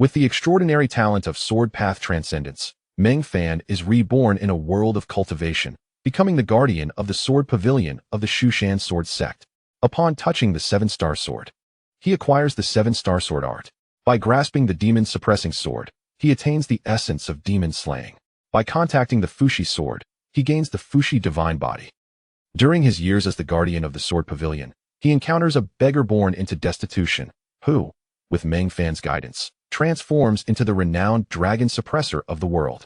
With the extraordinary talent of sword path transcendence, Meng Fan is reborn in a world of cultivation, becoming the guardian of the Sword Pavilion of the Shu Mountain Sword Sect. Upon touching the 7-star sword, he acquires the 7-star sword art. By grasping the demon-suppressing sword, he attains the essence of demon slaying. By contacting the Fushi sword, he gains the Fushi divine body. During his years as the guardian of the Sword Pavilion, he encounters a beggar born into destitution, who, with Meng Fan's guidance, transforms into the renowned dragon suppressor of the world.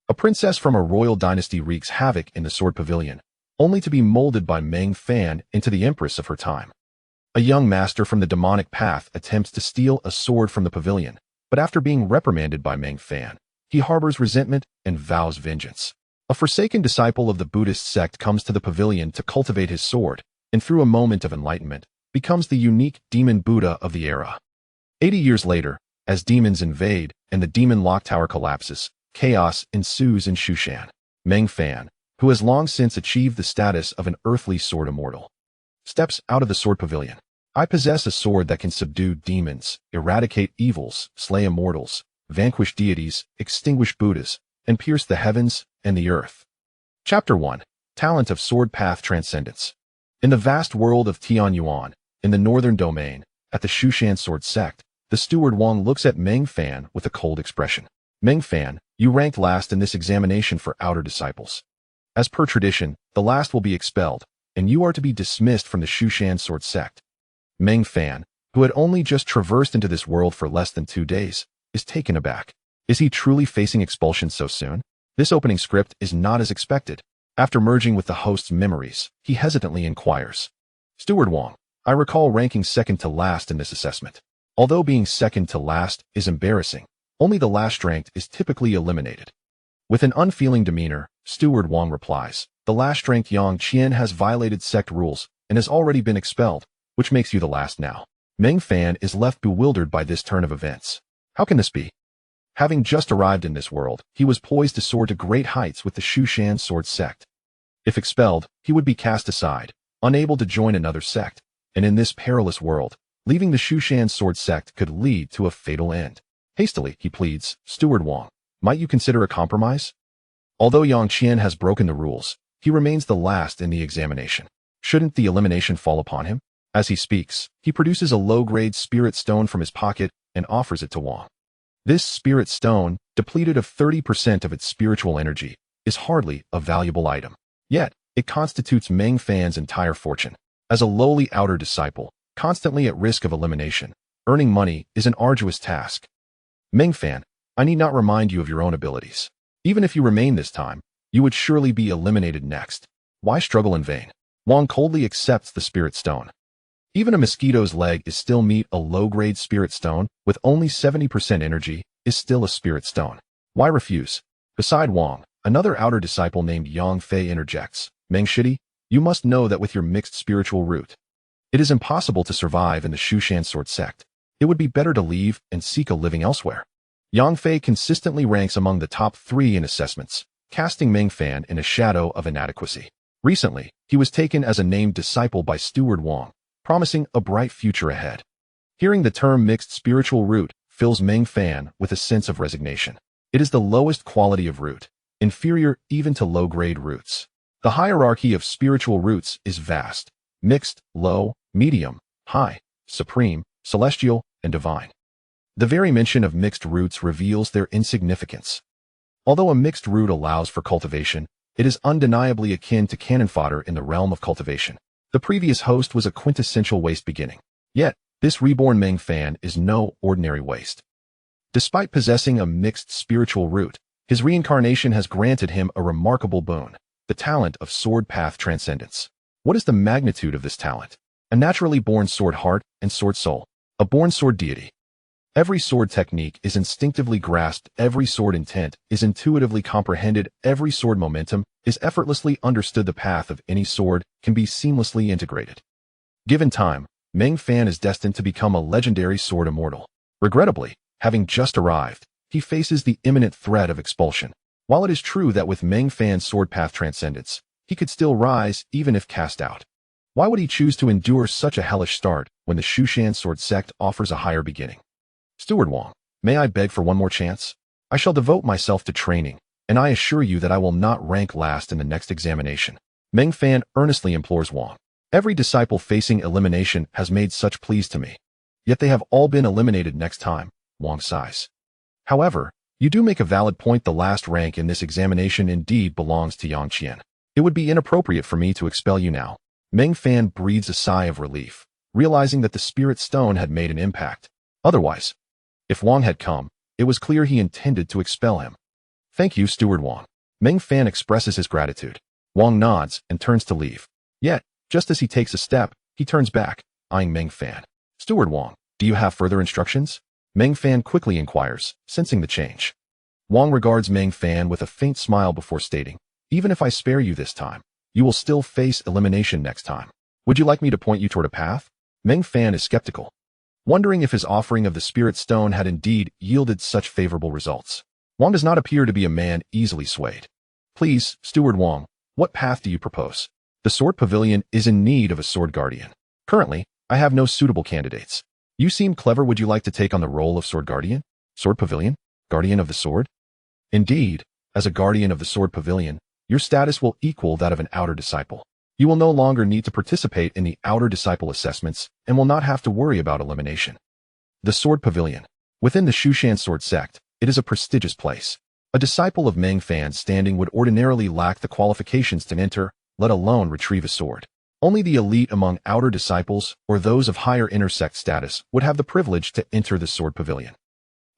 A princess from a royal dynasty wreaks havoc in the Sword Pavilion, only to be molded by Meng Fan into the empress of her time. A young master from the demonic path attempts to steal a sword from the pavilion, but after being reprimanded by Meng Fan, he harbors resentment and vows vengeance. A forsaken disciple of the Buddhist sect comes to the pavilion to cultivate his sword, and through a moment of enlightenment, becomes the unique demon Buddha of the era. 80 years later, as demons invade and the demon lock tower collapses, chaos ensues in Shu Mountain. Meng Fan, who has long since achieved the status of an earthly sword immortal, steps out of the Sword Pavilion. I possess a sword that can subdue demons, eradicate evils, slay immortals, vanquish deities, extinguish Buddhas, and pierce the heavens and the earth. Chapter 1. Talent of Sword Path Transcendence. In the vast world of Tianyuan, in the northern domain, at the Shu Mountain Sword Sect, the steward Wang looks at Meng Fan with a cold expression. Meng Fan, you ranked last in this examination for outer disciples. As per tradition, the last will be expelled, and you are to be dismissed from the Shu Mountain Sword Sect. Meng Fan, who had only just traversed into this world for less than 2 days, is taken aback. Is he truly facing expulsion so soon? This opening script is not as expected. After merging with the host's memories, he hesitantly inquires. Steward Wang, I recall ranking second to last in this assessment. Although being second to last is embarrassing, only the last ranked is typically eliminated. With an unfeeling demeanor, Steward Wang replies, the last ranked Yang Qian has violated sect rules and has already been expelled, which makes you the last now. Meng Fan is left bewildered by this turn of events. How can this be? Having just arrived in this world, he was poised to soar to great heights with the Shu Mountain Sword Sect. If expelled, he would be cast aside, unable to join another sect, and in this perilous world, leaving the Shu Mountain Sword Sect could lead to a fatal end. Hastily, he pleads, Steward Wang, might you consider a compromise? Although Yang Qian has broken the rules, he remains the last in the examination. Shouldn't the elimination fall upon him? As he speaks, he produces a low-grade spirit stone from his pocket and offers it to Wang. This spirit stone, depleted of 30% of its spiritual energy, is hardly a valuable item. Yet, it constitutes Meng Fan's entire fortune. As a lowly outer disciple, constantly at risk of elimination, earning money is an arduous task. Meng Fan, I need not remind you of your own abilities. Even if you remain this time, you would surely be eliminated next. Why struggle in vain? Wang coldly accepts the spirit stone. Even a mosquito's leg is still meat. A low-grade spirit stone, with only 70% energy, is still a spirit stone. Why refuse? Beside Wang, another outer disciple named Yang Fei interjects. Meng Shidi, you must know that with your mixed spiritual root, it is impossible to survive in the Shu Mountain Sword Sect. It would be better to leave and seek a living elsewhere. Yang Fei consistently ranks among the top 3 in assessments, casting Meng Fan in a shadow of inadequacy. Recently, he was taken as a named disciple by Steward Wang, promising a bright future ahead. Hearing the term mixed spiritual root fills Meng Fan with a sense of resignation. It is the lowest quality of root, inferior even to low-grade roots. The hierarchy of spiritual roots is vast: mixed, low, medium, high, supreme, celestial, and divine. The very mention of mixed roots reveals their insignificance. Although a mixed root allows for cultivation, it is undeniably akin to cannon fodder in the realm of cultivation. The previous host was a quintessential waste beginning. Yet, this reborn Meng Fan is no ordinary waste. Despite possessing a mixed spiritual root, his reincarnation has granted him a remarkable boon, the talent of sword path transcendence. What is the magnitude of this talent? A naturally born sword heart and sword soul. A born sword deity. Every sword technique is instinctively grasped, every sword intent is intuitively comprehended, every sword momentum is effortlessly understood. The path of any sword can be seamlessly integrated. Given time, Meng Fan is destined to become a legendary sword immortal. Regrettably, having just arrived, he faces the imminent threat of expulsion. While it is true that with Meng Fan's sword path transcendence, he could still rise even if cast out. Why would he choose to endure such a hellish start when the Shu Mountain Sword Sect offers a higher beginning? Steward Wang, May I beg for one more chance? I shall devote myself to training, and I assure you that I will not rank last in the next examination. Meng Fan earnestly implores Wang. Every disciple facing elimination has made such pleas to me. Yet they have all been eliminated next time, Wang sighs. However, you do make a valid point. The last rank in this examination indeed belongs to Yang Qian. It would be inappropriate for me to expel you now. Meng Fan breathes a sigh of relief, realizing that the spirit stone had made an impact. Otherwise, if Wang had come, it was clear he intended to expel him. Thank you, Steward Wang. Meng Fan expresses his gratitude. Wang nods and turns to leave. Yet, just as he takes a step, he turns back, eyeing Meng Fan. Steward Wang, do you have further instructions? Meng Fan quickly inquires, sensing the change. Wang regards Meng Fan with a faint smile before stating, even if I spare you this time, you will still face elimination next time. Would you like me to point you toward a path? Meng Fan is skeptical, wondering if his offering of the spirit stone had indeed yielded such favorable results. Wang does not appear to be a man easily swayed. Please, Steward Wang, what path do you propose? The Sword Pavilion is in need of a sword guardian. Currently, I have no suitable candidates. You seem clever. Would you like to take on the role of sword guardian? Sword Pavilion? Guardian of the sword? Indeed, as a guardian of the Sword Pavilion, your status will equal that of an outer disciple. You will no longer need to participate in the outer disciple assessments and will not have to worry about elimination. The Sword Pavilion. Within the Shu Mountain Sword Sect, it is a prestigious place. A disciple of Meng Fan's standing would ordinarily lack the qualifications to enter, let alone retrieve a sword. Only the elite among outer disciples or those of higher intersect status would have the privilege to enter the Sword Pavilion.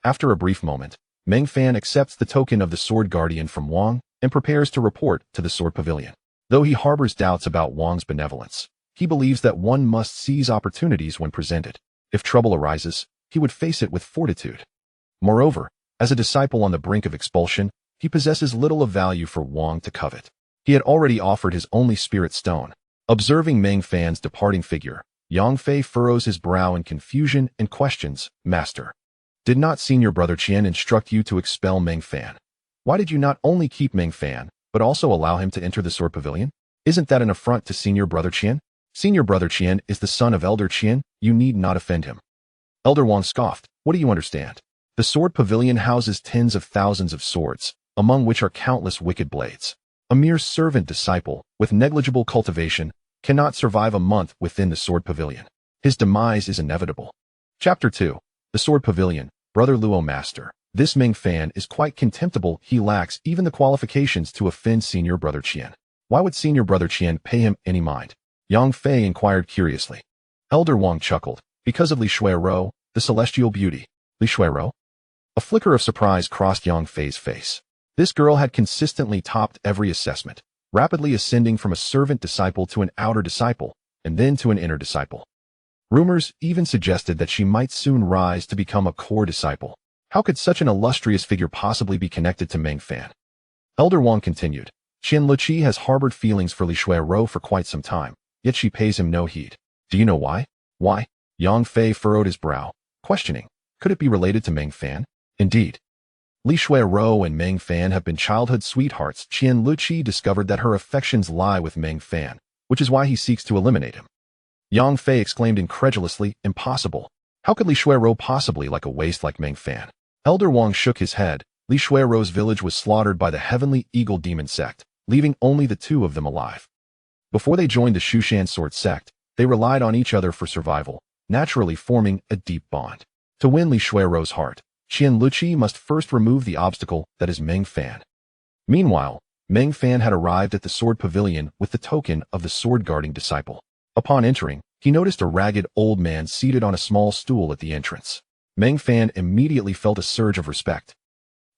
After a brief moment, Meng Fan accepts the token of the Sword Guardian from Wang and prepares to report to the Sword Pavilion. Though he harbors doubts about Wang's benevolence, he believes that one must seize opportunities when presented. If trouble arises, he would face it with fortitude. Moreover, as a disciple on the brink of expulsion, he possesses little of value for Wang to covet. He had already offered his only spirit stone. Observing Meng Fan's departing figure, Yang Fei furrows his brow in confusion and questions, Master, did not Senior Brother Qian instruct you to expel Meng Fan? Why did you not only keep Meng Fan, but also allow him to enter the Sword Pavilion? Isn't that an affront to Senior Brother Qian? Senior Brother Qian is the son of Elder Qian, you need not offend him. Elder Wang scoffed, what do you understand? The Sword Pavilion houses tens of thousands of swords, among which are countless wicked blades. A mere servant disciple, with negligible cultivation, cannot survive a month within the Sword Pavilion. His demise is inevitable. Chapter 2. The Sword Pavilion, Brother Luo Master. This Meng Fan is quite contemptible. He lacks even the qualifications to offend Senior Brother Qian. Why would Senior Brother Qian pay him any mind? Yang Fei inquired curiously. Elder Wang chuckled, because of Li Shuiro, the celestial beauty. Li Shuiro? A flicker of surprise crossed Yang Fei's face. This girl had consistently topped every assessment, rapidly ascending from a servant disciple to an outer disciple, and then to an inner disciple. Rumors even suggested that she might soon rise to become a core disciple. How could such an illustrious figure possibly be connected to Meng Fan? Elder Wang continued. Qian Luqi has harbored feelings for Li Shuiro for quite some time, yet she pays him no heed. Do you know why? Why? Yang Fei furrowed his brow, questioning. Could it be related to Meng Fan? Indeed. Li Shuiro and Meng Fan have been childhood sweethearts. Qian Luqi discovered that her affections lie with Meng Fan, which is why he seeks to eliminate him. Yang Fei exclaimed incredulously, impossible. How could Li Shuiro possibly like a waste like Meng Fan? Elder Wang shook his head. Li Shuiro's village was slaughtered by the Heavenly Eagle Demon Sect, leaving only the two of them alive. Before they joined the Shu Mountain Sword Sect, they relied on each other for survival, naturally forming a deep bond. To win Li Shuiro's heart, Qian Luqi must first remove the obstacle that is Meng Fan. Meanwhile, Meng Fan had arrived at the Sword Pavilion with the token of the sword-guarding disciple. Upon entering, he noticed a ragged old man seated on a small stool at the entrance. Meng Fan immediately felt a surge of respect.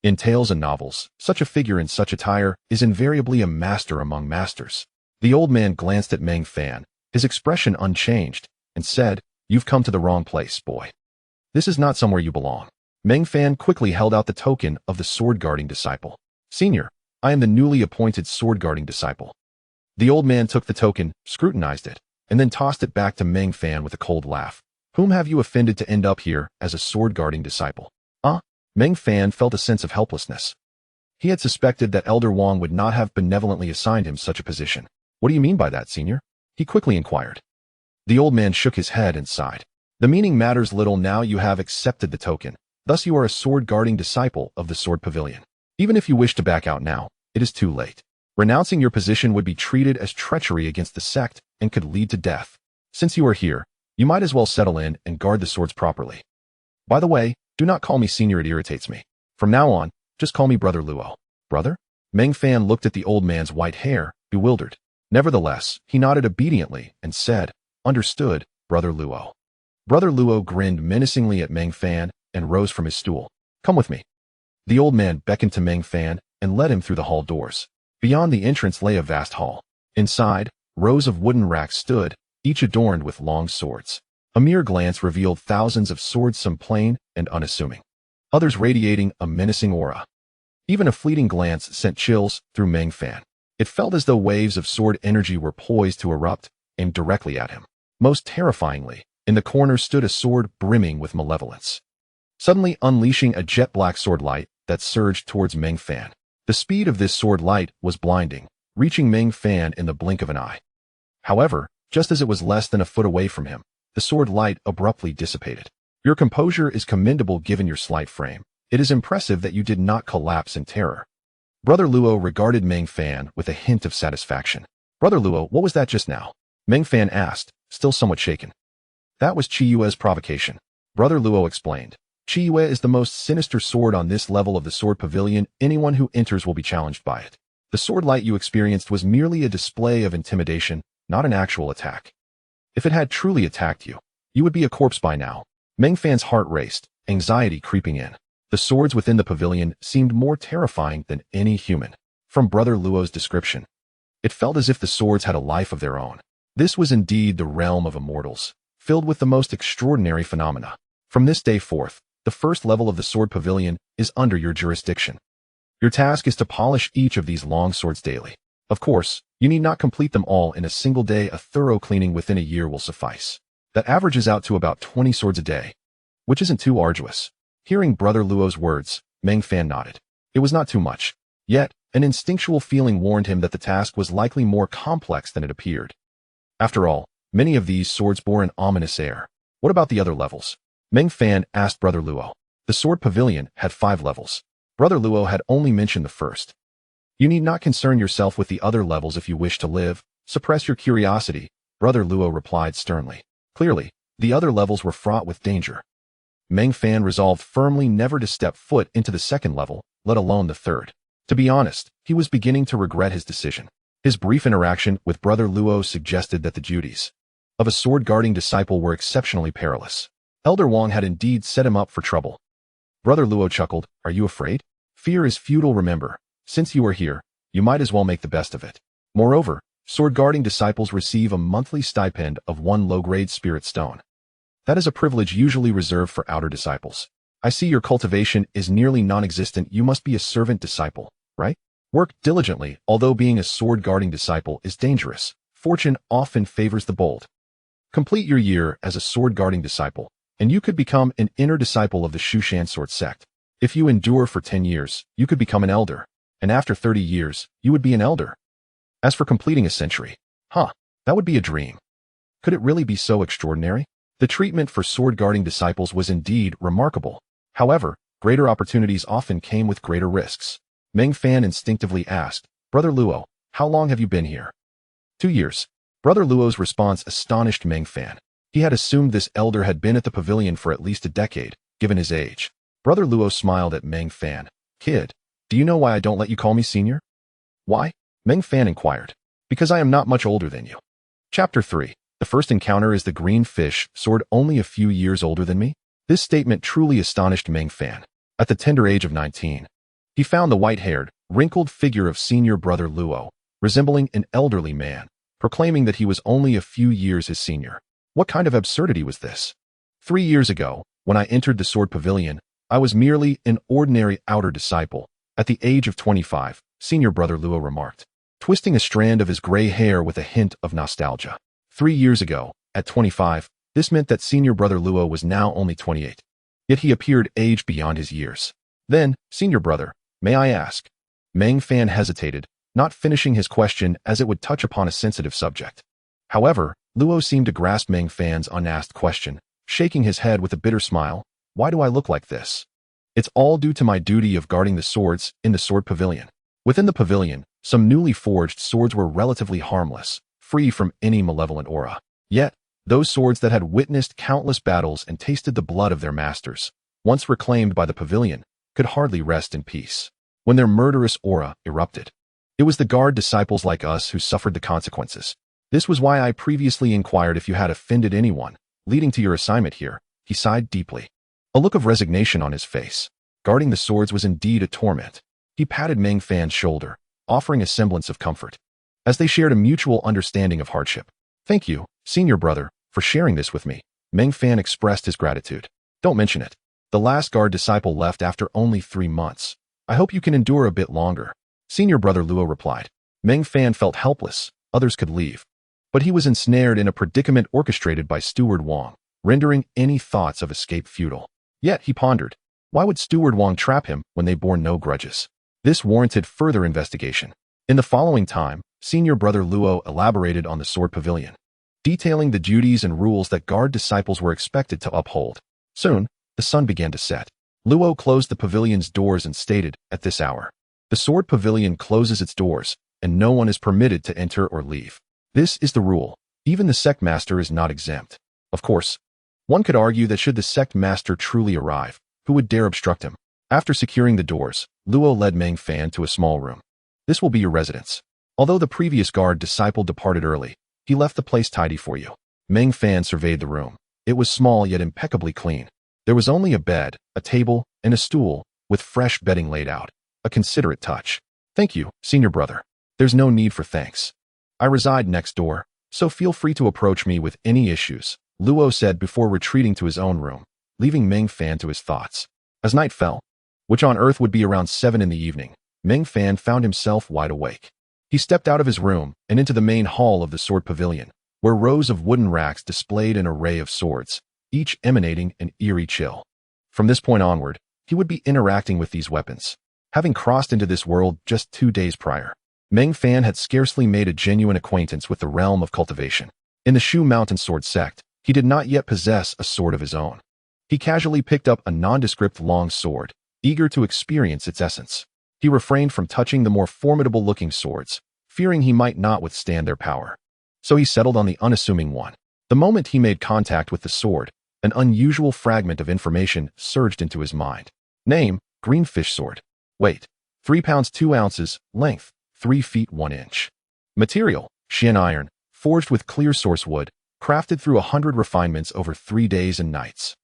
In tales and novels, such a figure in such attire is invariably a master among masters. The old man glanced at Meng Fan, his expression unchanged, and said, "You've come to the wrong place, boy. This is not somewhere you belong." Meng Fan quickly held out the token of the sword-guarding disciple. "Senior, I am the newly appointed sword-guarding disciple." The old man took the token, scrutinized it, and then tossed it back to Meng Fan with a cold laugh. "Whom have you offended to end up here as a sword-guarding disciple?" Meng Fan felt a sense of helplessness. He had suspected that Elder Wang would not have benevolently assigned him such a position. "What do you mean by that, Senior?" he quickly inquired. The old man shook his head and sighed. "The meaning matters little now you have accepted the token. Thus you are a sword-guarding disciple of the Sword Pavilion. Even if you wish to back out now, it is too late. Renouncing your position would be treated as treachery against the sect and could lead to death. Since you are here, you might as well settle in and guard the swords properly. By the way, do not call me senior, it irritates me. From now on, just call me Brother Luo. Brother? Meng Fan looked at the old man's white hair, bewildered. Nevertheless, he nodded obediently and said, "Understood, Brother Luo." Brother Luo grinned menacingly at Meng Fan and rose from his stool. "Come with me." The old man beckoned to Meng Fan and led him through the hall doors. Beyond the entrance lay a vast hall. Inside, rows of wooden racks stood, each adorned with long swords. A mere glance revealed thousands of swords, some plain and unassuming, others radiating a menacing aura. Even a fleeting glance sent chills through Meng Fan. It felt as though waves of sword energy were poised to erupt, aimed directly at him. Most terrifyingly, in the corner stood a sword brimming with malevolence, suddenly unleashing a jet-black sword light that surged towards Meng Fan. The speed of this sword light was blinding, reaching Meng Fan in the blink of an eye. However, just as it was less than a foot away from him, the sword light abruptly dissipated. Your composure is commendable given your slight frame. It is impressive that you did not collapse in terror. Brother Luo regarded Meng Fan with a hint of satisfaction. Brother Luo, what was that just now? Meng Fan asked, still somewhat shaken. That was Qiyue's provocation. Brother Luo explained. Qiyue is the most sinister sword on this level of the Sword Pavilion. Anyone who enters will be challenged by it. The sword light you experienced was merely a display of intimidation, not an actual attack. If it had truly attacked you, you would be a corpse by now. Meng Fan's heart raced, anxiety creeping in. The swords within the pavilion seemed more terrifying than any human. From Brother Luo's description, it felt as if the swords had a life of their own. This was indeed the realm of immortals, filled with the most extraordinary phenomena. From this day forth, the first level of the Sword Pavilion is under your jurisdiction. Your task is to polish each of these long swords daily. Of course, you need not complete them all in a single day. A thorough cleaning within a year will suffice. That averages out to about 20 swords a day, which isn't too arduous. Hearing Brother Luo's words, Meng Fan nodded. It was not too much. Yet, an instinctual feeling warned him that the task was likely more complex than it appeared. After all, many of these swords bore an ominous air. What about the other levels? Meng Fan asked Brother Luo. The Sword Pavilion had 5 levels. Brother Luo had only mentioned the first. You need not concern yourself with the other levels if you wish to live. Suppress your curiosity, Brother Luo replied sternly. Clearly, the other levels were fraught with danger. Meng Fan resolved firmly never to step foot into the second level, let alone the third. To be honest, he was beginning to regret his decision. His brief interaction with Brother Luo suggested that the duties of a sword-guarding disciple were exceptionally perilous. Elder Wang had indeed set him up for trouble. Brother Luo chuckled, "Are you afraid? Fear is futile, remember. Since you are here, you might as well make the best of it. Moreover, sword-guarding disciples receive a monthly stipend of 1 low-grade spirit stone. That is a privilege usually reserved for outer disciples. I see your cultivation is nearly non-existent. You must be a servant disciple, right? Work diligently. Although being a sword-guarding disciple is dangerous, fortune often favors the bold. Complete your year as a sword-guarding disciple, and you could become an inner disciple of the Shu Mountain Sword Sect. If you endure for 10 years, you could become an elder, and after 30 years, you would be an elder. As for completing a century, that would be a dream. Could it really be so extraordinary? The treatment for sword-guarding disciples was indeed remarkable. However, greater opportunities often came with greater risks. Meng Fan instinctively asked, "Brother Luo, how long have you been here?" 2 years. Brother Luo's response astonished Meng Fan. He had assumed this elder had been at the pavilion for at least a decade, given his age. Brother Luo smiled at Meng Fan. "Kid, do you know why I don't let you call me senior?" "Why?" Meng Fan inquired. "Because I am not much older than you." Chapter 3. The first encounter is the green fish sword only a few years older than me? This statement truly astonished Meng Fan. At the tender age of 19, he found the white-haired, wrinkled figure of senior Brother Luo, resembling an elderly man, proclaiming that he was only a few years his senior. What kind of absurdity was this? 3 years ago, when I entered the Sword Pavilion, I was merely an ordinary outer disciple. At the age of 25, senior Brother Luo remarked, twisting a strand of his gray hair with a hint of nostalgia. 3 years ago, at 25, this meant that senior Brother Luo was now only 28. Yet he appeared aged beyond his years. Then, senior brother, may I ask? Meng Fan hesitated, not finishing his question as it would touch upon a sensitive subject. However, Luo seemed to grasp Meng Fan's unasked question, shaking his head with a bitter smile. "Why do I look like this?" It's all due to my duty of guarding the swords in the Sword Pavilion. Within the pavilion, some newly forged swords were relatively harmless, free from any malevolent aura. Yet, those swords that had witnessed countless battles and tasted the blood of their masters, once reclaimed by the pavilion, could hardly rest in peace when their murderous aura erupted. It was the guard disciples like us who suffered the consequences. This was why I previously inquired if you had offended anyone, leading to your assignment here. He sighed deeply, a look of resignation on his face. Guarding the swords was indeed a torment. He patted Meng Fan's shoulder, offering a semblance of comfort, as they shared a mutual understanding of hardship. Thank you, senior brother, for sharing this with me. Meng Fan expressed his gratitude. Don't mention it. The last guard disciple left after only 3 months. I hope you can endure a bit longer. Senior brother Luo replied. Meng Fan felt helpless. Others could leave, but he was ensnared in a predicament orchestrated by Steward Wang, rendering any thoughts of escape futile. Yet, he pondered, why would Steward Wang trap him when they bore no grudges? This warranted further investigation. In the following time, senior brother Luo elaborated on the Sword Pavilion, detailing the duties and rules that guard disciples were expected to uphold. Soon, the sun began to set. Luo closed the pavilion's doors and stated, at this hour, the Sword Pavilion closes its doors, and no one is permitted to enter or leave. This is the rule. Even the sect master is not exempt. Of course, one could argue that should the sect master truly arrive, who would dare obstruct him? After securing the doors, Luo led Meng Fan to a small room. This will be your residence. Although the previous guard disciple departed early, he left the place tidy for you. Meng Fan surveyed the room. It was small yet impeccably clean. There was only a bed, a table, and a stool, with fresh bedding laid out. A considerate touch. Thank you, senior brother. There's no need for thanks. I reside next door, so feel free to approach me with any issues, Luo said before retreating to his own room, leaving Meng Fan to his thoughts. As night fell, which on Earth would be around 7 in the evening, Meng Fan found himself wide awake. He stepped out of his room and into the main hall of the Sword Pavilion, where rows of wooden racks displayed an array of swords, each emanating an eerie chill. From this point onward, he would be interacting with these weapons. Having crossed into this world just 2 days prior, Meng Fan had scarcely made a genuine acquaintance with the realm of cultivation. In the Shu Mountain Sword Sect, he did not yet possess a sword of his own. He casually picked up a nondescript long sword, eager to experience its essence. He refrained from touching the more formidable-looking swords, fearing he might not withstand their power. So he settled on the unassuming one. The moment he made contact with the sword, an unusual fragment of information surged into his mind. Name, Greenfish Sword. Weight, 3 pounds 2 ounces. Length, 3 feet 1 inch. Material, Xian iron, forged with clear source wood, crafted through 100 refinements over 3 days and nights.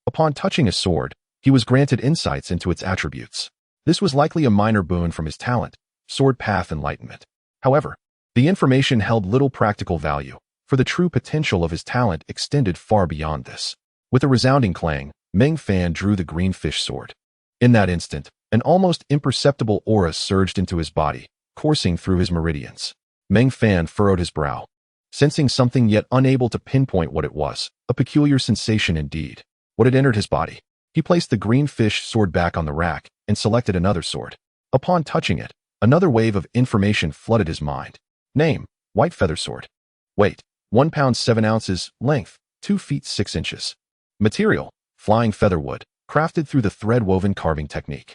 Upon touching a sword, he was granted insights into its attributes. This was likely a minor boon from his talent, Sword Path Enlightenment. However, the information held little practical value, for the true potential of his talent extended far beyond this. With a resounding clang, Meng Fan drew the Greenfish Sword. In that instant, an almost imperceptible aura surged into his body, coursing through his meridians. Meng Fan furrowed his brow, sensing something yet unable to pinpoint what it was, a peculiar sensation indeed. What had entered his body? He placed the Greenfish Sword back on the rack and selected another sword. Upon touching it, another wave of information flooded his mind. Name, White Feather Sword. Weight, 1 pound 7 ounces. Length, 2 feet 6 inches. Material, flying feather wood, crafted through the thread-woven carving technique.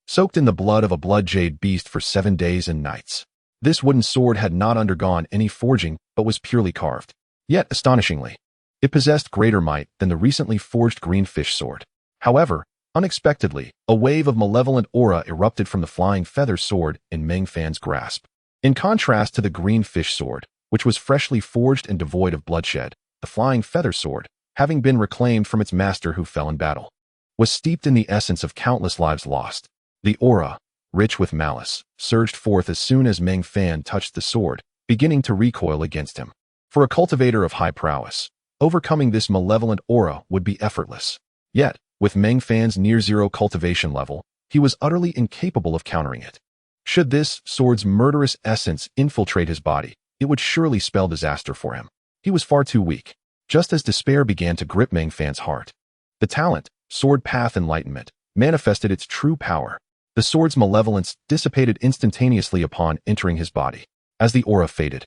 Soaked in the blood of a blood jade beast for 7 days and nights. This wooden sword had not undergone any forging, but was purely carved. Yet, astonishingly, it possessed greater might than the recently forged Greenfish Sword. However, unexpectedly, a wave of malevolent aura erupted from the flying feather sword in Meng Fan's grasp. In contrast to the Greenfish Sword, which was freshly forged and devoid of bloodshed, the flying feather sword, having been reclaimed from its master who fell in battle, was steeped in the essence of countless lives lost. The aura, rich with malice, surged forth as soon as Meng Fan touched the sword, beginning to recoil against him. For a cultivator of high prowess, overcoming this malevolent aura would be effortless. Yet, with Meng Fan's near-zero cultivation level, he was utterly incapable of countering it. Should this sword's murderous essence infiltrate his body, it would surely spell disaster for him. He was far too weak. Just as despair began to grip Meng Fan's heart, the talent, Sword Path Enlightenment, manifested its true power. The sword's malevolence dissipated instantaneously upon entering his body. As the aura faded,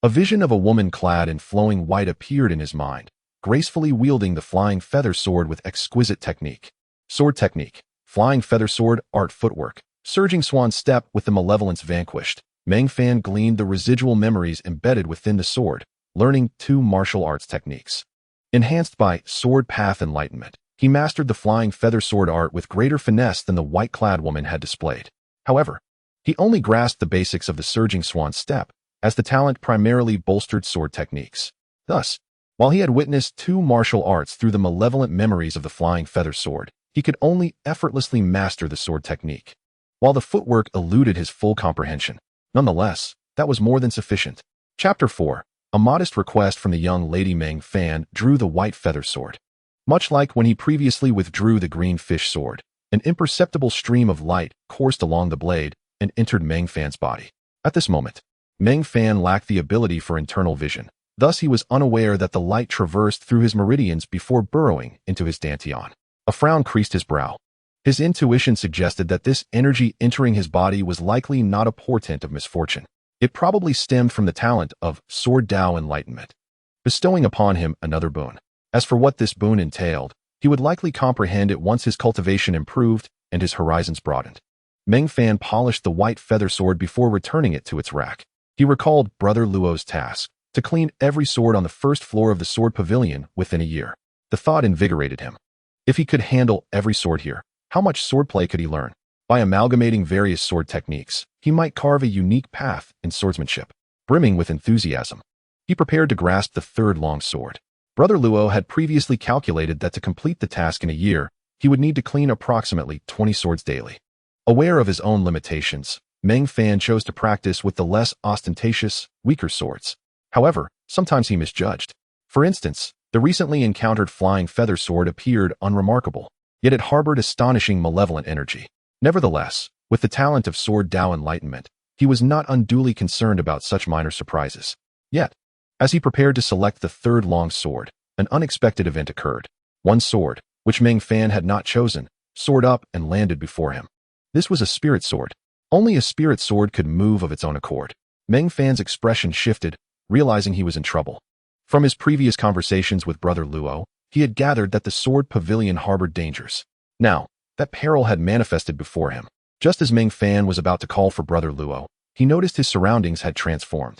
a vision of a woman clad in flowing white appeared in his mind, gracefully wielding the flying feather sword with exquisite technique. Sword technique, Flying feather sword, art footwork. Surging swan step with the malevolence vanquished. Meng Fan gleaned the residual memories embedded within the sword, learning 2 martial arts techniques. Enhanced by sword path enlightenment, he mastered the flying feather sword art with greater finesse than the white-clad woman had displayed. However, he only grasped the basics of the surging swan step, as the talent primarily bolstered sword techniques. Thus, while he had witnessed 2 martial arts through the malevolent memories of the flying feather sword, he could only effortlessly master the sword technique. While the footwork eluded his full comprehension, nonetheless, that was more than sufficient. Chapter 4. A modest request from the young lady. Meng Fan drew the white feather sword. Much like when he previously withdrew the green fish sword, an imperceptible stream of light coursed along the blade and entered Meng Fan's body. At this moment, Meng Fan lacked the ability for internal vision. Thus, he was unaware that the light traversed through his meridians before burrowing into his dantian. A frown creased his brow. His intuition suggested that this energy entering his body was likely not a portent of misfortune. It probably stemmed from the talent of Sword Dao Enlightenment, bestowing upon him another boon. As for what this boon entailed, he would likely comprehend it once his cultivation improved and his horizons broadened. Meng Fan polished the white feather sword before returning it to its rack. He recalled Brother Luo's task, to clean every sword on the first floor of the Sword Pavilion within a year. The thought invigorated him. If he could handle every sword here, how much swordplay could he learn? By amalgamating various sword techniques, he might carve a unique path in swordsmanship. Brimming with enthusiasm, he prepared to grasp the 3rd long sword. Brother Luo had previously calculated that to complete the task in a year, he would need to clean approximately 20 swords daily. Aware of his own limitations, Meng Fan chose to practice with the less ostentatious, weaker swords. However, sometimes he misjudged. For instance, the recently encountered flying feather sword appeared unremarkable, yet it harbored astonishing malevolent energy. Nevertheless, with the talent of Sword Dao Enlightenment, he was not unduly concerned about such minor surprises. Yet, as he prepared to select the 3rd long sword, an unexpected event occurred. One sword, which Meng Fan had not chosen, soared up and landed before him. This was a spirit sword. Only a spirit sword could move of its own accord. Meng Fan's expression shifted, realizing he was in trouble. From his previous conversations with Brother Luo, he had gathered that the Sword Pavilion harbored dangers. Now, that peril had manifested before him. Just as Meng Fan was about to call for Brother Luo, he noticed his surroundings had transformed.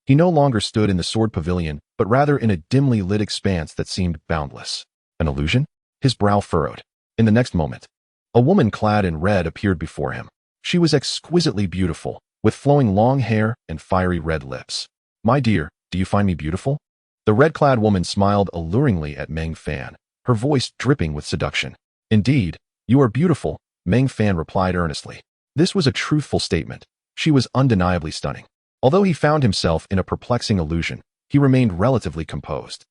He no longer stood in the Sword Pavilion, but rather in a dimly lit expanse that seemed boundless. An illusion? His brow furrowed. In the next moment, a woman clad in red appeared before him. She was exquisitely beautiful, with flowing long hair and fiery red lips. "My dear, do you find me beautiful?" The red-clad woman smiled alluringly at Meng Fan, her voice dripping with seduction. "Indeed, you are beautiful," Meng Fan replied earnestly. This was a truthful statement. She was undeniably stunning. Although he found himself in a perplexing illusion, he remained relatively composed.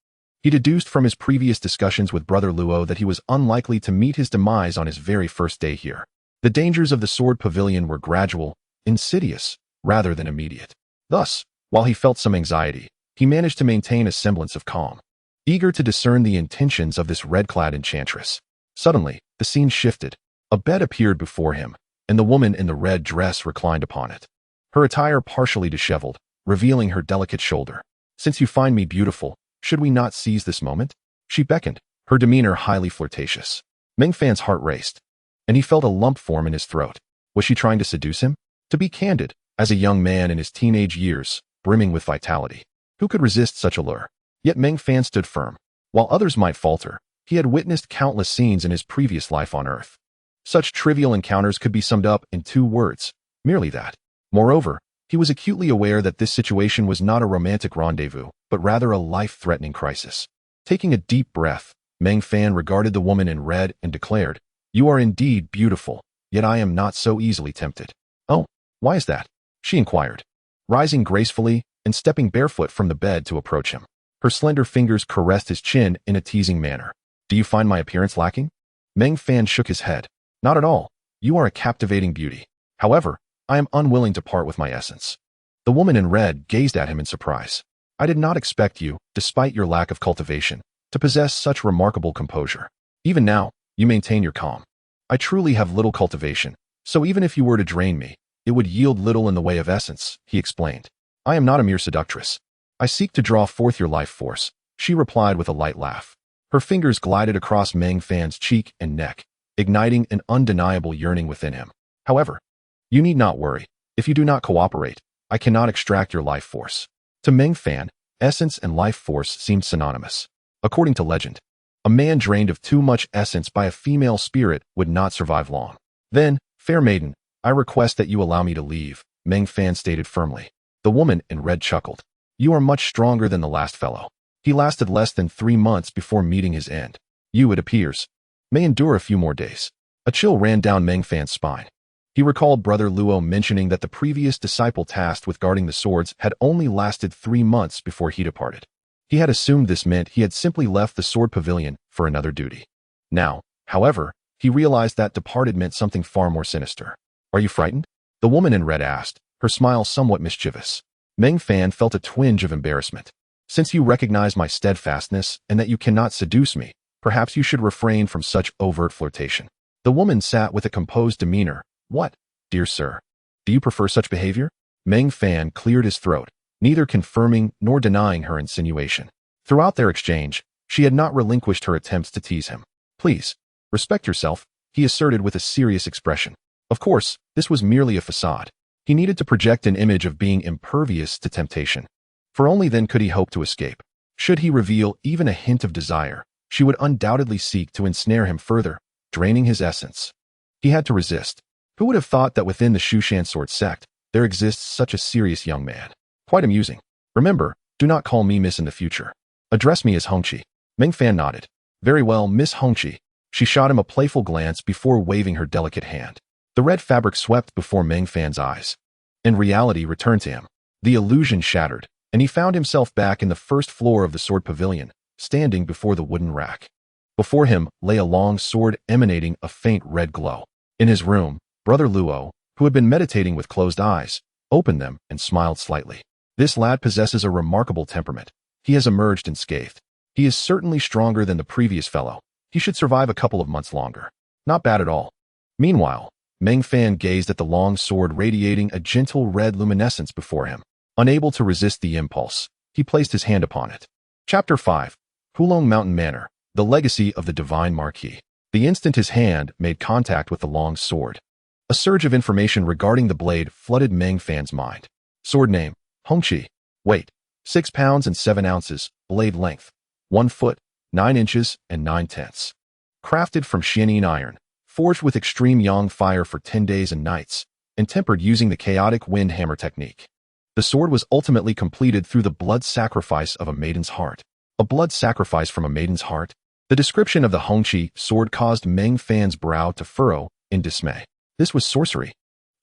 He deduced from his previous discussions with Brother Luo that he was unlikely to meet his demise on his very first day here. The dangers of the Sword Pavilion were gradual, insidious, rather than immediate. Thus, while he felt some anxiety, he managed to maintain a semblance of calm, eager to discern the intentions of this red-clad enchantress. Suddenly, the scene shifted. A bed appeared before him, and the woman in the red dress reclined upon it. Her attire partially disheveled, revealing her delicate shoulder. "Since you find me beautiful, should we not seize this moment?" She beckoned, her demeanor highly flirtatious. Meng Fan's heart raced, and he felt a lump form in his throat. Was she trying to seduce him? To be candid, as a young man in his teenage years, brimming with vitality, who could resist such a lure? Yet Meng Fan stood firm. While others might falter, he had witnessed countless scenes in his previous life on Earth. Such trivial encounters could be summed up in 2 words, merely that. Moreover, he was acutely aware that this situation was not a romantic rendezvous, but rather a life-threatening crisis. Taking a deep breath, Meng Fan regarded the woman in red and declared, "You are indeed beautiful, yet I am not so easily tempted." "Oh, why is that?" she inquired, rising gracefully and stepping barefoot from the bed to approach him. Her slender fingers caressed his chin in a teasing manner. "Do you find my appearance lacking?" Meng Fan shook his head. "Not at all. You are a captivating beauty. However, I am unwilling to part with my essence." The woman in red gazed at him in surprise. "I did not expect you, despite your lack of cultivation, to possess such remarkable composure. Even now, you maintain your calm. I truly have little cultivation, so even if you were to drain me, it would yield little in the way of essence," he explained. "I am not a mere seductress. I seek to draw forth your life force," she replied with a light laugh. Her fingers glided across Meng Fan's cheek and neck, igniting an undeniable yearning within him. However, you need not worry. If you do not cooperate, I cannot extract your life force. To Meng Fan, essence and life force seemed synonymous. According to legend, a man drained of too much essence by a female spirit would not survive long. Then, fair maiden, I request that you allow me to leave, Meng Fan stated firmly. The woman in red chuckled. You are much stronger than the last fellow. He lasted less than 3 months before meeting his end. You, it appears, may endure a few more days. A chill ran down Meng Fan's spine. He recalled Brother Luo mentioning that the previous disciple tasked with guarding the swords had only lasted 3 months before he departed. He had assumed this meant he had simply left the Sword Pavilion for another duty. Now, however, he realized that departed meant something far more sinister. Are you frightened? The woman in red asked, her smile somewhat mischievous. Meng Fan felt a twinge of embarrassment. Since you recognize my steadfastness and that you cannot seduce me, perhaps you should refrain from such overt flirtation. The woman sat with a composed demeanor. What, dear sir? Do you prefer such behavior? Meng Fan cleared his throat, neither confirming nor denying her insinuation. Throughout their exchange, she had not relinquished her attempts to tease him. Please, respect yourself, he asserted with a serious expression. Of course, this was merely a facade. He needed to project an image of being impervious to temptation. For only then could he hope to escape. Should he reveal even a hint of desire, she would undoubtedly seek to ensnare him further, draining his essence. He had to resist. Who would have thought that within the Shu Mountain Sword Sect, there exists such a serious young man? Quite amusing. Remember, do not call me Miss in the future. Address me as Hongqi. Meng Fan nodded. Very well, Miss Hongqi. She shot him a playful glance before waving her delicate hand. The red fabric swept before Meng Fan's eyes. And reality returned to him. The illusion shattered, and he found himself back in the first floor of the Sword Pavilion, standing before the wooden rack. Before him lay a long sword emanating a faint red glow. In his room, Brother Luo, who had been meditating with closed eyes, opened them and smiled slightly. This lad possesses a remarkable temperament. He has emerged unscathed. He is certainly stronger than the previous fellow. He should survive a couple of months longer. Not bad at all. Meanwhile, Meng Fan gazed at the long sword radiating a gentle red luminescence before him. Unable to resist the impulse, he placed his hand upon it. Chapter 5. Hulong Mountain Manor, the legacy of the Divine Marquis. The instant his hand made contact with the long sword, a surge of information regarding the blade flooded Meng Fan's mind. Sword name, Hongqi. Weight, 6 pounds and 7 ounces. Blade length, 1 foot, 9 inches and 9/10. Crafted from Xianyin iron, forged with extreme yang fire for 10 days and nights, and tempered using the chaotic wind hammer technique. The sword was ultimately completed through the blood sacrifice of a maiden's heart. A blood sacrifice from a maiden's heart? The description of the Hongqi sword caused Meng Fan's brow to furrow in dismay. This was sorcery.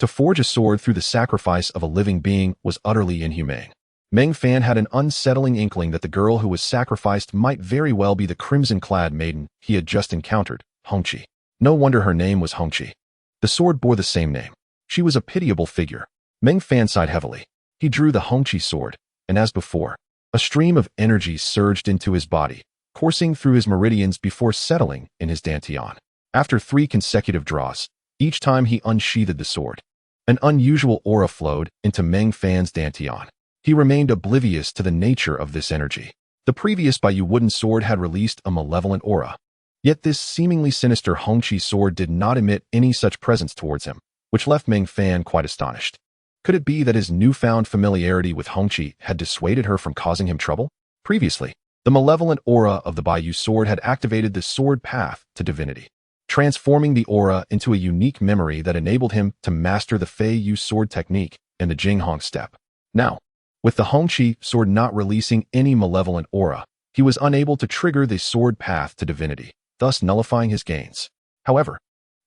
To forge a sword through the sacrifice of a living being was utterly inhumane. Meng Fan had an unsettling inkling that the girl who was sacrificed might very well be the crimson-clad maiden he had just encountered, Hongqi. No wonder her name was Hongqi. The sword bore the same name. She was a pitiable figure. Meng Fan sighed heavily. He drew the Hongqi sword, and as before, a stream of energy surged into his body, coursing through his meridians before settling in his dantian. After 3 consecutive draws, each time he unsheathed the sword, an unusual aura flowed into Meng Fan's dantian. He remained oblivious to the nature of this energy. The previous Baiyu wooden sword had released a malevolent aura. Yet this seemingly sinister Hongqi sword did not emit any such presence towards him, which left Meng Fan quite astonished. Could it be that his newfound familiarity with Hongqi had dissuaded her from causing him trouble? Previously, the malevolent aura of the Baiyu sword had activated the sword path to divinity, transforming the aura into a unique memory that enabled him to master the Fei Yu sword technique and the Jinghong step. Now, with the Hongqi sword not releasing any malevolent aura, he was unable to trigger the sword path to divinity, thus nullifying his gains. However,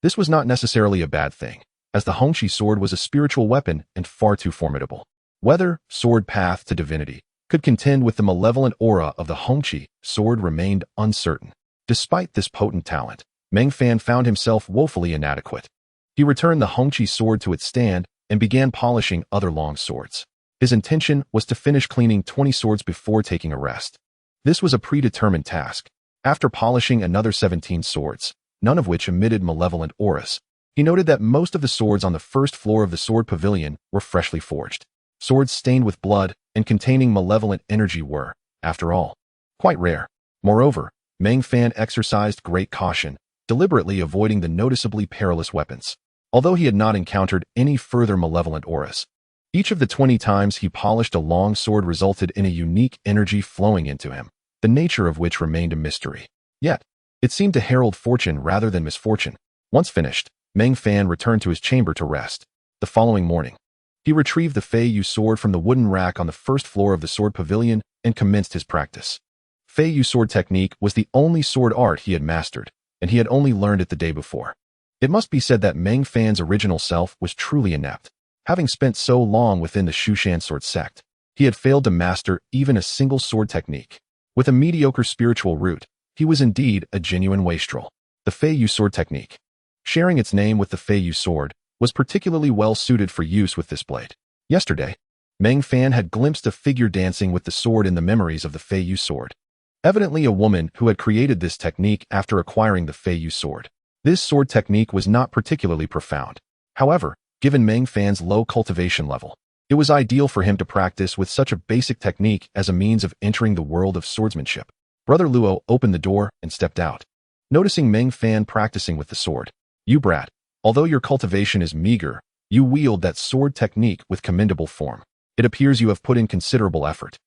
this was not necessarily a bad thing, as the Hongqi sword was a spiritual weapon and far too formidable. Whether sword path to divinity could contend with the malevolent aura of the Hongqi sword remained uncertain. Despite this potent talent, Meng Fan found himself woefully inadequate. He returned the Hongqi sword to its stand and began polishing other long swords. His intention was to finish cleaning 20 swords before taking a rest. This was a predetermined task. After polishing another 17 swords, none of which emitted malevolent auras, he noted that most of the swords on the first floor of the Sword Pavilion were freshly forged. Swords stained with blood and containing malevolent energy were, after all, quite rare. Moreover, Meng Fan exercised great caution, deliberately avoiding the noticeably perilous weapons. Although he had not encountered any further malevolent auras, each of the 20 times he polished a long sword resulted in a unique energy flowing into him, the nature of which remained a mystery. Yet, it seemed to herald fortune rather than misfortune. Once finished, Meng Fan returned to his chamber to rest. The following morning, he retrieved the Fei Yu sword from the wooden rack on the first floor of the Sword Pavilion and commenced his practice. Fei Yu sword technique was the only sword art he had mastered, and he had only learned it the day before. It must be said that Meng Fan's original self was truly inept. Having spent so long within the Shu Mountain Sword Sect, he had failed to master even a single sword technique. With a mediocre spiritual root, he was indeed a genuine wastrel. The Fei Yu sword technique, sharing its name with the Fei Yu sword, was particularly well suited for use with this blade. Yesterday, Meng Fan had glimpsed a figure dancing with the sword in the memories of the Fei Yu sword. Evidently a woman who had created this technique after acquiring the Fei Yu sword. This sword technique was not particularly profound. However, given Meng Fan's low cultivation level, it was ideal for him to practice with such a basic technique as a means of entering the world of swordsmanship. Brother Luo opened the door and stepped out. Noticing Meng Fan practicing with the sword, "You brat, although your cultivation is meager, you wield that sword technique with commendable form. It appears you have put in considerable effort.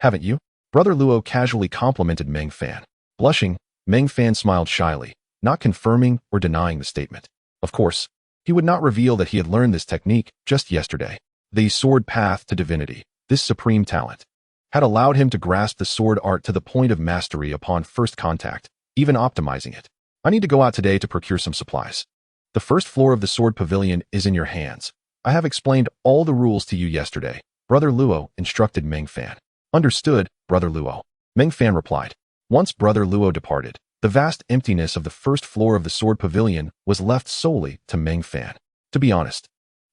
Haven't you?" Brother Luo casually complimented Meng Fan. Blushing, Meng Fan smiled shyly, not confirming or denying the statement. Of course, he would not reveal that he had learned this technique just yesterday. The sword path to divinity, this supreme talent, had allowed him to grasp the sword art to the point of mastery upon first contact, even optimizing it. "I need to go out today to procure some supplies. The first floor of the Sword Pavilion is in your hands. I have explained all the rules to you yesterday," Brother Luo instructed Meng Fan. "Understood, Brother Luo," Meng Fan replied. Once Brother Luo departed, the vast emptiness of the first floor of the Sword Pavilion was left solely to Meng Fan. To be honest,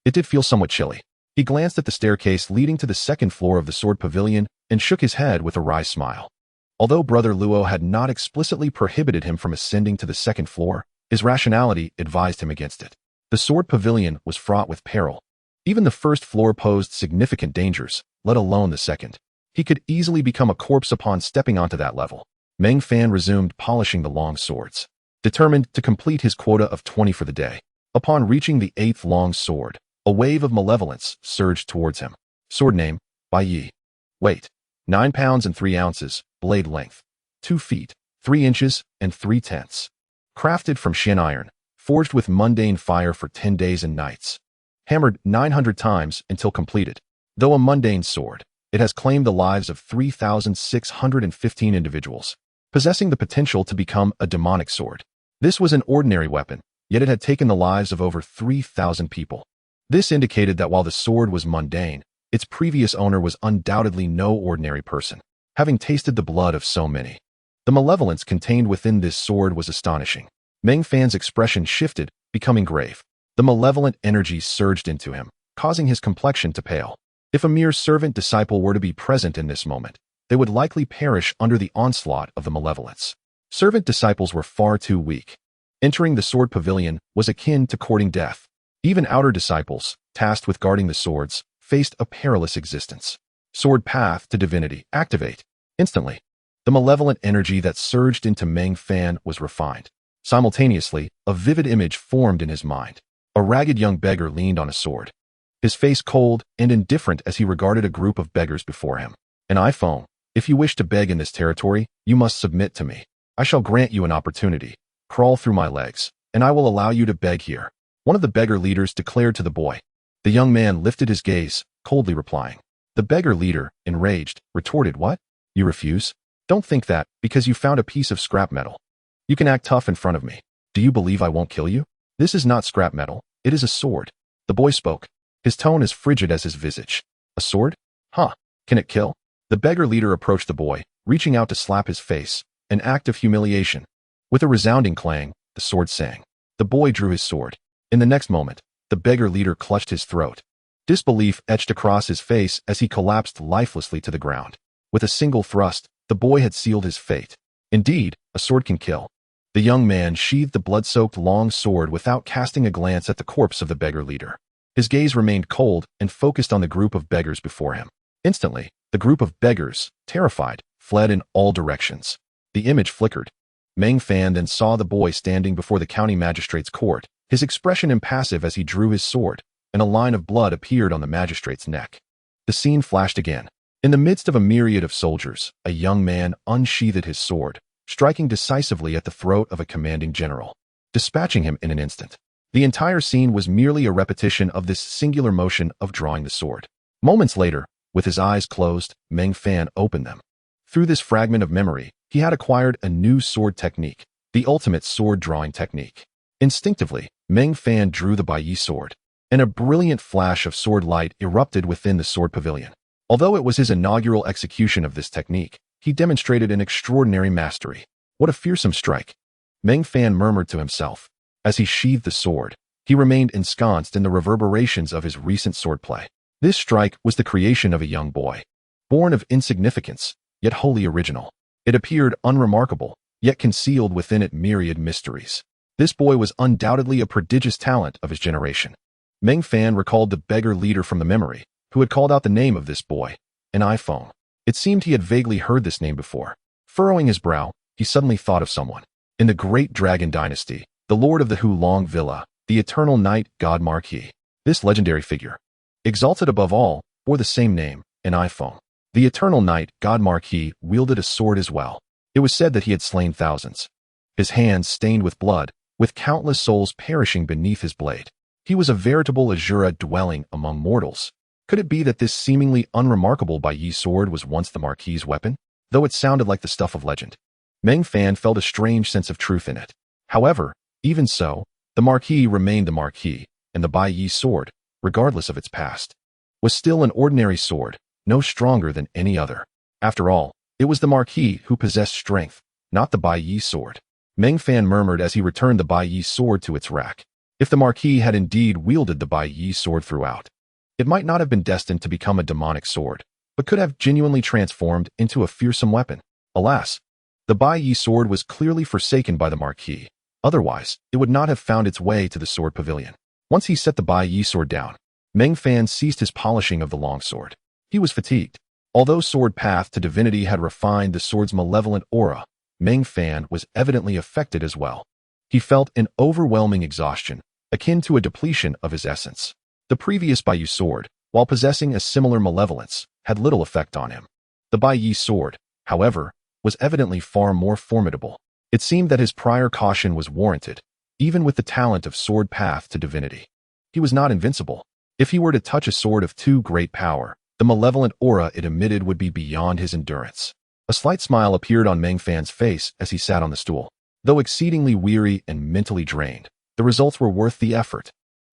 it did feel somewhat chilly. He glanced at the staircase leading to the second floor of the Sword Pavilion and shook his head with a wry smile. Although Brother Luo had not explicitly prohibited him from ascending to the second floor, his rationality advised him against it. The Sword Pavilion was fraught with peril. Even the first floor posed significant dangers, let alone the second. He could easily become a corpse upon stepping onto that level. Meng Fan resumed polishing the long swords, determined to complete his quota of 20 for the day. Upon reaching the 8th long sword, a wave of malevolence surged towards him. Sword name, Bai Yi. Weight, 9 pounds and 3 ounces, blade length, 2 feet, 3 inches and 3/10. Crafted from shin iron, forged with mundane fire for 10 days and nights. Hammered 900 times until completed. Though a mundane sword, it has claimed the lives of 3,615 individuals, possessing the potential to become a demonic sword. This was an ordinary weapon, yet it had taken the lives of over 3,000 people. This indicated that while the sword was mundane, its previous owner was undoubtedly no ordinary person, having tasted the blood of so many. The malevolence contained within this sword was astonishing. Meng Fan's expression shifted, becoming grave. The malevolent energy surged into him, causing his complexion to pale. If a mere servant disciple were to be present in this moment, they would likely perish under the onslaught of the malevolence. Servant disciples were far too weak. Entering the Sword Pavilion was akin to courting death. Even outer disciples, tasked with guarding the swords, faced a perilous existence. Sword path to divinity, activate. Instantly, the malevolent energy that surged into Meng Fan was refined. Simultaneously, a vivid image formed in his mind. A ragged young beggar leaned on a sword, his face cold and indifferent as he regarded a group of beggars before him. "An iPhone, if you wish to beg in this territory, you must submit to me. I shall grant you an opportunity. Crawl through my legs, and I will allow you to beg here," one of the beggar leaders declared to the boy. The young man lifted his gaze, coldly replying. The beggar leader, enraged, retorted, "What? You refuse? Don't think that, because you found a piece of scrap metal, you can act tough in front of me. Do you believe I won't kill you? This is not scrap metal, it is a sword." The boy spoke, his tone as frigid as his visage. "A sword? Huh, can it kill?" The beggar leader approached the boy, reaching out to slap his face, an act of humiliation. With a resounding clang, the sword sang. The boy drew his sword. In the next moment, the beggar leader clutched his throat. Disbelief etched across his face as he collapsed lifelessly to the ground. With a single thrust, the boy had sealed his fate. Indeed, a sword can kill. The young man sheathed the blood-soaked long sword without casting a glance at the corpse of the beggar leader. His gaze remained cold and focused on the group of beggars before him. Instantly, the group of beggars, terrified, fled in all directions. The image flickered. Meng Fan then saw the boy standing before the county magistrate's court, his expression impassive as he drew his sword, and a line of blood appeared on the magistrate's neck. The scene flashed again. In the midst of a myriad of soldiers, a young man unsheathed his sword, striking decisively at the throat of a commanding general, dispatching him in an instant. The entire scene was merely a repetition of this singular motion of drawing the sword. Moments later, with his eyes closed, Meng Fan opened them. Through this fragment of memory, he had acquired a new sword technique, the ultimate sword drawing technique. Instinctively, Meng Fan drew the Baiyi sword, and a brilliant flash of sword light erupted within the Sword Pavilion. Although it was his inaugural execution of this technique, he demonstrated an extraordinary mastery. What a fearsome strike! Meng Fan murmured to himself. As he sheathed the sword, he remained ensconced in the reverberations of his recent swordplay. This strike was the creation of a young boy, born of insignificance, yet wholly original. It appeared unremarkable, yet concealed within it myriad mysteries. This boy was undoubtedly a prodigious talent of his generation. Meng Fan recalled the beggar leader from the memory, who had called out the name of this boy, an iPhone. It seemed he had vaguely heard this name before. Furrowing his brow, he suddenly thought of someone. In the great Dragon Dynasty, the lord of the Hulong Villa, the eternal knight God Marquis. This legendary figure, exalted above all, bore the same name, an iPhone. The eternal knight God Marquis wielded a sword as well. It was said that he had slain thousands. His hands stained with blood, with countless souls perishing beneath his blade. He was a veritable Azura dwelling among mortals. Could it be that this seemingly unremarkable Baiyi sword was once the Marquis's weapon? Though it sounded like the stuff of legend, Meng Fan felt a strange sense of truth in it. However, even so, the Marquis remained the Marquis, and the Baiyi sword, regardless of its past, was still an ordinary sword, no stronger than any other. After all, it was the Marquis who possessed strength, not the Baiyi sword. Meng Fan murmured as he returned the Baiyi sword to its rack. If the Marquis had indeed wielded the Baiyi sword throughout, it might not have been destined to become a demonic sword, but could have genuinely transformed into a fearsome weapon. Alas, the Baiyi sword was clearly forsaken by the Marquis. Otherwise, it would not have found its way to the Sword Pavilion. Once he set the Baiyi sword down, Meng Fan ceased his polishing of the longsword. He was fatigued. Although Sword Path to Divinity had refined the sword's malevolent aura, Meng Fan was evidently affected as well. He felt an overwhelming exhaustion, akin to a depletion of his essence. The previous Baiyi sword, while possessing a similar malevolence, had little effect on him. The Baiyi sword, however, was evidently far more formidable. It seemed that his prior caution was warranted, even with the talent of Sword Path to Divinity. He was not invincible. If he were to touch a sword of too great power, the malevolent aura it emitted would be beyond his endurance. A slight smile appeared on Meng Fan's face as he sat on the stool. Though exceedingly weary and mentally drained, the results were worth the effort.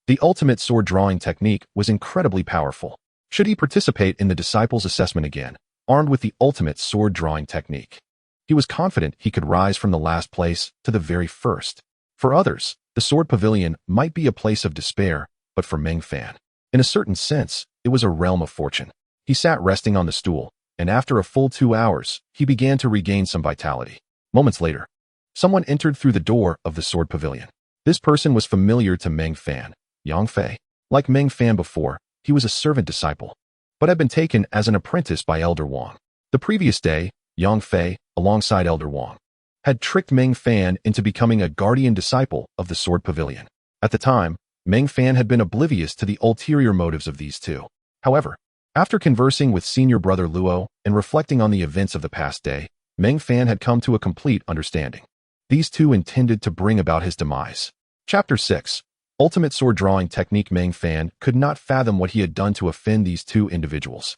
The ultimate sword drawing technique was incredibly powerful. Should he participate in the disciples' assessment again, armed with the ultimate sword drawing technique, he was confident he could rise from the last place to the very first. For others, the Sword Pavilion might be a place of despair, but for Meng Fan, in a certain sense, it was a realm of fortune. He sat resting on the stool, and after a full 2 hours, he began to regain some vitality. Moments later, someone entered through the door of the Sword Pavilion. This person was familiar to Meng Fan, Yang Fei. Like Meng Fan before, he was a servant disciple, but had been taken as an apprentice by Elder Wang. The previous day, Yang Fei, alongside Elder Wang, had tricked Meng Fan into becoming a guardian disciple of the Sword Pavilion. At the time, Meng Fan had been oblivious to the ulterior motives of these two. However, after conversing with senior brother Luo and reflecting on the events of the past day, Meng Fan had come to a complete understanding. These two intended to bring about his demise. Chapter 6. Ultimate Sword Drawing Technique. Meng Fan could not fathom what he had done to offend these two individuals.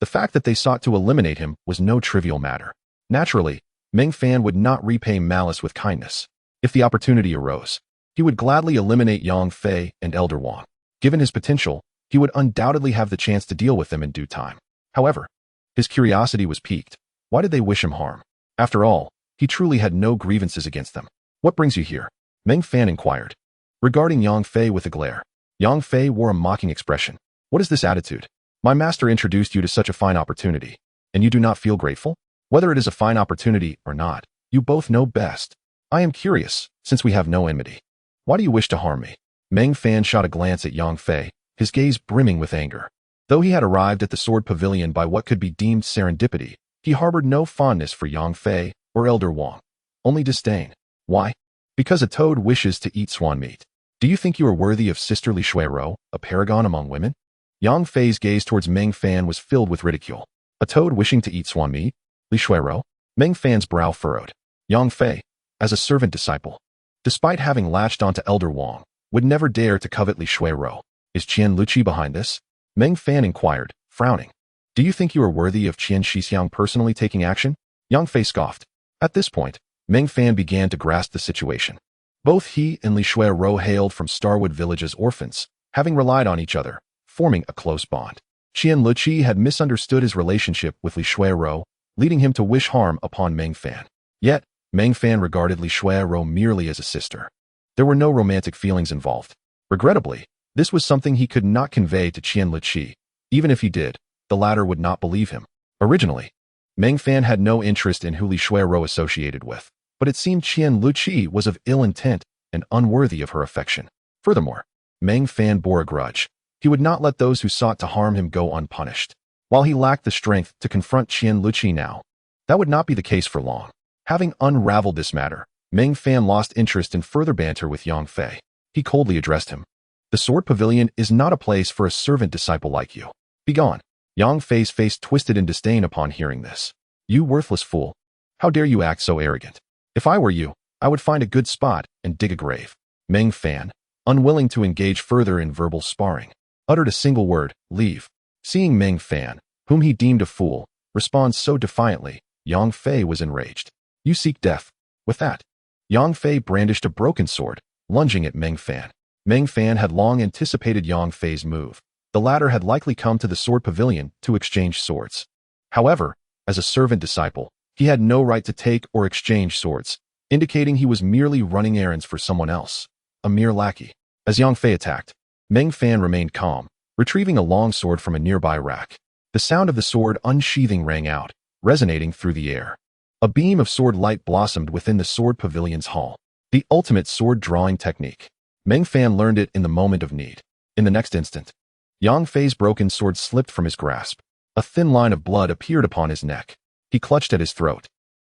The fact that they sought to eliminate him was no trivial matter. Naturally, Meng Fan would not repay malice with kindness. If the opportunity arose, he would gladly eliminate Yang Fei and Elder Wang. Given his potential, he would undoubtedly have the chance to deal with them in due time. However, his curiosity was piqued. Why did they wish him harm? After all, he truly had no grievances against them. What brings you here? Meng Fan inquired. Regarding Yang Fei with a glare, Yang Fei wore a mocking expression. What is this attitude? My master introduced you to such a fine opportunity, and you do not feel grateful? Whether it is a fine opportunity or not, you both know best. I am curious, since we have no enmity. Why do you wish to harm me? Meng Fan shot a glance at Yang Fei, his gaze brimming with anger. Though he had arrived at the Sword Pavilion by what could be deemed serendipity, he harbored no fondness for Yang Fei or Elder Wang. only disdain. Why? Because a toad wishes to eat swan meat. Do you think you are worthy of Sister Li Shuiro, a paragon among women? Yang Fei's gaze towards Meng Fan was filled with ridicule. A toad wishing to eat swan meat? Li Shuiro? Meng Fan's brow furrowed. Yang Fei, as a servant disciple, despite having latched onto Elder Wang, would never dare to covet Li Shuiro. Is Qian Luqi behind this? Meng Fan inquired, frowning. Do you think you are worthy of Qian Shixiang personally taking action? Yang Fei scoffed. At this point, Meng Fan began to grasp the situation. Both he and Li Shuiro hailed from Starwood Village as orphans, having relied on each other, forming a close bond. Qian Luqi had misunderstood his relationship with Li Shuiro, leading him to wish harm upon Meng Fan. Yet, Meng Fan regarded Li Shuiro merely as a sister. There were no romantic feelings involved. Regrettably, this was something he could not convey to Qian Luqi. Even if he did, the latter would not believe him. Originally, Meng Fan had no interest in who Li Shuiro associated with, but it seemed Qian Luqi was of ill intent and unworthy of her affection. Furthermore, Meng Fan bore a grudge. He would not let those who sought to harm him go unpunished. While he lacked the strength to confront Qian Luqi now, that would not be the case for long. Having unraveled this matter, Meng Fan lost interest in further banter with Yang Fei. He coldly addressed him. The Sword Pavilion is not a place for a servant disciple like you. Begone. Yang Fei's face twisted in disdain upon hearing this. You worthless fool. How dare you act so arrogant? If I were you, I would find a good spot and dig a grave. Meng Fan, unwilling to engage further in verbal sparring, uttered a single word, leave. Seeing Meng Fan, whom he deemed a fool, respond so defiantly, Yang Fei was enraged. You seek death. With that, Yang Fei brandished a broken sword, lunging at Meng Fan. Meng Fan had long anticipated Yang Fei's move. The latter had likely come to the Sword Pavilion to exchange swords. However, as a servant disciple, he had no right to take or exchange swords, indicating he was merely running errands for someone else, a mere lackey. As Yang Fei attacked, Meng Fan remained calm, retrieving a long sword from a nearby rack. The sound of the sword unsheathing rang out, resonating through the air. A beam of sword light blossomed within the Sword Pavilion's hall. The ultimate sword drawing technique. Meng Fan learned it in the moment of need. In the next instant, Yang Fei's broken sword slipped from his grasp. A thin line of blood appeared upon his neck. He clutched at his throat,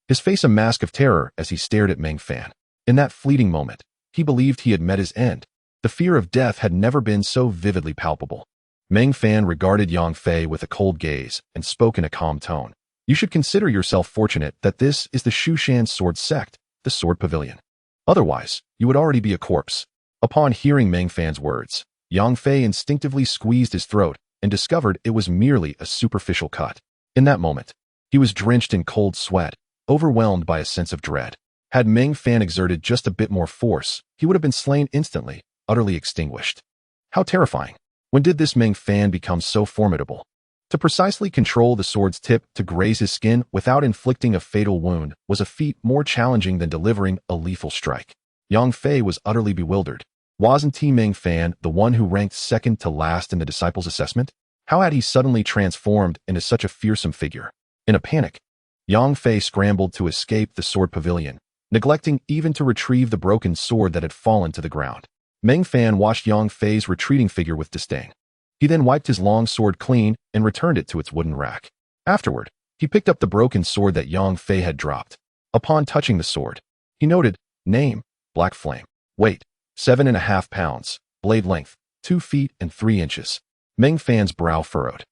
his face a mask of terror as he stared at Meng Fan. In that fleeting moment, he believed he had met his end. The fear of death had never been so vividly palpable. Meng Fan regarded Yang Fei with a cold gaze and spoke in a calm tone. You should consider yourself fortunate that this is the Shu Mountain Sword Sect, the Sword Pavilion. Otherwise, you would already be a corpse. Upon hearing Meng Fan's words, Yang Fei instinctively squeezed his throat and discovered it was merely a superficial cut. In that moment, he was drenched in cold sweat, overwhelmed by a sense of dread. Had Meng Fan exerted just a bit more force, he would have been slain instantly, utterly extinguished. How terrifying. When did this Meng Fan become so formidable? To precisely control the sword's tip to graze his skin without inflicting a fatal wound was a feat more challenging than delivering a lethal strike. Yang Fei was utterly bewildered. Wasn't Meng Fan the one who ranked second to last in the disciples' assessment? How had he suddenly transformed into such a fearsome figure? In a panic, Yang Fei scrambled to escape the Sword Pavilion, neglecting even to retrieve the broken sword that had fallen to the ground. Meng Fan watched Yang Fei's retreating figure with disdain. He then wiped his long sword clean and returned it to its wooden rack. Afterward, he picked up the broken sword that Yang Fei had dropped. Upon touching the sword, he noted, name, Black Flame. Weight, 7.5 pounds. Blade length, 2 feet and 3 inches. Meng Fan's brow furrowed.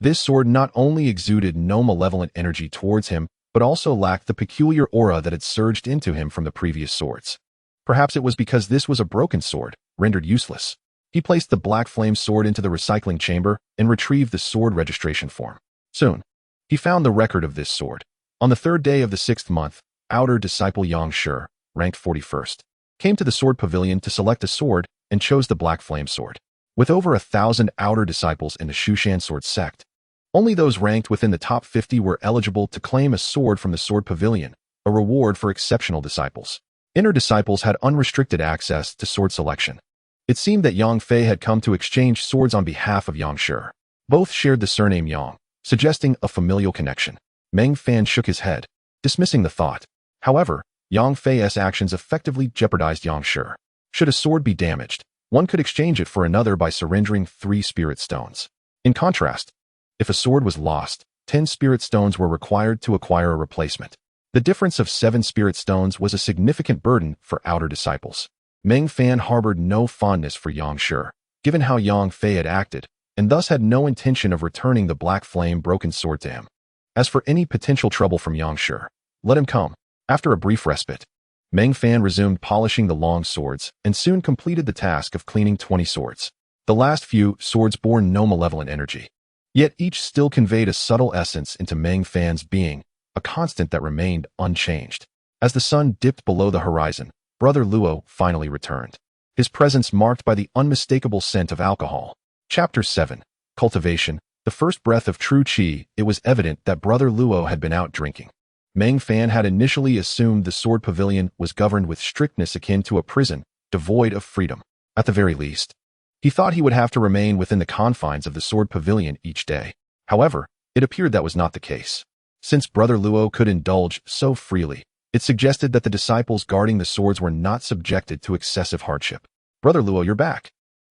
This sword not only exuded no malevolent energy towards him, but also lacked the peculiar aura that had surged into him from the previous swords. Perhaps it was because this was a broken sword, rendered useless. He placed the Black Flame sword into the recycling chamber and retrieved the sword registration form. Soon, he found the record of this sword. On the 3rd day of the 6th month, outer disciple Yang Shi, ranked 41st, came to the Sword Pavilion to select a sword and chose the Black Flame sword. With over 1,000 outer disciples in the Shu Mountain Sword Sect, only those ranked within the top 50 were eligible to claim a sword from the Sword Pavilion, a reward for exceptional disciples. Inner disciples had unrestricted access to sword selection. It seemed that Yang Fei had come to exchange swords on behalf of Yang Shi. Both shared the surname Yang, suggesting a familial connection. Meng Fan shook his head, dismissing the thought. However, Yang Fei's actions effectively jeopardized Yang Shi. Should a sword be damaged, one could exchange it for another by surrendering 3 spirit stones. In contrast, if a sword was lost, 10 spirit stones were required to acquire a replacement. The difference of 7 spirit stones was a significant burden for outer disciples. Meng Fan harbored no fondness for Yang Shi, given how Yang Fei had acted, and thus had no intention of returning the black flame broken sword to him. As for any potential trouble from Yang Shi, let him come. After a brief respite, Meng Fan resumed polishing the long swords and soon completed the task of cleaning 20 swords. The last few swords bore no malevolent energy, yet each still conveyed a subtle essence into Meng Fan's being, a constant that remained unchanged. As the sun dipped below the horizon, Brother Luo finally returned, his presence marked by the unmistakable scent of alcohol. Chapter 7. Cultivation. The first breath of true qi. It was evident that Brother Luo had been out drinking. Meng Fan had initially assumed the Sword Pavilion was governed with strictness akin to a prison, devoid of freedom. At the very least, he thought he would have to remain within the confines of the Sword Pavilion each day. However, it appeared that was not the case. Since Brother Luo could indulge so freely, it suggested that the disciples guarding the swords were not subjected to excessive hardship. Brother Luo, you're back.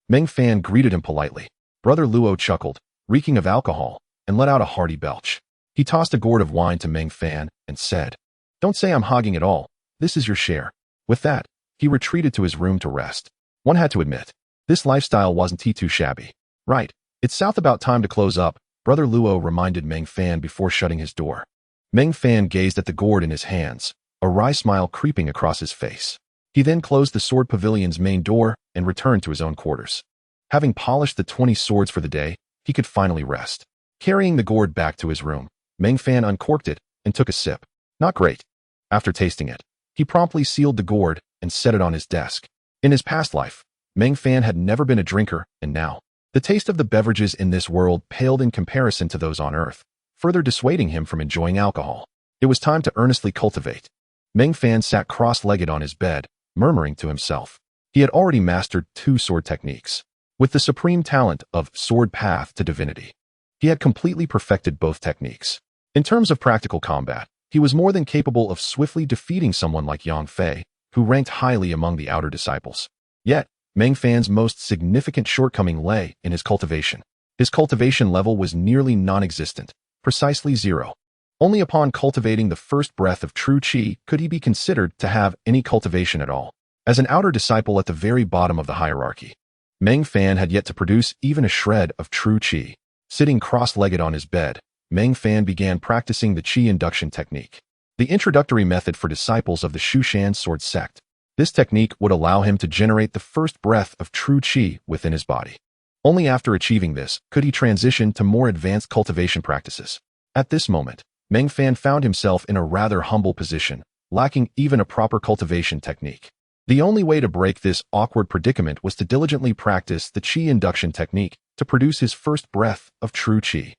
Meng Fan greeted him politely. Brother Luo chuckled, reeking of alcohol, and let out a hearty belch. He tossed a gourd of wine to Meng Fan and said, "Don't say I'm hogging it all. This is your share." With that, he retreated to his room to rest. One had to admit, this lifestyle wasn't too shabby. Right, it's south about time to close up, Brother Luo reminded Meng Fan before shutting his door. Meng Fan gazed at the gourd in his hands, a wry smile creeping across his face. He then closed the Sword Pavilion's main door and returned to his own quarters. Having polished the 20 swords for the day, he could finally rest. Carrying the gourd back to his room, Meng Fan uncorked it and took a sip. Not great. After tasting it, he promptly sealed the gourd and set it on his desk. In his past life, Meng Fan had never been a drinker, and now, the taste of the beverages in this world paled in comparison to those on Earth, further dissuading him from enjoying alcohol. It was time to earnestly cultivate. Meng Fan sat cross-legged on his bed, murmuring to himself. He had already mastered 2 sword techniques. With the supreme talent of Sword Path to Divinity, he had completely perfected both techniques. In terms of practical combat, he was more than capable of swiftly defeating someone like Yang Fei, who ranked highly among the outer disciples. Yet, Meng Fan's most significant shortcoming lay in his cultivation. His cultivation level was nearly non-existent, precisely 0. Only upon cultivating the first breath of true qi could he be considered to have any cultivation at all. As an outer disciple at the very bottom of the hierarchy, Meng Fan had yet to produce even a shred of true qi. Sitting cross-legged on his bed, Meng Fan began practicing the qi induction technique, the introductory method for disciples of the Shu Mountain Sword Sect. This technique would allow him to generate the first breath of true qi within his body. Only after achieving this could he transition to more advanced cultivation practices. At this moment, Meng Fan found himself in a rather humble position, lacking even a proper cultivation technique. The only way to break this awkward predicament was to diligently practice the qi induction technique to produce his first breath of true qi.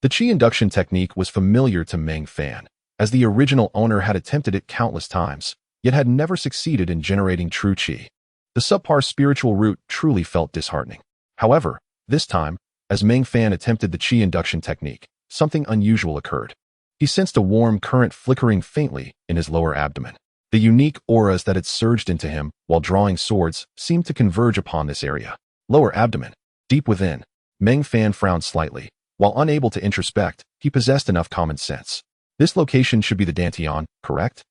The qi induction technique was familiar to Meng Fan, as the original owner had attempted it countless times, yet had never succeeded in generating true qi. The subpar spiritual route truly felt disheartening. However, this time, as Meng Fan attempted the qi induction technique, something unusual occurred. He sensed a warm current flickering faintly in his lower abdomen. The unique auras that had surged into him while drawing swords seemed to converge upon this area. Lower abdomen. Deep within, Meng Fan frowned slightly. While unable to introspect, he possessed enough common sense. This location should be the dantian, correct?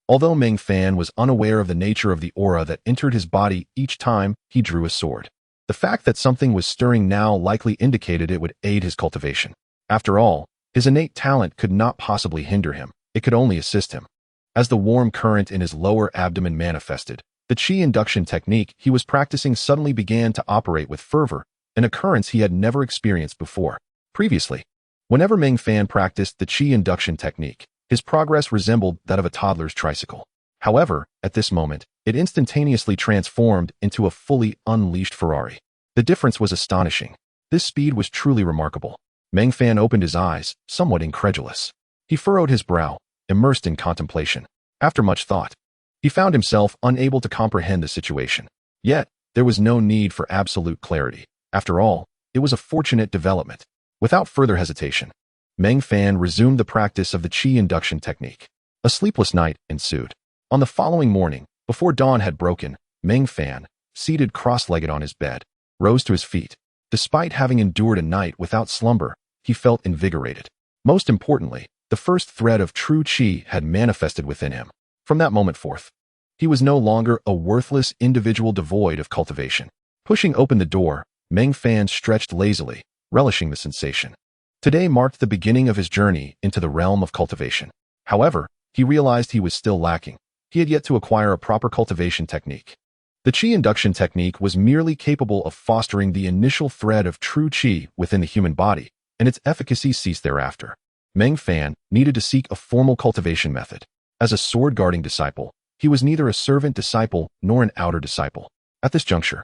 Although Meng Fan was unaware of the nature of the aura that entered his body each time he drew a sword, the fact that something was stirring now likely indicated it would aid his cultivation. After all, his innate talent could not possibly hinder him, it could only assist him. As the warm current in his lower abdomen manifested, the qi induction technique he was practicing suddenly began to operate with fervor, an occurrence he had never experienced before. Previously, whenever Meng Fan practiced the qi induction technique, his progress resembled that of a toddler's tricycle. However, at this moment, it instantaneously transformed into a fully unleashed Ferrari. The difference was astonishing. This speed was truly remarkable. Meng Fan opened his eyes, somewhat incredulous. He furrowed his brow, immersed in contemplation. After much thought, he found himself unable to comprehend the situation. Yet, there was no need for absolute clarity. After all, it was a fortunate development. Without further hesitation, Meng Fan resumed the practice of the qi induction technique. A sleepless night ensued. On the following morning, before dawn had broken, Meng Fan, seated cross-legged on his bed, rose to his feet. Despite having endured a night without slumber, he felt invigorated. Most importantly, The first thread of true qi had manifested within him. From that moment forth, he was no longer a worthless individual devoid of cultivation. Pushing open the door, Meng Fan stretched lazily, relishing the sensation. Today marked the beginning of his journey into the realm of cultivation. However, he realized he was still lacking. He had yet to acquire a proper cultivation technique. The qi induction technique was merely capable of fostering the initial thread of true qi within the human body, and its efficacy ceased thereafter. Meng Fan needed to seek a formal cultivation method. As a sword-guarding disciple, he was neither a servant disciple nor an outer disciple. At this juncture,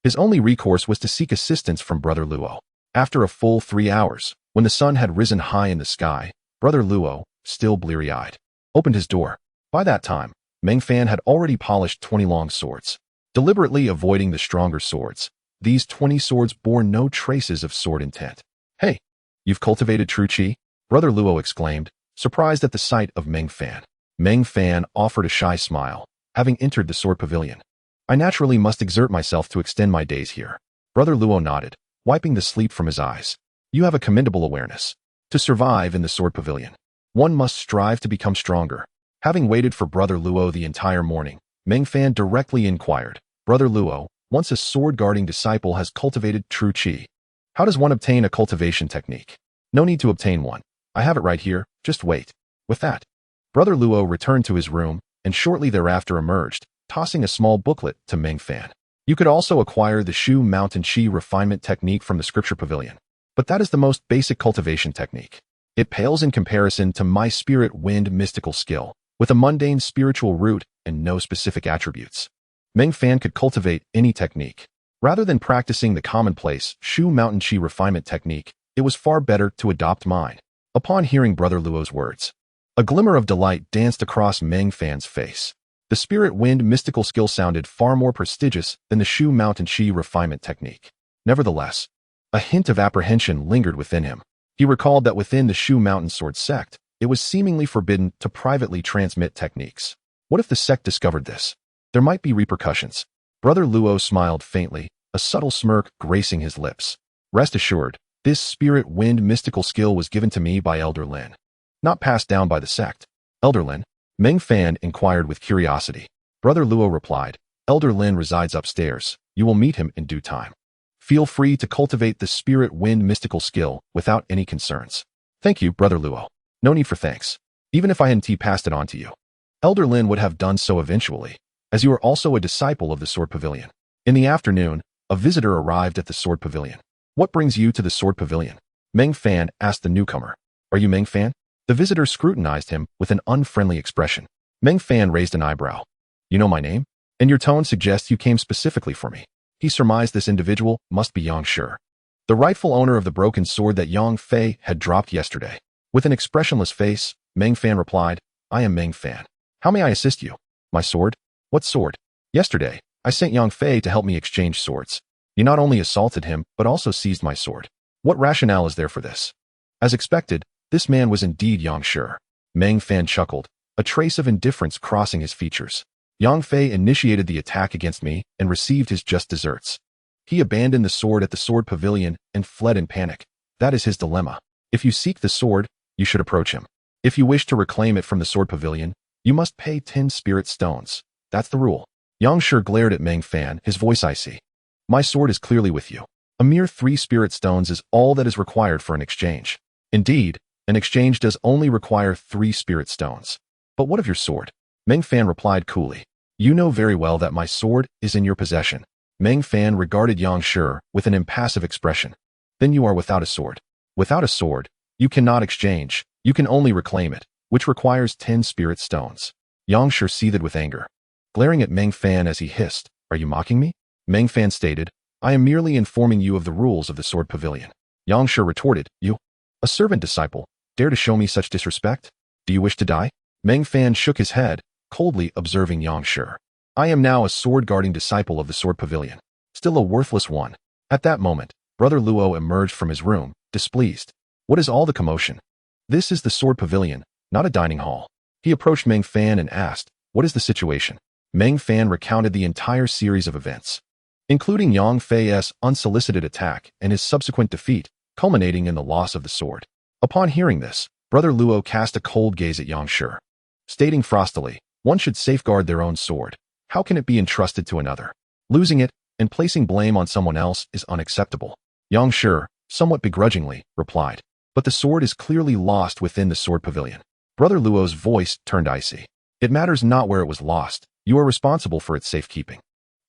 his only recourse was to seek assistance from Brother Luo. After a full 3 hours, when the sun had risen high in the sky, Brother Luo, still bleary-eyed, opened his door. By that time, Meng Fan had already polished 20 long swords. Deliberately avoiding the stronger swords, these 20 swords bore no traces of sword intent. "Hey, you've cultivated true qi?" Brother Luo exclaimed, surprised at the sight of Meng Fan. Meng Fan offered a shy smile, having entered the Sword Pavilion. "I naturally must exert myself to extend my days here." Brother Luo nodded, wiping the sleep from his eyes. "You have a commendable awareness. To survive in the Sword Pavilion, one must strive to become stronger." Having waited for Brother Luo the entire morning, Meng Fan directly inquired, "Brother Luo, once a sword-guarding disciple has cultivated true qi, how does one obtain a cultivation technique?" "No need to obtain one. I have it right here, just wait." With that, Brother Luo returned to his room, and shortly thereafter emerged, tossing a small booklet to Meng Fan. "You could also acquire the Shu Mountain Qi refinement technique from the Scripture Pavilion, but that is the most basic cultivation technique. It pales in comparison to my spirit wind mystical skill, with a mundane spiritual root and no specific attributes." Meng Fan could cultivate any technique. Rather than practicing the commonplace Shu Mountain Qi refinement technique, it was far better to adopt mine. Upon hearing Brother Luo's words, a glimmer of delight danced across Meng Fan's face. The spirit wind mystical skill sounded far more prestigious than the Shu Mountain Qi refinement technique. Nevertheless, a hint of apprehension lingered within him. He recalled that within the Shu Mountain Sword Sect, it was seemingly forbidden to privately transmit techniques. What if the sect discovered this? There might be repercussions. Brother Luo smiled faintly, a subtle smirk gracing his lips. "Rest assured, this spirit wind mystical skill was given to me by Elder Lin, not passed down by the sect." "Elder Lin?" Meng Fan inquired with curiosity. Brother Luo replied, "Elder Lin resides upstairs. You will meet him in due time. Feel free to cultivate the spirit wind mystical skill without any concerns." "Thank you, Brother Luo." "No need for thanks. Even if I hadn't passed it on to you, Elder Lin would have done so eventually, as you are also a disciple of the Sword Pavilion." In the afternoon, a visitor arrived at the Sword Pavilion. "What brings you to the Sword Pavilion?" Meng Fan asked the newcomer. "Are you Meng Fan?" The visitor scrutinized him with an unfriendly expression. Meng Fan raised an eyebrow. "You know my name? And your tone suggests you came specifically for me." He surmised this individual must be Yang Shi, the rightful owner of the broken sword that Yang Fei had dropped yesterday. With an expressionless face, Meng Fan replied, "I am Meng Fan. How may I assist you?" "My sword?" "What sword?" "Yesterday, I sent Yang Fei to help me exchange swords. You not only assaulted him, but also seized my sword. What rationale is there for this?" As expected, this man was indeed Yang Shi. Meng Fan chuckled, a trace of indifference crossing his features. "Yang Fei initiated the attack against me and received his just deserts. He abandoned the sword at the Sword Pavilion and fled in panic. That is his dilemma. If you seek the sword, you should approach him. If you wish to reclaim it from the Sword Pavilion, you must pay 10 spirit stones. That's the rule." Yang Shi glared at Meng Fan, his voice icy. "My sword is clearly with you. A mere 3 spirit stones is all that is required for an exchange. Indeed, an exchange does only require 3 spirit stones. But what of your sword?" Meng Fan replied coolly. "You know very well that my sword is in your possession." Meng Fan regarded Yang Shi with an impassive expression. "Then you are without a sword. Without a sword, you cannot exchange. You can only reclaim it, which requires 10 spirit stones." Yang Shi seethed with anger, glaring at Meng Fan as he hissed, "Are you mocking me?" Meng Fan stated, "I am merely informing you of the rules of the Sword Pavilion." Yang Shi retorted, "You, a servant disciple, dare to show me such disrespect? Do you wish to die?" Meng Fan shook his head, coldly observing Yang Shi. "I am now a sword-guarding disciple of the Sword Pavilion, still a worthless one." At that moment, Brother Luo emerged from his room, displeased. "What is all the commotion? This is the Sword Pavilion, not a dining hall." He approached Meng Fan and asked, "What is the situation?" Meng Fan recounted the entire series of events, including Yang Fei's unsolicited attack and his subsequent defeat, culminating in the loss of the sword. Upon hearing this, Brother Luo cast a cold gaze at Yang Shi, stating frostily, one should safeguard their own sword. How can it be entrusted to another? Losing it and placing blame on someone else is unacceptable. Yang Shi, somewhat begrudgingly, replied, but the sword is clearly lost within the Sword Pavilion. Brother Luo's voice turned icy. It matters not where it was lost. You are responsible for its safekeeping.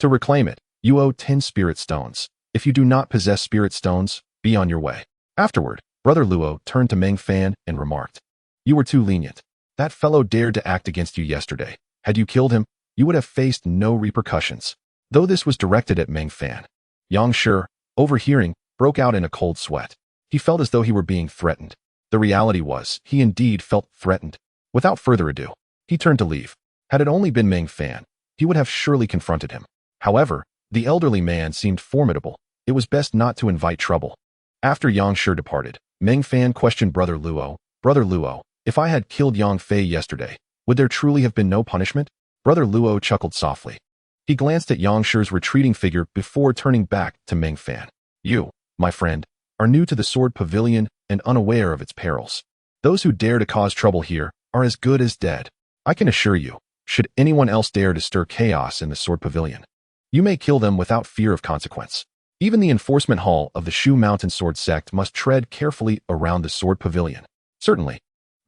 To reclaim it, you owe 10 spirit stones. If you do not possess spirit stones, be on your way. Afterward, Brother Luo turned to Meng Fan and remarked, you were too lenient. That fellow dared to act against you yesterday. Had you killed him, you would have faced no repercussions. Though this was directed at Meng Fan, Yang Shi, overhearing, broke out in a cold sweat. He felt as though he were being threatened. The reality was, he indeed felt threatened. Without further ado, he turned to leave. Had it only been Meng Fan, he would have surely confronted him. However, the elderly man seemed formidable. It was best not to invite trouble. After Yang Shi departed, Meng Fan questioned Brother Luo. Brother Luo, if I had killed Yang Fei yesterday, would there truly have been no punishment? Brother Luo chuckled softly. He glanced at Yang Shi's retreating figure before turning back to Meng Fan. You, my friend, are new to the Sword Pavilion and unaware of its perils. Those who dare to cause trouble here are as good as dead. I can assure you, should anyone else dare to stir chaos in the Sword Pavilion, you may kill them without fear of consequence. Even the enforcement hall of the Shu Mountain Sword Sect must tread carefully around the Sword Pavilion. Certainly,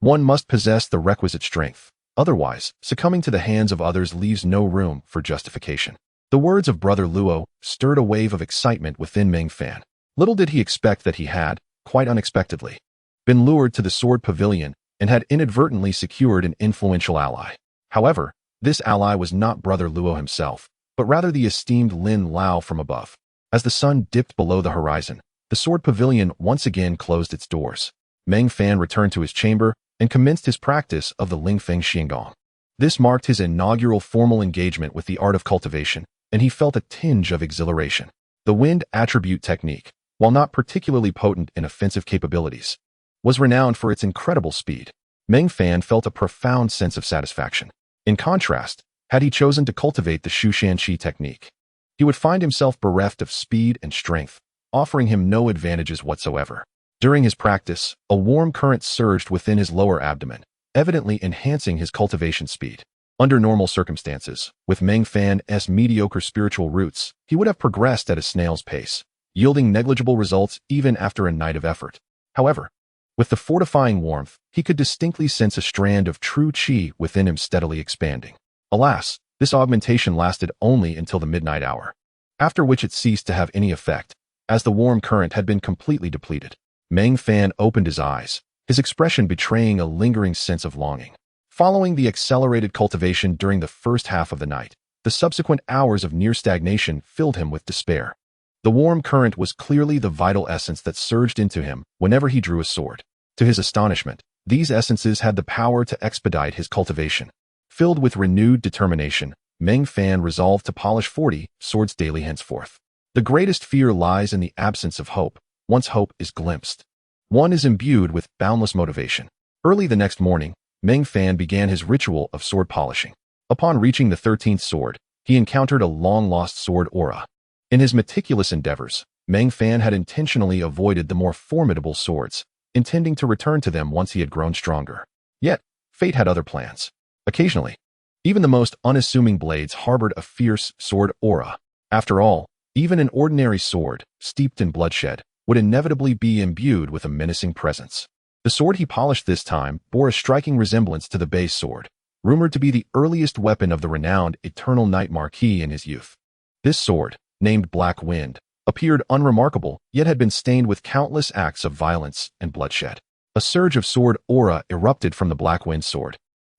one must possess the requisite strength. Otherwise, succumbing to the hands of others leaves no room for justification. The words of Brother Luo stirred a wave of excitement within Meng Fan. Little did he expect that he had, quite unexpectedly, been lured to the Sword Pavilion and had inadvertently secured an influential ally. However, this ally was not Brother Luo himself, but rather the esteemed Lin Lao from above. As the sun dipped below the horizon, the Sword Pavilion once again closed its doors. Meng Fan returned to his chamber and commenced his practice of the Lingfeng Xiangong. This marked his inaugural formal engagement with the art of cultivation, and he felt a tinge of exhilaration. The wind attribute technique, while not particularly potent in offensive capabilities, was renowned for its incredible speed. Meng Fan felt a profound sense of satisfaction. In contrast, had he chosen to cultivate the Shu Shanqi technique, he would find himself bereft of speed and strength, offering him no advantages whatsoever. During his practice, a warm current surged within his lower abdomen, evidently enhancing his cultivation speed. Under normal circumstances, with Meng Fan's mediocre spiritual roots, he would have progressed at a snail's pace, yielding negligible results even after a night of effort. However, with the fortifying warmth, he could distinctly sense a strand of true qi within him steadily expanding. Alas, this augmentation lasted only until the midnight hour, after which it ceased to have any effect, as the warm current had been completely depleted. Meng Fan opened his eyes, his expression betraying a lingering sense of longing. Following the accelerated cultivation during the first half of the night, the subsequent hours of near stagnation filled him with despair. The warm current was clearly the vital essence that surged into him whenever he drew a sword. To his astonishment, these essences had the power to expedite his cultivation. Filled with renewed determination, Meng Fan resolved to polish 40 swords daily henceforth. The greatest fear lies in the absence of hope. Once hope is glimpsed, one is imbued with boundless motivation. Early the next morning, Meng Fan began his ritual of sword polishing. Upon reaching the 13th sword, he encountered a long-lost sword aura. In his meticulous endeavors, Meng Fan had intentionally avoided the more formidable swords, intending to return to them once he had grown stronger. Yet, fate had other plans. Occasionally, even the most unassuming blades harbored a fierce sword aura. After all, even an ordinary sword, steeped in bloodshed, would inevitably be imbued with a menacing presence. The sword he polished this time bore a striking resemblance to the base sword, rumored to be the earliest weapon of the renowned Eternal Night Marquis in his youth. This sword, named Black Wind, appeared unremarkable, yet had been stained with countless acts of violence and bloodshed. A surge of sword aura erupted from the Black Wind sword,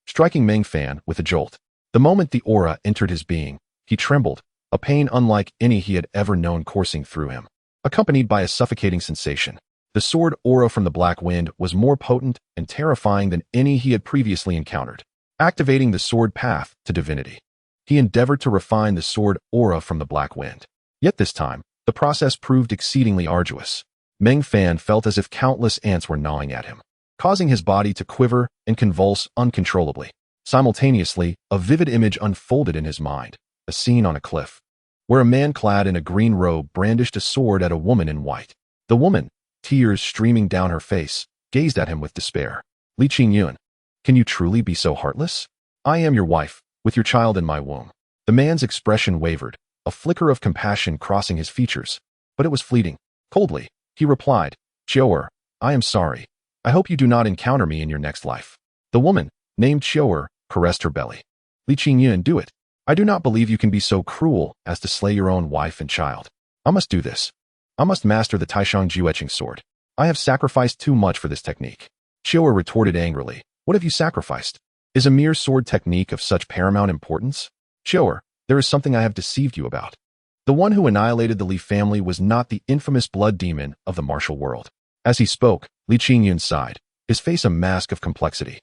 striking Meng Fan with a jolt. The moment the aura entered his being, he trembled, a pain unlike any he had ever known coursing through him, accompanied by a suffocating sensation. The sword aura from the Black Wind was more potent and terrifying than any he had previously encountered. Activating the sword path to divinity, he endeavored to refine the sword aura from the Black Wind. Yet this time, the process proved exceedingly arduous. Meng Fan felt as if countless ants were gnawing at him, causing his body to quiver and convulse uncontrollably. Simultaneously, a vivid image unfolded in his mind, a scene on a cliff, where a man clad in a green robe brandished a sword at a woman in white. The woman, tears streaming down her face, gazed at him with despair. Li Qingyun, can you truly be so heartless? I am your wife, with your child in my womb. The man's expression wavered, a flicker of compassion crossing his features, but it was fleeting. Coldly, he replied, Qiu'er, I am sorry. I hope you do not encounter me in your next life. The woman, named Qiu'er, caressed her belly. Li Qingyun, do it. I do not believe you can be so cruel as to slay your own wife and child. I must do this. I must master the Taishang Juetching sword. I have sacrificed too much for this technique. Qiu'er retorted angrily, what have you sacrificed? Is a mere sword technique of such paramount importance? Qiu'er, there is something I have deceived you about. The one who annihilated the Li family was not the infamous blood demon of the martial world. As he spoke, Li Qingyun sighed, his face a mask of complexity.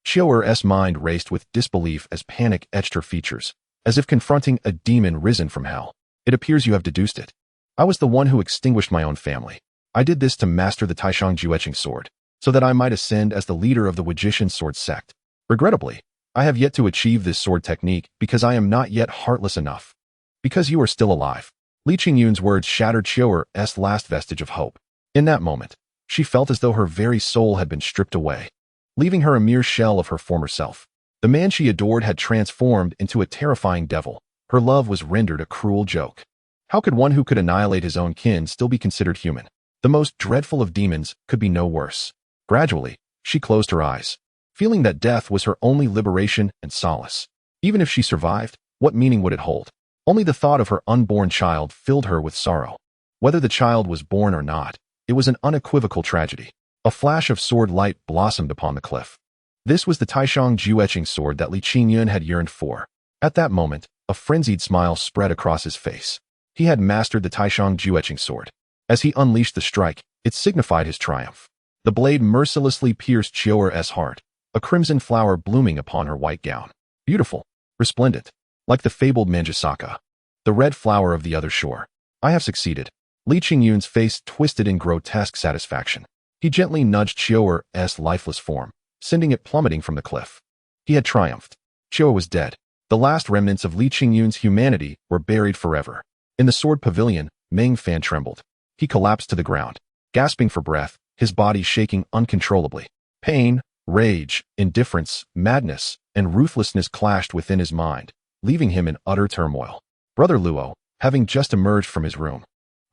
Qiu'er's mind raced with disbelief as panic etched her features, as if confronting a demon risen from hell. It appears you have deduced it. I was the one who extinguished my own family. I did this to master the Taishang Juetching sword, so that I might ascend as the leader of the Wujishan Sword Sect. Regrettably, I have yet to achieve this sword technique because I am not yet heartless enough. Because you are still alive. Li Qingyun's words shattered Qiu'er's last vestige of hope. In that moment, she felt as though her very soul had been stripped away, leaving her a mere shell of her former self. The man she adored had transformed into a terrifying devil. Her love was rendered a cruel joke. How could one who could annihilate his own kin still be considered human? The most dreadful of demons could be no worse. Gradually, she closed her eyes, feeling that death was her only liberation and solace. Even if she survived, what meaning would it hold? Only the thought of her unborn child filled her with sorrow. Whether the child was born or not, it was an unequivocal tragedy. A flash of sword light blossomed upon the cliff. This was the Taishang Juetching sword that Li Qingyun had yearned for. At that moment, a frenzied smile spread across his face. He had mastered the Taishang Juetching sword. As he unleashed the strike, it signified his triumph. The blade mercilessly pierced Qiu'er's heart, a crimson flower blooming upon her white gown. Beautiful, resplendent, like the fabled Manjusaka, the red flower of the other shore. I have succeeded. Li Qingyun's face twisted in grotesque satisfaction. He gently nudged Qiu'er's lifeless form, sending it plummeting from the cliff. He had triumphed. Qiu'er was dead. The last remnants of Li Qingyun's humanity were buried forever. In the Sword Pavilion, Meng Fan trembled. He collapsed to the ground, gasping for breath, his body shaking uncontrollably. Pain, rage, indifference, madness, and ruthlessness clashed within his mind, leaving him in utter turmoil. Brother Luo, having just emerged from his room,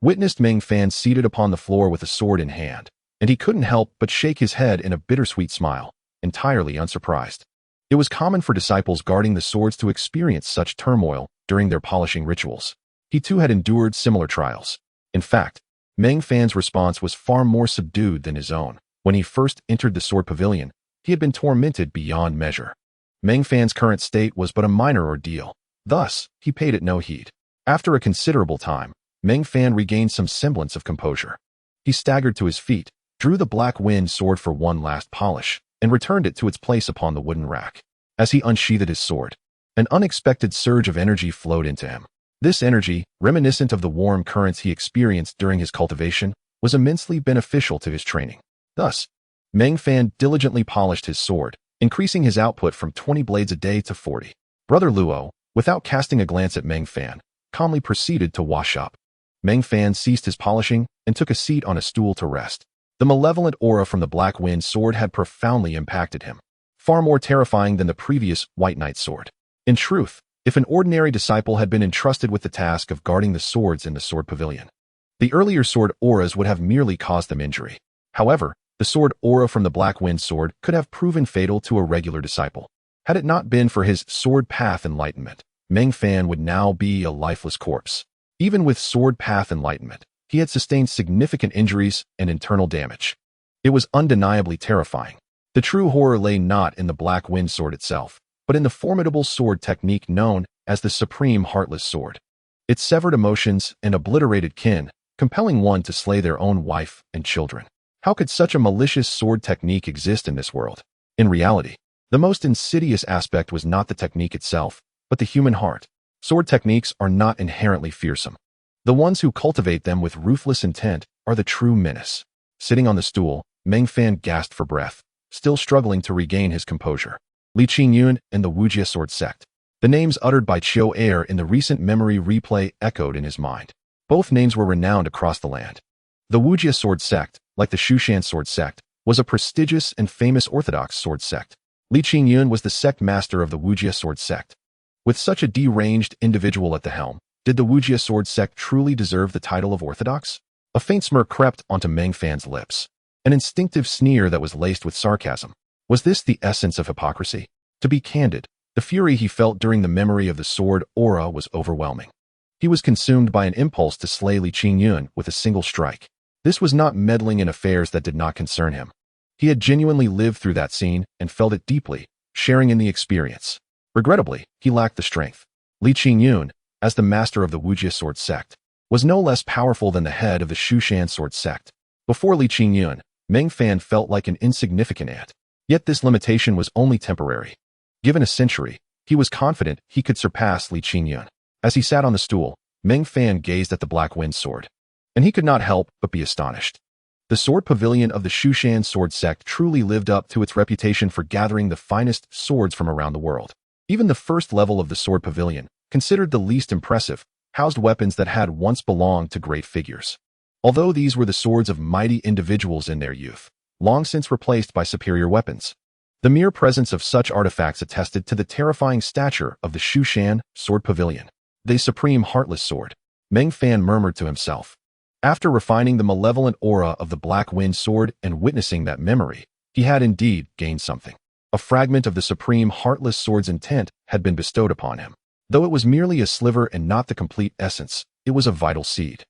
witnessed Meng Fan seated upon the floor with a sword in hand, and he couldn't help but shake his head in a bittersweet smile, entirely unsurprised. It was common for disciples guarding the swords to experience such turmoil during their polishing rituals. He too had endured similar trials. In fact, Meng Fan's response was far more subdued than his own. When he first entered the Sword Pavilion, he had been tormented beyond measure. Meng Fan's current state was but a minor ordeal. Thus, he paid it no heed. After a considerable time, Meng Fan regained some semblance of composure. He staggered to his feet, drew the Black Wind sword for one last polish, and returned it to its place upon the wooden rack. As he unsheathed his sword, an unexpected surge of energy flowed into him. This energy, reminiscent of the warm currents he experienced during his cultivation, was immensely beneficial to his training. Thus, Meng Fan diligently polished his sword, increasing his output from 20 blades a day to 40. Brother Luo, without casting a glance at Meng Fan, calmly proceeded to wash up. Meng Fan ceased his polishing and took a seat on a stool to rest. The malevolent aura from the Black Wind sword had profoundly impacted him, far more terrifying than the previous White Knight sword. In truth, if an ordinary disciple had been entrusted with the task of guarding the swords in the Sword Pavilion, the earlier sword auras would have merely caused them injury. However, the sword aura from the Black Wind sword could have proven fatal to a regular disciple. Had it not been for his sword path enlightenment, Meng Fan would now be a lifeless corpse. Even with sword path enlightenment, he had sustained significant injuries and internal damage. It was undeniably terrifying. The true horror lay not in the Black Wind sword itself, but in the formidable sword technique known as the Supreme Heartless Sword. It severed emotions and obliterated kin, compelling one to slay their own wife and children. How could such a malicious sword technique exist in this world? In reality, the most insidious aspect was not the technique itself, but the human heart. Sword techniques are not inherently fearsome. The ones who cultivate them with ruthless intent are the true menace. Sitting on the stool, Meng Fan gasped for breath, still struggling to regain his composure. Li Qingyun and the Wujia Sword Sect. The names uttered by Qiu'er in the recent memory replay echoed in his mind. Both names were renowned across the land. The Wujia Sword Sect, like the Shu Mountain Sword Sect, was a prestigious and famous orthodox sword sect. Li Qingyun was the sect master of the Wujia Sword Sect. With such a deranged individual at the helm, did the Wujia Sword Sect truly deserve the title of orthodox? A faint smirk crept onto Meng Fan's lips, an instinctive sneer that was laced with sarcasm. Was this the essence of hypocrisy? To be candid, the fury he felt during the memory of the sword aura was overwhelming. He was consumed by an impulse to slay Li Qingyun with a single strike. This was not meddling in affairs that did not concern him. He had genuinely lived through that scene and felt it deeply, sharing in the experience. Regrettably, he lacked the strength. Li Qingyun, as the master of the Wujia Sword Sect, was no less powerful than the head of the Shu Mountain Sword Sect. Before Li Qingyun, Meng Fan felt like an insignificant ant. Yet this limitation was only temporary. Given a century, he was confident he could surpass Li Qingyun. As he sat on the stool, Meng Fan gazed at the Black Wind sword, and he could not help but be astonished. The Sword Pavilion of the Shu Mountain Sword Sect truly lived up to its reputation for gathering the finest swords from around the world. Even the first level of the Sword Pavilion, considered the least impressive, housed weapons that had once belonged to great figures. Although these were the swords of mighty individuals in their youth, long since replaced by superior weapons. The mere presence of such artifacts attested to the terrifying stature of the Shu Mountain Sword Pavilion. The supreme heartless sword, Meng Fan murmured to himself. After refining the malevolent aura of the Black Wind sword and witnessing that memory, he had indeed gained something. A fragment of the supreme heartless sword's intent had been bestowed upon him. Though it was merely a sliver and not the complete essence, it was a vital seed.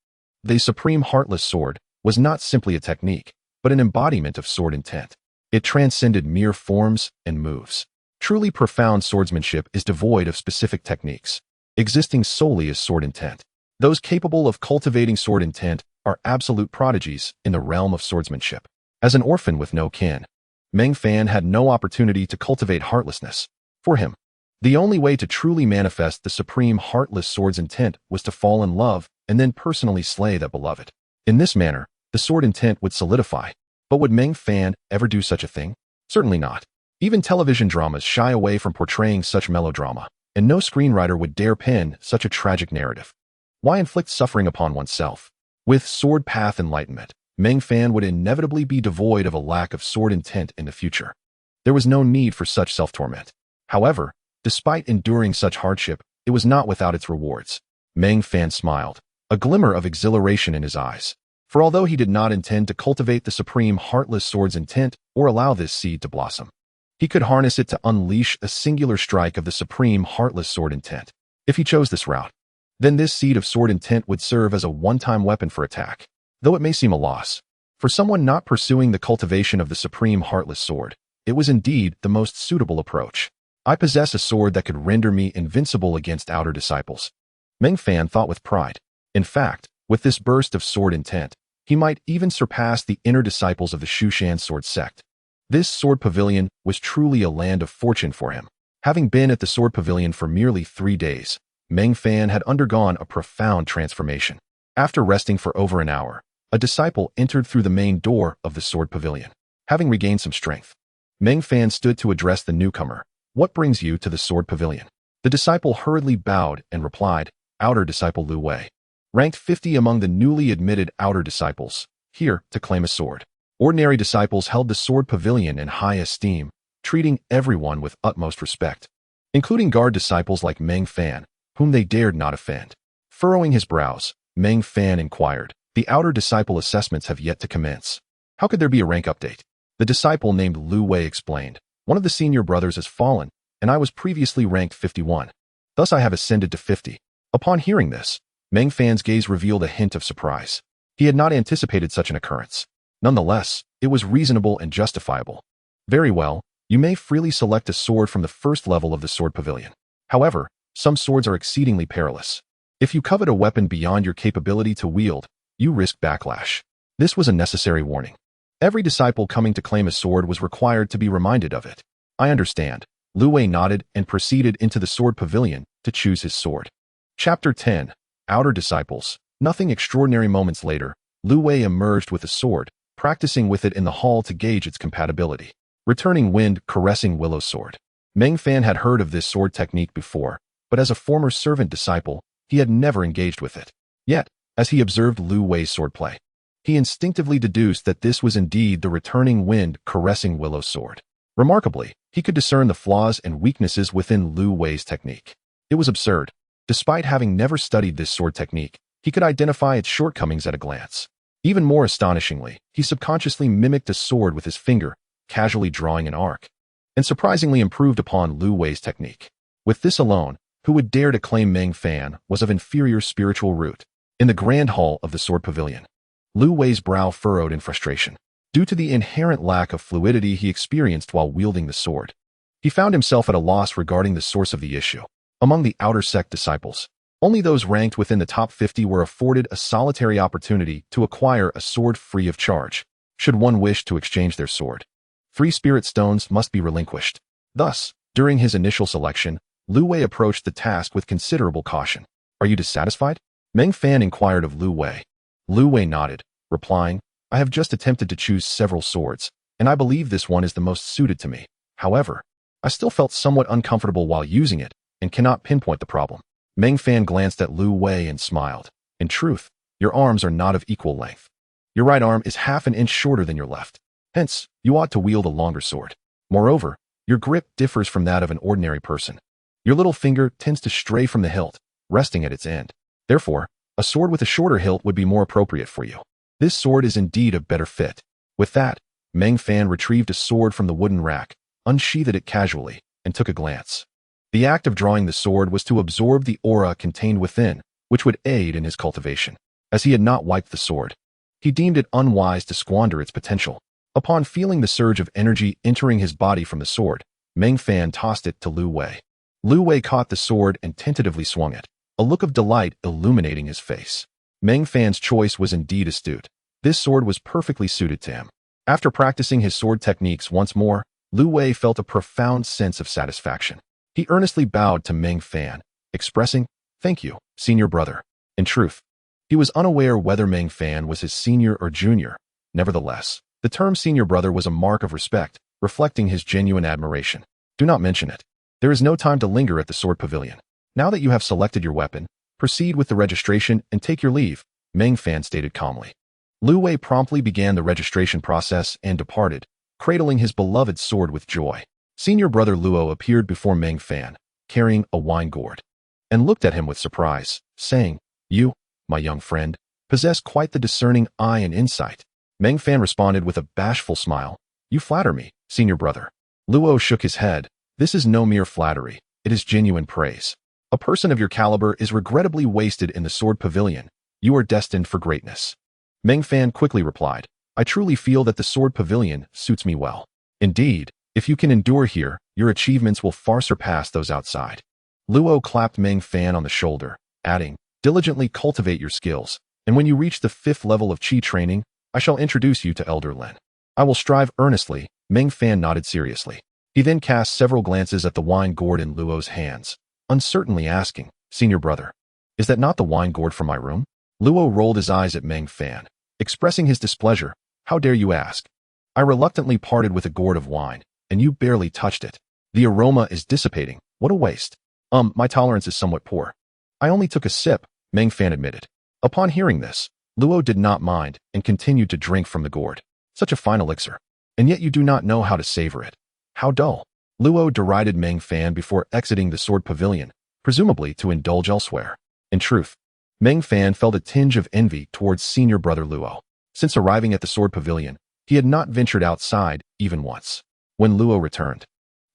The supreme heartless sword was not simply a technique, but an embodiment of sword intent. It transcended mere forms and moves. Truly profound swordsmanship is devoid of specific techniques, existing solely as sword intent. Those capable of cultivating sword intent are absolute prodigies in the realm of swordsmanship. As an orphan with no kin, Meng Fan had no opportunity to cultivate heartlessness. For him, the only way to truly manifest the supreme heartless sword's intent was to fall in love and then personally slay that beloved. In this manner, the sword intent would solidify. But would Meng Fan ever do such a thing? Certainly not. Even television dramas shy away from portraying such melodrama, and no screenwriter would dare pen such a tragic narrative. Why inflict suffering upon oneself? With sword path enlightenment, Meng Fan would inevitably be devoid of a lack of sword intent in the future. There was no need for such self-torment. However, despite enduring such hardship, it was not without its rewards. Meng Fan smiled, a glimmer of exhilaration in his eyes. For although he did not intend to cultivate the supreme heartless sword's intent or allow this seed to blossom, he could harness it to unleash a singular strike of the supreme heartless sword intent. If he chose this route, then this seed of sword intent would serve as a one-time weapon for attack. Though it may seem a loss, for someone not pursuing the cultivation of the supreme heartless sword, it was indeed the most suitable approach. I possess a sword that could render me invincible against outer disciples. Meng Fan thought with pride. In fact, with this burst of sword intent, he might even surpass the inner disciples of the Shu Mountain Sword Sect. This Sword Pavilion was truly a land of fortune for him. Having been at the Sword Pavilion for merely 3 days, Meng Fan had undergone a profound transformation. After resting for over an hour, a disciple entered through the main door of the Sword Pavilion. Having regained some strength, Meng Fan stood to address the newcomer. What brings you to the Sword Pavilion? The disciple hurriedly bowed and replied, Outer Disciple Lu Wei. Ranked 50 among the newly admitted outer disciples, here to claim a sword. Ordinary disciples held the Sword Pavilion in high esteem, treating everyone with utmost respect, including guard disciples like Meng Fan, whom they dared not offend. Furrowing his brows, Meng Fan inquired, The outer disciple assessments have yet to commence. How could there be a rank update? The disciple named Lu Wei explained, One of the senior brothers has fallen, and I was previously ranked 51. Thus I have ascended to 50. Upon hearing this, Meng Fan's gaze revealed a hint of surprise. He had not anticipated such an occurrence. Nonetheless, it was reasonable and justifiable. Very well, you may freely select a sword from the first level of the Sword Pavilion. However, some swords are exceedingly perilous. If you covet a weapon beyond your capability to wield, you risk backlash. This was a necessary warning. Every disciple coming to claim a sword was required to be reminded of it. I understand. Lu Wei nodded and proceeded into the Sword Pavilion to choose his sword. Chapter 10. Outer Disciples. Nothing extraordinary. Moments later, Lu Wei emerged with a sword, practicing with it in the hall to gauge its compatibility. Returning Wind, Caressing Willow Sword. Meng Fan had heard of this sword technique before, but as a former servant disciple, he had never engaged with it. Yet, as he observed Lu Wei's swordplay, He instinctively deduced that this was indeed the returning wind caressing Willow's sword. Remarkably, he could discern the flaws and weaknesses within Lu Wei's technique. It was absurd. Despite having never studied this sword technique, he could identify its shortcomings at a glance. Even more astonishingly, he subconsciously mimicked a sword with his finger, casually drawing an arc, and surprisingly improved upon Lu Wei's technique. With this alone, who would dare to claim Meng Fan was of inferior spiritual root? In the grand hall of the Sword Pavilion, Lu Wei's brow furrowed in frustration. Due to the inherent lack of fluidity he experienced while wielding the sword, he found himself at a loss regarding the source of the issue. Among the outer sect disciples, only those ranked within the top 50 were afforded a solitary opportunity to acquire a sword free of charge, should one wish to exchange their sword. 3 spirit stones must be relinquished. Thus, during his initial selection, Lu Wei approached the task with considerable caution. "Are you dissatisfied?" Meng Fan inquired of Lu Wei. Lu Wei nodded, replying, "I have just attempted to choose several swords, and I believe this one is the most suited to me. However, I still felt somewhat uncomfortable while using it and cannot pinpoint the problem." Meng Fan glanced at Lu Wei and smiled. "In truth, your arms are not of equal length. Your right arm is half an inch shorter than your left. Hence, you ought to wield a longer sword. Moreover, your grip differs from that of an ordinary person. Your little finger tends to stray from the hilt, resting at its end. Therefore, a sword with a shorter hilt would be more appropriate for you. This sword is indeed a better fit." With that, Meng Fan retrieved a sword from the wooden rack, unsheathed it casually, and took a glance. The act of drawing the sword was to absorb the aura contained within, which would aid in his cultivation. As he had not wiped the sword, he deemed it unwise to squander its potential. Upon feeling the surge of energy entering his body from the sword, Meng Fan tossed it to Lu Wei. Lu Wei caught the sword and tentatively swung it, a look of delight illuminating his face. Meng Fan's choice was indeed astute. This sword was perfectly suited to him. After practicing his sword techniques once more, Lu Wei felt a profound sense of satisfaction. He earnestly bowed to Meng Fan, expressing, "Thank you, senior brother." In truth, he was unaware whether Meng Fan was his senior or junior. Nevertheless, the term senior brother was a mark of respect, reflecting his genuine admiration. "Do not mention it. There is no time to linger at the Sword Pavilion. Now that you have selected your weapon, proceed with the registration and take your leave," Meng Fan stated calmly. Lu Wei promptly began the registration process and departed, cradling his beloved sword with joy. Senior brother Luo appeared before Meng Fan, carrying a wine gourd, and looked at him with surprise, saying, "You, my young friend, possess quite the discerning eye and insight." Meng Fan responded with a bashful smile, "You flatter me, senior brother." Luo shook his head. "This is no mere flattery, it is genuine praise. A person of your caliber is regrettably wasted in the Sword Pavilion. You are destined for greatness." Meng Fan quickly replied, "I truly feel that the Sword Pavilion suits me well. Indeed, if you can endure here, your achievements will far surpass those outside." Luo clapped Meng Fan on the shoulder, adding, "Diligently cultivate your skills, and when you reach the 5th level of Qi training, I shall introduce you to Elder Lin." "I will strive earnestly," Meng Fan nodded seriously. He then cast several glances at the wine gourd in Luo's hands, uncertainly asking, "Senior brother, is that not the wine gourd from my room?" Luo rolled his eyes at Meng Fan, expressing his displeasure. "How dare you ask? I reluctantly parted with a gourd of wine, and you barely touched it. The aroma is dissipating. What a waste." My tolerance is somewhat poor. I only took a sip," Meng Fan admitted. Upon hearing this, Luo did not mind and continued to drink from the gourd. "Such a fine elixir. And yet you do not know how to savor it. How dull." Luo derided Meng Fan before exiting the Sword Pavilion, presumably to indulge elsewhere. In truth, Meng Fan felt a tinge of envy towards senior brother Luo. Since arriving at the Sword Pavilion, he had not ventured outside even once. When Luo returned,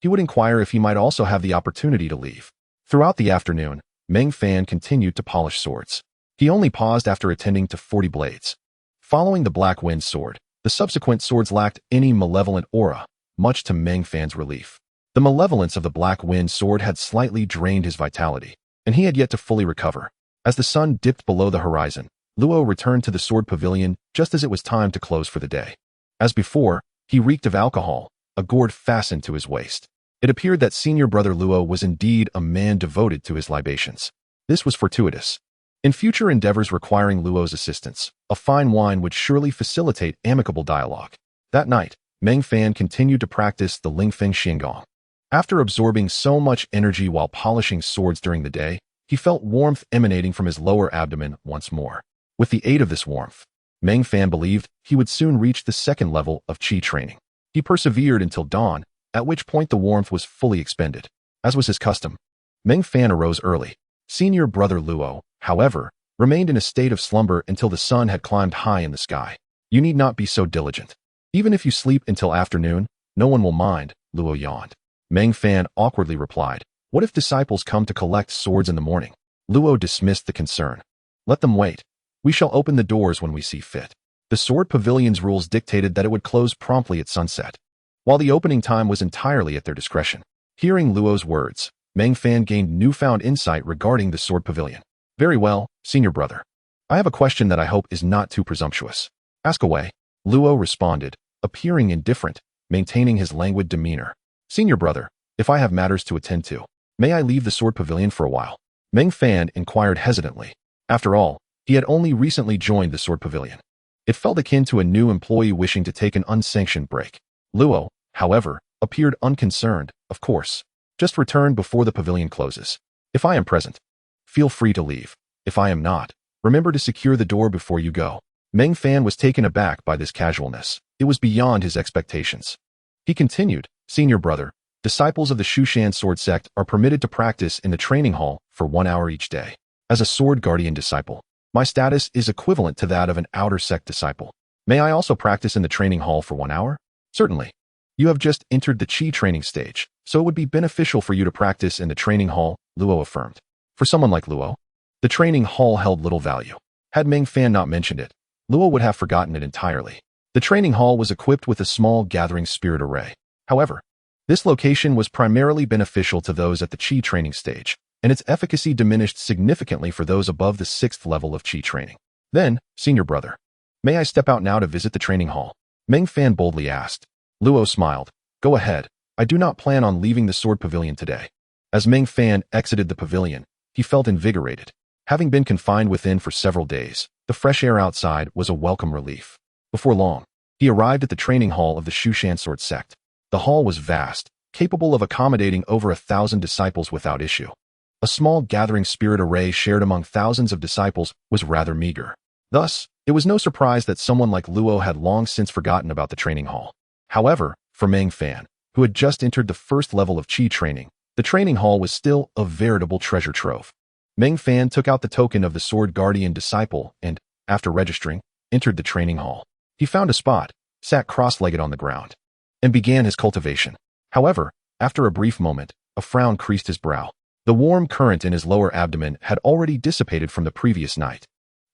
he would inquire if he might also have the opportunity to leave. Throughout the afternoon, Meng Fan continued to polish swords. He only paused after attending to 40 blades. Following the Black Wind sword, the subsequent swords lacked any malevolent aura, much to Meng Fan's relief. The malevolence of the Black Wind sword had slightly drained his vitality, and he had yet to fully recover. As the sun dipped below the horizon, Luo returned to the Sword Pavilion just as it was time to close for the day. As before, he reeked of alcohol, a gourd fastened to his waist. It appeared that senior brother Luo was indeed a man devoted to his libations. This was fortuitous. In future endeavors requiring Luo's assistance, a fine wine would surely facilitate amicable dialogue. That night, Meng Fan continued to practice the Lingfeng Xiangong. After absorbing so much energy while polishing swords during the day, he felt warmth emanating from his lower abdomen once more. With the aid of this warmth, Meng Fan believed he would soon reach the second level of Qi training. He persevered until dawn, at which point the warmth was fully expended. As was his custom, Meng Fan arose early. Senior brother Luo, however, remained in a state of slumber until the sun had climbed high in the sky. You need not be so diligent. Even if you sleep until afternoon, no one will mind, Luo yawned. Meng Fan awkwardly replied, what if disciples come to collect swords in the morning? Luo dismissed the concern. Let them wait. We shall open the doors when we see fit. The Sword Pavilion's rules dictated that it would close promptly at sunset, while the opening time was entirely at their discretion. Hearing Luo's words, Meng Fan gained newfound insight regarding the Sword Pavilion. Very well, senior brother. I have a question that I hope is not too presumptuous. Ask away. Luo responded, appearing indifferent, maintaining his languid demeanor. Senior brother, if I have matters to attend to, may I leave the Sword Pavilion for a while? Meng Fan inquired hesitantly. After all, he had only recently joined the Sword Pavilion. It felt akin to a new employee wishing to take an unsanctioned break. Luo, however, appeared unconcerned. Of course. Just return before the pavilion closes. If I am present, feel free to leave. If I am not, remember to secure the door before you go. Meng Fan was taken aback by this casualness. It was beyond his expectations. He continued, Senior brother, disciples of the Shu Mountain Sword Sect are permitted to practice in the training hall for 1 hour each day. As a sword guardian disciple, my status is equivalent to that of an outer sect disciple. May I also practice in the training hall for 1 hour? Certainly. You have just entered the Qi training stage, so it would be beneficial for you to practice in the training hall, Luo affirmed. For someone like Luo, the training hall held little value. Had Meng Fan not mentioned it, Luo would have forgotten it entirely. The training hall was equipped with a small gathering spirit array. However, this location was primarily beneficial to those at the Qi training stage, and its efficacy diminished significantly for those above the 6th level of Qi training. Then, senior brother, may I step out now to visit the training hall? Meng Fan boldly asked. Luo smiled. Go ahead. I do not plan on leaving the Sword Pavilion today. As Meng Fan exited the pavilion, he felt invigorated. Having been confined within for several days, the fresh air outside was a welcome relief. Before long, he arrived at the training hall of the Shu Mountain Sword Sect. The hall was vast, capable of accommodating over 1,000 disciples without issue. A small gathering spirit array shared among thousands of disciples was rather meager. Thus, it was no surprise that someone like Luo had long since forgotten about the training hall. However, for Meng Fan, who had just entered the 1st level of Qi training, the training hall was still a veritable treasure trove. Meng Fan took out the token of the Sword Guardian disciple and, after registering, entered the training hall. He found a spot, sat cross-legged on the ground, and began his cultivation. However, after a brief moment, a frown creased his brow. The warm current in his lower abdomen had already dissipated from the previous night.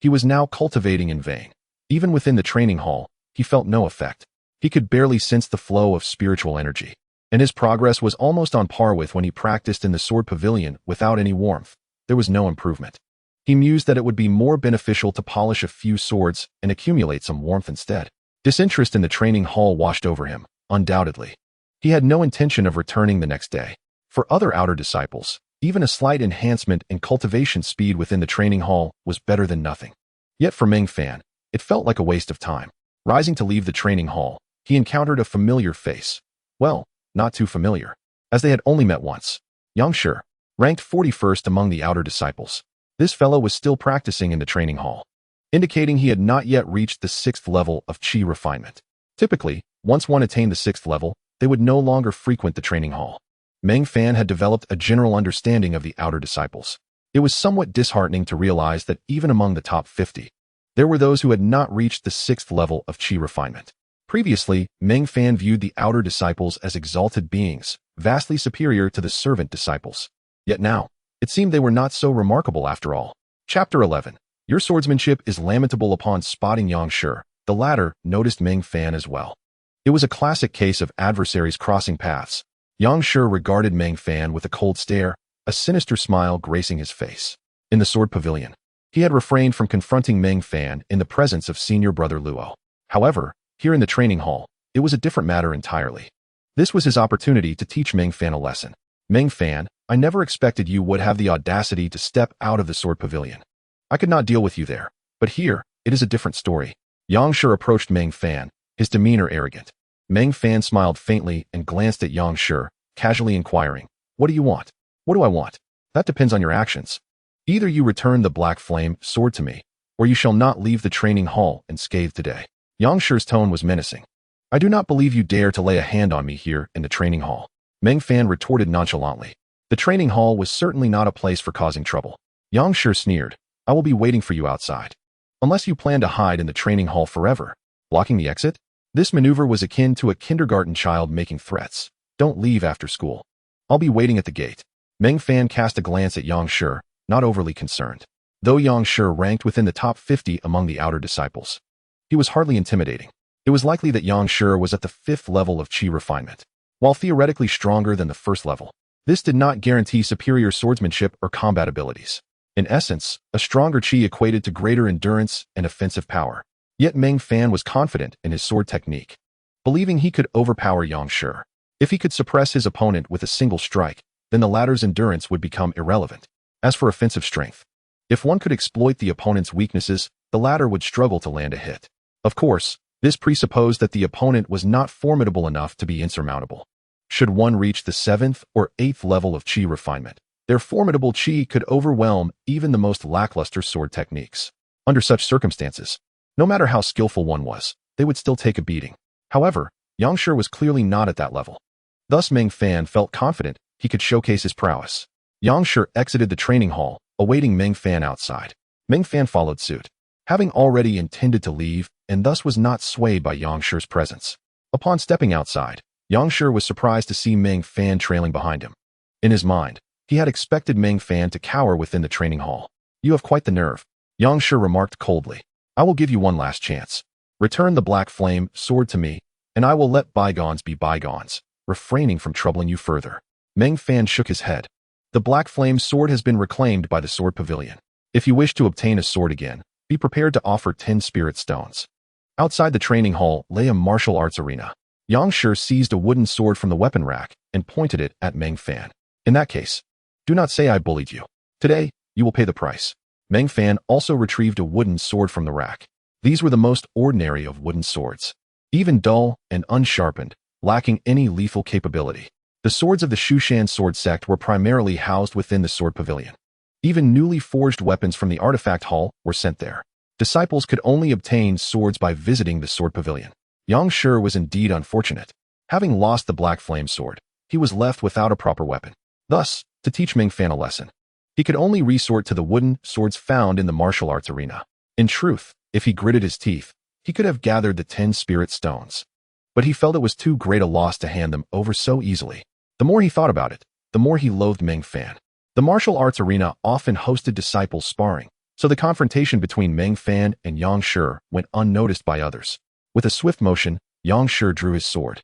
He was now cultivating in vain. Even within the training hall, he felt no effect. He could barely sense the flow of spiritual energy, and his progress was almost on par with when he practiced in the Sword Pavilion without any warmth. There was no improvement. He mused that it would be more beneficial to polish a few swords and accumulate some warmth instead. Disinterest in the training hall washed over him, undoubtedly. He had no intention of returning the next day. For other outer disciples, even a slight enhancement in cultivation speed within the training hall was better than nothing. Yet for Meng Fan, it felt like a waste of time. Rising to leave the training hall, he encountered a familiar face. Well, not too familiar, as they had only met once. Shi, ranked 41st among the outer disciples. This fellow was still practicing in the training hall, indicating he had not yet reached the 6th level of Qi refinement. Typically, once one attained the 6th level, they would no longer frequent the training hall. Meng Fan had developed a general understanding of the outer disciples. It was somewhat disheartening to realize that even among the top 50, there were those who had not reached the 6th level of Qi refinement. Previously, Meng Fan viewed the outer disciples as exalted beings, vastly superior to the servant disciples. Yet now, it seemed they were not so remarkable after all. Chapter 11. Your swordsmanship is lamentable. Upon spotting Shi, the latter noticed Meng Fan as well. It was a classic case of adversaries crossing paths. Shi regarded Meng Fan with a cold stare, a sinister smile gracing his face. In the Sword Pavilion, he had refrained from confronting Meng Fan in the presence of senior brother Luo. However, here in the training hall, it was a different matter entirely. This was his opportunity to teach Meng Fan a lesson. Meng Fan, I never expected you would have the audacity to step out of the Sword Pavilion. I could not deal with you there, but here, it is a different story. Shi approached Meng Fan, his demeanor arrogant. Meng Fan smiled faintly and glanced at Shi, casually inquiring, what do you want? What do I want? That depends on your actions. Either you return the Black Flame sword to me, or you shall not leave the training hall unscathed today." Yang Shi's tone was menacing. "I do not believe you dare to lay a hand on me here in the training hall," Meng Fan retorted nonchalantly. The training hall was certainly not a place for causing trouble. Yang Shi sneered. "I will be waiting for you outside. Unless you plan to hide in the training hall forever, blocking the exit?" This maneuver was akin to a kindergarten child making threats. "Don't leave after school. I'll be waiting at the gate." Meng Fan cast a glance at Yang Shi, not overly concerned. Though Yang Shi ranked within the top 50 among the outer disciples, he was hardly intimidating. It was likely that Yang Shi was at the 5th level of Qi refinement. While theoretically stronger than the 1st level, this did not guarantee superior swordsmanship or combat abilities. In essence, a stronger Qi equated to greater endurance and offensive power. Yet Meng Fan was confident in his sword technique, believing he could overpower Yang Shi. If he could suppress his opponent with a single strike, then the latter's endurance would become irrelevant. As for offensive strength, if one could exploit the opponent's weaknesses, the latter would struggle to land a hit. Of course, this presupposed that the opponent was not formidable enough to be insurmountable. Should one reach the 7th or 8th level of Qi refinement, their formidable Qi could overwhelm even the most lackluster sword techniques. Under such circumstances, no matter how skillful one was, they would still take a beating. However, Yang Shi was clearly not at that level. Thus Meng Fan felt confident he could showcase his prowess. Yang Shi exited the training hall, awaiting Meng Fan outside. Meng Fan followed suit, having already intended to leave, and thus was not swayed by Yang Shi's presence. Upon stepping outside, Yang Shi was surprised to see Meng Fan trailing behind him. In his mind, he had expected Meng Fan to cower within the training hall. "You have quite the nerve," Yang Shi remarked coldly. "I will give you one last chance. Return the black flame sword to me, and I will let bygones be bygones, refraining from troubling you further." Meng Fan shook his head. "The black flame sword has been reclaimed by the Sword Pavilion. If you wish to obtain a sword again, be prepared to offer 10 spirit stones." Outside the training hall lay a martial arts arena. Yang Shi seized a wooden sword from the weapon rack and pointed it at Meng Fan. "In that case, do not say I bullied you. Today, you will pay the price." Meng Fan also retrieved a wooden sword from the rack. These were the most ordinary of wooden swords, even dull and unsharpened, lacking any lethal capability. The swords of the Shu Mountain Sword Sect were primarily housed within the Sword Pavilion. Even newly forged weapons from the artifact hall were sent there. Disciples could only obtain swords by visiting the Sword Pavilion. Yang Shi was indeed unfortunate. Having lost the black flame sword, he was left without a proper weapon. Thus, to teach Meng Fan a lesson, he could only resort to the wooden swords found in the martial arts arena. In truth, if he gritted his teeth, he could have gathered the 10 spirit stones. But he felt it was too great a loss to hand them over so easily. The more he thought about it, the more he loathed Meng Fan. The martial arts arena often hosted disciples sparring, so the confrontation between Meng Fan and Yang Shi went unnoticed by others. With a swift motion, Yang Shi drew his sword.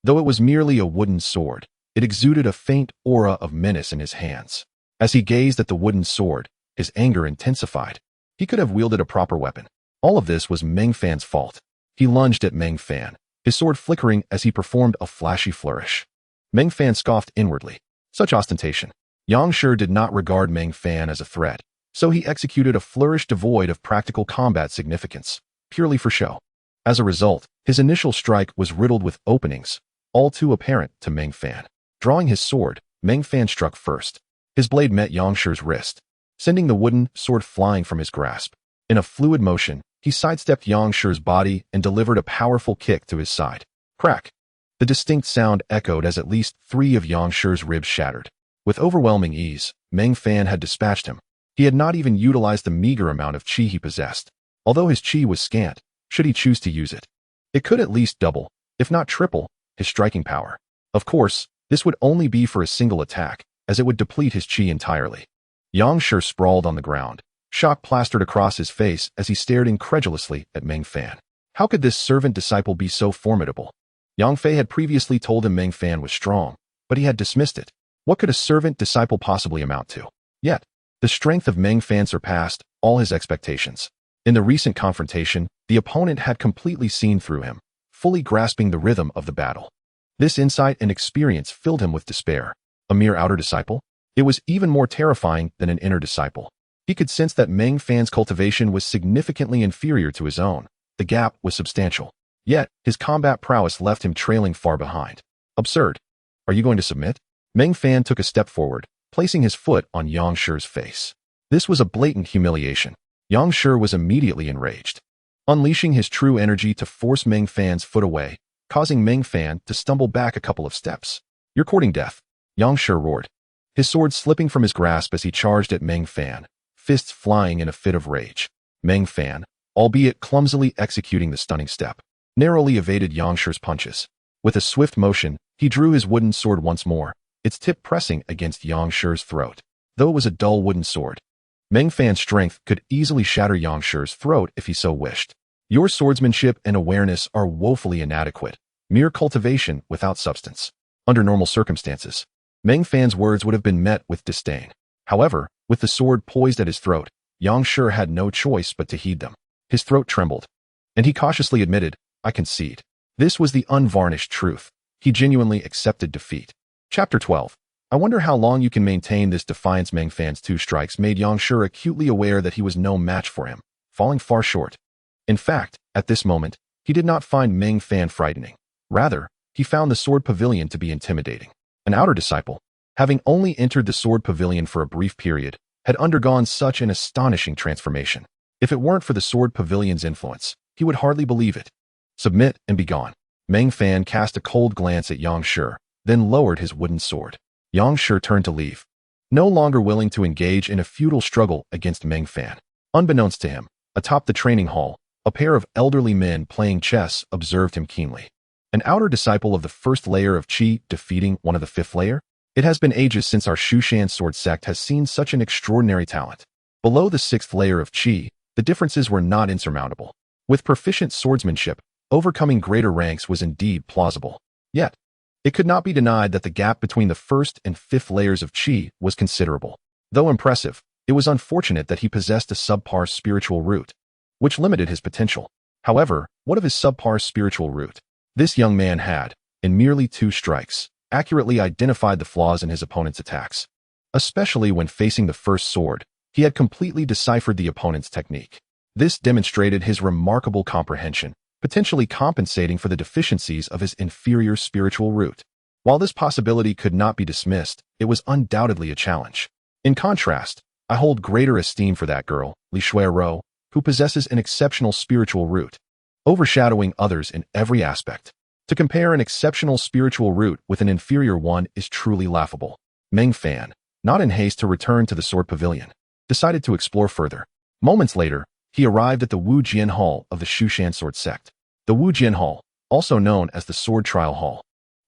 Though it was merely a wooden sword, it exuded a faint aura of menace in his hands. As he gazed at the wooden sword, his anger intensified. He could have wielded a proper weapon. All of this was Meng Fan's fault. He lunged at Meng Fan, his sword flickering as he performed a flashy flourish. Meng Fan scoffed inwardly. Such ostentation. Yang Shi did not regard Meng Fan as a threat, so he executed a flourish devoid of practical combat significance, purely for show. As a result, his initial strike was riddled with openings, all too apparent to Meng Fan. Drawing his sword, Meng Fan struck first. His blade met Yang Shi's wrist, sending the wooden sword flying from his grasp. In a fluid motion, he sidestepped Yang Shi's body and delivered a powerful kick to his side. Crack! The distinct sound echoed as at least 3 of Yang Shi's ribs shattered. With overwhelming ease, Meng Fan had dispatched him. He had not even utilized the meager amount of Qi he possessed. Although his Qi was scant, should he choose to use it, it could at least double, if not triple, his striking power. Of course, this would only be for a single attack, as it would deplete his Qi entirely. Yang Shi sprawled on the ground, shock plastered across his face as he stared incredulously at Meng Fan. How could this servant disciple be so formidable? Yang Fei had previously told him Meng Fan was strong, but he had dismissed it. What could a servant disciple possibly amount to? Yet, the strength of Meng Fan surpassed all his expectations. In the recent confrontation, the opponent had completely seen through him, fully grasping the rhythm of the battle. This insight and experience filled him with despair. A mere outer disciple? It was even more terrifying than an inner disciple. He could sense that Meng Fan's cultivation was significantly inferior to his own. The gap was substantial. Yet, his combat prowess left him trailing far behind. Absurd. Are you going to submit? Meng Fan took a step forward, placing his foot on Yang Shi's face. This was a blatant humiliation. Yang Shi was immediately enraged, unleashing his true energy to force Meng Fan's foot away, causing Meng Fan to stumble back a couple of steps. "You're courting death," Yang Shi roared, his sword slipping from his grasp as he charged at Meng Fan, fists flying in a fit of rage. Meng Fan, albeit clumsily executing the stunning step, narrowly evaded Yang Shi's punches. With a swift motion, he drew his wooden sword once more, its tip pressing against Yang Shi's throat. Though it was a dull wooden sword, Meng Fan's strength could easily shatter Yang Shi's throat if he so wished. "Your swordsmanship and awareness are woefully inadequate, mere cultivation without substance." Under normal circumstances, Meng Fan's words would have been met with disdain. However, with the sword poised at his throat, Yang Shi had no choice but to heed them. His throat trembled, and he cautiously admitted, "I concede." This was the unvarnished truth. He genuinely accepted defeat. Chapter 12. I wonder how long you can maintain this defiance. Meng Fan's two strikes made Yang Shi acutely aware that he was no match for him, falling far short. In fact, at this moment, he did not find Meng Fan frightening. Rather, he found the Sword Pavilion to be intimidating. An outer disciple, having only entered the Sword Pavilion for a brief period, had undergone such an astonishing transformation. If it weren't for the Sword Pavilion's influence, he would hardly believe it. "Submit and be gone." Meng Fan cast a cold glance at Yang Shi, then lowered his wooden sword. Yang Shi turned to leave, no longer willing to engage in a futile struggle against Meng Fan. Unbeknownst to him, atop the training hall, a pair of elderly men playing chess observed him keenly. An outer disciple of the first layer of Qi defeating one of the fifth layer? It has been ages since our Shu Mountain Sword Sect has seen such an extraordinary talent. Below the sixth layer of Qi, the differences were not insurmountable. With proficient swordsmanship, overcoming greater ranks was indeed plausible. Yet, it could not be denied that the gap between the first and fifth layers of Qi was considerable. Though impressive, it was unfortunate that he possessed a subpar spiritual root, which limited his potential. However, what of his subpar spiritual root? This young man had, in merely 2 strikes, accurately identified the flaws in his opponent's attacks. Especially when facing the first sword, he had completely deciphered the opponent's technique. This demonstrated his remarkable comprehension, potentially compensating for the deficiencies of his inferior spiritual root. While this possibility could not be dismissed, it was undoubtedly a challenge. In contrast, I hold greater esteem for that girl, Li Shuai, who possesses an exceptional spiritual root, overshadowing others in every aspect. To compare an exceptional spiritual root with an inferior one is truly laughable. Meng Fan, not in haste to return to the Sword Pavilion, decided to explore further. Moments later, he arrived at the Wujian Hall of the Shu Mountain Sword Sect. The Wujian Hall, also known as the Sword Trial Hall,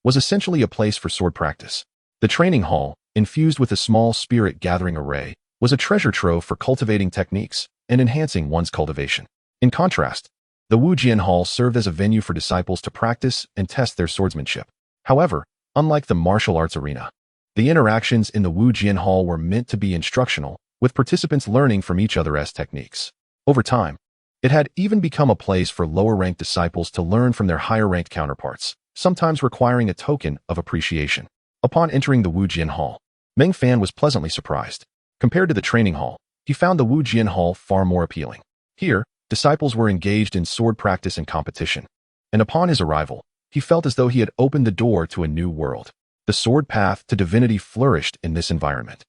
was essentially a place for sword practice. The training hall, infused with a small spirit-gathering array, was a treasure trove for cultivating techniques and enhancing one's cultivation. In contrast, the Wujian Hall served as a venue for disciples to practice and test their swordsmanship. However, unlike the martial arts arena, the interactions in the Wujian Hall were meant to be instructional, with participants learning from each other's techniques. Over time, it had even become a place for lower-ranked disciples to learn from their higher-ranked counterparts, sometimes requiring a token of appreciation. Upon entering the Wujian Hall, Meng Fan was pleasantly surprised. Compared to the training hall, he found the Wujian Hall far more appealing. Here, disciples were engaged in sword practice and competition, and upon his arrival, he felt as though he had opened the door to a new world. The sword path to divinity flourished in this environment.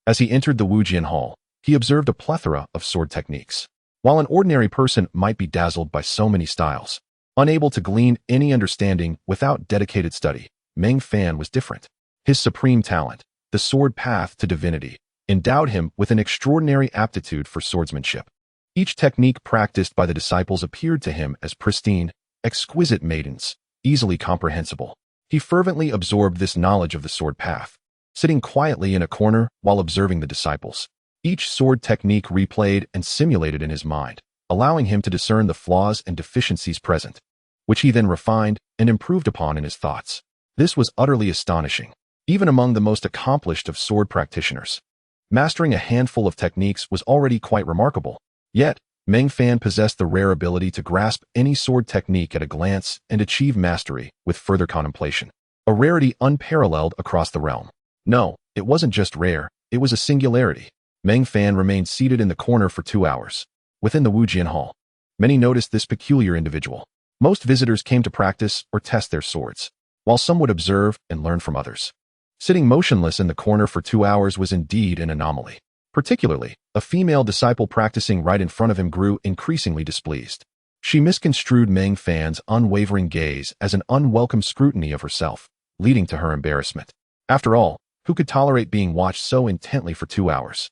As he entered the Wujian Hall, he observed a plethora of sword techniques. While an ordinary person might be dazzled by so many styles, unable to glean any understanding without dedicated study, Meng Fan was different. His supreme talent, the sword path to divinity, endowed him with an extraordinary aptitude for swordsmanship. Each technique practiced by the disciples appeared to him as pristine, exquisite maidens, easily comprehensible. He fervently absorbed this knowledge of the sword path, sitting quietly in a corner while observing the disciples. Each sword technique replayed and simulated in his mind, allowing him to discern the flaws and deficiencies present, which he then refined and improved upon in his thoughts. This was utterly astonishing, even among the most accomplished of sword practitioners. Mastering a handful of techniques was already quite remarkable. Yet, Meng Fan possessed the rare ability to grasp any sword technique at a glance and achieve mastery with further contemplation. A rarity unparalleled across the realm. No, it wasn't just rare, it was a singularity. Meng Fan remained seated in the corner for 2 hours. Within the Wujian Hall, many noticed this peculiar individual. Most visitors came to practice or test their swords, while some would observe and learn from others. Sitting motionless in the corner for 2 hours was indeed an anomaly. Particularly, a female disciple practicing right in front of him grew increasingly displeased. She misconstrued Meng Fan's unwavering gaze as an unwelcome scrutiny of herself, leading to her embarrassment. After all, who could tolerate being watched so intently for 2 hours?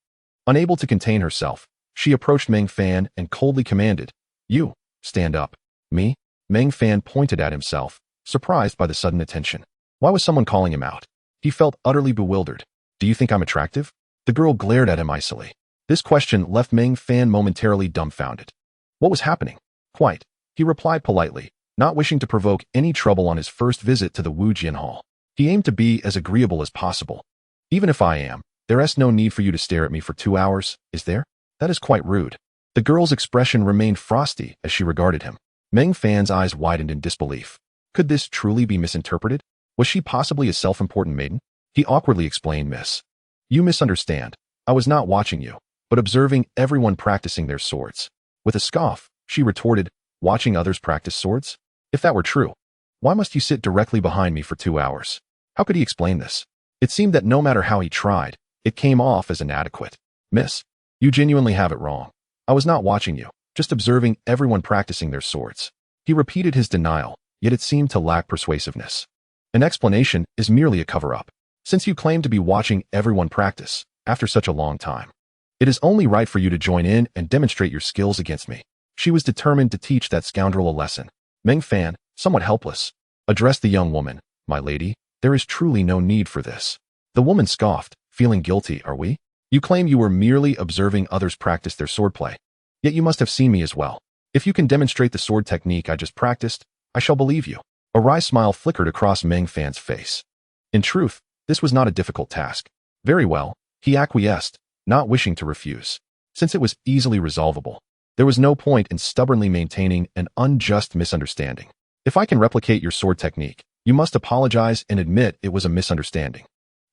Unable to contain herself, she approached Meng Fan and coldly commanded, "You, stand up." "Me?" Meng Fan pointed at himself, surprised by the sudden attention. Why was someone calling him out? He felt utterly bewildered. "Do you think I'm attractive?" The girl glared at him icily. This question left Meng Fan momentarily dumbfounded. What was happening? "Quite," he replied politely, not wishing to provoke any trouble on his first visit to the Wu Jin Hall. He aimed to be as agreeable as possible. "Even if I am, there is no need for you to stare at me for 2 hours, is there? That is quite rude." The girl's expression remained frosty as she regarded him. Meng Fan's eyes widened in disbelief. Could this truly be misinterpreted? Was she possibly a self-important maiden? He awkwardly explained, "Miss, you misunderstand. I was not watching you, but observing everyone practicing their swords." With a scoff, she retorted, "Watching others practice swords? If that were true, why must you sit directly behind me for 2 hours?" How could he explain this? It seemed that no matter how he tried, it came off as inadequate. "Miss, you genuinely have it wrong. I was not watching you, just observing everyone practicing their swords." He repeated his denial, yet it seemed to lack persuasiveness. An explanation is merely a cover-up. Since you claim to be watching everyone practice, after such a long time, it is only right for you to join in and demonstrate your skills against me. She was determined to teach that scoundrel a lesson. Meng Fan, somewhat helpless, addressed the young woman, "My lady, there is truly no need for this." The woman scoffed, feeling guilty. "Are we? You claim you were merely observing others practice their swordplay. Yet you must have seen me as well. If you can demonstrate the sword technique I just practiced, I shall believe you." A wry smile flickered across Meng Fan's face. In truth, this was not a difficult task. "Very well," he acquiesced, not wishing to refuse. Since it was easily resolvable, there was no point in stubbornly maintaining an unjust misunderstanding. "If I can replicate your sword technique, you must apologize and admit it was a misunderstanding."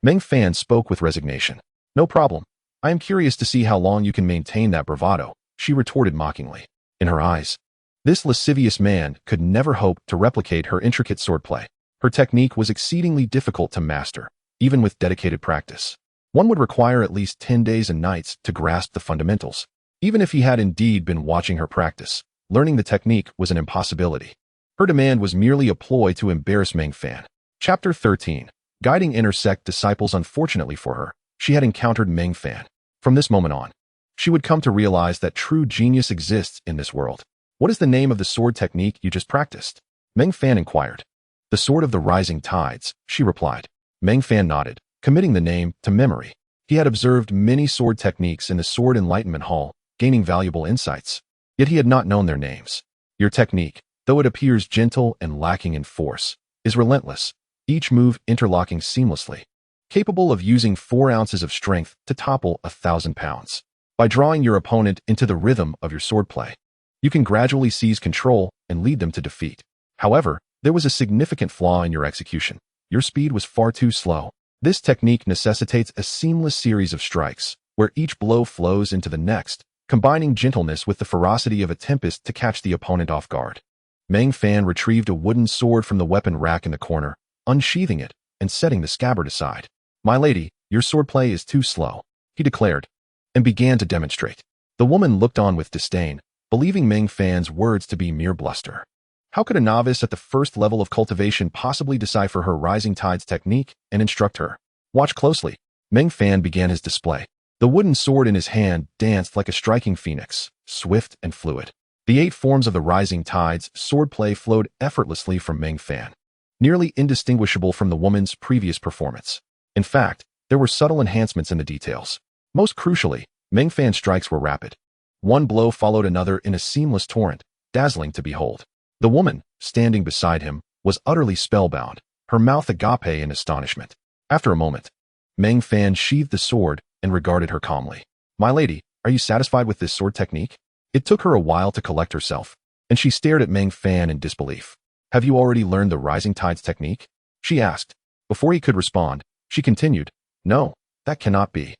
Meng Fan spoke with resignation. "No problem. I am curious to see how long you can maintain that bravado," she retorted mockingly. In her eyes, this lascivious man could never hope to replicate her intricate swordplay. Her technique was exceedingly difficult to master, even with dedicated practice. One would require at least 10 days and nights to grasp the fundamentals. Even if he had indeed been watching her practice, learning the technique was an impossibility. Her demand was merely a ploy to embarrass Meng Fan. Chapter 13. Guiding inner sect disciples. Unfortunately for her, she had encountered Meng Fan. From this moment on, she would come to realize that true genius exists in this world. "What is the name of the sword technique you just practiced?" Meng Fan inquired. "The Sword of the Rising Tides," she replied. Meng Fan nodded, committing the name to memory. He had observed many sword techniques in the Sword Enlightenment Hall, gaining valuable insights. Yet he had not known their names. "Your technique, though it appears gentle and lacking in force, is relentless, each move interlocking seamlessly, capable of using 4 ounces of strength to topple 1,000 pounds. By drawing your opponent into the rhythm of your swordplay, you can gradually seize control and lead them to defeat. However, there was a significant flaw in your execution. Your speed was far too slow. This technique necessitates a seamless series of strikes, where each blow flows into the next, combining gentleness with the ferocity of a tempest to catch the opponent off guard." Meng Fan retrieved a wooden sword from the weapon rack in the corner, unsheathing it and setting the scabbard aside. "My lady, your swordplay is too slow," he declared, and began to demonstrate. The woman looked on with disdain, believing Meng Fan's words to be mere bluster. How could a novice at the first level of cultivation possibly decipher her Rising Tides technique and instruct her? "Watch closely." Meng Fan began his display. The wooden sword in his hand danced like a striking phoenix, swift and fluid. The 8 forms of the Rising Tides swordplay flowed effortlessly from Meng Fan, nearly indistinguishable from the woman's previous performance. In fact, there were subtle enhancements in the details. Most crucially, Meng Fan's strikes were rapid. One blow followed another in a seamless torrent, dazzling to behold. The woman, standing beside him, was utterly spellbound, her mouth agape in astonishment. After a moment, Meng Fan sheathed the sword and regarded her calmly. "My lady, are you satisfied with this sword technique?" It took her a while to collect herself, and she stared at Meng Fan in disbelief. "Have you already learned the Rising Tides technique?" she asked. Before he could respond, she continued, "No, that cannot be.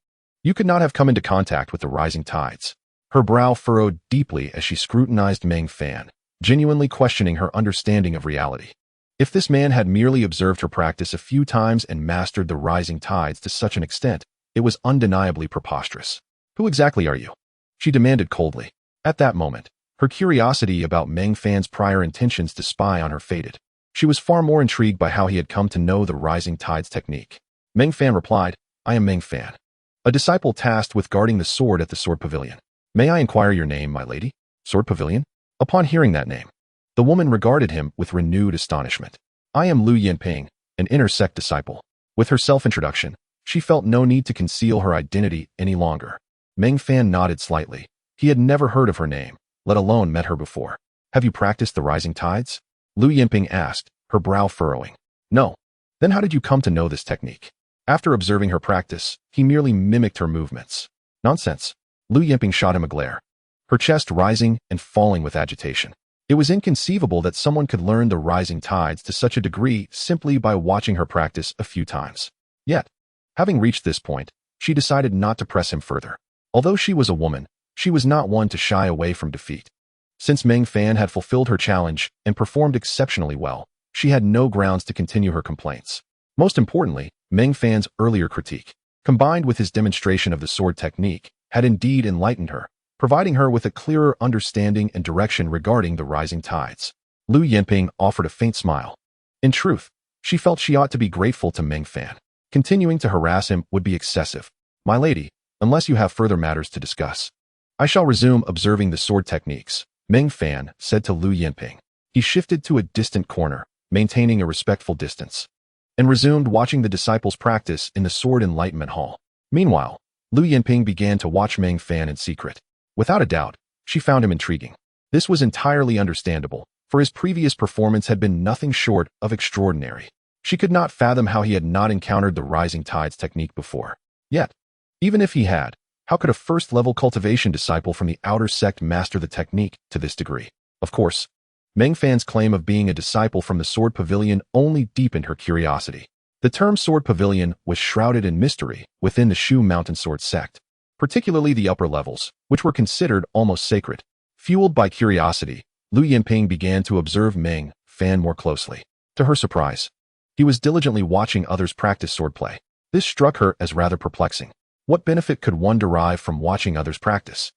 You could not have come into contact with the Rising Tides." Her brow furrowed deeply as she scrutinized Meng Fan, genuinely questioning her understanding of reality. If this man had merely observed her practice a few times and mastered the Rising Tides to such an extent, it was undeniably preposterous. Who exactly are you? She demanded coldly. At that moment, her curiosity about Meng Fan's prior intentions to spy on her faded. She was far more intrigued by how he had come to know the Rising Tides technique. Meng Fan replied, I am Meng Fan, a disciple tasked with guarding the sword at the Sword Pavilion. May I inquire your name, my lady? Sword Pavilion? Upon hearing that name, the woman regarded him with renewed astonishment. I am Lu Yinping, an inner sect disciple. With her self-introduction, she felt no need to conceal her identity any longer. Meng Fan nodded slightly. He had never heard of her name, let alone met her before. Have you practiced the Rising Tides? Lu Yinping asked, her brow furrowing. No. Then how did you come to know this technique? After observing her practice, he merely mimicked her movements. Nonsense. Lu Yinping shot him a glare, her chest rising and falling with agitation. It was inconceivable that someone could learn the Rising Tides to such a degree simply by watching her practice a few times. Yet, having reached this point, she decided not to press him further. Although she was a woman, she was not one to shy away from defeat. Since Meng Fan had fulfilled her challenge and performed exceptionally well, she had no grounds to continue her complaints. Most importantly, Meng Fan's earlier critique, combined with his demonstration of the sword technique, had indeed enlightened her, providing her with a clearer understanding and direction regarding the Rising Tides. Lu Yinping offered a faint smile. In truth, she felt she ought to be grateful to Meng Fan. Continuing to harass him would be excessive. My lady, unless you have further matters to discuss, I shall resume observing the sword techniques, Meng Fan said to Lu Yinping. He shifted to a distant corner, maintaining a respectful distance, and resumed watching the disciples practice in the Sword Enlightenment Hall. Meanwhile, Lu Yinping began to watch Meng Fan in secret. Without a doubt, she found him intriguing. This was entirely understandable, for his previous performance had been nothing short of extraordinary. She could not fathom how he had not encountered the Rising Tides technique before. Yet, even if he had, how could a first-level cultivation disciple from the outer sect master the technique to this degree? Of course, Meng Fan's claim of being a disciple from the Sword Pavilion only deepened her curiosity. The term Sword Pavilion was shrouded in mystery within the Shu Mountain Sword Sect, particularly the upper levels, which were considered almost sacred. Fueled by curiosity, Lu Yinping began to observe Meng Fan more closely. To her surprise, he was diligently watching others practice swordplay. This struck her as rather perplexing. What benefit could one derive from watching others practice?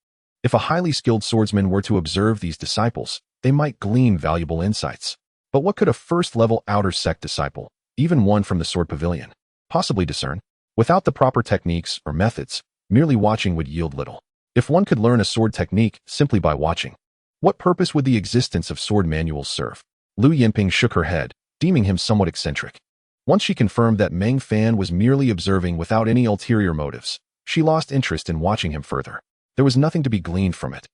If a highly skilled swordsman were to observe these disciples, they might glean valuable insights. But what could a first-level outer sect disciple, even one from the Sword Pavilion, possibly discern? Without the proper techniques or methods, merely watching would yield little. If one could learn a sword technique simply by watching, what purpose would the existence of sword manuals serve? Lu Yinping shook her head, deeming him somewhat eccentric. Once she confirmed that Meng Fan was merely observing without any ulterior motives, she lost interest in watching him further. There was nothing to be gleaned from it.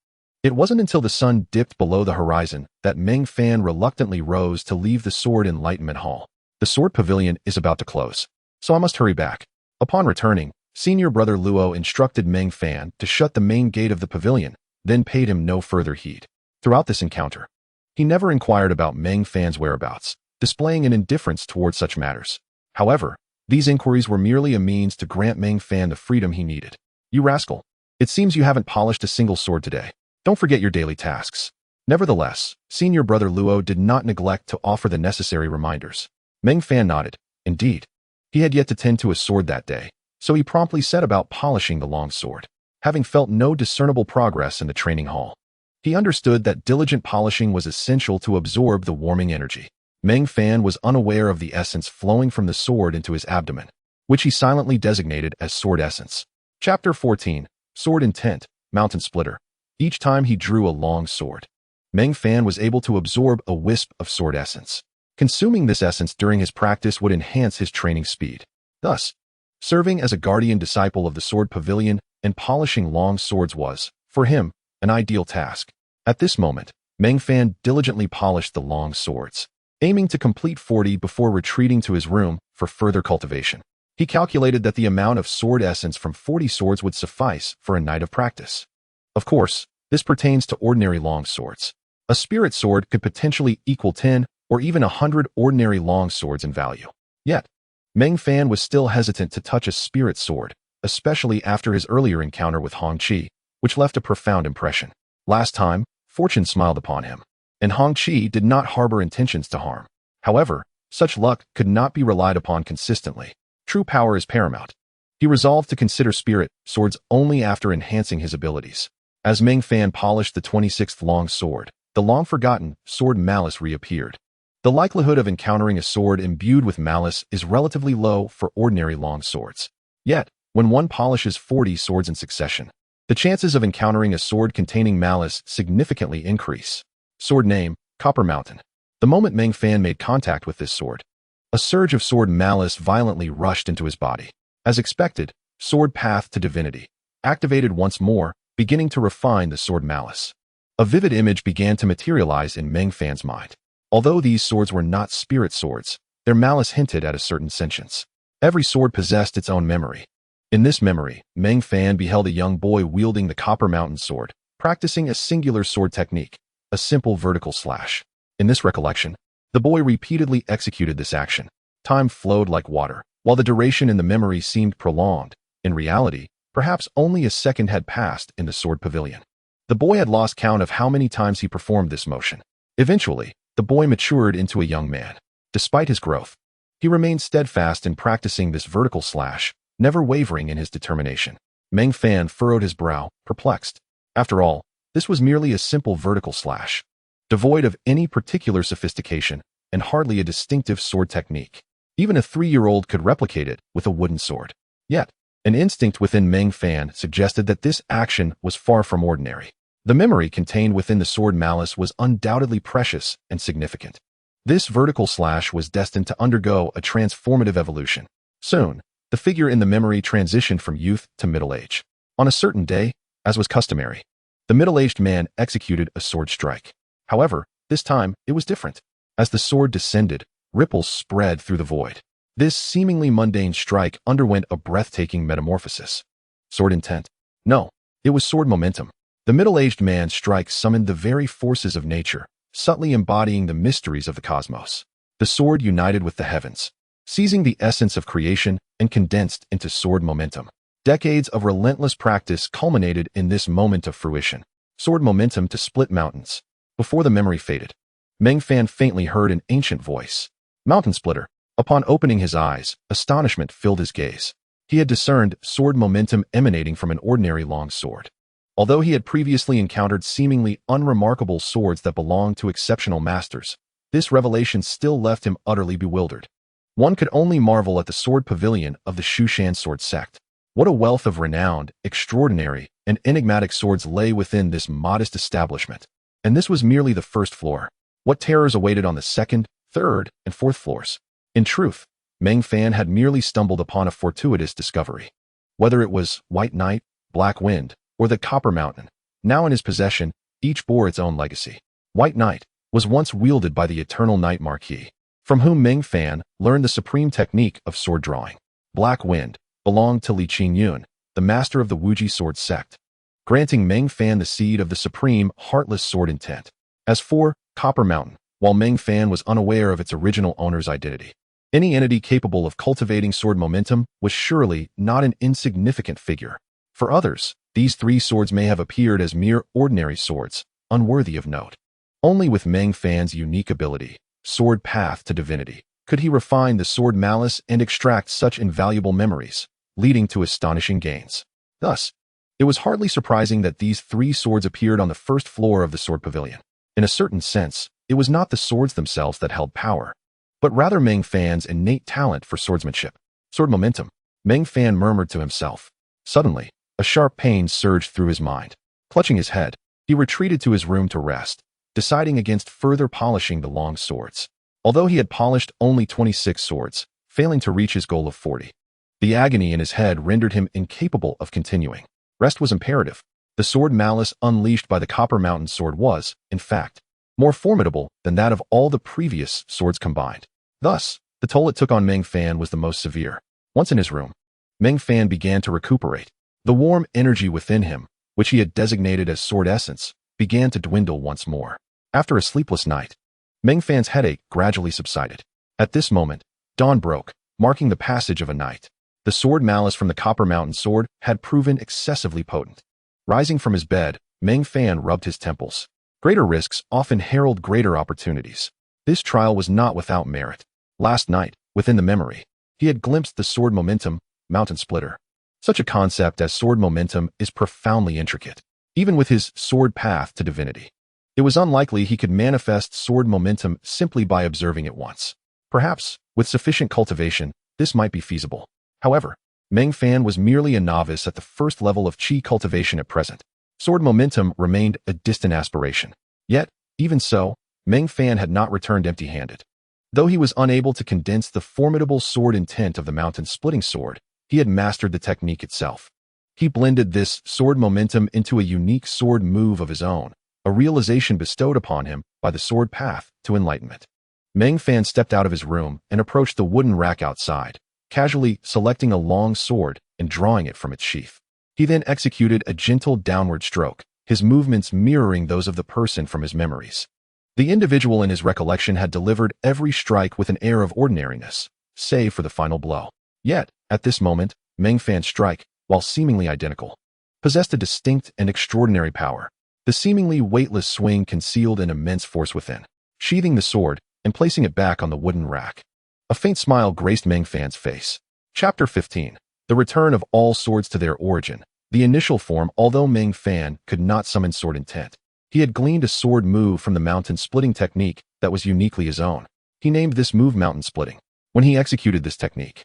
It wasn't until the sun dipped below the horizon that Meng Fan reluctantly rose to leave the Sword Enlightenment Hall. The Sword Pavilion is about to close, so I must hurry back. Upon returning, Senior Brother Luo instructed Meng Fan to shut the main gate of the pavilion, then paid him no further heed. Throughout this encounter, he never inquired about Meng Fan's whereabouts, displaying an indifference toward such matters. However, these inquiries were merely a means to grant Meng Fan the freedom he needed. You rascal, it seems you haven't polished a single sword today. Don't forget your daily tasks. Nevertheless, Senior Brother Luo did not neglect to offer the necessary reminders. Meng Fan nodded. Indeed, he had yet to tend to a sword that day, so he promptly set about polishing the long sword. Having felt no discernible progress in the training hall, he understood that diligent polishing was essential to absorb the warming energy. Meng Fan was unaware of the essence flowing from the sword into his abdomen, which he silently designated as sword essence. Chapter 14, Sword Intent, Mountain Splitter. Each time he drew a long sword, Meng Fan was able to absorb a wisp of sword essence. Consuming this essence during his practice would enhance his training speed. Thus, serving as a guardian disciple of the Sword Pavilion and polishing long swords was, for him, an ideal task. At this moment, Meng Fan diligently polished the long swords, aiming to complete 40 before retreating to his room for further cultivation. He calculated that the amount of sword essence from 40 swords would suffice for a night of practice. Of course, this pertains to ordinary long swords. A spirit sword could potentially equal 10 or even 100 ordinary long swords in value. Yet, Meng Fan was still hesitant to touch a spirit sword, especially after his earlier encounter with Hong Qi, which left a profound impression. Last time, fortune smiled upon him, and Hong Qi did not harbor intentions to harm. However, such luck could not be relied upon consistently. True power is paramount. He resolved to consider spirit swords only after enhancing his abilities. As Meng Fan polished the 26th long sword, the long-forgotten sword malice reappeared. The likelihood of encountering a sword imbued with malice is relatively low for ordinary long swords. Yet, when one polishes 40 swords in succession, the chances of encountering a sword containing malice significantly increase. Sword name, Copper Mountain. The moment Meng Fan made contact with this sword, a surge of sword malice violently rushed into his body. As expected, sword path to divinity activated once more, beginning to refine the sword malice. A vivid image began to materialize in Meng Fan's mind. Although these swords were not spirit swords, their malice hinted at a certain sentience. Every sword possessed its own memory. In this memory, Meng Fan beheld a young boy wielding the Copper Mountain sword, practicing a singular sword technique, a simple vertical slash. In this recollection, the boy repeatedly executed this action. Time flowed like water, while the duration in the memory seemed prolonged. In reality, perhaps only a second had passed in the Sword Pavilion. The boy had lost count of how many times he performed this motion. Eventually, the boy matured into a young man. Despite his growth, he remained steadfast in practicing this vertical slash, never wavering in his determination. Meng Fan furrowed his brow, perplexed. After all, this was merely a simple vertical slash, devoid of any particular sophistication and hardly a distinctive sword technique. Even a 3-year-old could replicate it with a wooden sword. Yet, an instinct within Meng Fan suggested that this action was far from ordinary. The memory contained within the sword malice was undoubtedly precious and significant. This vertical slash was destined to undergo a transformative evolution. Soon, the figure in the memory transitioned from youth to middle age. On a certain day, as was customary, the middle-aged man executed a sword strike. However, this time, it was different. As the sword descended, ripples spread through the void. This seemingly mundane strike underwent a breathtaking metamorphosis. Sword intent? No, it was sword momentum. The middle-aged man's strike summoned the very forces of nature, subtly embodying the mysteries of the cosmos. The sword united with the heavens, seizing the essence of creation and condensed into sword momentum. Decades of relentless practice culminated in this moment of fruition. Sword momentum to split mountains. Before the memory faded, Meng Fan faintly heard an ancient voice. Mountain splitter. Upon opening his eyes, astonishment filled his gaze. He had discerned sword momentum emanating from an ordinary long sword. Although he had previously encountered seemingly unremarkable swords that belonged to exceptional masters, this revelation still left him utterly bewildered. One could only marvel at the Sword Pavilion of the Shu Mountain Sword Sect. What a wealth of renowned, extraordinary, and enigmatic swords lay within this modest establishment. And this was merely the first floor. What terrors awaited on the second, third, and fourth floors? In truth, Meng Fan had merely stumbled upon a fortuitous discovery. Whether it was White Night, Black Wind, or the Copper Mountain, now in his possession, each bore its own legacy. White Night was once wielded by the Eternal Night Marquis, from whom Meng Fan learned the supreme technique of sword drawing. Black Wind belonged to Li Qingyun, the master of the Wuji Sword Sect, granting Meng Fan the seed of the supreme, heartless sword intent. As for Copper Mountain, while Meng Fan was unaware of its original owner's identity, any entity capable of cultivating sword momentum was surely not an insignificant figure. For others, these 3 swords may have appeared as mere ordinary swords, unworthy of note. Only with Meng Fan's unique ability, sword path to divinity, could he refine the sword malice and extract such invaluable memories, leading to astonishing gains. Thus, it was hardly surprising that these 3 swords appeared on the first floor of the Sword Pavilion. In a certain sense, it was not the swords themselves that held power, but rather Meng Fan's innate talent for swordsmanship. Sword momentum, Meng Fan murmured to himself. Suddenly, a sharp pain surged through his mind. Clutching his head, he retreated to his room to rest, deciding against further polishing the long swords. Although he had polished only 26 swords, failing to reach his goal of 40, the agony in his head rendered him incapable of continuing. Rest was imperative. The sword malice unleashed by the Copper Mountain sword was, in fact, more formidable than that of all the previous swords combined. Thus, the toll it took on Meng Fan was the most severe. Once in his room, Meng Fan began to recuperate. The warm energy within him, which he had designated as sword essence, began to dwindle once more. After a sleepless night, Meng Fan's headache gradually subsided. At this moment, dawn broke, marking the passage of a night. The sword malice from the Copper Mountain sword had proven excessively potent. Rising from his bed, Meng Fan rubbed his temples. Greater risks often herald greater opportunities. This trial was not without merit. Last night, within the memory, he had glimpsed the sword momentum, mountain splitter, Such a concept as sword momentum is profoundly intricate. Even with his sword path to divinity, it was unlikely he could manifest sword momentum simply by observing it once. Perhaps, with sufficient cultivation, this might be feasible. However, Meng Fan was merely a novice at the first level of qi cultivation at present. Sword momentum remained a distant aspiration. Yet, even so, Meng Fan had not returned empty-handed. Though he was unable to condense the formidable sword intent of the mountain-splitting sword, he had mastered the technique itself. He blended this sword momentum into a unique sword move of his own, a realization bestowed upon him by the sword path to enlightenment. Meng Fan stepped out of his room and approached the wooden rack outside, casually selecting a long sword and drawing it from its sheath. He then executed a gentle downward stroke, his movements mirroring those of the person from his memories. The individual in his recollection had delivered every strike with an air of ordinariness, save for the final blow. Yet, at this moment, Meng Fan's strike, while seemingly identical, possessed a distinct and extraordinary power. The seemingly weightless swing concealed an immense force within. Sheathing the sword and placing it back on the wooden rack, a faint smile graced Meng Fan's face. Chapter 15. The return of all swords to their origin. The initial form, although Meng Fan could not summon sword intent, he had gleaned a sword move from the mountain-splitting technique that was uniquely his own. He named this move mountain splitting. When he executed this technique,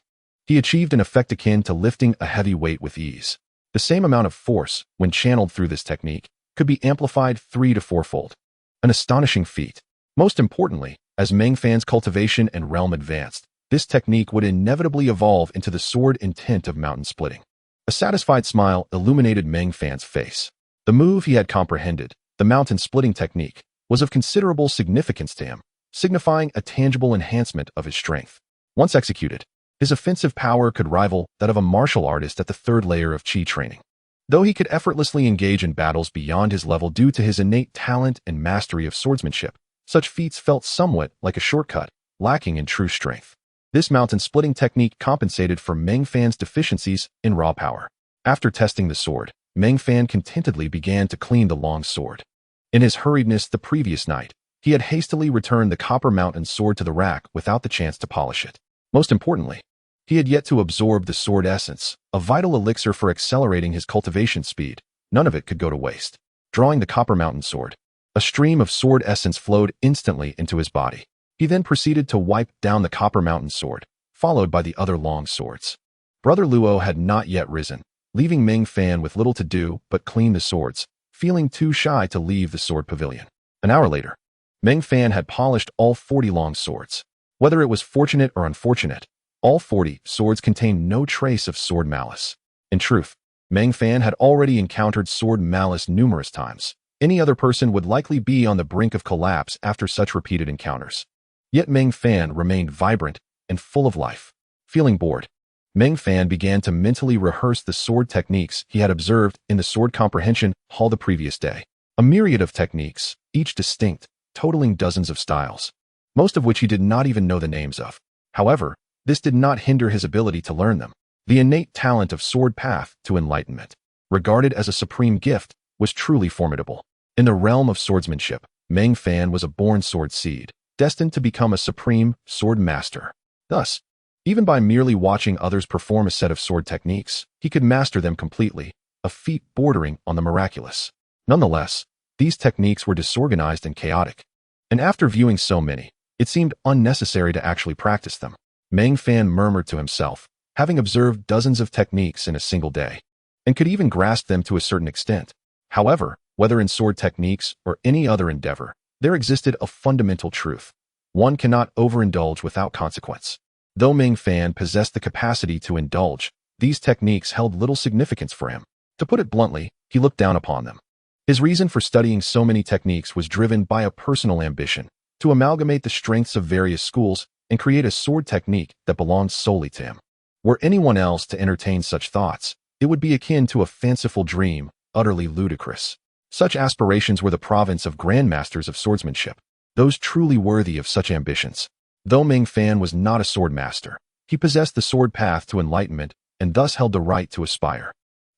he achieved an effect akin to lifting a heavy weight with ease. The same amount of force, when channeled through this technique, could be amplified 3 to 4-fold. An astonishing feat. Most importantly, as Meng Fan's cultivation and realm advanced, this technique would inevitably evolve into the sword intent of mountain splitting. A satisfied smile illuminated Meng Fan's face. The move he had comprehended, the mountain splitting technique, was of considerable significance to him, signifying a tangible enhancement of his strength. Once executed, his offensive power could rival that of a martial artist at the third layer of qi training. Though he could effortlessly engage in battles beyond his level due to his innate talent and mastery of swordsmanship, such feats felt somewhat like a shortcut, lacking in true strength. This mountain-splitting technique compensated for Meng Fan's deficiencies in raw power. After testing the sword, Meng Fan contentedly began to clean the long sword. In his hurriedness the previous night, he had hastily returned the copper mountain sword to the rack without the chance to polish it. Most importantly, he had yet to absorb the sword essence, a vital elixir for accelerating his cultivation speed. None of it could go to waste. Drawing the copper mountain sword, a stream of sword essence flowed instantly into his body. He then proceeded to wipe down the copper mountain sword, followed by the other long swords. Brother Luo had not yet risen, leaving Meng Fan with little to do but clean the swords, feeling too shy to leave the sword pavilion. An hour later, Meng Fan had polished all 40 long swords. Whether it was fortunate or unfortunate, all 40 swords contained no trace of sword malice. In truth, Meng Fan had already encountered sword malice numerous times. Any other person would likely be on the brink of collapse after such repeated encounters. Yet Meng Fan remained vibrant and full of life. Feeling bored, Meng Fan began to mentally rehearse the sword techniques he had observed in the sword comprehension hall the previous day. A myriad of techniques, each distinct, totaling dozens of styles, most of which he did not even know the names of. However, this did not hinder his ability to learn them. The innate talent of sword path to enlightenment, regarded as a supreme gift, was truly formidable. In the realm of swordsmanship, Meng Fan was a born sword seed, destined to become a supreme sword master. Thus, even by merely watching others perform a set of sword techniques, he could master them completely, a feat bordering on the miraculous. Nonetheless, these techniques were disorganized and chaotic, and after viewing so many, it seemed unnecessary to actually practice them. Meng Fan murmured to himself, having observed dozens of techniques in a single day, and could even grasp them to a certain extent. However, whether in sword techniques or any other endeavor, there existed a fundamental truth. One cannot overindulge without consequence. Though Meng Fan possessed the capacity to indulge, these techniques held little significance for him. To put it bluntly, he looked down upon them. His reason for studying so many techniques was driven by a personal ambition to amalgamate the strengths of various schools and create a sword technique that belonged solely to him. Were anyone else to entertain such thoughts, it would be akin to a fanciful dream, utterly ludicrous. Such aspirations were the province of grandmasters of swordsmanship, those truly worthy of such ambitions. Though Meng Fan was not a sword master, he possessed the sword path to enlightenment and thus held the right to aspire.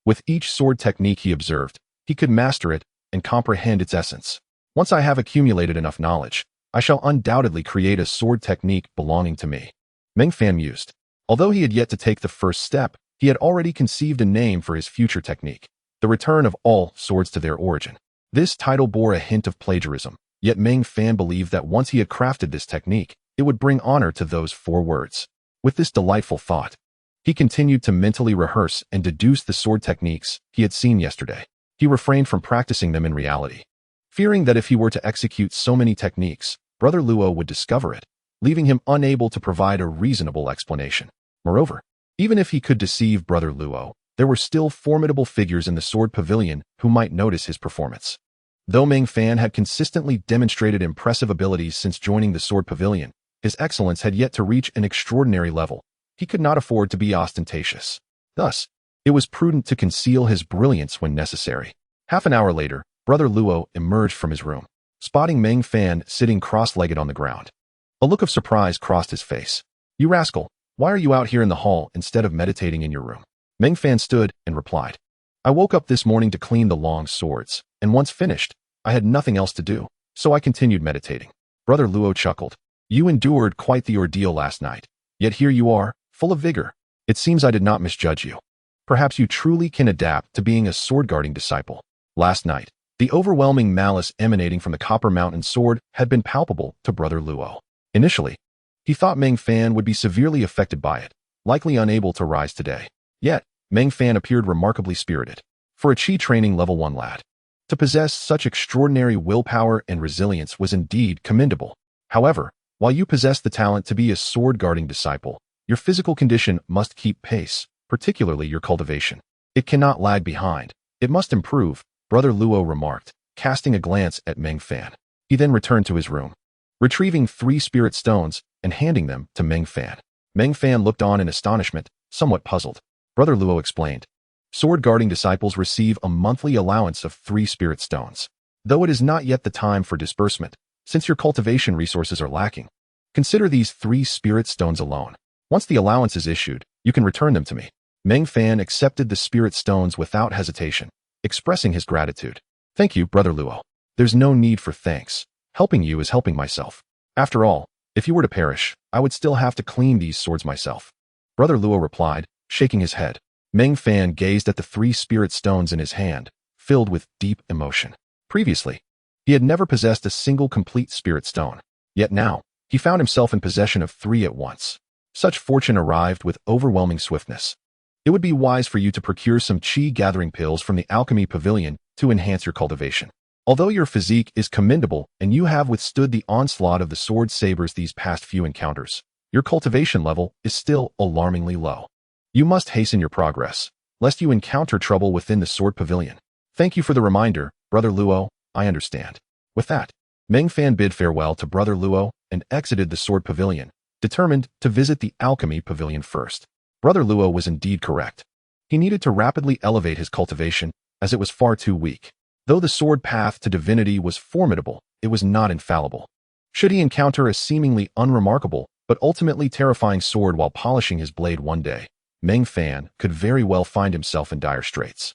With each sword technique he observed, he could master it and comprehend its essence. Once I have accumulated enough knowledge, I shall undoubtedly create a sword technique belonging to me. Meng Fan mused. Although he had yet to take the first step, He had already conceived a name for his future technique, the return of all swords to their origin. This title bore a hint of plagiarism, yet Meng Fan believed that once he had crafted this technique, it would bring honor to those 4 words. With this delightful thought, he continued to mentally rehearse and deduce the sword techniques he had seen yesterday. He refrained from practicing them in reality, fearing that if he were to execute so many techniques, Brother Luo would discover it, leaving him unable to provide a reasonable explanation. Moreover, even if he could deceive Brother Luo, there were still formidable figures in the Sword Pavilion who might notice his performance. Though Meng Fan had consistently demonstrated impressive abilities since joining the Sword Pavilion, his excellence had yet to reach an extraordinary level. He could not afford to be ostentatious. Thus, it was prudent to conceal his brilliance when necessary. Half an hour later, Brother Luo emerged from his room, spotting Meng Fan sitting cross-legged on the ground. A look of surprise crossed his face. "You rascal, why are you out here in the hall instead of meditating in your room?" Meng Fan stood and replied, "I woke up this morning to clean the long swords, and once finished, I had nothing else to do, so I continued meditating." Brother Luo chuckled. "You endured quite the ordeal last night, yet here you are, full of vigor. It seems I did not misjudge you. Perhaps you truly can adapt to being a sword-guarding disciple." Last night, the overwhelming malice emanating from the Copper Mountain sword had been palpable to Brother Luo. Initially, he thought Meng Fan would be severely affected by it, likely unable to rise today. Yet, Meng Fan appeared remarkably spirited. For a Qi training level 1 lad, to possess such extraordinary willpower and resilience was indeed commendable. However, while you possess the talent to be a sword-guarding disciple, your physical condition must keep pace, particularly your cultivation. It cannot lag behind. It must improve, Brother Luo remarked, casting a glance at Meng Fan. He then returned to his room, retrieving 3 spirit stones and handing them to Meng Fan. Meng Fan looked on in astonishment, somewhat puzzled. Brother Luo explained, "Sword-guarding disciples receive a monthly allowance of 3 spirit stones. Though it is not yet the time for disbursement, since your cultivation resources are lacking, consider these 3 spirit stones alone. Once the allowance is issued, you can return them to me." Meng Fan accepted the spirit stones without hesitation, expressing his gratitude. "Thank you, Brother Luo. There's no need for thanks. Helping you is helping myself. After all, if you were to perish, I would still have to clean these swords myself." Brother Luo replied, shaking his head. Meng Fan gazed at the 3 spirit stones in his hand, filled with deep emotion. Previously, he had never possessed a single complete spirit stone. Yet now, he found himself in possession of 3 at once. Such fortune arrived with overwhelming swiftness. It would be wise for you to procure some Qi gathering pills from the Alchemy Pavilion to enhance your cultivation. Although your physique is commendable and you have withstood the onslaught of the sword sabers these past few encounters, your cultivation level is still alarmingly low. You must hasten your progress, lest you encounter trouble within the Sword Pavilion. Thank you for the reminder, Brother Luo, I understand. With that, Meng Fan bid farewell to Brother Luo and exited the Sword Pavilion, determined to visit the Alchemy Pavilion first. Brother Luo was indeed correct. He needed to rapidly elevate his cultivation, as it was far too weak. Though the sword path to divinity was formidable, it was not infallible. Should he encounter a seemingly unremarkable, but ultimately terrifying sword while polishing his blade one day, Meng Fan could very well find himself in dire straits.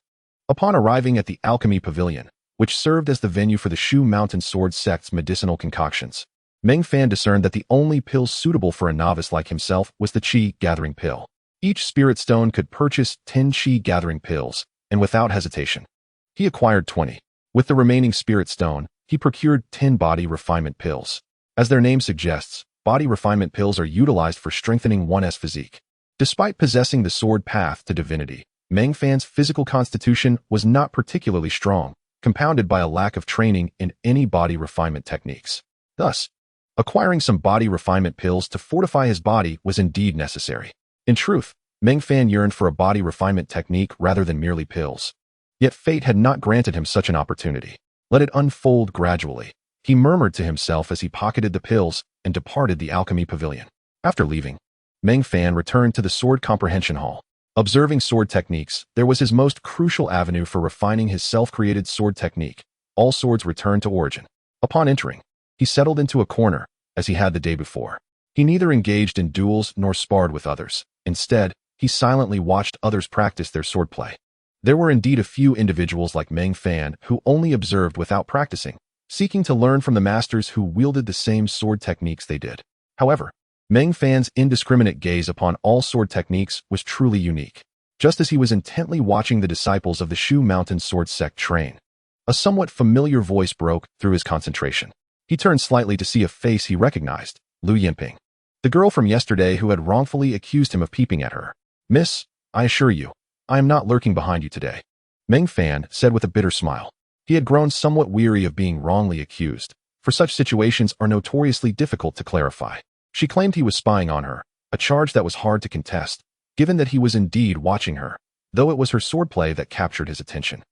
Upon arriving at the Alchemy Pavilion, which served as the venue for the Shu Mountain Sword Sect's medicinal concoctions, Meng Fan discerned that the only pill suitable for a novice like himself was the Qi gathering pill. Each spirit stone could purchase 10 Qi gathering pills, and without hesitation, he acquired 20. With the remaining spirit stone, he procured 10 body refinement pills. As their name suggests, body refinement pills are utilized for strengthening one's physique. Despite possessing the sword path to divinity, Meng Fan's physical constitution was not particularly strong, compounded by a lack of training in any body refinement techniques. Thus, acquiring some body refinement pills to fortify his body was indeed necessary. In truth, Meng Fan yearned for a body refinement technique rather than merely pills. Yet fate had not granted him such an opportunity. Let it unfold gradually, he murmured to himself as he pocketed the pills and departed the Alchemy Pavilion. After leaving, Meng Fan returned to the Sword Comprehension Hall. Observing sword techniques, there was his most crucial avenue for refining his self-created sword technique. All swords returned to origin. Upon entering, he settled into a corner, as he had the day before. He neither engaged in duels nor sparred with others. Instead, he silently watched others practice their swordplay. There were indeed a few individuals like Meng Fan who only observed without practicing, seeking to learn from the masters who wielded the same sword techniques they did. However, Meng Fan's indiscriminate gaze upon all sword techniques was truly unique. just as he was intently watching the disciples of the Shu Mountain Sword Sect train. A somewhat familiar voice broke through his concentration. He turned slightly to see a face he recognized, Lu Yinping, the girl from yesterday who had wrongfully accused him of peeping at her. "Miss, I assure you, I am not lurking behind you today," Meng Fan said with a bitter smile. He had grown somewhat weary of being wrongly accused, for such situations are notoriously difficult to clarify. She claimed he was spying on her, a charge that was hard to contest, given that he was indeed watching her, though it was her swordplay that captured his attention.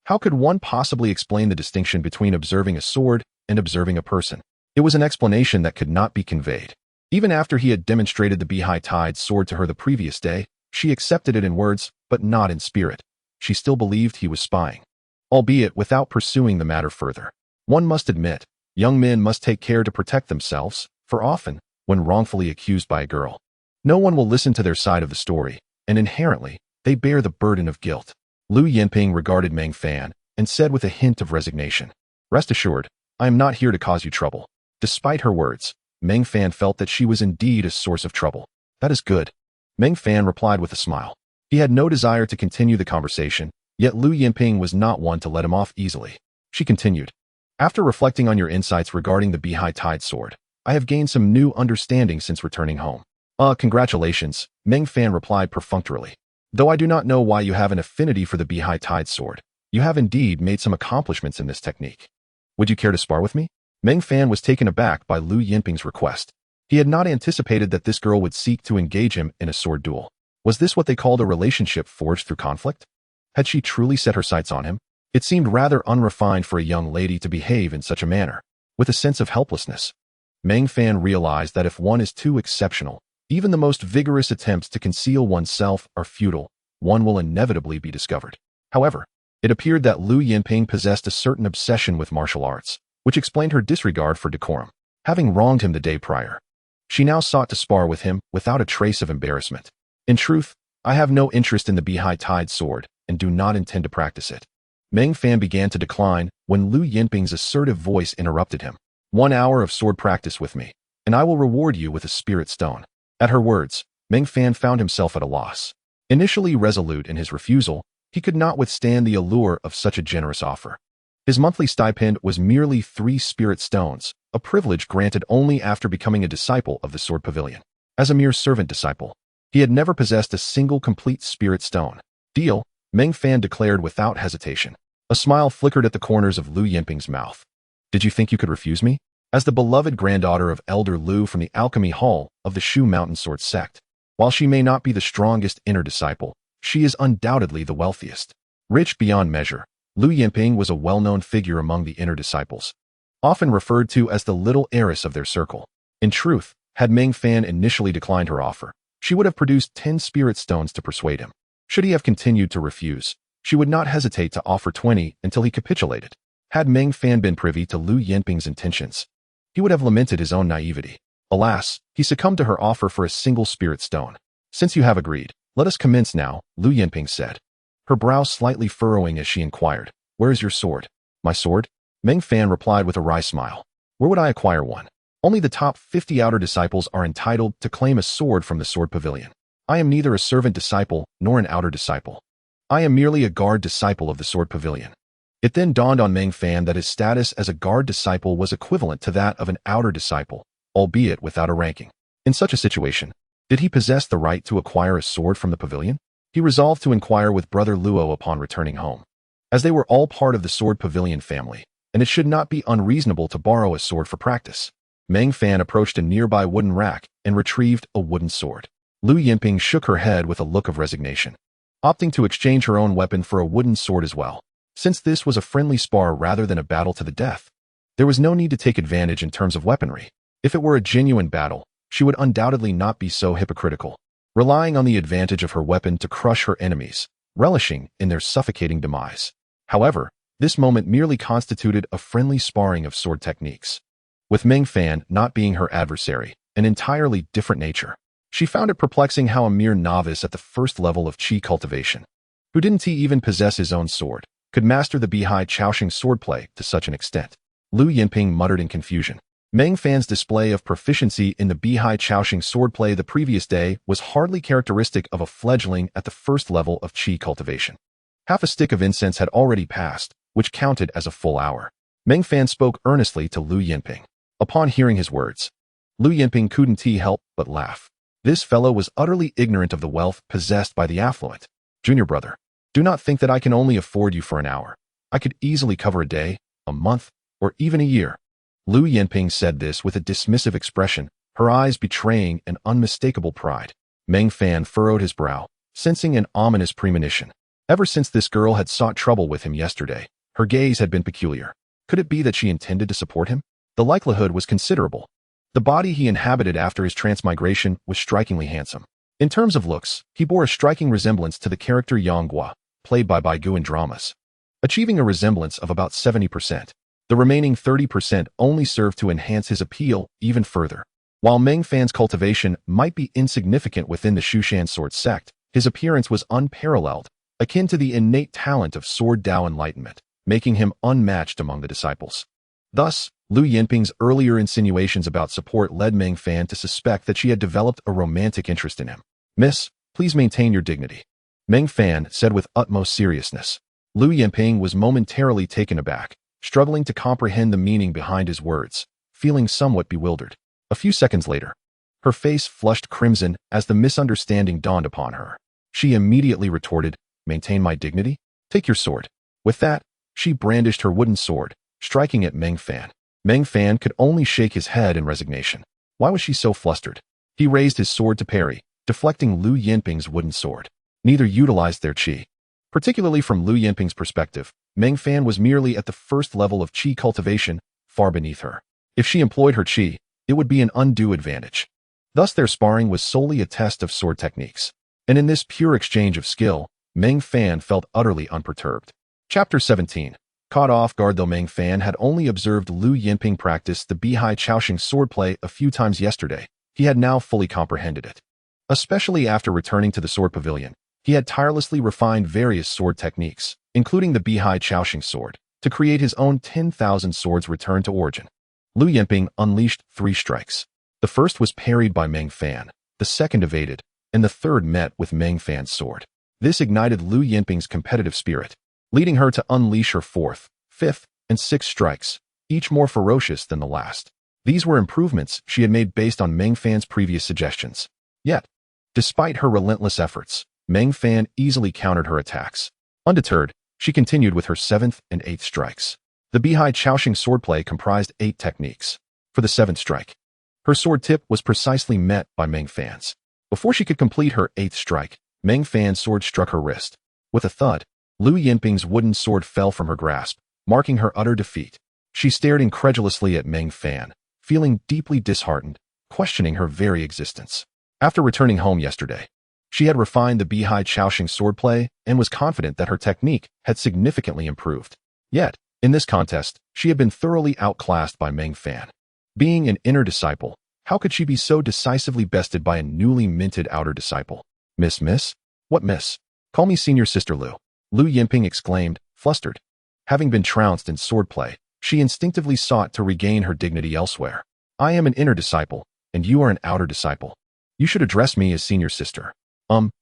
How could one possibly explain the distinction between observing a sword and observing a person? It was an explanation that could not be conveyed. Even after he had demonstrated the Beihai sword to her the previous day, she accepted it in words, but not in spirit. She still believed he was spying, albeit without pursuing the matter further. One must admit, young men must take care to protect themselves, for often, when wrongfully accused by a girl, no one will listen to their side of the story, and inherently, they bear the burden of guilt. Lu Yinping regarded Meng Fan and said with a hint of resignation, "Rest assured, I am not here to cause you trouble." Despite her words, Meng Fan felt that she was indeed a source of trouble. "That is good," Meng Fan replied with a smile. He had no desire to continue the conversation, yet Lu Yinping was not one to let him off easily. She continued, "After reflecting on your insights regarding the Beihai sword, I have gained some new understanding since returning home." Congratulations," Meng Fan replied perfunctorily. "Though I do not know why you have an affinity for the Beihai sword, you have indeed made some accomplishments in this technique. Would you care to spar with me?" Meng Fan was taken aback by Lu Yinping's request. He had not anticipated that this girl would seek to engage him in a sword duel. Was this what they called a relationship forged through conflict? Had she truly set her sights on him? It seemed rather unrefined for a young lady to behave in such a manner, with a sense of helplessness. Meng Fan realized that if one is too exceptional, even the most vigorous attempts to conceal oneself are futile. One will inevitably be discovered. However, it appeared that Lu Yinping possessed a certain obsession with martial arts, which explained her disregard for decorum. Having wronged him the day prior, she now sought to spar with him without a trace of embarrassment. "In truth, I have no interest in the Beihai sword and do not intend to practice it." Meng Fan began to decline when Lu Yinping's assertive voice interrupted him. "1 hour of sword practice with me, and I will reward you with a spirit stone." At her words, Meng Fan found himself at a loss. Initially resolute in his refusal, he could not withstand the allure of such a generous offer. His monthly stipend was merely 3 spirit stones, a privilege granted only after becoming a disciple of the Sword Pavilion. As a mere servant disciple, he had never possessed a single complete spirit stone. "Deal," Meng Fan declared without hesitation. A smile flickered at the corners of Lu Yinping's mouth. "Did you think you could refuse me?" As the beloved granddaughter of Elder Lu from the Alchemy Hall of the Shu Mountain Sword Sect, while she may not be the strongest inner disciple, she is undoubtedly the wealthiest. Rich beyond measure, Lu Yinping was a well-known figure among the inner disciples, often referred to as the little heiress of their circle. In truth, had Meng Fan initially declined her offer, she would have produced 10 spirit stones to persuade him. Should he have continued to refuse, she would not hesitate to offer 20 until he capitulated. Had Meng Fan been privy to Lu Yinping's intentions, he would have lamented his own naivety. Alas, he succumbed to her offer for a single spirit stone. "Since you have agreed, let us commence now," Lu Yinping said, her brow slightly furrowing as she inquired, "Where is your sword?" "My sword?" Meng Fan replied with a wry smile. "Where would I acquire one? Only the top 50 outer disciples are entitled to claim a sword from the Sword Pavilion. I am neither a servant disciple nor an outer disciple. I am merely a guard disciple of the Sword Pavilion." It then dawned on Meng Fan that his status as a guard disciple was equivalent to that of an outer disciple, albeit without a ranking. In such a situation, did he possess the right to acquire a sword from the pavilion? He resolved to inquire with Brother Luo upon returning home, as they were all part of the Sword Pavilion family, and it should not be unreasonable to borrow a sword for practice. Meng Fan approached a nearby wooden rack and retrieved a wooden sword. Lu Yinping shook her head with a look of resignation, opting to exchange her own weapon for a wooden sword as well. Since this was a friendly spar rather than a battle to the death, there was no need to take advantage in terms of weaponry. If it were a genuine battle, she would undoubtedly not be so hypocritical, relying on the advantage of her weapon to crush her enemies, relishing in their suffocating demise. However, this moment merely constituted a friendly sparring of sword techniques, with Meng Fan not being her adversary, an entirely different nature. She found it perplexing how a mere novice at the first level of chi cultivation, who didn't even possess his own sword, could master the Beihai Chaoxing swordplay to such an extent. Lu Yinping muttered in confusion. Meng Fan's display of proficiency in the Bihai Chaoxing swordplay the previous day was hardly characteristic of a fledgling at the first level of qi cultivation. Half a stick of incense had already passed, which counted as a full hour. Meng Fan spoke earnestly to Lu Yinping. Upon hearing his words, Lu Yinping couldn't help but laugh. This fellow was utterly ignorant of the wealth possessed by the affluent. Junior brother, do not think that I can only afford you for an hour. I could easily cover a day, a month, or even a year. Lu Yinping said this with a dismissive expression, her eyes betraying an unmistakable pride. Meng Fan furrowed his brow, sensing an ominous premonition. Ever since this girl had sought trouble with him yesterday, her gaze had been peculiar. Could it be that she intended to support him? The likelihood was considerable. The body he inhabited after his transmigration was strikingly handsome. In terms of looks, he bore a striking resemblance to the character Yang Gua, played by Bai Gu in dramas, achieving a resemblance of about 70%. The remaining 30% only served to enhance his appeal even further. While Meng Fan's cultivation might be insignificant within the Shu Mountain Sword Sect, his appearance was unparalleled, akin to the innate talent of sword Dao enlightenment, making him unmatched among the disciples. Thus, Lu Yinping's earlier insinuations about support led Meng Fan to suspect that she had developed a romantic interest in him. "Miss, please maintain your dignity," Meng Fan said with utmost seriousness. Lu Yinping was momentarily taken aback, struggling to comprehend the meaning behind his words, feeling somewhat bewildered. A few seconds later, her face flushed crimson as the misunderstanding dawned upon her. She immediately retorted, "Maintain my dignity? Take your sword." With that, she brandished her wooden sword, striking at Meng Fan. Meng Fan could only shake his head in resignation. Why was she so flustered? He raised his sword to parry, deflecting Lu Yinping's wooden sword. Neither utilized their qi. Particularly from Lu Yinping's perspective, Meng Fan was merely at the first level of qi cultivation, far beneath her. If she employed her qi, it would be an undue advantage. Thus their sparring was solely a test of sword techniques. And in this pure exchange of skill, Meng Fan felt utterly unperturbed. Chapter 17. Caught off guard though Meng Fan had only observed Lu Yinping practice the Bihai Chaoxing swordplay a few times yesterday, he had now fully comprehended it. Especially after returning to the Sword Pavilion, he had tirelessly refined various sword techniques, including the Bihai Chaoxing sword, to create his own 10,000 swords return to origin. Lu Yinping unleashed 3 strikes. The first was parried by Meng Fan, the second evaded, and the third met with Meng Fan's sword. This ignited Lu Yinping's competitive spirit, leading her to unleash her 4th, 5th, and 6th strikes, each more ferocious than the last. These were improvements she had made based on Meng Fan's previous suggestions. Yet, despite her relentless efforts, Meng Fan easily countered her attacks. Undeterred, she continued with her 7th and 8th strikes. The Bihai Chaoxing swordplay comprised 8 techniques. For the 7th strike, her sword tip was precisely met by Meng Fan's. Before she could complete her 8th strike, Meng Fan's sword struck her wrist. With a thud, Lu Yinping's wooden sword fell from her grasp, marking her utter defeat. She stared incredulously at Meng Fan, feeling deeply disheartened, questioning her very existence. After returning home yesterday, she had refined the Bihai Chaoxing swordplay and was confident that her technique had significantly improved. Yet, in this contest, she had been thoroughly outclassed by Meng Fan. Being an inner disciple, how could she be so decisively bested by a newly minted outer disciple? Miss? What miss? Call me Senior Sister Lu, Lu Yinping exclaimed, flustered. Having been trounced in swordplay, she instinctively sought to regain her dignity elsewhere. I am an inner disciple, and you are an outer disciple. You should address me as Senior Sister.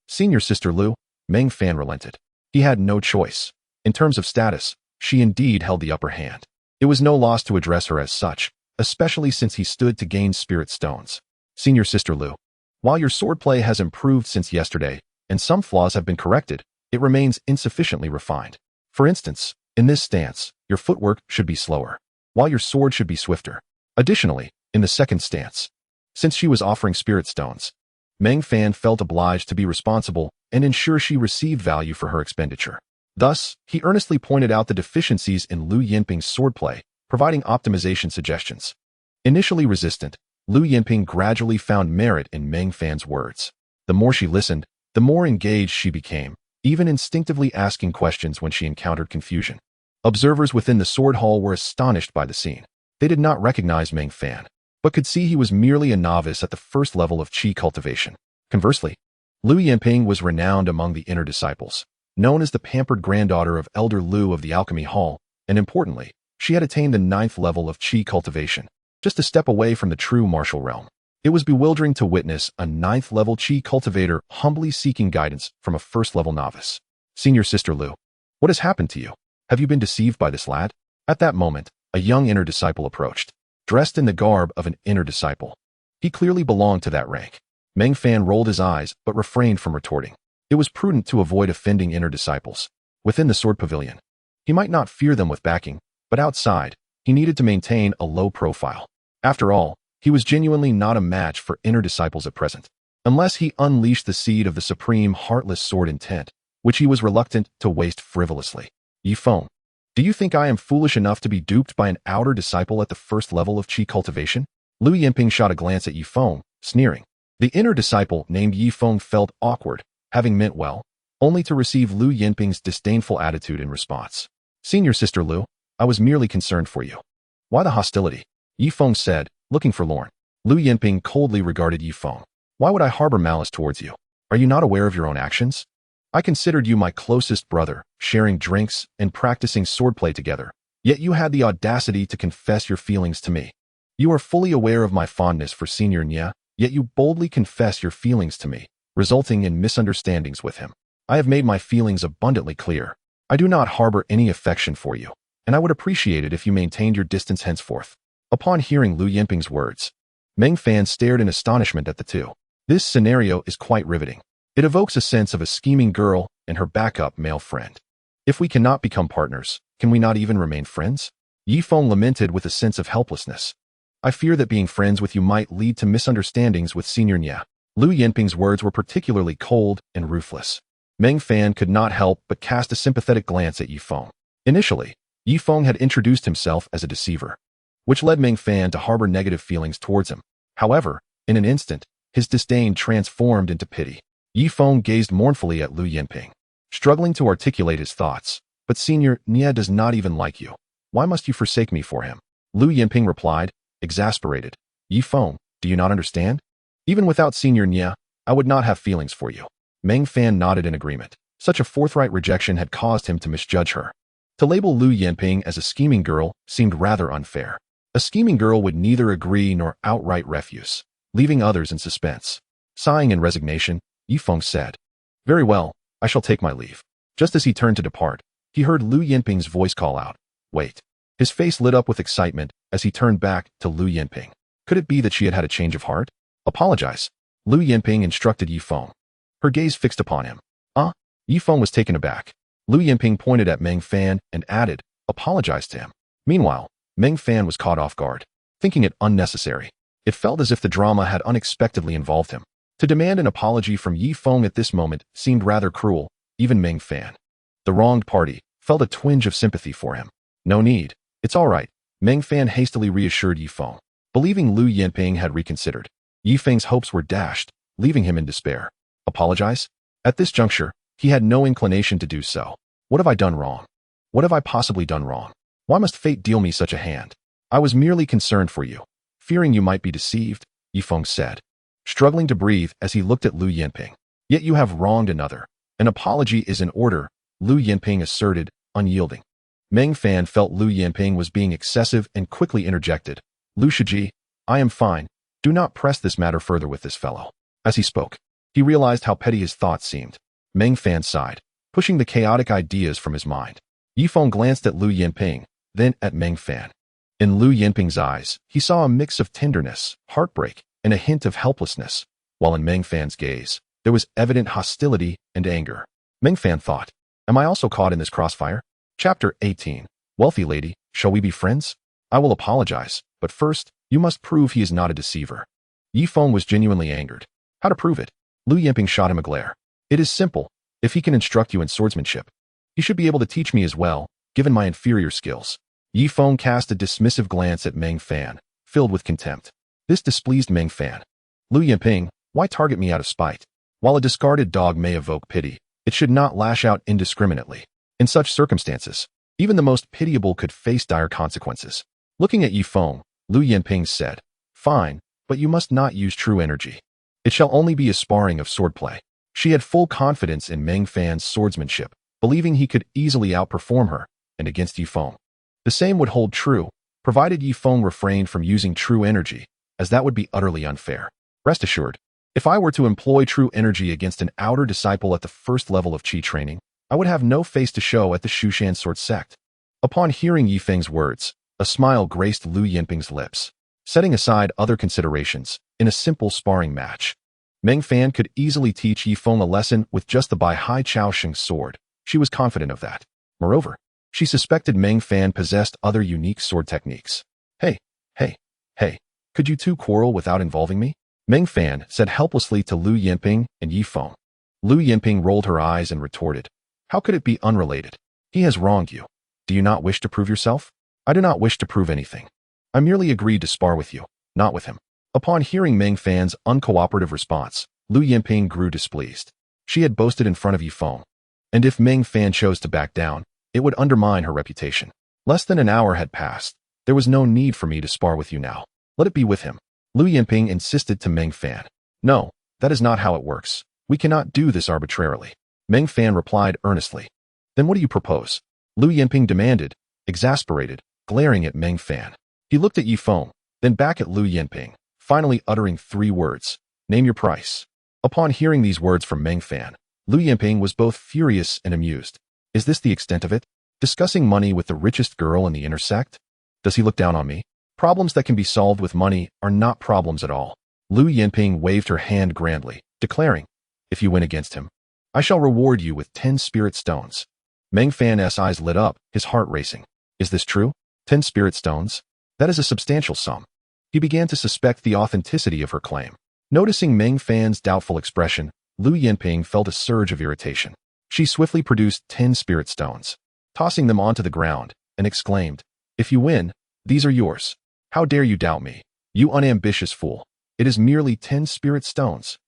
Senior Sister Lu, Meng Fan relented. He had no choice. In terms of status, she indeed held the upper hand. It was no loss to address her as such, especially since he stood to gain spirit stones. Senior Sister Lu, while your swordplay has improved since yesterday, and some flaws have been corrected, it remains insufficiently refined. For instance, in this stance, your footwork should be slower, while your sword should be swifter. Additionally, in the second stance, since she was offering spirit stones, Meng Fan felt obliged to be responsible and ensure she received value for her expenditure. Thus, he earnestly pointed out the deficiencies in Lu Yinping's swordplay, providing optimization suggestions. Initially resistant, Lu Yinping gradually found merit in Meng Fan's words. The more she listened, the more engaged she became, even instinctively asking questions when she encountered confusion. Observers within the sword hall were astonished by the scene. They did not recognize Meng Fan, but could see he was merely a novice at the first level of qi cultivation. Conversely, Lu Yinping was renowned among the inner disciples, known as the pampered granddaughter of Elder Lu of the Alchemy Hall, and importantly, she had attained the 9th level of qi cultivation. just a step away from the true martial realm. It was bewildering to witness a 9th-level Qi cultivator humbly seeking guidance from a 1st-level novice. Senior Sister Lu, what has happened to you? Have you been deceived by this lad? At that moment, a young inner disciple approached, dressed in the garb of an inner disciple. He clearly belonged to that rank. Meng Fan rolled his eyes but refrained from retorting. It was prudent to avoid offending inner disciples. Within the Sword Pavilion, he might not fear them with backing, but outside, he needed to maintain a low profile. After all, he was genuinely not a match for inner disciples at present, unless he unleashed the seed of the supreme heartless sword intent, which he was reluctant to waste frivolously. Yifeng, do you think I am foolish enough to be duped by an outer disciple at the 1st level of Qi cultivation? Lu Yinping shot a glance at Yifeng, sneering. The inner disciple named Yifeng felt awkward, having meant well, only to receive Lu Yinping's disdainful attitude in response. Senior Sister Lu, I was merely concerned for you. Why the hostility? Yifeng said, looking forlorn. Lu Yinping coldly regarded Yifeng. Why would I harbor malice towards you? Are you not aware of your own actions? I considered you my closest brother, sharing drinks and practicing swordplay together, yet you had the audacity to confess your feelings to me. You are fully aware of my fondness for Senior Nya, yet you boldly confess your feelings to me, resulting in misunderstandings with him. I have made my feelings abundantly clear. I do not harbor any affection for you, and I would appreciate it if you maintained your distance henceforth. Upon hearing Lu Yinping's words, Meng Fan stared in astonishment at the two. This scenario is quite riveting. It evokes a sense of a scheming girl and her backup male friend. If we cannot become partners, can we not even remain friends? Yifeng lamented with a sense of helplessness. I fear that being friends with you might lead to misunderstandings with Senior Nya. Lu Yinping's words were particularly cold and ruthless. Meng Fan could not help but cast a sympathetic glance at Yifeng. Initially, Yifeng had introduced himself as a deceiver, which led Meng Fan to harbor negative feelings towards him. However, in an instant, his disdain transformed into pity. Yifeng gazed mournfully at Lu Yinping, struggling to articulate his thoughts. But Senior Nya does not even like you. Why must you forsake me for him? Lu Yinping replied, exasperated. Yifeng, do you not understand? Even without Senior Nya, I would not have feelings for you. Meng Fan nodded in agreement. Such a forthright rejection had caused him to misjudge her. To label Lu Yinping as a scheming girl seemed rather unfair. A scheming girl would neither agree nor outright refuse, leaving others in suspense. Sighing in resignation, Yifeng said, very well, I shall take my leave. Just as he turned to depart, he heard Lu Yinping's voice call out, wait. His face lit up with excitement as he turned back to Lu Yinping. Could it be that she had had a change of heart? Apologize. Lu Yinping instructed Yifeng. Her gaze fixed upon him. Yifeng was taken aback. Lu Yinping pointed at Meng Fan and added, apologize to him. Meanwhile, Meng Fan was caught off guard, thinking it unnecessary. It felt as if the drama had unexpectedly involved him. To demand an apology from Yifeng at this moment seemed rather cruel, even Meng Fan, the wronged party, felt a twinge of sympathy for him. No need. It's all right, Meng Fan hastily reassured Yifeng. Believing Lu Yinping had reconsidered, Yifeng's hopes were dashed, leaving him in despair. Apologize? At this juncture, he had no inclination to do so. What have I done wrong? What have I possibly done wrong? Why must fate deal me such a hand? I was merely concerned for you, fearing you might be deceived, Yifeng said, struggling to breathe as he looked at Lu Yinping. Yet you have wronged another. An apology is in order, Lu Yinping asserted, unyielding. Meng Fan felt Lu Yinping was being excessive and quickly interjected. Lu Shiji, I am fine. Do not press this matter further with this fellow. As he spoke, he realized how petty his thoughts seemed. Meng Fan sighed, pushing the chaotic ideas from his mind. Yifeng glanced at Lu Yinping, then at Meng Fan. In Lu Yinping's eyes, he saw a mix of tenderness, heartbreak, and a hint of helplessness, while in Meng Fan's gaze, there was evident hostility and anger. Meng Fan thought, am I also caught in this crossfire? Chapter 18. Wealthy lady, shall we be friends? I will apologize, but first, you must prove he is not a deceiver. Yifeng was genuinely angered. How to prove it? Lu Yinping shot him a glare. It is simple. If he can instruct you in swordsmanship, he should be able to teach me as well, given my inferior skills. Yifeng cast a dismissive glance at Meng Fan, filled with contempt. This displeased Meng Fan. Lu Yinping, why target me out of spite? While a discarded dog may evoke pity, it should not lash out indiscriminately. In such circumstances, even the most pitiable could face dire consequences. Looking at Yifeng, Lu Yinping said, fine, but you must not use true energy. It shall only be a sparring of swordplay. She had full confidence in Meng Fan's swordsmanship, believing he could easily outperform her, and against Yifeng. The same would hold true, provided Yi Feng refrained from using true energy, as that would be utterly unfair. Rest assured, if I were to employ true energy against an outer disciple at the first level of Qi training, I would have no face to show at the Shu Mountain Sword Sect. Upon hearing Yi Feng's words, a smile graced Lu Yinping's lips. Setting aside other considerations, in a simple sparring match, Meng Fan could easily teach Yi Feng a lesson with just the Bai Hai Chao Sheng sword. She was confident of that. Moreover, she suspected Meng Fan possessed other unique sword techniques. Hey, could you two quarrel without involving me? Meng Fan said helplessly to Lu Yinping and Yi Feng. Lu Yinping rolled her eyes and retorted, how could it be unrelated? He has wronged you. Do you not wish to prove yourself? I do not wish to prove anything. I merely agreed to spar with you, not with him. Upon hearing Meng Fan's uncooperative response, Lu Yinping grew displeased. She had boasted in front of Yi Feng, and if Meng Fan chose to back down, it would undermine her reputation. Less than an hour had passed. There was no need for me to spar with you now. Let it be with him. Lu Yinping insisted to Meng Fan. No, that is not how it works. We cannot do this arbitrarily. Meng Fan replied earnestly. Then what do you propose? Lu Yinping demanded, exasperated, glaring at Meng Fan. He looked at Yi Feng, then back at Lu Yinping, finally uttering 3 words. Name your price. Upon hearing these words from Meng Fan, Lu Yinping was both furious and amused. Is this the extent of it? Discussing money with the richest girl in the inner sect? Does he look down on me? Problems that can be solved with money are not problems at all. Lu Yinping waved her hand grandly, declaring, if you win against him, I shall reward you with 10 spirit stones. Meng Fan's eyes lit up, his heart racing. Is this true? 10 spirit stones? That is a substantial sum. He began to suspect the authenticity of her claim. Noticing Meng Fan's doubtful expression, Lu Yinping felt a surge of irritation. She swiftly produced 10 spirit stones, tossing them onto the ground, and exclaimed, if you win, these are yours. How dare you doubt me, you unambitious fool. It is merely 10 spirit stones.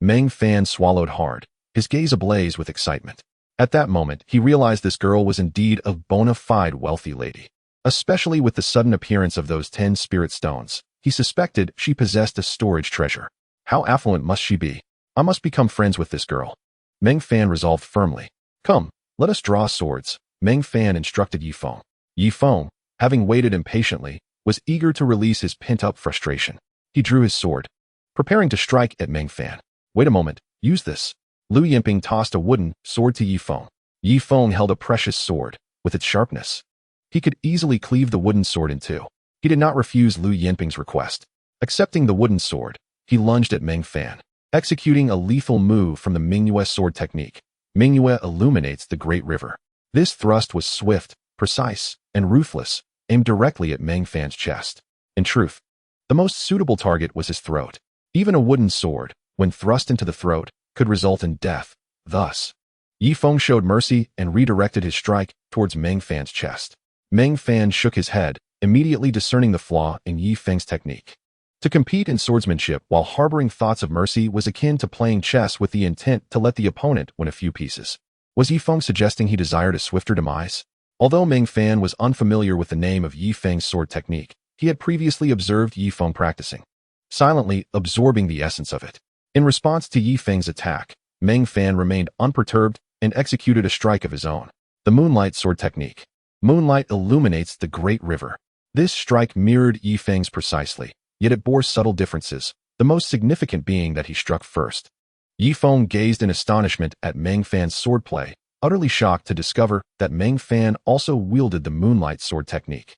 Meng Fan swallowed hard, his gaze ablaze with excitement. At that moment, he realized this girl was indeed a bona fide wealthy lady. Especially with the sudden appearance of those 10 spirit stones, he suspected she possessed a storage treasure. How affluent must she be? I must become friends with this girl. Meng Fan resolved firmly. Come, let us draw swords, Meng Fan instructed Yi Feng. Yi Feng, having waited impatiently, was eager to release his pent-up frustration. He drew his sword, preparing to strike at Meng Fan. Wait a moment, use this. Lu Yinping tossed a wooden sword to Yi Feng. Yi Feng held a precious sword, with its sharpness. He could easily cleave the wooden sword in two. He did not refuse Lu Yinping's request. Accepting the wooden sword, he lunged at Meng Fan, executing a lethal move from the Mingyue sword technique. Mingyue illuminates the great river. This thrust was swift, precise, and ruthless, aimed directly at Meng Fan's chest. In truth, the most suitable target was his throat. Even a wooden sword, when thrust into the throat, could result in death. Thus, Yi Feng showed mercy and redirected his strike towards Meng Fan's chest. Meng Fan shook his head, immediately discerning the flaw in Yi Feng's technique. To compete in swordsmanship while harboring thoughts of mercy was akin to playing chess with the intent to let the opponent win a few pieces. Was Yi Feng suggesting he desired a swifter demise? Although Meng Fan was unfamiliar with the name of Yi Feng's sword technique, he had previously observed Yi Feng practicing, silently absorbing the essence of it. In response to Yi Feng's attack, Meng Fan remained unperturbed and executed a strike of his own. The Moonlight Sword Technique. Moonlight illuminates the great river. This strike mirrored Yi Feng's precisely, yet it bore subtle differences, the most significant being that he struck first. Yi Feng gazed in astonishment at Meng Fan's swordplay, utterly shocked to discover that Meng Fan also wielded the Moonlight Sword Technique,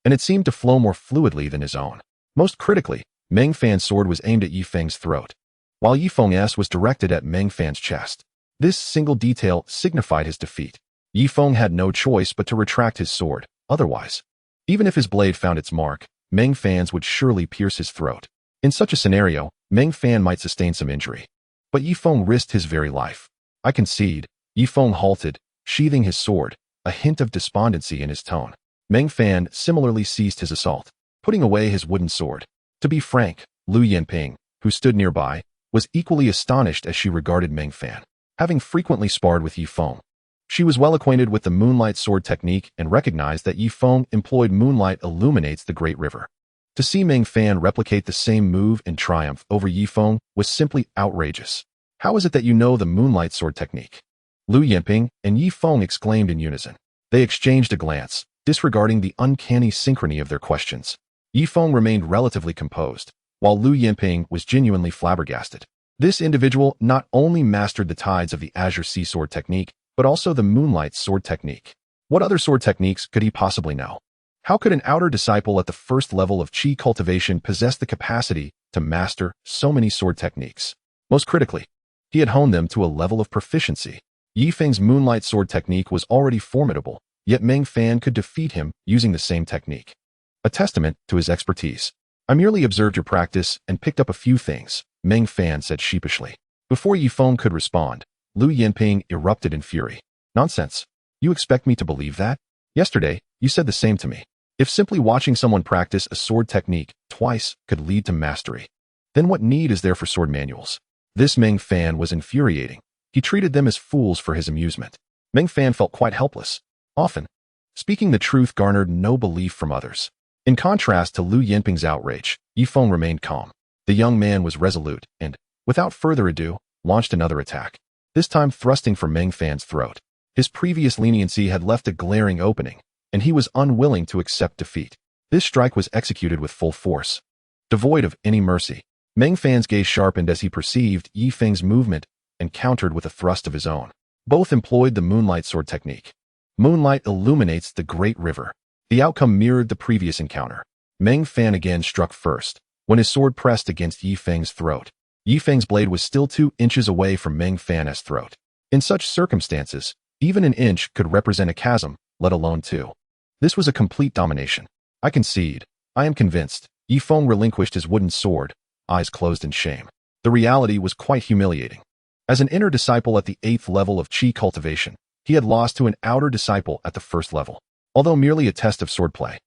and it seemed to flow more fluidly than his own. Most critically, Meng Fan's sword was aimed at Yi Feng's throat, while Yi Feng's was directed at Meng Fan's chest. This single detail signified his defeat. Yi Feng had no choice but to retract his sword. Otherwise, even if his blade found its mark, Meng Fan's would surely pierce his throat. In such a scenario, Meng Fan might sustain some injury. But Yi Feng risked his very life. I concede. Yi Feng halted, sheathing his sword, a hint of despondency in his tone. Meng Fan similarly ceased his assault, putting away his wooden sword. To be frank, Lu Yinping, who stood nearby, was equally astonished as she regarded Meng Fan. Having frequently sparred with Yi Feng, she was well acquainted with the Moonlight Sword Technique and recognized that Yi Feng employed Moonlight illuminates the great river. To see Meng Fan replicate the same move in triumph over Yi Feng was simply outrageous. How is it that you know the Moonlight Sword Technique? Lu Yinping and Yi Feng exclaimed in unison. They exchanged a glance, disregarding the uncanny synchrony of their questions. Yifeng remained relatively composed, while Lu Yinping was genuinely flabbergasted. This individual not only mastered the tides of the Azure Sea Sword technique, but also the Moonlight Sword technique. What other sword techniques could he possibly know? How could an outer disciple at the first level of Qi cultivation possess the capacity to master so many sword techniques? Most critically, he had honed them to a level of proficiency. Yifeng's Moonlight Sword technique was already formidable, yet Meng Fan could defeat him using the same technique. A testament to his expertise. I merely observed your practice and picked up a few things, Meng Fan said sheepishly. Before Yifeng could respond, Lu Yinping erupted in fury. Nonsense. You expect me to believe that? Yesterday, you said the same to me. If simply watching someone practice a sword technique twice could lead to mastery, then what need is there for sword manuals? This Meng Fan was infuriating. He treated them as fools for his amusement. Meng Fan felt quite helpless. Often, speaking the truth garnered no belief from others. In contrast to Lu Yinping's outrage, Yifeng remained calm. The young man was resolute and, without further ado, launched another attack, this time thrusting for Meng Fan's throat. His previous leniency had left a glaring opening, and he was unwilling to accept defeat. This strike was executed with full force. Devoid of any mercy, Meng Fan's gaze sharpened as he perceived Yifeng's movement and countered with a thrust of his own. Both employed the Moonlight Sword technique. Moonlight illuminates the great river. The outcome mirrored the previous encounter. Meng Fan again struck first, when his sword pressed against Yifeng's throat. Yifeng's blade was still 2 inches away from Meng Fan's throat. In such circumstances, even an inch could represent a chasm, let alone 2. This was a complete domination. I concede. I am convinced. Yifeng relinquished his wooden sword, eyes closed in shame. The reality was quite humiliating. As an inner disciple at the 8th level of Qi cultivation, he had lost to an outer disciple at the 1st level. Although merely a test of swordplay,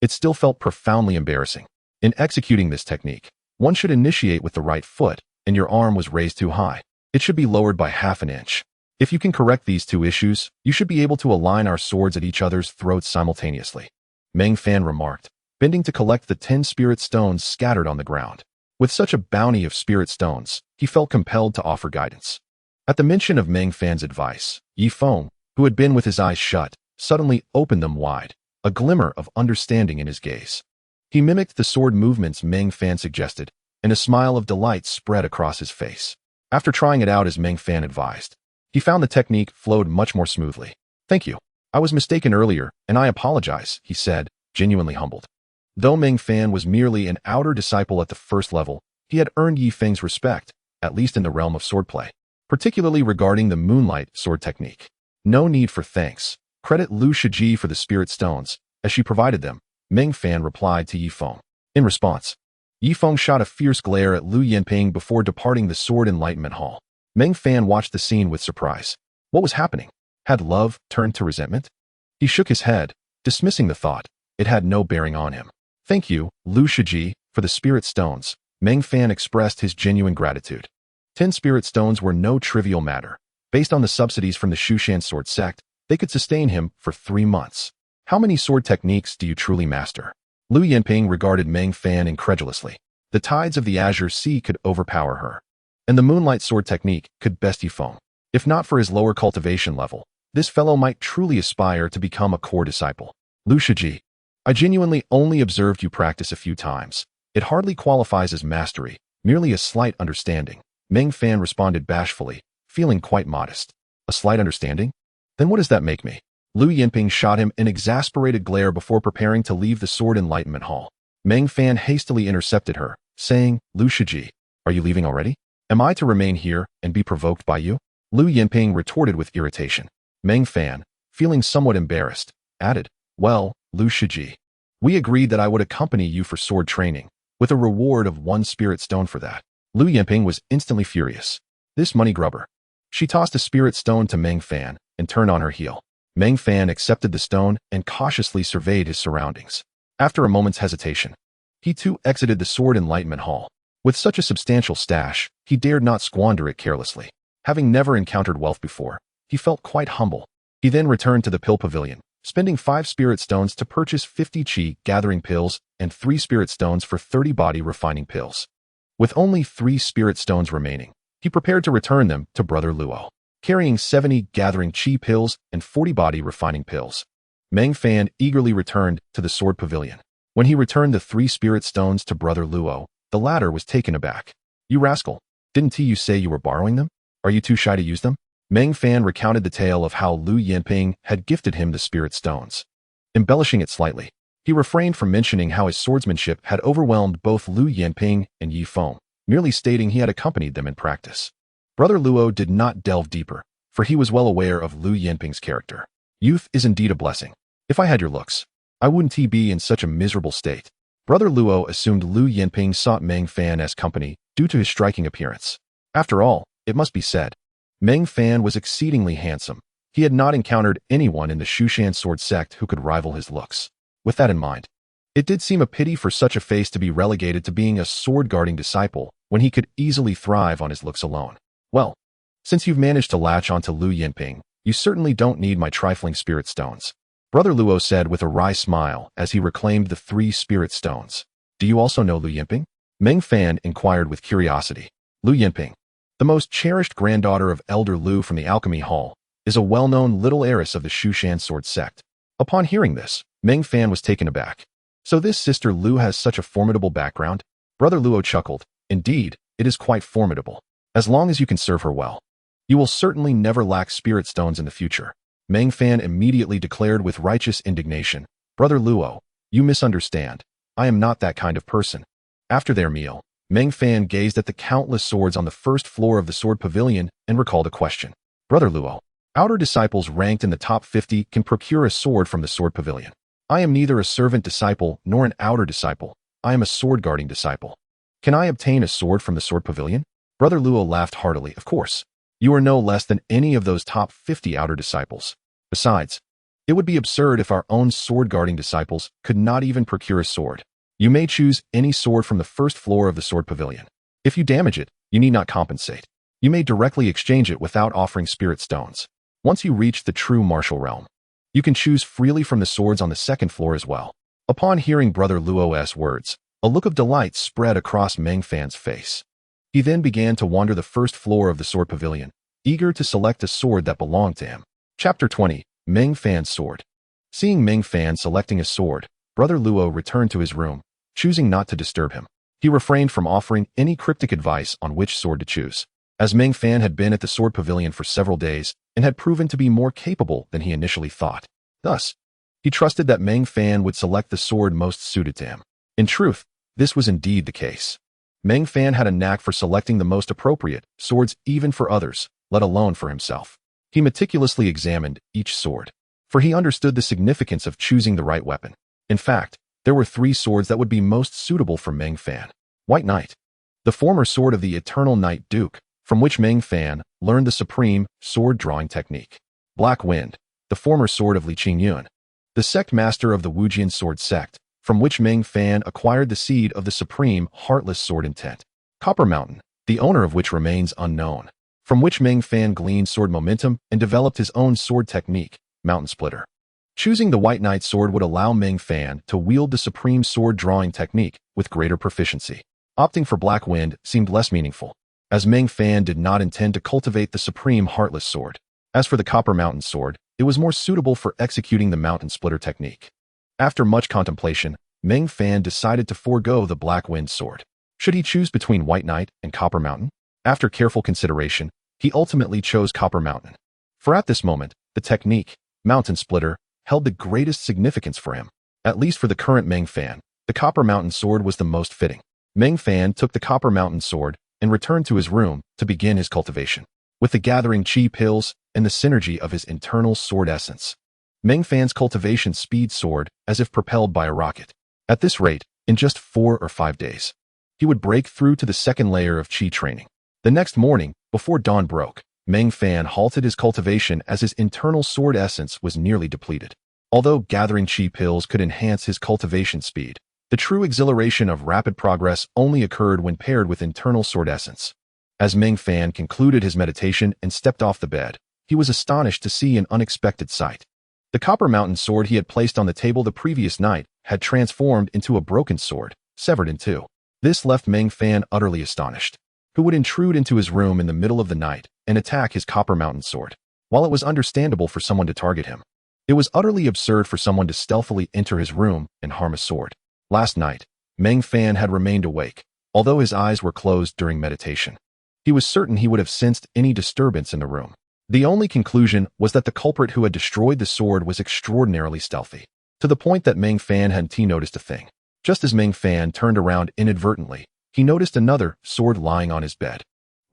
it still felt profoundly embarrassing. In executing this technique, one should initiate with the right foot, and your arm was raised too high. It should be lowered by ½ inch. If you can correct these 2 issues, you should be able to align our swords at each other's throats simultaneously, Meng Fan remarked, bending to collect the 10 spirit stones scattered on the ground. With such a bounty of spirit stones, he felt compelled to offer guidance. At the mention of Meng Fan's advice, Yifeng, who had been with his eyes shut, suddenly opened them wide, a glimmer of understanding in his gaze. He mimicked the sword movements Meng Fan suggested, and a smile of delight spread across his face. After trying it out as Meng Fan advised, he found the technique flowed much more smoothly. Thank you. I was mistaken earlier, and I apologize, he said, genuinely humbled. Though Meng Fan was merely an outer disciple at the 1st level, he had earned Yifeng's respect, at least in the realm of swordplay, particularly regarding the Moonlight Sword technique. No need for thanks. Credit Lu Shiji for the spirit stones, as she provided them, Meng Fan replied to Yifeng. In response, Yifeng shot a fierce glare at Lu Yinping before departing the Sword Enlightenment Hall. Meng Fan watched the scene with surprise. What was happening? Had love turned to resentment? He shook his head, dismissing the thought. It had no bearing on him. Thank you, Lu Shiji, for the spirit stones. Meng Fan expressed his genuine gratitude. 10 spirit stones were no trivial matter. Based on the subsidies from the Shu Mountain Sword Sect, they could sustain him for 3 months. How many sword techniques do you truly master? Lu Yinping regarded Meng Fan incredulously. The tides of the Azure Sea could overpower her, and the Moonlight Sword technique could best Yifeng. If not for his lower cultivation level, this fellow might truly aspire to become a core disciple. Lu Shiji, I genuinely only observed you practice a few times. It hardly qualifies as mastery, merely a slight understanding. Meng Fan responded bashfully, feeling quite modest. A slight understanding? Then what does that make me? Lu Yinping shot him an exasperated glare before preparing to leave the Sword Enlightenment Hall. Meng Fan hastily intercepted her, saying, Lu Shiji, are you leaving already? Am I to remain here and be provoked by you? Lu Yinping retorted with irritation. Meng Fan, feeling somewhat embarrassed, added, well, Lu Shiji, we agreed that I would accompany you for sword training, with a reward of 1 spirit stone for that. Lu Yinping was instantly furious. This money grubber. She tossed a spirit stone to Meng Fan and turned on her heel. Meng Fan accepted the stone and cautiously surveyed his surroundings. After a moment's hesitation, he too exited the Sword Enlightenment Hall. With such a substantial stash, he dared not squander it carelessly. Having never encountered wealth before, he felt quite humble. He then returned to the pill pavilion, spending 5 spirit stones to purchase 50 Qi gathering pills and 3 spirit stones for 30 body refining pills. With only 3 spirit stones remaining, he prepared to return them to Brother Luo, carrying 70 gathering Qi pills and 40 body refining pills. Meng Fan eagerly returned to the Sword Pavilion. When he returned the 3 spirit stones to Brother Luo, the latter was taken aback. "You rascal, didn't you say you were borrowing them? Are you too shy to use them?" Meng Fan recounted the tale of how Lu Yinping had gifted him the spirit stones. Embellishing it slightly, he refrained from mentioning how his swordsmanship had overwhelmed both Lu Yinping and Yi Feng, merely stating he had accompanied them in practice. Brother Luo did not delve deeper, for he was well aware of Lu Yinping's character. "Youth is indeed a blessing. If I had your looks, I wouldn't be in such a miserable state." Brother Luo assumed Lu Yinping sought Meng Fan as company due to his striking appearance. After all, it must be said, Meng Fan was exceedingly handsome. He had not encountered anyone in the Shu Mountain Sword Sect who could rival his looks. With that in mind, it did seem a pity for such a face to be relegated to being a sword-guarding disciple when he could easily thrive on his looks alone. "Well, since you've managed to latch onto Lu Yinping, you certainly don't need my trifling spirit stones," Brother Luo said with a wry smile as he reclaimed the 3 spirit stones. "Do you also know Lu Yinping?" Meng Fan inquired with curiosity. Lu Yinping, the most cherished granddaughter of Elder Lu from the Alchemy Hall, is a well-known little heiress of the Shu Mountain Sword Sect. Upon hearing this, Meng Fan was taken aback. "So this sister Lu has such a formidable background?" Brother Luo chuckled. "Indeed, it is quite formidable. As long as you can serve her well, you will certainly never lack spirit stones in the future." Meng Fan immediately declared with righteous indignation, "Brother Luo, you misunderstand. I am not that kind of person." After their meal, Meng Fan gazed at the countless swords on the first floor of the Sword Pavilion and recalled a question. "Brother Luo, outer disciples ranked in the top 50 can procure a sword from the Sword Pavilion. I am neither a servant disciple nor an outer disciple. I am a sword-guarding disciple. Can I obtain a sword from the Sword Pavilion?" Brother Luo laughed heartily. "Of course. You are no less than any of those top 50 outer disciples. Besides, it would be absurd if our own sword-guarding disciples could not even procure a sword. You may choose any sword from the first floor of the Sword Pavilion. If you damage it, you need not compensate. You may directly exchange it without offering spirit stones. Once you reach the true martial realm, you can choose freely from the swords on the second floor as well." Upon hearing Brother Luo's words, a look of delight spread across Meng Fan's face. He then began to wander the first floor of the Sword Pavilion, eager to select a sword that belonged to him. Chapter 20. Meng Fan's Sword. Seeing Meng Fan selecting a sword, Brother Luo returned to his room, choosing not to disturb him. He refrained from offering any cryptic advice on which sword to choose, as Meng Fan had been at the Sword Pavilion for several days and had proven to be more capable than he initially thought. Thus, he trusted that Meng Fan would select the sword most suited to him. In truth, this was indeed the case. Meng Fan had a knack for selecting the most appropriate swords even for others, let alone for himself. He meticulously examined each sword, for he understood the significance of choosing the right weapon. In fact, there were 3 swords that would be most suitable for Meng Fan. White Knight, the former sword of the Eternal Knight Duke, from which Meng Fan learned the supreme sword-drawing technique. Black Wind, the former sword of Li Qingyun, the sect master of the Wujian Sword Sect, from which Meng Fan acquired the seed of the supreme heartless sword intent. Copper Mountain, the owner of which remains unknown, from which Meng Fan gleaned sword momentum and developed his own sword technique, Mountain Splitter. Choosing the White Knight sword would allow Meng Fan to wield the supreme sword-drawing technique with greater proficiency. Opting for Black Wind seemed less meaningful, as Meng Fan did not intend to cultivate the supreme heartless sword. As for the Copper Mountain sword, it was more suitable for executing the Mountain Splitter technique. After much contemplation, Meng Fan decided to forego the Black Wind sword. Should he choose between White Knight and Copper Mountain? After careful consideration, he ultimately chose Copper Mountain. For at this moment, the technique, Mountain Splitter, held the greatest significance for him. At least for the current Meng Fan, the Copper Mountain sword was the most fitting. Meng Fan took the Copper Mountain sword and returned to his room to begin his cultivation. With the gathering chi pills and the synergy of his internal sword essence, Meng Fan's cultivation speed soared as if propelled by a rocket. At this rate, in just 4 or 5 days, he would break through to the second layer of chi training. The next morning, before dawn broke, Meng Fan halted his cultivation as his internal sword essence was nearly depleted. Although gathering chi pills could enhance his cultivation speed, the true exhilaration of rapid progress only occurred when paired with internal sword essence. As Meng Fan concluded his meditation and stepped off the bed, he was astonished to see an unexpected sight. The Copper Mountain sword he had placed on the table the previous night had transformed into a broken sword, severed in 2. This left Meng Fan utterly astonished. Who would intrude into his room in the middle of the night and attack his Copper Mountain sword? While it was understandable for someone to target him, It was utterly absurd for someone to stealthily enter his room and harm a sword. Last night, Meng Fan had remained awake, although his eyes were closed during meditation. He was certain he would have sensed any disturbance in the room. The only conclusion was that the culprit who had destroyed the sword was extraordinarily stealthy, to the point that Meng Fan hadn't noticed a thing. Just as Meng Fan turned around inadvertently, he noticed another sword lying on his bed.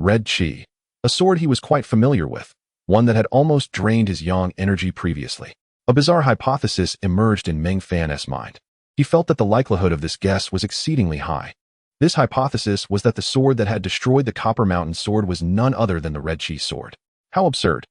Red Qi, a sword he was quite familiar with, one that had almost drained his yang energy previously. A bizarre hypothesis emerged in Meng Fan's mind. He felt that the likelihood of this guess was exceedingly high. This hypothesis was that the sword that had destroyed the Copper Mountain sword was none other than the Red Qi sword. How absurd.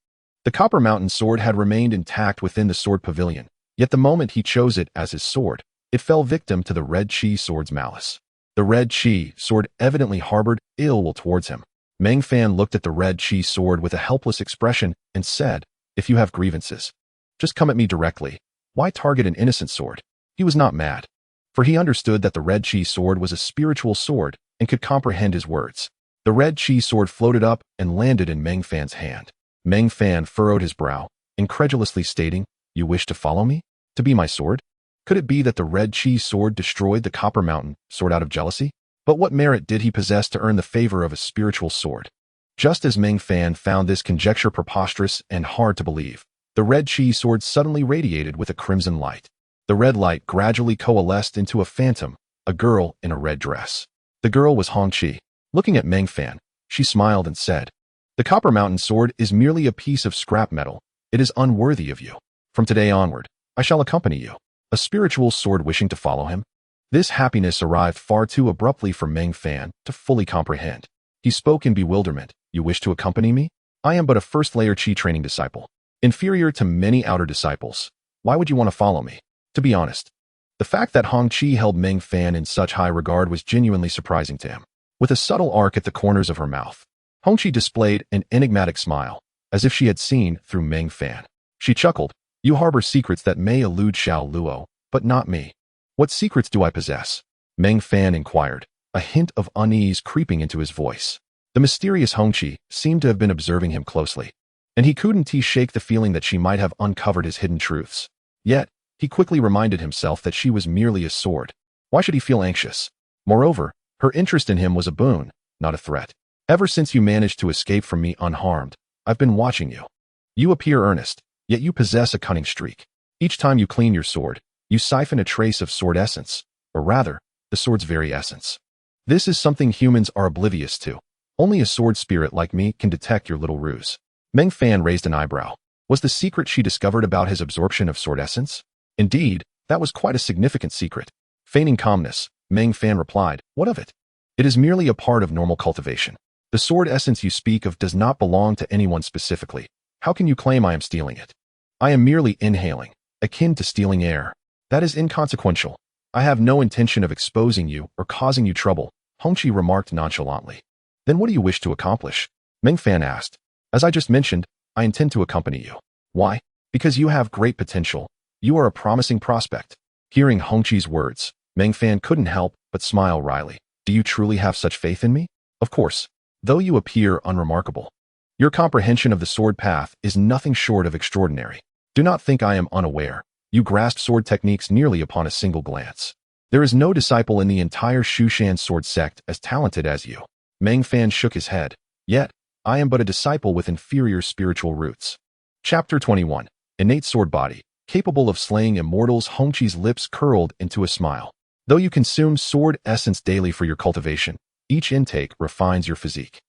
The Copper Mountain sword had remained intact within the Sword Pavilion, yet the moment he chose it as his sword, it fell victim to the Red Qi sword's malice. The Red Qi sword evidently harbored ill will towards him. Meng Fan looked at the Red Qi sword with a helpless expression and said, "If you have grievances, just come at me directly. Why target an innocent sword?" He was not mad, for he understood that the Red Qi sword was a spiritual sword and could comprehend his words. The Red Qi sword floated up and landed in Meng Fan's hand. Meng Fan furrowed his brow, incredulously stating, "You wish to follow me? To be my sword? Could it be that the Red Qi sword destroyed the Copper Mountain sword out of jealousy? But what merit did he possess to earn the favor of a spiritual sword?" Just as Meng Fan found this conjecture preposterous and hard to believe, the Red Qi sword suddenly radiated with a crimson light. The red light gradually coalesced into a phantom, a girl in a red dress. The girl was Hong Qi. Looking at Meng Fan, she smiled and said, "The Copper Mountain sword is merely a piece of scrap metal. It is unworthy of you. From today onward, I shall accompany you." A spiritual sword wishing to follow him? This happiness arrived far too abruptly for Meng Fan to fully comprehend. He spoke in bewilderment. "You wish to accompany me? I am but a first-layer Qi training disciple, inferior to many outer disciples. Why would you want to follow me?" To be honest, the fact that Hong Qi held Meng Fan in such high regard was genuinely surprising to him. With a subtle arc at the corners of her mouth, Hong Qi displayed an enigmatic smile, as if she had seen through Meng Fan. She chuckled, "You harbor secrets that may elude Xiao Luo, but not me." "What secrets do I possess?" Meng Fan inquired, a hint of unease creeping into his voice. The mysterious Hong Qi seemed to have been observing him closely, and he couldn't shake the feeling that she might have uncovered his hidden truths. Yet, he quickly reminded himself that she was merely a sword. Why should he feel anxious? Moreover, her interest in him was a boon, not a threat. "Ever since you managed to escape from me unharmed, I've been watching you. You appear earnest, yet you possess a cunning streak. Each time you clean your sword, you siphon a trace of sword essence, or rather, the sword's very essence. This is something humans are oblivious to. Only a sword spirit like me can detect your little ruse." Meng Fan raised an eyebrow. Was the secret she discovered about his absorption of sword essence? Indeed, that was quite a significant secret. Feigning calmness, Meng Fan replied, "What of it? It is merely a part of normal cultivation. The sword essence you speak of does not belong to anyone specifically. How can you claim I am stealing it? I am merely inhaling, akin to stealing air. That is inconsequential. I have no intention of exposing you or causing you trouble," Hong Qi remarked nonchalantly. "Then what do you wish to accomplish?" Meng Fan asked. "As I just mentioned, I intend to accompany you." "Why?" "Because you have great potential. You are a promising prospect." Hearing Hong Qi's words, Meng Fan couldn't help but smile wryly. "Do you truly have such faith in me?" "Of course, though you appear unremarkable. Your comprehension of the sword path is nothing short of extraordinary. Do not think I am unaware. You grasp sword techniques nearly upon a single glance. There is no disciple in the entire Shu Mountain Sword Sect as talented as you." Meng Fan shook his head. "Yet, I am but a disciple with inferior spiritual roots." Chapter 21. Innate Sword Body. Capable of slaying immortals. Hong Qi's lips curled into a smile. "Though you consume sword essence daily for your cultivation, each intake refines your physique.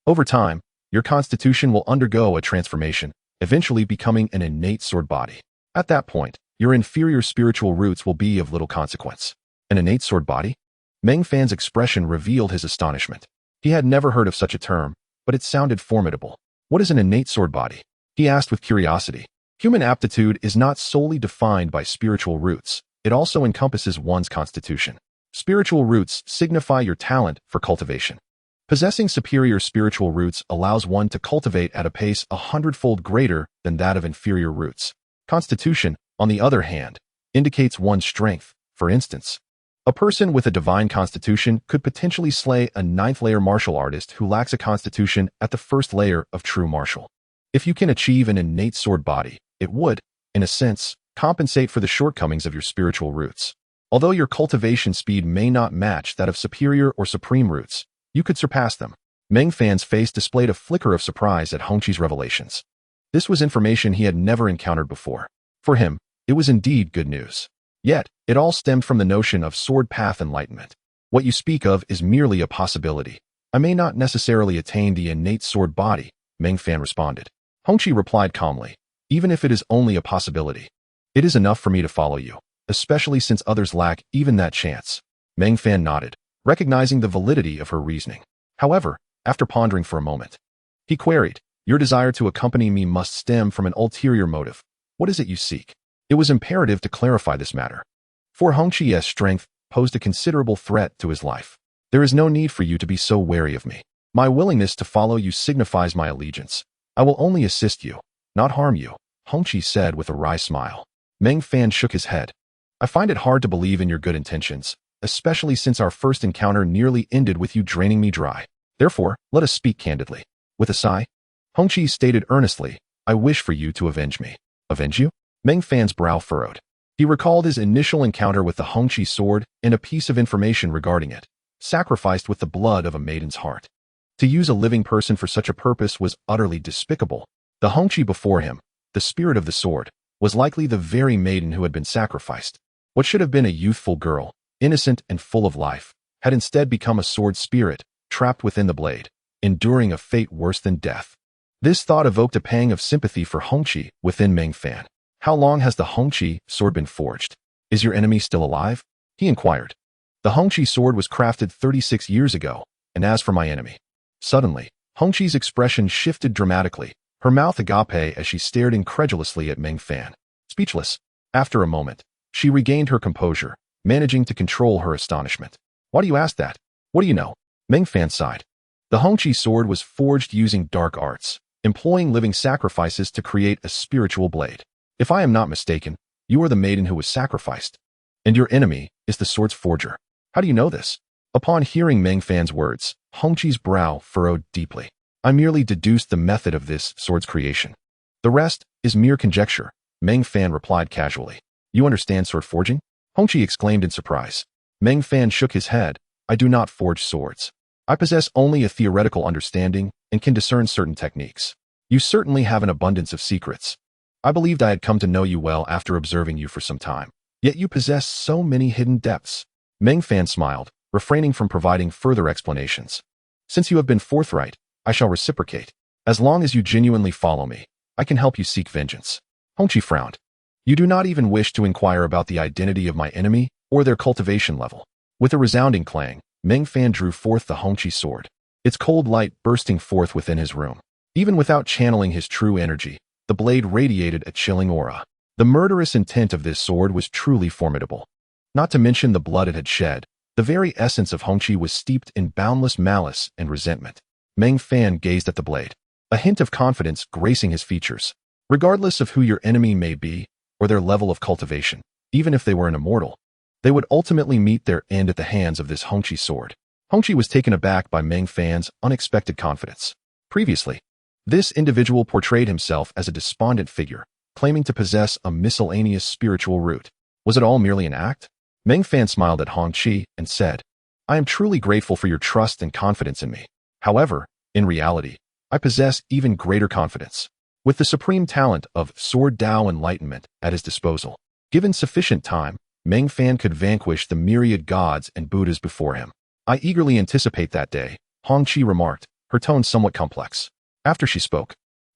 Over time, your constitution will undergo a transformation, eventually becoming an innate sword body. At that point, your inferior spiritual roots will be of little consequence." An innate sword body? Meng Fan's expression revealed his astonishment. He had never heard of such a term, but it sounded formidable. "What is an innate sword body?" he asked with curiosity. Human aptitude is not solely defined by spiritual roots. It also encompasses one's constitution. Spiritual roots signify your talent for cultivation. Possessing superior spiritual roots allows one to cultivate at a pace 100-fold greater than that of inferior roots. Constitution, on the other hand, indicates one's strength. For instance, a person with a divine constitution could potentially slay a 9th-layer martial artist who lacks a constitution at the 1st layer of true martial. If you can achieve an innate sword body, it would, in a sense, compensate for the shortcomings of your spiritual roots. Although your cultivation speed may not match that of superior or supreme roots, you could surpass them. Meng Fan's face displayed a flicker of surprise at Hongqi's revelations. This was information he had never encountered before. For him, it was indeed good news. Yet, it all stemmed from the notion of sword path enlightenment. What you speak of is merely a possibility. I may not necessarily attain the innate sword body, Meng Fan responded. Hongqi replied calmly, even if it is only a possibility. It is enough for me to follow you, especially since others lack even that chance. Meng Fan nodded, recognizing the validity of her reasoning. However, after pondering for a moment, he queried, your desire to accompany me must stem from an ulterior motive. What is it you seek? It was imperative to clarify this matter. For Hongqi's strength posed a considerable threat to his life. There is no need for you to be so wary of me. My willingness to follow you signifies my allegiance. I will only assist you, not harm you, Hongqi said with a wry smile. Meng Fan shook his head. I find it hard to believe in your good intentions, especially since our first encounter nearly ended with you draining me dry. Therefore, let us speak candidly. With a sigh, Hongqi stated earnestly, I wish for you to avenge me. Avenge you? Meng Fan's brow furrowed. He recalled his initial encounter with the Hongqi sword and a piece of information regarding it, sacrificed with the blood of a maiden's heart. To use a living person for such a purpose was utterly despicable. The Hongqi before him, the spirit of the sword, was likely the very maiden who had been sacrificed. What should have been a youthful girl, innocent and full of life, had instead become a sword spirit, trapped within the blade, enduring a fate worse than death. This thought evoked a pang of sympathy for Hongqi within Meng Fan. How long has the Hongqi sword been forged? Is your enemy still alive? He inquired. The Hongqi sword was crafted 36 years ago, and as for my enemy. Suddenly, Hongqi's expression shifted dramatically, her mouth agape as she stared incredulously at Meng Fan. Speechless. After a moment, she regained her composure, managing to control her astonishment. Why do you ask that? What do you know? Meng Fan sighed. The Hongqi sword was forged using dark arts, employing living sacrifices to create a spiritual blade. If I am not mistaken, you are the maiden who was sacrificed, and your enemy is the sword's forger. How do you know this? Upon hearing Meng Fan's words, Hongqi's brow furrowed deeply. I merely deduced the method of this sword's creation. The rest is mere conjecture, Meng Fan replied casually. You understand sword forging? Hongqi exclaimed in surprise. Meng Fan shook his head. I do not forge swords. I possess only a theoretical understanding and can discern certain techniques. You certainly have an abundance of secrets. I believed I had come to know you well after observing you for some time. Yet you possess so many hidden depths. Meng Fan smiled, refraining from providing further explanations. Since you have been forthright, I shall reciprocate. As long as you genuinely follow me, I can help you seek vengeance. Hongqi frowned. You do not even wish to inquire about the identity of my enemy or their cultivation level. With a resounding clang, Meng Fan drew forth the Hongqi sword, its cold light bursting forth within his room. Even without channeling his true energy, the blade radiated a chilling aura. The murderous intent of this sword was truly formidable. Not to mention the blood it had shed, the very essence of Hongqi was steeped in boundless malice and resentment. Meng Fan gazed at the blade, a hint of confidence gracing his features. Regardless of who your enemy may be, or their level of cultivation, even if they were an immortal, they would ultimately meet their end at the hands of this Hongqi sword. Hongqi was taken aback by Meng Fan's unexpected confidence. Previously, this individual portrayed himself as a despondent figure, claiming to possess a miscellaneous spiritual root. Was it all merely an act? Meng Fan smiled at Hongqi and said, I am truly grateful for your trust and confidence in me. However, in reality, I possess even greater confidence. With the supreme talent of Sword Tao Enlightenment at his disposal, given sufficient time, Meng Fan could vanquish the myriad gods and Buddhas before him. I eagerly anticipate that day, Hongqi remarked, her tone somewhat complex. After she spoke,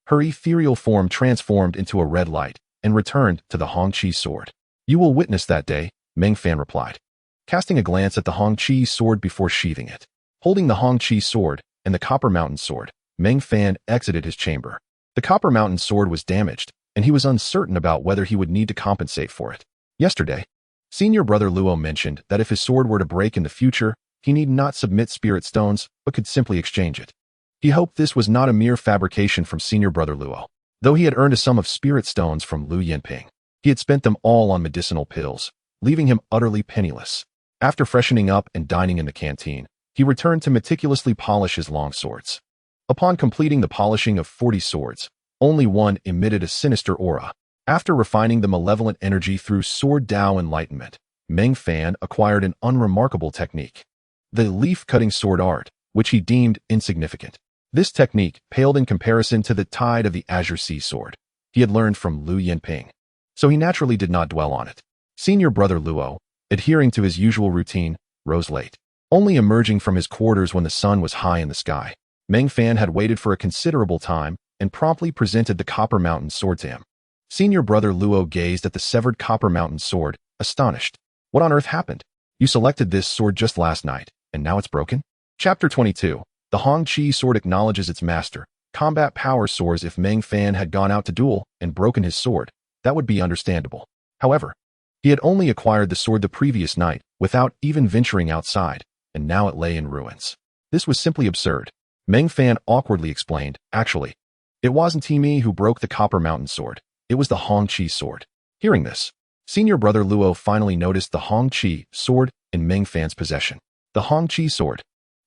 her ethereal form transformed into a red light and returned to the Hongqi sword. You will witness that day, Meng Fan replied, casting a glance at the Hongqi sword before sheathing it. Holding the Hongqi sword and the Copper Mountain sword, Meng Fan exited his chamber. The Copper Mountain sword was damaged, and he was uncertain about whether he would need to compensate for it. Yesterday, Senior Brother Luo mentioned that if his sword were to break in the future, he need not submit spirit stones, but could simply exchange it. He hoped this was not a mere fabrication from Senior Brother Luo. Though he had earned a sum of spirit stones from Lu Yinping, he had spent them all on medicinal pills, leaving him utterly penniless. After freshening up and dining in the canteen, he returned to meticulously polish his long swords. Upon completing the polishing of 40 swords, only one emitted a sinister aura. After refining the malevolent energy through Sword Dao enlightenment, Meng Fan acquired an unremarkable technique, the leaf-cutting sword art, which he deemed insignificant. This technique paled in comparison to the tide of the Azure Sea Sword he had learned from Lu Yinping, so he naturally did not dwell on it. Senior brother Luo, adhering to his usual routine, rose late. Only emerging from his quarters when the sun was high in the sky, Meng Fan had waited for a considerable time and promptly presented the Copper Mountain Sword to him. Senior brother Luo gazed at the severed Copper Mountain Sword, astonished. What on earth happened? You selected this sword just last night, and now it's broken? Chapter 22. The Hongqi Sword acknowledges its master. Combat power soars. If Meng Fan had gone out to duel and broken his sword, that would be understandable. However, he had only acquired the sword the previous night, without even venturing outside, and now it lay in ruins. This was simply absurd. Meng Fan awkwardly explained, actually, it wasn't me who broke the Copper Mountain Sword. It was the Hongqi Sword. Hearing this, senior brother Luo finally noticed the Hongqi Sword in Meng Fan's possession. The Hongqi Sword.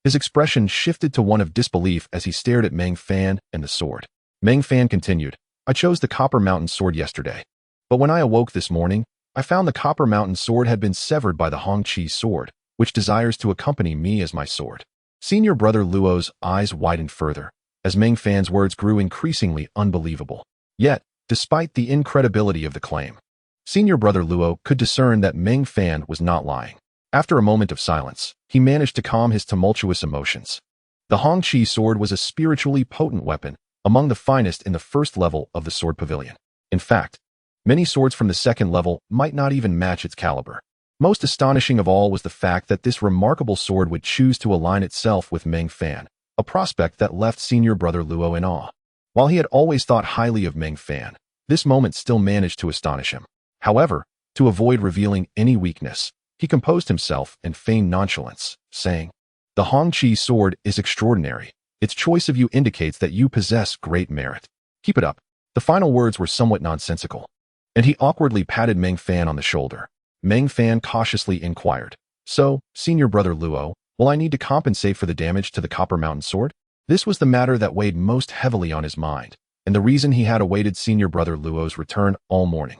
His expression shifted to one of disbelief as he stared at Meng Fan and the sword. Meng Fan continued, I chose the Copper Mountain Sword yesterday. But when I awoke this morning, I found the Copper Mountain Sword had been severed by the Hongqi Sword, which desires to accompany me as my sword. Senior brother Luo's eyes widened further, as Meng Fan's words grew increasingly unbelievable. Yet, despite the incredibility of the claim, senior brother Luo could discern that Meng Fan was not lying. After a moment of silence, he managed to calm his tumultuous emotions. The Hongqi Sword was a spiritually potent weapon, among the finest in the first level of the Sword Pavilion. In fact, many swords from the second level might not even match its caliber. Most astonishing of all was the fact that this remarkable sword would choose to align itself with Meng Fan, a prospect that left senior brother Luo in awe. While he had always thought highly of Meng Fan, this moment still managed to astonish him. However, to avoid revealing any weakness, he composed himself and feigned nonchalance, saying, The Hongqi Sword is extraordinary. Its choice of you indicates that you possess great merit. Keep it up. The final words were somewhat nonsensical, and he awkwardly patted Meng Fan on the shoulder. Meng Fan cautiously inquired, So, senior brother Luo, will I need to compensate for the damage to the Copper Mountain Sword? This was the matter that weighed most heavily on his mind, and the reason he had awaited senior brother Luo's return all morning.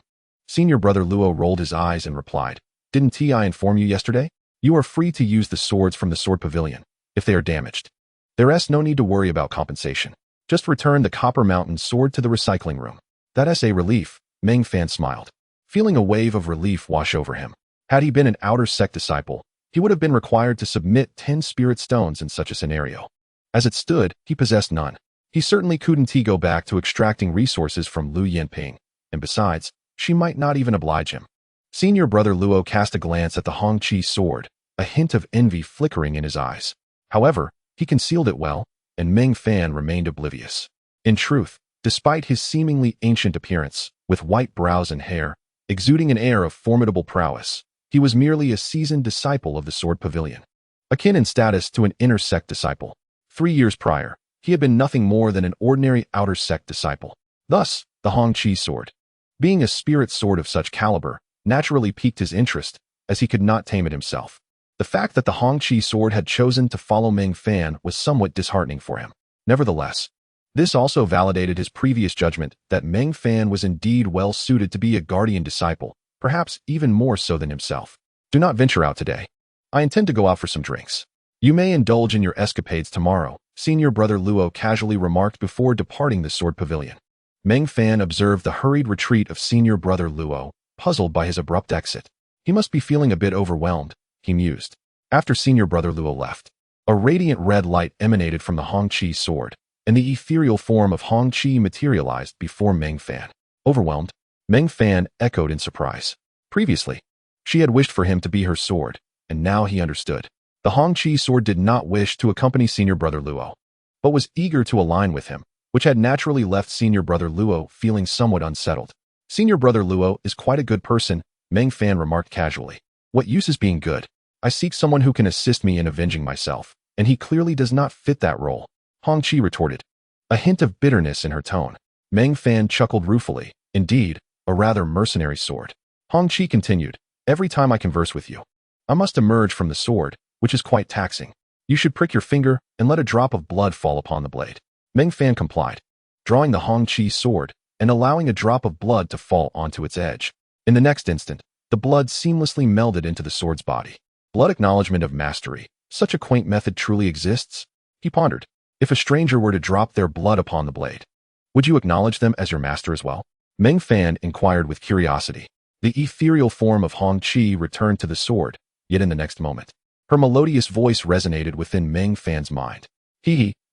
Senior brother Luo rolled his eyes and replied, Didn't I inform you yesterday? You are free to use the swords from the Sword Pavilion, if they are damaged. There's no need to worry about compensation. Just return the Copper Mountain Sword to the recycling room. That's a relief, Meng Fan smiled, feeling a wave of relief wash over him. Had he been an outer sect disciple, he would have been required to submit 10 spirit stones in such a scenario. As it stood, he possessed none. He certainly couldn't go back to extracting resources from Lu Yinping, and besides, she might not even oblige him. Senior brother Luo cast a glance at the Hongqi Sword, a hint of envy flickering in his eyes. However, he concealed it well, and Meng Fan remained oblivious. In truth, despite his seemingly ancient appearance, with white brows and hair, exuding an air of formidable prowess, he was merely a seasoned disciple of the Sword Pavilion. Akin in status to an inner sect disciple. 3 years prior, he had been nothing more than an ordinary outer sect disciple. Thus, the Hongqi Sword, being a spirit sword of such caliber, naturally piqued his interest, as he could not tame it himself. The fact that the Hongqi Sword had chosen to follow Meng Fan was somewhat disheartening for him. Nevertheless, this also validated his previous judgment that Meng Fan was indeed well suited to be a guardian disciple, perhaps even more so than himself. Do not venture out today. I intend to go out for some drinks. You may indulge in your escapades tomorrow, senior brother Luo casually remarked before departing the Sword Pavilion. Meng Fan observed the hurried retreat of senior brother Luo, puzzled by his abrupt exit. He must be feeling a bit overwhelmed, he mused. After senior brother Luo left, a radiant red light emanated from the Hongqi Sword, and the ethereal form of Hongqi materialized before Meng Fan. Overwhelmed, Meng Fan echoed in surprise. Previously, she had wished for him to be her sword, and now he understood. The Hongqi Sword did not wish to accompany senior brother Luo, but was eager to align with him, which had naturally left senior brother Luo feeling somewhat unsettled. Senior brother Luo is quite a good person, Meng Fan remarked casually. What use is being good? I seek someone who can assist me in avenging myself, and he clearly does not fit that role, Hongqi retorted, a hint of bitterness in her tone. Meng Fan chuckled ruefully. Indeed, a rather mercenary sword. Hongqi continued, Every time I converse with you, I must emerge from the sword, which is quite taxing. You should prick your finger and let a drop of blood fall upon the blade. Meng Fan complied. Drawing the Hongqi Sword, and allowing a drop of blood to fall onto its edge. In the next instant, the blood seamlessly melded into the sword's body. Blood acknowledgement of mastery. Such a quaint method truly exists? He pondered. If a stranger were to drop their blood upon the blade, would you acknowledge them as your master as well? Meng Fan inquired with curiosity. The ethereal form of Hong Qi returned to the sword, yet in the next moment, her melodious voice resonated within Meng Fan's mind.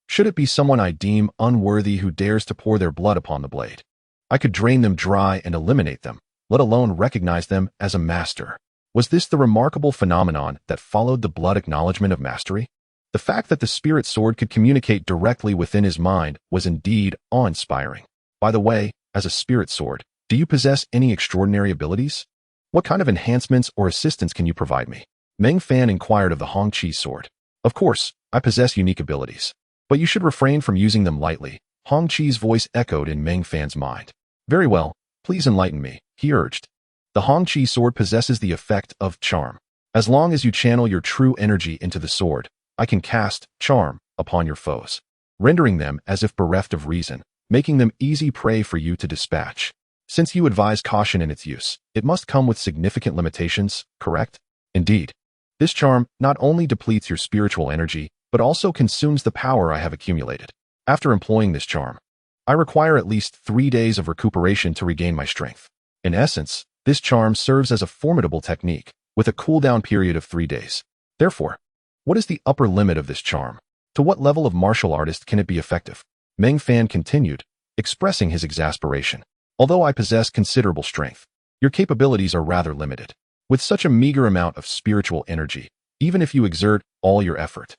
Should it be someone I deem unworthy who dares to pour their blood upon the blade, I could drain them dry and eliminate them, let alone recognize them as a master. Was this the remarkable phenomenon that followed the blood acknowledgement of mastery? The fact that the spirit sword could communicate directly within his mind was indeed awe-inspiring. By the way, as a spirit sword, do you possess any extraordinary abilities? What kind of enhancements or assistance can you provide me? Meng Fan inquired of the Hong Qi sword. Of course, I possess unique abilities, but you should refrain from using them lightly. Hong Qi's voice echoed in Meng Fan's mind. Very well, please enlighten me, he urged. The Hong Qi sword possesses the effect of charm. As long as you channel your true energy into the sword, I can cast charm upon your foes, rendering them as if bereft of reason, making them easy prey for you to dispatch. Since you advise caution in its use, it must come with significant limitations, correct? Indeed. This charm not only depletes your spiritual energy, but also consumes the power I have accumulated. After employing this charm, I require at least 3 days of recuperation to regain my strength. In essence, this charm serves as a formidable technique, with a cooldown period of 3 days. Therefore, what is the upper limit of this charm? To what level of martial artist can it be effective? Meng Fan continued, expressing his exasperation. Although I possess considerable strength, your capabilities are rather limited. With such a meager amount of spiritual energy, even if you exert all your effort,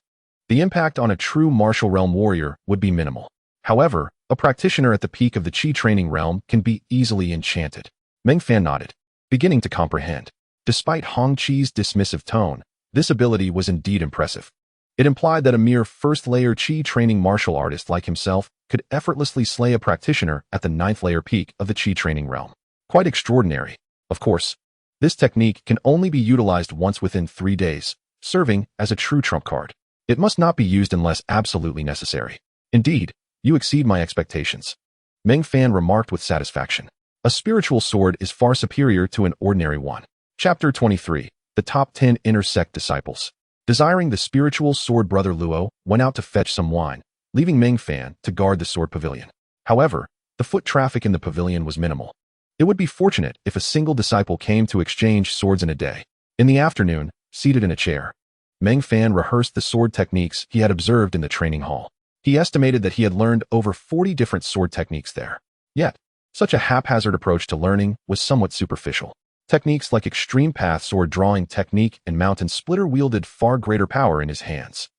the impact on a true martial realm warrior would be minimal. However, a practitioner at the peak of the Qi training realm can be easily enchanted. Meng Fan nodded, beginning to comprehend. Despite Hong Qi's dismissive tone, this ability was indeed impressive. It implied that a mere first-layer Qi training martial artist like himself could effortlessly slay a practitioner at the 9th-layer peak of the Qi training realm. Quite extraordinary. Of course, this technique can only be utilized once within 3 days, serving as a true trump card. It must not be used unless absolutely necessary. Indeed, you exceed my expectations. Meng Fan remarked with satisfaction. A spiritual sword is far superior to an ordinary one. Chapter 23. The Top 10 Inner Sect Disciples. Desiring the spiritual sword, Brother Luo went out to fetch some wine, leaving Meng Fan to guard the Sword Pavilion. However, the foot traffic in the pavilion was minimal. It would be fortunate if a single disciple came to exchange swords in a day. In the afternoon, seated in a chair, Meng Fan rehearsed the sword techniques he had observed in the training hall. He estimated that he had learned over 40 different sword techniques there. Yet, such a haphazard approach to learning was somewhat superficial. Techniques like extreme path sword drawing technique and mountain splitter wielded far greater power in his hands.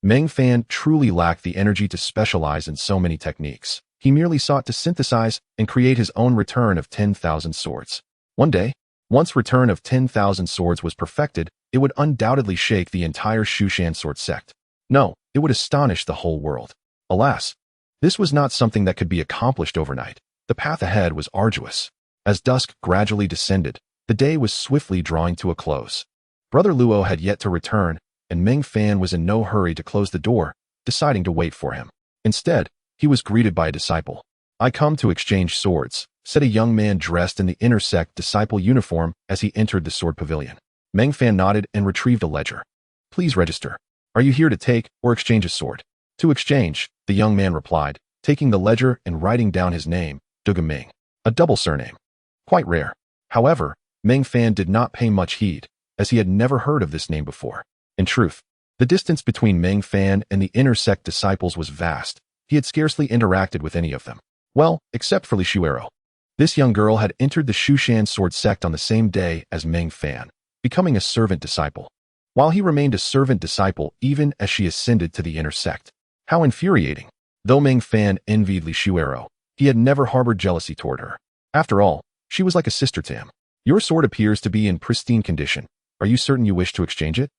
Meng Fan truly lacked the energy to specialize in so many techniques. He merely sought to synthesize and create his own return of 10,000 swords. One day, once return of 10,000 swords was perfected, it would undoubtedly shake the entire Shu Mountain Sword Sect. No, it would astonish the whole world. Alas, this was not something that could be accomplished overnight. The path ahead was arduous. As dusk gradually descended, the day was swiftly drawing to a close. Brother Luo had yet to return, and Meng Fan was in no hurry to close the door, deciding to wait for him. Instead, he was greeted by a disciple. I come to exchange swords, said a young man dressed in the inner sect disciple uniform as he entered the sword pavilion. Meng Fan nodded and retrieved a ledger. Please register. Are you here to take or exchange a sword? To exchange, the young man replied, taking the ledger and writing down his name, Meng, a double surname. Quite rare. However, Meng Fan did not pay much heed, as he had never heard of this name before. In truth, the distance between Meng Fan and the inner sect disciples was vast. He had scarcely interacted with any of them. Well, except for Li Shuero. This young girl had entered the Shu Mountain Sword Sect on the same day as Meng Fan, becoming a servant disciple. While he remained a servant disciple even as she ascended to the inner sect. How infuriating. Though Meng Fan envied Li Shuero, he had never harbored jealousy toward her. After all, she was like a sister to him. Your sword appears to be in pristine condition. Are you certain you wish to exchange it?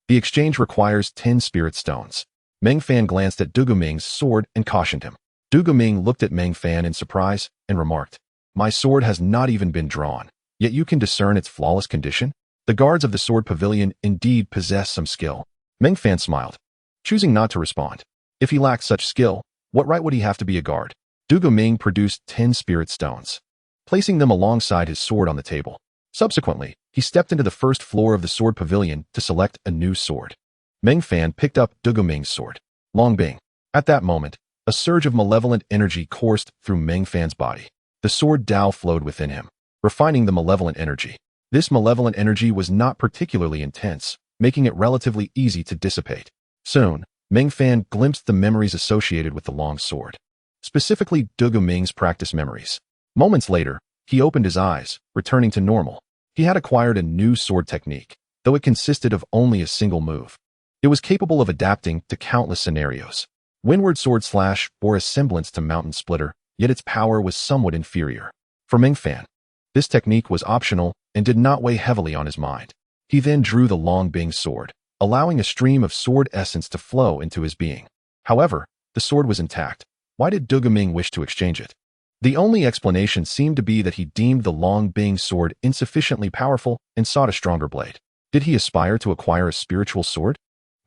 The exchange requires 10 spirit stones. Meng Fan glanced at Meng's sword and cautioned him. Meng looked at Meng Fan in surprise and remarked, My sword has not even been drawn, yet you can discern its flawless condition? The guards of the sword pavilion indeed possess some skill. Meng Fan smiled, choosing not to respond. If he lacked such skill, what right would he have to be a guard? Du Ming produced 10 spirit stones, placing them alongside his sword on the table. Subsequently, he stepped into the first floor of the Sword Pavilion to select a new sword. Meng Fan picked up Du Ming's sword, Long Bing. At that moment, a surge of malevolent energy coursed through Meng Fan's body. The sword Dao flowed within him, refining the malevolent energy. This malevolent energy was not particularly intense, making it relatively easy to dissipate. Soon, Meng Fan glimpsed the memories associated with the long sword, specifically Du Ming's practice memories. Moments later, he opened his eyes, returning to normal. He had acquired a new sword technique, though it consisted of only a single move. It was capable of adapting to countless scenarios. Windward Sword Slash bore a semblance to Mountain Splitter, yet its power was somewhat inferior. For Meng Fan, this technique was optional and did not weigh heavily on his mind. He then drew the Long Bing sword, allowing a stream of sword essence to flow into his being. However, the sword was intact. Why did Du Ming wish to exchange it? The only explanation seemed to be that he deemed the Long Bing sword insufficiently powerful and sought a stronger blade. Did he aspire to acquire a spiritual sword?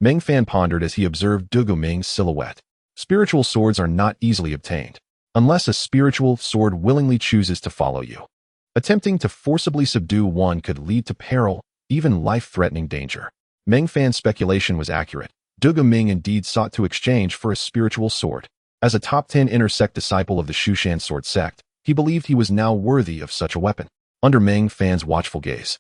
Meng Fan pondered as he observed Du Ming's silhouette. Spiritual swords are not easily obtained, unless a spiritual sword willingly chooses to follow you. Attempting to forcibly subdue one could lead to peril, even life-threatening danger. Meng Fan's speculation was accurate. Du Ming indeed sought to exchange for a spiritual sword. As a top 10 inner sect disciple of the Shu Mountain Sword Sect, he believed he was now worthy of such a weapon. Under Meng Fan's watchful gaze,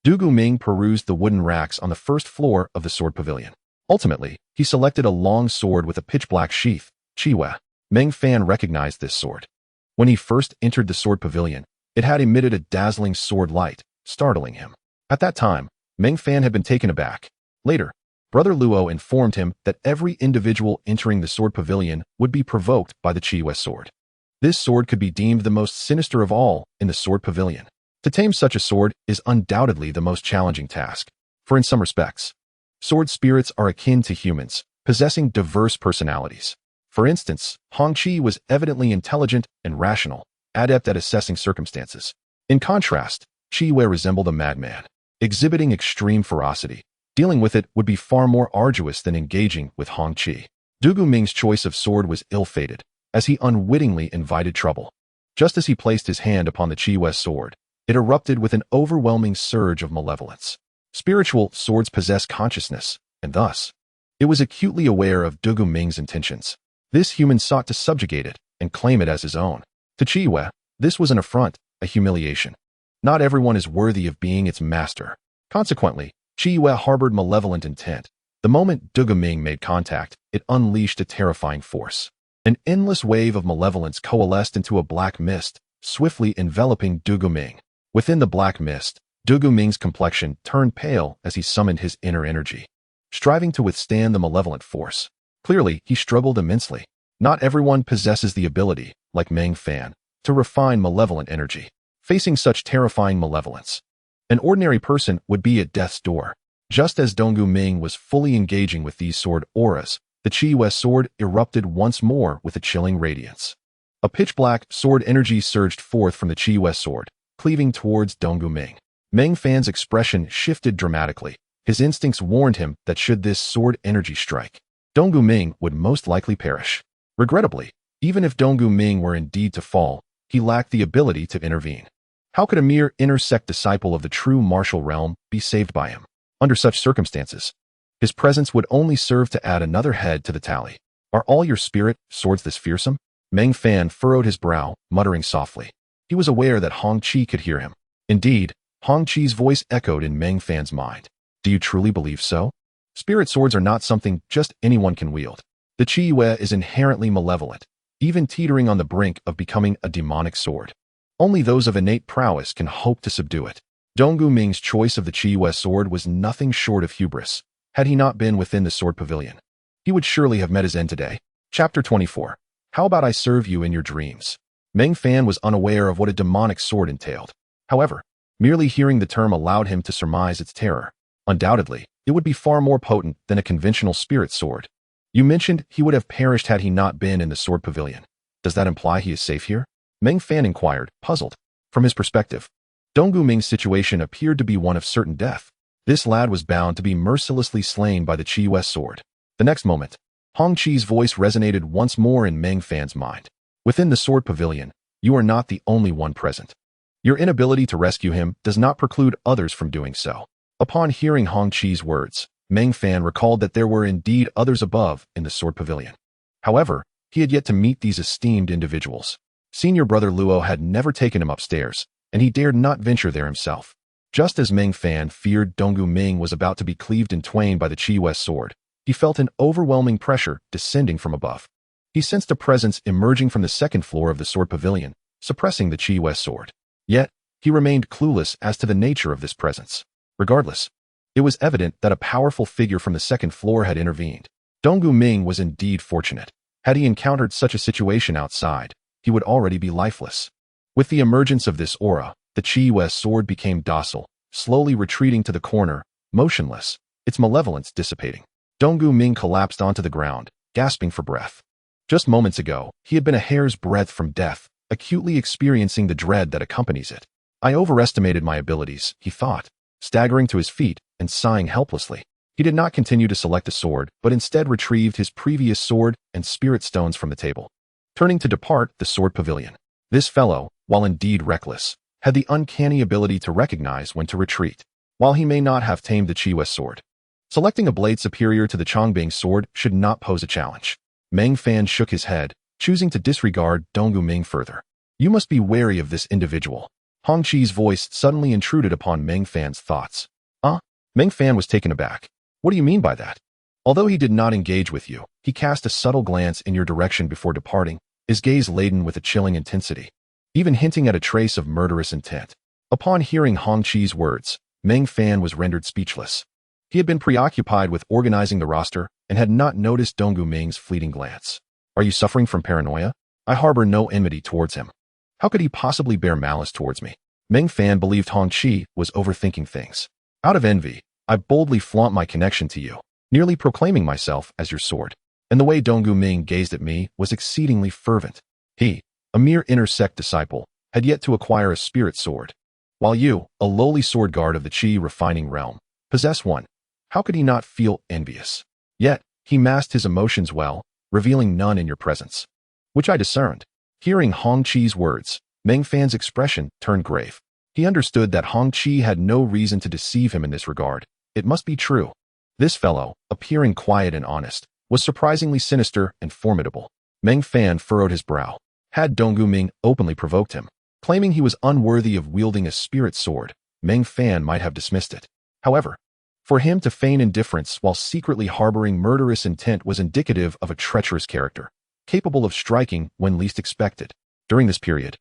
Du Ming perused the wooden racks on the first floor of the Sword Pavilion. Ultimately, he selected a long sword with a pitch-black sheath, Chiwe. Meng Fan recognized this sword. When he first entered the Sword Pavilion, it had emitted a dazzling sword light, startling him. At that time, Meng Fan had been taken aback. Later, Brother Luo informed him that every individual entering the Sword Pavilion would be provoked by the Chiwe sword. This sword could be deemed the most sinister of all in the Sword Pavilion. To tame such a sword is undoubtedly the most challenging task, for in some respects, sword spirits are akin to humans, possessing diverse personalities. For instance, Hongqi was evidently intelligent and rational, adept at assessing circumstances. In contrast, Chiwe resembled a madman, exhibiting extreme ferocity. Dealing with it would be far more arduous than engaging with Hongqi. Du Ming's choice of sword was ill-fated, as he unwittingly invited trouble. Just as he placed his hand upon the Chiwe sword, it erupted with an overwhelming surge of malevolence. Spiritual swords possess consciousness, and thus, it was acutely aware of Du Ming's intentions. This human sought to subjugate it and claim it as his own. To Chiwe, this was an affront, a humiliation. Not everyone is worthy of being its master. Consequently, Chiwe harbored malevolent intent. The moment Du Ming made contact, it unleashed a terrifying force. An endless wave of malevolence coalesced into a black mist, swiftly enveloping Du Ming. Within the black mist, Du Ming's complexion turned pale as he summoned his inner energy, striving to withstand the malevolent force. Clearly, he struggled immensely. Not everyone possesses the ability, like Meng Fan, to refine malevolent energy. Facing such terrifying malevolence, an ordinary person would be at death's door. Just as Du Ming was fully engaging with these sword auras, the Chiwe sword erupted once more with a chilling radiance. A pitch-black sword energy surged forth from the Chiwe sword, cleaving towards Du Ming. Meng Fan's expression shifted dramatically. His instincts warned him that should this sword energy strike, Du Ming would most likely perish. Regrettably, even if Du Ming were indeed to fall, he lacked the ability to intervene. How could a mere inner sect disciple of the true martial realm be saved by him? Under such circumstances, his presence would only serve to add another head to the tally. Are all your spirit swords this fearsome? Meng Fan furrowed his brow, muttering softly. He was aware that Hongqi could hear him. Indeed, Hongqi's voice echoed in Meng Fan's mind. Do you truly believe so? Spirit swords are not something just anyone can wield. The Chiwe is inherently malevolent, even teetering on the brink of becoming a demonic sword. Only those of innate prowess can hope to subdue it. Du Ming's choice of the Chiwe sword was nothing short of hubris. Had he not been within the Sword Pavilion, he would surely have met his end today. Chapter 24. How about I serve you in your dreams? Meng Fan was unaware of what a demonic sword entailed. However, merely hearing the term allowed him to surmise its terror. Undoubtedly, it would be far more potent than a conventional spirit sword. You mentioned he would have perished had he not been in the Sword Pavilion. Does that imply he is safe here? Meng Fan inquired, puzzled. From his perspective, Du Ming's situation appeared to be one of certain death. This lad was bound to be mercilessly slain by the Chiwe sword. The next moment, Hongqi's voice resonated once more in Meng Fan's mind. Within the Sword Pavilion, you are not the only one present. Your inability to rescue him does not preclude others from doing so. Upon hearing Hong Chi's words, Meng Fan recalled that there were indeed others above in the Sword Pavilion. However, he had yet to meet these esteemed individuals. Senior brother Luo had never taken him upstairs, and he dared not venture there himself. Just as Meng Fan feared Donggu Ming was about to be cleaved in twain by the Qi West sword, he felt an overwhelming pressure descending from above. He sensed a presence emerging from the second floor of the Sword Pavilion, suppressing the Qi West sword. Yet, he remained clueless as to the nature of this presence. Regardless, it was evident that a powerful figure from the second floor had intervened. Donggu Ming was indeed fortunate. Had he encountered such a situation outside, he would already be lifeless. With the emergence of this aura, the Qi West sword became docile, slowly retreating to the corner, motionless, its malevolence dissipating. Donggu Ming collapsed onto the ground, gasping for breath. Just moments ago, he had been a hair's breadth from death, acutely experiencing the dread that accompanies it. I overestimated my abilities, he thought, staggering to his feet and sighing helplessly. He did not continue to select a sword, but instead retrieved his previous sword and spirit stones from the table. Turning to depart the Sword Pavilion. This fellow, while indeed reckless, had the uncanny ability to recognize when to retreat. While he may not have tamed the Qi West sword, selecting a blade superior to the Chongbing sword should not pose a challenge. Meng Fan shook his head, choosing to disregard Donggu Ming further. You must be wary of this individual. Hong Chi's voice suddenly intruded upon Meng Fan's thoughts. Meng Fan was taken aback. What do you mean by that? Although he did not engage with you, he cast a subtle glance in your direction before departing, his gaze laden with a chilling intensity, even hinting at a trace of murderous intent. Upon hearing Hong Chi's words, Meng Fan was rendered speechless. He had been preoccupied with organizing the roster and had not noticed Donggu Ming's fleeting glance. Are you suffering from paranoia? I harbor no enmity towards him. How could he possibly bear malice towards me? Meng Fan believed Hong Chi was overthinking things. Out of envy, I boldly flaunt my connection to you, nearly proclaiming myself as your sword. And the way Donggu Ming gazed at me was exceedingly fervent. He, a mere inner sect disciple, had yet to acquire a spirit sword, while you, a lowly sword guard of the Qi refining realm, possess one. How could he not feel envious? Yet, he masked his emotions well, revealing none in your presence, which I discerned. Hearing Hong Chi's words, Meng Fan's expression turned grave. He understood that Hong Chi had no reason to deceive him in this regard. It must be true. This fellow, appearing quiet and honest, was surprisingly sinister and formidable. Meng Fan furrowed his brow. Had Donggu Ming openly provoked him, claiming he was unworthy of wielding a spirit sword, Meng Fan might have dismissed it. However, for him to feign indifference while secretly harboring murderous intent was indicative of a treacherous character, capable of striking when least expected. During this period,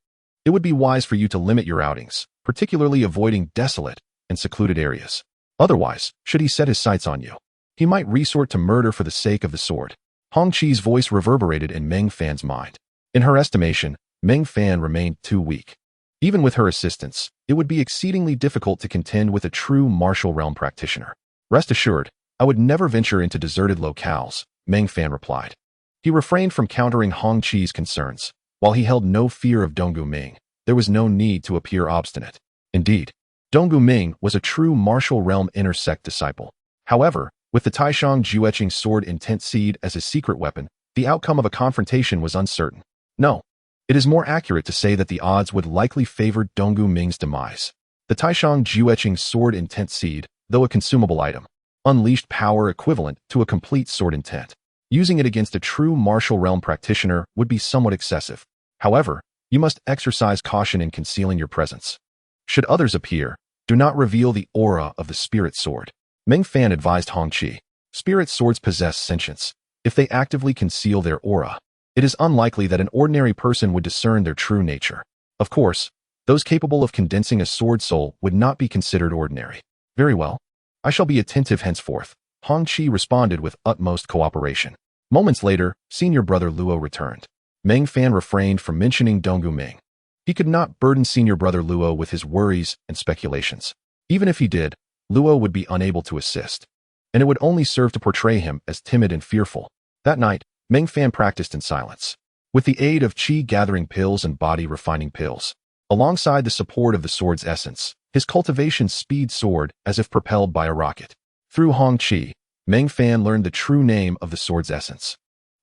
it would be wise for you to limit your outings, particularly avoiding desolate and secluded areas. Otherwise, should he set his sights on you, he might resort to murder for the sake of the sword. Hong Chi's voice reverberated in Meng Fan's mind. In her estimation, Meng Fan remained too weak. Even with her assistance, it would be exceedingly difficult to contend with a true martial realm practitioner. Rest assured, I would never venture into deserted locales, Meng Fan replied. He refrained from countering Hong Chi's concerns. While he held no fear of Donggu Ming, there was no need to appear obstinate. Indeed, Donggu Ming was a true martial realm inner sect disciple. However, with the Taishang Jueqing sword intent seed as his secret weapon, the outcome of a confrontation was uncertain. No, it is more accurate to say that the odds would likely favor Donggu Ming's demise. The Taishang Jueqing sword intent seed, though a consumable item, unleashed power equivalent to a complete sword intent. Using it against a true martial realm practitioner would be somewhat excessive. However, you must exercise caution in concealing your presence. Should others appear, do not reveal the aura of the spirit sword. Meng Fan advised Hong Chi. Spirit swords possess sentience. If they actively conceal their aura, it is unlikely that an ordinary person would discern their true nature. Of course, those capable of condensing a sword soul would not be considered ordinary. Very well. I shall be attentive henceforth, Hong Chi responded with utmost cooperation. Moments later, senior brother Luo returned. Meng Fan refrained from mentioning Donggu Ming. He could not burden senior brother Luo with his worries and speculations. Even if he did, Luo would be unable to assist, and it would only serve to portray him as timid and fearful. That night, Meng Fan practiced in silence, with the aid of qi gathering pills and body refining pills. Alongside the support of the sword's essence, his cultivation speed soared as if propelled by a rocket. Through Hong Chi, Meng Fan learned the true name of the sword's essence.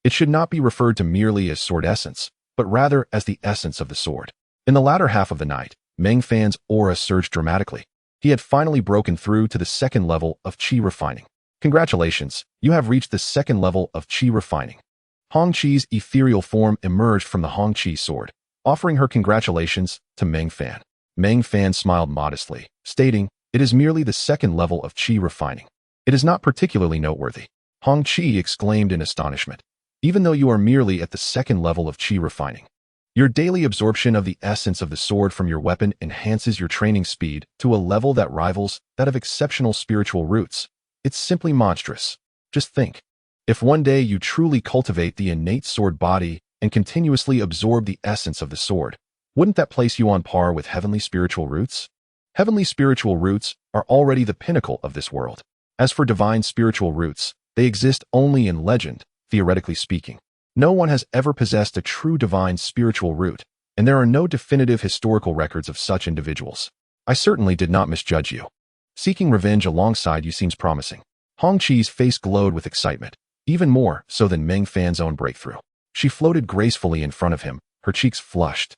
It should not be referred to merely as sword essence, but rather as the essence of the sword. In the latter half of the night, Meng Fan's aura surged dramatically. He had finally broken through to the second level of Qi refining. Congratulations, you have reached the second level of Qi refining. Hong Qi's ethereal form emerged from the Hong Qi sword, offering her congratulations to Meng Fan. Meng Fan smiled modestly, stating, "It is merely the second level of Qi refining. It is not particularly noteworthy." Hong Qi exclaimed in astonishment, "Even though you are merely at the second level of Qi refining, your daily absorption of the essence of the sword from your weapon enhances your training speed to a level that rivals that of exceptional spiritual roots. It's simply monstrous. Just think. If one day you truly cultivate the innate sword body and continuously absorb the essence of the sword, wouldn't that place you on par with heavenly spiritual roots? Heavenly spiritual roots are already the pinnacle of this world. As for divine spiritual roots, they exist only in legend, theoretically speaking. No one has ever possessed a true divine spiritual root, and there are no definitive historical records of such individuals. I certainly did not misjudge you. Seeking revenge alongside you seems promising." Hong Qi's face glowed with excitement, even more so than Meng Fan's own breakthrough. She floated gracefully in front of him, her cheeks flushed.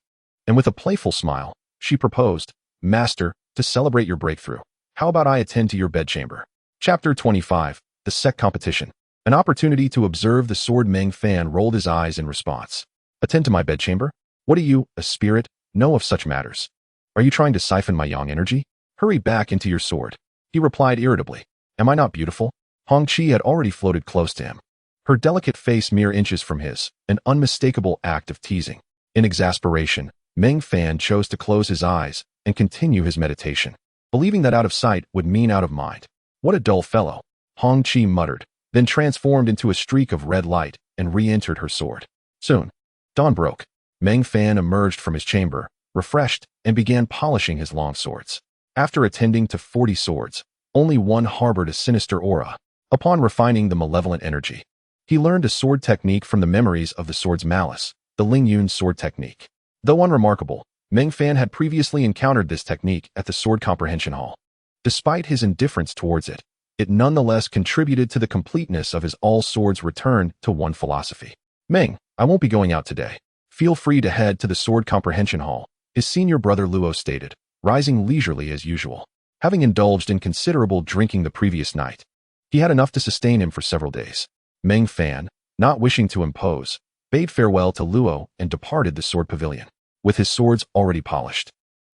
And with a playful smile, she proposed, "Master, to celebrate your breakthrough, how about I attend to your bedchamber?" Chapter 25, The Sect Competition. An opportunity to observe the sword. Meng Fan rolled his eyes in response. "Attend to my bedchamber? What do you, a spirit, know of such matters? Are you trying to siphon my yang energy? Hurry back into your sword," he replied irritably. "Am I not beautiful?" Hong Qi had already floated close to him, her delicate face mere inches from his, an unmistakable act of teasing. In exasperation, Meng Fan chose to close his eyes and continue his meditation, believing that out of sight would mean out of mind. "What a dull fellow," Hong Qi muttered, then transformed into a streak of red light and re-entered her sword. Soon, dawn broke. Meng Fan emerged from his chamber, refreshed, and began polishing his long swords. After attending to 40 swords, only one harbored a sinister aura. Upon refining the malevolent energy, he learned a sword technique from the memories of the sword's malice, the Ling Yun sword technique. Though unremarkable, Meng Fan had previously encountered this technique at the Sword Comprehension Hall. Despite his indifference towards it, it nonetheless contributed to the completeness of his all swords return to one philosophy. "Meng, I won't be going out today. Feel free to head to the Sword Comprehension Hall," his senior brother Luo stated, rising leisurely as usual. Having indulged in considerable drinking the previous night, he had enough to sustain him for several days. Meng Fan, not wishing to impose, bade farewell to Luo and departed the Sword Pavilion. With his swords already polished,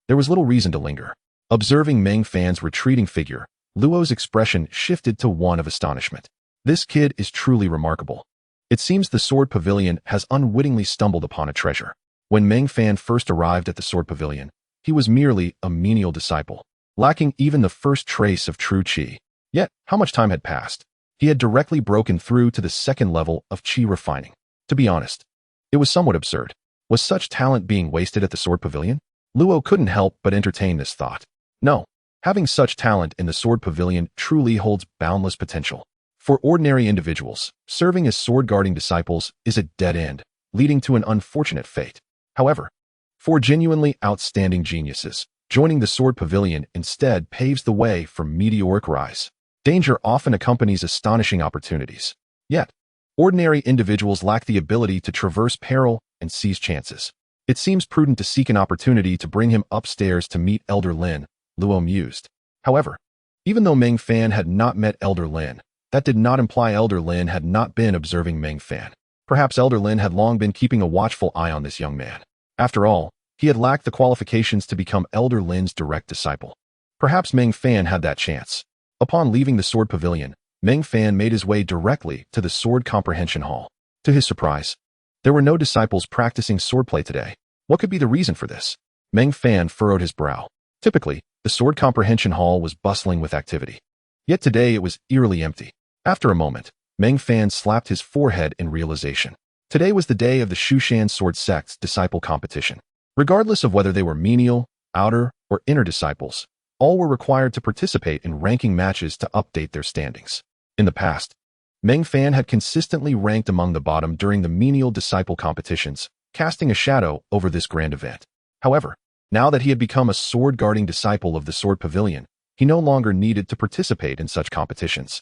there was little reason to linger. Observing Meng Fan's retreating figure, Luo's expression shifted to one of astonishment. "This kid is truly remarkable. It seems the Sword Pavilion has unwittingly stumbled upon a treasure." When Meng Fan first arrived at the Sword Pavilion, he was merely a menial disciple, lacking even the first trace of true Qi. Yet, how much time had passed? He had directly broken through to the second level of Qi refining. To be honest, it was somewhat absurd. Was such talent being wasted at the Sword Pavilion? Luo couldn't help but entertain this thought. No, having such talent in the Sword Pavilion truly holds boundless potential. For ordinary individuals, serving as sword-guarding disciples is a dead end, leading to an unfortunate fate. However, for genuinely outstanding geniuses, joining the Sword Pavilion instead paves the way for meteoric rise. Danger often accompanies astonishing opportunities. Yet, ordinary individuals lack the ability to traverse peril and seize chances. It seems prudent to seek an opportunity to bring him upstairs to meet Elder Lin, Luo mused. However, even though Meng Fan had not met Elder Lin, that did not imply Elder Lin had not been observing Meng Fan. Perhaps Elder Lin had long been keeping a watchful eye on this young man. After all, he had lacked the qualifications to become Elder Lin's direct disciple. Perhaps Meng Fan had that chance. Upon leaving the Sword Pavilion, Meng Fan made his way directly to the Sword Comprehension Hall. To his surprise, there were no disciples practicing swordplay today. What could be the reason for this? Meng Fan furrowed his brow. Typically, the Sword Comprehension Hall was bustling with activity. Yet today it was eerily empty. After a moment, Meng Fan slapped his forehead in realization. Today was the day of the Shu Mountain Sword Sect's disciple competition. Regardless of whether they were menial, outer, or inner disciples, all were required to participate in ranking matches to update their standings. In the past, Meng Fan had consistently ranked among the bottom during the menial disciple competitions, casting a shadow over this grand event. However, now that he had become a sword-guarding disciple of the Sword Pavilion, he no longer needed to participate in such competitions.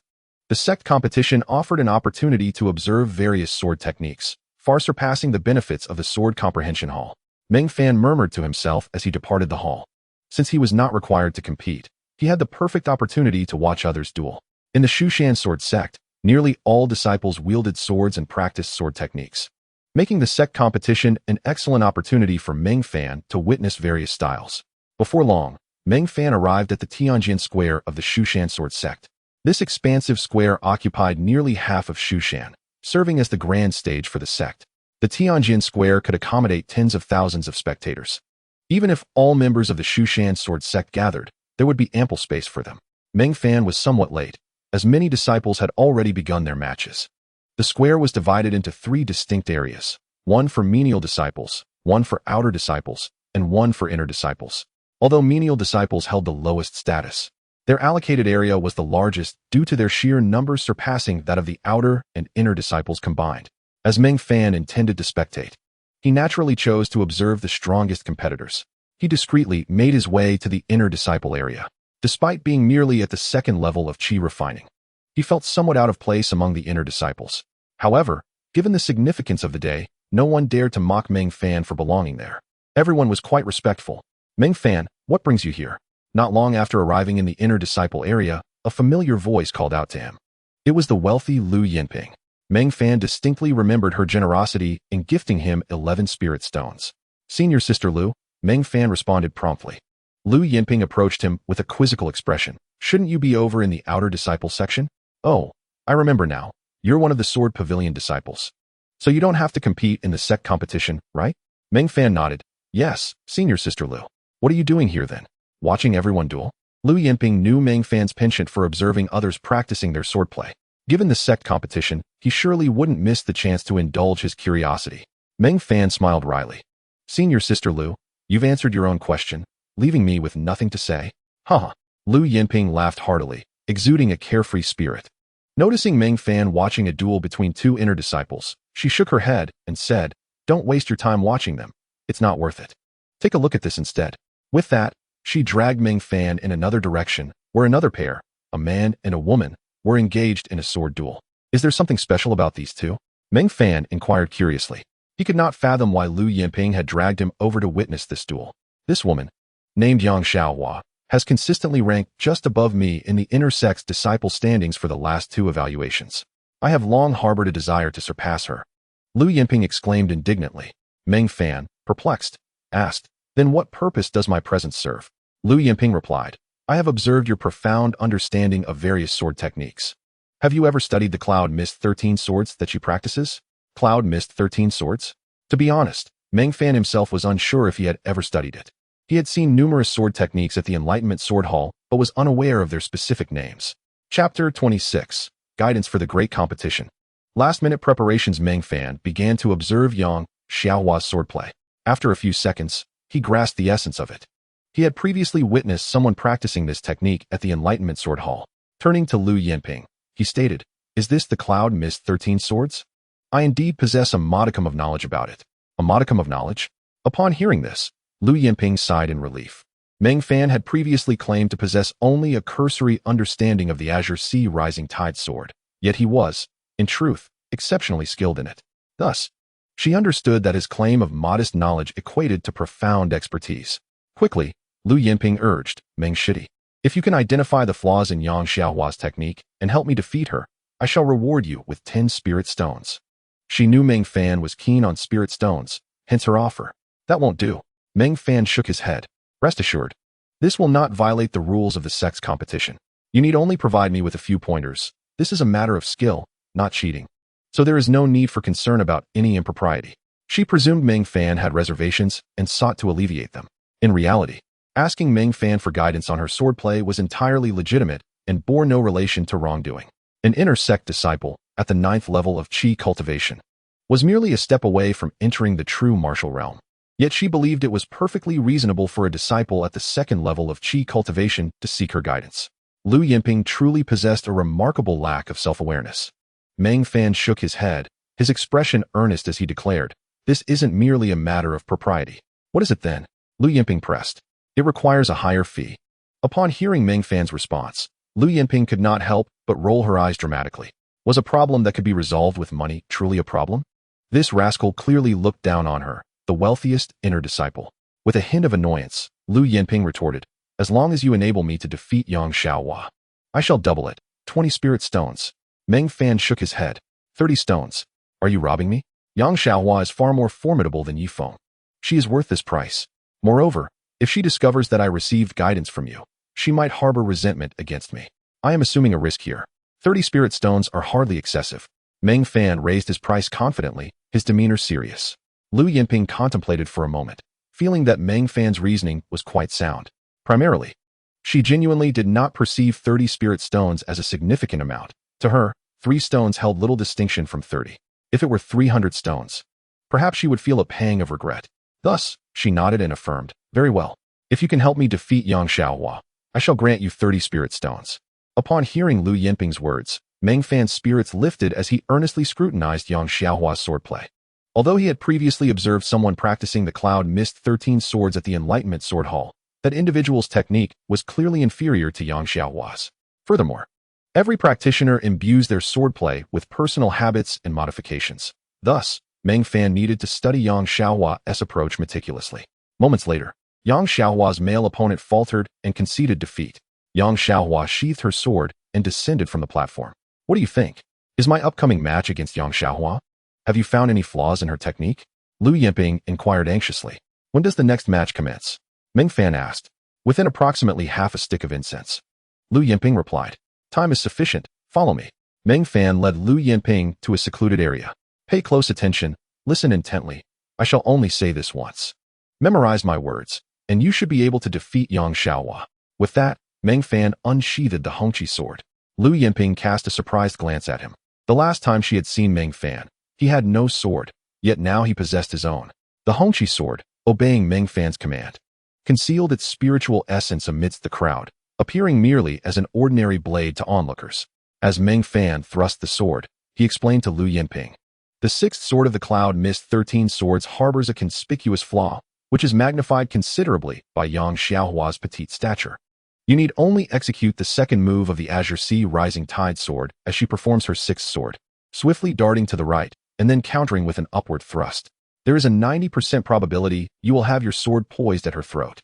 The sect competition offered an opportunity to observe various sword techniques, far surpassing the benefits of the Sword Comprehension Hall. Meng Fan murmured to himself as he departed the hall. Since he was not required to compete, he had the perfect opportunity to watch others duel. In the Shu Mountain Sword Sect, nearly all disciples wielded swords and practiced sword techniques, making the sect competition an excellent opportunity for Meng Fan to witness various styles. Before long, Meng Fan arrived at the Tianjin Square of the Shu Mountain Sword Sect. This expansive square occupied nearly half of Shushan, serving as the grand stage for the sect. The Tianjin Square could accommodate tens of thousands of spectators. Even if all members of the Shu Mountain Sword Sect gathered, there would be ample space for them. Meng Fan was somewhat late, as many disciples had already begun their matches. The square was divided into 3 distinct areas, one for menial disciples, one for outer disciples, and one for inner disciples. Although menial disciples held the lowest status, their allocated area was the largest due to their sheer numbers surpassing that of the outer and inner disciples combined. As Meng Fan intended to spectate, he naturally chose to observe the strongest competitors. He discreetly made his way to the inner disciple area. Despite being merely at the second level of chi refining, he felt somewhat out of place among the inner disciples. However, given the significance of the day, no one dared to mock Meng Fan for belonging there. Everyone was quite respectful. Meng Fan, what brings you here? Not long after arriving in the inner disciple area, a familiar voice called out to him. It was the wealthy Lu Yinping. Meng Fan distinctly remembered her generosity in gifting him 11 spirit stones. Senior Sister Lu, Meng Fan responded promptly. Lu Yinping approached him with a quizzical expression. Shouldn't you be over in the outer disciple section? Oh, I remember now. You're one of the Sword Pavilion disciples. So you don't have to compete in the sect competition, right? Meng Fan nodded. Yes, Senior Sister Lu. What are you doing here then? Watching everyone duel? Lu Yinping knew Meng Fan's penchant for observing others practicing their swordplay. Given the sect competition, he surely wouldn't miss the chance to indulge his curiosity. Meng Fan smiled wryly. Senior Sister Lu, you've answered your own question, leaving me with nothing to say. Haha. Lu Yinping laughed heartily, exuding a carefree spirit. Noticing Meng Fan watching a duel between 2 inner disciples, she shook her head and said, Don't waste your time watching them. It's not worth it. Take a look at this instead. With that, she dragged Meng Fan in another direction, where another pair, a man and a woman, were engaged in a sword duel. Is there something special about these two? Meng Fan inquired curiously. He could not fathom why Lu Yinping had dragged him over to witness this duel. This woman, named Yang Xiaohua, has consistently ranked just above me in the inner sect's disciple standings for the last 2 evaluations. I have long harbored a desire to surpass her. Lu Yinping exclaimed indignantly. Meng Fan, perplexed, asked, Then what purpose does my presence serve? Lu Yinping replied, I have observed your profound understanding of various sword techniques. Have you ever studied the Cloud Mist 13 swords that she practices? Cloud Mist 13 swords? To be honest, Meng Fan himself was unsure if he had ever studied it. He had seen numerous sword techniques at the Enlightenment Sword Hall, but was unaware of their specific names. Chapter 26. Guidance for the Great Competition. Last-minute preparations. Meng Fan began to observe Yang Xiaohua's swordplay. After a few seconds, he grasped the essence of it. He had previously witnessed someone practicing this technique at the Enlightenment Sword Hall. Turning to Lu Yinping, he stated, Is this the Cloud Mist 13 swords? I indeed possess a modicum of knowledge about it. A modicum of knowledge? Upon hearing this, Lu Yinping sighed in relief. Meng Fan had previously claimed to possess only a cursory understanding of the Azure Sea Rising Tide sword, yet he was, in truth, exceptionally skilled in it. Thus, she understood that his claim of modest knowledge equated to profound expertise. Quickly, Lu Yinping urged, Meng Shidi, if you can identify the flaws in Yang Xiaohua's technique and help me defeat her, I shall reward you with 10 spirit stones. She knew Meng Fan was keen on spirit stones, hence her offer. That won't do. Meng Fan shook his head. Rest assured, this will not violate the rules of the sect's competition. You need only provide me with a few pointers. This is a matter of skill, not cheating. So there is no need for concern about any impropriety. She presumed Meng Fan had reservations and sought to alleviate them. In reality, asking Meng Fan for guidance on her swordplay was entirely legitimate and bore no relation to wrongdoing. An inner sect disciple, at the 9th level of chi cultivation, was merely a step away from entering the true martial realm. Yet she believed it was perfectly reasonable for a disciple at the 2nd level of chi cultivation to seek her guidance. Lu Yinping truly possessed a remarkable lack of self-awareness. Meng Fan shook his head, his expression earnest as he declared, This isn't merely a matter of propriety. What is it then? Lu Yinping pressed. It requires a higher fee. Upon hearing Meng Fan's response, Lu Yinping could not help but roll her eyes dramatically. Was a problem that could be resolved with money truly a problem? This rascal clearly looked down on her, the wealthiest inner disciple. With a hint of annoyance, Lu Yinping retorted, "As long as you enable me to defeat Yang Xiaohua, I shall double it. 20 spirit stones." Meng Fan shook his head. 30 stones. Are you robbing me? Yang Xiaohua is far more formidable than Yifeng. She is worth this price. Moreover, if she discovers that I received guidance from you, she might harbor resentment against me. I am assuming a risk here. 30 spirit stones are hardly excessive. Meng Fan raised his price confidently, his demeanor serious. Lu Yinping contemplated for a moment, feeling that Meng Fan's reasoning was quite sound. Primarily, she genuinely did not perceive 30 spirit stones as a significant amount. To her, 3 stones held little distinction from 30. If it were 300 stones, perhaps she would feel a pang of regret. Thus, she nodded and affirmed, "Very well. If you can help me defeat Yang Xiaohua, I shall grant you 30 spirit stones." Upon hearing Lu Yinping's words, Meng Fan's spirits lifted as he earnestly scrutinized Yang Xiaohua's swordplay. Although he had previously observed someone practicing the Cloud Mist 13 swords at the Enlightenment Sword Hall, that individual's technique was clearly inferior to Yang Xiaohua's. Furthermore, every practitioner imbues their swordplay with personal habits and modifications. Thus, Meng Fan needed to study Yang Xiaohua's approach meticulously. Moments later, Yang Xiaohua's male opponent faltered and conceded defeat. Yang Xiaohua sheathed her sword and descended from the platform. "What do you think? Is my upcoming match against Yang Xiaohua? Have you found any flaws in her technique?" Lu Yinping inquired anxiously. "When does the next match commence?" Meng Fan asked. "Within approximately half a stick of incense." Lu Yinping replied. "Time is sufficient. Follow me." Meng Fan led Lu Yinping to a secluded area. "Pay close attention. Listen intently. I shall only say this once. Memorize my words, and you should be able to defeat Yang Xiaohua." With that, Meng Fan unsheathed the Hongqi sword. Lu Yinping cast a surprised glance at him. The last time she had seen Meng Fan, he had no sword, yet now he possessed his own. The Hongqi sword, obeying Meng Fan's command, concealed its spiritual essence amidst the crowd, appearing merely as an ordinary blade to onlookers. As Meng Fan thrust the sword, he explained to Lu Yinping, "The 6th sword of the Cloud Mist 13 swords harbors a conspicuous flaw, which is magnified considerably by Yang Xiaohua's petite stature. You need only execute the second move of the Azure Sea Rising Tide sword as she performs her 6th sword, swiftly darting to the right and then countering with an upward thrust. There is a 90% probability you will have your sword poised at her throat.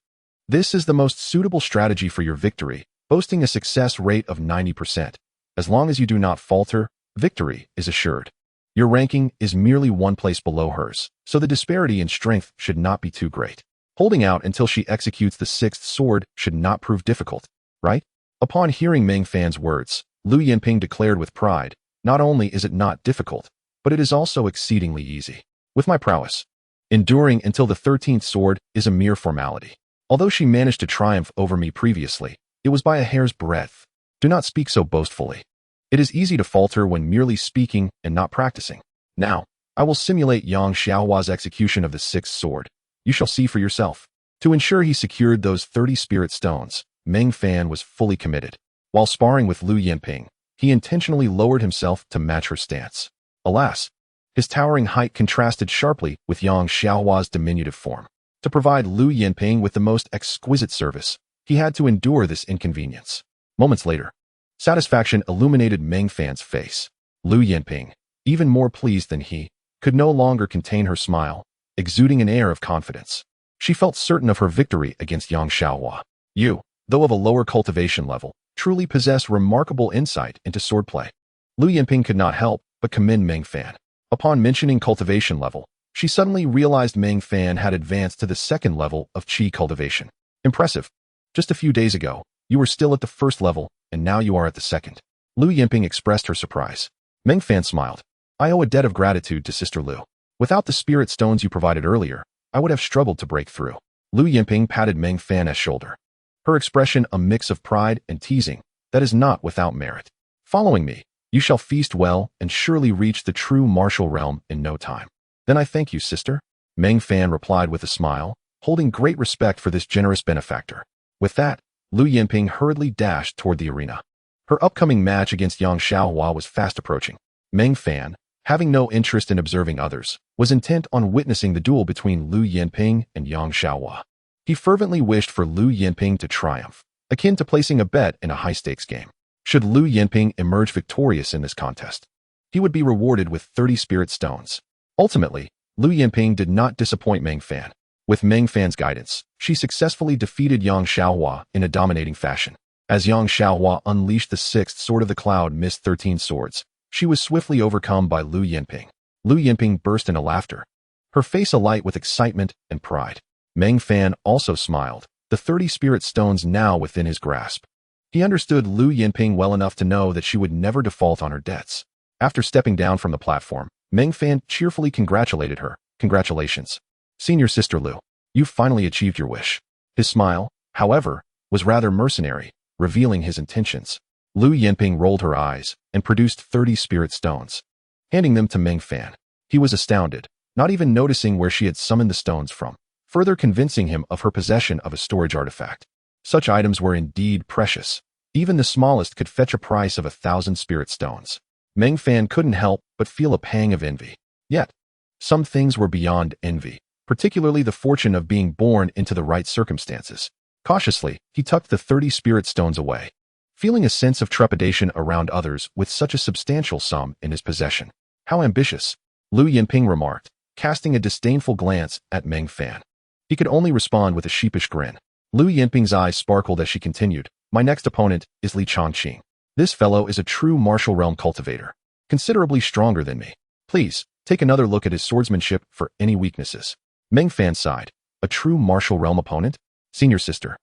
This is the most suitable strategy for your victory, boasting a success rate of 90%. As long as you do not falter, victory is assured. Your ranking is merely 1 place below hers, so the disparity in strength should not be too great. Holding out until she executes the 6th sword should not prove difficult, right?" Upon hearing Meng Fan's words, Lu Yinping declared with pride, "Not only is it not difficult, but it is also exceedingly easy. With my prowess, enduring until the 13th sword is a mere formality. Although she managed to triumph over me previously, it was by a hair's breadth. Do not speak so boastfully. It is easy to falter when merely speaking and not practicing. Now, I will simulate Yang Xiaohua's execution of the 6th sword. You shall see for yourself." To ensure he secured those 30 spirit stones, Meng Fan was fully committed. While sparring with Lu Yinping, he intentionally lowered himself to match her stance. Alas, his towering height contrasted sharply with Yang Xiaohua's diminutive form. To provide Lu Yinping with the most exquisite service, he had to endure this inconvenience. Moments later, satisfaction illuminated Meng Fan's face. Lu Yinping, even more pleased than he, could no longer contain her smile, exuding an air of confidence. She felt certain of her victory against Yang Xiaohua. "You, though of a lower cultivation level, truly possess remarkable insight into swordplay." Lu Yinping could not help but commend Meng Fan. Upon mentioning cultivation level, she suddenly realized Meng Fan had advanced to the 2nd level of qi cultivation. "Impressive. Just a few days ago, you were still at the 1st level, and now you are at the 2nd. Lu Yinping expressed her surprise. Meng Fan smiled. "I owe a debt of gratitude to Sister Lu. Without the spirit stones you provided earlier, I would have struggled to break through." Lu Yinping patted Meng Fan's shoulder, her expression a mix of pride and teasing that is not without merit. "Following me, you shall feast well and surely reach the true martial realm in no time." "Then I thank you, sister," Meng Fan replied with a smile, holding great respect for this generous benefactor. With that, Lu Yinping hurriedly dashed toward the arena. Her upcoming match against Yang Xiaohua was fast approaching. Meng Fan, having no interest in observing others, was intent on witnessing the duel between Lu Yinping and Yang Xiaohua. He fervently wished for Lu Yinping to triumph, akin to placing a bet in a high-stakes game. Should Lu Yinping emerge victorious in this contest, he would be rewarded with 30 spirit stones. Ultimately, Lu Yinping did not disappoint Meng Fan. With Meng Fan's guidance, she successfully defeated Yang Xiaohua in a dominating fashion. As Yang Xiaohua unleashed the sixth sword of the cloud missed 13 swords, she was swiftly overcome by Lu Yinping. Lu Yinping burst into laughter, her face alight with excitement and pride. Meng Fan also smiled, the 30 spirit stones now within his grasp. He understood Lu Yinping well enough to know that she would never default on her debts. After stepping down from the platform, Meng Fan cheerfully congratulated her. Congratulations, Senior Sister Lu. You've finally achieved your wish. His smile, however, was rather mercenary, revealing his intentions. Lu Yinping rolled her eyes and produced 30 spirit stones, handing them to Meng Fan. He was astounded, not even noticing where she had summoned the stones from, further convincing him of her possession of a storage artifact. Such items were indeed precious. Even the smallest could fetch a price of 1,000 spirit stones. Meng Fan couldn't help but feel a pang of envy. Yet, some things were beyond envy, particularly the fortune of being born into the right circumstances. Cautiously, he tucked the 30 spirit stones away, feeling a sense of trepidation around others with such a substantial sum in his possession. How ambitious, Lu Yinping remarked, casting a disdainful glance at Meng Fan. He could only respond with a sheepish grin. Lu Yinping's eyes sparkled as she continued, My next opponent is Li Chongqing. This fellow is a true martial realm cultivator, considerably stronger than me. Please, take another look at his swordsmanship for any weaknesses. Meng Fan sighed. A true martial realm opponent? Senior Sister,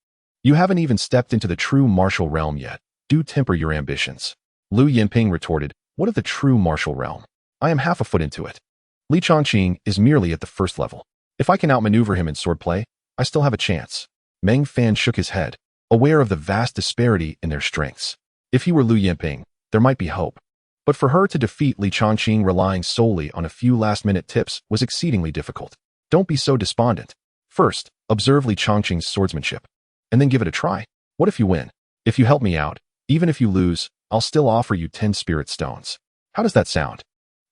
you haven't even stepped into the true martial realm yet. Do temper your ambitions. Lu Yinping retorted, What of the true martial realm? I am half a foot into it. Li Chongqing is merely at the first level. If I can outmaneuver him in swordplay, I still have a chance. Meng Fan shook his head, aware of the vast disparity in their strengths. If he were Lu Yinping, there might be hope. But for her to defeat Li Chongqing relying solely on a few last-minute tips was exceedingly difficult. Don't be so despondent. First, observe Li Chongqing's swordsmanship, and then give it a try. What if you win? If you help me out, even if you lose, I'll still offer you 10 spirit stones. How does that sound?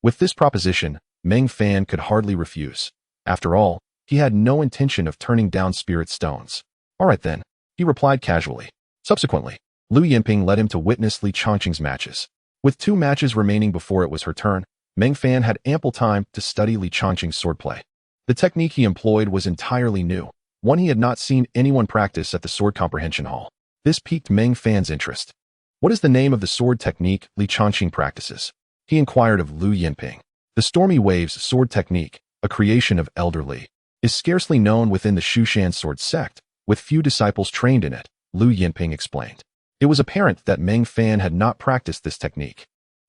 With this proposition, Meng Fan could hardly refuse. After all, he had no intention of turning down spirit stones. All right then, he replied casually. Subsequently, Lu Yinping led him to witness Li Chongqing's matches. With 2 matches remaining before it was her turn, Meng Fan had ample time to study Li Chongqing's swordplay. The technique he employed was entirely new, one he had not seen anyone practice at the Sword Comprehension Hall. This piqued Meng Fan's interest. What is the name of the sword technique Li Chongqing practices? He inquired of Lu Yinping. The Stormy Waves sword technique, a creation of Elder Li, is scarcely known within the Shu Mountain Sword Sect, with few disciples trained in it, Lu Yinping explained. It was apparent that Meng Fan had not practiced this technique,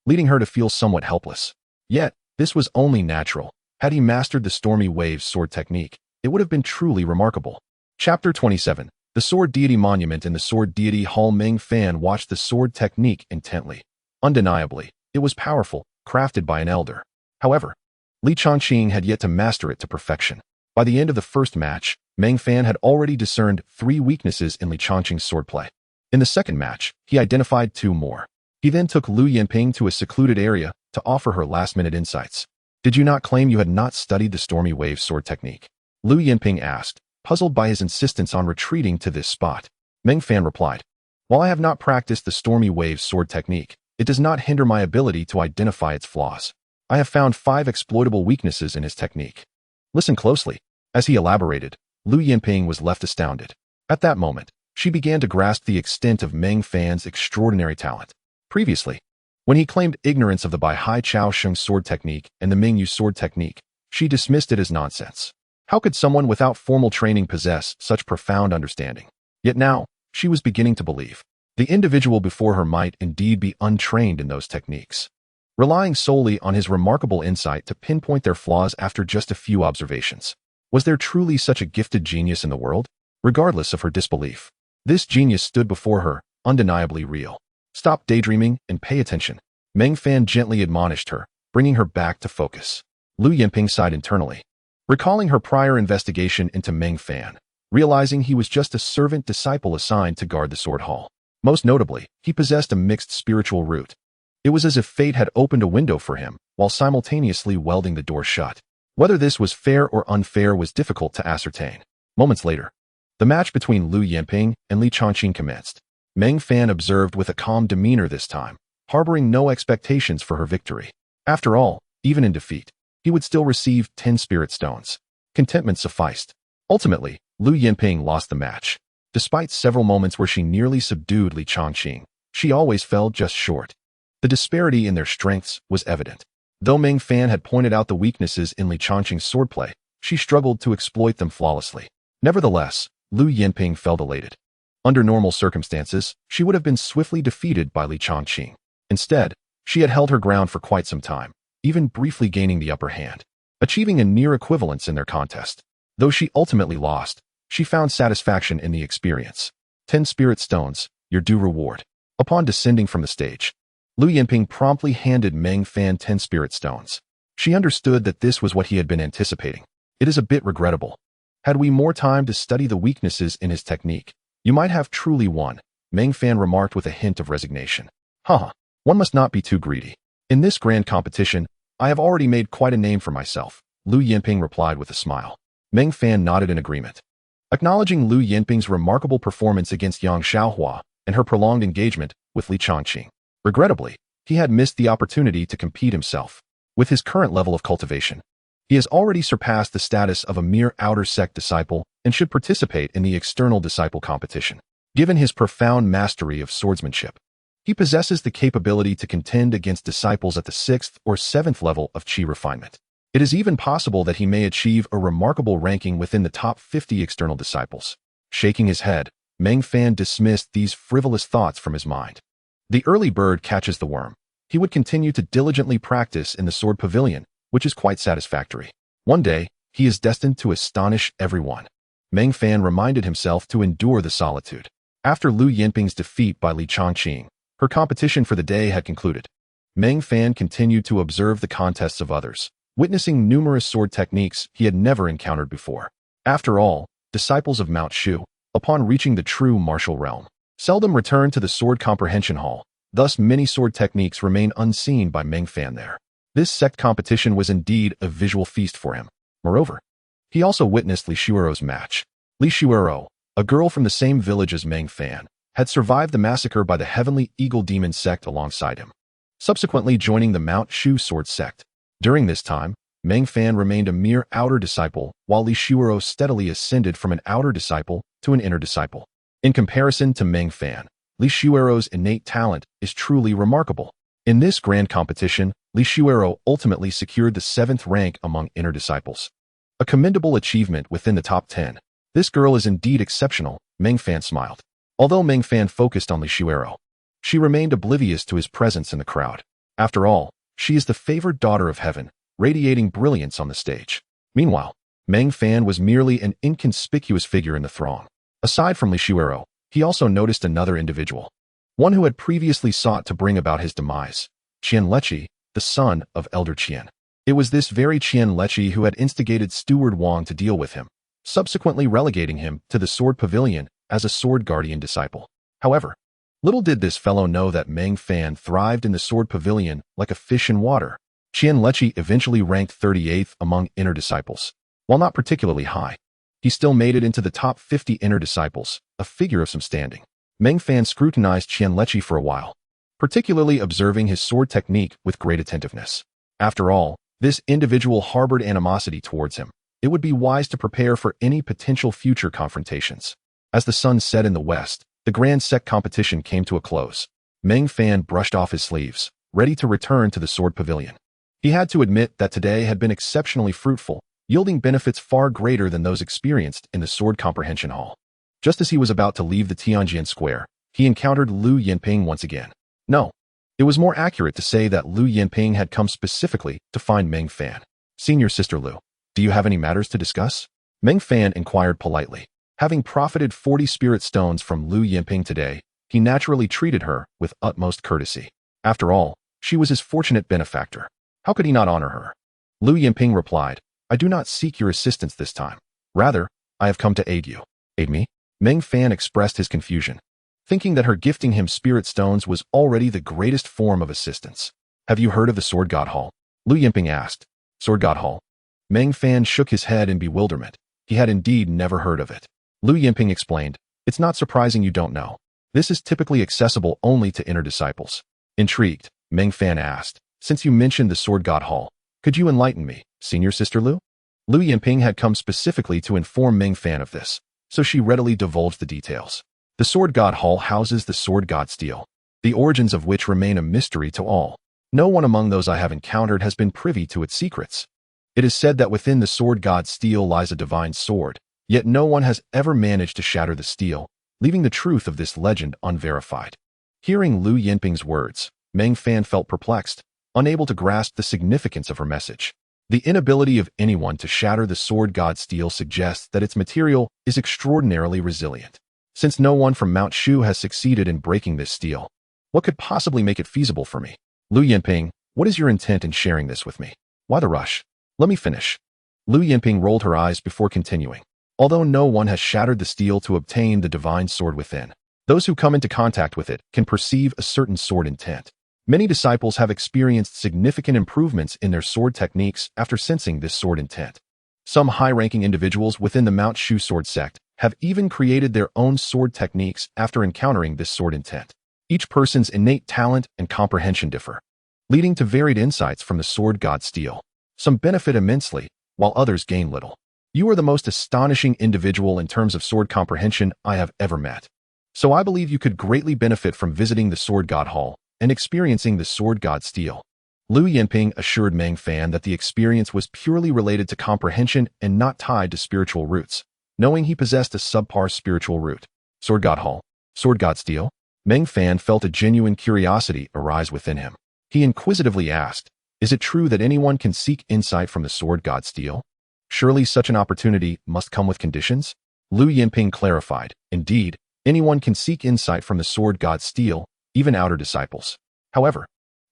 leading her to feel somewhat helpless. Yet, this was only natural. Had he mastered the Stormy Waves sword technique, it would have been truly remarkable. Chapter 27. The Sword Deity Monument in the Sword Deity Hall. Meng Fan watched the sword technique intently. Undeniably, it was powerful, crafted by an elder. However, Li Chongqing had yet to master it to perfection. By the end of the first match, Meng Fan had already discerned 3 weaknesses in Li Chongqing's swordplay. In the second match, he identified 2 more. He then took Lu Yinping to a secluded area to offer her last-minute insights. Did you not claim you had not studied the Stormy Wave sword technique? Lu Yinping asked, puzzled by his insistence on retreating to this spot. Meng Fan replied, While I have not practiced the Stormy Wave sword technique, it does not hinder my ability to identify its flaws. I have found 5 exploitable weaknesses in his technique. Listen closely. As he elaborated, Lu Yinping was left astounded. At that moment, she began to grasp the extent of Meng Fan's extraordinary talent. Previously, when he claimed ignorance of the Bai Hai Chao Sheng sword technique and the Ming Yu sword technique, she dismissed it as nonsense. How could someone without formal training possess such profound understanding? Yet now, she was beginning to believe. The individual before her might indeed be untrained in those techniques, relying solely on his remarkable insight to pinpoint their flaws after just a few observations. Was there truly such a gifted genius in the world? Regardless of her disbelief, this genius stood before her, undeniably real. Stop daydreaming and pay attention. Meng Fan gently admonished her, bringing her back to focus. Lu Yinping sighed internally, recalling her prior investigation into Meng Fan, realizing he was just a servant disciple assigned to guard the sword hall. Most notably, he possessed a mixed spiritual root. It was as if fate had opened a window for him, while simultaneously welding the door shut. Whether this was fair or unfair was difficult to ascertain. Moments later, the match between Lu Yinping and Li Chongqing commenced. Meng Fan observed with a calm demeanor this time, harboring no expectations for her victory. After all, even in defeat, he would still receive 10 spirit stones. Contentment sufficed. Ultimately, Lu Yinping lost the match. Despite several moments where she nearly subdued Li Chongqing, she always fell just short. The disparity in their strengths was evident. Though Meng Fan had pointed out the weaknesses in Li Chongqing's swordplay, she struggled to exploit them flawlessly. Nevertheless, Lu Yinping felt elated. Under normal circumstances, she would have been swiftly defeated by Li Chongqing. Instead, she had held her ground for quite some time, even briefly gaining the upper hand, achieving a near equivalence in their contest. Though she ultimately lost, she found satisfaction in the experience. 10 spirit stones, your due reward. Upon descending from the stage, Lu Yinping promptly handed Meng Fan 10 spirit stones. She understood that this was what he had been anticipating. It is a bit regrettable. Had we more time to study the weaknesses in his technique, you might have truly won, Meng Fan remarked with a hint of resignation. Haha, one must not be too greedy. In this grand competition, I have already made quite a name for myself, Lu Yinping replied with a smile. Meng Fan nodded in agreement. Acknowledging Lu Yinping's remarkable performance against Yang Xiaohua and her prolonged engagement with Li Chongqing. Regrettably, he had missed the opportunity to compete himself. With his current level of cultivation, he has already surpassed the status of a mere outer sect disciple and should participate in the external disciple competition. Given his profound mastery of swordsmanship, he possesses the capability to contend against disciples at the 6th or 7th level of Qi refinement. It is even possible that he may achieve a remarkable ranking within the top 50 external disciples. Shaking his head, Meng Fan dismissed these frivolous thoughts from his mind. The early bird catches the worm. He would continue to diligently practice in the Sword Pavilion, which is quite satisfactory. One day, he is destined to astonish everyone. Meng Fan reminded himself to endure the solitude. After Lu Yinping's defeat by Li Chongqing, her competition for the day had concluded. Meng Fan continued to observe the contests of others, witnessing numerous sword techniques he had never encountered before. After all, disciples of Mount Shu, upon reaching the true martial realm, seldom return to the sword comprehension hall. Thus many sword techniques remain unseen by Meng Fan there. This sect competition was indeed a visual feast for him. Moreover, he also witnessed Li Shuero's match. Li Shuero, a girl from the same village as Meng Fan, had survived the massacre by the Heavenly Eagle Demon sect alongside him, subsequently joining the Mount Shu Sword Sect. During this time, Meng Fan remained a mere outer disciple, while Li Shuero steadily ascended from an outer disciple to an inner disciple. In comparison to Meng Fan, Li Shuero's innate talent is truly remarkable. In this grand competition, Li Shuero ultimately secured the 7th rank among inner disciples. A commendable achievement within the top 10. This girl is indeed exceptional, Meng Fan smiled. Although Meng Fan focused on Li Shuero, she remained oblivious to his presence in the crowd. After all, she is the favored daughter of heaven, radiating brilliance on the stage. Meanwhile, Meng Fan was merely an inconspicuous figure in the throng. Aside from Li Shuero, he also noticed another individual, one who had previously sought to bring about his demise, Qian Leqi, the son of Elder Qian. It was this very Qian Leqi who had instigated Steward Wang to deal with him, subsequently relegating him to the Sword Pavilion as a Sword Guardian disciple. However, little did this fellow know that Meng Fan thrived in the Sword Pavilion like a fish in water. Qian Leqi eventually ranked 38th among inner disciples. While not particularly high, he still made it into the top 50 inner disciples, a figure of some standing. Meng Fan scrutinized Qian Leqi for a while, particularly observing his sword technique with great attentiveness. After all, this individual harbored animosity towards him. It would be wise to prepare for any potential future confrontations. As the sun set in the west, the grand sect competition came to a close. Meng Fan brushed off his sleeves, ready to return to the Sword Pavilion. He had to admit that today had been exceptionally fruitful, yielding benefits far greater than those experienced in the Sword Comprehension Hall. Just as he was about to leave the Tianjin Square, he encountered Lu Yinping once again. No, it was more accurate to say that Lu Yinping had come specifically to find Meng Fan. Senior Sister Lu, do you have any matters to discuss? Meng Fan inquired politely. Having profited 40 spirit stones from Lu Yinping today, he naturally treated her with utmost courtesy. After all, she was his fortunate benefactor. How could he not honor her? Lu Yinping replied, I do not seek your assistance this time. Rather, I have come to aid you. Aid me? Meng Fan expressed his confusion, thinking that her gifting him spirit stones was already the greatest form of assistance. Have you heard of the Sword God Hall? Lu Yinping asked. Sword God Hall? Meng Fan shook his head in bewilderment. He had indeed never heard of it. Lu Yinping explained, it's not surprising you don't know. This is typically accessible only to inner disciples. Intrigued, Meng Fan asked, since you mentioned the Sword God Hall, could you enlighten me? Senior Sister Lu? Lu Yinping had come specifically to inform Meng Fan of this, so she readily divulged the details. The Sword God Hall houses the Sword God Steel, the origins of which remain a mystery to all. No one among those I have encountered has been privy to its secrets. It is said that within the Sword God Steel lies a divine sword, yet no one has ever managed to shatter the steel, leaving the truth of this legend unverified. Hearing Lu Yinping's words, Meng Fan felt perplexed, unable to grasp the significance of her message. The inability of anyone to shatter the Sword God Steel suggests that its material is extraordinarily resilient. Since no one from Mount Shu has succeeded in breaking this steel, what could possibly make it feasible for me? Lu Yinping, what is your intent in sharing this with me? Why the rush? Let me finish. Lu Yinping rolled her eyes before continuing. Although no one has shattered the steel to obtain the divine sword within, those who come into contact with it can perceive a certain sword intent. Many disciples have experienced significant improvements in their sword techniques after sensing this sword intent. Some high-ranking individuals within the Mount Shu Sword Sect have even created their own sword techniques after encountering this sword intent. Each person's innate talent and comprehension differ, leading to varied insights from the Sword God Steel. Some benefit immensely, while others gain little. You are the most astonishing individual in terms of sword comprehension I have ever met. So I believe you could greatly benefit from visiting the Sword God Hall and experiencing the Sword God Steel. Lu Yinping assured Meng Fan that the experience was purely related to comprehension and not tied to spiritual roots, knowing he possessed a subpar spiritual root. Sword God Hall, Sword God Steel? Meng Fan felt a genuine curiosity arise within him. He inquisitively asked, is it true that anyone can seek insight from the Sword God Steel? Surely such an opportunity must come with conditions? Lu Yinping clarified, indeed, anyone can seek insight from the Sword God Steel, even outer disciples. However,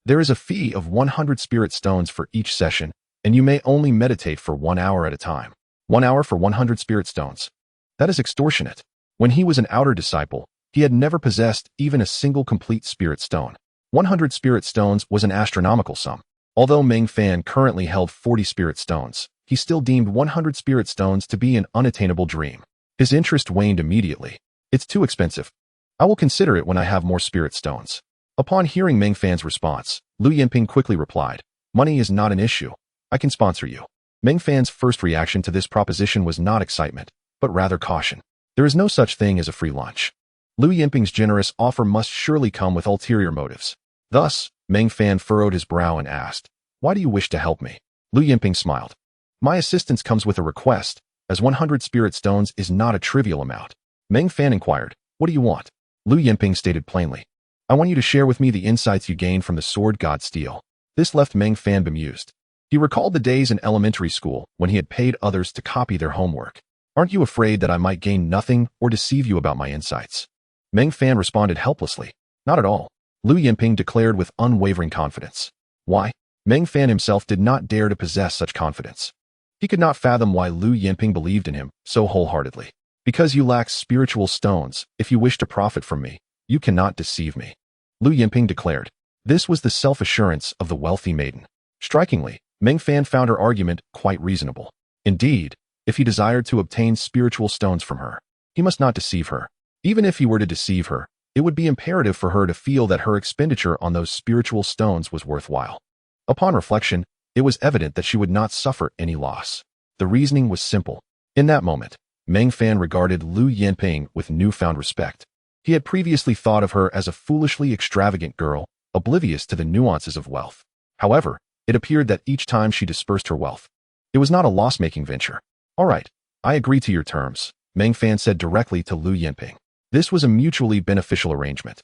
there is a fee of 100 spirit stones for each session, and you may only meditate for 1 hour at a time. 1 hour for 100 spirit stones. That is extortionate. When he was an outer disciple, he had never possessed even a single complete spirit stone. 100 spirit stones was an astronomical sum. Although Meng Fan currently held 40 spirit stones, he still deemed 100 spirit stones to be an unattainable dream. His interest waned immediately. It's too expensive. I will consider it when I have more spirit stones. Upon hearing Meng Fan's response, Lu Yinping quickly replied, money is not an issue. I can sponsor you. Meng Fan's first reaction to this proposition was not excitement, but rather caution. There is no such thing as a free lunch. Lu Yinping's generous offer must surely come with ulterior motives. Thus, Meng Fan furrowed his brow and asked, why do you wish to help me? Lu Yinping smiled. My assistance comes with a request, as 100 spirit stones is not a trivial amount. Meng Fan inquired, what do you want? Lu Yinping stated plainly, I want you to share with me the insights you gained from the Sword God Steel. This left Meng Fan bemused. He recalled the days in elementary school when he had paid others to copy their homework. Aren't you afraid that I might gain nothing or deceive you about my insights? Meng Fan responded helplessly, not at all. Lu Yinping declared with unwavering confidence. Why? Meng Fan himself did not dare to possess such confidence. He could not fathom why Lu Yinping believed in him so wholeheartedly. Because you lack spiritual stones, if you wish to profit from me, you cannot deceive me. Lu Yinping declared. This was the self-assurance of the wealthy maiden. Strikingly, Meng Fan found her argument quite reasonable. Indeed, if he desired to obtain spiritual stones from her, he must not deceive her. Even if he were to deceive her, it would be imperative for her to feel that her expenditure on those spiritual stones was worthwhile. Upon reflection, it was evident that she would not suffer any loss. The reasoning was simple. In that moment, Meng Fan regarded Lu Yinping with newfound respect. He had previously thought of her as a foolishly extravagant girl, oblivious to the nuances of wealth. However, it appeared that each time she dispersed her wealth, it was not a loss-making venture. All right, I agree to your terms, Meng Fan said directly to Lu Yinping. This was a mutually beneficial arrangement,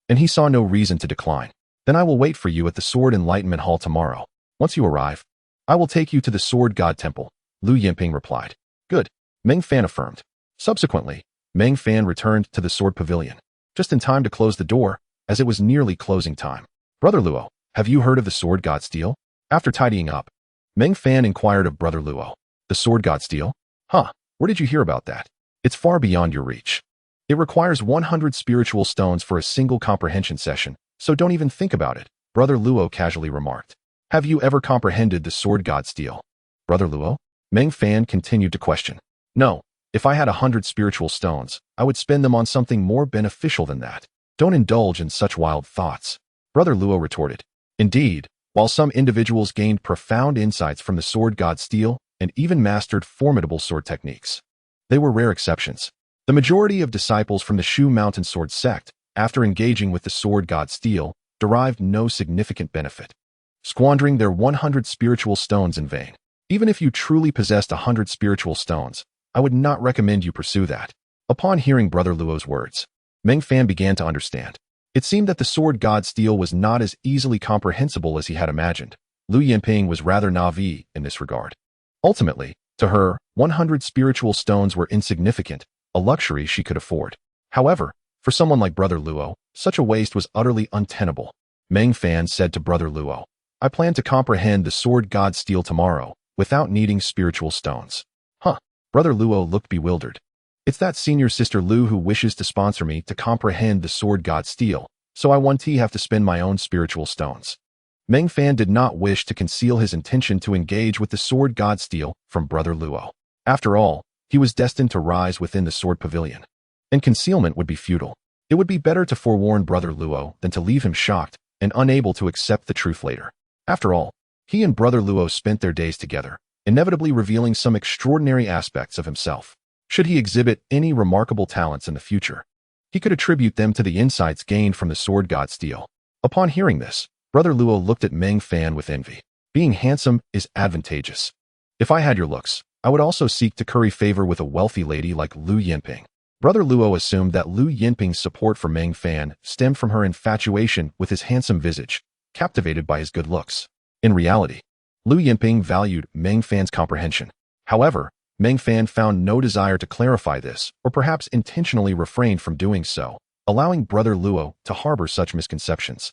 and he saw no reason to decline. Then I will wait for you at the Sword Enlightenment Hall tomorrow. Once you arrive, I will take you to the Sword God Temple, Lu Yinping replied. Good, Meng Fan affirmed. Subsequently, Meng Fan returned to the Sword Pavilion, just in time to close the door, as it was nearly closing time. Brother Luo, have you heard of the Sword God Steel? After tidying up, Meng Fan inquired of Brother Luo. The Sword God Steel? Huh, where did you hear about that? It's far beyond your reach. It requires 100 spiritual stones for a single comprehension session, so don't even think about it, Brother Luo casually remarked. Have you ever comprehended the Sword God Steel? Brother Luo? Meng Fan continued to question. No, if I had 100 spiritual stones, I would spend them on something more beneficial than that. Don't indulge in such wild thoughts. Brother Luo retorted. Indeed, While some individuals gained profound insights from the sword god steel and even mastered formidable sword techniques, they were rare exceptions. The majority of disciples from the Shu Mountain Sword Sect, after engaging with the sword god steel, derived no significant benefit, squandering their 100 spiritual stones in vain. Even if you truly possessed 100 spiritual stones, I would not recommend you pursue that. Upon hearing Brother Luo's words, Meng Fan began to understand. It seemed that the sword god steel was not as easily comprehensible as he had imagined. Lu Yinping was rather naive in this regard. Ultimately, to her, 100 spiritual stones were insignificant, a luxury she could afford. However, for someone like Brother Luo, such a waste was utterly untenable. Meng Fan said to Brother Luo, I plan to comprehend the sword god steel tomorrow, without needing spiritual stones. Huh. Brother Luo looked bewildered. It's that senior sister Lu who wishes to sponsor me to comprehend the sword god steel, so I want to have to spend my own spiritual stones. Meng Fan did not wish to conceal his intention to engage with the sword god steel from Brother Luo. After all, he was destined to rise within the Sword Pavilion, and concealment would be futile. It would be better to forewarn Brother Luo than to leave him shocked and unable to accept the truth later. After all, he and Brother Luo spent their days together, inevitably revealing some extraordinary aspects of himself. Should he exhibit any remarkable talents in the future, he could attribute them to the insights gained from the sword god steel. Upon hearing this, Brother Luo looked at Meng Fan with envy. Being handsome is advantageous. If I had your looks, I would also seek to curry favor with a wealthy lady like Lu Yinping. Brother Luo assumed that Lu Yinping's support for Meng Fan stemmed from her infatuation with his handsome visage, captivated by his good looks. In reality, Lu Yinping valued Meng Fan's comprehension. However, Meng Fan found no desire to clarify this, or perhaps intentionally refrained from doing so, allowing Brother Luo to harbor such misconceptions.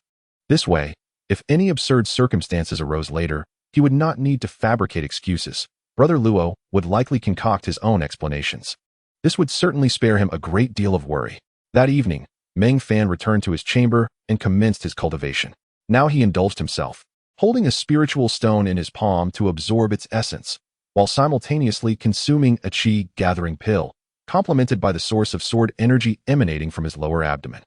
This way, if any absurd circumstances arose later, he would not need to fabricate excuses. Brother Luo would likely concoct his own explanations. This would certainly spare him a great deal of worry. That evening, Meng Fan returned to his chamber and commenced his cultivation. Now he indulged himself, holding a spiritual stone in his palm to absorb its essence, while simultaneously consuming a chi-gathering pill, complemented by the source of sword energy emanating from his lower abdomen.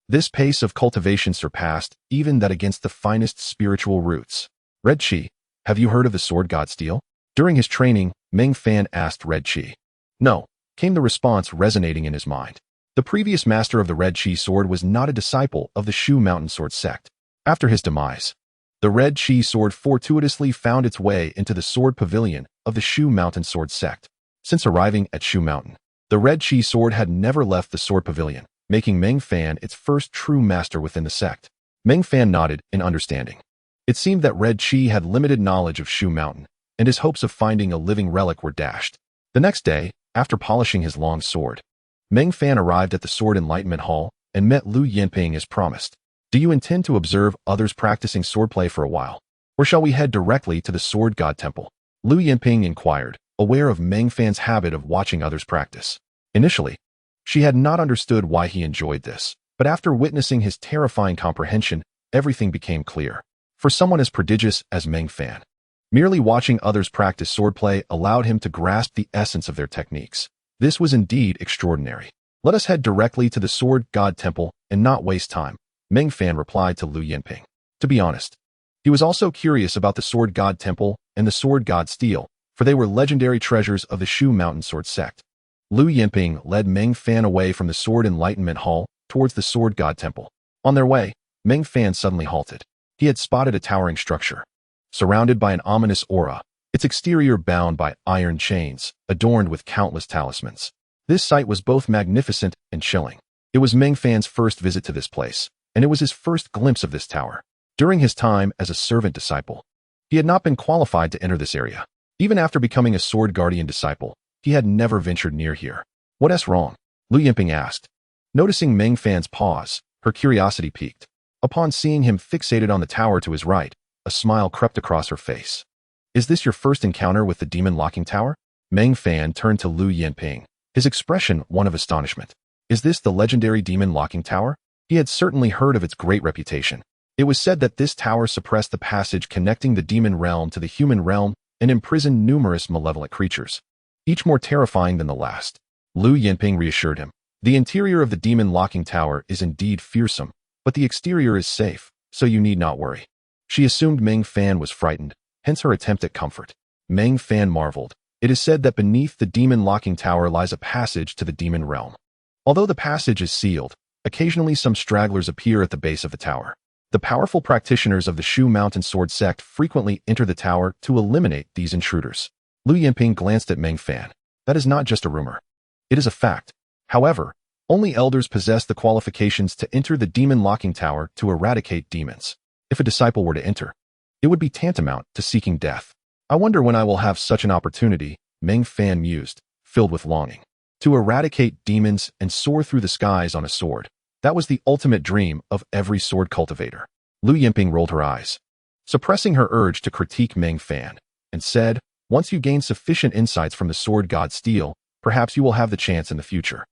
This pace of cultivation surpassed even that against the finest spiritual roots. Red Chi, have you heard of the sword god steel? During his training, Meng Fan asked Red Chi. No, came the response resonating in his mind. The previous master of the Red Chi sword was not a disciple of the Shu Mountain Sword Sect. After his demise, the Red Chi sword fortuitously found its way into the Sword Pavilion of the Shu Mountain Sword Sect. Since arriving at Shu Mountain, the Red Chi sword had never left the Sword Pavilion, making Meng Fan its first true master within the sect. Meng Fan nodded in understanding. It seemed that Red Chi had limited knowledge of Shu Mountain, and his hopes of finding a living relic were dashed. The next day, after polishing his long sword, Meng Fan arrived at the Sword Enlightenment Hall and met Lu Yinping as promised. Do you intend to observe others practicing swordplay for a while, or shall we head directly to the Sword God Temple? Lu Yinping inquired, aware of Meng Fan's habit of watching others practice. Initially, she had not understood why he enjoyed this, but after witnessing his terrifying comprehension, everything became clear. For someone as prodigious as Meng Fan, merely watching others practice swordplay allowed him to grasp the essence of their techniques. This was indeed extraordinary. Let us head directly to the Sword God Temple and not waste time, Meng Fan replied to Lu Yinping. To be honest, he was also curious about the Sword God Temple and the Sword God Steel, for they were legendary treasures of the Shu Mountain Sword Sect. Lu Yinping led Meng Fan away from the Sword Enlightenment Hall towards the Sword God Temple. On their way, Meng Fan suddenly halted. He had spotted a towering structure, surrounded by an ominous aura, its exterior bound by iron chains, adorned with countless talismans. This sight was both magnificent and chilling. It was Meng Fan's first visit to this place, and it was his first glimpse of this tower. During his time as a servant disciple, he had not been qualified to enter this area. Even after becoming a sword guardian disciple, he had never ventured near here. What's wrong? Lu Yinping asked. Noticing Meng Fan's pause, her curiosity piqued. Upon seeing him fixated on the tower to his right, a smile crept across her face. Is this your first encounter with the demon locking tower? Meng Fan turned to Lu Yinping, his expression one of astonishment. Is this the legendary demon locking tower? He had certainly heard of its great reputation. It was said that this tower suppressed the passage connecting the demon realm to the human realm and imprisoned numerous malevolent creatures, each more terrifying than the last. Lu Yinping reassured him. The interior of the demon locking tower is indeed fearsome, but the exterior is safe, so you need not worry. She assumed Meng Fan was frightened, hence her attempt at comfort. Meng Fan marveled. It is said that beneath the demon-locking tower lies a passage to the demon realm. Although the passage is sealed, occasionally some stragglers appear at the base of the tower. The powerful practitioners of the Shu Mountain Sword Sect frequently enter the tower to eliminate these intruders. Lu Yinping glanced at Meng Fan. That is not just a rumor. It is a fact. However, only elders possess the qualifications to enter the demon-locking tower to eradicate demons. If a disciple were to enter, it would be tantamount to seeking death. I wonder when I will have such an opportunity, Meng Fan mused, filled with longing. To eradicate demons and soar through the skies on a sword. That was the ultimate dream of every sword cultivator. Lu Yinping rolled her eyes, suppressing her urge to critique Meng Fan, and said, once you gain sufficient insights from the sword god steel, perhaps you will have the chance in the future.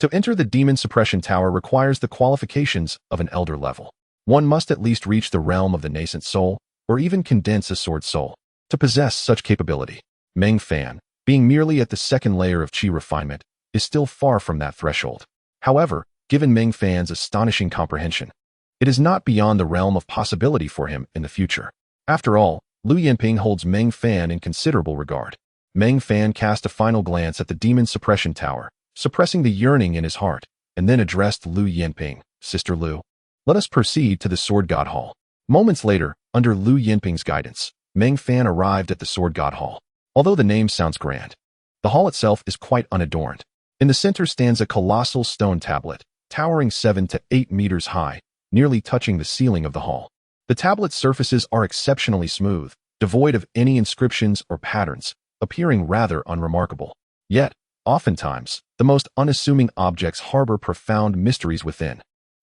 To enter the demon suppression tower requires the qualifications of an elder level. One must at least reach the realm of the nascent soul, or even condense a sword soul, to possess such capability. Meng Fan, being merely at the second layer of chi refinement, is still far from that threshold. However, given Meng Fan's astonishing comprehension, it is not beyond the realm of possibility for him in the future. After all, Lu Yinping holds Meng Fan in considerable regard. Meng Fan cast a final glance at the demon suppression tower, suppressing the yearning in his heart, and then addressed Lu Yinping, Sister Lu. Let us proceed to the Sword God Hall. Moments later, under Lu Yinping's guidance, Meng Fan arrived at the Sword God Hall. Although the name sounds grand, the hall itself is quite unadorned. In the center stands a colossal stone tablet, towering 7 to 8 meters high, nearly touching the ceiling of the hall. The tablet's surfaces are exceptionally smooth, devoid of any inscriptions or patterns, appearing rather unremarkable. Yet, oftentimes, the most unassuming objects harbor profound mysteries within.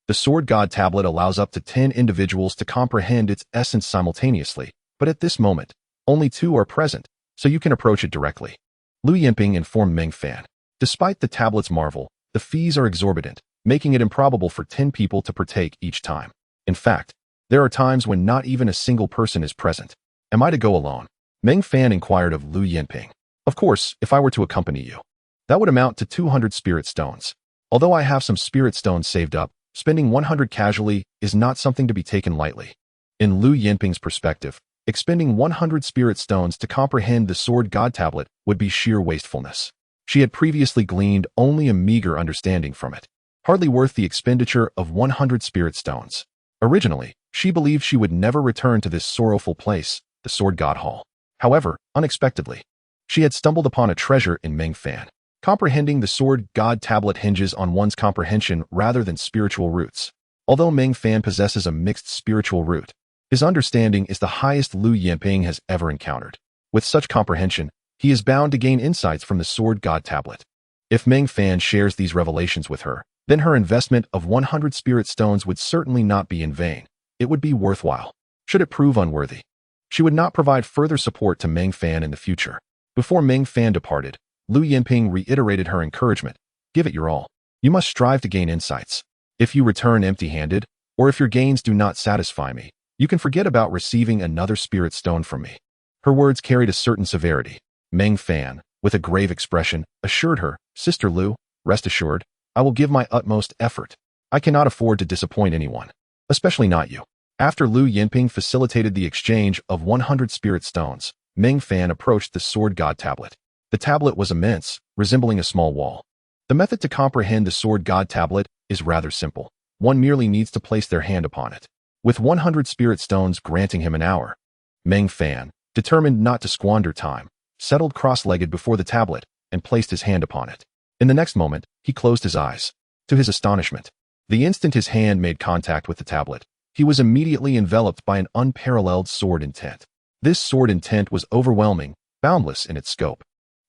The Sword God tablet allows up to 10 individuals to comprehend its essence simultaneously, but at this moment, only 2 are present, so you can approach it directly. Lu Yinping informed Meng Fan. Despite the tablet's marvel, the fees are exorbitant, making it improbable for 10 people to partake each time. In fact, there are times when not even a single person is present. Am I to go alone? Meng Fan inquired of Lu Yinping. Of course, if I were to accompany you. That would amount to 200 spirit stones. Although I have some spirit stones saved up, spending 100 casually is not something to be taken lightly. In Lu Yinping's perspective, expending 100 spirit stones to comprehend the Sword God tablet would be sheer wastefulness. She had previously gleaned only a meager understanding from it, hardly worth the expenditure of 100 spirit stones. Originally, she believed she would never return to this sorrowful place, the Sword God Hall. However, unexpectedly, she had stumbled upon a treasure in Meng Fan. Comprehending the Sword God tablet hinges on one's comprehension rather than spiritual roots. Although Meng Fan possesses a mixed spiritual root, his understanding is the highest Lu Yinping has ever encountered. With such comprehension, he is bound to gain insights from the Sword God tablet. If Meng Fan shares these revelations with her, then her investment of 100 spirit stones would certainly not be in vain. It would be worthwhile. Should it prove unworthy, she would not provide further support to Meng Fan in the future. Before Meng Fan departed, Lu Yinping reiterated her encouragement. Give it your all. You must strive to gain insights. If you return empty-handed, or if your gains do not satisfy me, you can forget about receiving another spirit stone from me. Her words carried a certain severity. Meng Fan, with a grave expression, assured her, Sister Lu, rest assured, I will give my utmost effort. I cannot afford to disappoint anyone, especially not you. After Lu Yinping facilitated the exchange of 100 spirit stones, Meng Fan approached the Sword God tablet. The tablet was immense, resembling a small wall. The method to comprehend the Sword God tablet is rather simple. One merely needs to place their hand upon it. With 100 spirit stones granting him an hour, Meng Fan, determined not to squander time, settled cross-legged before the tablet and placed his hand upon it. In the next moment, he closed his eyes. To his astonishment, the instant his hand made contact with the tablet, he was immediately enveloped by an unparalleled sword intent. This sword intent was overwhelming, boundless in its scope.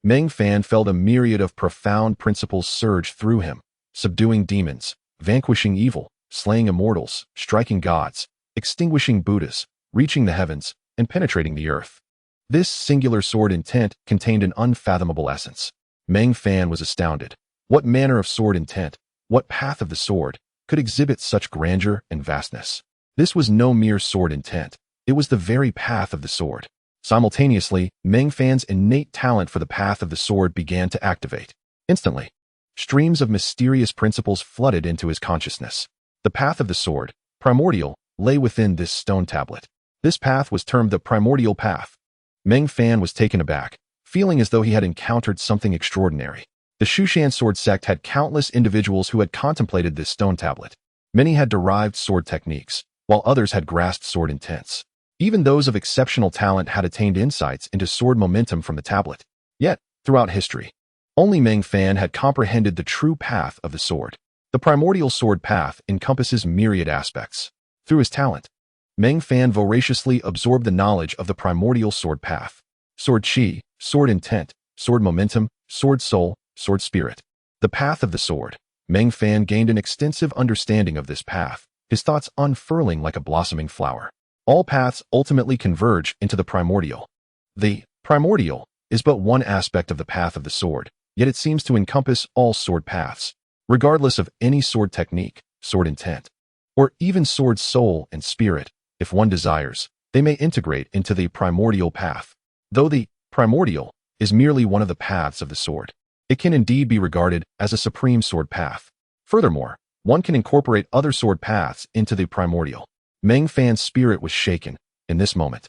Meng Fan felt a myriad of profound principles surge through him, subduing demons, vanquishing evil, slaying immortals, striking gods, extinguishing Buddhas, reaching the heavens, and penetrating the earth. This singular sword intent contained an unfathomable essence. Meng Fan was astounded. What manner of sword intent, what path of the sword, could exhibit such grandeur and vastness? This was no mere sword intent. It was the very path of the sword. Simultaneously, Meng Fan's innate talent for the path of the sword began to activate. Instantly, streams of mysterious principles flooded into his consciousness. The path of the sword, primordial, lay within this stone tablet. This path was termed the primordial path. Meng Fan was taken aback, feeling as though he had encountered something extraordinary. The Shu Mountain Sword Sect had countless individuals who had contemplated this stone tablet. Many had derived sword techniques, while others had grasped sword intents. Even those of exceptional talent had attained insights into sword momentum from the tablet. Yet, throughout history, only Meng Fan had comprehended the true path of the sword. The primordial sword path encompasses myriad aspects. Through his talent, Meng Fan voraciously absorbed the knowledge of the primordial sword path. Sword chi, sword intent, sword momentum, sword soul, sword spirit. The path of the sword. Meng Fan gained an extensive understanding of this path, his thoughts unfurling like a blossoming flower. All paths ultimately converge into the primordial. The primordial is but one aspect of the path of the sword, yet it seems to encompass all sword paths, regardless of any sword technique, sword intent, or even sword soul and spirit. If one desires, they may integrate into the primordial path. Though the primordial is merely one of the paths of the sword, it can indeed be regarded as a supreme sword path. Furthermore, one can incorporate other sword paths into the primordial. Meng Fan's spirit was shaken in this moment.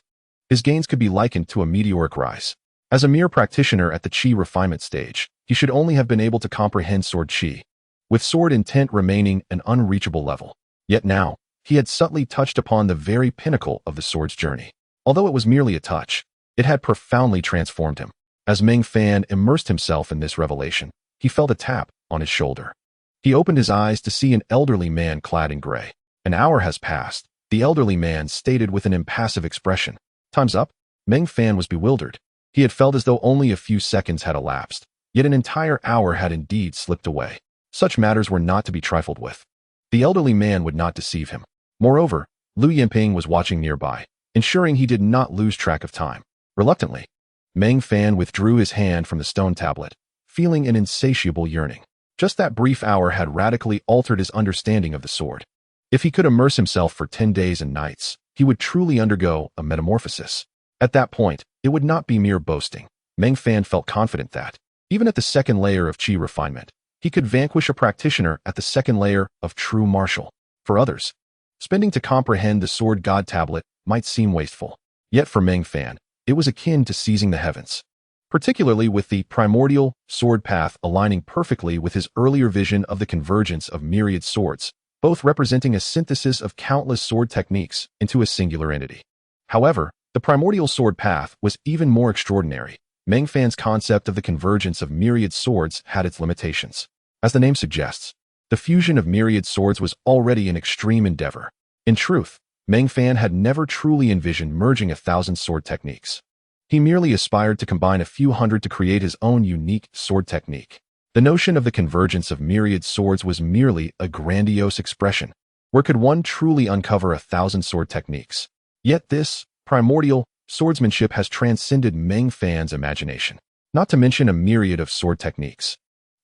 His gains could be likened to a meteoric rise. As a mere practitioner at the chi refinement stage, he should only have been able to comprehend sword chi, with sword intent remaining an unreachable level. Yet now, he had subtly touched upon the very pinnacle of the sword's journey. Although it was merely a touch, it had profoundly transformed him. As Meng Fan immersed himself in this revelation, he felt a tap on his shoulder. He opened his eyes to see an elderly man clad in gray. An hour has passed, the elderly man stated with an impassive expression. Time's up? Meng Fan was bewildered. He had felt as though only a few seconds had elapsed, yet an entire hour had indeed slipped away. Such matters were not to be trifled with. The elderly man would not deceive him. Moreover, Lu Yinping was watching nearby, ensuring he did not lose track of time. Reluctantly, Meng Fan withdrew his hand from the stone tablet, feeling an insatiable yearning. Just that brief hour had radically altered his understanding of the sword. If he could immerse himself for 10 days and nights, he would truly undergo a metamorphosis. At that point, it would not be mere boasting. Meng Fan felt confident that, even at the second layer of chi refinement, he could vanquish a practitioner at the second layer of true martial. For others, spending to comprehend the sword god tablet might seem wasteful. Yet for Meng Fan, it was akin to seizing the heavens. Particularly with the primordial sword path aligning perfectly with his earlier vision of the convergence of myriad swords, both representing a synthesis of countless sword techniques into a singular entity. However, the primordial sword path was even more extraordinary. Meng Fan's concept of the convergence of myriad swords had its limitations. As the name suggests, the fusion of myriad swords was already an extreme endeavor. In truth, Meng Fan had never truly envisioned merging 1,000 sword techniques. He merely aspired to combine a few hundred to create his own unique sword technique. The notion of the convergence of myriad swords was merely a grandiose expression. Where could one truly uncover 1,000 sword techniques? Yet this primordial swordsmanship has transcended Meng Fan's imagination, not to mention a myriad of sword techniques.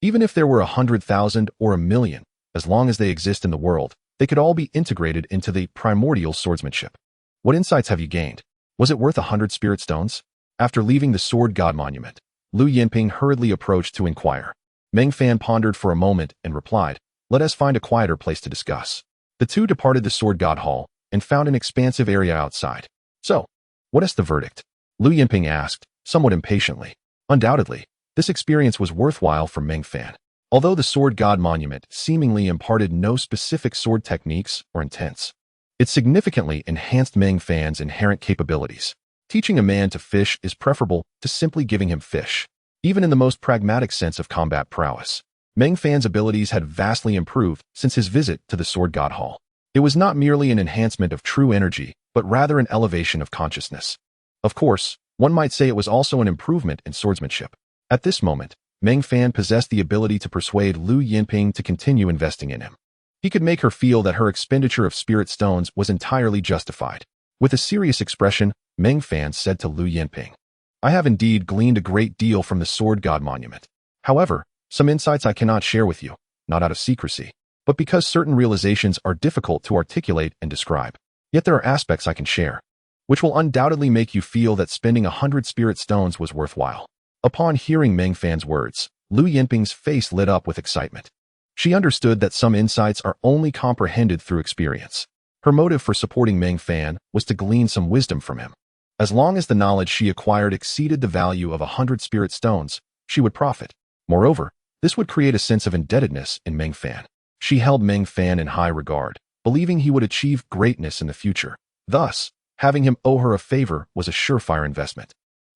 Even if there were 100,000 or 1,000,000, as long as they exist in the world, they could all be integrated into the primordial swordsmanship. What insights have you gained? Was it worth 100 spirit stones? After leaving the sword god monument, Lu Yinping hurriedly approached to inquire. Meng Fan pondered for a moment and replied, "Let us find a quieter place to discuss." The two departed the sword god hall and found an expansive area outside. "So, what is the verdict?" Lu Yinping asked, somewhat impatiently. Undoubtedly, this experience was worthwhile for Meng Fan. Although the sword god monument seemingly imparted no specific sword techniques or intents, it significantly enhanced Meng Fan's inherent capabilities. Teaching a man to fish is preferable to simply giving him fish. Even in the most pragmatic sense of combat prowess, Meng Fan's abilities had vastly improved since his visit to the Sword God Hall. It was not merely an enhancement of true energy, but rather an elevation of consciousness. Of course, one might say it was also an improvement in swordsmanship. At this moment, Meng Fan possessed the ability to persuade Lu Yinping to continue investing in him. He could make her feel that her expenditure of spirit stones was entirely justified. With a serious expression, Meng Fan said to Lu Yinping, "I have indeed gleaned a great deal from the Sword God Monument. However, some insights I cannot share with you, not out of secrecy, but because certain realizations are difficult to articulate and describe. Yet there are aspects I can share, which will undoubtedly make you feel that spending 100 spirit stones was worthwhile." Upon hearing Meng Fan's words, Lu Yinping's face lit up with excitement. She understood that some insights are only comprehended through experience. Her motive for supporting Meng Fan was to glean some wisdom from him. As long as the knowledge she acquired exceeded the value of 100 spirit stones, she would profit. Moreover, this would create a sense of indebtedness in Meng Fan. She held Meng Fan in high regard, believing he would achieve greatness in the future. Thus, having him owe her a favor was a surefire investment.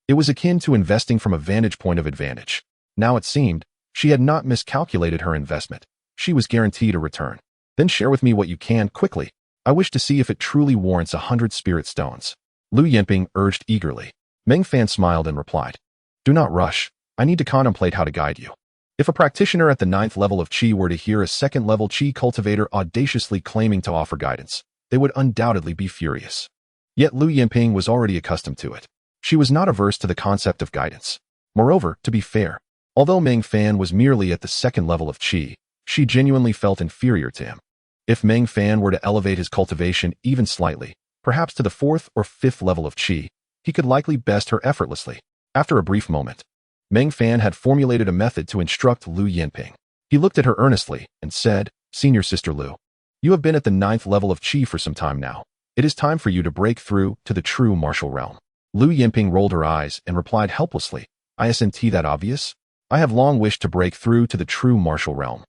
It was akin to investing from a vantage point of advantage. Now it seemed, she had not miscalculated her investment. She was guaranteed a return. Then share with me what you can, quickly. I wish to see if it truly warrants 100 spirit stones. Lu Yinping urged eagerly. Meng Fan smiled and replied, Do not rush. I need to contemplate how to guide you. If a practitioner at the 9th level of Qi were to hear a 2nd level Qi cultivator audaciously claiming to offer guidance, they would undoubtedly be furious. Yet Lu Yinping was already accustomed to it. She was not averse to the concept of guidance. Moreover, to be fair, although Meng Fan was merely at the 2nd level of Qi, she genuinely felt inferior to him. If Meng Fan were to elevate his cultivation even slightly, perhaps to the 4th or 5th level of Qi, he could likely best her effortlessly. After a brief moment, Meng Fan had formulated a method to instruct Lu Yinping. He looked at her earnestly and said, Senior Sister Lu, you have been at the 9th level of Qi for some time now. It is time for you to break through to the true martial realm. Lu Yinping rolled her eyes and replied helplessly, Isn't that obvious? I have long wished to break through to the true martial realm.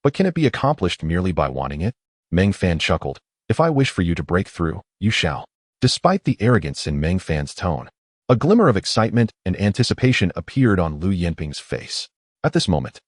But can it be accomplished merely by wanting it? Meng Fan chuckled. If I wish for you to break through, you shall. Despite the arrogance in Meng Fan's tone, a glimmer of excitement and anticipation appeared on Lu Yinping's face. At this moment,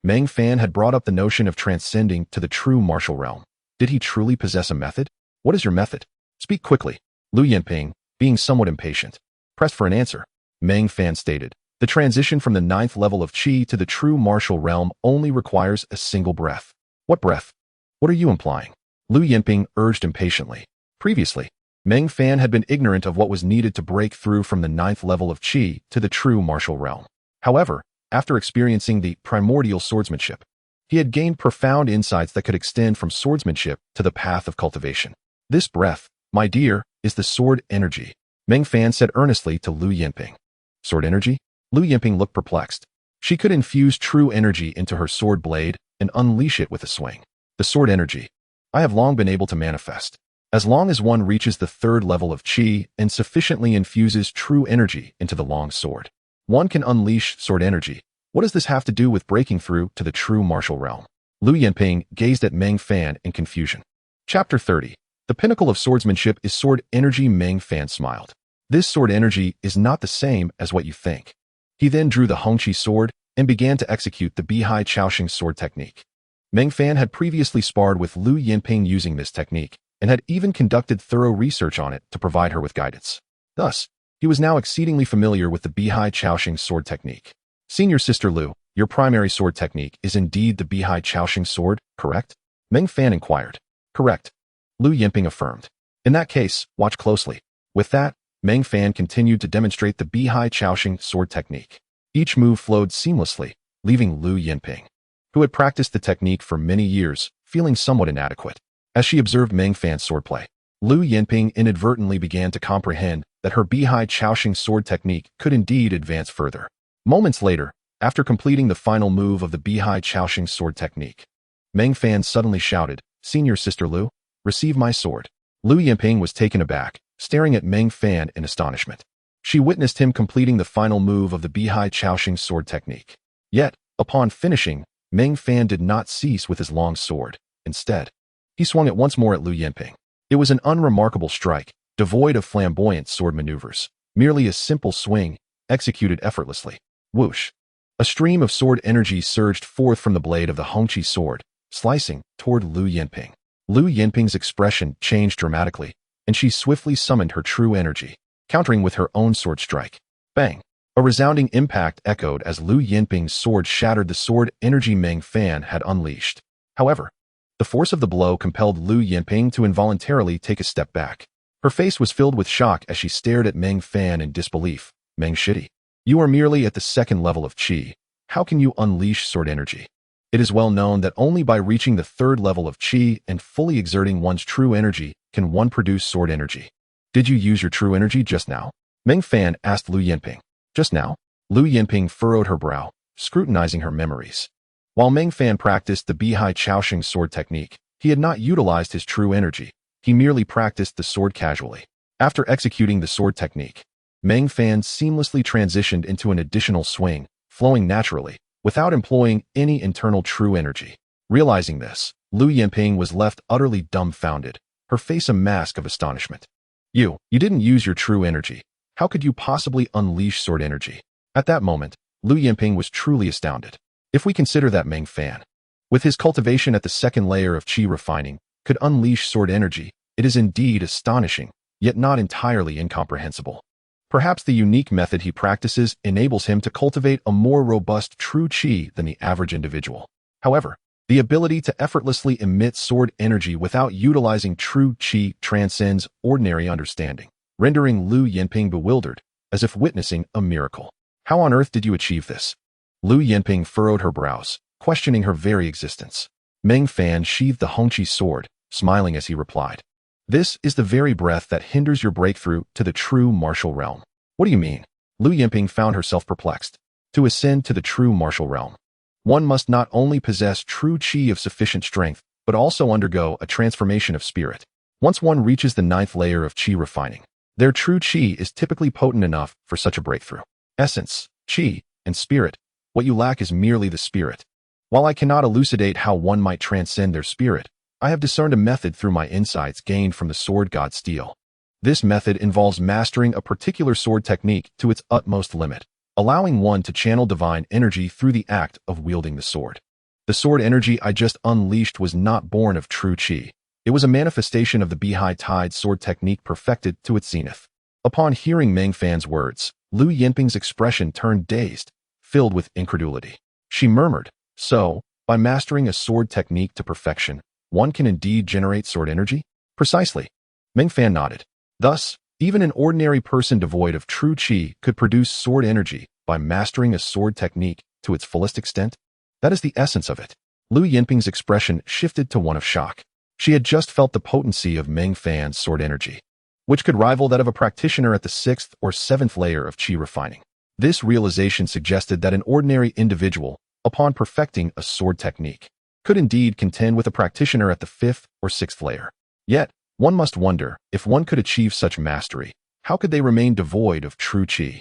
Meng Fan had brought up the notion of transcending to the true martial realm. Did he truly possess a method? What is your method? Speak quickly. Lu Yinping, being somewhat impatient, pressed for an answer. Meng Fan stated, The transition from the 9th level of Qi to the true martial realm only requires a single breath. What breath? What are you implying? Lu Yinping urged impatiently. Previously, Meng Fan had been ignorant of what was needed to break through from the 9th level of Qi to the true martial realm. However, after experiencing the primordial swordsmanship, he had gained profound insights that could extend from swordsmanship to the path of cultivation. This breath, my dear, is the sword energy, Meng Fan said earnestly to Lu Yinping. Sword energy? Lu Yinping looked perplexed. She could infuse true energy into her sword blade and unleash it with a swing. The sword energy. I have long been able to manifest. As long as one reaches the 3rd level of Qi and sufficiently infuses true energy into the long sword, one can unleash sword energy. What does this have to do with breaking through to the true martial realm? Lu Yinping gazed at Meng Fan in confusion. Chapter 30. The pinnacle of swordsmanship is sword energy. Meng Fan smiled. This sword energy is not the same as what you think. He then drew the Hongqi sword and began to execute the Bihai Chaoxing sword technique. Meng Fan had previously sparred with Lu Yinping using this technique, and had even conducted thorough research on it to provide her with guidance. Thus, he was now exceedingly familiar with the Bihai Chaoxing sword technique. Senior Sister Lu, your primary sword technique is indeed the Bihai Chaoxing sword, correct? Meng Fan inquired. Correct. Lu Yinping affirmed. In that case, watch closely. With that, Meng Fan continued to demonstrate the Bihai Chaoxing sword technique. Each move flowed seamlessly, leaving Lu Yinping, who had practiced the technique for many years, feeling somewhat inadequate. As she observed Meng Fan's swordplay, Lu Yinping inadvertently began to comprehend that her Bihai Chaoxing sword technique could indeed advance further. Moments later, after completing the final move of the Bihai Chaoxing sword technique, Meng Fan suddenly shouted, Senior Sister Lu, receive my sword. Lu Yinping was taken aback, staring at Meng Fan in astonishment. She witnessed him completing the final move of the Bihai Chaoxing sword technique. Yet, upon finishing, Meng Fan did not cease with his long sword. Instead, he swung it once more at Lu Yinping. It was an unremarkable strike, devoid of flamboyant sword maneuvers, merely a simple swing, executed effortlessly. Whoosh! A stream of sword energy surged forth from the blade of the Hongqi sword, slicing toward Lu Yinping. Lu Yinping's expression changed dramatically, and she swiftly summoned her true energy, countering with her own sword strike. Bang! A resounding impact echoed as Lu Yinping's sword shattered the sword energy Meng Fan had unleashed. However, the force of the blow compelled Lu Yinping to involuntarily take a step back. Her face was filled with shock as she stared at Meng Fan in disbelief. Meng Shitty, you are merely at the 2nd level of Qi. How can you unleash sword energy? It is well known that only by reaching the 3rd level of Qi and fully exerting one's true energy can one produce sword energy. Did you use your true energy just now? Meng Fan asked Lu Yinping. Just now? Lu Yinping furrowed her brow, scrutinizing her memories. While Meng Fan practiced the Bihai Chaoxing sword technique, he had not utilized his true energy. He merely practiced the sword casually. After executing the sword technique, Meng Fan seamlessly transitioned into an additional swing, flowing naturally, without employing any internal true energy. Realizing this, Lu Yinping was left utterly dumbfounded, her face a mask of astonishment. You didn't use your true energy. How could you possibly unleash sword energy? At that moment, Lu Yinping was truly astounded. If we consider that Meng Fan, with his cultivation at the second layer of qi refining, could unleash sword energy, it is indeed astonishing, yet not entirely incomprehensible. Perhaps the unique method he practices enables him to cultivate a more robust true qi than the average individual. However, the ability to effortlessly emit sword energy without utilizing true qi transcends ordinary understanding, rendering Lu Yinping bewildered, as if witnessing a miracle. How on earth did you achieve this? Lu Yinping furrowed her brows, questioning her very existence. Meng Fan sheathed the Hongqi sword, smiling as he replied. This is the very breath that hinders your breakthrough to the true martial realm. What do you mean? Lu Yinping found herself perplexed. To ascend to the true martial realm, one must not only possess true qi of sufficient strength, but also undergo a transformation of spirit. Once one reaches the 9th layer of qi refining, their true qi is typically potent enough for such a breakthrough. Essence, qi, and spirit. What you lack is merely the spirit. While I cannot elucidate how one might transcend their spirit, I have discerned a method through my insights gained from the sword god steel. This method involves mastering a particular sword technique to its utmost limit, allowing one to channel divine energy through the act of wielding the sword. The sword energy I just unleashed was not born of true qi. It was a manifestation of the Beihai Tide sword technique perfected to its zenith. Upon hearing Meng Fan's words, Lu Yinping's expression turned dazed, filled with incredulity. She murmured, "So, by mastering a sword technique to perfection, one can indeed generate sword energy?" "Precisely." Meng Fan nodded. Thus, even an ordinary person devoid of true qi could produce sword energy by mastering a sword technique to its fullest extent? That is the essence of it. Lu Yinping's expression shifted to one of shock. She had just felt the potency of Meng Fan's sword energy, which could rival that of a practitioner at the 6th or 7th layer of qi refining. This realization suggested that an ordinary individual, upon perfecting a sword technique, could indeed contend with a practitioner at the 5th or 6th layer. Yet, one must wonder, if one could achieve such mastery, how could they remain devoid of true qi?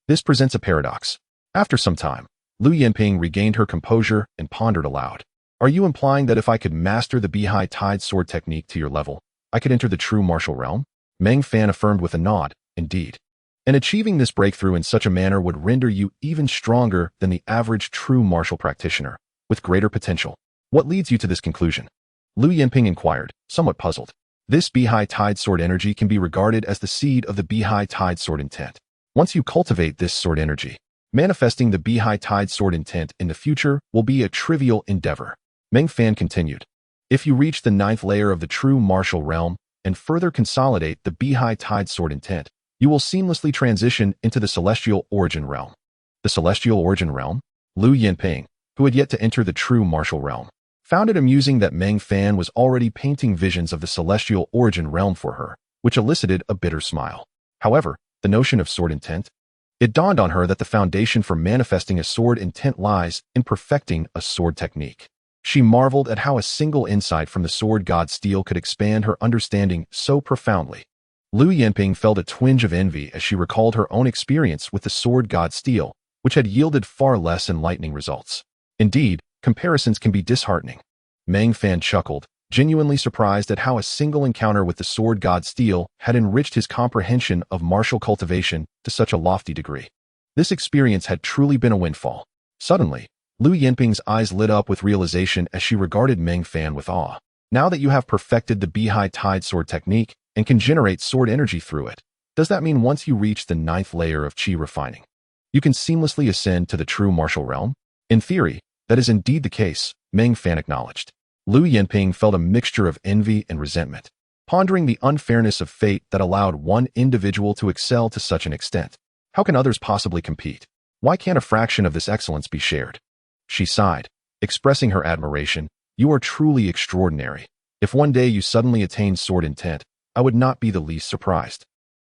This presents a paradox. After some time, Lu Yinping regained her composure and pondered aloud. Are you implying that if I could master the Beihai Tide sword technique to your level, I could enter the true martial realm? Meng Fan affirmed with a nod, indeed. And achieving this breakthrough in such a manner would render you even stronger than the average true martial practitioner, with greater potential. What leads you to this conclusion? Lu Yinping inquired, somewhat puzzled. This Beihai Tide sword energy can be regarded as the seed of the Beihai Tide sword intent. Once you cultivate this sword energy, manifesting the Beihai Tide sword intent in the future will be a trivial endeavor. Meng Fan continued. If you reach the 9th layer of the true martial realm and further consolidate the Beihai Tide sword intent, you will seamlessly transition into the celestial origin realm. The celestial origin realm? Lu Yinping, who had yet to enter the true martial realm, found it amusing that Meng Fan was already painting visions of the celestial origin realm for her, which elicited a bitter smile. However, the notion of sword intent? It dawned on her that the foundation for manifesting a sword intent lies in perfecting a sword technique. She marveled at how a single insight from the sword god steel could expand her understanding so profoundly. Lu Yinping felt a twinge of envy as she recalled her own experience with the sword god steel, which had yielded far less enlightening results. Indeed, comparisons can be disheartening. Meng Fan chuckled, genuinely surprised at how a single encounter with the sword god steel had enriched his comprehension of martial cultivation to such a lofty degree. This experience had truly been a windfall. Suddenly, Lu Yinping's eyes lit up with realization as she regarded Meng Fan with awe. Now that you have perfected the Beihai Tide sword technique and can generate sword energy through it, does that mean once you reach the 9th layer of qi refining, you can seamlessly ascend to the true martial realm? In theory, that is indeed the case, Meng Fan acknowledged. Lu Yinping felt a mixture of envy and resentment, pondering the unfairness of fate that allowed one individual to excel to such an extent. How can others possibly compete? Why can't a fraction of this excellence be shared? She sighed, expressing her admiration. You are truly extraordinary. If one day you suddenly attained sword intent, I would not be the least surprised.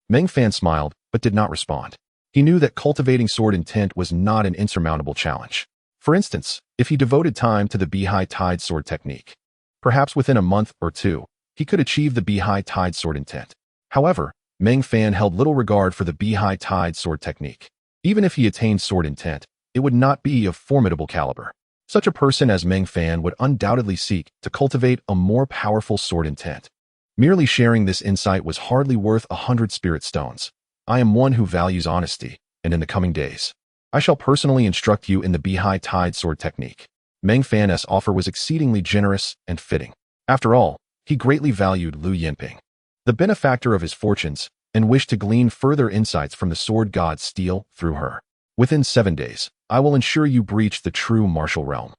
Meng Fan smiled, but did not respond. He knew that cultivating sword intent was not an insurmountable challenge. For instance, if he devoted time to the Beihai Tide sword technique, perhaps within a month or two, he could achieve the Be-High Tide Sword intent. However, Meng Fan held little regard for the Be-High Tide Sword technique. Even if he attained sword intent, it would not be of formidable caliber. Such a person as Meng Fan would undoubtedly seek to cultivate a more powerful sword intent. Merely sharing this insight was hardly worth 100 spirit stones. I am one who values honesty, and in the coming days, I shall personally instruct you in the Be-High Tide Sword technique. Meng Fan's offer was exceedingly generous and fitting. After all, he greatly valued Lu Yinping, the benefactor of his fortunes, and wished to glean further insights from the sword god Steel through her. Within 7 days, I will ensure you breach the true martial realm,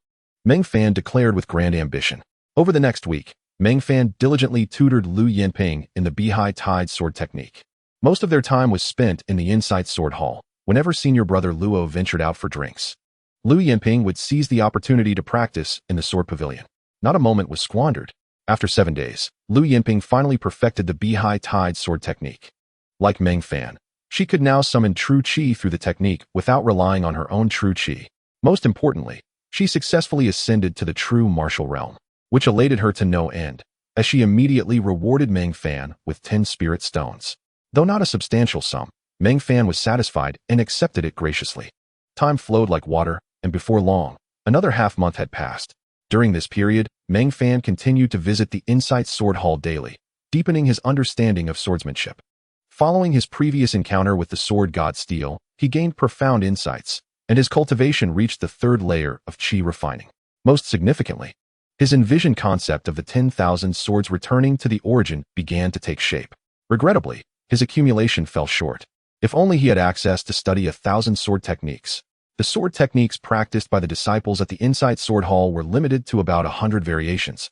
Meng Fan declared with grand ambition. Over the next week, Meng Fan diligently tutored Lu Yinping in the Be-High Tide Sword technique. Most of their time was spent in the inside sword hall. Whenever senior brother Luo ventured out for drinks, Lu Yinping would seize the opportunity to practice in the Sword Pavilion. Not a moment was squandered. After 7 days, Lu Yinping finally perfected the Be-High Tide Sword technique. Like Meng Fan, she could now summon true qi through the technique without relying on her own true qi. Most importantly, she successfully ascended to the true martial realm, which elated her to no end, as she immediately rewarded Meng Fan with 10 spirit stones. Though not a substantial sum, Meng Fan was satisfied and accepted it graciously. Time flowed like water, and before long, another half-month had passed. During this period, Meng Fan continued to visit the Insight Sword Hall daily, deepening his understanding of swordsmanship. Following his previous encounter with the sword god Steel, he gained profound insights, and his cultivation reached the 3rd layer of qi refining. Most significantly, his envisioned concept of the 10,000 swords returning to the origin began to take shape. Regrettably, his accumulation fell short. If only he had access to study 1,000 sword techniques. The sword techniques practiced by the disciples at the Insight Sword Hall were limited to about 100 variations,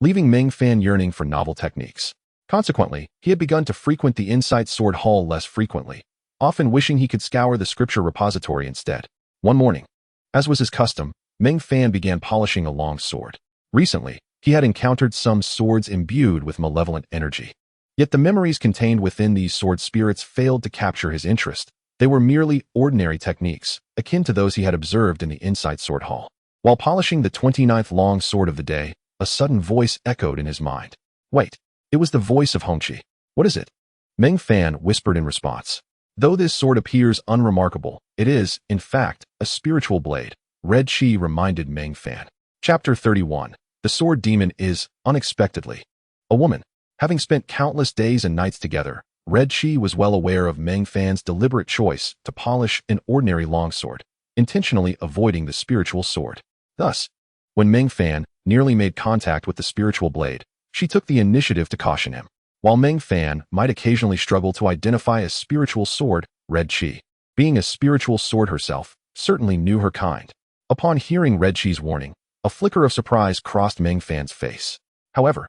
leaving Meng Fan yearning for novel techniques. Consequently, he had begun to frequent the Insight Sword Hall less frequently, often wishing he could scour the scripture repository instead. One morning, as was his custom, Meng Fan began polishing a long sword. Recently, he had encountered some swords imbued with malevolent energy. Yet the memories contained within these sword spirits failed to capture his interest. They were merely ordinary techniques, akin to those he had observed in the Insight Sword Hall. While polishing the 29th long sword of the day, a sudden voice echoed in his mind. Wait, it was the voice of Hongqi. What is it? Meng Fan whispered in response. Though this sword appears unremarkable, it is, in fact, a spiritual blade. Red Qi reminded Meng Fan. Chapter 31. The sword demon is, unexpectedly, a woman. Having spent countless days and nights together, Red Qi was well aware of Meng Fan's deliberate choice to polish an ordinary longsword, intentionally avoiding the spiritual sword. Thus, when Meng Fan nearly made contact with the spiritual blade, she took the initiative to caution him. While Meng Fan might occasionally struggle to identify a spiritual sword, Red Qi, being a spiritual sword herself, certainly knew her kind. Upon hearing Red Qi's warning, a flicker of surprise crossed Meng Fan's face. However,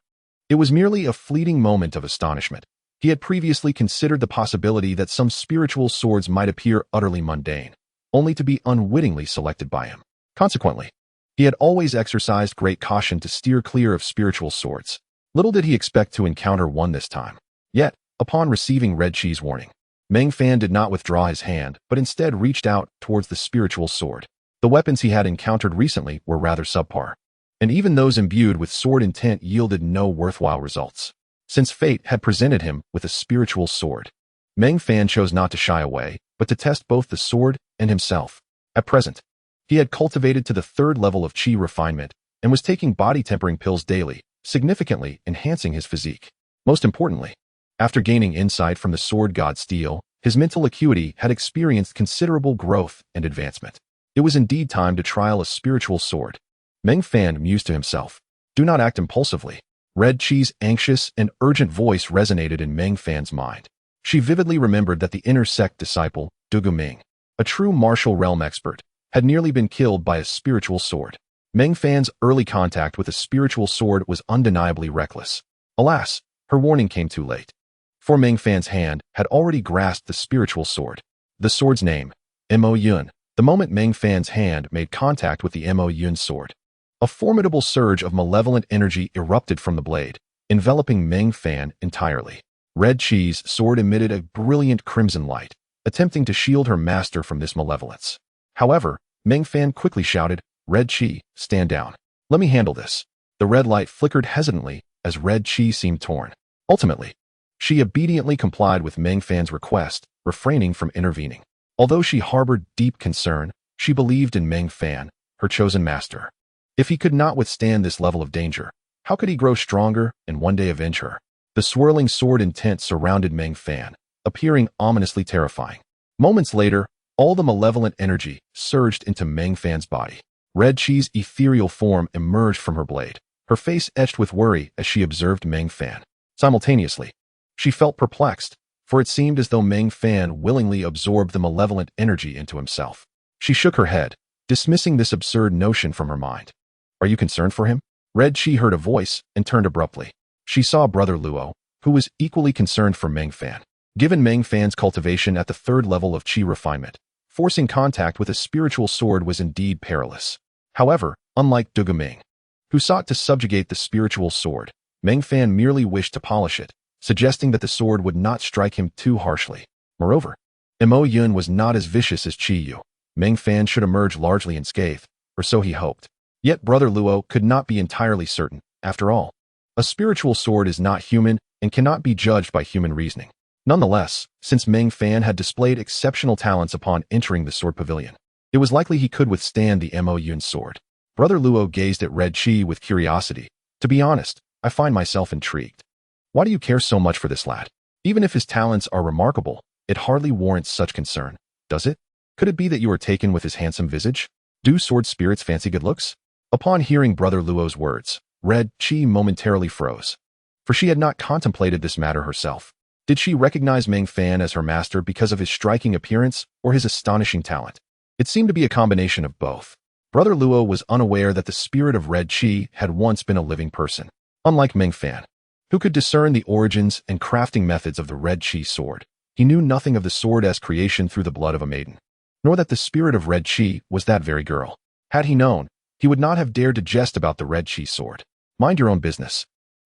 it was merely a fleeting moment of astonishment. He had previously considered the possibility that some spiritual swords might appear utterly mundane, only to be unwittingly selected by him. Consequently, he had always exercised great caution to steer clear of spiritual swords. Little did he expect to encounter one this time. Yet, upon receiving Red Qi's warning, Meng Fan did not withdraw his hand, but instead reached out towards the spiritual sword. The weapons he had encountered recently were rather subpar, and even those imbued with sword intent yielded no worthwhile results. Since fate had presented him with a spiritual sword, Meng Fan chose not to shy away, but to test both the sword and himself. At present, he had cultivated to the 3rd level of qi refinement and was taking body tempering pills daily, significantly enhancing his physique. Most importantly, after gaining insight from the sword god Steel, his mental acuity had experienced considerable growth and advancement. It was indeed time to trial a spiritual sword. Meng Fan mused to himself. Do not act impulsively. Red Qi's anxious and urgent voice resonated in Meng Fan's mind. She vividly remembered that the inner sect disciple, Dugu Ming, a true martial realm expert, had nearly been killed by a spiritual sword. Meng Fan's early contact with a spiritual sword was undeniably reckless. Alas, her warning came too late. For Meng Fan's hand had already grasped the spiritual sword. The sword's name, Mo Yun. The moment Meng Fan's hand made contact with the Mo Yun sword, a formidable surge of malevolent energy erupted from the blade, enveloping Meng Fan entirely. Red Qi's sword emitted a brilliant crimson light, attempting to shield her master from this malevolence. However, Meng Fan quickly shouted, Red Qi, stand down. Let me handle this. The red light flickered hesitantly, as red chi seemed torn. Ultimately, she obediently complied with Meng Fan's request, refraining from intervening. Although she harbored deep concern, she believed in Meng Fan, her chosen master. If he could not withstand this level of danger, how could he grow stronger and one day avenge her? The swirling sword intent surrounded Meng Fan, appearing ominously terrifying. Moments later, all the malevolent energy surged into Meng Fan's body. Red Chi's ethereal form emerged from her blade, her face etched with worry as she observed Meng Fan. Simultaneously, she felt perplexed, for it seemed as though Meng Fan willingly absorbed the malevolent energy into himself. She shook her head, dismissing this absurd notion from her mind. Are you concerned for him? Red Chi heard a voice and turned abruptly. She saw Brother Luo, who was equally concerned for Meng Fan. Given Meng Fan's cultivation at the 3rd level of Chi refinement, forcing contact with a spiritual sword was indeed perilous. However, unlike Duga Ming, who sought to subjugate the spiritual sword, Meng Fan merely wished to polish it, suggesting that the sword would not strike him too harshly. Moreover, Mo Yun was not as vicious as Chi Yu. Meng Fan should emerge largely unscathed, or so he hoped. Yet Brother Luo could not be entirely certain. After all, a spiritual sword is not human and cannot be judged by human reasoning. Nonetheless, since Meng Fan had displayed exceptional talents upon entering the Sword Pavilion, it was likely he could withstand the Mo Yun sword. Brother Luo gazed at Red Chi with curiosity. To be honest, I find myself intrigued. Why do you care so much for this lad? Even if his talents are remarkable, it hardly warrants such concern, does it? Could it be that you are taken with his handsome visage? Do sword spirits fancy good looks? Upon hearing Brother Luo's words, Red Chi momentarily froze, for she had not contemplated this matter herself. Did she recognize Meng Fan as her master because of his striking appearance or his astonishing talent? It seemed to be a combination of both. Brother Luo was unaware that the spirit of Red Chi had once been a living person. Unlike Meng Fan, who could discern the origins and crafting methods of the Red Chi sword, he knew nothing of the sword as creation through the blood of a maiden, nor that the spirit of Red Chi was that very girl. Had he known, he would not have dared to jest about the Red Chi sword. Mind your own business.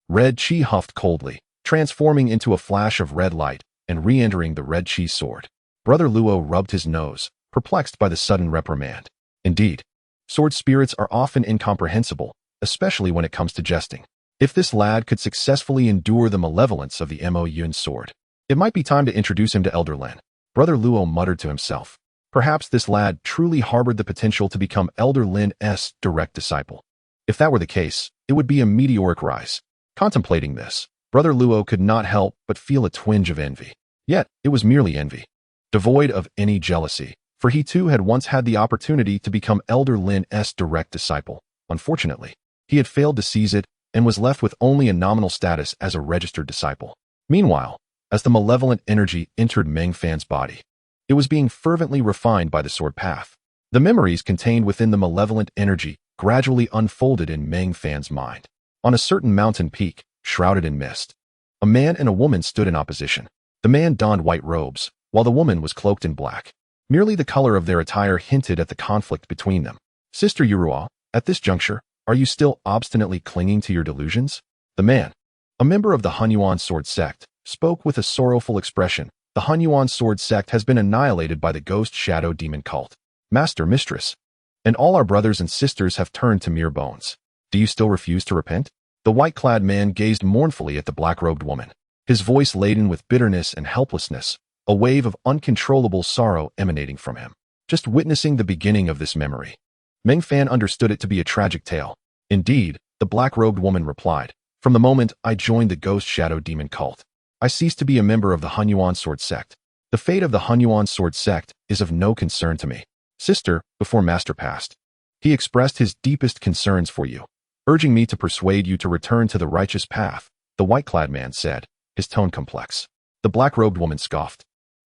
Red Chi huffed coldly, transforming into a flash of red light and re-entering the Red Chi sword. Brother Luo rubbed his nose, perplexed by the sudden reprimand. Indeed, sword spirits are often incomprehensible, especially when it comes to jesting. If this lad could successfully endure the malevolence of the Mo Yun sword, it might be time to introduce him to Elder Lin. Brother Luo muttered to himself. Perhaps this lad truly harbored the potential to become Elder Lin's direct disciple. If that were the case, it would be a meteoric rise. Contemplating this, Brother Luo could not help but feel a twinge of envy. Yet, it was merely envy, devoid of any jealousy, for he too had once had the opportunity to become Elder Lin's direct disciple. Unfortunately, he had failed to seize it and was left with only a nominal status as a registered disciple. Meanwhile, as the malevolent energy entered Meng Fan's body, it was being fervently refined by the sword path. The memories contained within the malevolent energy gradually unfolded in Meng Fan's mind. On a certain mountain peak, shrouded in mist, a man and a woman stood in opposition. The man donned white robes, while the woman was cloaked in black. Merely the color of their attire hinted at the conflict between them. Sister Yurua, at this juncture, are you still obstinately clinging to your delusions? The man, a member of the Hunyuan Sword Sect, spoke with a sorrowful expression. The Hunyuan Sword Sect has been annihilated by the ghost shadow demon cult. Master, mistress, and all our brothers and sisters have turned to mere bones. Do you still refuse to repent? The white-clad man gazed mournfully at the black-robed woman, his voice laden with bitterness and helplessness, a wave of uncontrollable sorrow emanating from him. Just witnessing the beginning of this memory, Meng Fan understood it to be a tragic tale. Indeed, the black-robed woman replied, from the moment I joined the ghost shadow demon cult, I ceased to be a member of the Hunyuan Sword Sect. The fate of the Hunyuan Sword Sect is of no concern to me. Sister, before Master passed, he expressed his deepest concerns for you, urging me to persuade you to return to the righteous path, the white-clad man said, his tone complex. The black-robed woman scoffed,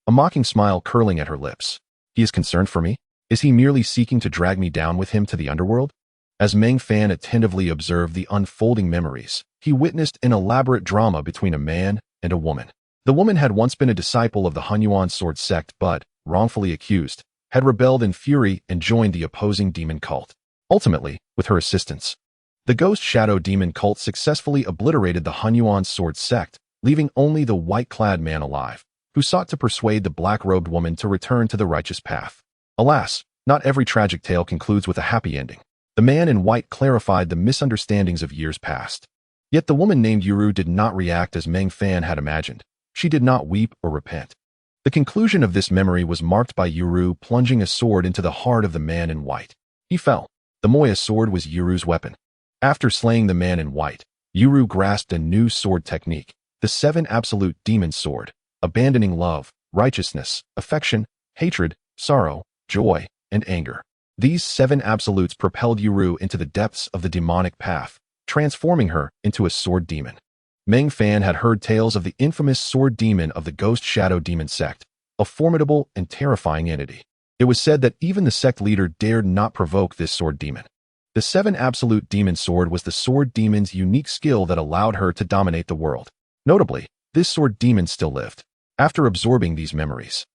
a mocking smile curling at her lips. He is concerned for me? Is he merely seeking to drag me down with him to the underworld? As Meng Fan attentively observed the unfolding memories, he witnessed an elaborate drama between a man and a woman. The woman had once been a disciple of the Hunyuan Sword Sect but, wrongfully accused, had rebelled in fury and joined the opposing demon cult. Ultimately, with her assistance, the ghost shadow demon cult successfully obliterated the Hunyuan Sword Sect, leaving only the white-clad man alive, who sought to persuade the black-robed woman to return to the righteous path. Alas, not every tragic tale concludes with a happy ending. The man in white clarified the misunderstandings of years past. Yet the woman named Yuru did not react as Meng Fan had imagined. She did not weep or repent. The conclusion of this memory was marked by Yuru plunging a sword into the heart of the man in white. He fell. The Moya sword was Yuru's weapon. After slaying the man in white, Yuru grasped a new sword technique, the 7 absolute demon sword, abandoning love, righteousness, affection, hatred, sorrow, joy, and anger. These 7 absolutes propelled Yuru into the depths of the demonic path, transforming her into a sword demon. Meng Fan had heard tales of the infamous sword demon of the Ghost Shadow Demon Sect, a formidable and terrifying entity. It was said that even the sect leader dared not provoke this sword demon. The 7 absolute demon sword was the sword demon's unique skill that allowed her to dominate the world. Notably, this sword demon still lived. After absorbing these memories,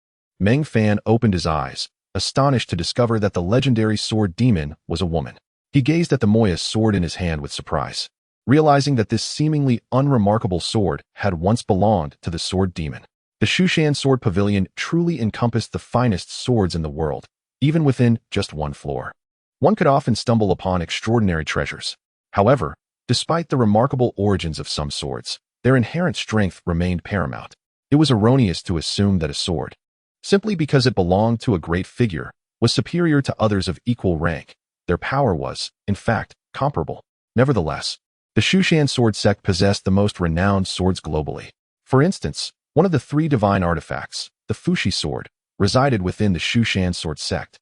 Meng Fan opened his eyes, astonished to discover that the legendary sword demon was a woman. He gazed at the Moya sword in his hand with surprise, realizing that this seemingly unremarkable sword had once belonged to the sword demon. The Shu Mountain Sword Pavilion truly encompassed the finest swords in the world, even within just one floor. One could often stumble upon extraordinary treasures. However, despite the remarkable origins of some swords, their inherent strength remained paramount. It was erroneous to assume that a sword, simply because it belonged to a great figure, was superior to others of equal rank. Their power was, in fact, comparable. Nevertheless, the Shu Mountain Sword Sect possessed the most renowned swords globally. For instance, one of the 3 divine artifacts, the Fushi sword, resided within the Shu Mountain Sword Sect,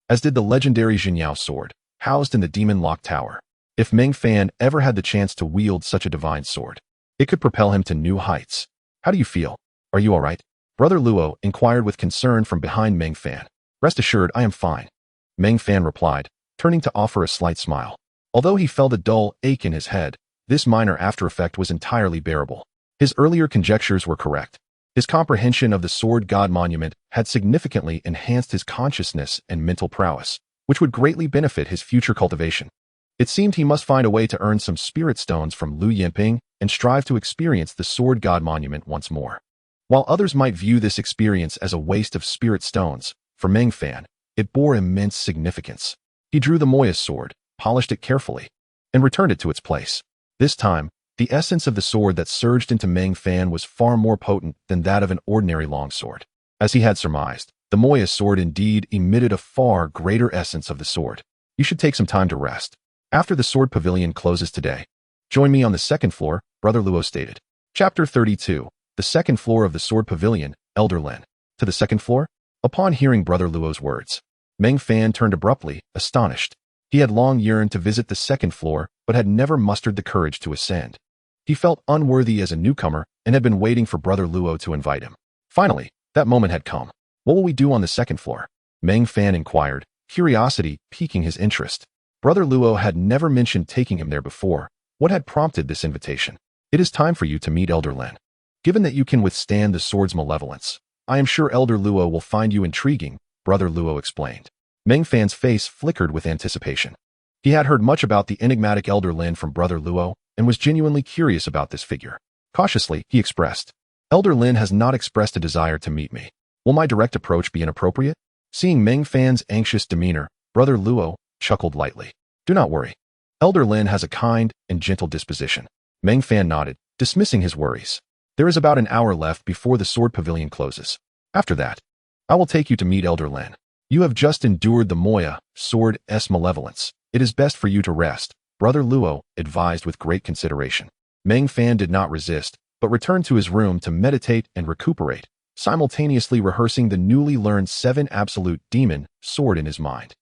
as did the legendary Jinyao sword, housed in the Demon Lock Tower. If Meng Fan ever had the chance to wield such a divine sword, it could propel him to new heights. How do you feel? Are you all right? Brother Luo inquired with concern from behind Meng Fan. Rest assured, I am fine. Meng Fan replied, turning to offer a slight smile. Although he felt a dull ache in his head, this minor after-effect was entirely bearable. His earlier conjectures were correct. His comprehension of the Sword God Monument had significantly enhanced his consciousness and mental prowess, which would greatly benefit his future cultivation. It seemed he must find a way to earn some spirit stones from Lu Yinping and strive to experience the Sword God Monument once more. While others might view this experience as a waste of spirit stones, for Meng Fan, it bore immense significance. He drew the Moya sword, polished it carefully, and returned it to its place. This time, the essence of the sword that surged into Meng Fan was far more potent than that of an ordinary longsword. As he had surmised, the Moya sword indeed emitted a far greater essence of the sword. You should take some time to rest. After the Sword Pavilion closes today, join me on the 2nd floor, Brother Luo stated. Chapter 32. The 2nd floor of the Sword Pavilion, Elder Lin. To the 2nd floor? Upon hearing Brother Luo's words, Meng Fan turned abruptly, astonished. He had long yearned to visit the 2nd floor, but had never mustered the courage to ascend. He felt unworthy as a newcomer and had been waiting for Brother Luo to invite him. Finally, that moment had come. What will we do on the 2nd floor? Meng Fan inquired, curiosity piquing his interest. Brother Luo had never mentioned taking him there before. What had prompted this invitation? It is time for you to meet Elder Lin. Given that you can withstand the sword's malevolence, I am sure Elder Luo will find you intriguing, Brother Luo explained. Meng Fan's face flickered with anticipation. He had heard much about the enigmatic Elder Lin from Brother Luo and was genuinely curious about this figure. Cautiously, he expressed, Elder Lin has not expressed a desire to meet me. Will my direct approach be inappropriate? Seeing Meng Fan's anxious demeanor, Brother Luo chuckled lightly. Do not worry. Elder Lin has a kind and gentle disposition. Meng Fan nodded, dismissing his worries. There is about an hour left before the Sword Pavilion closes. After that, I will take you to meet Elder Lin. You have just endured the Moya sword's malevolence. It is best for you to rest, Brother Luo advised with great consideration. Meng Fan did not resist, but returned to his room to meditate and recuperate, simultaneously rehearsing the newly learned 7 absolute demon sword in his mind.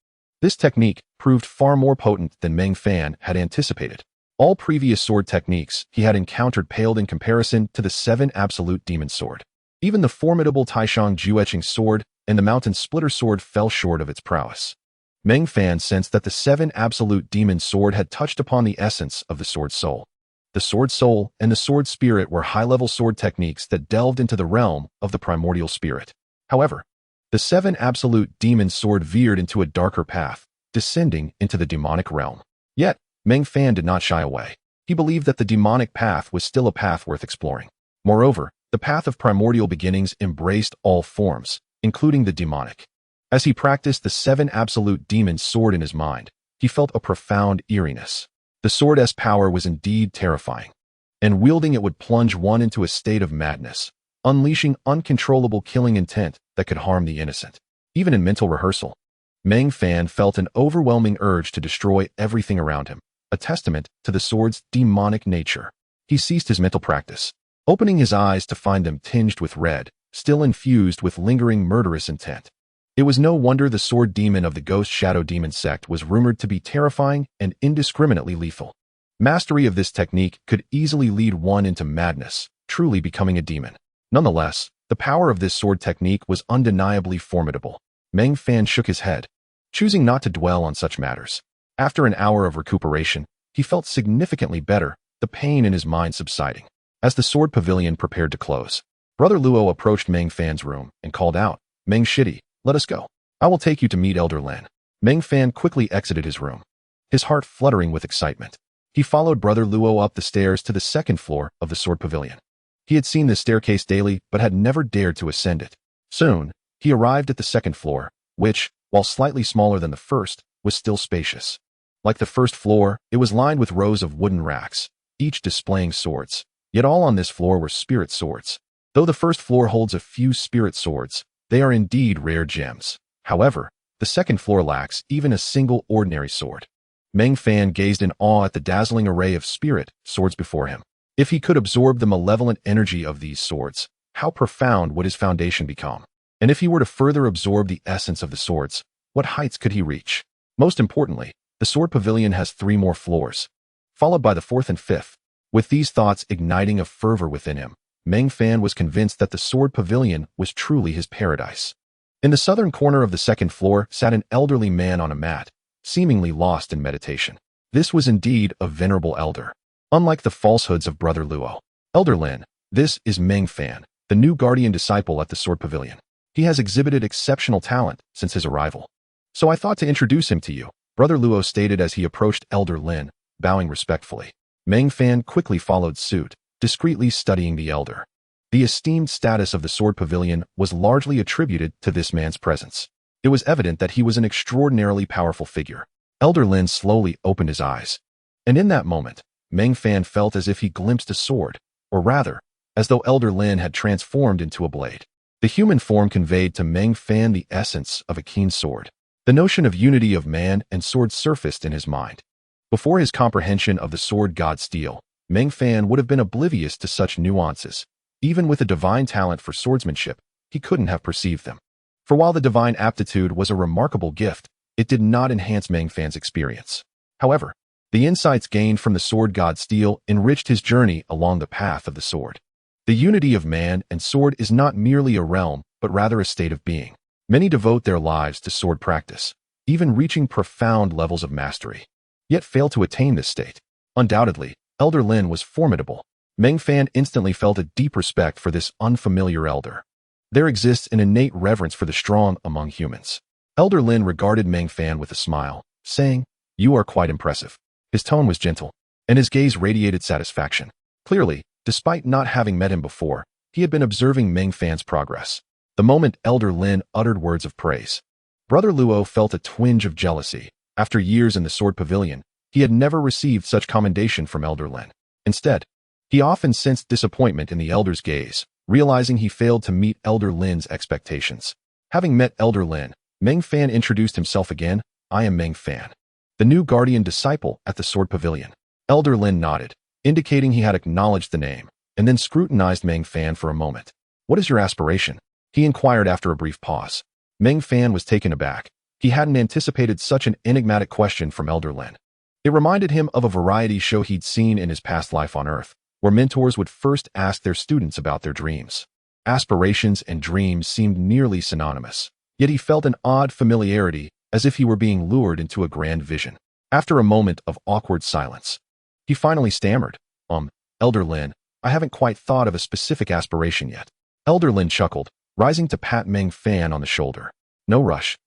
This technique proved far more potent than Meng Fan had anticipated. All previous sword techniques he had encountered paled in comparison to the 7 absolute demon sword. Even the formidable Taishang Juetching sword and the Mountain Splitter sword fell short of its prowess. Meng Fan sensed that the 7 absolute demon sword had touched upon the essence of the sword soul. The sword soul and the sword spirit were high-level sword techniques that delved into the realm of the primordial spirit. However, the 7 absolute demon sword veered into a darker path, descending into the demonic realm. Yet, Meng Fan did not shy away. He believed that the demonic path was still a path worth exploring. Moreover, the path of primordial beginnings embraced all forms, including the demonic. As he practiced the 7 absolute demon sword in his mind, he felt a profound eeriness. The sword's power was indeed terrifying. and wielding it would plunge one into a state of madness, unleashing uncontrollable killing intent that could harm the innocent. Even in mental rehearsal, Meng Fan felt an overwhelming urge to destroy everything around him, a testament to the sword's demonic nature. He ceased his mental practice, opening his eyes to find them tinged with red, still infused with lingering murderous intent. It was no wonder the sword demon of the Ghost Shadow Demon sect was rumored to be terrifying and indiscriminately lethal. Mastery of this technique could easily lead one into madness, truly becoming a demon. Nonetheless, the power of this sword technique was undeniably formidable. Meng Fan shook his head, choosing not to dwell on such matters. After an hour of recuperation, he felt significantly better, the pain in his mind subsiding. As the Sword Pavilion prepared to close, Brother Luo approached Meng Fan's room and called out, "Meng Shitty, let us go. I will take you to meet Elder Lin." Meng Fan quickly exited his room, his heart fluttering with excitement. He followed Brother Luo up the stairs to the second floor of the Sword Pavilion. He had seen this staircase daily but had never dared to ascend it. Soon, he arrived at the second floor, which, while slightly smaller than the first, was still spacious. Like the first floor, it was lined with rows of wooden racks, each displaying swords. Yet all on this floor were spirit swords. Though the first floor holds a few spirit swords, they are indeed rare gems. However, the second floor lacks even a single ordinary sword. Meng Fan gazed in awe at the dazzling array of spirit swords before him. If he could absorb the malevolent energy of these swords, how profound would his foundation become? And if he were to further absorb the essence of the swords, what heights could he reach? Most importantly, the Sword Pavilion has 3 more floors, followed by the 4th and 5th. With these thoughts igniting a fervor within him, Meng Fan was convinced that the Sword Pavilion was truly his paradise. In the southern corner of the second floor sat an elderly man on a mat, seemingly lost in meditation. This was indeed a venerable elder. Unlike the falsehoods of Brother Luo, Elder Lin, this is Meng Fan, the new guardian disciple at the Sword Pavilion. He has exhibited exceptional talent since his arrival. So I thought to introduce him to you, Brother Luo stated as he approached Elder Lin, bowing respectfully. Meng Fan quickly followed suit, discreetly studying the elder. The esteemed status of the Sword Pavilion was largely attributed to this man's presence. It was evident that he was an extraordinarily powerful figure. Elder Lin slowly opened his eyes, and in that moment, Meng Fan felt as if he glimpsed a sword, or rather, as though Elder Lin had transformed into a blade. The human form conveyed to Meng Fan the essence of a keen sword. The notion of unity of man and sword surfaced in his mind. Before his comprehension of the sword god steel, Meng Fan would have been oblivious to such nuances. Even with a divine talent for swordsmanship, he couldn't have perceived them. For while the divine aptitude was a remarkable gift, it did not enhance Meng Fan's experience. However, the insights gained from the sword god steel enriched his journey along the path of the sword. The unity of man and sword is not merely a realm, but rather a state of being. Many devote their lives to sword practice, even reaching profound levels of mastery, yet fail to attain this state. Undoubtedly, Elder Lin was formidable. Meng Fan instantly felt a deep respect for this unfamiliar elder. There exists an innate reverence for the strong among humans. Elder Lin regarded Meng Fan with a smile, saying, "You are quite impressive." His tone was gentle, and his gaze radiated satisfaction. Clearly, despite not having met him before, he had been observing Meng Fan's progress. The moment Elder Lin uttered words of praise, Brother Luo felt a twinge of jealousy. After years in the Sword Pavilion, he had never received such commendation from Elder Lin. Instead, he often sensed disappointment in the elder's gaze, realizing he failed to meet Elder Lin's expectations. Having met Elder Lin, Meng Fan introduced himself again. "I am Meng Fan, the new guardian disciple at the Sword Pavilion." Elder Lin nodded, indicating he had acknowledged the name, and then scrutinized Meng Fan for a moment. "What is your aspiration?" he inquired after a brief pause. Meng Fan was taken aback. He hadn't anticipated such an enigmatic question from Elder Lin. It reminded him of a variety show he'd seen in his past life on Earth, where mentors would first ask their students about their dreams. Aspirations and dreams seemed nearly synonymous, yet he felt an odd familiarity, as if he were being lured into a grand vision. After a moment of awkward silence, he finally stammered, Elder Lin, I haven't quite thought of a specific aspiration yet." Elder Lin chuckled, rising to pat Meng Fan on the shoulder. "No rush.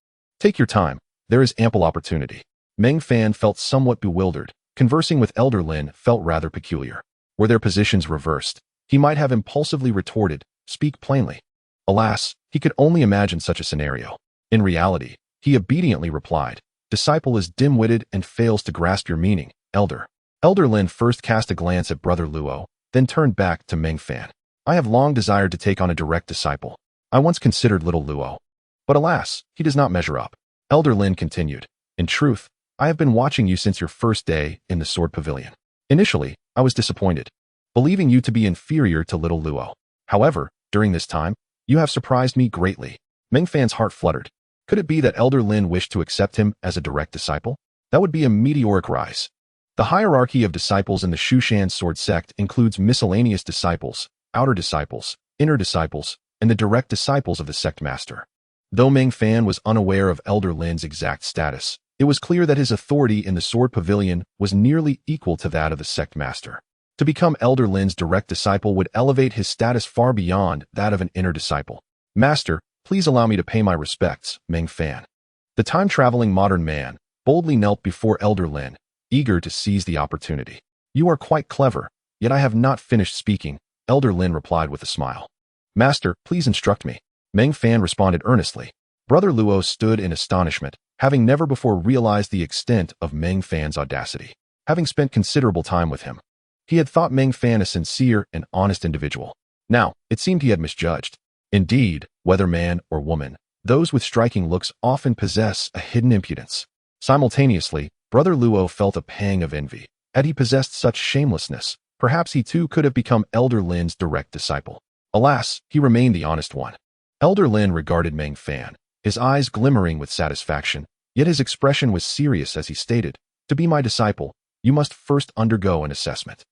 Take your time. There is ample opportunity." Meng Fan felt somewhat bewildered. Conversing with Elder Lin felt rather peculiar. Were their positions reversed, he might have impulsively retorted, "Speak plainly." Alas, he could only imagine such a scenario. In reality, he obediently replied, "Disciple is dim-witted and fails to grasp your meaning, Elder." Elder Lin first cast a glance at Brother Luo, then turned back to Meng Fan. I have long desired to take on a direct disciple. I once considered little Luo. But alas, he does not measure up. Elder Lin continued. In truth, I have been watching you since your first day in the Sword Pavilion. Initially, I was disappointed, believing you to be inferior to little Luo. However, during this time, you have surprised me greatly. Meng Fan's heart fluttered. Could it be that Elder Lin wished to accept him as a direct disciple? That would be a meteoric rise. The hierarchy of disciples in the Shu Mountain Sword Sect includes miscellaneous disciples, outer disciples, inner disciples, and the direct disciples of the sect master. Though Meng Fan was unaware of Elder Lin's exact status, it was clear that his authority in the Sword Pavilion was nearly equal to that of the sect master. To become Elder Lin's direct disciple would elevate his status far beyond that of an inner disciple. Master, please allow me to pay my respects, Meng Fan. The time-traveling modern man boldly knelt before Elder Lin, eager to seize the opportunity. You are quite clever, yet I have not finished speaking, Elder Lin replied with a smile. Master, please instruct me. Meng Fan responded earnestly. Brother Luo stood in astonishment, having never before realized the extent of Meng Fan's audacity. Having spent considerable time with him, he had thought Meng Fan a sincere and honest individual. Now, it seemed he had misjudged. Indeed, whether man or woman, those with striking looks often possess a hidden impudence. Simultaneously, Brother Luo felt a pang of envy. Had he possessed such shamelessness, perhaps he too could have become Elder Lin's direct disciple. Alas, he remained the honest one. Elder Lin regarded Meng Fan, his eyes glimmering with satisfaction, yet his expression was serious as he stated, "To be my disciple, you must first undergo an assessment."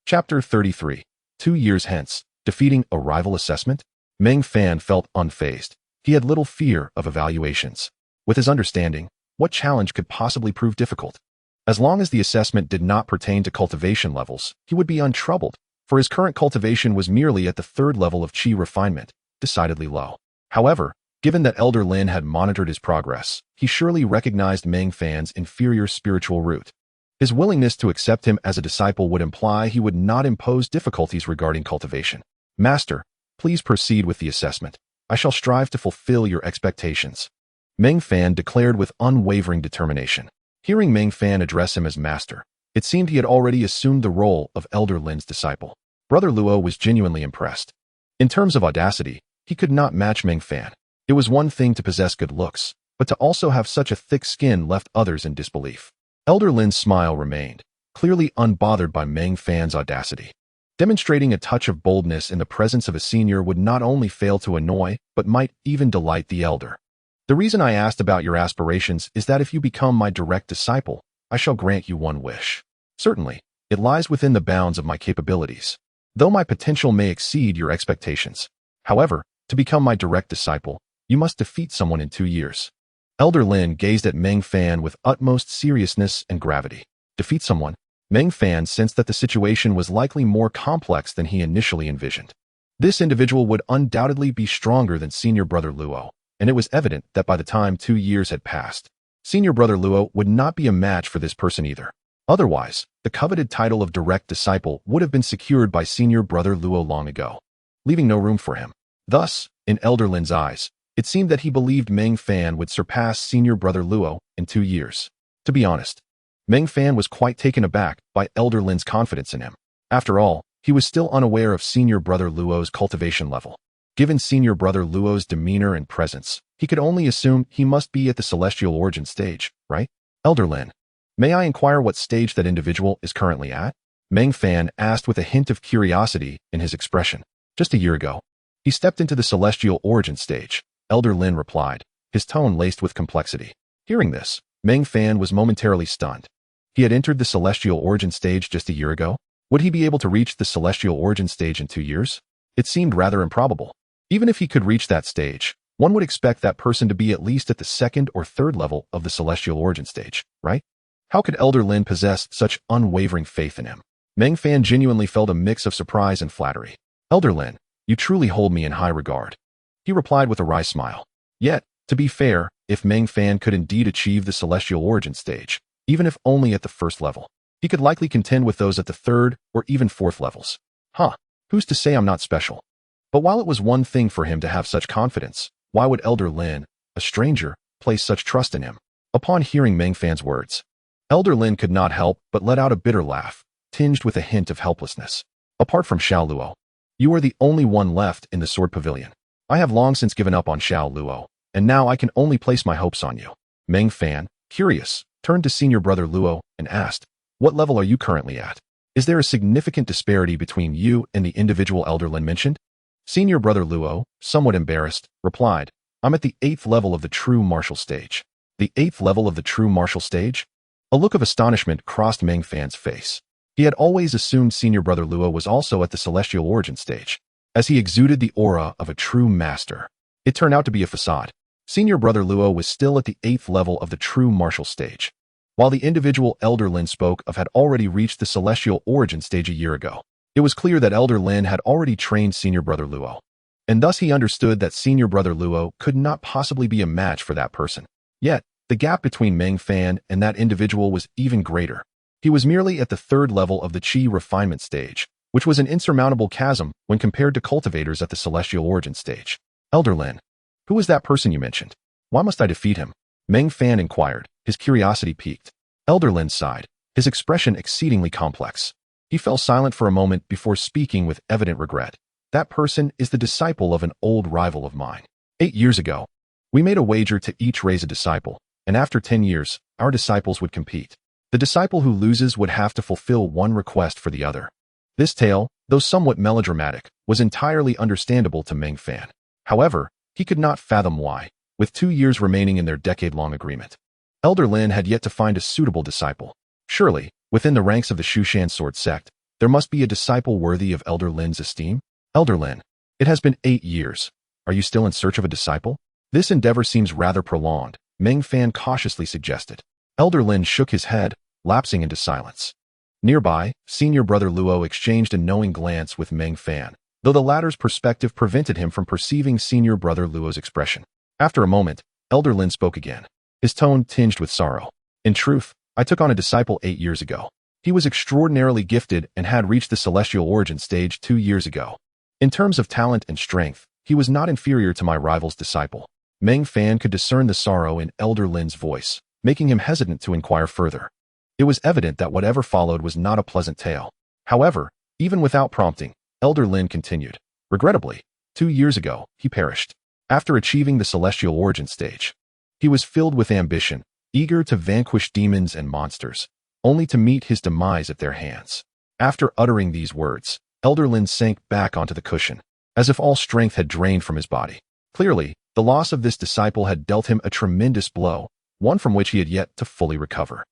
Chapter 33. 2 years hence, defeating a rival assessment? Meng Fan felt unfazed. He had little fear of evaluations. With his understanding, what challenge could possibly prove difficult? As long as the assessment did not pertain to cultivation levels, he would be untroubled, for his current cultivation was merely at the 3rd level of qi refinement, decidedly low. However, given that Elder Lin had monitored his progress, he surely recognized Meng Fan's inferior spiritual root. His willingness to accept him as a disciple would imply he would not impose difficulties regarding cultivation. Master, please proceed with the assessment. I shall strive to fulfill your expectations. Meng Fan declared with unwavering determination. Hearing Meng Fan address him as master, it seemed he had already assumed the role of Elder Lin's disciple. Brother Luo was genuinely impressed. In terms of audacity, he could not match Meng Fan. It was one thing to possess good looks, but to also have such a thick skin left others in disbelief. Elder Lin's smile remained, clearly unbothered by Meng Fan's audacity. Demonstrating a touch of boldness in the presence of a senior would not only fail to annoy, but might even delight the elder. The reason I asked about your aspirations is that if you become my direct disciple, I shall grant you one wish. Certainly, it lies within the bounds of my capabilities, though my potential may exceed your expectations. However, to become my direct disciple, you must defeat someone in 2 years. Elder Lin gazed at Meng Fan with utmost seriousness and gravity. Defeat someone? Meng Fan sensed that the situation was likely more complex than he initially envisioned. This individual would undoubtedly be stronger than Senior Brother Luo, and it was evident that by the time 2 years had passed, Senior Brother Luo would not be a match for this person either. Otherwise, the coveted title of direct disciple would have been secured by Senior Brother Luo long ago, leaving no room for him. Thus, in Elder Lin's eyes, it seemed that he believed Meng Fan would surpass Senior Brother Luo in 2 years. To be honest, Meng Fan was quite taken aback by Elder Lin's confidence in him. After all, he was still unaware of Senior Brother Luo's cultivation level. Given Senior Brother Luo's demeanor and presence, he could only assume he must be at the Celestial Origin stage, right? Elder Lin, may I inquire what stage that individual is currently at? Meng Fan asked with a hint of curiosity in his expression. Just a year ago, he stepped into the Celestial Origin stage, Elder Lin replied, his tone laced with complexity. Hearing this, Meng Fan was momentarily stunned. He had entered the Celestial Origin stage just a year ago? Would he be able to reach the Celestial Origin stage in 2 years? It seemed rather improbable. Even if he could reach that stage, one would expect that person to be at least at the 2nd or 3rd level of the Celestial Origin stage, right? How could Elder Lin possess such unwavering faith in him? Meng Fan genuinely felt a mix of surprise and flattery. Elder Lin, you truly hold me in high regard. He replied with a wry smile. Yet, to be fair, if Meng Fan could indeed achieve the Celestial Origin stage, even if only at the 1st level, he could likely contend with those at the 3rd or even 4th levels. Who's to say I'm not special? But while it was one thing for him to have such confidence, why would Elder Lin, a stranger, place such trust in him? Upon hearing Meng Fan's words, Elder Lin could not help but let out a bitter laugh, tinged with a hint of helplessness. Apart from Xiao Luo, you are the only one left in the Sword Pavilion. I have long since given up on Xiao Luo, and now I can only place my hopes on you. Meng Fan, curious, turned to senior brother Luo and asked, what level are you currently at? Is there a significant disparity between you and the individual elder Lin mentioned? Senior brother Luo, somewhat embarrassed, replied, I'm at the 8th level of the true martial stage. The 8th level of the true martial stage? A look of astonishment crossed Meng Fan's face. He had always assumed senior brother Luo was also at the celestial origin stage, as he exuded the aura of a true master. It turned out to be a facade. Senior brother Luo was still at the 8th level of the true martial stage, while the individual elder Lin spoke of had already reached the celestial origin stage a year ago. It was clear that elder Lin had already trained senior brother Luo, and thus he understood that senior brother Luo could not possibly be a match for that person. Yet, the gap between Meng Fan and that individual was even greater. He was merely at the 3rd level of the Qi refinement stage, which was an insurmountable chasm when compared to cultivators at the celestial origin stage. Elder Lin, who was that person you mentioned? Why must I defeat him? Meng Fan inquired, his curiosity piqued. Elder Lin sighed, his expression exceedingly complex. He fell silent for a moment before speaking with evident regret. That person is the disciple of an old rival of mine. 8 years ago, we made a wager to each raise a disciple, and after 10 years, our disciples would compete. The disciple who loses would have to fulfill one request for the other. This tale, though somewhat melodramatic, was entirely understandable to Meng Fan. However, he could not fathom why, with 2 years remaining in their decade-long agreement. Elder Lin had yet to find a suitable disciple. Surely, within the ranks of the Shu Mountain Sword Sect, there must be a disciple worthy of Elder Lin's esteem? Elder Lin, it has been 8 years. Are you still in search of a disciple? This endeavor seems rather prolonged, Meng Fan cautiously suggested. Elder Lin shook his head, lapsing into silence. Nearby, senior brother Luo exchanged a knowing glance with Meng Fan, though the latter's perspective prevented him from perceiving senior brother Luo's expression. After a moment, Elder Lin spoke again, his tone tinged with sorrow. In truth, I took on a disciple 8 years ago. He was extraordinarily gifted and had reached the celestial origin stage 2 years ago. In terms of talent and strength, he was not inferior to my rival's disciple. Meng Fan could discern the sorrow in Elder Lin's voice, making him hesitant to inquire further. It was evident that whatever followed was not a pleasant tale. However, even without prompting, Elder Lin continued. Regrettably, 2 years ago, he perished. After achieving the celestial origin stage, he was filled with ambition, eager to vanquish demons and monsters, only to meet his demise at their hands. After uttering these words, Elder Lin sank back onto the cushion, as if all strength had drained from his body. Clearly, the loss of this disciple had dealt him a tremendous blow, one from which he had yet to fully recover.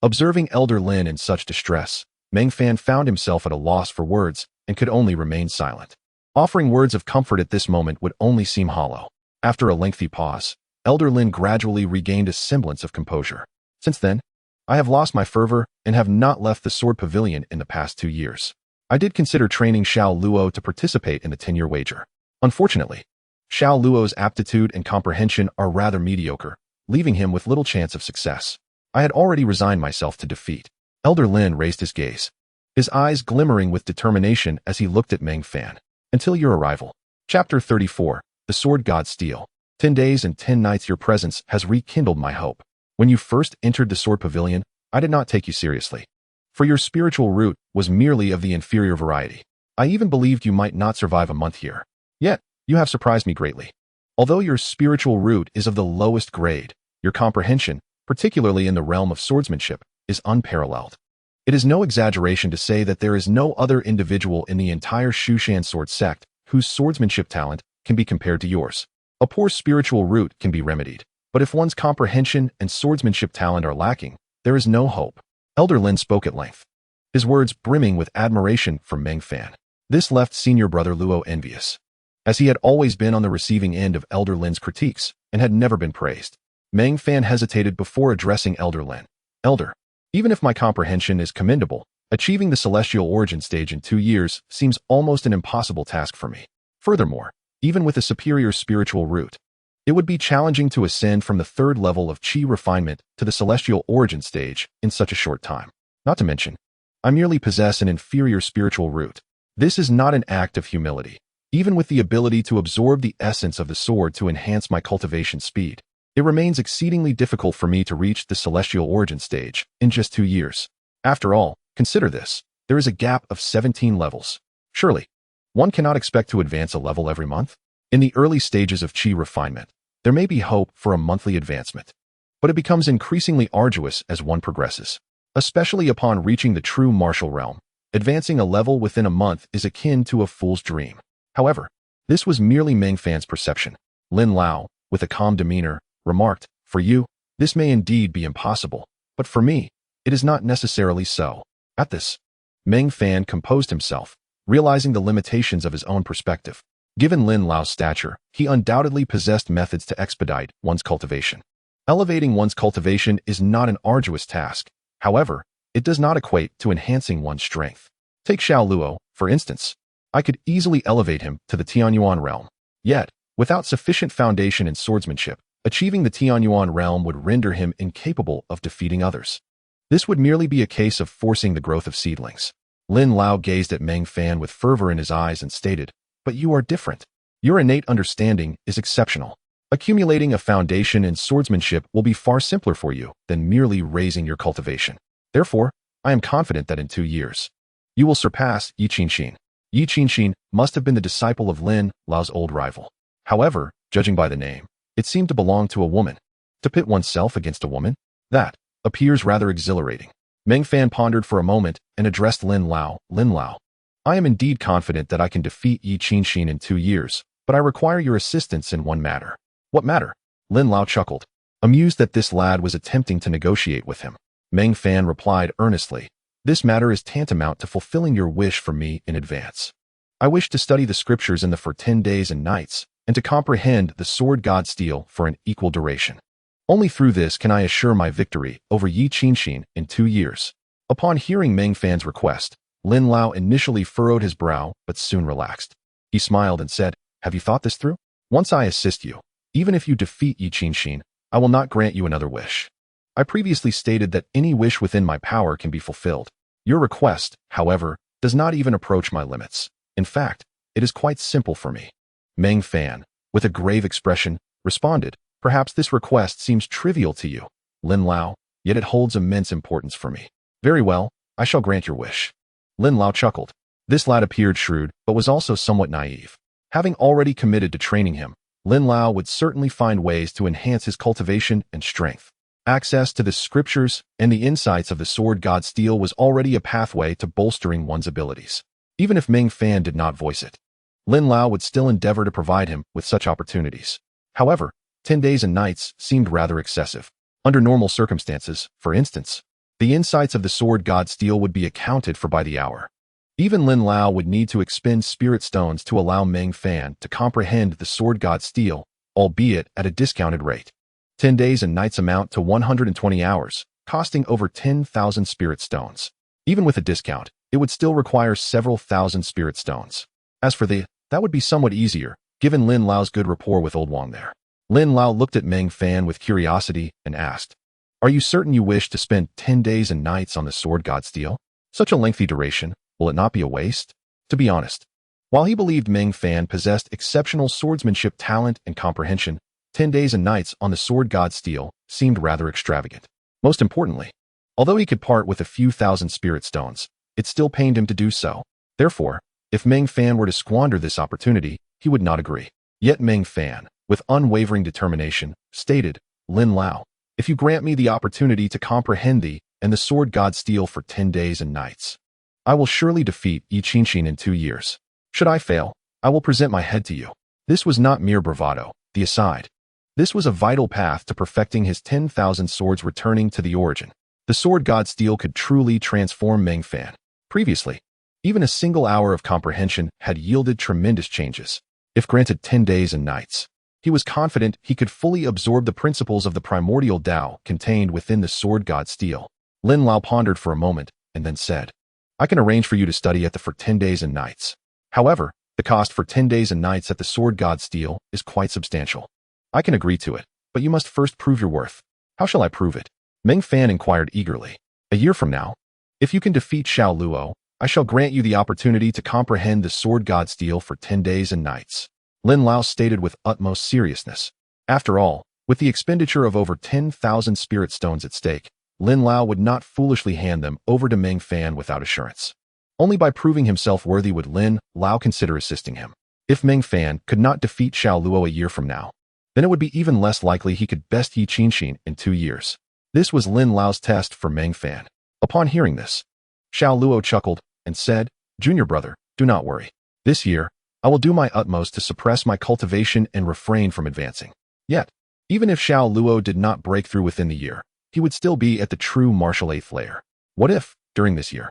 Observing Elder Lin in such distress, Meng Fan found himself at a loss for words and could only remain silent. Offering words of comfort at this moment would only seem hollow. After a lengthy pause, Elder Lin gradually regained a semblance of composure. Since then, I have lost my fervor and have not left the Sword Pavilion in the past 2 years. I did consider training Xiao Luo to participate in the 10-year wager. Unfortunately, Xiao Luo's aptitude and comprehension are rather mediocre, leaving him with little chance of success. I had already resigned myself to defeat. Elder Lin raised his gaze, his eyes glimmering with determination as he looked at Meng Fan. Until your arrival. Chapter 34, The Sword God Steel. 10 days and 10 nights your presence has rekindled my hope. When you first entered the Sword Pavilion, I did not take you seriously, for your spiritual root was merely of the inferior variety. I even believed you might not survive a month here. Yet, you have surprised me greatly. Although your spiritual root is of the lowest grade, your comprehension, particularly in the realm of swordsmanship, is unparalleled. It is no exaggeration to say that there is no other individual in the entire Shu Mountain Sword Sect whose swordsmanship talent can be compared to yours. A poor spiritual root can be remedied, but if one's comprehension and swordsmanship talent are lacking, there is no hope. Elder Lin spoke at length, his words brimming with admiration for Meng Fan. This left senior brother Luo envious, as he had always been on the receiving end of Elder Lin's critiques and had never been praised. Meng Fan hesitated before addressing Elder Lin. Elder, even if my comprehension is commendable, achieving the celestial origin stage in 2 years seems almost an impossible task for me. Furthermore, even with a superior spiritual root, it would be challenging to ascend from the 3rd level of Qi refinement to the celestial origin stage in such a short time. Not to mention, I merely possess an inferior spiritual root. This is not an act of humility. Even with the ability to absorb the essence of the sword to enhance my cultivation speed, it remains exceedingly difficult for me to reach the celestial origin stage in just 2 years. After all, consider this. There is a gap of 17 levels. Surely, one cannot expect to advance a level every month. In the early stages of chi refinement, there may be hope for a monthly advancement, but it becomes increasingly arduous as one progresses. Especially upon reaching the true martial realm, advancing a level within a month is akin to a fool's dream. However, this was merely Meng Fan's perception. Lin Lao, with a calm demeanor, remarked, "For you, this may indeed be impossible, but for me, it is not necessarily so." At this, Meng Fan composed himself, realizing the limitations of his own perspective. Given Lin Lao's stature, he undoubtedly possessed methods to expedite one's cultivation. Elevating one's cultivation is not an arduous task. However, it does not equate to enhancing one's strength. Take Xiao Luo, for instance. I could easily elevate him to the Tianyuan realm. Yet, without sufficient foundation in swordsmanship, achieving the Tianyuan realm would render him incapable of defeating others. This would merely be a case of forcing the growth of seedlings. Lin Lao gazed at Meng Fan with fervor in his eyes and stated, "But you are different. Your innate understanding is exceptional. Accumulating a foundation in swordsmanship will be far simpler for you than merely raising your cultivation. Therefore, I am confident that in 2 years, you will surpass Yi Qinxin." Yi Qinxin must have been the disciple of Lin Lao's old rival. However, judging by the name, it seemed to belong to a woman. To pit oneself against a woman? That appears rather exhilarating. Meng Fan pondered for a moment and addressed Lin Lao. "Lin Lao, I am indeed confident that I can defeat Yi Qinxin in 2 years, but I require your assistance in one matter." "What matter?" Lin Lao chuckled, amused that this lad was attempting to negotiate with him. Meng Fan replied earnestly, "This matter is tantamount to fulfilling your wish for me in advance. I wish to study the scriptures for 10 days and nights, and to comprehend the sword god steel for an equal duration. Only through this can I assure my victory over Yi Qinxin in 2 years." Upon hearing Meng Fan's request, Lin Lao initially furrowed his brow, but soon relaxed. He smiled and said, "Have you thought this through? Once I assist you, even if you defeat Yi Qinxin, I will not grant you another wish. I previously stated that any wish within my power can be fulfilled. Your request, however, does not even approach my limits. In fact, it is quite simple for me." Meng Fan, with a grave expression, responded, "Perhaps this request seems trivial to you, Lin Lao, yet it holds immense importance for me." "Very well, I shall grant your wish." Lin Lao chuckled. This lad appeared shrewd, but was also somewhat naive. Having already committed to training him, Lin Lao would certainly find ways to enhance his cultivation and strength. Access to the scriptures and the insights of the sword god steel was already a pathway to bolstering one's abilities. Even if Meng Fan did not voice it, Lin Lao would still endeavor to provide him with such opportunities. However, 10 days and nights seemed rather excessive. Under normal circumstances, for instance, the insights of the sword god steel would be accounted for by the hour. Even Lin Lao would need to expend spirit stones to allow Meng Fan to comprehend the sword god steel, albeit at a discounted rate. 10 days and nights amount to 120 hours, costing over 10,000 spirit stones. Even with a discount, it would still require several thousand spirit stones. As for that would be somewhat easier, given Lin Lao's good rapport with Old Wang there. Lin Lao looked at Meng Fan with curiosity and asked, "Are you certain you wish to spend 10 days and nights on the sword god steel? Such a lengthy duration, will it not be a waste?" To be honest, while he believed Meng Fan possessed exceptional swordsmanship talent and comprehension, 10 days and nights on the sword god steel seemed rather extravagant. Most importantly, although he could part with a few thousand spirit stones, it still pained him to do so. Therefore, if Meng Fan were to squander this opportunity, he would not agree. Yet Meng Fan, with unwavering determination, stated, "Lin Lao, if you grant me the opportunity to comprehend thee and the sword god steel for 10 days and nights, I will surely defeat Yi Qinxin in 2 years. Should I fail, I will present my head to you." This was not mere bravado, the aside. This was a vital path to perfecting his 10,000 swords returning to the origin. The sword god steel could truly transform Meng Fan. Previously, even a single hour of comprehension had yielded tremendous changes. If granted 10 days and nights, he was confident he could fully absorb the principles of the primordial Tao contained within the sword god steel. Lin Lao pondered for a moment and then said, "I can arrange for you to study at for 10 days and nights. However, the cost for 10 days and nights at the sword god steel is quite substantial. I can agree to it, but you must first prove your worth." "How shall I prove it?" Meng Fan inquired eagerly. "A year from now, if you can defeat Xiao Luo, I shall grant you the opportunity to comprehend the sword god steel for 10 days and nights." Lin Lao stated with utmost seriousness. After all, with the expenditure of over 10,000 spirit stones at stake, Lin Lao would not foolishly hand them over to Meng Fan without assurance. Only by proving himself worthy would Lin Lao consider assisting him. If Meng Fan could not defeat Xiao Luo a year from now, then it would be even less likely he could best Yi Qinxin in 2 years. This was Lin Lao's test for Meng Fan. Upon hearing this, Xiao Luo chuckled and said, "Junior brother, do not worry. This year, I will do my utmost to suppress my cultivation and refrain from advancing." Yet, even if Xiao Luo did not break through within the year, he would still be at the true martial 8th layer. What if, during this year,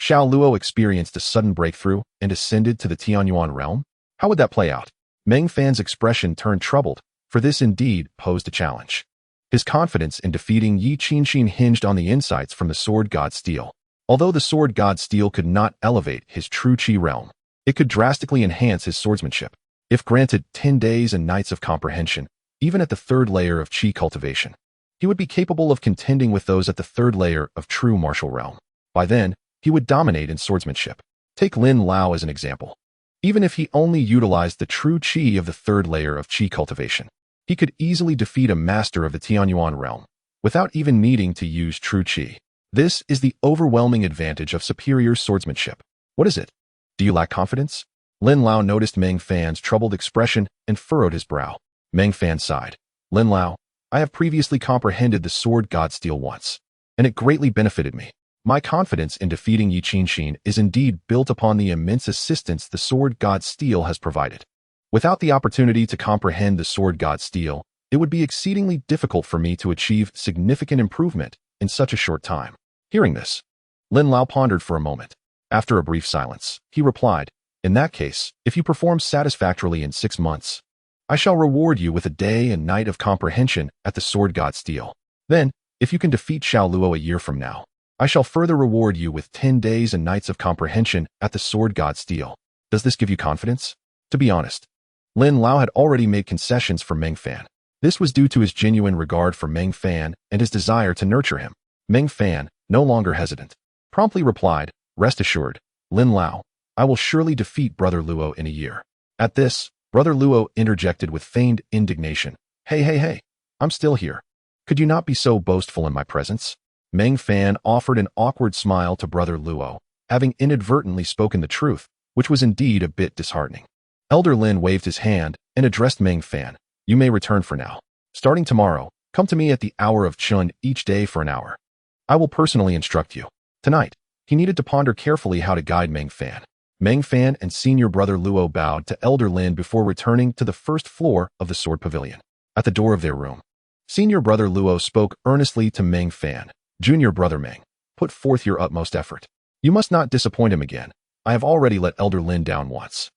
Xiao Luo experienced a sudden breakthrough and ascended to the Tianyuan realm? How would that play out? Meng Fan's expression turned troubled, for this indeed posed a challenge. His confidence in defeating Yi Qinxin hinged on the insights from the Sword God Steel. Although the Sword God Steel could not elevate his true Qi realm, it could drastically enhance his swordsmanship. If granted 10 days and nights of comprehension, even at the 3rd layer of Qi cultivation, he would be capable of contending with those at the 3rd layer of true martial realm. By then, he would dominate in swordsmanship. Take Lin Lao as an example. Even if he only utilized the true Qi of the 3rd layer of Qi cultivation, he could easily defeat a master of the Tianyuan realm without even needing to use true Qi. This is the overwhelming advantage of superior swordsmanship. What is it? Do you lack confidence? Lin Lao noticed Meng Fan's troubled expression and furrowed his brow. Meng Fan sighed. Lin Lao, I have previously comprehended the Sword God Steel once, and it greatly benefited me. My confidence in defeating Yi Qinxin is indeed built upon the immense assistance the Sword God Steel has provided. Without the opportunity to comprehend the Sword God Steel, it would be exceedingly difficult for me to achieve significant improvement in such a short time. Hearing this, Lin Lao pondered for a moment. After a brief silence, he replied, "In that case, if you perform satisfactorily in 6 months, I shall reward you with a day and night of comprehension at the Sword God Steel. Then, if you can defeat Xiao Luo a year from now, I shall further reward you with 10 days and nights of comprehension at the Sword God Steel. Does this give you confidence?" To be honest, Lin Lao had already made concessions for Meng Fan. This was due to his genuine regard for Meng Fan and his desire to nurture him. Meng Fan, no longer hesitant, promptly replied, "Rest assured, Lin Lao, I will surely defeat Brother Luo in a year." At this, Brother Luo interjected with feigned indignation. Hey, I'm still here. Could you not be so boastful in my presence?" Meng Fan offered an awkward smile to Brother Luo, having inadvertently spoken the truth, which was indeed a bit disheartening. Elder Lin waved his hand and addressed Meng Fan. "You may return for now. Starting tomorrow, come to me at the hour of Chun each day for an hour. I will personally instruct you." Tonight, he needed to ponder carefully how to guide Meng Fan. Meng Fan and Senior Brother Luo bowed to Elder Lin before returning to the 1st floor of the Sword Pavilion. At the door of their room, Senior Brother Luo spoke earnestly to Meng Fan. "Junior Brother Meng, put forth your utmost effort. You must not disappoint him again. I have already let Elder Lin down once."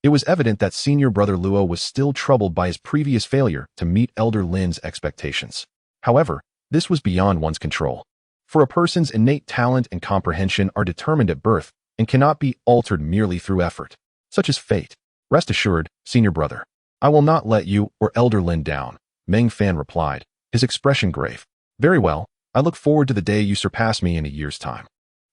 It was evident that Senior Brother Luo was still troubled by his previous failure to meet Elder Lin's expectations. However, this was beyond one's control. For a person's innate talent and comprehension are determined at birth and cannot be altered merely through effort, such as fate. "Rest assured, Senior Brother, I will not let you or Elder Lin down," Meng Fan replied, his expression grave. "Very well, I look forward to the day you surpass me in a year's time.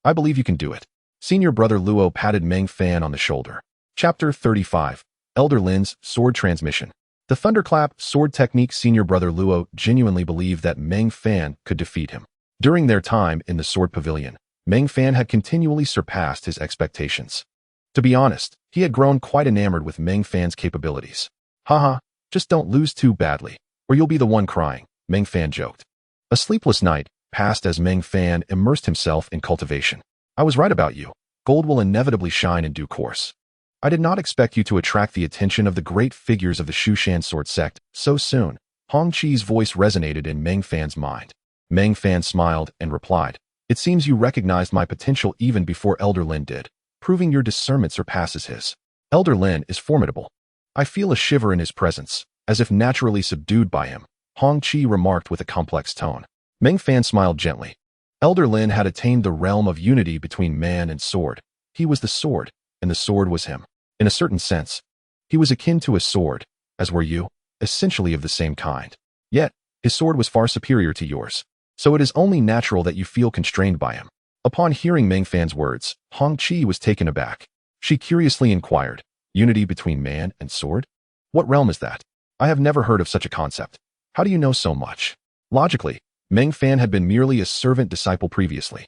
I believe you can do it." Senior Brother Luo patted Meng Fan on the shoulder. Chapter 35. Elder Lin's Sword Transmission. The Thunderclap sword technique. Senior Brother Luo genuinely believed that Meng Fan could defeat him. During their time in the Sword Pavilion, Meng Fan had continually surpassed his expectations. To be honest, he had grown quite enamored with Meng Fan's capabilities. "Haha, just don't lose too badly, or you'll be the one crying," Meng Fan joked. A sleepless night passed as Meng Fan immersed himself in cultivation. "I was right about you. Gold will inevitably shine in due course. I did not expect you to attract the attention of the great figures of the Shu Mountain Sword Sect so soon." Hong Chi's voice resonated in Meng Fan's mind. Meng Fan smiled and replied, "It seems you recognized my potential even before Elder Lin did, proving your discernment surpasses his. Elder Lin is formidable. I feel a shiver in his presence, as if naturally subdued by him," Hong Chi remarked with a complex tone. Meng Fan smiled gently. Elder Lin had attained the realm of unity between man and sword. He was the sword, and the sword was him. In a certain sense, he was akin to a sword, as were you, essentially of the same kind. Yet, his sword was far superior to yours, so it is only natural that you feel constrained by him. Upon hearing Meng Fan's words, Hong Chi was taken aback. She curiously inquired, "Unity between man and sword? What realm is that? I have never heard of such a concept. How do you know so much?" Logically, Meng Fan had been merely a servant disciple previously,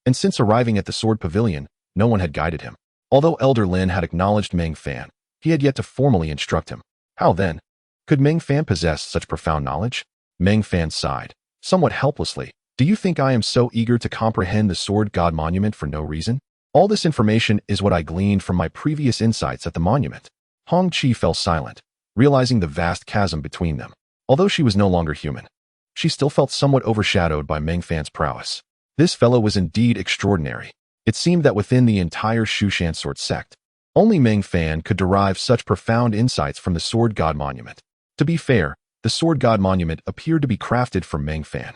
and since arriving at the Sword Pavilion, no one had guided him. Although Elder Lin had acknowledged Meng Fan, he had yet to formally instruct him. How then could Meng Fan possess such profound knowledge? Meng Fan sighed, somewhat helplessly. Do you think I am so eager to comprehend the Sword God Monument for no reason? All this information is what I gleaned from my previous insights at the monument. Hong Qi fell silent, realizing the vast chasm between them. Although she was no longer human, she still felt somewhat overshadowed by Meng Fan's prowess. This fellow was indeed extraordinary. It seemed that within the entire Shu Mountain Sword Sect, only Meng Fan could derive such profound insights from the Sword God Monument. To be fair, the Sword God Monument appeared to be crafted from Meng Fan.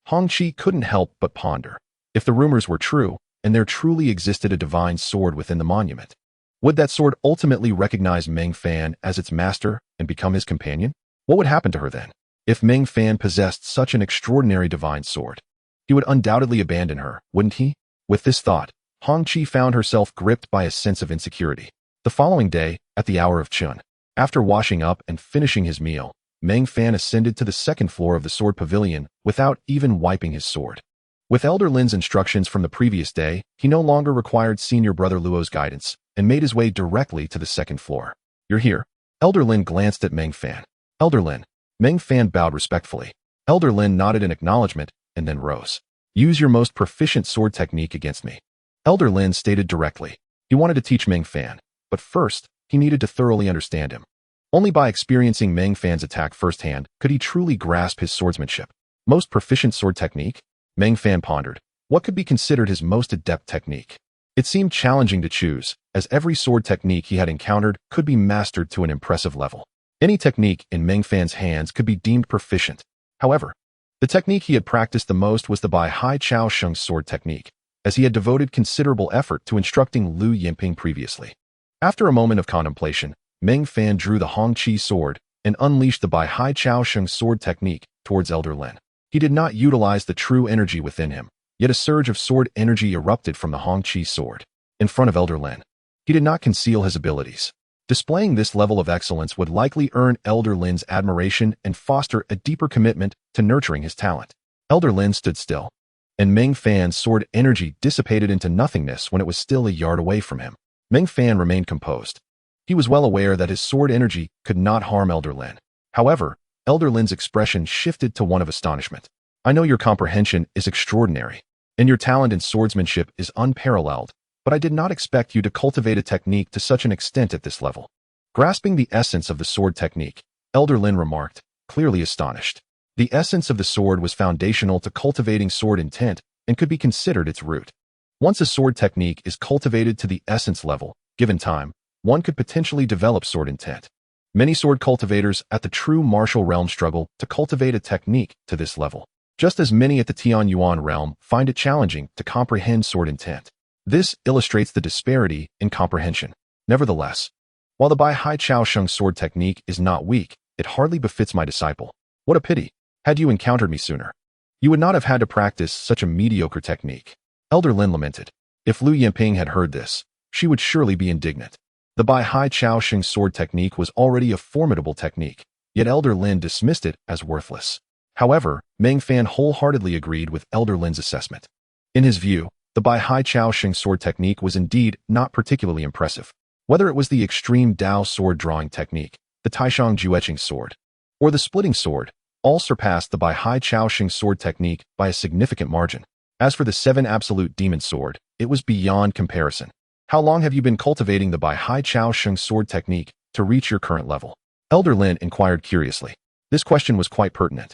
Hong Qi couldn't help but ponder. If the rumors were true, and there truly existed a divine sword within the monument, would that sword ultimately recognize Meng Fan as its master and become his companion? What would happen to her then? If Meng Fan possessed such an extraordinary divine sword, he would undoubtedly abandon her, wouldn't he? With this thought, Hong Qi found herself gripped by a sense of insecurity. The following day, at the hour of Chun, after washing up and finishing his meal, Meng Fan ascended to the second floor of the Sword Pavilion without even wiping his sword. With Elder Lin's instructions from the previous day, he no longer required Senior Brother Luo's guidance and made his way directly to the second floor. You're here. Elder Lin glanced at Meng Fan. Elder Lin. Meng Fan bowed respectfully. Elder Lin nodded in acknowledgement and then rose. Use your most proficient sword technique against me. Elder Lin stated directly. He wanted to teach Meng Fan, but first, he needed to thoroughly understand him. Only by experiencing Meng Fan's attack firsthand could he truly grasp his swordsmanship. Most proficient sword technique? Meng Fan pondered. What could be considered his most adept technique? It seemed challenging to choose, as every sword technique he had encountered could be mastered to an impressive level. Any technique in Meng Fan's hands could be deemed proficient. However, the technique he had practiced the most was the Bai Hai Chao Sheng sword technique, as he had devoted considerable effort to instructing Lu Yinping previously. After a moment of contemplation, Meng Fan drew the Hong Qi sword and unleashed the Bai Hai Chao Sheng sword technique towards Elder Lin. He did not utilize the true energy within him, yet a surge of sword energy erupted from the Hong Qi sword. In front of Elder Lin, he did not conceal his abilities. Displaying this level of excellence would likely earn Elder Lin's admiration and foster a deeper commitment to nurturing his talent. Elder Lin stood still, and Meng Fan's sword energy dissipated into nothingness when it was still a yard away from him. Meng Fan remained composed. He was well aware that his sword energy could not harm Elder Lin. However, Elder Lin's expression shifted to one of astonishment. I know your comprehension is extraordinary, and your talent in swordsmanship is unparalleled, but I did not expect you to cultivate a technique to such an extent at this level. Grasping the essence of the sword technique, Elder Lin remarked, clearly astonished. The essence of the sword was foundational to cultivating sword intent and could be considered its root. Once a sword technique is cultivated to the essence level, given time, one could potentially develop sword intent. Many sword cultivators at the true martial realm struggle to cultivate a technique to this level, just as many at the Tian Yuan realm find it challenging to comprehend sword intent. This illustrates the disparity in comprehension. Nevertheless, while the Bai Hai Chao Sheng sword technique is not weak, it hardly befits my disciple. What a pity. Had you encountered me sooner, you would not have had to practice such a mediocre technique. Elder Lin lamented. If Lu Yinping had heard this, she would surely be indignant. The Bai Hai Chao Sheng sword technique was already a formidable technique, yet Elder Lin dismissed it as worthless. However, Meng Fan wholeheartedly agreed with Elder Lin's assessment. In his view, the Bai Hai Chao Sheng sword technique was indeed not particularly impressive. Whether it was the extreme Dao sword drawing technique, the Taishang Juetching sword, or the splitting sword, all surpassed the Bai Hai Chao Sheng sword technique by a significant margin. As for the 7 absolute demon sword, it was beyond comparison. How long have you been cultivating the Bai Hai Chao Sheng sword technique to reach your current level? Elder Lin inquired curiously. This question was quite pertinent,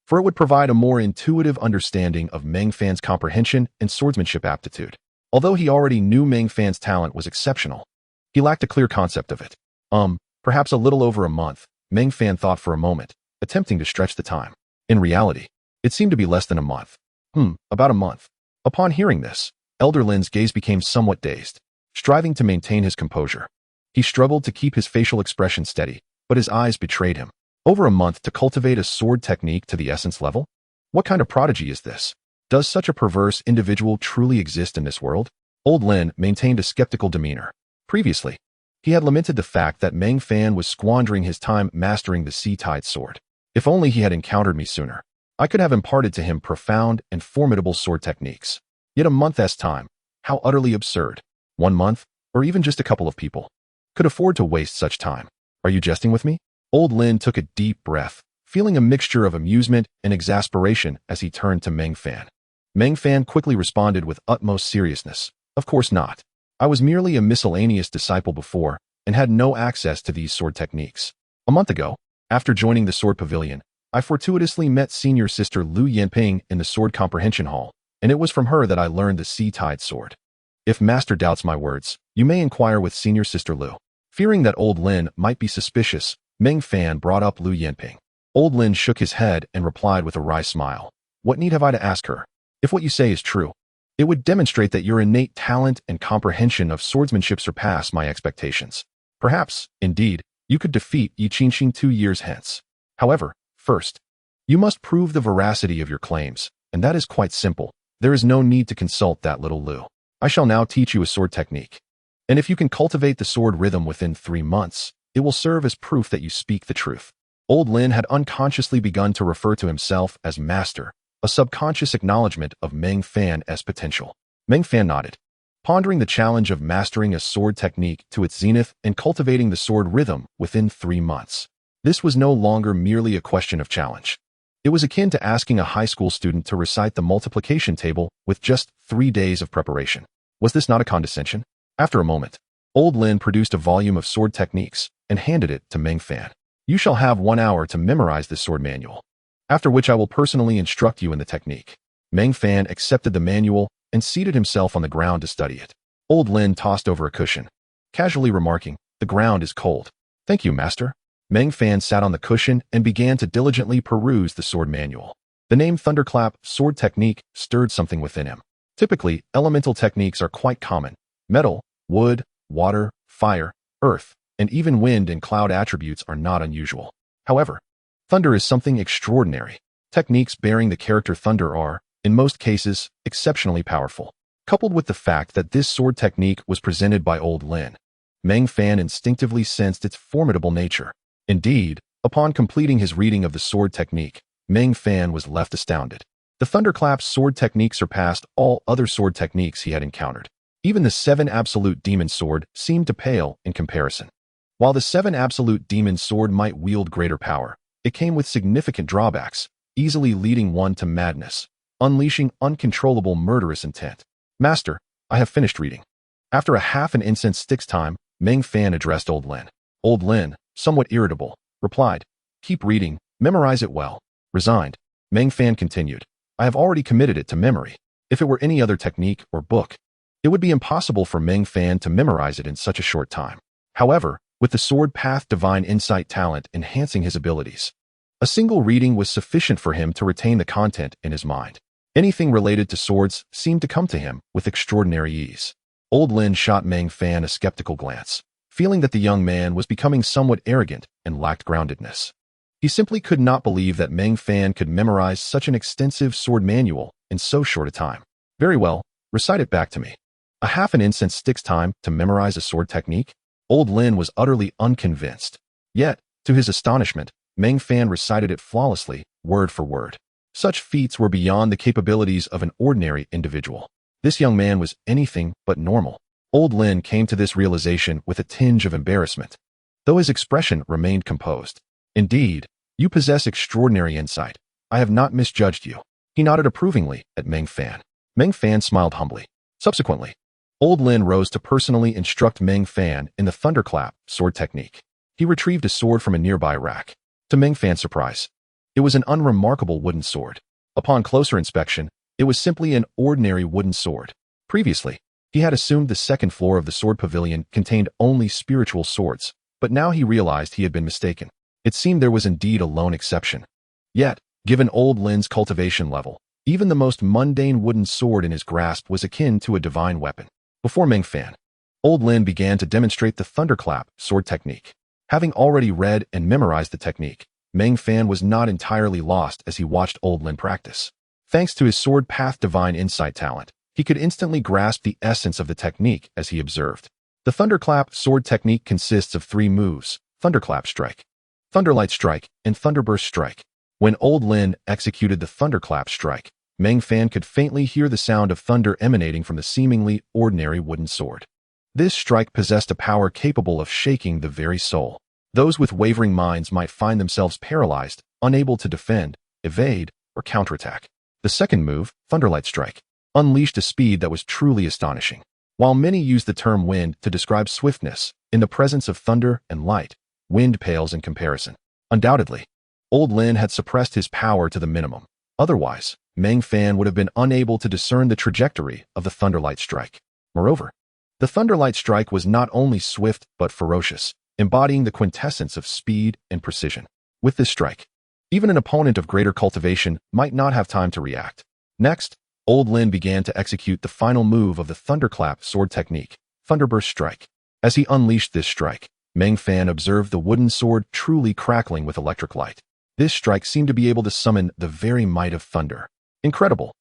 for it would provide a more intuitive understanding of Meng Fan's comprehension and swordsmanship aptitude. Although he already knew Meng Fan's talent was exceptional, he lacked a clear concept of it. Perhaps a little over a month, Meng Fan thought for a moment, attempting to stretch the time. In reality, it seemed to be less than a month. About a month. Upon hearing this, Elder Lin's gaze became somewhat dazed. Striving to maintain his composure, he struggled to keep his facial expression steady, but his eyes betrayed him. Over a month to cultivate a sword technique to the essence level? What kind of prodigy is this? Does such a perverse individual truly exist in this world? Old Lin maintained a skeptical demeanor. Previously, he had lamented the fact that Meng Fan was squandering his time mastering the Sea-Tide sword. If only he had encountered me sooner, I could have imparted to him profound and formidable sword techniques. Yet a month's time. How utterly absurd. 1 month, or even just a couple of people could afford to waste such time. Are you jesting with me? Old Lin took a deep breath, feeling a mixture of amusement and exasperation as he turned to Meng Fan. Meng Fan quickly responded with utmost seriousness. Of course not. I was merely a miscellaneous disciple before and had no access to these sword techniques. A month ago, after joining the Sword Pavilion, I fortuitously met senior sister Lu Yanping in the Sword Comprehension Hall, and it was from her that I learned the Sea-Tide Sword. If Master doubts my words, you may inquire with senior sister Lu. Fearing that Old Lin might be suspicious, Meng Fan brought up Lu Yanping. Old Lin shook his head and replied with a wry smile. What need have I to ask her? If what you say is true, it would demonstrate that your innate talent and comprehension of swordsmanship surpass my expectations. Perhaps, indeed, you could defeat Yi Qingxing 2 years hence. However, first, you must prove the veracity of your claims, and that is quite simple. There is no need to consult that little Lu. I shall now teach you a sword technique. And if you can cultivate the sword rhythm within 3 months, it will serve as proof that you speak the truth. Old Lin had unconsciously begun to refer to himself as master, a subconscious acknowledgement of Meng Fan's potential. Meng Fan nodded, pondering the challenge of mastering a sword technique to its zenith and cultivating the sword rhythm within 3 months. This was no longer merely a question of challenge. It was akin to asking a high school student to recite the multiplication table with just 3 days of preparation. Was this not a condescension? After a moment, Old Lin produced a volume of sword techniques and handed it to Meng Fan. You shall have 1 hour to memorize this sword manual, after which I will personally instruct you in the technique. Meng Fan accepted the manual and seated himself on the ground to study it. Old Lin tossed over a cushion, casually remarking, "The ground is cold." "Thank you, master." Meng Fan sat on the cushion and began to diligently peruse the sword manual. The name Thunderclap sword technique stirred something within him. Typically, elemental techniques are quite common. Metal, wood, water, fire, earth, and even wind and cloud attributes are not unusual. However, thunder is something extraordinary. Techniques bearing the character thunder are, in most cases, exceptionally powerful. Coupled with the fact that this sword technique was presented by Old Lin, Meng Fan instinctively sensed its formidable nature. Indeed, upon completing his reading of the sword technique, Meng Fan was left astounded. The Thunderclap sword technique surpassed all other sword techniques he had encountered. Even the 7 Absolute Demon Sword seemed to pale in comparison. While the 7 Absolute Demon Sword might wield greater power, it came with significant drawbacks, easily leading one to madness, unleashing uncontrollable murderous intent. "Master, I have finished reading." After a half an incense stick's time, Meng Fan addressed Old Lin. Old Lin, somewhat irritable, replied, "Keep reading, memorize it well." Resigned, Meng Fan continued, "I have already committed it to memory. If it were any other technique or book, it would be impossible for Meng Fan to memorize it in such a short time. However, with the Sword Path Divine Insight talent enhancing his abilities, a single reading was sufficient for him to retain the content in his mind. Anything related to swords seemed to come to him with extraordinary ease. Old Lin shot Meng Fan a skeptical glance, feeling that the young man was becoming somewhat arrogant and lacked groundedness. He simply could not believe that Meng Fan could memorize such an extensive sword manual in so short a time. "Very well, recite it back to me." A half an incense stick's time to memorize a sword technique? Old Lin was utterly unconvinced. Yet, to his astonishment, Meng Fan recited it flawlessly, word for word. Such feats were beyond the capabilities of an ordinary individual. This young man was anything but normal. Old Lin came to this realization with a tinge of embarrassment, though his expression remained composed. "Indeed, you possess extraordinary insight. I have not misjudged you." He nodded approvingly at Meng Fan. Meng Fan smiled humbly. Subsequently, Old Lin rose to personally instruct Meng Fan in the Thunderclap sword technique. He retrieved a sword from a nearby rack. To Meng Fan's surprise, it was an unremarkable wooden sword. Upon closer inspection, it was simply an ordinary wooden sword. Previously, he had assumed the second floor of the Sword Pavilion contained only spiritual swords, but now he realized he had been mistaken. It seemed there was indeed a lone exception. Yet, given Old Lin's cultivation level, even the most mundane wooden sword in his grasp was akin to a divine weapon. Before Meng Fan, Old Lin began to demonstrate the Thunderclap sword technique. Having already read and memorized the technique, Meng Fan was not entirely lost as he watched Old Lin practice. Thanks to his Sword Path Divine Insight talent, he could instantly grasp the essence of the technique as he observed. The Thunderclap sword technique consists of 3 moves: Thunderclap Strike, Thunderlight Strike, and Thunderburst Strike. When Old Lin executed the Thunderclap Strike, Meng Fan could faintly hear the sound of thunder emanating from the seemingly ordinary wooden sword. This strike possessed a power capable of shaking the very soul. Those with wavering minds might find themselves paralyzed, unable to defend, evade, or counterattack. The second move, Thunderlight Strike, unleashed a speed that was truly astonishing. While many use the term wind to describe swiftness, in the presence of thunder and light, wind pales in comparison. Undoubtedly, Old Lin had suppressed his power to the minimum. Otherwise, Meng Fan would have been unable to discern the trajectory of the Thunderlight Strike. Moreover, the Thunderlight Strike was not only swift but ferocious, embodying the quintessence of speed and precision. With this strike, even an opponent of greater cultivation might not have time to react. Next, Old Lin began to execute the final move of the Thunderclap sword technique, Thunderburst Strike. As he unleashed this strike, Meng Fan observed the wooden sword truly crackling with electric light. This strike seemed to be able to summon the very might of thunder. Incredible!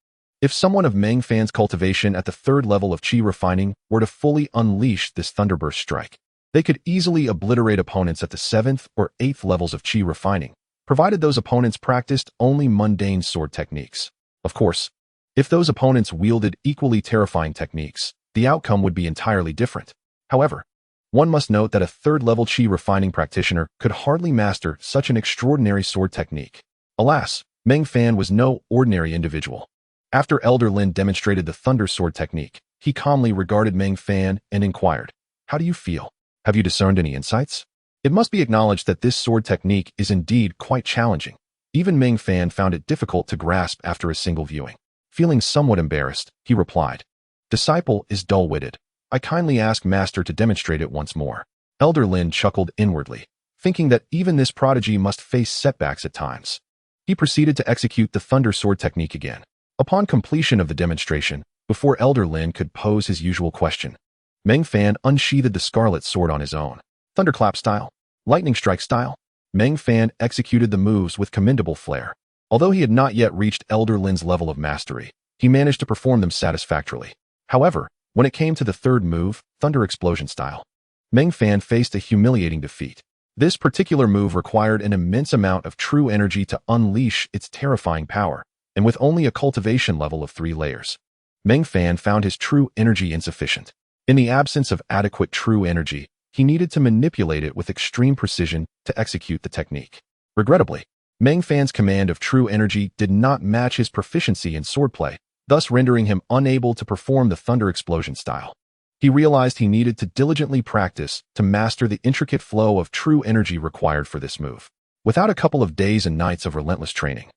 If someone of Meng Fan's cultivation at the third level of Qi refining were to fully unleash this Thunderburst Strike, they could easily obliterate opponents at the 7th or 8th levels of Qi refining, provided those opponents practiced only mundane sword techniques. Of course, if those opponents wielded equally terrifying techniques, the outcome would be entirely different. However, one must note that a third-level Qi refining practitioner could hardly master such an extraordinary sword technique. Alas, Meng Fan was no ordinary individual. After Elder Lin demonstrated the Thunder Sword technique, he calmly regarded Meng Fan and inquired, "How do you feel? Have you discerned any insights?" It must be acknowledged that this sword technique is indeed quite challenging. Even Meng Fan found it difficult to grasp after a single viewing. Feeling somewhat embarrassed, he replied, "Disciple is dull-witted. I kindly ask Master to demonstrate it once more." Elder Lin chuckled inwardly, thinking that even this prodigy must face setbacks at times. He proceeded to execute the Thunder Sword technique again. Upon completion of the demonstration, before Elder Lin could pose his usual question, Meng Fan unsheathed the scarlet sword on his own. Thunderclap style, lightning strike style. Meng Fan executed the moves with commendable flair. Although he had not yet reached Elder Lin's level of mastery, he managed to perform them satisfactorily. However, when it came to the third move, Thunder Explosion style, Meng Fan faced a humiliating defeat. This particular move required an immense amount of true energy to unleash its terrifying power, and with only a cultivation level of 3 layers, Meng Fan found his true energy insufficient. In the absence of adequate true energy, he needed to manipulate it with extreme precision to execute the technique. Regrettably, Meng Fan's command of true energy did not match his proficiency in swordplay, thus rendering him unable to perform the Thunder Explosion style. He realized he needed to diligently practice to master the intricate flow of true energy required for this move. Without a couple of days and nights of relentless training,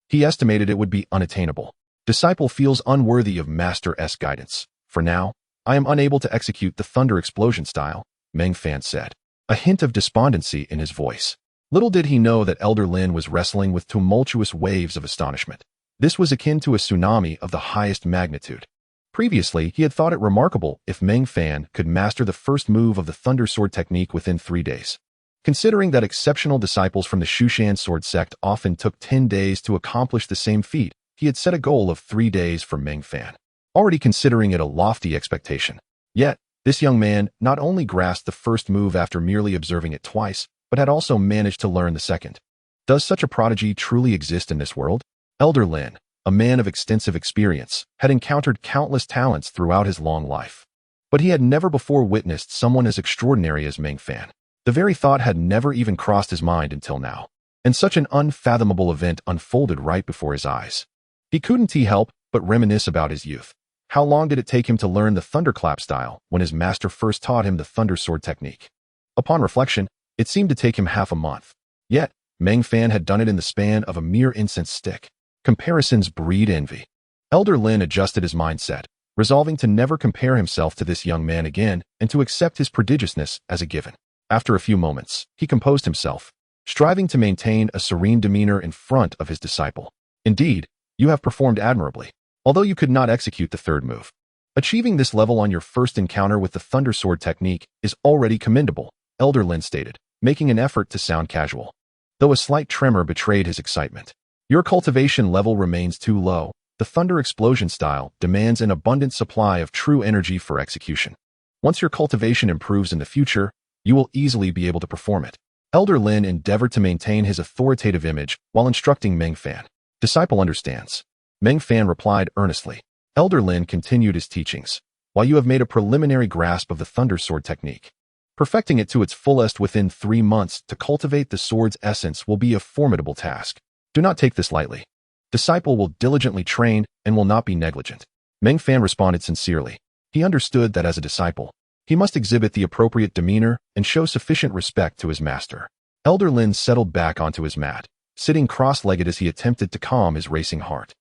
he estimated it would be unattainable. Disciple feels unworthy of Master's guidance. For now, I am unable to execute the Thunder Explosion style, Meng Fan said, a hint of despondency in his voice. Little did he know that Elder Lin was wrestling with tumultuous waves of astonishment. This was akin to a tsunami of the highest magnitude. Previously, he had thought it remarkable if Meng Fan could master the first move of the Thunder Sword technique within 3 days. Considering that exceptional disciples from the Shu Mountain Sword Sect often took 10 days to accomplish the same feat, he had set a goal of 3 days for Meng Fan, already considering it a lofty expectation. Yet, this young man not only grasped the first move after merely observing it twice, but had also managed to learn the second. Does such a prodigy truly exist in this world? Elder Lin, a man of extensive experience, had encountered countless talents throughout his long life. But he had never before witnessed someone as extraordinary as Meng Fan. The very thought had never even crossed his mind until now, and such an unfathomable event unfolded right before his eyes. He couldn't help but reminisce about his youth. How long did it take him to learn the Thunderclap style when his master first taught him the Thunder Sword technique? Upon reflection, it seemed to take him half a month. Yet, Meng Fan had done it in the span of a mere incense stick. Comparisons breed envy. Elder Lin adjusted his mindset, resolving to never compare himself to this young man again and to accept his prodigiousness as a given. After a few moments, he composed himself, striving to maintain a serene demeanor in front of his disciple. "Indeed, you have performed admirably, although you could not execute the third move. Achieving this level on your first encounter with the Thunder Sword technique is already commendable," Elder Lin stated, making an effort to sound casual, though a slight tremor betrayed his excitement. "Your cultivation level remains too low. The Thunder Explosion style demands an abundant supply of true energy for execution. Once your cultivation improves in the future, you will easily be able to perform it." Elder Lin endeavored to maintain his authoritative image while instructing Meng Fan. "Disciple understands," Meng Fan replied earnestly. Elder Lin continued his teachings, while you have made a preliminary grasp of the Thunder Sword technique. Perfecting it to its fullest within 3 months to cultivate the sword's essence will be a formidable task. Do not take this lightly. Disciple will diligently train and will not be negligent. Meng Fan responded sincerely. He understood that as a disciple, he must exhibit the appropriate demeanor and show sufficient respect to his master. Elder Lin settled back onto his mat, sitting cross-legged as he attempted to calm his racing heart.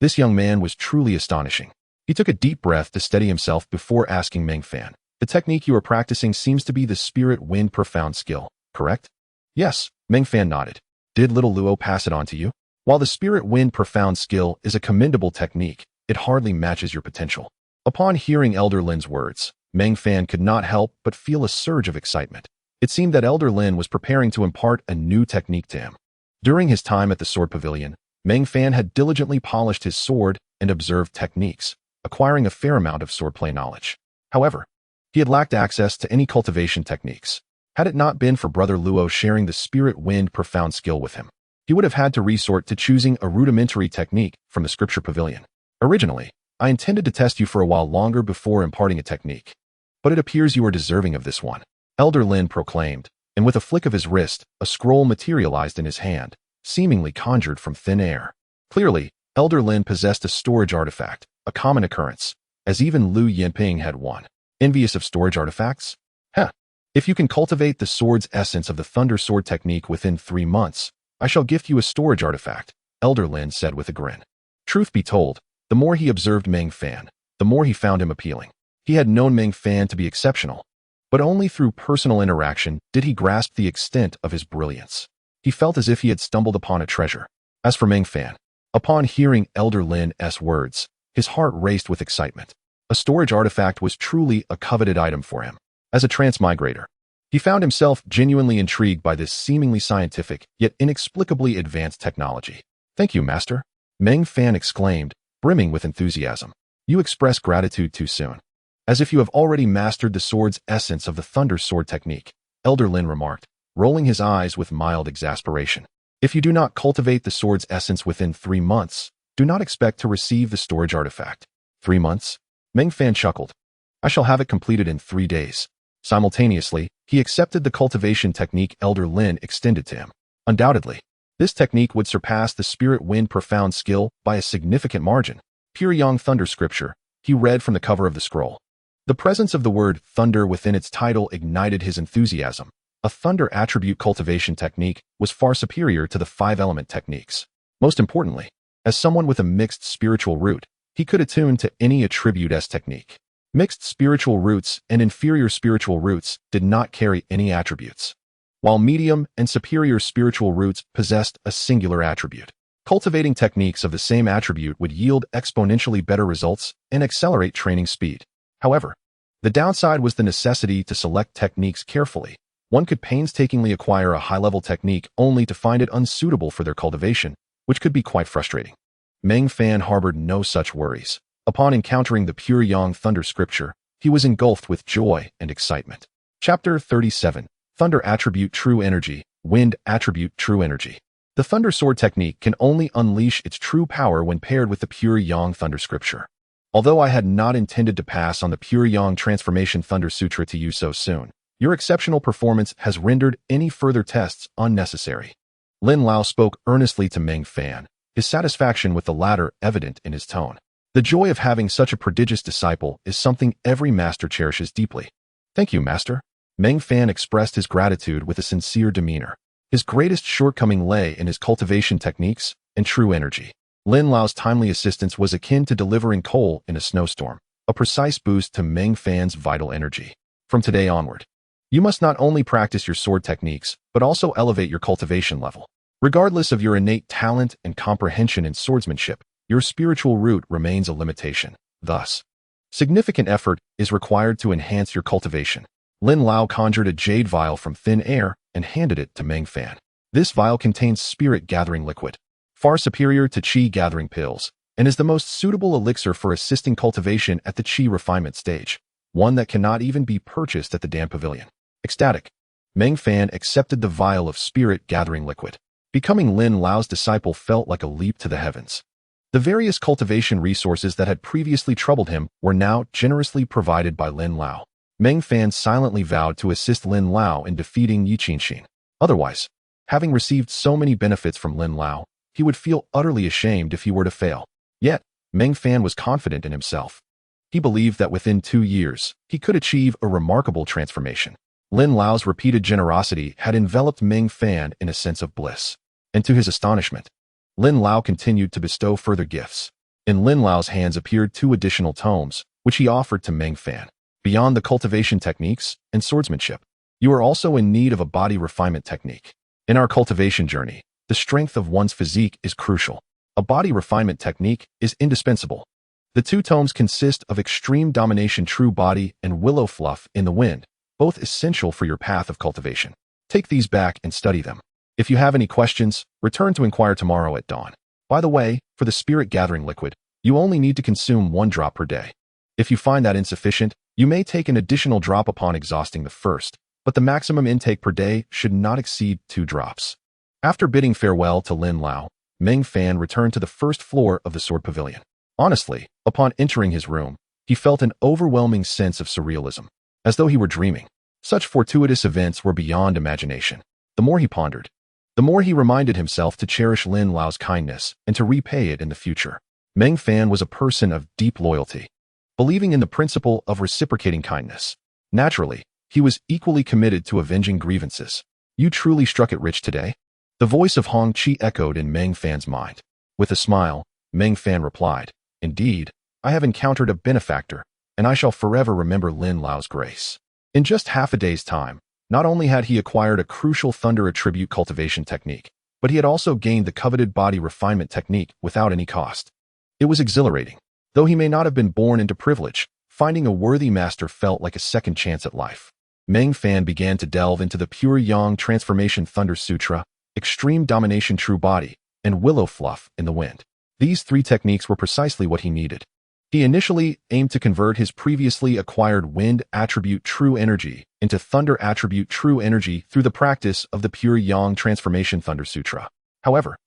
This young man was truly astonishing. He took a deep breath to steady himself before asking Meng Fan, "The technique you are practicing seems to be the Spirit Wind Profound skill, correct?" "Yes," Meng Fan nodded. "Did little Luo pass it on to you?" "While the Spirit Wind Profound skill is a commendable technique, it hardly matches your potential." Upon hearing Elder Lin's words, Meng Fan could not help but feel a surge of excitement. It seemed that Elder Lin was preparing to impart a new technique to him. During his time at the Sword Pavilion, Meng Fan had diligently polished his sword and observed techniques, acquiring a fair amount of swordplay knowledge. However, he had lacked access to any cultivation techniques. Had it not been for Brother Luo sharing the Spirit Wind Profound skill with him, he would have had to resort to choosing a rudimentary technique from the Scripture Pavilion. "Originally, I intended to test you for a while longer before imparting a technique, but it appears you are deserving of this one," Elder Lin proclaimed, and with a flick of his wrist, a scroll materialized in his hand, seemingly conjured from thin air. Clearly, Elder Lin possessed a storage artifact, a common occurrence, as even Lu Yinping had one. Envious of storage artifacts? Heh. "If you can cultivate the sword's essence of the Thunder Sword technique within 3 months, I shall gift you a storage artifact," Elder Lin said with a grin. Truth be told, the more he observed Meng Fan, the more he found him appealing. He had known Meng Fan to be exceptional, but only through personal interaction did he grasp the extent of his brilliance. He felt as if he had stumbled upon a treasure. As for Meng Fan, upon hearing Elder Lin's words, his heart raced with excitement. A storage artifact was truly a coveted item for him. As a transmigrator, he found himself genuinely intrigued by this seemingly scientific yet inexplicably advanced technology. "Thank you, Master," Meng Fan exclaimed, brimming with enthusiasm. "You express gratitude too soon. As if you have already mastered the sword's essence of the Thunder Sword technique," Elder Lin remarked, rolling his eyes with mild exasperation. "If you do not cultivate the sword's essence within 3 months, do not expect to receive the storage artifact." 3 months? Meng Fan chuckled. "I shall have it completed in 3 days. Simultaneously, he accepted the cultivation technique Elder Lin extended to him. Undoubtedly, this technique would surpass the Spirit Wind Profound skill by a significant margin. Pure Yang Thunder Scripture, he read from the cover of the scroll. The presence of the word thunder within its title ignited his enthusiasm. A thunder attribute cultivation technique was far superior to the 5-element techniques. Most importantly, as someone with a mixed spiritual root, he could attune to any attribute-S technique. Mixed spiritual roots and inferior spiritual roots did not carry any attributes, while medium and superior spiritual roots possessed a singular attribute. Cultivating techniques of the same attribute would yield exponentially better results and accelerate training speed. However, the downside was the necessity to select techniques carefully. One could painstakingly acquire a high-level technique only to find it unsuitable for their cultivation, which could be quite frustrating. Meng Fan harbored no such worries. Upon encountering the pure Yang Thunder Scripture, he was engulfed with joy and excitement. Chapter 37. Thunder Attribute True Energy, Wind Attribute True Energy. The Thunder Sword technique can only unleash its true power when paired with the pure Yang Thunder Scripture. Although I had not intended to pass on the pure Yang Transformation Thunder Sutra to you so soon, your exceptional performance has rendered any further tests unnecessary. Lin Lao spoke earnestly to Meng Fan, his satisfaction with the latter evident in his tone. The joy of having such a prodigious disciple is something every master cherishes deeply. "Thank you, Master." Meng Fan expressed his gratitude with a sincere demeanor. His greatest shortcoming lay in his cultivation techniques and true energy. Lin Lao's timely assistance was akin to delivering coal in a snowstorm, a precise boost to Meng Fan's vital energy. From today onward, you must not only practice your sword techniques, but also elevate your cultivation level. Regardless of your innate talent and comprehension in swordsmanship, your spiritual root remains a limitation. Thus, significant effort is required to enhance your cultivation. Lin Lao conjured a jade vial from thin air and handed it to Meng Fan. This vial contains spirit-gathering liquid, far superior to qi-gathering pills, and is the most suitable elixir for assisting cultivation at the qi refinement stage, one that cannot even be purchased at the Dam Pavilion. Ecstatic, Meng Fan accepted the vial of spirit-gathering liquid. Becoming Lin Lao's disciple felt like a leap to the heavens. The various cultivation resources that had previously troubled him were now generously provided by Lin Lao. Meng Fan silently vowed to assist Lin Lao in defeating Yi Qinxin. Otherwise, having received so many benefits from Lin Lao, he would feel utterly ashamed if he were to fail. Yet, Meng Fan was confident in himself. He believed that within 2 years, he could achieve a remarkable transformation. Lin Lao's repeated generosity had enveloped Meng Fan in a sense of bliss. And to his astonishment, Lin Lao continued to bestow further gifts. In Lin Lao's hands appeared 2 additional tomes, which he offered to Meng Fan. Beyond the cultivation techniques and swordsmanship, you are also in need of a body refinement technique. In our cultivation journey, the strength of one's physique is crucial. A body refinement technique is indispensable. The 2 tomes consist of Extreme Domination True Body and Willow Fluff in the Wind, both essential for your path of cultivation. Take these back and study them. If you have any questions, return to inquire tomorrow at dawn. By the way, for the spirit gathering liquid, you only need to consume 1 drop per day. If you find that insufficient, you may take an additional drop upon exhausting the first, but the maximum intake per day should not exceed 2 drops. After bidding farewell to Lin Lao, Meng Fan returned to the first floor of the Sword Pavilion. Honestly, upon entering his room, he felt an overwhelming sense of surrealism, as though he were dreaming. Such fortuitous events were beyond imagination. The more he pondered, the more he reminded himself to cherish Lin Lao's kindness and to repay it in the future. Meng Fan was a person of deep loyalty, believing in the principle of reciprocating kindness. Naturally, he was equally committed to avenging grievances. You truly struck it rich today? The voice of Hong Qi echoed in Meng Fan's mind. With a smile, Meng Fan replied, "Indeed, I have encountered a benefactor, and I shall forever remember Lin Lao's grace." In just half a day's time, not only had he acquired a crucial thunder attribute cultivation technique, but he had also gained the coveted body refinement technique without any cost. It was exhilarating. Though he may not have been born into privilege, finding a worthy master felt like a second chance at life. Meng Fan began to delve into the Pure Yang Transformation Thunder Sutra, Extreme Domination True Body, and Willow Fluff in the Wind. These 3 techniques were precisely what he needed. He initially aimed to convert his previously acquired Wind Attribute True Energy into Thunder Attribute True Energy through the practice of the Pure Yang Transformation Thunder Sutra. However,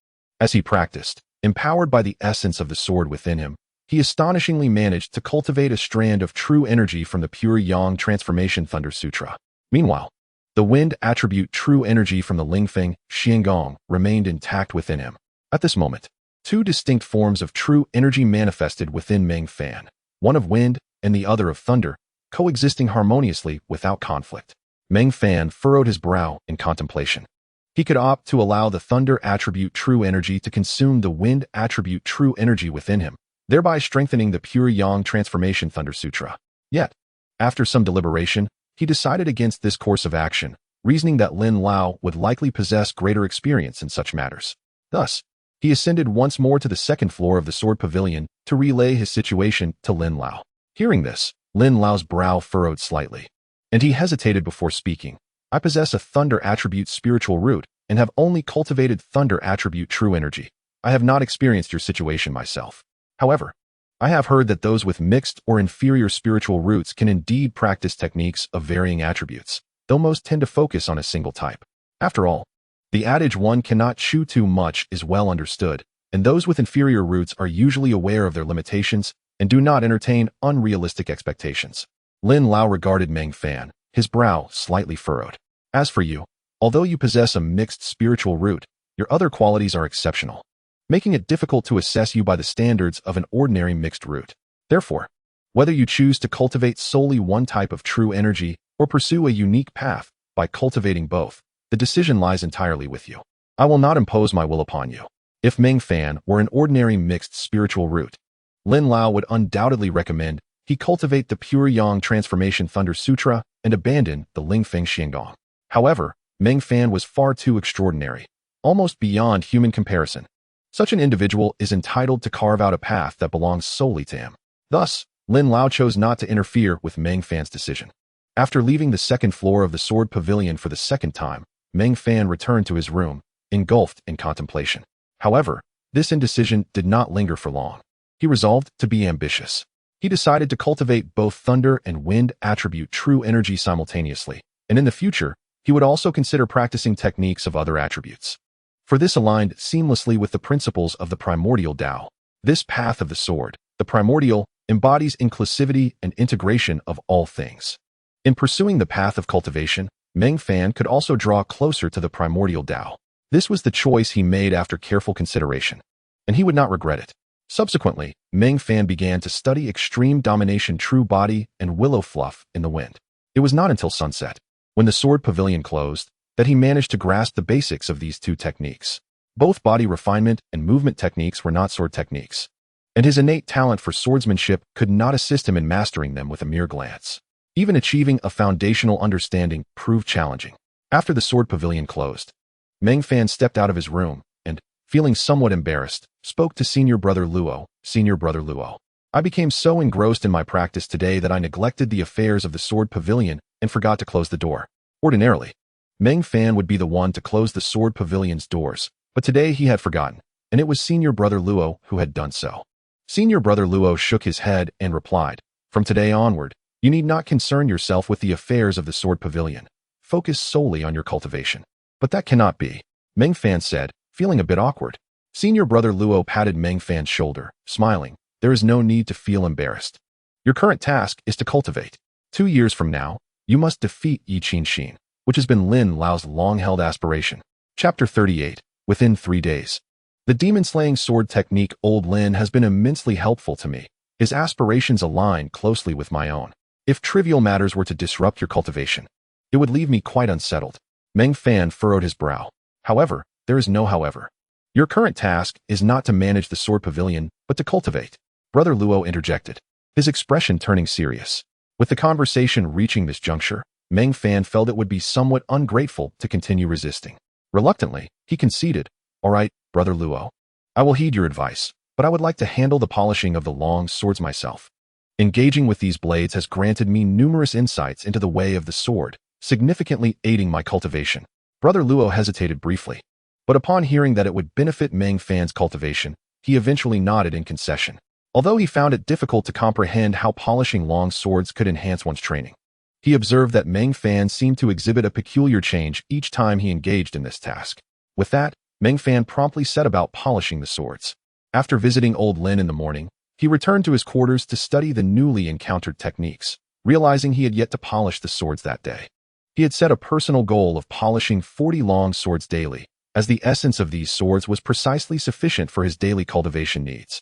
as he practiced, empowered by the essence of the sword within him, he astonishingly managed to cultivate a strand of true energy from the Pure Yang Transformation Thunder Sutra. Meanwhile, the Wind Attribute True Energy from the Lingfeng Xiangong remained intact within him. At this moment, 2 distinct forms of true energy manifested within Meng Fan, one of wind and the other of thunder, coexisting harmoniously without conflict. Meng Fan furrowed his brow in contemplation. He could opt to allow the thunder attribute true energy to consume the wind attribute true energy within him, thereby strengthening the Pure Yang Transformation Thunder Sutra. Yet, after some deliberation, he decided against this course of action, reasoning that Lin Lao would likely possess greater experience in such matters. Thus, he ascended once more to the 2nd floor of the Sword Pavilion to relay his situation to Lin Lao. Hearing this, Lin Lao's brow furrowed slightly, and he hesitated before speaking. "I possess a thunder attribute spiritual root and have only cultivated thunder attribute true energy. I have not experienced your situation myself. However, I have heard that those with mixed or inferior spiritual roots can indeed practice techniques of varying attributes, though most tend to focus on a single type. After all, the adage one cannot chew too much is well understood, and those with inferior roots are usually aware of their limitations and do not entertain unrealistic expectations." Lin Lao regarded Meng Fan, his brow slightly furrowed. "As for you, although you possess a mixed spiritual root, your other qualities are exceptional, making it difficult to assess you by the standards of an ordinary mixed root. Therefore, whether you choose to cultivate solely one type of true energy or pursue a unique path by cultivating both, the decision lies entirely with you. I will not impose my will upon you." If Meng Fan were an ordinary mixed spiritual root, Lin Lao would undoubtedly recommend he cultivate the Pure Yang Transformation Thunder Sutra and abandon the Lingfeng Xiangong. However, Meng Fan was far too extraordinary, almost beyond human comparison. Such an individual is entitled to carve out a path that belongs solely to him. Thus, Lin Lao chose not to interfere with Meng Fan's decision. After leaving the 2nd floor of the Sword Pavilion for the 2nd time, Meng Fan returned to his room, engulfed in contemplation. However, this indecision did not linger for long. He resolved to be ambitious. He decided to cultivate both thunder and wind attribute true energy simultaneously, and in the future, he would also consider practicing techniques of other attributes. For this aligned seamlessly with the principles of the primordial Tao. This path of the sword, the primordial, embodies inclusivity and integration of all things. In pursuing the path of cultivation, Meng Fan could also draw closer to the primordial Tao. This was the choice he made after careful consideration, and he would not regret it. Subsequently, Meng Fan began to study extreme domination, true body, and willow fluff in the wind. It was not until sunset, when the Sword Pavilion closed, that he managed to grasp the basics of these two techniques. Both body refinement and movement techniques were not sword techniques, and his innate talent for swordsmanship could not assist him in mastering them with a mere glance. Even achieving a foundational understanding proved challenging. After the Sword Pavilion closed, Meng Fan stepped out of his room and, feeling somewhat embarrassed, spoke to Senior Brother Luo. Senior Brother Luo, I became so engrossed in my practice today that I neglected the affairs of the Sword Pavilion and forgot to close the door. Ordinarily, Meng Fan would be the one to close the Sword Pavilion's doors, but today he had forgotten, and it was Senior Brother Luo who had done so. Senior Brother Luo shook his head and replied, "From today onward, you need not concern yourself with the affairs of the Sword Pavilion. Focus solely on your cultivation." "But that cannot be," Meng Fan said, feeling a bit awkward. Senior Brother Luo patted Meng Fan's shoulder, smiling. "There is no need to feel embarrassed. Your current task is to cultivate. 2 years from now, you must defeat Yi Qin, which has been Lin Lao's long-held aspiration." Chapter 38. Within 3 days. The demon-slaying sword technique Old Lin has been immensely helpful to me. His aspirations align closely with my own. If trivial matters were to disrupt your cultivation, it would leave me quite unsettled. Meng Fan furrowed his brow. "However, there is no however. Your current task is not to manage the Sword Pavilion, but to cultivate." Brother Luo interjected, his expression turning serious. With the conversation reaching this juncture, Meng Fan felt it would be somewhat ungrateful to continue resisting. Reluctantly, he conceded, "All right, Brother Luo. I will heed your advice, but I would like to handle the polishing of the long swords myself. Engaging with these blades has granted me numerous insights into the way of the sword, significantly aiding my cultivation." Brother Luo hesitated briefly, but upon hearing that it would benefit Meng Fan's cultivation, he eventually nodded in concession. Although he found it difficult to comprehend how polishing long swords could enhance one's training, he observed that Meng Fan seemed to exhibit a peculiar change each time he engaged in this task. With that, Meng Fan promptly set about polishing the swords. After visiting Old Lin in the morning, he returned to his quarters to study the newly encountered techniques, realizing he had yet to polish the swords that day. He had set a personal goal of polishing 40 long swords daily, as the essence of these swords was precisely sufficient for his daily cultivation needs.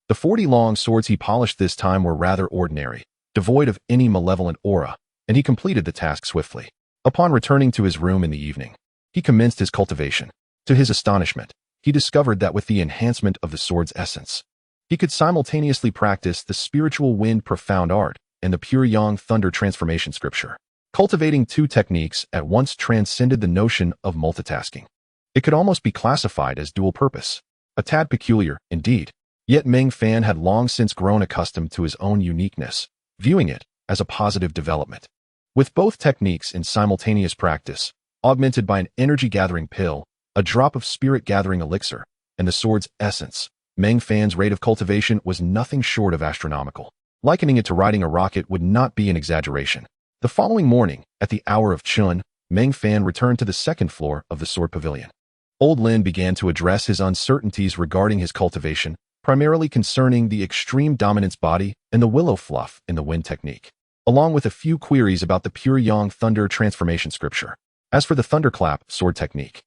The 40 long swords he polished this time were rather ordinary, devoid of any malevolent aura, and he completed the task swiftly. Upon returning to his room in the evening, he commenced his cultivation. To his astonishment, he discovered that with the enhancement of the sword's essence, he could simultaneously practice the spiritual wind profound art and the pure yang thunder transformation scripture. Cultivating two techniques at once transcended the notion of multitasking. It could almost be classified as dual purpose. A tad peculiar, indeed. Yet Meng Fan had long since grown accustomed to his own uniqueness, viewing it as a positive development. With both techniques in simultaneous practice, augmented by an energy-gathering pill, a drop of spirit-gathering elixir, and the sword's essence, Meng Fan's rate of cultivation was nothing short of astronomical. Likening it to riding a rocket would not be an exaggeration. The following morning, at the hour of Chun, Meng Fan returned to the second floor of the Sword Pavilion. Old Lin began to address his uncertainties regarding his cultivation, primarily concerning the extreme dominance body and the willow fluff in the wind technique, along with a few queries about the pure yang thunder transformation scripture. As for the thunderclap sword technique,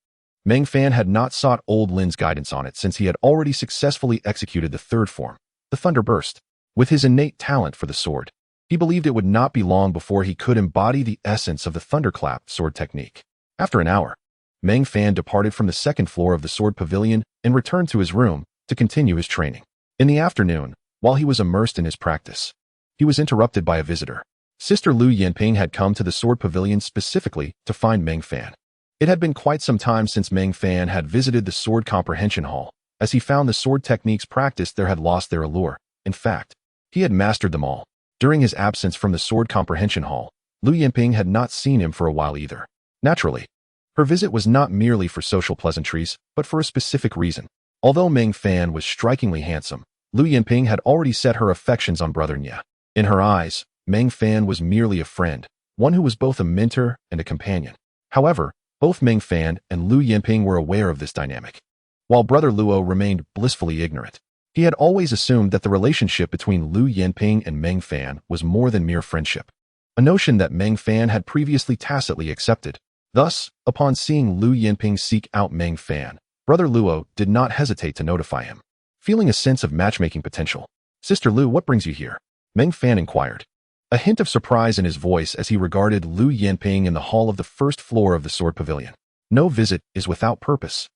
Meng Fan had not sought Old Lin's guidance on it since he had already successfully executed the third form, the thunder burst. With his innate talent for the sword, he believed it would not be long before he could embody the essence of the thunderclap sword technique. After an hour, Meng Fan departed from the second floor of the Sword Pavilion and returned to his room to continue his training. In the afternoon, while he was immersed in his practice, he was interrupted by a visitor. Sister Lu Yanping had come to the Sword Pavilion specifically to find Meng Fan. It had been quite some time since Meng Fan had visited the Sword Comprehension Hall, as he found the sword techniques practiced there had lost their allure. In fact, he had mastered them all. During his absence from the Sword Comprehension Hall, Lu Yanping had not seen him for a while either. Naturally, her visit was not merely for social pleasantries, but for a specific reason. Although Meng Fan was strikingly handsome, Lu Yanping had already set her affections on Brother Nya. In her eyes, Meng Fan was merely a friend, one who was both a mentor and a companion. However, both Meng Fan and Lu Yanping were aware of this dynamic, while Brother Luo remained blissfully ignorant. He had always assumed that the relationship between Lu Yinping and Meng Fan was more than mere friendship, a notion that Meng Fan had previously tacitly accepted. Thus, upon seeing Lu Yinping seek out Meng Fan, Brother Luo did not hesitate to notify him, feeling a sense of matchmaking potential. "Sister Lu, what brings you here?" Meng Fan inquired, a hint of surprise in his voice as he regarded Lu Yinping in the hall of the first floor of the Sword Pavilion. No visit is without purpose.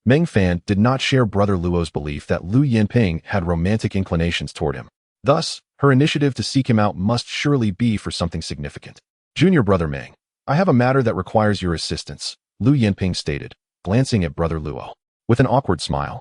Meng Fan did not share Brother Luo's belief that Lu Yinping had romantic inclinations toward him. Thus, her initiative to seek him out must surely be for something significant. "Junior Brother Meng, I have a matter that requires your assistance," Lu Yinping stated, glancing at Brother Luo. With an awkward smile,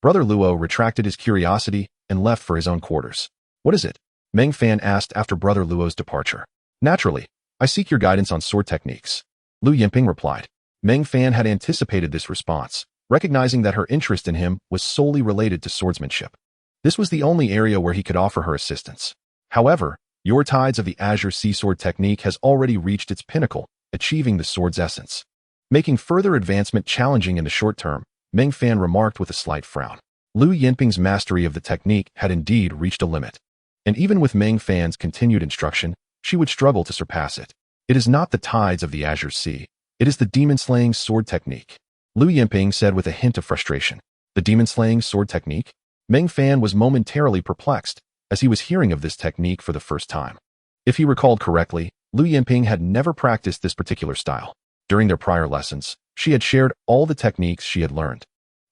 Brother Luo retracted his curiosity and left for his own quarters. "What is it?" Meng Fan asked after Brother Luo's departure. "Naturally, I seek your guidance on sword techniques," Lu Yinping replied. Meng Fan had anticipated this response, recognizing that her interest in him was solely related to swordsmanship. This was the only area where he could offer her assistance. "However, your Tides of the Azure Sea Sword technique has already reached its pinnacle, achieving the sword's essence." Making further advancement challenging in the short term, Meng Fan remarked with a slight frown. Lu Yinping's mastery of the technique had indeed reached a limit, and even with Meng Fan's continued instruction, she would struggle to surpass it. "It is not the Tides of the Azure Sea. It is the demon-slaying sword technique," Lu Yinping said with a hint of frustration. "The demon-slaying sword technique?" Meng Fan was momentarily perplexed, as he was hearing of this technique for the first time. If he recalled correctly, Lu Yinping had never practiced this particular style. During their prior lessons, she had shared all the techniques she had learned.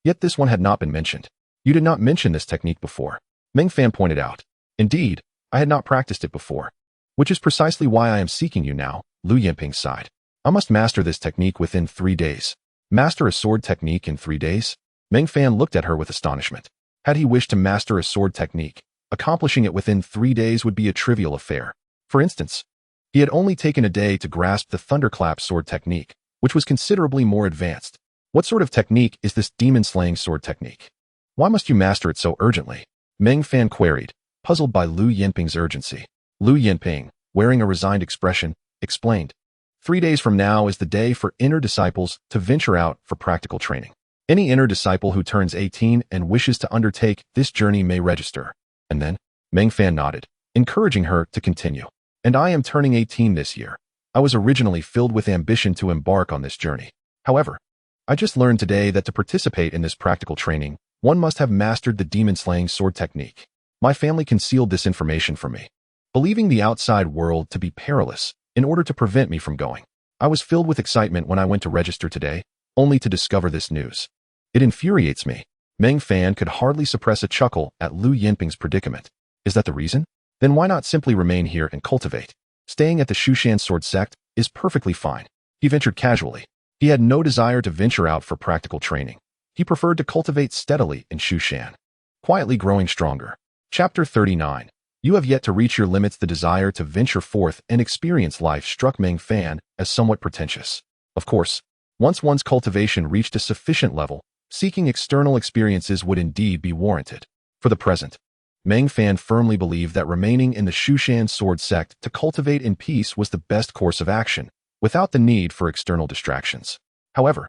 Yet this one had not been mentioned. "You did not mention this technique before," Meng Fan pointed out. "Indeed, I had not practiced it before, which is precisely why I am seeking you now," Lu Yinping sighed. "I must master this technique within 3 days." Master a sword technique in 3 days? Meng Fan looked at her with astonishment. Had he wished to master a sword technique, accomplishing it within 3 days would be a trivial affair. For instance, he had only taken a day to grasp the thunderclap sword technique, which was considerably more advanced. What sort of technique is this demon-slaying sword technique? Why must you master it so urgently? Meng Fan queried, puzzled by Lu Yinping's urgency. Lu Yinping, wearing a resigned expression, explained, 3 days from now is the day for inner disciples to venture out for practical training. Any inner disciple who turns 18 and wishes to undertake this journey may register." And then, Meng Fan nodded, encouraging her to continue. "And I am turning 18 this year. I was originally filled with ambition to embark on this journey. However, I just learned today that to participate in this practical training, one must have mastered the demon-slaying sword technique. My family concealed this information from me, believing the outside world to be perilous, in order to prevent me from going. I was filled with excitement when I went to register today, only to discover this news. It infuriates me." Meng Fan could hardly suppress a chuckle at Lu Yinping's predicament. "Is that the reason? Then why not simply remain here and cultivate? Staying at the Shu Mountain Sword Sect is perfectly fine." He ventured casually. He had no desire to venture out for practical training. He preferred to cultivate steadily in Shu Mountain, quietly growing stronger. Chapter 39. You have yet to reach your limits. The desire to venture forth and experience life struck Meng Fan as somewhat pretentious. Of course, once one's cultivation reached a sufficient level, seeking external experiences would indeed be warranted. For the present, Meng Fan firmly believed that remaining in the Shu Mountain Sword Sect to cultivate in peace was the best course of action, without the need for external distractions. However,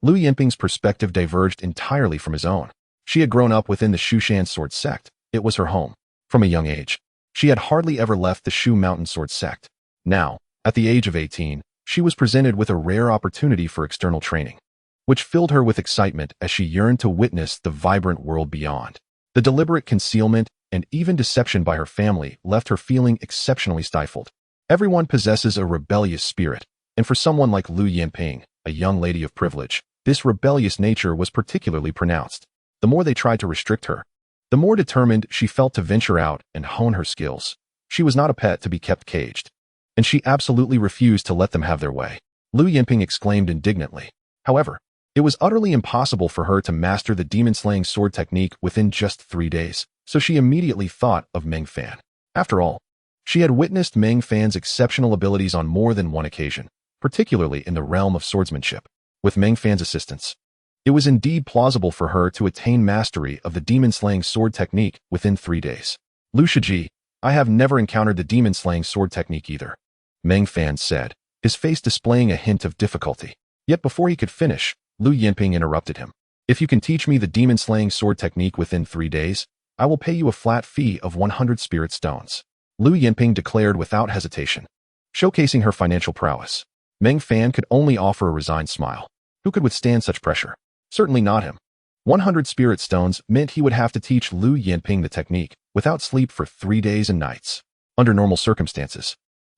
Lu Yinping's perspective diverged entirely from his own. She had grown up within the Shu Mountain Sword Sect. It was her home. From a young age, she had hardly ever left the Shu Mountain Sword Sect. Now, at the age of 18, she was presented with a rare opportunity for external training, which filled her with excitement as she yearned to witness the vibrant world beyond. The deliberate concealment and even deception by her family left her feeling exceptionally stifled. Everyone possesses a rebellious spirit, and for someone like Lu Yinping, a young lady of privilege, this rebellious nature was particularly pronounced. The more they tried to restrict her, the more determined she felt to venture out and hone her skills. She was not a pet to be kept caged, and she absolutely refused to let them have their way. Lu Yinping exclaimed indignantly. However, it was utterly impossible for her to master the demon-slaying sword technique within just 3 days, so she immediately thought of Meng Fan. After all, she had witnessed Meng Fan's exceptional abilities on more than one occasion, particularly in the realm of swordsmanship. With Meng Fan's assistance, it was indeed plausible for her to attain mastery of the demon-slaying sword technique within 3 days. "Lu Shiji, I have never encountered the demon-slaying sword technique either," Meng Fan said, his face displaying a hint of difficulty. Yet before he could finish, Lu Yinping interrupted him. "If you can teach me the demon-slaying sword technique within 3 days, I will pay you a flat fee of 100 spirit stones, Lu Yinping declared without hesitation, showcasing her financial prowess. Meng Fan could only offer a resigned smile. Who could withstand such pressure? Certainly not him. 100 spirit stones meant he would have to teach Lu Yinping the technique without sleep for 3 days and nights. Under normal circumstances,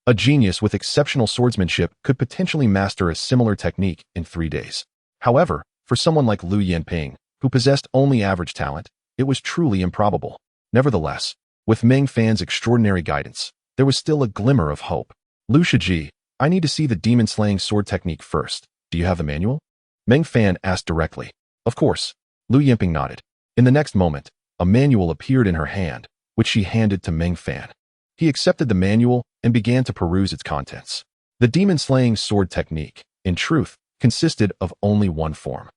a genius with exceptional swordsmanship could potentially master a similar technique in 3 days. However, for someone like Lu Yinping, who possessed only average talent, it was truly improbable. Nevertheless, with Meng Fan's extraordinary guidance, there was still a glimmer of hope. Lu Shiji, I need to see the demon-slaying sword technique first. Do you have the manual? Meng Fan asked directly. Of course. Lu Yinping nodded. In the next moment, a manual appeared in her hand, which she handed to Meng Fan. He accepted the manual and began to peruse its contents. The demon-slaying sword technique, in truth, consisted of only one form.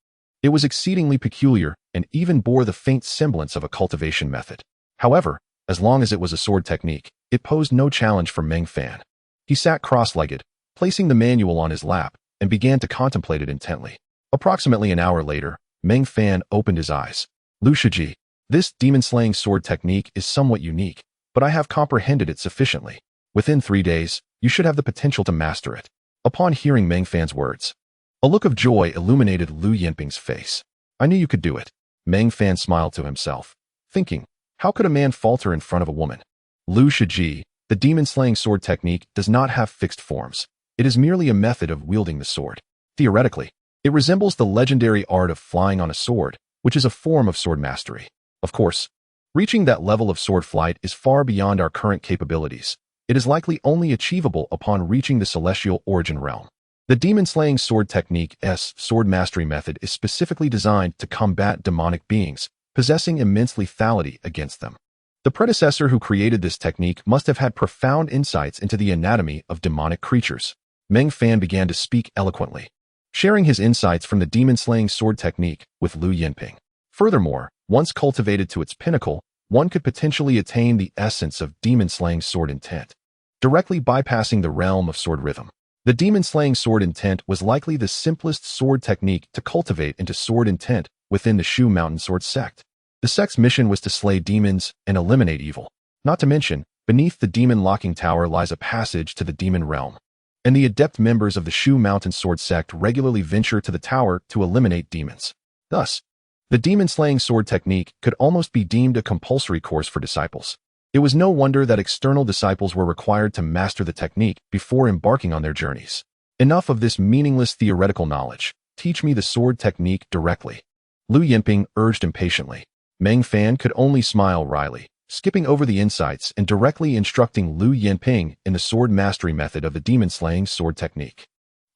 It was exceedingly peculiar and even bore the faint semblance of a cultivation method. However, as long as it was a sword technique, it posed no challenge for Meng Fan. He sat cross-legged, placing the manual on his lap, and began to contemplate it intently. Approximately an hour later, Meng Fan opened his eyes. Lu Shiji, this demon-slaying sword technique is somewhat unique, but I have comprehended it sufficiently. Within 3 days, you should have the potential to master it. Upon hearing Meng Fan's words, a look of joy illuminated Lu Yinping's face. I knew you could do it. Meng Fan smiled to himself, thinking, how could a man falter in front of a woman? Lu Shiji, the demon-slaying sword technique does not have fixed forms. It is merely a method of wielding the sword. Theoretically, it resembles the legendary art of flying on a sword, which is a form of sword mastery. Of course, reaching that level of sword flight is far beyond our current capabilities. It is likely only achievable upon reaching the celestial origin realm. The demon-slaying sword technique's sword mastery method is specifically designed to combat demonic beings, possessing immense lethality against them. The predecessor who created this technique must have had profound insights into the anatomy of demonic creatures. Meng Fan began to speak eloquently, sharing his insights from the demon-slaying sword technique with Lu Yinping. Furthermore, once cultivated to its pinnacle, one could potentially attain the essence of demon-slaying sword intent, directly bypassing the realm of sword rhythm. The demon-slaying sword intent was likely the simplest sword technique to cultivate into sword intent within the Shu Mountain Sword Sect. The sect's mission was to slay demons and eliminate evil. Not to mention, beneath the demon locking tower lies a passage to the demon realm, and the adept members of the Shu Mountain Sword Sect regularly venture to the tower to eliminate demons. Thus, the demon-slaying sword technique could almost be deemed a compulsory course for disciples. It was no wonder that external disciples were required to master the technique before embarking on their journeys. Enough of this meaningless theoretical knowledge. Teach me the sword technique directly. Lu Yinping urged impatiently. Meng Fan could only smile wryly, skipping over the insights and directly instructing Lu Yinping in the sword mastery method of the demon-slaying sword technique.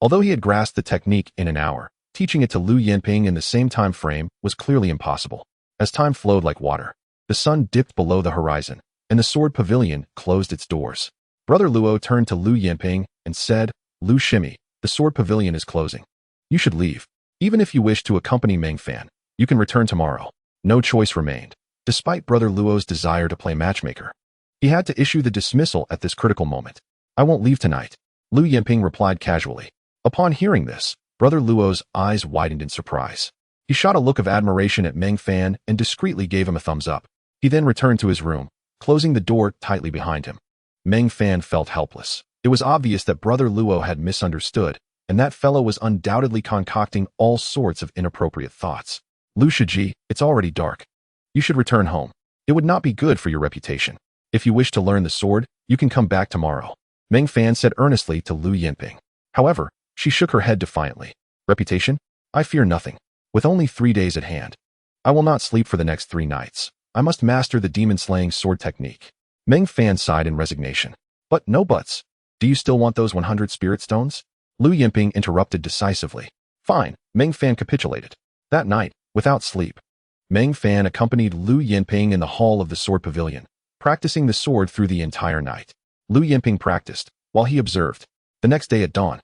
Although he had grasped the technique in an hour, teaching it to Lu Yinping in the same time frame was clearly impossible. As time flowed like water, the sun dipped below the horizon, and the Sword Pavilion closed its doors. Brother Luo turned to Lu Yinping and said, Lu Shimi, the Sword Pavilion is closing. You should leave. Even if you wish to accompany Meng Fan, you can return tomorrow. No choice remained. Despite Brother Luo's desire to play matchmaker, he had to issue the dismissal at this critical moment. I won't leave tonight, Lu Yinping replied casually. Upon hearing this, Brother Luo's eyes widened in surprise. He shot a look of admiration at Meng Fan and discreetly gave him a thumbs up. He then returned to his room, closing the door tightly behind him. Meng Fan felt helpless. It was obvious that Brother Luo had misunderstood, and that fellow was undoubtedly concocting all sorts of inappropriate thoughts. Lu Shiji, it's already dark. You should return home. It would not be good for your reputation. If you wish to learn the sword, you can come back tomorrow, Meng Fan said earnestly to Lu Yinping. However, she shook her head defiantly. Reputation? I fear nothing. With only 3 days at hand, I will not sleep for the next 3 nights. I must master the demon-slaying sword technique. Meng Fan sighed in resignation. But no buts. Do you still want those 100 spirit stones? Lu Yinping interrupted decisively. Fine, Meng Fan capitulated. That night, without sleep, Meng Fan accompanied Lu Yinping in the hall of the Sword Pavilion, practicing the sword through the entire night. Lu Yinping practiced, while he observed. The next day at dawn,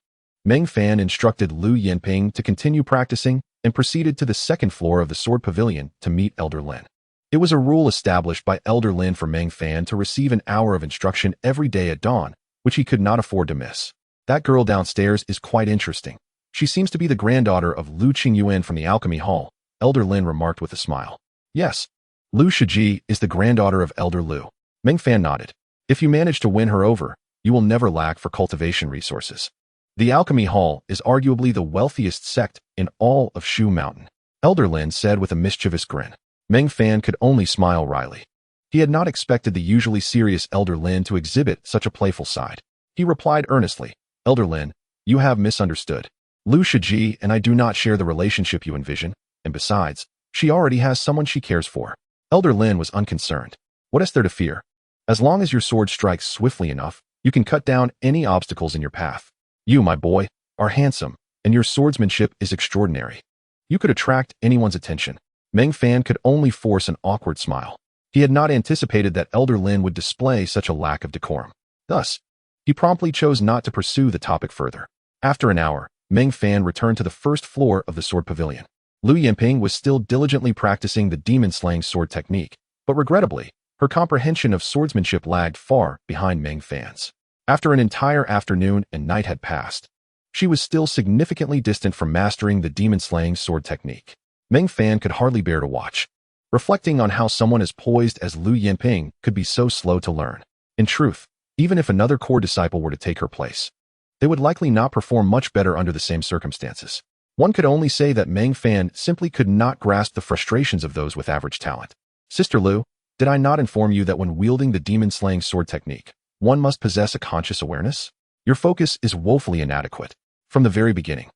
Meng Fan instructed Lu Yinping to continue practicing and proceeded to the second floor of the Sword Pavilion to meet Elder Lin. It was a rule established by Elder Lin for Meng Fan to receive an hour of instruction every day at dawn, which he could not afford to miss. That girl downstairs is quite interesting. She seems to be the granddaughter of Lu Qingyuan from the Alchemy Hall, Elder Lin remarked with a smile. Yes. Lu Shiji is the granddaughter of Elder Lu. Meng Fan nodded. If you manage to win her over, you will never lack for cultivation resources. The Alchemy Hall is arguably the wealthiest sect in all of Shu Mountain, Elder Lin said with a mischievous grin. Meng Fan could only smile wryly. He had not expected the usually serious Elder Lin to exhibit such a playful side. He replied earnestly, Elder Lin, you have misunderstood. Lu Shiji and I do not share the relationship you envision, and besides, she already has someone she cares for. Elder Lin was unconcerned. What is there to fear? As long as your sword strikes swiftly enough, you can cut down any obstacles in your path. You, my boy, are handsome, and your swordsmanship is extraordinary. You could attract anyone's attention. Meng Fan could only force an awkward smile. He had not anticipated that Elder Lin would display such a lack of decorum. Thus, he promptly chose not to pursue the topic further. After an hour, Meng Fan returned to the first floor of the Sword Pavilion. Lu Yinping was still diligently practicing the demon-slaying sword technique, but regrettably, her comprehension of swordsmanship lagged far behind Meng Fan's. After an entire afternoon and night had passed, she was still significantly distant from mastering the demon-slaying sword technique. Meng Fan could hardly bear to watch, reflecting on how someone as poised as Lu Yinping could be so slow to learn. In truth, even if another core disciple were to take her place, they would likely not perform much better under the same circumstances. One could only say that Meng Fan simply could not grasp the frustrations of those with average talent. Sister Lu, did I not inform you that when wielding the demon-slaying sword technique, one must possess a conscious awareness? Your focus is woefully inadequate. From the very beginning,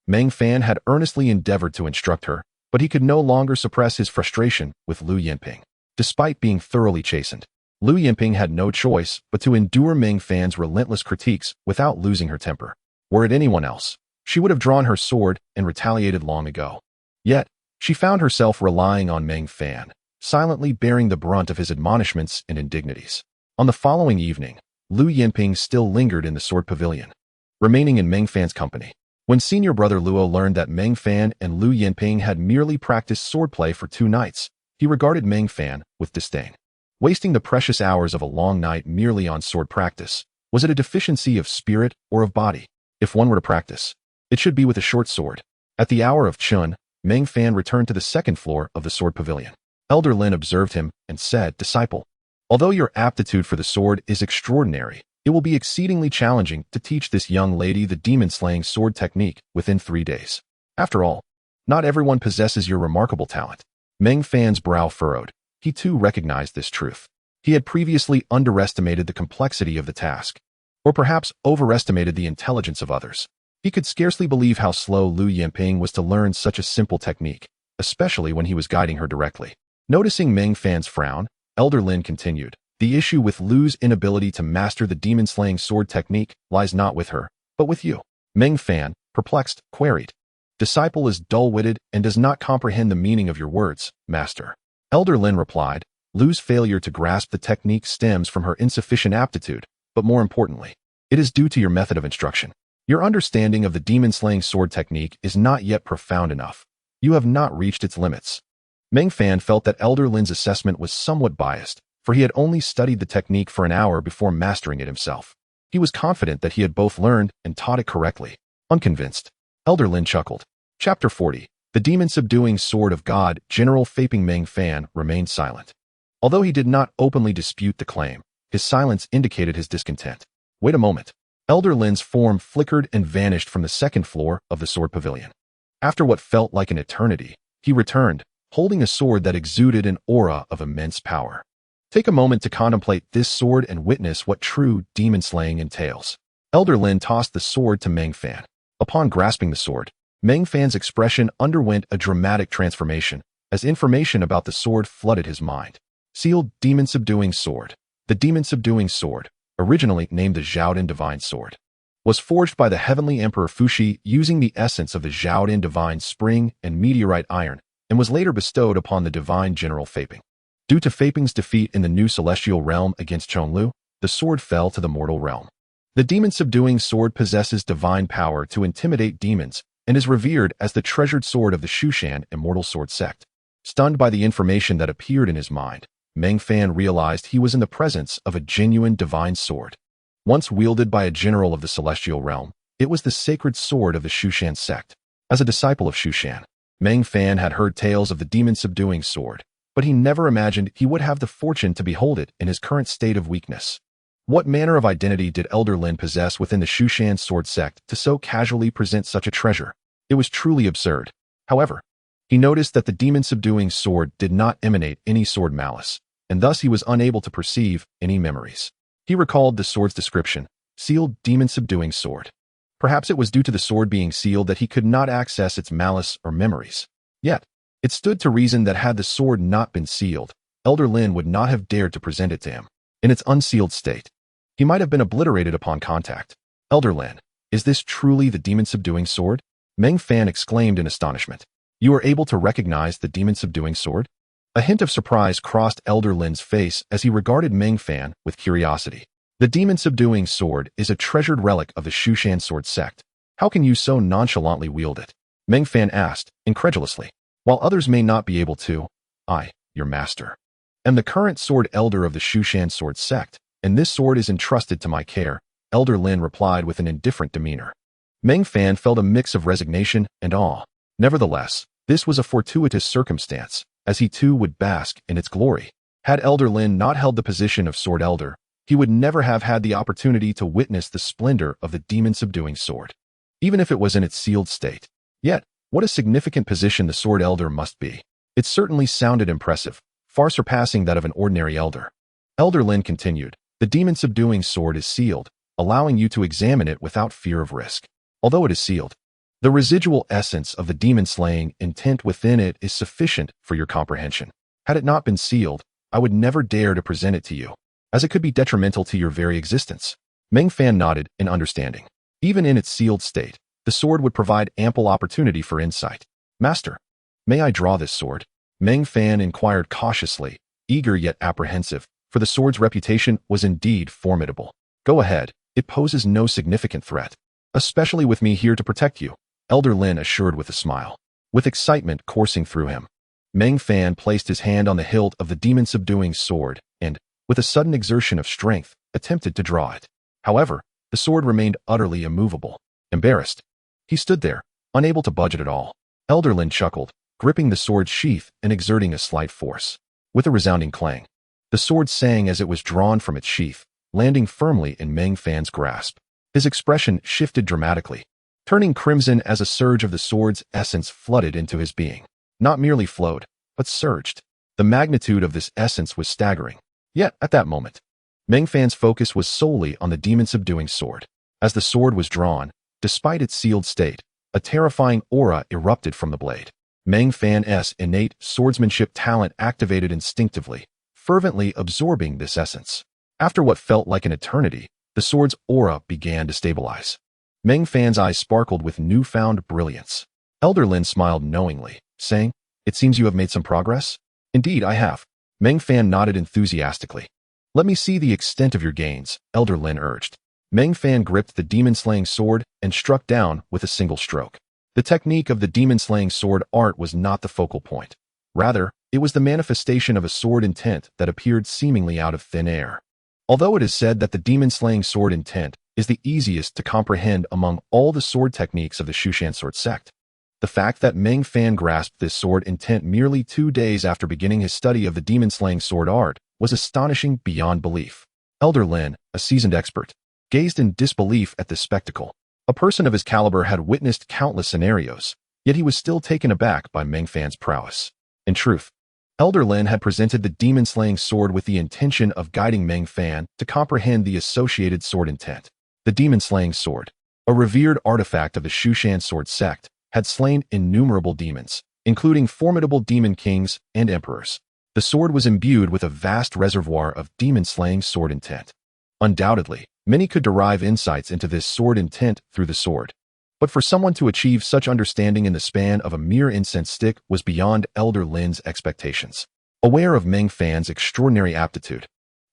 Meng Fan had earnestly endeavored to instruct her, but he could no longer suppress his frustration with Lu Yinping. Despite being thoroughly chastened, Lu Yinping had no choice but to endure Meng Fan's relentless critiques without losing her temper. Were it anyone else, she would have drawn her sword and retaliated long ago. Yet, she found herself relying on Meng Fan, silently bearing the brunt of his admonishments and indignities. On the following evening, Lu Yinping still lingered in the Sword Pavilion, remaining in Meng Fan's company. When senior brother Luo learned that Meng Fan and Lu Yinping had merely practiced swordplay for 2 nights, he regarded Meng Fan with disdain. Wasting the precious hours of a long night merely on sword practice, was it a deficiency of spirit or of body? If one were to practice, it should be with a short sword. At the hour of Chun, Meng Fan returned to the second floor of the Sword Pavilion. Elder Lin observed him and said, Disciple, although your aptitude for the sword is extraordinary, it will be exceedingly challenging to teach this young lady the demon-slaying sword technique within 3 days. After all, not everyone possesses your remarkable talent. Meng Fan's brow furrowed. He too recognized this truth. He had previously underestimated the complexity of the task, or perhaps overestimated the intelligence of others. He could scarcely believe how slow Lu Yinping was to learn such a simple technique, especially when he was guiding her directly. Noticing Meng Fan's frown, Elder Lin continued, the issue with Lu's inability to master the demon-slaying sword technique lies not with her, but with you. Meng Fan, perplexed, queried. Disciple is dull-witted and does not comprehend the meaning of your words, master. Elder Lin replied, Lu's failure to grasp the technique stems from her insufficient aptitude, but more importantly, it is due to your method of instruction. Your understanding of the demon-slaying sword technique is not yet profound enough. You have not reached its limits. Meng Fan felt that Elder Lin's assessment was somewhat biased, for he had only studied the technique for an hour before mastering it himself. He was confident that he had both learned and taught it correctly. Unconvinced, Elder Lin chuckled. Chapter 40. The Demon-Subduing Sword of God. General Faping Meng Fan remained silent. Although he did not openly dispute the claim, his silence indicated his discontent. Wait a moment. Elder Lin's form flickered and vanished from the second floor of the Sword Pavilion. After what felt like an eternity, he returned, holding a sword that exuded an aura of immense power. Take a moment to contemplate this sword and witness what true demon-slaying entails. Elder Lin tossed the sword to Meng Fan. Upon grasping the sword, Meng Fan's expression underwent a dramatic transformation, as information about the sword flooded his mind. Sealed Demon-Subduing Sword. The Demon-Subduing Sword, originally named the Xiaodin Divine Sword, was forged by the Heavenly Emperor Fuxi using the essence of the Xiaodin Divine Spring and Meteorite Iron, and was later bestowed upon the Divine General Faping. Due to Faping's defeat in the new celestial realm against Chonglu, the sword fell to the mortal realm. The demon-subduing sword possesses divine power to intimidate demons and is revered as the treasured sword of the Shushan Immortal Sword Sect. Stunned by the information that appeared in his mind, Meng Fan realized he was in the presence of a genuine divine sword. Once wielded by a general of the celestial realm, it was the sacred sword of the Shushan sect. As a disciple of Shushan, Meng Fan had heard tales of the demon-subduing sword, but he never imagined he would have the fortune to behold it in his current state of weakness. What manner of identity did Elder Lin possess within the Shu Mountain Sword Sect to so casually present such a treasure? It was truly absurd. However, he noticed that the demon-subduing sword did not emanate any sword malice, and thus he was unable to perceive any memories. He recalled the sword's description, sealed demon-subduing sword. Perhaps it was due to the sword being sealed that he could not access its malice or memories. Yet, it stood to reason that had the sword not been sealed, Elder Lin would not have dared to present it to him. In its unsealed state, he might have been obliterated upon contact. Elder Lin, is this truly the demon-subduing sword? Meng Fan exclaimed in astonishment. You are able to recognize the demon-subduing sword? A hint of surprise crossed Elder Lin's face as he regarded Meng Fan with curiosity. The demon-subduing sword is a treasured relic of the Shu Mountain Sword Sect. How can you so nonchalantly wield it? Meng Fan asked, incredulously. While others may not be able to, I, your master, am the current sword elder of the Shu Mountain Sword Sect, and this sword is entrusted to my care, Elder Lin replied with an indifferent demeanor. Meng Fan felt a mix of resignation and awe. Nevertheless, this was a fortuitous circumstance, as he too would bask in its glory. Had Elder Lin not held the position of sword elder, he would never have had the opportunity to witness the splendor of the demon-subduing sword, even if it was in its sealed state. Yet, what a significant position the sword elder must be. It certainly sounded impressive, far surpassing that of an ordinary elder. Elder Lin continued, the demon-subduing sword is sealed, allowing you to examine it without fear of risk. Although it is sealed, the residual essence of the demon-slaying intent within it is sufficient for your comprehension. Had it not been sealed, I would never dare to present it to you, as it could be detrimental to your very existence. Meng Fan nodded in understanding. Even in its sealed state, the sword would provide ample opportunity for insight. Master, may I draw this sword? Meng Fan inquired cautiously, eager yet apprehensive, for the sword's reputation was indeed formidable. Go ahead, it poses no significant threat, especially with me here to protect you, Elder Lin assured with a smile. With excitement coursing through him, Meng Fan placed his hand on the hilt of the demon-subduing sword and, with a sudden exertion of strength, attempted to draw it. However, the sword remained utterly immovable. Embarrassed, he stood there, unable to budge it at all. Elder Lin chuckled, gripping the sword's sheath and exerting a slight force. With a resounding clang, the sword sang as it was drawn from its sheath, landing firmly in Meng Fan's grasp. His expression shifted dramatically, turning crimson as a surge of the sword's essence flooded into his being. Not merely flowed, but surged. The magnitude of this essence was staggering. Yet, at that moment, Meng Fan's focus was solely on the demon-subduing sword. As the sword was drawn, despite its sealed state, a terrifying aura erupted from the blade. Meng Fan's innate swordsmanship talent activated instinctively, fervently absorbing this essence. After what felt like an eternity, the sword's aura began to stabilize. Meng Fan's eyes sparkled with newfound brilliance. Elder Lin smiled knowingly, saying, It seems you have made some progress? Indeed, I have. Meng Fan nodded enthusiastically. Let me see the extent of your gains, Elder Lin urged. Meng Fan gripped the demon-slaying sword and struck down with a single stroke. The technique of the demon-slaying sword art was not the focal point. Rather, it was the manifestation of a sword intent that appeared seemingly out of thin air. Although it is said that the demon-slaying sword intent is the easiest to comprehend among all the sword techniques of the Shu Mountain Sword Sect, the fact that Meng Fan grasped this sword intent merely 2 days after beginning his study of the demon-slaying sword art was astonishing beyond belief. Elder Lin, a seasoned expert, gazed in disbelief at this spectacle. A person of his caliber had witnessed countless scenarios, yet he was still taken aback by Meng Fan's prowess. In truth, Elder Lin had presented the demon-slaying sword with the intention of guiding Meng Fan to comprehend the associated sword intent. The demon-slaying sword, a revered artifact of the Shu Mountain Sword Sect, had slain innumerable demons, including formidable demon kings and emperors. The sword was imbued with a vast reservoir of demon-slaying sword intent. Undoubtedly, many could derive insights into this sword intent through the sword. But for someone to achieve such understanding in the span of a mere incense stick was beyond Elder Lin's expectations. Aware of Meng Fan's extraordinary aptitude,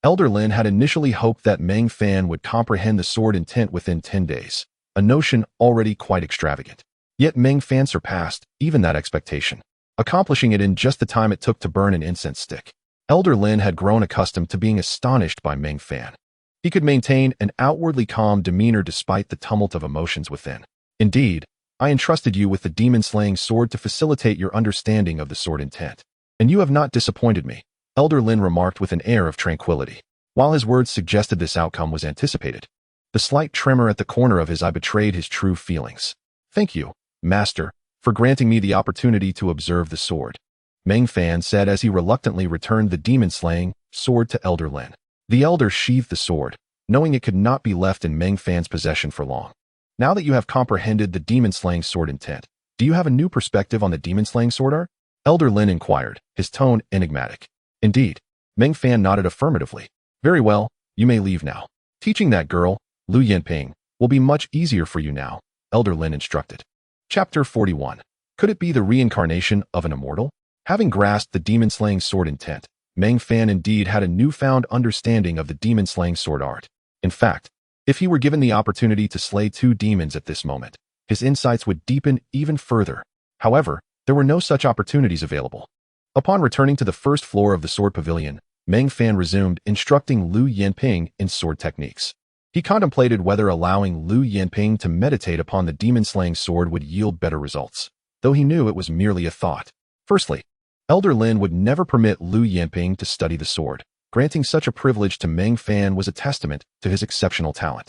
Elder Lin had initially hoped that Meng Fan would comprehend the sword intent within 10 days, a notion already quite extravagant. Yet Meng Fan surpassed even that expectation, accomplishing it in just the time it took to burn an incense stick. Elder Lin had grown accustomed to being astonished by Meng Fan. He could maintain an outwardly calm demeanor despite the tumult of emotions within. Indeed, I entrusted you with the demon-slaying sword to facilitate your understanding of the sword intent. And you have not disappointed me, Elder Lin remarked with an air of tranquility. While his words suggested this outcome was anticipated, the slight tremor at the corner of his eye betrayed his true feelings. Thank you, Master, for granting me the opportunity to observe the sword, Meng Fan said as he reluctantly returned the demon-slaying sword to Elder Lin. The elder sheathed the sword, knowing it could not be left in Meng Fan's possession for long. Now that you have comprehended the demon-slaying sword intent, do you have a new perspective on the demon-slaying sword art? Elder Lin inquired, his tone enigmatic. Indeed, Meng Fan nodded affirmatively. Very well, you may leave now. Teaching that girl, Lu Yanping, will be much easier for you now, Elder Lin instructed. Chapter 41. Could it be the reincarnation of an immortal? Having grasped the demon-slaying sword intent, Meng Fan indeed had a newfound understanding of the demon-slaying sword art. In fact, if he were given the opportunity to slay 2 demons at this moment, his insights would deepen even further. However, there were no such opportunities available. Upon returning to the first floor of the Sword Pavilion, Meng Fan resumed instructing Lu Yanping in sword techniques. He contemplated whether allowing Lu Yanping to meditate upon the demon-slaying sword would yield better results, though he knew it was merely a thought. Firstly, Elder Lin would never permit Lu Yanping to study the sword. Granting such a privilege to Meng Fan was a testament to his exceptional talent,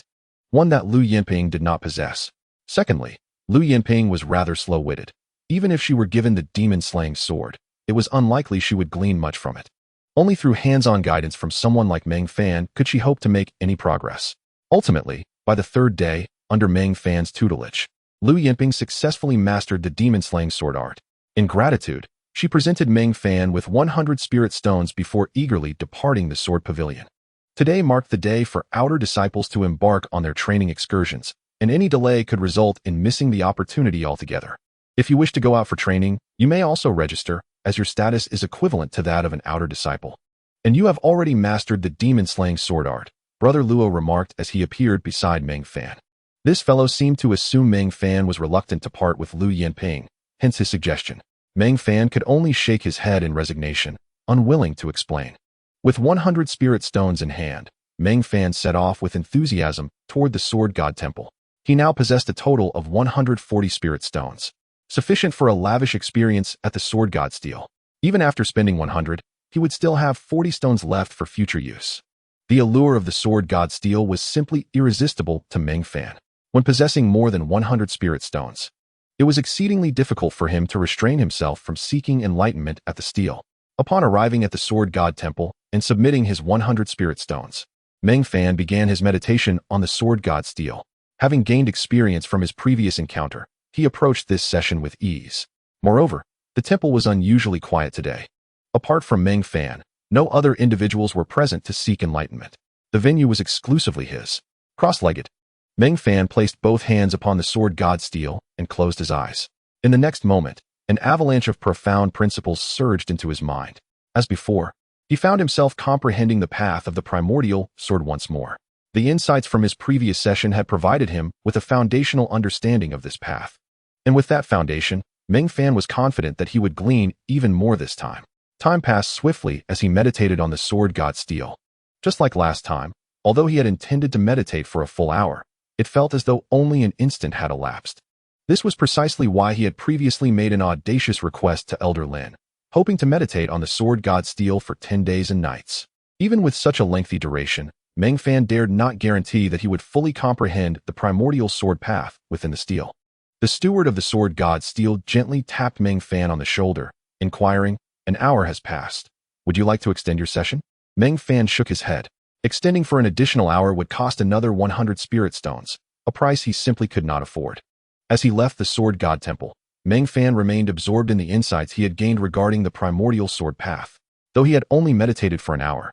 one that Lu Yanping did not possess. Secondly, Lu Yanping was rather slow-witted. Even if she were given the demon-slaying sword, it was unlikely she would glean much from it. Only through hands-on guidance from someone like Meng Fan could she hope to make any progress. Ultimately, by the 3rd day, under Meng Fan's tutelage, Lu Yanping successfully mastered the demon-slaying sword art. In gratitude, she presented Meng Fan with 100 spirit stones before eagerly departing the Sword Pavilion. Today marked the day for outer disciples to embark on their training excursions, and any delay could result in missing the opportunity altogether. If you wish to go out for training, you may also register, as your status is equivalent to that of an outer disciple. And you have already mastered the demon-slaying sword art, Brother Luo remarked as he appeared beside Meng Fan. This fellow seemed to assume Meng Fan was reluctant to part with Lu Yanping, hence his suggestion. Meng Fan could only shake his head in resignation, unwilling to explain. With 100 spirit stones in hand, Meng Fan set off with enthusiasm toward the Sword God Temple. He now possessed a total of 140 spirit stones, sufficient for a lavish experience at the Sword God Steel. Even after spending 100, he would still have 40 stones left for future use. The allure of the Sword God Steel was simply irresistible to Meng Fan. When possessing more than 100 spirit stones, it was exceedingly difficult for him to restrain himself from seeking enlightenment at the steel. Upon arriving at the Sword God Temple and submitting his 100 spirit stones, Meng Fan began his meditation on the Sword God Steel. Having gained experience from his previous encounter, he approached this session with ease. Moreover, the temple was unusually quiet today. Apart from Meng Fan, no other individuals were present to seek enlightenment. The venue was exclusively his. Cross-legged, Meng Fan placed both hands upon the Sword God Steel and closed his eyes. In the next moment, an avalanche of profound principles surged into his mind. As before, he found himself comprehending the path of the primordial sword once more. The insights from his previous session had provided him with a foundational understanding of this path. And with that foundation, Meng Fan was confident that he would glean even more this time. Time passed swiftly as he meditated on the Sword God Steel. Just like last time, although he had intended to meditate for a full hour, it felt as though only an instant had elapsed. This was precisely why he had previously made an audacious request to Elder Lin, hoping to meditate on the Sword God Steel for 10 days and nights. Even with such a lengthy duration, Meng Fan dared not guarantee that he would fully comprehend the primordial sword path within the steel. The steward of the Sword God Steel gently tapped Meng Fan on the shoulder, inquiring, "An hour has passed. Would you like to extend your session?" Meng Fan shook his head. Extending for an additional hour would cost another 100 spirit stones, a price he simply could not afford. As he left the Sword God Temple, Meng Fan remained absorbed in the insights he had gained regarding the primordial sword path. Though he had only meditated for an hour,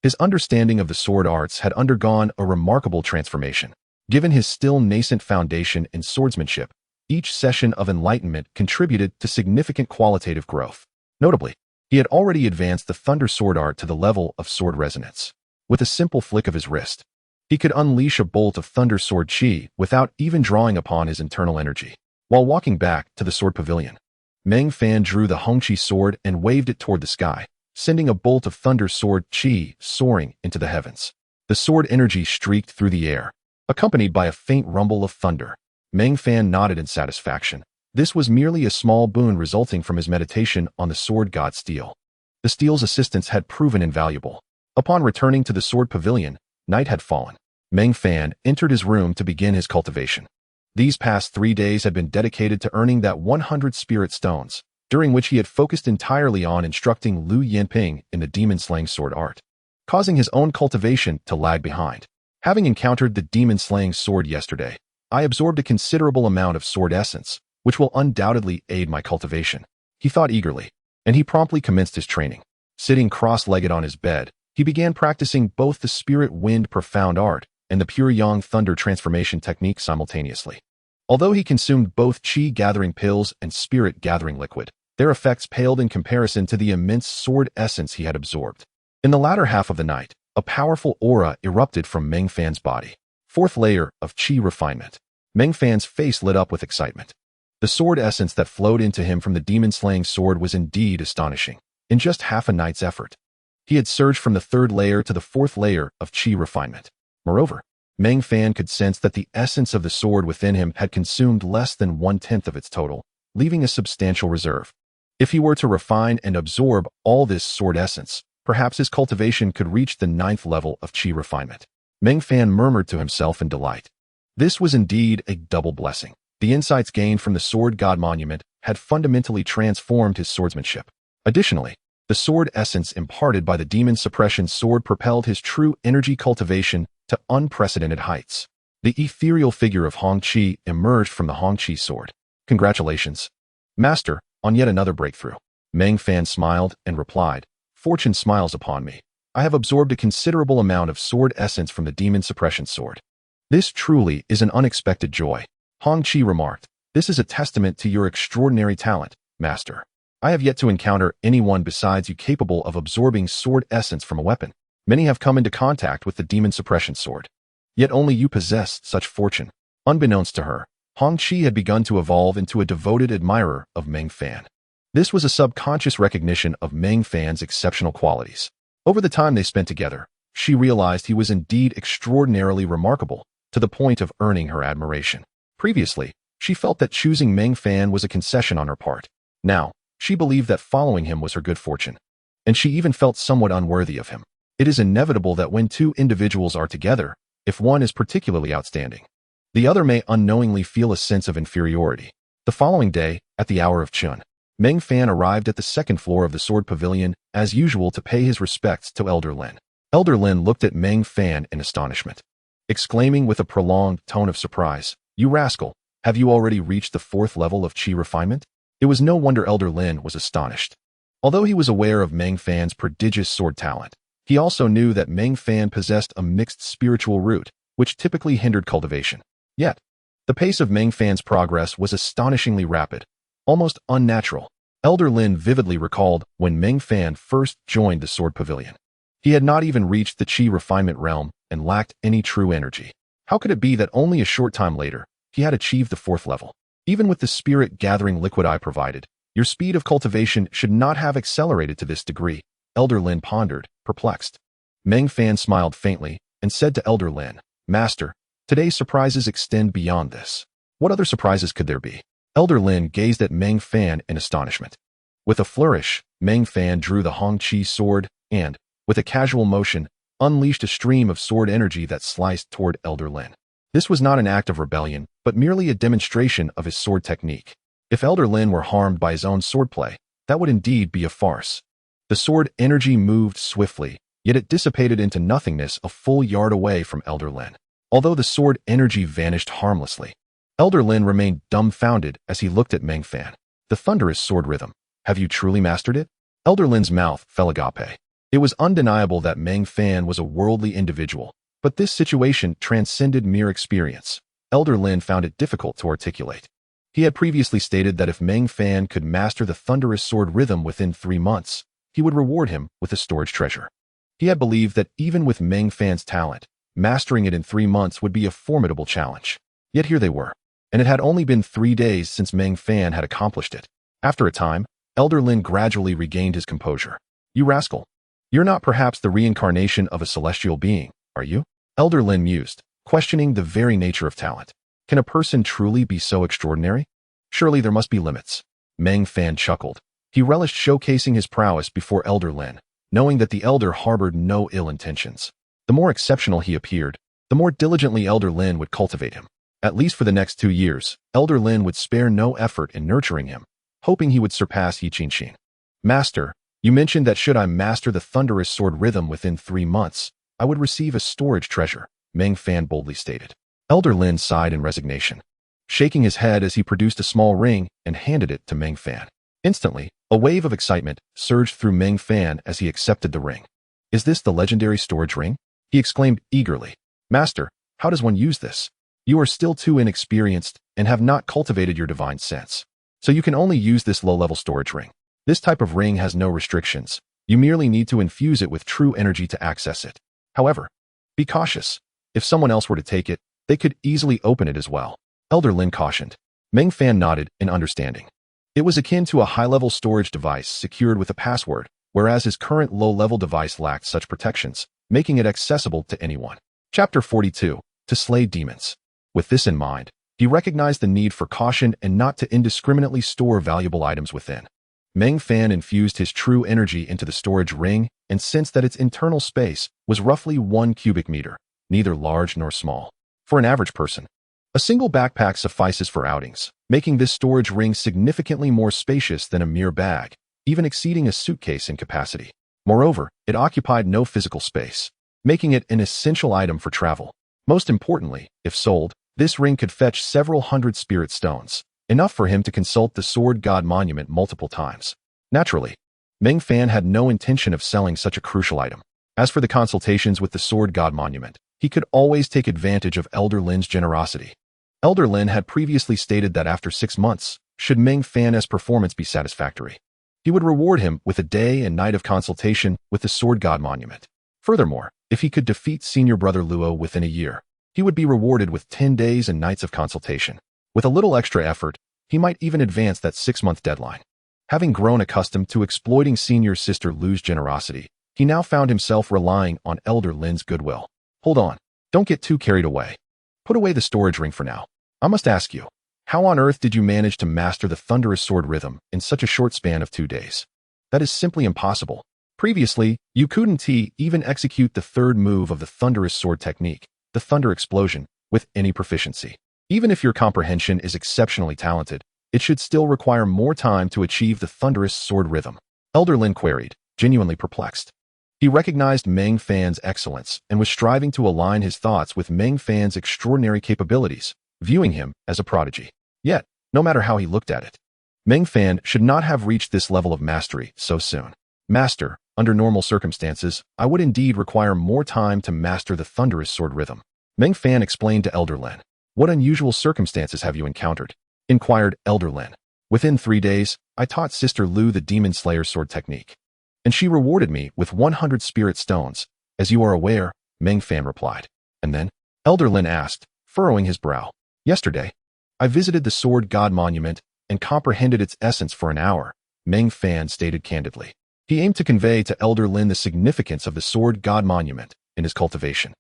his understanding of the sword arts had undergone a remarkable transformation. Given his still nascent foundation in swordsmanship, each session of enlightenment contributed to significant qualitative growth. Notably, he had already advanced the thunder sword art to the level of sword resonance. With a simple flick of his wrist, he could unleash a bolt of thunder sword chi without even drawing upon his internal energy. While walking back to the Sword Pavilion, Meng Fan drew the Hongqi sword and waved it toward the sky, sending a bolt of thunder sword chi soaring into the heavens. The sword energy streaked through the air, accompanied by a faint rumble of thunder. Meng Fan nodded in satisfaction. This was merely a small boon resulting from his meditation on the Sword God Steel. The steel's assistance had proven invaluable. Upon returning to the Sword Pavilion, night had fallen. Meng Fan entered his room to begin his cultivation. These past 3 days had been dedicated to earning that 100 spirit stones, during which he had focused entirely on instructing Lu Yanping in the demon-slaying sword art, causing his own cultivation to lag behind. Having encountered the demon-slaying sword yesterday, I absorbed a considerable amount of sword essence, which will undoubtedly aid my cultivation, he thought eagerly, and he promptly commenced his training. Sitting cross-legged on his bed, he began practicing both the spirit wind profound art and the pure yang thunder transformation technique simultaneously. Although he consumed both chi gathering pills and spirit gathering liquid, their effects paled in comparison to the immense sword essence he had absorbed. In the latter half of the night, a powerful aura erupted from Meng Fan's body. 4th layer of chi refinement. Meng Fan's face lit up with excitement. The sword essence that flowed into him from the demon-slaying sword was indeed astonishing. In just half a night's effort, he had surged from the 3rd layer to the 4th layer of chi refinement. Moreover, Meng Fan could sense that the essence of the sword within him had consumed less than 1/10 of its total, leaving a substantial reserve. If he were to refine and absorb all this sword essence, perhaps his cultivation could reach the 9th level of chi refinement. Meng Fan murmured to himself in delight. This was indeed a double blessing. The insights gained from the Sword God Monument had fundamentally transformed his swordsmanship. Additionally, the sword essence imparted by the demon-suppression sword propelled his true energy cultivation to unprecedented heights. The ethereal figure of Hong Qi emerged from the Hong Qi sword. Congratulations, Master, on yet another breakthrough. Meng Fan smiled and replied, Fortune smiles upon me. I have absorbed a considerable amount of sword essence from the demon-suppression sword. This truly is an unexpected joy. Hong Qi remarked, This is a testament to your extraordinary talent, Master. I have yet to encounter anyone besides you capable of absorbing sword essence from a weapon. Many have come into contact with the demon-suppression sword. Yet only you possess such fortune. Unbeknownst to her, Hong Qi had begun to evolve into a devoted admirer of Meng Fan. This was a subconscious recognition of Meng Fan's exceptional qualities. Over the time they spent together, she realized he was indeed extraordinarily remarkable, to the point of earning her admiration. Previously, she felt that choosing Meng Fan was a concession on her part. Now, she believed that following him was her good fortune. And she even felt somewhat unworthy of him. It is inevitable that when two individuals are together, if one is particularly outstanding, the other may unknowingly feel a sense of inferiority. The following day, at the hour of Chun, Meng Fan arrived at the 2nd floor of the Sword Pavilion, as usual to pay his respects to Elder Lin. Elder Lin looked at Meng Fan in astonishment, exclaiming with a prolonged tone of surprise, You rascal, have you already reached the 4th level of chi refinement? It was no wonder Elder Lin was astonished. Although he was aware of Meng Fan's prodigious sword talent, he also knew that Meng Fan possessed a mixed spiritual root, which typically hindered cultivation. Yet, the pace of Meng Fan's progress was astonishingly rapid, almost unnatural. Elder Lin vividly recalled when Meng Fan first joined the Sword Pavilion. He had not even reached the chi refinement realm and lacked any true energy. How could it be that only a short time later, he had achieved the 4th level? Even with the spirit-gathering liquid I provided, your speed of cultivation should not have accelerated to this degree, Elder Lin pondered, perplexed. Meng Fan smiled faintly and said to Elder Lin, Master, today's surprises extend beyond this. What other surprises could there be? Elder Lin gazed at Meng Fan in astonishment. With a flourish, Meng Fan drew the Hong Qi sword and, with a casual motion, unleashed a stream of sword energy that sliced toward Elder Lin. This was not an act of rebellion, but merely a demonstration of his sword technique. If Elder Lin were harmed by his own swordplay, that would indeed be a farce. The sword energy moved swiftly, yet it dissipated into nothingness a full yard away from Elder Lin. Although the sword energy vanished harmlessly, Elder Lin remained dumbfounded as he looked at Meng Fan. The thunderous sword rhythm. Have you truly mastered it? Elder Lin's mouth fell agape. It was undeniable that Meng Fan was a worldly individual, but this situation transcended mere experience. Elder Lin found it difficult to articulate. He had previously stated that if Meng Fan could master the thunderous sword rhythm within 3 months, he would reward him with a storage treasure. He had believed that even with Meng Fan's talent, mastering it in 3 months would be a formidable challenge. Yet here they were, and it had only been 3 days since Meng Fan had accomplished it. After a time, Elder Lin gradually regained his composure. You rascal. You're not perhaps the reincarnation of a celestial being, are you? Elder Lin mused, questioning the very nature of talent. Can a person truly be so extraordinary? Surely there must be limits. Meng Fan chuckled. He relished showcasing his prowess before Elder Lin, knowing that the Elder harbored no ill intentions. The more exceptional he appeared, the more diligently Elder Lin would cultivate him. At least for the next 2 years, Elder Lin would spare no effort in nurturing him, hoping he would surpass He Qinxin. Master, you mentioned that should I master the thunderous sword rhythm within 3 months, I would receive a storage treasure, Meng Fan boldly stated. Elder Lin sighed in resignation, shaking his head as he produced a small ring and handed it to Meng Fan. Instantly, a wave of excitement surged through Meng Fan as he accepted the ring. Is this the legendary storage ring? He exclaimed eagerly. Master, how does one use this? You are still too inexperienced and have not cultivated your divine sense, so you can only use this low-level storage ring. This type of ring has no restrictions. You merely need to infuse it with true energy to access it. However, be cautious. If someone else were to take it, they could easily open it as well. Elder Lin cautioned. Meng Fan nodded in understanding. It was akin to a high-level storage device secured with a password, whereas his current low-level device lacked such protections, making it accessible to anyone. Chapter 42. To Slay Demons. With this in mind, he recognized the need for caution and not to indiscriminately store valuable items within. Meng Fan infused his true energy into the storage ring and sensed that its internal space was roughly 1 cubic meter, neither large nor small. For an average person, a single backpack suffices for outings, making this storage ring significantly more spacious than a mere bag, even exceeding a suitcase in capacity. Moreover, it occupied no physical space, making it an essential item for travel. Most importantly, if sold, this ring could fetch several hundred spirit stones, enough for him to consult the Sword God Monument multiple times. Naturally, Meng Fan had no intention of selling such a crucial item. As for the consultations with the Sword God Monument, he could always take advantage of Elder Lin's generosity. Elder Lin had previously stated that after 6 months, should Meng Fan's performance be satisfactory, he would reward him with a day and night of consultation with the Sword God Monument. Furthermore, if he could defeat senior brother Luo within a year, he would be rewarded with 10 days and nights of consultation. With a little extra effort, he might even advance that 6-month deadline. Having grown accustomed to exploiting senior sister Lu's generosity, he now found himself relying on Elder Lin's goodwill. Hold on, don't get too carried away. Put away the storage ring for now. I must ask you, how on earth did you manage to master the thunderous sword rhythm in such a short span of 2 days? That is simply impossible. Previously, you couldn't even execute the third move of the thunderous sword technique, the thunder explosion, with any proficiency. Even if your comprehension is exceptionally talented, it should still require more time to achieve the thunderous sword rhythm. Elder Lin queried, genuinely perplexed. He recognized Meng Fan's excellence and was striving to align his thoughts with Meng Fan's extraordinary capabilities, viewing him as a prodigy. Yet, no matter how he looked at it, Meng Fan should not have reached this level of mastery so soon. Master, under normal circumstances, I would indeed require more time to master the thunderous sword rhythm. Meng Fan explained to Elder Lin. What unusual circumstances have you encountered? Inquired Elder Lin. Within 3 days, I taught Sister Lu the Demon Slayer sword technique, and she rewarded me with 100 spirit stones. As you are aware, Meng Fan replied. And then, Elder Lin asked, furrowing his brow. Yesterday, I visited the Sword God Monument and comprehended its essence for an hour, Meng Fan stated candidly. He aimed to convey to Elder Lin the significance of the Sword God Monument in his cultivation.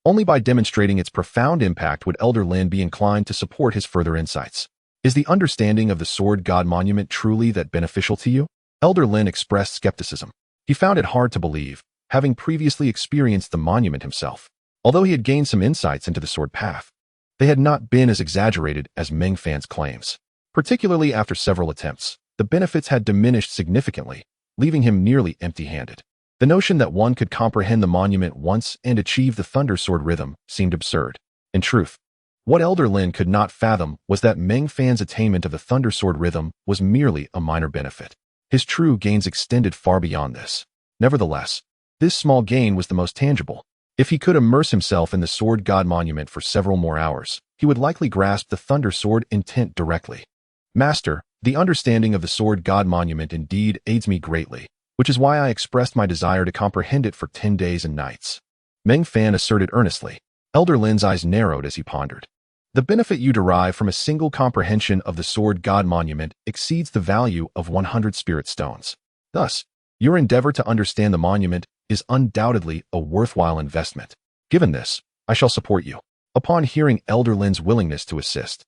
Only by demonstrating its profound impact would Elder Lin be inclined to support his further insights. Is the understanding of the Sword God Monument truly that beneficial to you? Elder Lin expressed skepticism. He found it hard to believe, having previously experienced the monument himself. Although he had gained some insights into the sword path, they had not been as exaggerated as Meng Fan's claims. Particularly after several attempts, the benefits had diminished significantly, leaving him nearly empty-handed. The notion that one could comprehend the monument once and achieve the thunder sword rhythm seemed absurd. In truth, what Elder Lin could not fathom was that Meng Fan's attainment of the thunder sword rhythm was merely a minor benefit. His true gains extended far beyond this. Nevertheless, this small gain was the most tangible. If he could immerse himself in the Sword God Monument for several more hours, he would likely grasp the thunder sword intent directly. Master, the understanding of the Sword God Monument indeed aids me greatly, which is why I expressed my desire to comprehend it for 10 days and nights. Meng Fan asserted earnestly. Elder Lin's eyes narrowed as he pondered. The benefit you derive from a single comprehension of the Sword God Monument exceeds the value of 100 spirit stones. Thus, your endeavor to understand the monument is undoubtedly a worthwhile investment. Given this, I shall support you. Upon hearing Elder Lin's willingness to assist,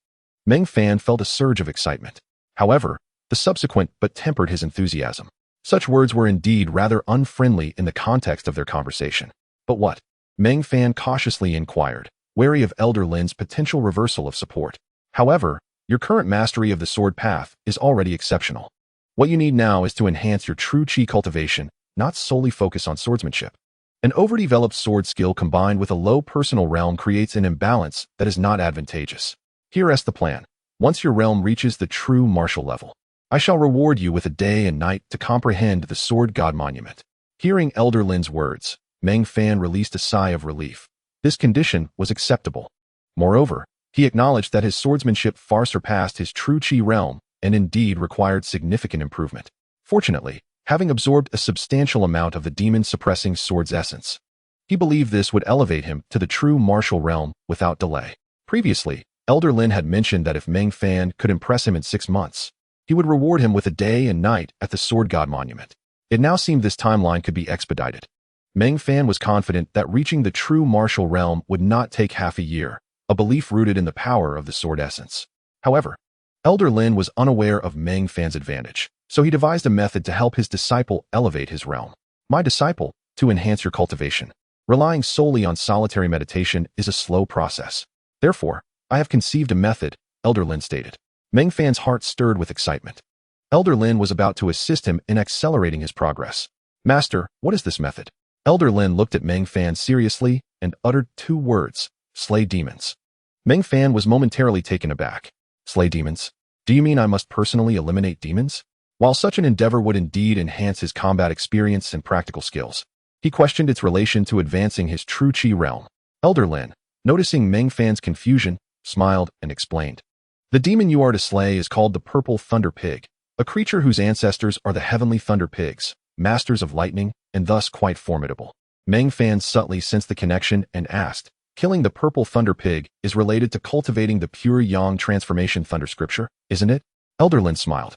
Meng Fan felt a surge of excitement. However, The subsequent but tempered his enthusiasm. Such words were indeed rather unfriendly in the context of their conversation. But what? Meng Fan cautiously inquired, wary of Elder Lin's potential reversal of support. However, your current mastery of the sword path is already exceptional. What you need now is to enhance your true chi cultivation, not solely focus on swordsmanship. An overdeveloped sword skill combined with a low personal realm creates an imbalance that is not advantageous. Here is the plan. Once your realm reaches the true martial level, I shall reward you with a day and night to comprehend the sword god monument. Hearing Elder Lin's words, Meng Fan released a sigh of relief. This condition was acceptable. Moreover, he acknowledged that his swordsmanship far surpassed his true chi realm and indeed required significant improvement. Fortunately, having absorbed a substantial amount of the demon-suppressing sword's essence, he believed this would elevate him to the true martial realm without delay. Previously, Elder Lin had mentioned that if Meng Fan could impress him in 6 months, he would reward him with a day and night at the sword god monument. It now seemed this timeline could be expedited. Meng Fan was confident that reaching the true martial realm would not take half a year, a belief rooted in the power of the sword essence. However, Elder Lin was unaware of Meng Fan's advantage, so he devised a method to help his disciple elevate his realm. My disciple, to enhance your cultivation, relying solely on solitary meditation is a slow process. Therefore, I have conceived a method, Elder Lin stated. Meng Fan's heart stirred with excitement. Elder Lin was about to assist him in accelerating his progress. Master, what is this method? Elder Lin looked at Meng Fan seriously and uttered 2 words, slay demons. Meng Fan was momentarily taken aback. Slay demons? Do you mean I must personally eliminate demons? While such an endeavor would indeed enhance his combat experience and practical skills, he questioned its relation to advancing his true chi realm. Elder Lin, noticing Meng Fan's confusion, smiled and explained. The demon you are to slay is called the Purple Thunder Pig, a creature whose ancestors are the Heavenly Thunder Pigs, masters of lightning, and thus quite formidable. Meng Fan subtly sensed the connection and asked, killing the Purple Thunder Pig is related to cultivating the pure Yang transformation thunder scripture, isn't it? Elder Lin smiled,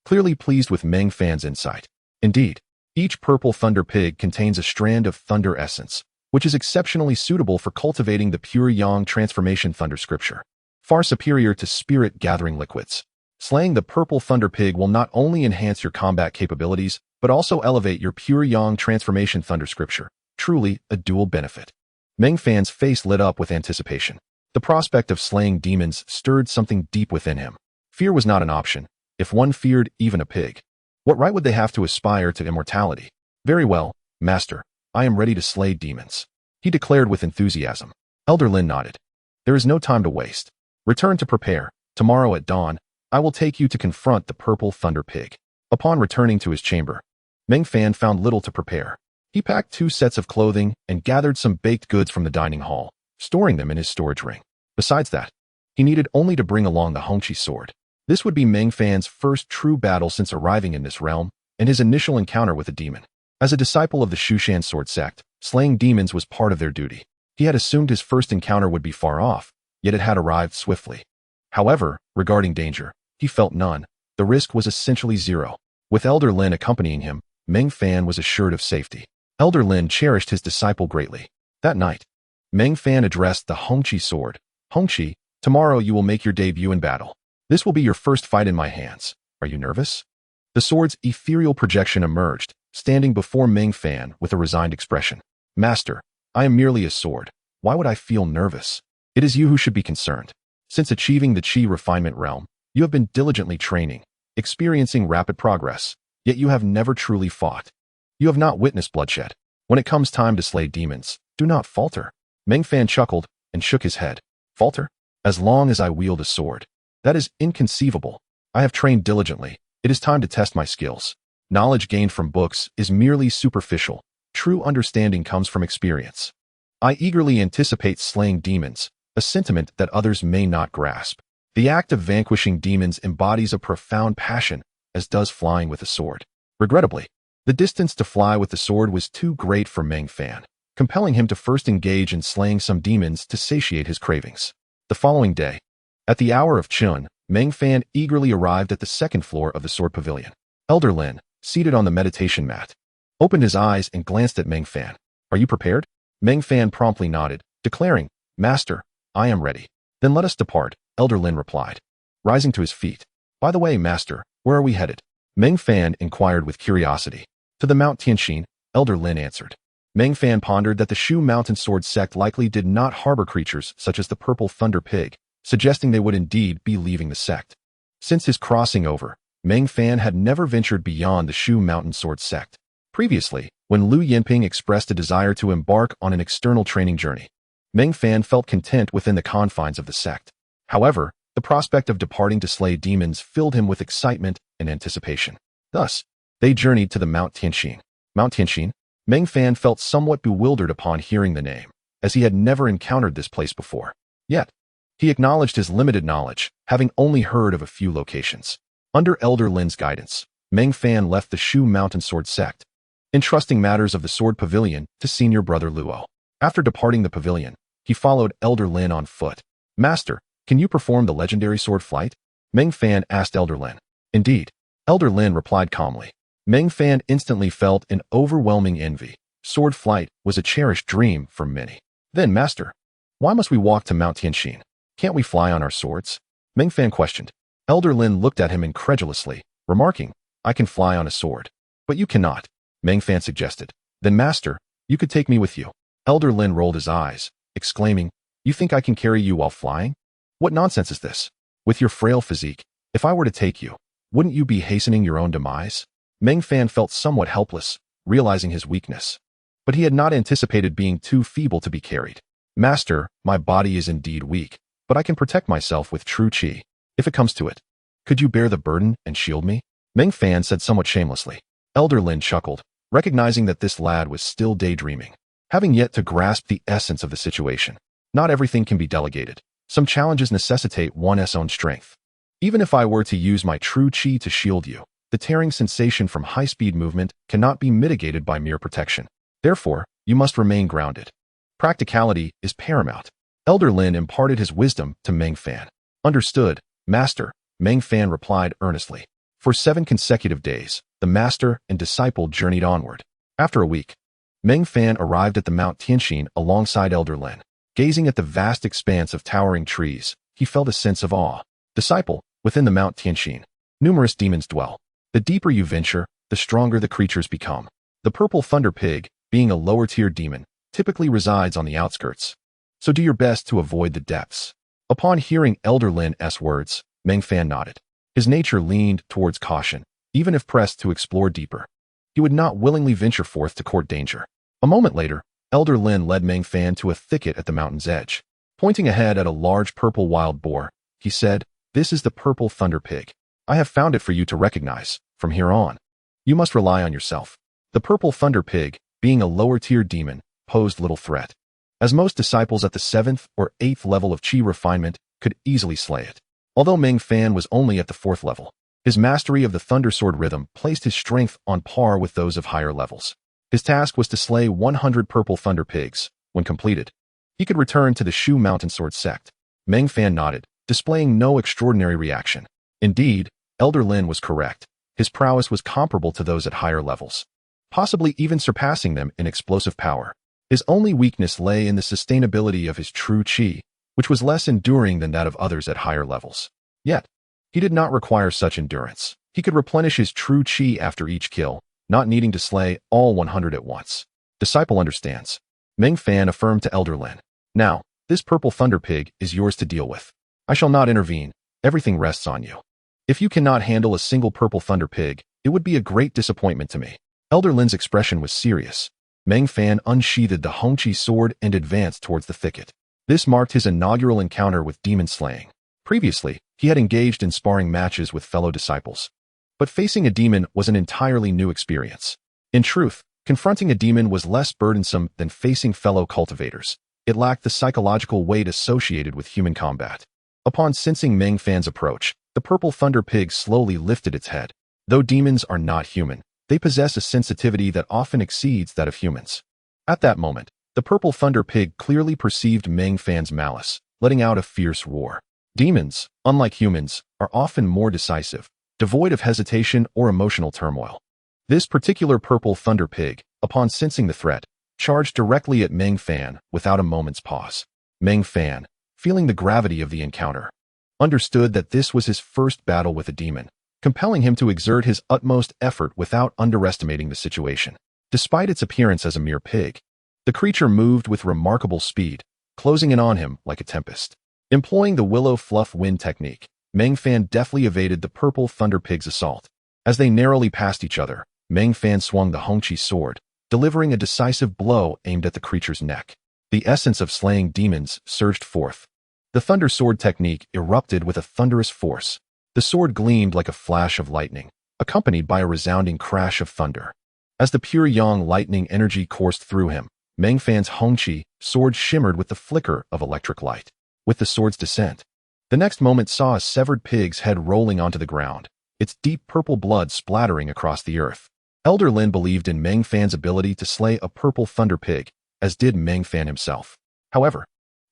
clearly pleased with Meng Fan's insight. Indeed, each Purple Thunder Pig contains a strand of thunder essence, which is exceptionally suitable for cultivating the pure Yang transformation thunder scripture, far superior to spirit-gathering liquids. Slaying the Purple Thunder Pig will not only enhance your combat capabilities, but also elevate your pure Yang transformation thunder scripture, truly a dual benefit. Meng Fan's face lit up with anticipation. The prospect of slaying demons stirred something deep within him. Fear was not an option, if one feared even a pig. What right would they have to aspire to immortality? Very well, Master, I am ready to slay demons, he declared with enthusiasm. Elder Lin nodded. There is no time to waste. Return to prepare. Tomorrow at dawn, I will take you to confront the Purple Thunder Pig. Upon returning to his chamber, Meng Fan found little to prepare. He packed 2 sets of clothing and gathered some baked goods from the dining hall, storing them in his storage ring. Besides that, he needed only to bring along the Hongqi sword. This would be Meng Fan's first true battle since arriving in this realm, and his initial encounter with a demon. As a disciple of the Shu Mountain Sword Sect, slaying demons was part of their duty. He had assumed his first encounter would be far off, yet it had arrived swiftly. However, regarding danger, he felt none. The risk was essentially zero. With Elder Lin accompanying him, Meng Fan was assured of safety. Elder Lin cherished his disciple greatly. That night, Meng Fan addressed the Hongqi sword. Hongqi, tomorrow you will make your debut in battle. This will be your first fight in my hands. Are you nervous? The sword's ethereal projection emerged, standing before Meng Fan with a resigned expression. Master, I am merely a sword. Why would I feel nervous? It is you who should be concerned. Since achieving the Qi refinement realm, you have been diligently training, experiencing rapid progress, yet you have never truly fought. You have not witnessed bloodshed. When it comes time to slay demons, do not falter. Meng Fan chuckled and shook his head. Falter? As long as I wield a sword. That is inconceivable. I have trained diligently. It is time to test my skills. Knowledge gained from books is merely superficial. True understanding comes from experience. I eagerly anticipate slaying demons, a sentiment that others may not grasp. The act of vanquishing demons embodies a profound passion, as does flying with a sword. Regrettably, the distance to fly with the sword was too great for Meng Fan, compelling him to first engage in slaying some demons to satiate his cravings. The following day, at the hour of Chun, Meng Fan eagerly arrived at the 2nd floor of the Sword Pavilion. Elder Lin, seated on the meditation mat, opened his eyes and glanced at Meng Fan. Are you prepared? Meng Fan promptly nodded, declaring, Master, I am ready. Then let us depart, Elder Lin replied, rising to his feet. By the way, Master, Where are we headed? Meng Fan inquired with curiosity. To the Mount Tianxin, Elder Lin answered. Meng Fan pondered that the Shu Mountain Sword Sect likely did not harbor creatures such as the Purple Thunder Pig, suggesting they would indeed be leaving the sect. Since his crossing over, Meng Fan had never ventured beyond the Shu Mountain Sword Sect. Previously, when Lu Yinping expressed a desire to embark on an external training journey, Meng Fan felt content within the confines of the sect. However, the prospect of departing to slay demons filled him with excitement and anticipation. Thus, they journeyed to the Mount Tianxin. Mount Tianxin? Meng Fan felt somewhat bewildered upon hearing the name, as he had never encountered this place before. Yet, he acknowledged his limited knowledge, having only heard of a few locations. Under Elder Lin's guidance, Meng Fan left the Shu Mountain Sword Sect, entrusting matters of the Sword Pavilion to senior brother Luo. After departing the pavilion, he followed Elder Lin on foot. Master, can you perform the legendary sword flight? Meng Fan asked Elder Lin. Indeed, Elder Lin replied calmly. Meng Fan instantly felt an overwhelming envy. Sword flight was a cherished dream for many. Then, Master, why must we walk to Mount Tianxin? Can't we fly on our swords? Meng Fan questioned. Elder Lin looked at him incredulously, remarking, I can fly on a sword. But you cannot, Meng Fan suggested. Then, Master, you could take me with you. Elder Lin rolled his eyes, exclaiming, You think I can carry you while flying? What nonsense is this? With your frail physique, if I were to take you, wouldn't you be hastening your own demise? Meng Fan felt somewhat helpless, realizing his weakness. But he had not anticipated being too feeble to be carried. Master, my body is indeed weak, but I can protect myself with true qi. If it comes to it, could you bear the burden and shield me? Meng Fan said somewhat shamelessly. Elder Lin chuckled, recognizing that this lad was still daydreaming, having yet to grasp the essence of the situation. Not everything can be delegated. Some challenges necessitate one's own strength. Even if I were to use my true qi to shield you, the tearing sensation from high-speed movement cannot be mitigated by mere protection. Therefore, you must remain grounded. Practicality is paramount. Elder Lin imparted his wisdom to Meng Fan. Understood, Master, Meng Fan replied earnestly. For 7 consecutive days, the master and disciple journeyed onward. After a week, Meng Fan arrived at the Mount Tianxin alongside Elder Lin. Gazing at the vast expanse of towering trees, he felt a sense of awe. Disciple, within the Mount Tianxin, numerous demons dwell. The deeper you venture, the stronger the creatures become. The Purple Thunder Pig, being a lower-tier demon, typically resides on the outskirts. So do your best to avoid the depths. Upon hearing Elder Lin's words, Meng Fan nodded. His nature leaned towards caution, even if pressed to explore deeper. He would not willingly venture forth to court danger. A moment later, Elder Lin led Meng Fan to a thicket at the mountain's edge. Pointing ahead at a large purple wild boar, he said, This is the Purple Thunder Pig. I have found it for you to recognize. From here on, you must rely on yourself. The Purple Thunder Pig, being a lower-tier demon, posed little threat, as most disciples at the 7th or 8th level of Qi refinement could easily slay it. Although Meng Fan was only at the 4th level, his mastery of the Thunder Sword rhythm placed his strength on par with those of higher levels. His task was to slay 100 Purple Thunder Pigs. When completed, he could return to the Shu Mountain Sword Sect. Meng Fan nodded, displaying no extraordinary reaction. Indeed, Elder Lin was correct. His prowess was comparable to those at higher levels, possibly even surpassing them in explosive power. His only weakness lay in the sustainability of his true qi, which was less enduring than that of others at higher levels. Yet, he did not require such endurance. He could replenish his true qi after each kill, not needing to slay all 100 at once. Disciple understands. Meng Fan affirmed to Elder Lin. Now, this Purple Thunder Pig is yours to deal with. I shall not intervene. Everything rests on you. If you cannot handle a single Purple Thunder Pig, it would be a great disappointment to me. Elder Lin's expression was serious. Meng Fan unsheathed the Hongqi sword and advanced towards the thicket. This marked his inaugural encounter with demon slaying. Previously, he had engaged in sparring matches with fellow disciples. But facing a demon was an entirely new experience. In truth, confronting a demon was less burdensome than facing fellow cultivators. It lacked the psychological weight associated with human combat. Upon sensing Meng Fan's approach, the Purple Thunder Pig slowly lifted its head. Though demons are not human, they possess a sensitivity that often exceeds that of humans. At that moment, the Purple Thunder Pig clearly perceived Meng Fan's malice, letting out a fierce roar. Demons, unlike humans, are often more decisive, devoid of hesitation or emotional turmoil. This particular Purple Thunder Pig, upon sensing the threat, charged directly at Meng Fan without a moment's pause. Meng Fan, feeling the gravity of the encounter, understood that this was his first battle with a demon. compelling him to exert his utmost effort without underestimating the situation. Despite its appearance as a mere pig, the creature moved with remarkable speed, closing in on him like a tempest. Employing the willow fluff wind technique, Meng Fan deftly evaded the purple thunder pig's assault. As they narrowly passed each other, Meng Fan swung the Hongqi sword, delivering a decisive blow aimed at the creature's neck. The essence of slaying demons surged forth. The thunder sword technique erupted with a thunderous force. The sword gleamed like a flash of lightning, accompanied by a resounding crash of thunder. As the pure yang lightning energy coursed through him, Meng Fan's Hongqi sword shimmered with the flicker of electric light. With the sword's descent, the next moment saw a severed pig's head rolling onto the ground, its deep purple blood splattering across the earth. Elder Lin believed in Meng Fan's ability to slay a purple thunder pig, as did Meng Fan himself. However,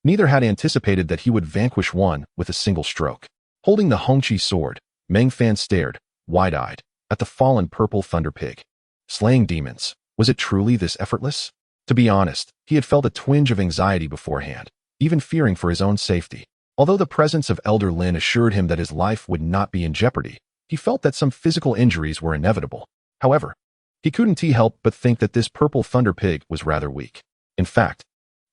neither had anticipated that he would vanquish one with a single stroke. Holding the Hongqi sword, Meng Fan stared, wide-eyed, at the fallen purple thunder pig. Slaying demons, was it truly this effortless? To be honest, he had felt a twinge of anxiety beforehand, even fearing for his own safety. Although the presence of Elder Lin assured him that his life would not be in jeopardy, he felt that some physical injuries were inevitable. However, he couldn't help but think that this purple thunder pig was rather weak. In fact,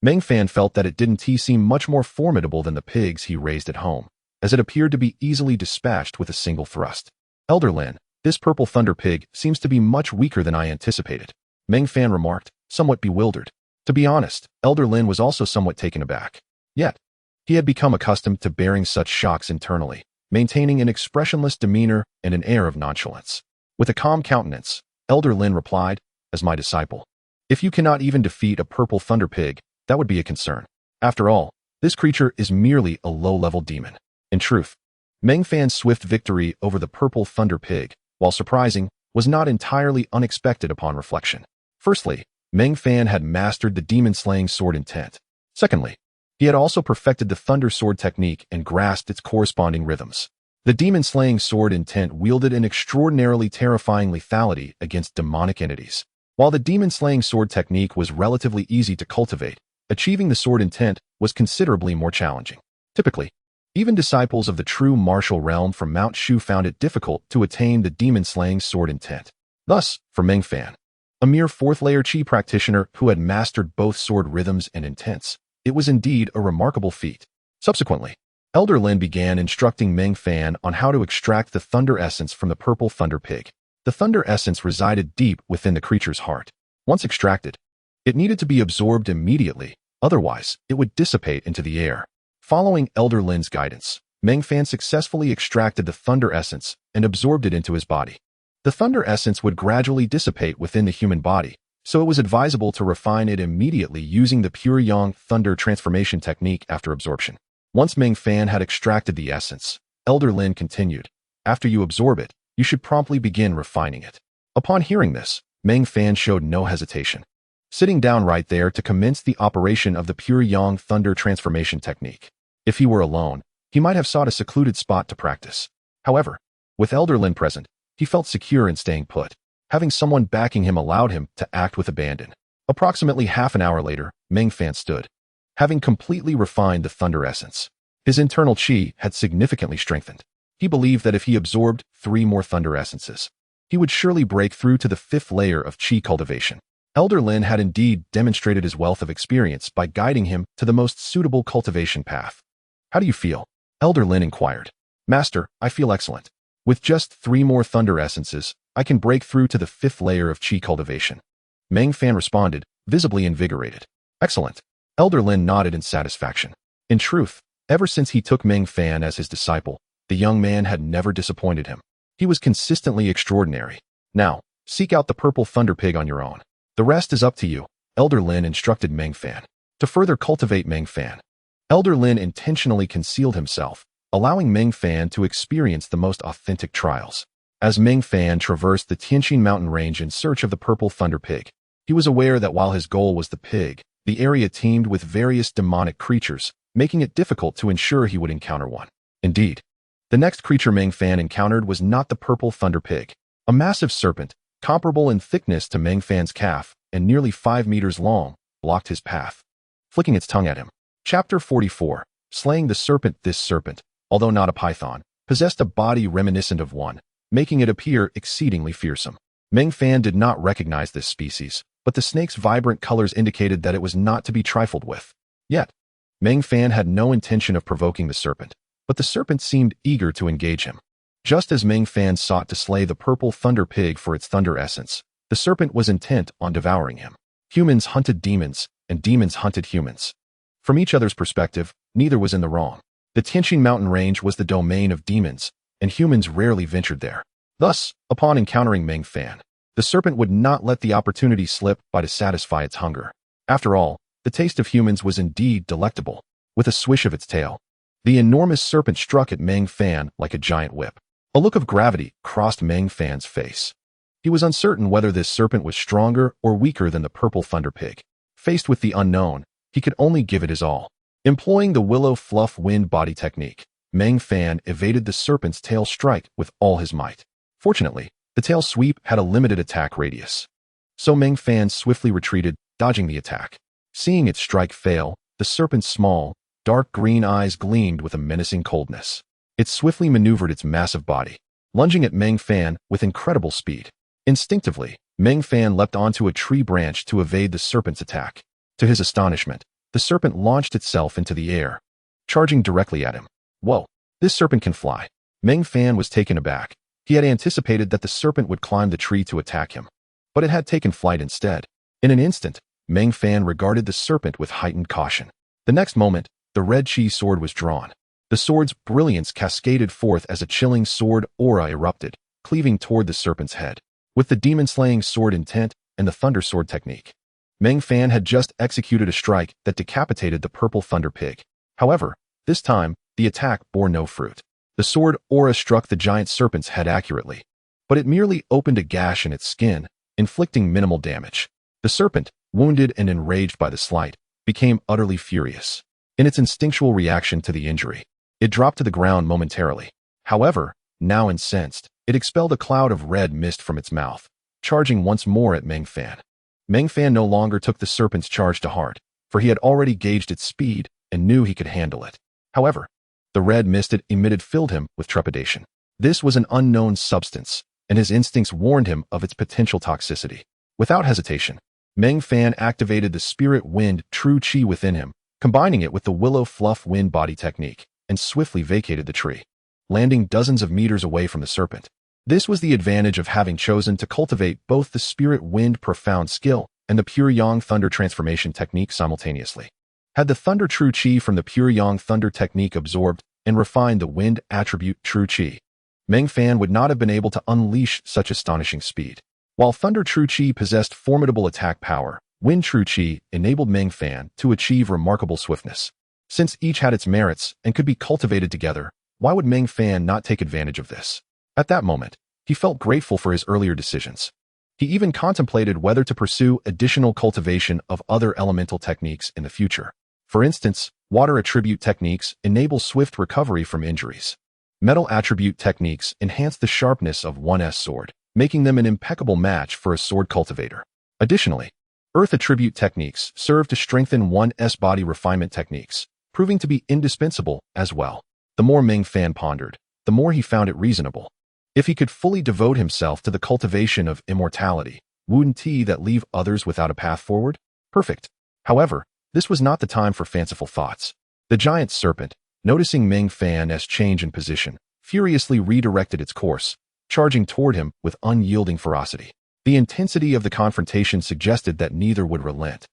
Meng Fan felt that it didn't seem much more formidable than the pigs he raised at home, as it appeared to be easily dispatched with a single thrust. Elder Lin, this purple thunder pig seems to be much weaker than I anticipated, Meng Fan remarked, somewhat bewildered. To be honest, Elder Lin was also somewhat taken aback. Yet, he had become accustomed to bearing such shocks internally, maintaining an expressionless demeanor and an air of nonchalance. With a calm countenance, Elder Lin replied, as my disciple, if you cannot even defeat a purple thunder pig, that would be a concern. After all, this creature is merely a low-level demon. In truth, Meng Fan's swift victory over the purple thunder pig, while surprising, was not entirely unexpected upon reflection. Firstly, Meng Fan had mastered the demon-slaying sword intent. Secondly, he had also perfected the thunder sword technique and grasped its corresponding rhythms. The demon-slaying sword intent wielded an extraordinarily terrifying lethality against demonic entities. While the demon-slaying sword technique was relatively easy to cultivate, achieving the sword intent was considerably more challenging. Typically, even disciples of the true martial realm from Mount Shu found it difficult to attain the demon-slaying sword intent. Thus, for Meng Fan, a mere fourth-layer Qi practitioner who had mastered both sword rhythms and intents, it was indeed a remarkable feat. Subsequently, Elder Lin began instructing Meng Fan on how to extract the thunder essence from the purple thunder pig. The thunder essence resided deep within the creature's heart. Once extracted, it needed to be absorbed immediately, otherwise it would dissipate into the air. Following Elder Lin's guidance, Meng Fan successfully extracted the thunder essence and absorbed it into his body. The thunder essence would gradually dissipate within the human body, so it was advisable to refine it immediately using the pure yang thunder transformation technique after absorption. Once Meng Fan had extracted the essence, Elder Lin continued, after you absorb it, you should promptly begin refining it. Upon hearing this, Meng Fan showed no hesitation, sitting down right there to commence the operation of the pure yang thunder transformation technique. If he were alone, he might have sought a secluded spot to practice. However, with Elder Lin present, he felt secure in staying put. Having someone backing him allowed him to act with abandon. Approximately half an hour later, Meng Fan stood, having completely refined the thunder essence. His internal qi had significantly strengthened. He believed that if he absorbed 3 more thunder essences, he would surely break through to the 5th layer of qi cultivation. Elder Lin had indeed demonstrated his wealth of experience by guiding him to the most suitable cultivation path. How do you feel? Elder Lin inquired. Master, I feel excellent. With just 3 more thunder essences, I can break through to the 5th layer of qi cultivation. Meng Fan responded, visibly invigorated. Excellent. Elder Lin nodded in satisfaction. In truth, ever since he took Meng Fan as his disciple, the young man had never disappointed him. He was consistently extraordinary. Now, seek out the purple thunder pig on your own. The rest is up to you, Elder Lin instructed Meng Fan. To further cultivate Meng Fan, Elder Lin intentionally concealed himself, allowing Meng Fan to experience the most authentic trials. As Meng Fan traversed the Tianqin mountain range in search of the purple thunder pig, he was aware that while his goal was the pig, the area teemed with various demonic creatures, making it difficult to ensure he would encounter one. Indeed, the next creature Meng Fan encountered was not the purple thunder pig. A massive serpent, comparable in thickness to Meng Fan's calf and nearly 5 meters long, blocked his path, flicking its tongue at him. Chapter 44. Slaying the serpent. This serpent, although not a python, possessed a body reminiscent of one, making it appear exceedingly fearsome. Meng Fan did not recognize this species, but the snake's vibrant colors indicated that it was not to be trifled with. Yet, Meng Fan had no intention of provoking the serpent, but the serpent seemed eager to engage him. Just as Meng Fan sought to slay the purple thunder pig for its thunder essence, the serpent was intent on devouring him. Humans hunted demons, and demons hunted humans. From each other's perspective, neither was in the wrong. The Tianqing mountain range was the domain of demons, and humans rarely ventured there. Thus, upon encountering Meng Fan, the serpent would not let the opportunity slip by to satisfy its hunger. After all, the taste of humans was indeed delectable. With a swish of its tail, the enormous serpent struck at Meng Fan like a giant whip. A look of gravity crossed Meng Fan's face. He was uncertain whether this serpent was stronger or weaker than the purple thunder pig. Faced with the unknown, he could only give it his all. Employing the willow fluff wind body technique, Meng Fan evaded the serpent's tail strike with all his might. Fortunately, the tail sweep had a limited attack radius. So Meng Fan swiftly retreated, dodging the attack. Seeing its strike fail, the serpent's small, dark green eyes gleamed with a menacing coldness. It swiftly maneuvered its massive body, lunging at Meng Fan with incredible speed. Instinctively, Meng Fan leapt onto a tree branch to evade the serpent's attack. To his astonishment, the serpent launched itself into the air, charging directly at him. Whoa, this serpent can fly. Meng Fan was taken aback. He had anticipated that the serpent would climb the tree to attack him, but it had taken flight instead. In an instant, Meng Fan regarded the serpent with heightened caution. The next moment, the red chi sword was drawn. The sword's brilliance cascaded forth as a chilling sword aura erupted, cleaving toward the serpent's head. With the demon-slaying sword intent and the thunder sword technique, Meng Fan had just executed a strike that decapitated the purple thunder pig. However, this time, the attack bore no fruit. The sword aura struck the giant serpent's head accurately, but it merely opened a gash in its skin, inflicting minimal damage. The serpent, wounded and enraged by the slight, became utterly furious. In its instinctual reaction to the injury, it dropped to the ground momentarily. However, now incensed, it expelled a cloud of red mist from its mouth, charging once more at Meng Fan. Meng Fan no longer took the serpent's charge to heart, for he had already gauged its speed and knew he could handle it. However, the red mist it emitted filled him with trepidation. This was an unknown substance, and his instincts warned him of its potential toxicity. Without hesitation, Meng Fan activated the spirit wind true chi within him, combining it with the willow fluff wind body technique, and swiftly vacated the tree, landing dozens of meters away from the serpent. This was the advantage of having chosen to cultivate both the spirit wind profound skill and the pure yang thunder transformation technique simultaneously. Had the thunder true chi from the pure yang thunder technique absorbed and refined the wind attribute true chi, Meng Fan would not have been able to unleash such astonishing speed. While thunder true chi possessed formidable attack power, wind true chi enabled Meng Fan to achieve remarkable swiftness. Since each had its merits and could be cultivated together, why would Meng Fan not take advantage of this? At that moment, he felt grateful for his earlier decisions. He even contemplated whether to pursue additional cultivation of other elemental techniques in the future. For instance, water attribute techniques enable swift recovery from injuries. Metal attribute techniques enhance the sharpness of one's sword, making them an impeccable match for a sword cultivator. Additionally, earth attribute techniques serve to strengthen one's body refinement techniques, proving to be indispensable as well. The more Meng Fan pondered, the more he found it reasonable. If he could fully devote himself to the cultivation of immortality, wouldn't he that leave others without a path forward? Perfect. However, this was not the time for fanciful thoughts. The giant serpent, noticing Meng Fan's change in position, furiously redirected its course, charging toward him with unyielding ferocity. The intensity of the confrontation suggested that neither would relent.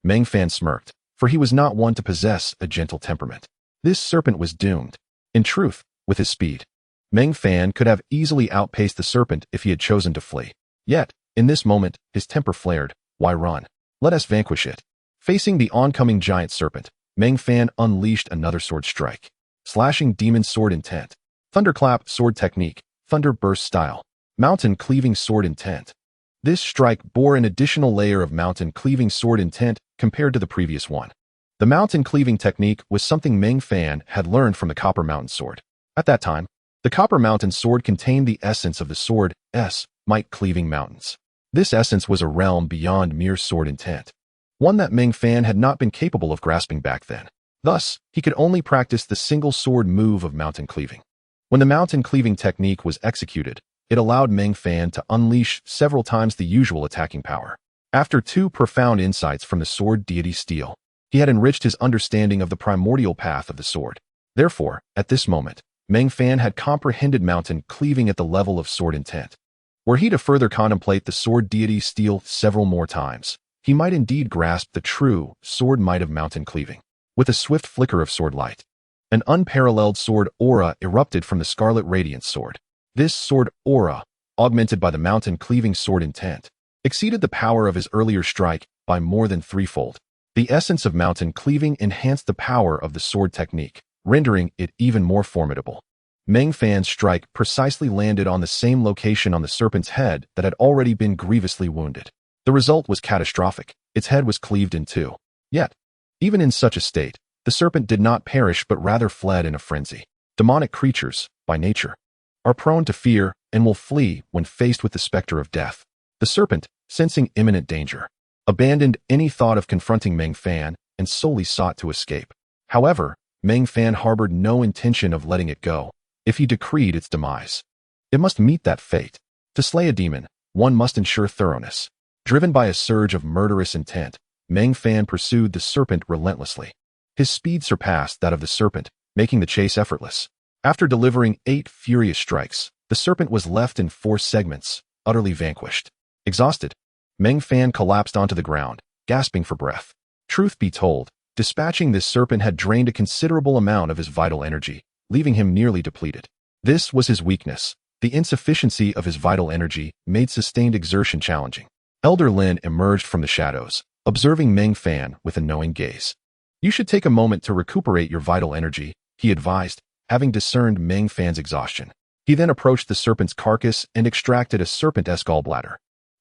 Meng Fan smirked, for he was not one to possess a gentle temperament. This serpent was doomed. In truth, with his speed, Meng Fan could have easily outpaced the serpent if he had chosen to flee. Yet, in this moment, his temper flared. Why run? Let us vanquish it. Facing the oncoming giant serpent, Meng Fan unleashed another sword strike, slashing demon sword intent, thunderclap sword technique, thunder burst style, mountain cleaving sword intent. This strike bore an additional layer of mountain cleaving sword intent compared to the previous one. The mountain cleaving technique was something Meng Fan had learned from the Copper Mountain Sword. At that time, the Copper Mountain Sword contained the essence of the sword might cleaving mountains. This essence was a realm beyond mere sword intent, one that Meng Fan had not been capable of grasping back then. Thus, he could only practice the single sword move of mountain cleaving. When the mountain cleaving technique was executed, It allowed Meng Fan to unleash several times the usual attacking power. After 2 profound insights from the sword deity steel, he had enriched his understanding of the primordial path of the sword. Therefore, at this moment, Meng Fan had comprehended mountain cleaving at the level of sword intent. Were he to further contemplate the sword deity steel several more times, he might indeed grasp the true sword might of mountain cleaving. With a swift flicker of sword light, an unparalleled sword aura erupted from the scarlet radiance sword. This sword aura, augmented by the mountain cleaving sword intent, exceeded the power of his earlier strike by more than threefold. The essence of mountain cleaving enhanced the power of the sword technique, rendering it even more formidable. Meng Fan's strike precisely landed on the same location on the serpent's head that had already been grievously wounded. The result was catastrophic. Its head was cleaved in 2. Yet, even in such a state, the serpent did not perish but rather fled in a frenzy. Demonic creatures, by nature, are prone to fear and will flee when faced with the specter of death. The serpent, sensing imminent danger, abandoned any thought of confronting Meng Fan and solely sought to escape. However, Meng Fan harbored no intention of letting it go. If he decreed its demise, it must meet that fate. To slay a demon, one must ensure thoroughness. Driven by a surge of murderous intent, Meng Fan pursued the serpent relentlessly. His speed surpassed that of the serpent, making the chase effortless. After delivering 8 furious strikes, the serpent was left in 4 segments, utterly vanquished. Exhausted, Meng Fan collapsed onto the ground, gasping for breath. Truth be told, dispatching this serpent had drained a considerable amount of his vital energy, leaving him nearly depleted. This was his weakness. The insufficiency of his vital energy made sustained exertion challenging. Elder Lin emerged from the shadows, observing Meng Fan with a knowing gaze. "You should take a moment to recuperate your vital energy," he advised, having discerned Meng Fan's exhaustion. He then approached the serpent's carcass and extracted a serpent-esque gallbladder,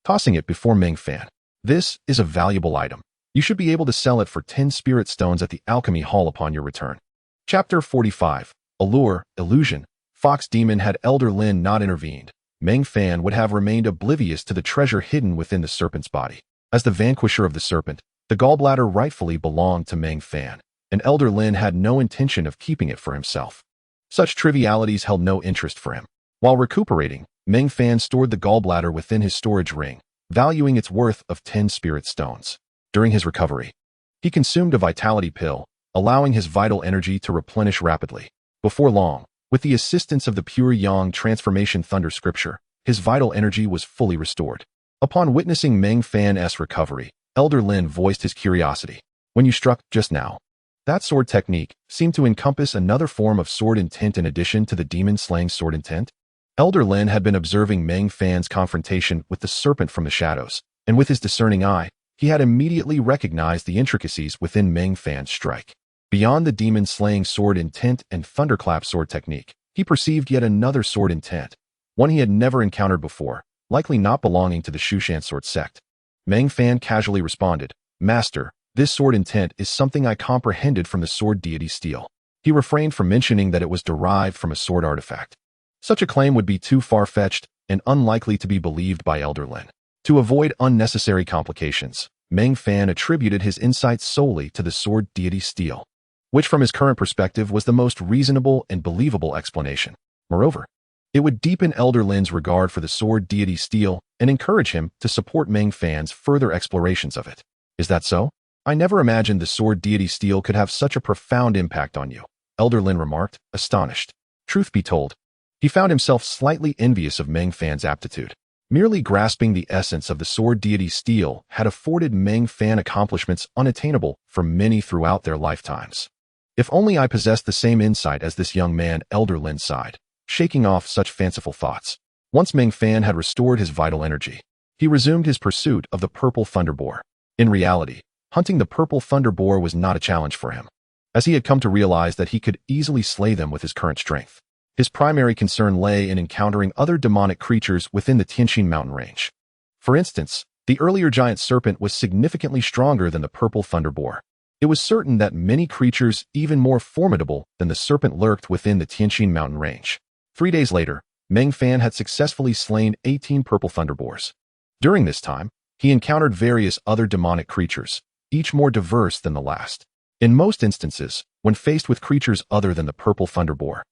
tossing it before Meng Fan. "This is a valuable item. You should be able to sell it for 10 spirit stones at the alchemy hall upon your return." Chapter 45. Allure, Illusion. Fox Demon. Had Elder Lin not intervened, Meng Fan would have remained oblivious to the treasure hidden within the serpent's body. As the vanquisher of the serpent, the gallbladder rightfully belonged to Meng Fan, and Elder Lin had no intention of keeping it for himself. Such trivialities held no interest for him. While recuperating, Meng Fan stored the gallbladder within his storage ring, valuing its worth of 10 spirit stones. During his recovery, he consumed a vitality pill, allowing his vital energy to replenish rapidly. Before long, with the assistance of the pure Yang transformation thunder scripture, his vital energy was fully restored. Upon witnessing Meng Fan's recovery, Elder Lin voiced his curiosity. "When you struck just now, that sword technique seemed to encompass another form of sword intent in addition to the demon-slaying sword intent?" Elder Lin had been observing Meng Fan's confrontation with the serpent from the shadows, and with his discerning eye, he had immediately recognized the intricacies within Meng Fan's strike. Beyond the demon-slaying sword intent and thunderclap sword technique, he perceived yet another sword intent, one he had never encountered before, likely not belonging to the Shu Mountain Sword Sect. Meng Fan casually responded, "Master, this sword intent is something I comprehended from the sword deity steel." He refrained from mentioning that it was derived from a sword artifact. Such a claim would be too far-fetched and unlikely to be believed by Elder Lin. To avoid unnecessary complications, Meng Fan attributed his insights solely to the sword deity steel, which from his current perspective was the most reasonable and believable explanation. Moreover, it would deepen Elder Lin's regard for the sword deity steel and encourage him to support Meng Fan's further explorations of it. "Is that so? I never imagined the sword deity steel could have such a profound impact on you," Elder Lin remarked, astonished. Truth be told, he found himself slightly envious of Meng Fan's aptitude. Merely grasping the essence of the sword deity steel had afforded Meng Fan accomplishments unattainable for many throughout their lifetimes. "If only I possessed the same insight as this young man," Elder Lin sighed, shaking off such fanciful thoughts. Once Meng Fan had restored his vital energy, he resumed his pursuit of the purple thunderboar. In reality, hunting the purple thunderboar was not a challenge for him, as he had come to realize that he could easily slay them with his current strength. His primary concern lay in encountering other demonic creatures within the Tianqin mountain range. For instance, the earlier giant serpent was significantly stronger than the purple thunderboar. It was certain that many creatures even more formidable than the serpent lurked within the Tianqin mountain range. 3 days later, Meng Fan had successfully slain 18 purple thunderboars. During this time, he encountered various other demonic creatures, each more diverse than the last. In most instances, when faced with creatures other than the purple thunderboar,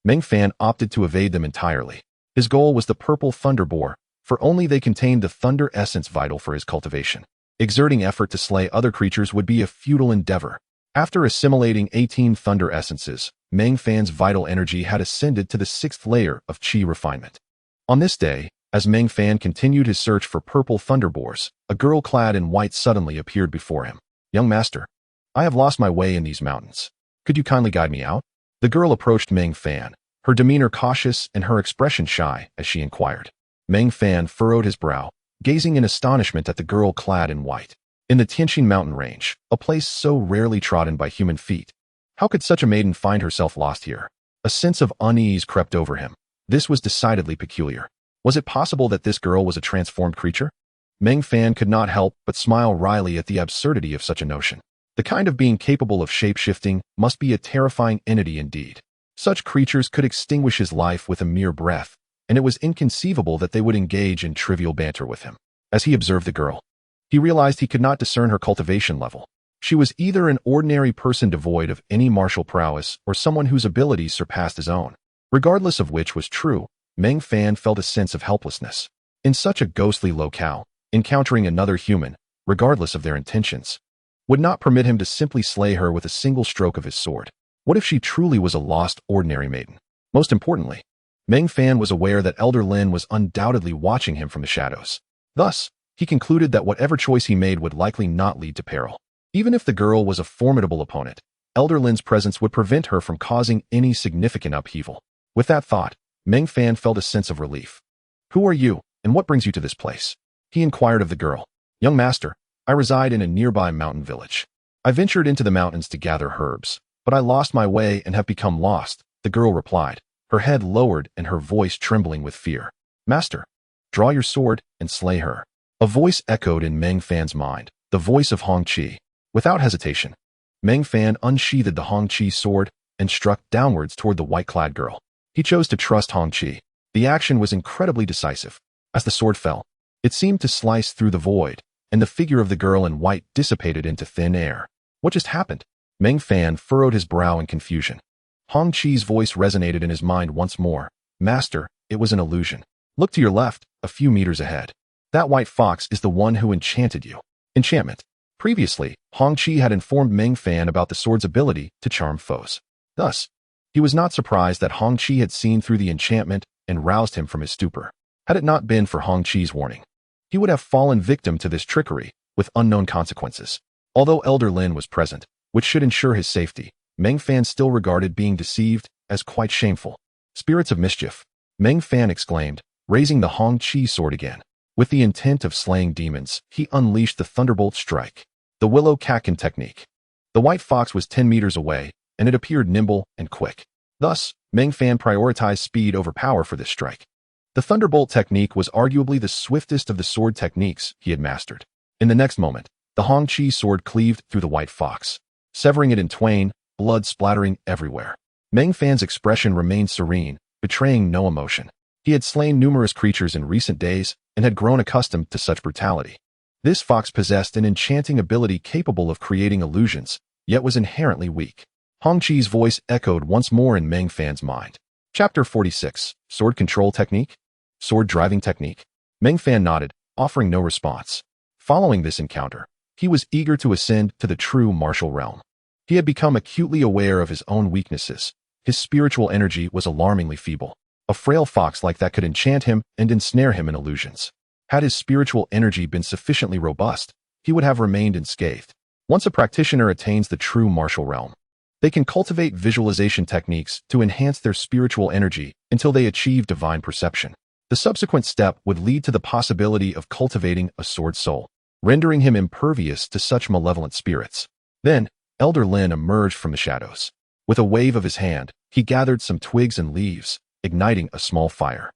Meng Fan opted to evade them entirely. His goal was the purple thunder boar, for only they contained the thunder essence vital for his cultivation. Exerting effort to slay other creatures would be a futile endeavor. After assimilating 18 thunder essences, Meng Fan's vital energy had ascended to the 6th layer of qi refinement. On this day, as Meng Fan continued his search for purple thunder boars, a girl clad in white suddenly appeared before him. "Young master, I have lost my way in these mountains. Could you kindly guide me out?" The girl approached Meng Fan, her demeanor cautious and her expression shy as she inquired. Meng Fan furrowed his brow, gazing in astonishment at the girl clad in white. In the Tianqin mountain range, a place so rarely trodden by human feet, how could such a maiden find herself lost here? A sense of unease crept over him. This was decidedly peculiar. Was it possible that this girl was a transformed creature? Meng Fan could not help but smile wryly at the absurdity of such a notion. The kind of being capable of shape-shifting must be a terrifying entity indeed. Such creatures could extinguish his life with a mere breath, and it was inconceivable that they would engage in trivial banter with him. As he observed the girl, he realized he could not discern her cultivation level. She was either an ordinary person devoid of any martial prowess or someone whose abilities surpassed his own. Regardless of which was true, Meng Fan felt a sense of helplessness. In such a ghostly locale, encountering another human, regardless of their intentions, would not permit him to simply slay her with a single stroke of his sword. What if she truly was a lost, ordinary maiden? Most importantly, Meng Fan was aware that Elder Lin was undoubtedly watching him from the shadows. Thus, he concluded that whatever choice he made would likely not lead to peril. Even if the girl was a formidable opponent, Elder Lin's presence would prevent her from causing any significant upheaval. With that thought, Meng Fan felt a sense of relief. "Who are you, and what brings you to this place?" he inquired of the girl. "Young master, I reside in a nearby mountain village. I ventured into the mountains to gather herbs, but I lost my way and have become lost," the girl replied, her head lowered and her voice trembling with fear. "Master, draw your sword and slay her." A voice echoed in Meng Fan's mind, the voice of Hong Qi. Without hesitation, Meng Fan unsheathed the Hong Qi sword and struck downwards toward the white-clad girl. He chose to trust Hong Qi. The action was incredibly decisive. As the sword fell, it seemed to slice through the void, and the figure of the girl in white dissipated into thin air. What just happened? Meng Fan furrowed his brow in confusion. Hong Qi's voice resonated in his mind once more. "Master, it was an illusion. Look to your left, a few meters ahead. That white fox is the one who enchanted you." Enchantment. Previously, Hong Qi had informed Meng Fan about the sword's ability to charm foes. Thus, he was not surprised that Hong Qi had seen through the enchantment and roused him from his stupor. Had it not been for Hong Qi's warning, he would have fallen victim to this trickery with unknown consequences. Although Elder Lin was present, which should ensure his safety, Meng Fan still regarded being deceived as quite shameful. "Spirits of mischief," Meng Fan exclaimed, raising the Hong Qi sword again. With the intent of slaying demons, he unleashed the thunderbolt strike, the willow catkin technique. The white fox was 10 meters away, and it appeared nimble and quick. Thus, Meng Fan prioritized speed over power for this strike. The thunderbolt technique was arguably the swiftest of the sword techniques he had mastered. In the next moment, the Hong Qi sword cleaved through the white fox, severing it in twain, blood splattering everywhere. Meng Fan's expression remained serene, betraying no emotion. He had slain numerous creatures in recent days and had grown accustomed to such brutality. This fox possessed an enchanting ability capable of creating illusions, yet was inherently weak. Hong Qi's voice echoed once more in Meng Fan's mind. Chapter 46, Sword Control Technique? Sword Driving Technique? Meng Fan nodded, offering no response. Following this encounter, he was eager to ascend to the true martial realm. He had become acutely aware of his own weaknesses. His spiritual energy was alarmingly feeble. A frail fox like that could enchant him and ensnare him in illusions. Had his spiritual energy been sufficiently robust, he would have remained unscathed. Once a practitioner attains the true martial realm, they can cultivate visualization techniques to enhance their spiritual energy until they achieve divine perception. The subsequent step would lead to the possibility of cultivating a sword soul, rendering him impervious to such malevolent spirits. Then, Elder Lin emerged from the shadows. With a wave of his hand, he gathered some twigs and leaves, igniting a small fire.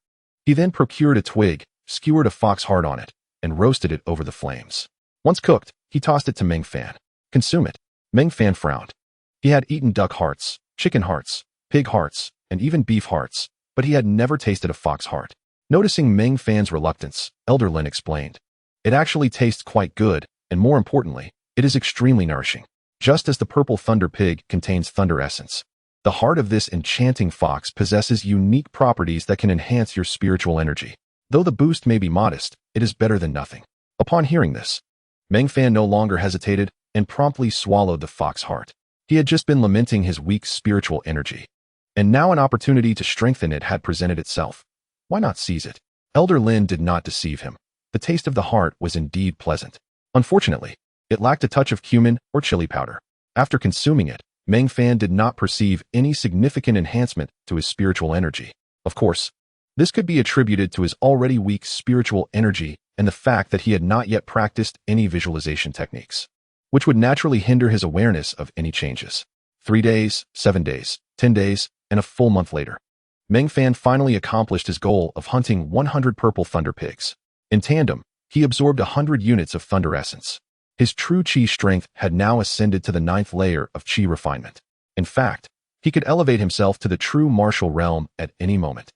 He then procured a twig, skewered a fox heart on it, and roasted it over the flames. Once cooked, he tossed it to Meng Fan. "Consume it." Meng Fan frowned. He had eaten duck hearts, chicken hearts, pig hearts, and even beef hearts, but he had never tasted a fox heart. Noticing Meng Fan's reluctance, Elder Lin explained, "It actually tastes quite good, and more importantly, it is extremely nourishing. Just as the purple thunder pig contains thunder essence, The heart of this enchanting fox possesses unique properties that can enhance your spiritual energy. Though the boost may be modest, it is better than nothing. Upon hearing this, Meng Fan no longer hesitated and promptly swallowed the fox heart. He had just been lamenting his weak spiritual energy, and now an opportunity to strengthen it had presented itself. Why not seize it? Elder Lin did not deceive him. The taste of the heart was indeed pleasant. Unfortunately, it lacked a touch of cumin or chili powder. After consuming it, Meng Fan did not perceive any significant enhancement to his spiritual energy. Of course, this could be attributed to his already weak spiritual energy and the fact that he had not yet practiced any visualization techniques, which would naturally hinder his awareness of any changes. 3 days, 7 days, 10 days, and a full month later, Meng Fan finally accomplished his goal of hunting 100 purple thunder pigs. In tandem, he absorbed 100 units of thunder essence. His true chi strength had now ascended to the 9th layer of chi refinement. In fact, he could elevate himself to the true martial realm at any moment,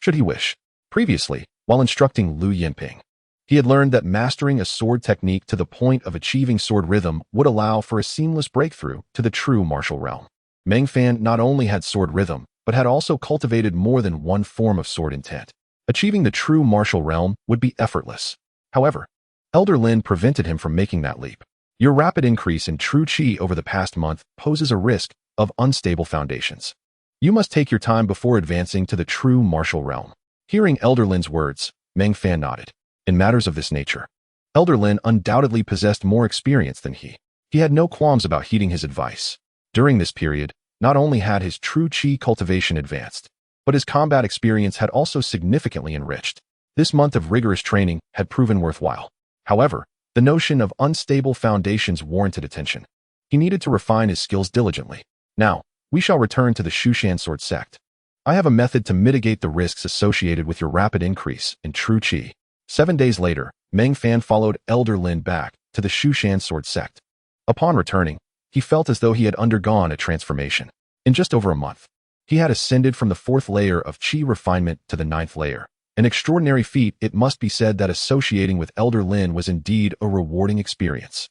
should he wish. Previously, while instructing Lu Yinping, he had learned that mastering a sword technique to the point of achieving sword rhythm would allow for a seamless breakthrough to the true martial realm. Meng Fan not only had sword rhythm, but had also cultivated more than one form of sword intent. Achieving the true martial realm would be effortless. However, Elder Lin prevented him from making that leap. Your rapid increase in true chi over the past month poses a risk of unstable foundations. You must take your time before advancing to the true martial realm. Hearing Elder Lin's words, Meng Fan nodded. In matters of this nature, Elder Lin undoubtedly possessed more experience than he. He had no qualms about heeding his advice. During this period, not only had his true chi cultivation advanced, but his combat experience had also significantly enriched. This month of rigorous training had proven worthwhile. However, the notion of unstable foundations warranted attention. He needed to refine his skills diligently. Now, we shall return to the Shu Mountain Sword Sect. I have a method to mitigate the risks associated with your rapid increase in true chi. 7 days later, Meng Fan followed Elder Lin back to the Shu Mountain Sword Sect. Upon returning, he felt as though he had undergone a transformation. In just over a month, he had ascended from the 4th layer of chi refinement to the 9th layer. An extraordinary feat, it must be said that associating with Elder Lin was indeed a rewarding experience.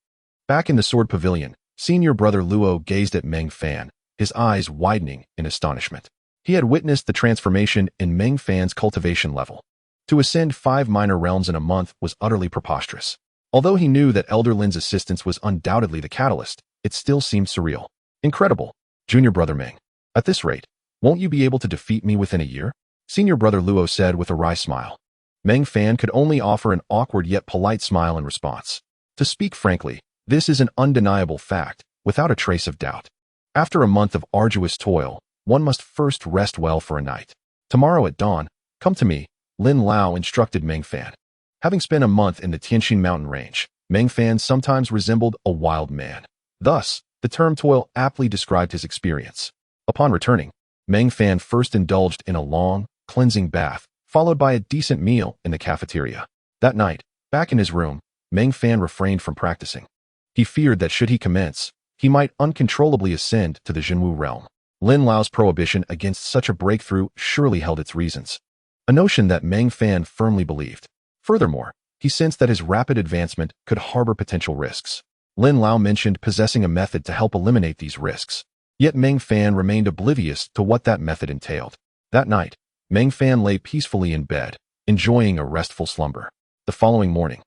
Back in the Sword Pavilion, senior brother Luo gazed at Meng Fan, his eyes widening in astonishment. He had witnessed the transformation in Meng Fan's cultivation level. To ascend 5 minor realms in a month was utterly preposterous. Although he knew that Elder Lin's assistance was undoubtedly the catalyst, it still seemed surreal. Incredible. Junior brother Meng. At this rate, won't you be able to defeat me within a year? Senior brother Luo said with a wry smile. Meng Fan could only offer an awkward yet polite smile in response. To speak frankly, this is an undeniable fact, without a trace of doubt. After a month of arduous toil, one must first rest well for a night. Tomorrow at dawn, come to me, Lin Lao instructed Meng Fan. Having spent a month in the Tianxin mountain range, Meng Fan sometimes resembled a wild man. Thus, the term toil aptly described his experience. Upon returning, Meng Fan first indulged in a long, cleansing bath, followed by a decent meal in the cafeteria. That night, back in his room, Meng Fan refrained from practicing. He feared that should he commence, he might uncontrollably ascend to the Jinwu realm. Lin Lao's prohibition against such a breakthrough surely held its reasons, a notion that Meng Fan firmly believed. Furthermore, he sensed that his rapid advancement could harbor potential risks. Lin Lao mentioned possessing a method to help eliminate these risks, yet Meng Fan remained oblivious to what that method entailed. That night, Meng Fan lay peacefully in bed, enjoying a restful slumber. The following morning,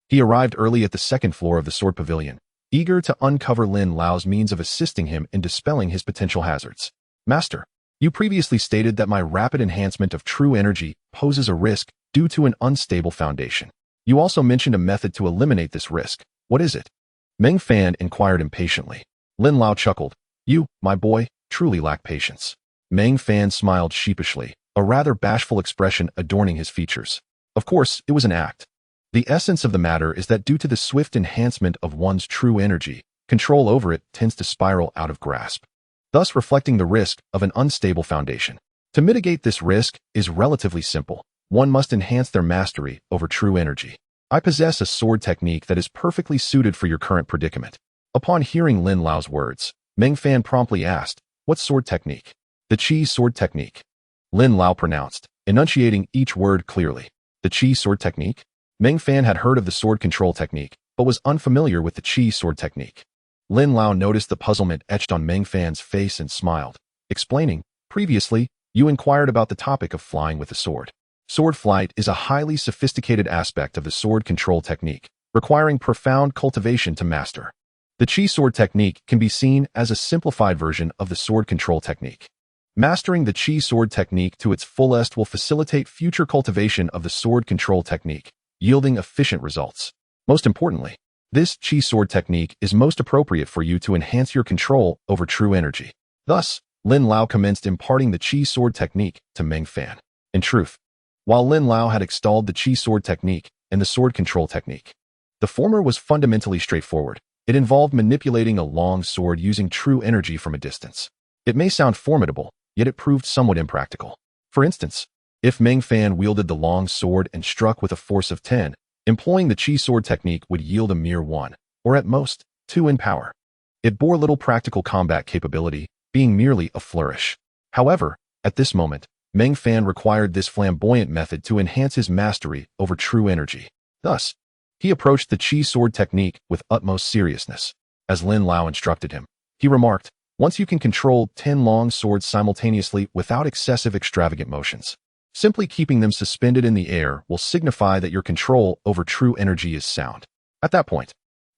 he arrived early at the 2nd floor of the Sword Pavilion, eager to uncover Lin Lao's means of assisting him in dispelling his potential hazards. Master, you previously stated that my rapid enhancement of true energy poses a risk due to an unstable foundation. You also mentioned a method to eliminate this risk. What is it? Meng Fan inquired impatiently. Lin Lao chuckled. You, my boy, truly lack patience. Meng Fan smiled sheepishly, a rather bashful expression adorning his features. Of course, it was an act. The essence of the matter is that due to the swift enhancement of one's true energy, control over it tends to spiral out of grasp, thus reflecting the risk of an unstable foundation. To mitigate this risk is relatively simple. One must enhance their mastery over true energy. I possess a sword technique that is perfectly suited for your current predicament. Upon hearing Lin Lao's words, Meng Fan promptly asked, what sword technique? The Qi sword technique. Lin Lao pronounced, enunciating each word clearly. The Qi sword technique? Meng Fan had heard of the sword control technique, but was unfamiliar with the Qi sword technique. Lin Lao noticed the puzzlement etched on Meng Fan's face and smiled. explaining, "Previously, you inquired about the topic of flying with the sword. Sword flight is a highly sophisticated aspect of the sword control technique, requiring profound cultivation to master. The chi sword technique can be seen as a simplified version of the sword control technique. Mastering the chi sword technique to its fullest will facilitate future cultivation of the sword control technique, yielding efficient results. Most importantly, this chi sword technique is most appropriate for you to enhance your control over true energy." Thus, Lin Lao commenced imparting the chi sword technique to Meng Fan. In truth, while Lin Lao had extolled the chi sword technique and the sword control technique, the former was fundamentally straightforward. It involved manipulating a long sword using true energy from a distance. It may sound formidable, yet it proved somewhat impractical. For instance, if Meng Fan wielded the long sword and struck with a force of 10, employing the chi sword technique would yield a mere 1, or at most, 2 in power. It bore little practical combat capability, being merely a flourish. However, at this moment, Meng Fan required this flamboyant method to enhance his mastery over true energy. Thus, he approached the chi sword technique with utmost seriousness. As Lin Lao instructed him, he remarked, "Once you can control 10 long swords simultaneously without excessive extravagant motions, simply keeping them suspended in the air will signify that your control over true energy is sound. At that point,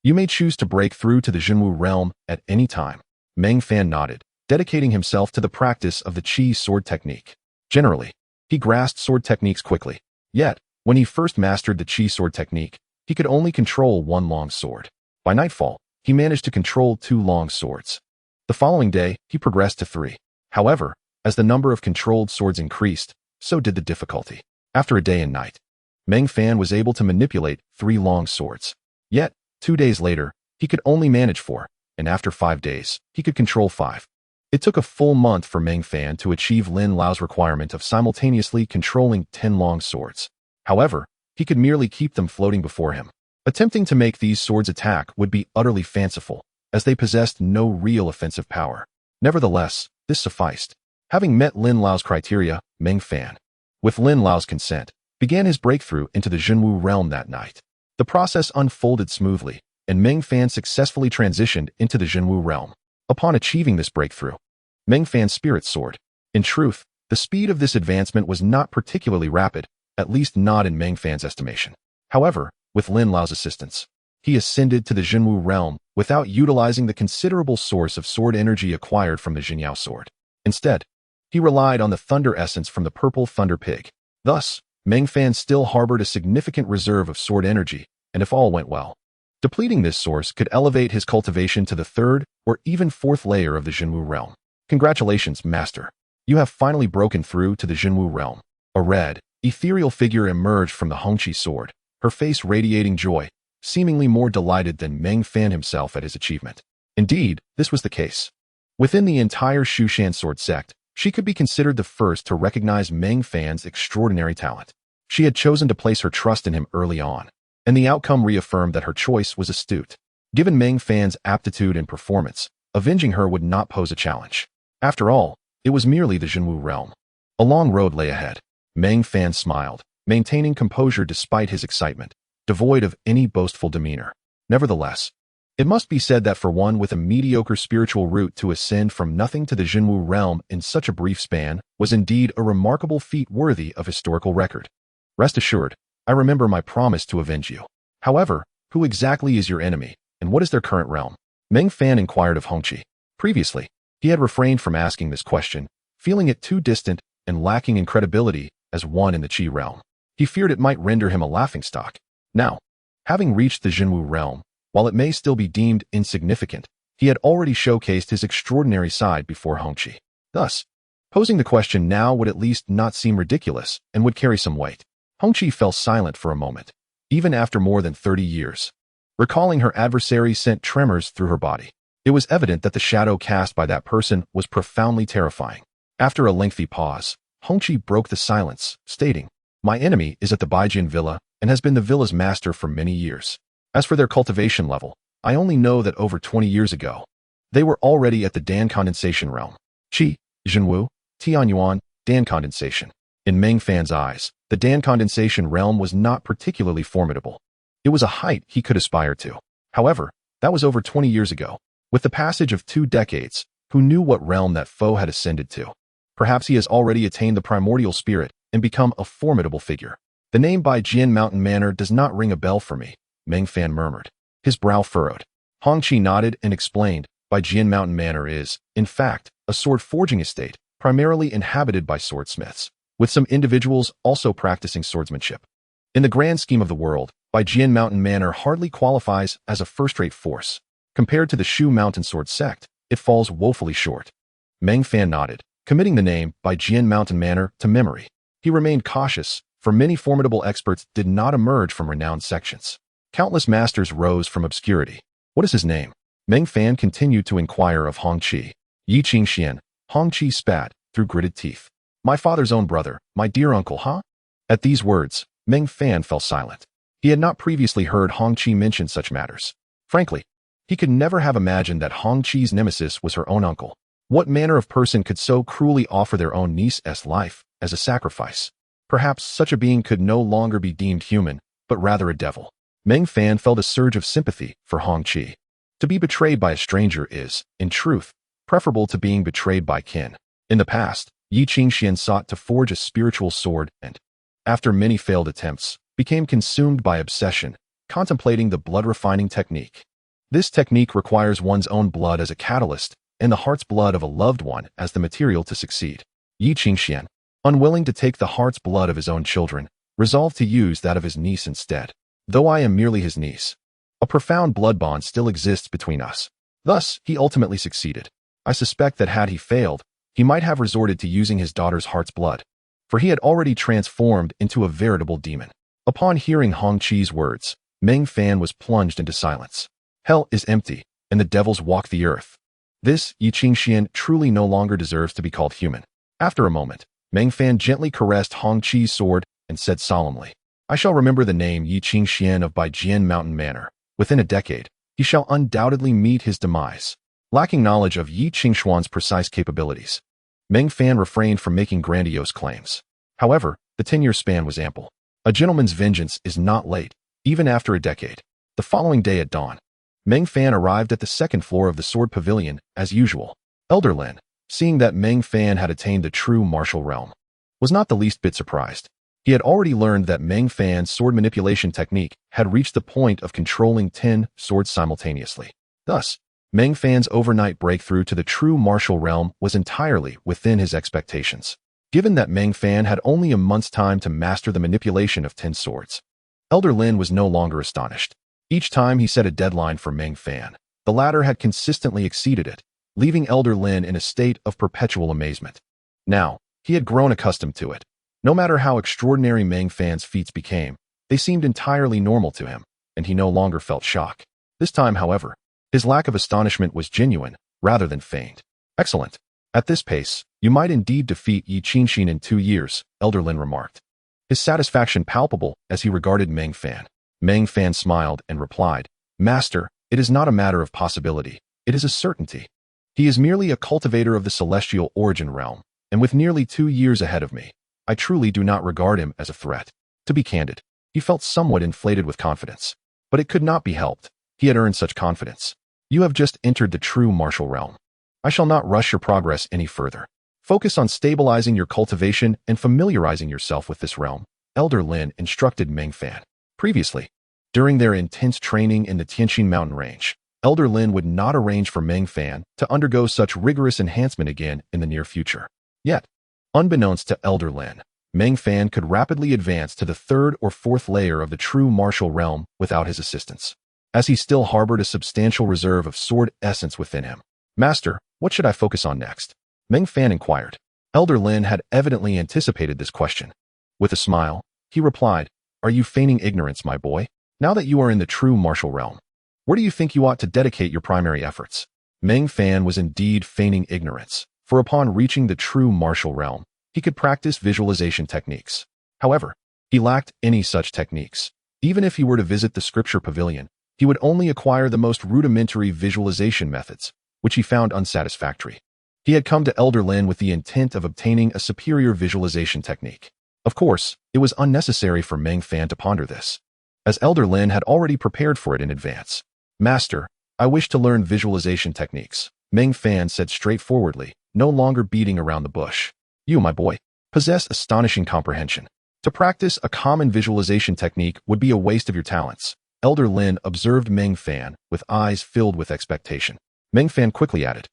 you may choose to break through to the Jinwu realm at any time." Meng Fan nodded, dedicating himself to the practice of the chi sword technique. Generally, he grasped sword techniques quickly. Yet, when he first mastered the chi sword technique, he could only control 1 long sword. By nightfall, he managed to control 2 long swords. The following day, he progressed to 3. However, as the number of controlled swords increased, so did the difficulty. After a day and night, Meng Fan was able to manipulate 3 long swords. Yet, 2 days later, he could only manage 4, and after 5 days, he could control 5. It took a full month for Meng Fan to achieve Lin Lao's requirement of simultaneously controlling 10 long swords. However, he could merely keep them floating before him. Attempting to make these swords attack would be utterly fanciful, as they possessed no real offensive power. Nevertheless, this sufficed. Having met Lin Lao's criteria, Meng Fan, with Lin Lao's consent, began his breakthrough into the Jinwu realm that night. The process unfolded smoothly, and Meng Fan successfully transitioned into the Jinwu realm. Upon achieving this breakthrough, Meng Fan's spirit soared. In truth, the speed of this advancement was not particularly rapid, at least not in Meng Fan's estimation. However, with Lin Lao's assistance, he ascended to the Jinwu realm without utilizing the considerable source of sword energy acquired from the Jinyao sword. Instead, he relied on the thunder essence from the purple thunder pig. Thus, Meng Fan still harbored a significant reserve of sword energy, and if all went well, depleting this source could elevate his cultivation to the 3rd or even 4th layer of the Jinwu realm. Congratulations, Master. You have finally broken through to the Jinwu realm. A red, ethereal figure emerged from the Hongqi sword, her face radiating joy, seemingly more delighted than Meng Fan himself at his achievement. Indeed, this was the case. Within the entire Shu Mountain Sword Sect, she could be considered the first to recognize Meng Fan's extraordinary talent. She had chosen to place her trust in him early on, and the outcome reaffirmed that her choice was astute. Given Meng Fan's aptitude and performance, avenging her would not pose a challenge. After all, it was merely the Jinwu realm. A long road lay ahead. Meng Fan smiled, maintaining composure despite his excitement, devoid of any boastful demeanor. Nevertheless, it must be said that for one with a mediocre spiritual route to ascend from nothing to the Jinwu realm in such a brief span was indeed a remarkable feat worthy of historical record. Rest assured, I remember my promise to avenge you. However, who exactly is your enemy, and what is their current realm? Meng Fan inquired of Hongqi. Previously, he had refrained from asking this question, feeling it too distant and lacking in credibility as one in the Qi realm. He feared it might render him a laughingstock. Now, having reached the Jinwu realm, while it may still be deemed insignificant, he had already showcased his extraordinary side before Hongqi. Thus, posing the question now would at least not seem ridiculous and would carry some weight. Hongqi fell silent for a moment, even after more than 30 years. Recalling her adversary sent tremors through her body. It was evident that the shadow cast by that person was profoundly terrifying. After a lengthy pause, Hongqi broke the silence, stating, "My enemy is at the Baijin Villa and has been the villa's master for many years. As for their cultivation level, I only know that over 20 years ago, they were already at the Dan condensation realm. Qi, Jinwu, Tianyuan, Dan condensation." In Meng Fan's eyes, the Dan condensation realm was not particularly formidable. It was a height he could aspire to. However, that was over 20 years ago. With the passage of 2 decades, Who knew what realm that foe had ascended to? Perhaps he has already attained the primordial spirit and become a formidable figure. The name Bai Jian Mountain Manor does not ring a bell for me, Meng Fan murmured. His brow furrowed. Hongqi nodded and explained, Bai Jian Mountain Manor is, in fact, a sword forging estate, primarily inhabited by swordsmiths, with some individuals also practicing swordsmanship. In the grand scheme of the world, Bai Jian Mountain Manor hardly qualifies as a first-rate force. Compared to the Shu Mountain Sword Sect, it falls woefully short. Meng Fan nodded, committing the name Bai Jian Mountain Manor to memory. He remained cautious, for many formidable experts did not emerge from renowned sections. Countless masters rose from obscurity. What is his name? Meng Fan continued to inquire of Hongqi. Yi Qingxian. Hongqi spat through gritted teeth. My father's own brother, my dear uncle, huh? At these words, Meng Fan fell silent. He had not previously heard Hongqi mention such matters. Frankly, he could never have imagined that Hongqi's nemesis was her own uncle. What manner of person could so cruelly offer their own niece's life as a sacrifice? Perhaps such a being could no longer be deemed human, but rather a devil. Meng Fan felt a surge of sympathy for Hongqi. To be betrayed by a stranger is, in truth, preferable to being betrayed by kin. In the past, Yi Qingxian sought to forge a spiritual sword and, after many failed attempts, became consumed by obsession, contemplating the blood-refining technique. This technique requires one's own blood as a catalyst and the heart's blood of a loved one as the material to succeed. Yi Qingxian, unwilling to take the heart's blood of his own children, resolved to use that of his niece instead. Though I am merely his niece, a profound blood bond still exists between us. Thus, he ultimately succeeded. I suspect that had he failed, he might have resorted to using his daughter's heart's blood, for he had already transformed into a veritable demon. Upon hearing Hongqi's words, Meng Fan was plunged into silence. Hell is empty, and the devils walk the earth. This Yi Qingxian truly no longer deserves to be called human. After a moment, Meng Fan gently caressed Hongqi's sword and said solemnly, I shall remember the name Yi Qingxian of Bai Jian Mountain Manor. Within a decade, he shall undoubtedly meet his demise. Lacking knowledge of Yi Qingxuan's precise capabilities, Meng Fan refrained from making grandiose claims. However, the 10-year span was ample. A gentleman's vengeance is not late, even after a decade. The following day at dawn, Meng Fan arrived at the second floor of the Sword Pavilion, as usual. Elder Lin, seeing that Meng Fan had attained the true martial realm, was not the least bit surprised. He had already learned that Meng Fan's sword manipulation technique had reached the point of controlling 10 swords simultaneously. Thus, Meng Fan's overnight breakthrough to the true martial realm was entirely within his expectations. Given that Meng Fan had only a month's time to master the manipulation of 10 swords, Elder Lin was no longer astonished. Each time he set a deadline for Meng Fan, the latter had consistently exceeded it, leaving Elder Lin in a state of perpetual amazement. Now, he had grown accustomed to it. No matter how extraordinary Meng Fan's feats became, they seemed entirely normal to him, and he no longer felt shock. This time, however, his lack of astonishment was genuine, rather than feigned. Excellent. At this pace, you might indeed defeat Yi Qingxian in 2 years, Elder Lin remarked. His satisfaction palpable as he regarded Meng Fan. Meng Fan smiled and replied, Master, it is not a matter of possibility, it is a certainty. He is merely a cultivator of the celestial origin realm, and with nearly 2 years ahead of me, I truly do not regard him as a threat. To be candid, he felt somewhat inflated with confidence. But it could not be helped. He had earned such confidence. You have just entered the true martial realm. I shall not rush your progress any further. Focus on stabilizing your cultivation and familiarizing yourself with this realm, Elder Lin instructed Meng Fan. Previously, during their intense training in the Tianqin mountain range, Elder Lin would not arrange for Meng Fan to undergo such rigorous enhancement again in the near future. Yet, unbeknownst to Elder Lin, Meng Fan could rapidly advance to the 3rd or 4th layer of the true martial realm without his assistance, as he still harbored a substantial reserve of sword essence within him. Master, what should I focus on next? Meng Fan inquired. Elder Lin had evidently anticipated this question. With a smile, he replied, Are you feigning ignorance, my boy? Now that you are in the true martial realm, where do you think you ought to dedicate your primary efforts? Meng Fan was indeed feigning ignorance, for upon reaching the true martial realm, he could practice visualization techniques. However, he lacked any such techniques. Even if he were to visit the Scripture Pavilion, he would only acquire the most rudimentary visualization methods, which he found unsatisfactory. He had come to Elder Lin with the intent of obtaining a superior visualization technique. Of course, it was unnecessary for Meng Fan to ponder this, as Elder Lin had already prepared for it in advance. Master, I wish to learn visualization techniques. Meng Fan said straightforwardly, no longer beating around the bush. You, my boy, possess astonishing comprehension. To practice a common visualization technique would be a waste of your talents. Elder Lin observed Meng Fan with eyes filled with expectation. Meng Fan quickly added,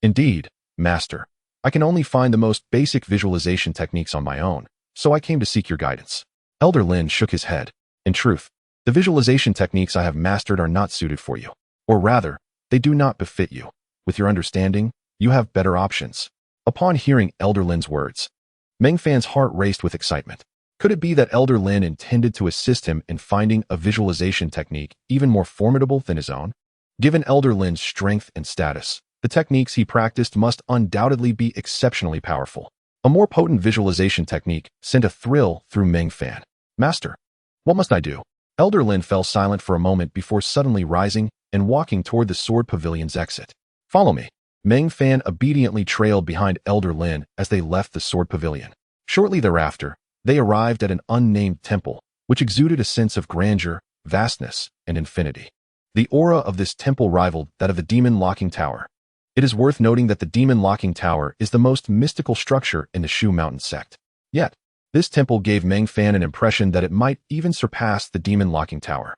Indeed, Master. I can only find the most basic visualization techniques on my own, so I came to seek your guidance. Elder Lin shook his head. In truth, the visualization techniques I have mastered are not suited for you. Or rather, they do not befit you. With your understanding, you have better options. Upon hearing Elder Lin's words, Meng Fan's heart raced with excitement. Could it be that Elder Lin intended to assist him in finding a visualization technique even more formidable than his own? Given Elder Lin's strength and status, the techniques he practiced must undoubtedly be exceptionally powerful. A more potent visualization technique sent a thrill through Meng Fan. Master, what must I do? Elder Lin fell silent for a moment before suddenly rising and walking toward the Sword Pavilion's exit. Follow me. Meng Fan obediently trailed behind Elder Lin as they left the Sword Pavilion. Shortly thereafter, they arrived at an unnamed temple, which exuded a sense of grandeur, vastness, and infinity. The aura of this temple rivaled that of the Demon-Locking Tower. It is worth noting that the Demon-Locking Tower is the most mystical structure in the Shu Mountain Sect. Yet, this temple gave Meng Fan an impression that it might even surpass the Demon-Locking Tower.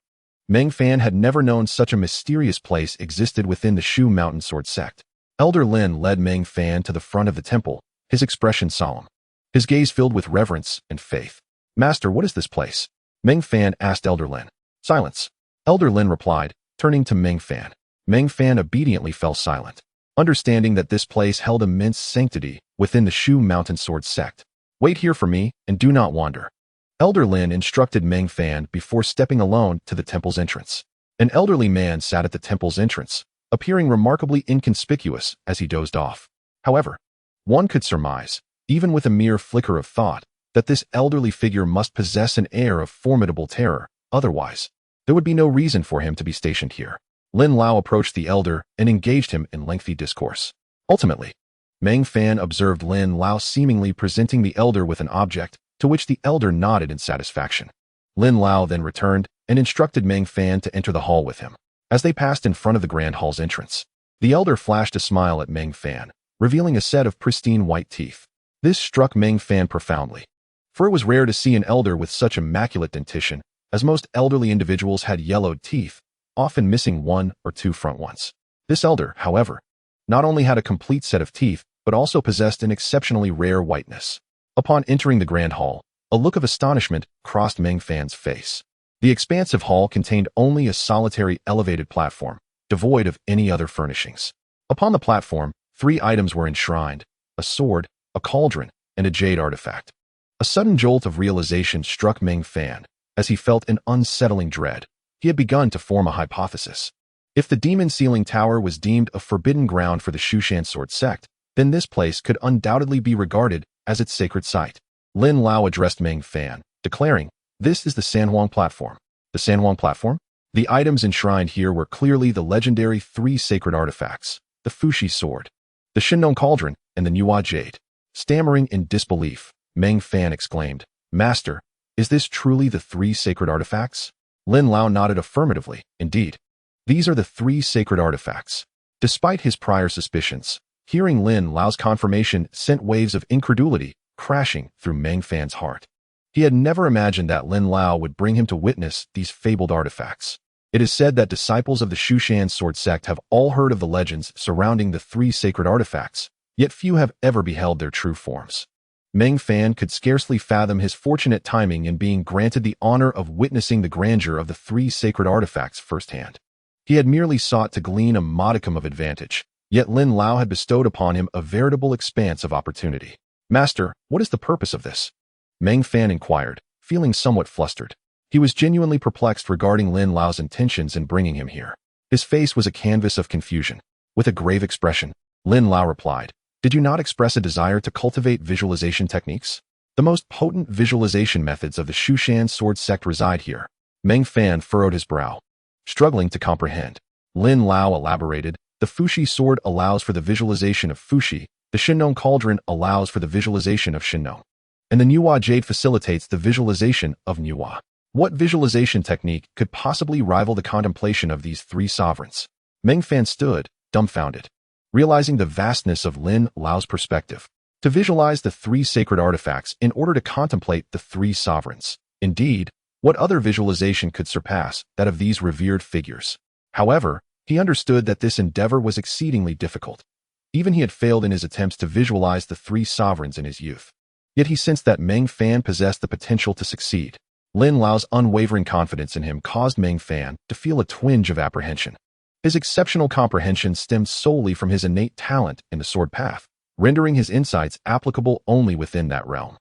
Meng Fan had never known such a mysterious place existed within the Shu Mountain Sword Sect. Elder Lin led Meng Fan to the front of the temple, his expression solemn, his gaze filled with reverence and faith. Master, what is this place? Meng Fan asked Elder Lin. Silence. Elder Lin replied, turning to Meng Fan. Meng Fan obediently fell silent, understanding that this place held immense sanctity within the Shu Mountain Sword Sect. Wait here for me and do not wander. Elder Lin instructed Meng Fan before stepping alone to the temple's entrance. An elderly man sat at the temple's entrance, appearing remarkably inconspicuous as he dozed off. However, one could surmise, even with a mere flicker of thought, that this elderly figure must possess an air of formidable terror. Otherwise, there would be no reason for him to be stationed here. Lin Lao approached the elder and engaged him in lengthy discourse. Ultimately, Meng Fan observed Lin Lao seemingly presenting the elder with an object, to which the elder nodded in satisfaction. Lin Lao then returned and instructed Meng Fan to enter the hall with him. As they passed in front of the grand hall's entrance, the elder flashed a smile at Meng Fan, revealing a set of pristine white teeth. This struck Meng Fan profoundly, for it was rare to see an elder with such immaculate dentition, as most elderly individuals had yellowed teeth, often missing one or two front ones. This elder, however, not only had a complete set of teeth, but also possessed an exceptionally rare whiteness. Upon entering the grand hall, a look of astonishment crossed Meng Fan's face. The expansive hall contained only a solitary elevated platform, devoid of any other furnishings. Upon the platform, 3 items were enshrined: a sword, a cauldron, and a jade artifact. A sudden jolt of realization struck Meng Fan, as he felt an unsettling dread. He had begun to form a hypothesis. If the demon sealing tower was deemed a forbidden ground for the Shu Mountain Sword Sect, then this place could undoubtedly be regarded as its sacred site. Lin Lao addressed Meng Fan, declaring, "This is the Sanhuang platform." The Sanhuang platform? The items enshrined here were clearly the legendary 3 sacred artifacts: the Fushi sword, the Shinnong cauldron, and the Nuwa jade. Stammering in disbelief, Meng Fan exclaimed, "Master, is this truly the 3 sacred artifacts?" Lin Lao nodded affirmatively. Indeed, these are the 3 sacred artifacts. Despite his prior suspicions, hearing Lin Lao's confirmation sent waves of incredulity crashing through Meng Fan's heart. He had never imagined that Lin Lao would bring him to witness these fabled artifacts. It is said that disciples of the Shu Mountain Sword Sect have all heard of the legends surrounding the 3 sacred artifacts, yet few have ever beheld their true forms. Meng Fan could scarcely fathom his fortunate timing in being granted the honor of witnessing the grandeur of the 3 sacred artifacts firsthand. He had merely sought to glean a modicum of advantage, yet Lin Lao had bestowed upon him a veritable expanse of opportunity. "Master, what is the purpose of this?" Meng Fan inquired, feeling somewhat flustered. He was genuinely perplexed regarding Lin Lao's intentions in bringing him here. His face was a canvas of confusion. With a grave expression, Lin Lao replied, "Did you not express a desire to cultivate visualization techniques? The most potent visualization methods of the Shu Mountain Sword Sect reside here." Meng Fan furrowed his brow, struggling to comprehend. Lin Lao elaborated, "The Fushi sword allows for the visualization of Fushi, the Shinnong cauldron allows for the visualization of Shinnong, and the Nuwa jade facilitates the visualization of Nuwa. What visualization technique could possibly rival the contemplation of these 3 sovereigns?" Meng Fan stood, dumbfounded. realizing the vastness of Lin Lao's perspective, to visualize the three sacred artifacts in order to contemplate the three sovereigns. Indeed, what other visualization could surpass that of these revered figures? However, he understood that this endeavor was exceedingly difficult. Even he had failed in his attempts to visualize the three sovereigns in his youth. Yet he sensed that Meng Fan possessed the potential to succeed. Lin Lao's unwavering confidence in him caused Meng Fan to feel a twinge of apprehension. His exceptional comprehension stemmed solely from his innate talent in the sword path, rendering his insights applicable only within that realm.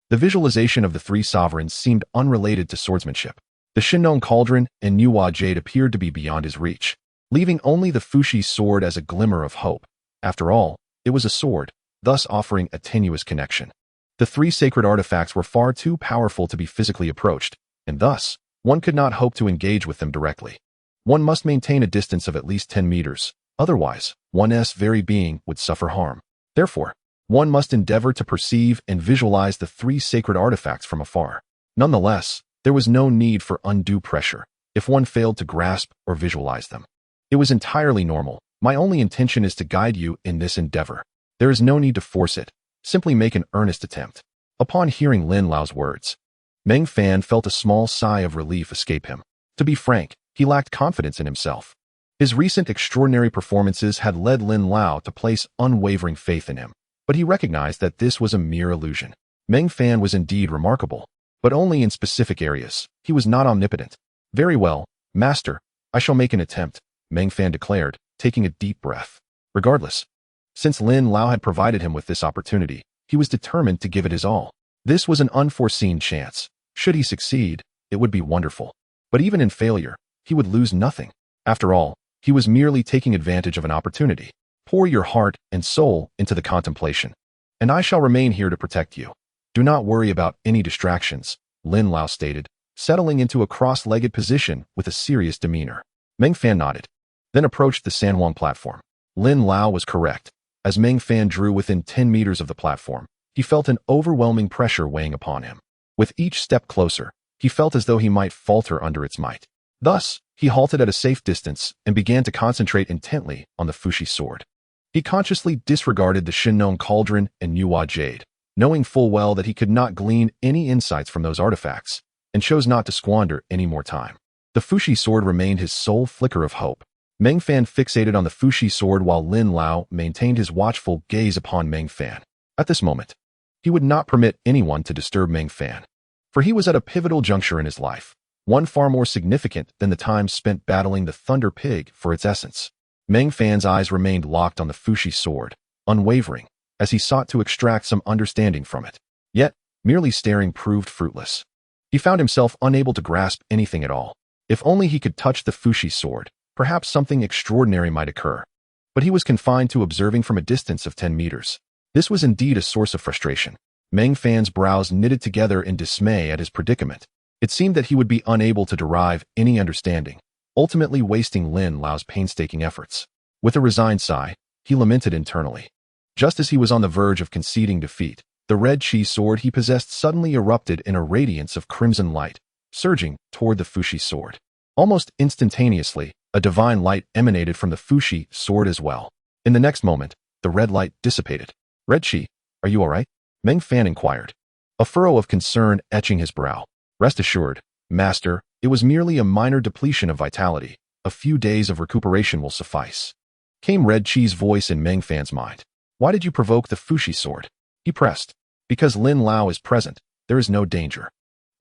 The visualization of the three sovereigns seemed unrelated to swordsmanship. The Shinnong Cauldron and Nuwa Jade appeared to be beyond his reach, leaving only the Fushi sword as a glimmer of hope. After all, it was a sword, thus offering a tenuous connection. The three sacred artifacts were far too powerful to be physically approached, and thus, one could not hope to engage with them directly. One must maintain a distance of at least 10 meters, otherwise, one's very being would suffer harm. Therefore, one must endeavor to perceive and visualize the three sacred artifacts from afar. Nonetheless, there was no need for undue pressure if one failed to grasp or visualize them. It was entirely normal. My only intention is to guide you in this endeavor. There is no need to force it. Simply make an earnest attempt. Upon hearing Lin Lao's words, Meng Fan felt a small sigh of relief escape him. To be frank, he lacked confidence in himself. His recent extraordinary performances had led Lin Lao to place unwavering faith in him, but he recognized that this was a mere illusion. Meng Fan was indeed remarkable, but only in specific areas. He was not omnipotent. Very well, master, I shall make an attempt, Meng Fan declared, taking a deep breath. Regardless, since Lin Lao had provided him with this opportunity, he was determined to give it his all. This was an unforeseen chance. Should he succeed, it would be wonderful. But even in failure, he would lose nothing. After all, he was merely taking advantage of an opportunity. Pour your heart and soul into the contemplation, and I shall remain here to protect you. Do not worry about any distractions, Lin Lao stated, settling into a cross-legged position with a serious demeanor. Meng Fan nodded, then approached the Sanhuang platform. Lin Lao was correct. As Meng Fan drew within 10 meters of the platform, he felt an overwhelming pressure weighing upon him. With each step closer, he felt as though he might falter under its might. Thus, he halted at a safe distance and began to concentrate intently on the Fushi sword. He consciously disregarded the Shinnong Cauldron and Nuwa Jade, knowing full well that he could not glean any insights from those artifacts, and chose not to squander any more time. The Fushi sword remained his sole flicker of hope. Meng Fan fixated on the Fushi sword while Lin Lao maintained his watchful gaze upon Meng Fan. At this moment, he would not permit anyone to disturb Meng Fan, for he was at a pivotal juncture in his life, one far more significant than the time spent battling the Thunder Pig for its essence. Meng Fan's eyes remained locked on the Fushi sword, unwavering, as he sought to extract some understanding from it. Yet, merely staring proved fruitless. He found himself unable to grasp anything at all. If only he could touch the Fushi sword, perhaps something extraordinary might occur. But he was confined to observing from a distance of 10 meters. This was indeed a source of frustration. Meng Fan's brows knitted together in dismay at his predicament. It seemed that he would be unable to derive any understanding, ultimately wasting Lin Lao's painstaking efforts. With a resigned sigh, he lamented internally. Just as he was on the verge of conceding defeat, the red chi sword he possessed suddenly erupted in a radiance of crimson light, surging toward the Fushi sword. Almost instantaneously, a divine light emanated from the Fushi sword as well. In the next moment, the red light dissipated. Red Chi, are you all right? Meng Fan inquired, a furrow of concern etching his brow. Rest assured, master, it was merely a minor depletion of vitality. A few days of recuperation will suffice. Came Red Chi's voice in Meng Fan's mind. Why did you provoke the Fushi sword? He pressed. Because Lin Lao is present, there is no danger.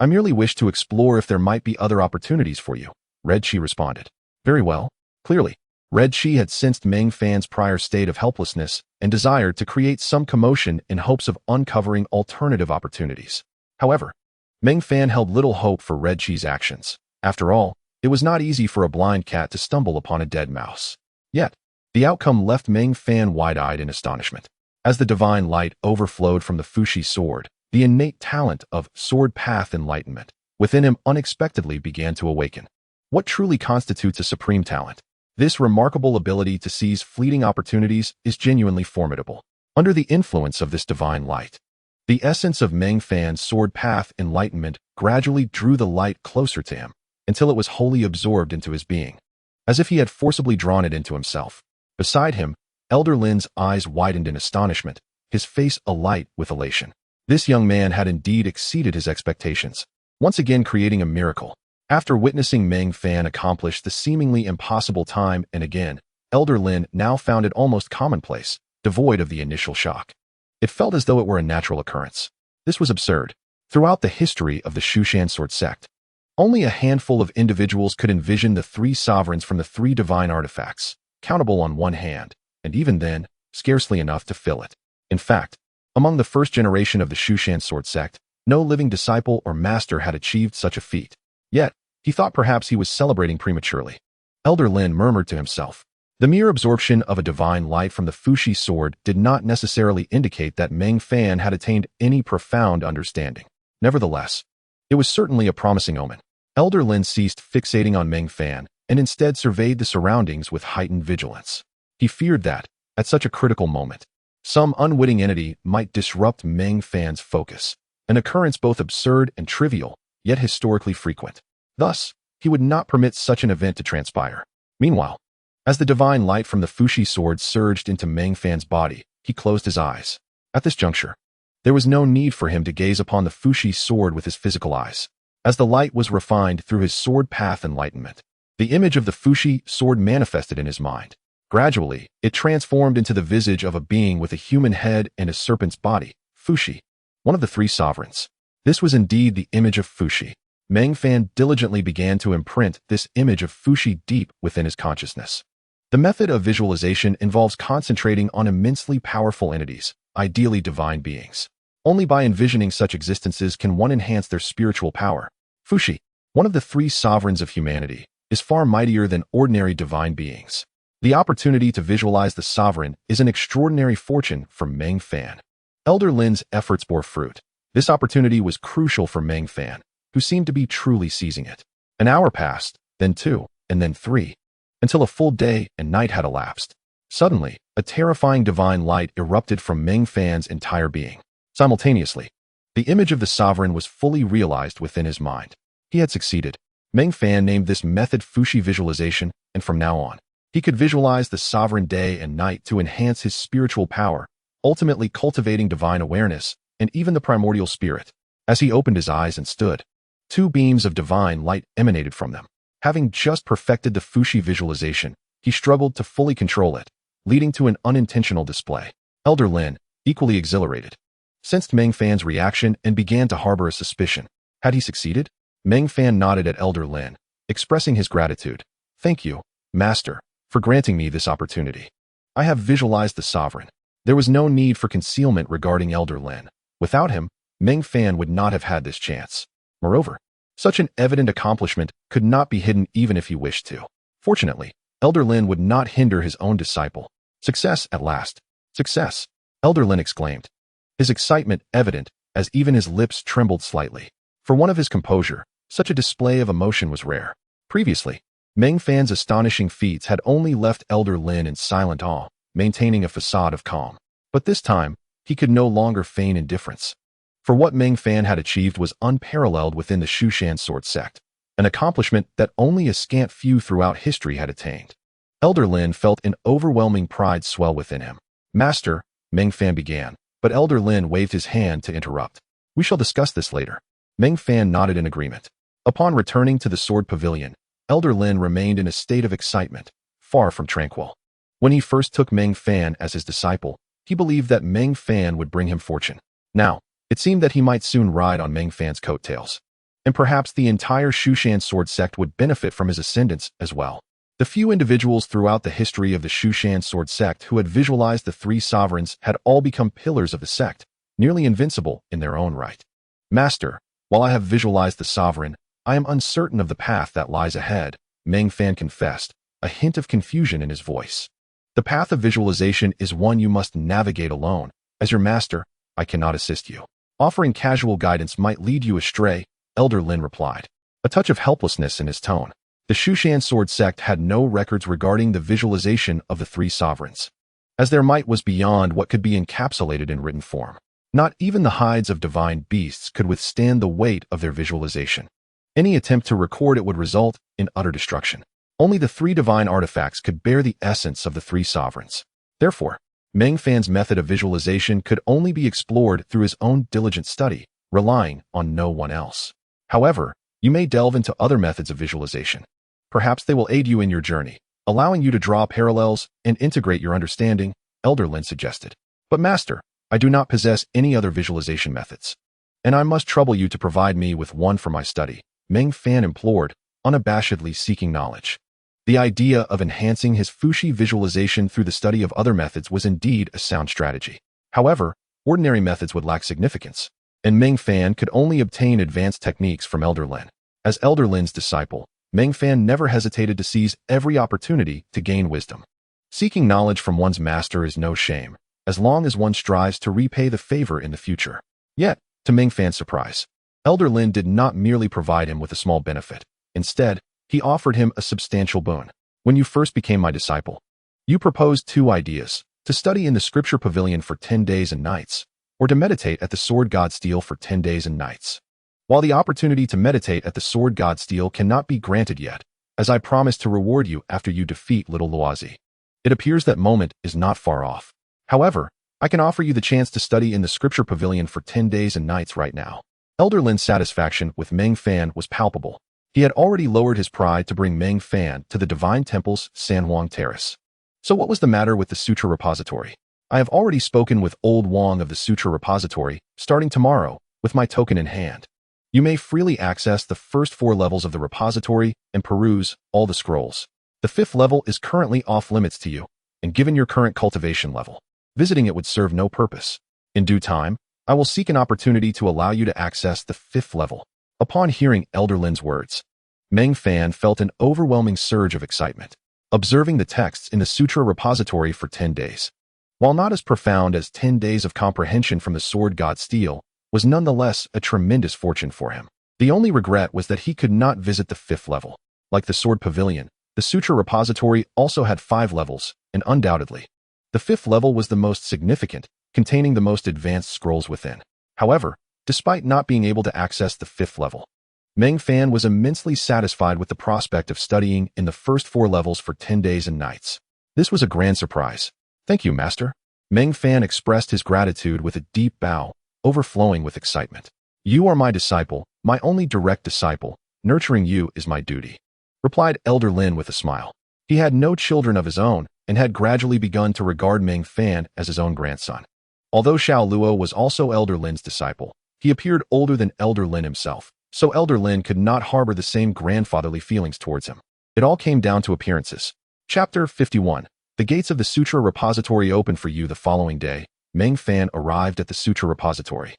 I merely wish to explore if there might be other opportunities for you, Red Chi responded. Very well. Clearly, Red Chi had sensed Meng Fan's prior state of helplessness and desired to create some commotion in hopes of uncovering alternative opportunities. However, Meng Fan held little hope for Red Chi's actions. After all, it was not easy for a blind cat to stumble upon a dead mouse. Yet, the outcome left Meng Fan wide-eyed in astonishment. As the divine light overflowed from the Fushi sword, the innate talent of sword path enlightenment within him unexpectedly began to awaken. What truly constitutes a supreme talent? This remarkable ability to seize fleeting opportunities is genuinely formidable. Under the influence of this divine light, the essence of Meng Fan's sword path enlightenment gradually drew the light closer to him, until it was wholly absorbed into his being, as if he had forcibly drawn it into himself. Beside him, Elder Lin's eyes widened in astonishment, his face alight with elation. This young man had indeed exceeded his expectations, once again creating a miracle. After witnessing Meng Fan accomplish the seemingly impossible time and again, Elder Lin now found it almost commonplace, devoid of the initial shock. It felt as though it were a natural occurrence. This was absurd. Throughout the history of the Shu Mountain Sword Sect, only a handful of individuals could envision the three sovereigns from the three divine artifacts, countable on one hand, and even then, scarcely enough to fill it. In fact, among the first generation of the Shu Mountain Sword Sect, no living disciple or master had achieved such a feat. Yet, he thought perhaps he was celebrating prematurely. Elder Lin murmured to himself. The mere absorption of a divine light from the Fushi sword did not necessarily indicate that Meng Fan had attained any profound understanding. Nevertheless, it was certainly a promising omen. Elder Lin ceased fixating on Meng Fan and instead surveyed the surroundings with heightened vigilance. He feared that, at such a critical moment, some unwitting entity might disrupt Meng Fan's focus, an occurrence both absurd and trivial, yet historically frequent. Thus, he would not permit such an event to transpire. Meanwhile, as the divine light from the Fushi sword surged into Meng Fan's body, he closed his eyes. At this juncture, there was no need for him to gaze upon the Fushi sword with his physical eyes, as the light was refined through his sword path enlightenment. The image of the Fushi sword manifested in his mind. Gradually, it transformed into the visage of a being with a human head and a serpent's body, Fushi, one of the three sovereigns. This was indeed the image of Fushi. Meng Fan diligently began to imprint this image of Fushi deep within his consciousness. The method of visualization involves concentrating on immensely powerful entities, ideally divine beings. Only by envisioning such existences can one enhance their spiritual power. Fushi, one of the three sovereigns of humanity, is far mightier than ordinary divine beings. The opportunity to visualize the sovereign is an extraordinary fortune for Meng Fan. Elder Lin's efforts bore fruit. This opportunity was crucial for Meng Fan, who seemed to be truly seizing it. An hour passed, then 2, and then 3, until a full day and night had elapsed. Suddenly, a terrifying divine light erupted from Meng Fan's entire being. Simultaneously, the image of the sovereign was fully realized within his mind. He had succeeded. Meng Fan named this method Fushi visualization, and from now on, he could visualize the sovereign day and night to enhance his spiritual power, ultimately cultivating divine awareness and even the primordial spirit. As he opened his eyes and stood, 2 beams of divine light emanated from them. Having just perfected the Fushi visualization, he struggled to fully control it, leading to an unintentional display. Elder Lin, equally exhilarated, sensed Meng Fan's reaction and began to harbor a suspicion. Had he succeeded? Meng Fan nodded at Elder Lin, expressing his gratitude. Thank you, Master, for granting me this opportunity. I have visualized the sovereign. There was no need for concealment regarding Elder Lin. Without him, Meng Fan would not have had this chance. Moreover, such an evident accomplishment could not be hidden even if he wished to. Fortunately, Elder Lin would not hinder his own disciple. Success at last. Success, Elder Lin exclaimed, his excitement evident as even his lips trembled slightly. For one of his composure, such a display of emotion was rare. Previously, Meng Fan's astonishing feats had only left Elder Lin in silent awe, maintaining a facade of calm. But this time, he could no longer feign indifference. For what Meng Fan had achieved was unparalleled within the Shu Mountain Sword Sect, an accomplishment that only a scant few throughout history had attained. Elder Lin felt an overwhelming pride swell within him. Master, Meng Fan began, but Elder Lin waved his hand to interrupt. We shall discuss this later. Meng Fan nodded in agreement. Upon returning to the Sword Pavilion, Elder Lin remained in a state of excitement, far from tranquil. When he first took Meng Fan as his disciple, he believed that Meng Fan would bring him fortune. Now, it seemed that he might soon ride on Meng Fan's coattails. And perhaps the entire Shu Mountain Sword Sect would benefit from his ascendance as well. The few individuals throughout the history of the Shu Mountain Sword Sect who had visualized the 3 sovereigns had all become pillars of the sect, nearly invincible in their own right. Master, while I have visualized the sovereign, I am uncertain of the path that lies ahead, Meng Fan confessed, a hint of confusion in his voice. The path of visualization is one you must navigate alone. As your master, I cannot assist you. Offering casual guidance might lead you astray, Elder Lin replied, a touch of helplessness in his tone. The Shu Mountain Sword Sect had no records regarding the visualization of the 3 sovereigns, as their might was beyond what could be encapsulated in written form. Not even the hides of divine beasts could withstand the weight of their visualization. Any attempt to record it would result in utter destruction. Only the 3 divine artifacts could bear the essence of the 3 sovereigns. Therefore, Meng Fan's method of visualization could only be explored through his own diligent study, relying on no one else. However, you may delve into other methods of visualization. Perhaps they will aid you in your journey, allowing you to draw parallels and integrate your understanding, Elder Lin suggested. But Master, I do not possess any other visualization methods, and I must trouble you to provide me with one for my study, Meng Fan implored, unabashedly seeking knowledge. The idea of enhancing his Fushi visualization through the study of other methods was indeed a sound strategy. However, ordinary methods would lack significance, and Meng Fan could only obtain advanced techniques from Elder Lin. As Elder Lin's disciple, Meng Fan never hesitated to seize every opportunity to gain wisdom. Seeking knowledge from one's master is no shame, as long as one strives to repay the favor in the future. Yet, to Meng Fan's surprise, Elder Lin did not merely provide him with a small benefit. Instead, he offered him a substantial boon. When you first became my disciple, you proposed two ideas: to study in the Scripture Pavilion for 10 days and nights, or to meditate at the Sword God Steel for 10 days and nights. While the opportunity to meditate at the Sword God Steel cannot be granted yet, as I promised to reward you after you defeat Little Loazi, it appears that moment is not far off. However, I can offer you the chance to study in the Scripture Pavilion for 10 days and nights right now. Elder Lin's satisfaction with Meng Fan was palpable. He had already lowered his pride to bring Meng Fan to the Divine Temple's San Huang Terrace. So what was the matter with the Sutra Repository? I have already spoken with Old Wang of the Sutra Repository, starting tomorrow, with my token in hand. You may freely access the first 4 levels of the repository and peruse all the scrolls. The 5th level is currently off limits to you, and given your current cultivation level, visiting it would serve no purpose. In due time, I will seek an opportunity to allow you to access the 5th level. Upon hearing Elder Lin's words, Meng Fan felt an overwhelming surge of excitement. Observing the texts in the Sutra Repository for 10 days, while not as profound as 10 days of comprehension from the Sword God Steel, was nonetheless a tremendous fortune for him. The only regret was that he could not visit the 5th level. Like the Sword Pavilion, the Sutra Repository also had 5 levels, and undoubtedly, the 5th level was the most significant, containing the most advanced scrolls within. However, despite not being able to access the 5th level, Meng Fan was immensely satisfied with the prospect of studying in the first 4 levels for 10 days and nights. This was a grand surprise. Thank you, Master. Meng Fan expressed his gratitude with a deep bow, overflowing with excitement. You are my disciple, my only direct disciple. Nurturing you is my duty, replied Elder Lin with a smile. He had no children of his own and had gradually begun to regard Meng Fan as his own grandson. Although Xiao Luo was also Elder Lin's disciple, he appeared older than Elder Lin himself, so Elder Lin could not harbor the same grandfatherly feelings towards him. It all came down to appearances. Chapter 51. The gates of the Sutra Repository opened for you the following day. Meng Fan arrived at the Sutra Repository,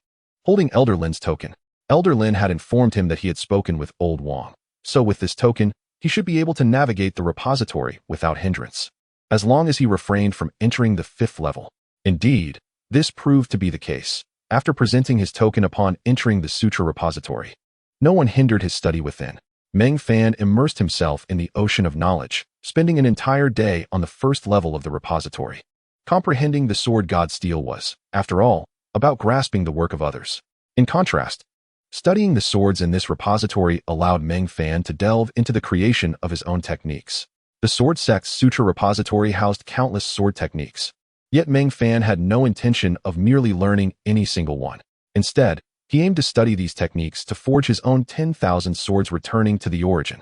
holding Elder Lin's token. Elder Lin had informed him that he had spoken with Old Wang, so with this token, he should be able to navigate the repository without hindrance, as long as he refrained from entering the 5th level. Indeed, this proved to be the case. After presenting his token upon entering the Sutra Repository, no one hindered his study within. Meng Fan immersed himself in the ocean of knowledge, spending an entire day on the 1st level of the repository. Comprehending the Sword God Steel was, after all, about grasping the work of others. In contrast, studying the swords in this repository allowed Meng Fan to delve into the creation of his own techniques. The Sword Sect's Sutra Repository housed countless sword techniques. Yet Meng Fan had no intention of merely learning any single one. Instead, he aimed to study these techniques to forge his own 10,000 swords, returning to the origin.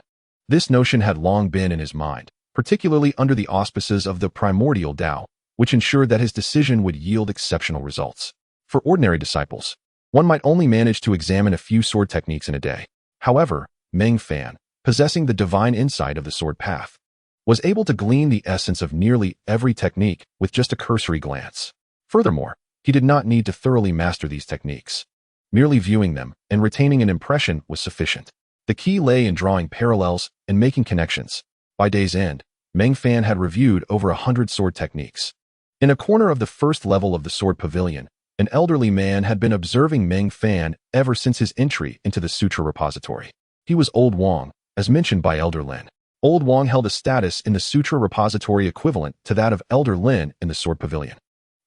This notion had long been in his mind, particularly under the auspices of the primordial Tao, which ensured that his decision would yield exceptional results. For ordinary disciples, one might only manage to examine a few sword techniques in a day. However, Meng Fan, possessing the divine insight of the sword path, was able to glean the essence of nearly every technique with just a cursory glance. Furthermore, he did not need to thoroughly master these techniques. Merely viewing them and retaining an impression was sufficient. The key lay in drawing parallels and making connections. By day's end, Meng Fan had reviewed over 100 sword techniques. In a corner of the 1st level of the Sword Pavilion, an elderly man had been observing Meng Fan ever since his entry into the Sutra Repository. He was Old Wang, as mentioned by Elder Lin. Old Wang held a status in the Sutra Repository equivalent to that of Elder Lin in the Sword Pavilion.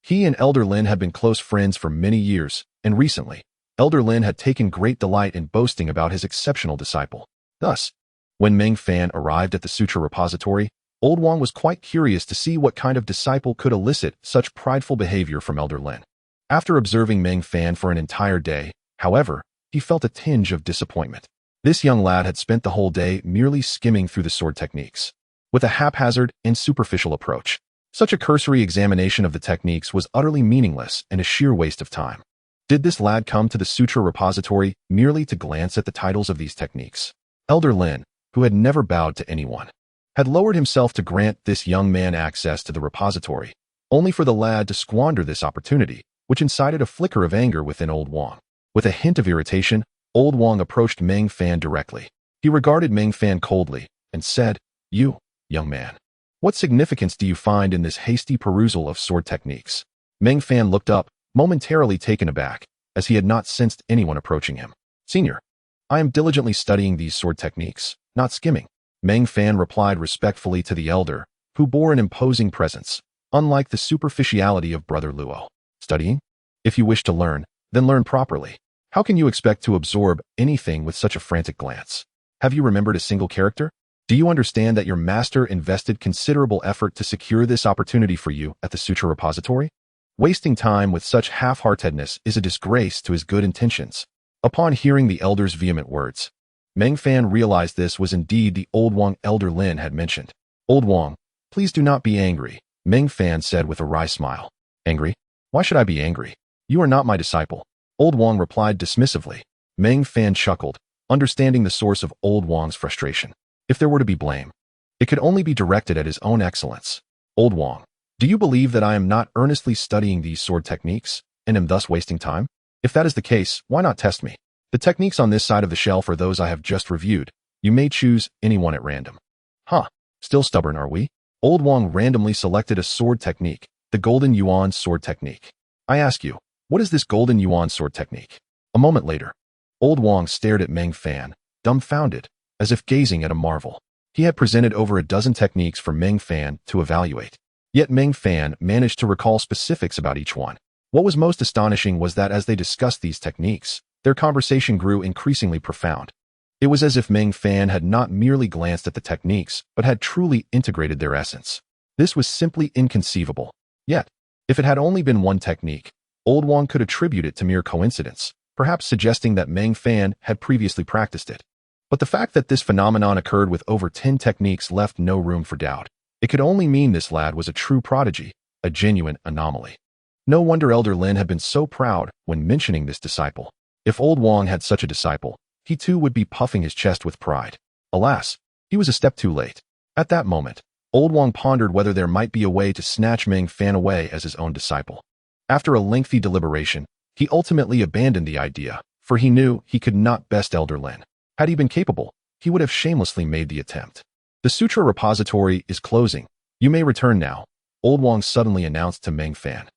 He and Elder Lin had been close friends for many years, and recently, Elder Lin had taken great delight in boasting about his exceptional disciple. Thus, when Meng Fan arrived at the Sutra Repository, Old Wang was quite curious to see what kind of disciple could elicit such prideful behavior from Elder Lin. After observing Meng Fan for an entire day, however, he felt a tinge of disappointment. This young lad had spent the whole day merely skimming through the sword techniques, with a haphazard and superficial approach. Such a cursory examination of the techniques was utterly meaningless and a sheer waste of time. Did this lad come to the sutra repository merely to glance at the titles of these techniques? Elder Lin, who had never bowed to anyone, had lowered himself to grant this young man access to the repository, only for the lad to squander this opportunity, which incited a flicker of anger within Old Wang. With a hint of irritation, Old Wang approached Meng Fan directly. He regarded Meng Fan coldly and said, "You, young man, what significance do you find in this hasty perusal of sword techniques?" Meng Fan looked up, momentarily taken aback, as he had not sensed anyone approaching him. "Senior, I am diligently studying these sword techniques, not skimming." Meng Fan replied respectfully to the elder, who bore an imposing presence, unlike the superficiality of Brother Luo. "Studying? If you wish to learn, then learn properly. How can you expect to absorb anything with such a frantic glance? Have you remembered a single character? Do you understand that your master invested considerable effort to secure this opportunity for you at the Sutra Repository? Wasting time with such half-heartedness is a disgrace to his good intentions." Upon hearing the elder's vehement words, Meng Fan realized this was indeed the Old Wang Elder Lin had mentioned. "Old Wang, please do not be angry," Meng Fan said with a wry smile. "Angry? Why should I be angry? You are not my disciple." Old Wang replied dismissively. Meng Fan chuckled, understanding the source of Old Wang's frustration. If there were to be blame, it could only be directed at his own excellence. "Old Wang, do you believe that I am not earnestly studying these sword techniques, and am thus wasting time? If that is the case, why not test me? The techniques on this side of the shelf are those I have just reviewed. You may choose any one at random." "Huh, still stubborn, are we?" Old Wang randomly selected a sword technique, the Golden Yuan sword technique. "I ask you, what is this Golden Yuan sword technique?" A moment later, Old Wang stared at Meng Fan, dumbfounded, as if gazing at a marvel. He had presented over a dozen techniques for Meng Fan to evaluate. Yet Meng Fan managed to recall specifics about each one. What was most astonishing was that as they discussed these techniques, their conversation grew increasingly profound. It was as if Meng Fan had not merely glanced at the techniques, but had truly integrated their essence. This was simply inconceivable. Yet, if it had only been one technique, Old Wang could attribute it to mere coincidence, perhaps suggesting that Meng Fan had previously practiced it. But the fact that this phenomenon occurred with over 10 techniques left no room for doubt. It could only mean this lad was a true prodigy, a genuine anomaly. No wonder Elder Lin had been so proud when mentioning this disciple. If Old Wang had such a disciple, he too would be puffing his chest with pride. Alas, he was a step too late. At that moment, Old Wang pondered whether there might be a way to snatch Meng Fan away as his own disciple. After a lengthy deliberation, he ultimately abandoned the idea, for he knew he could not best Elder Lin. Had he been capable, he would have shamelessly made the attempt. "The Sutra Repository is closing. You may return now," Old Wang suddenly announced to Meng Fan.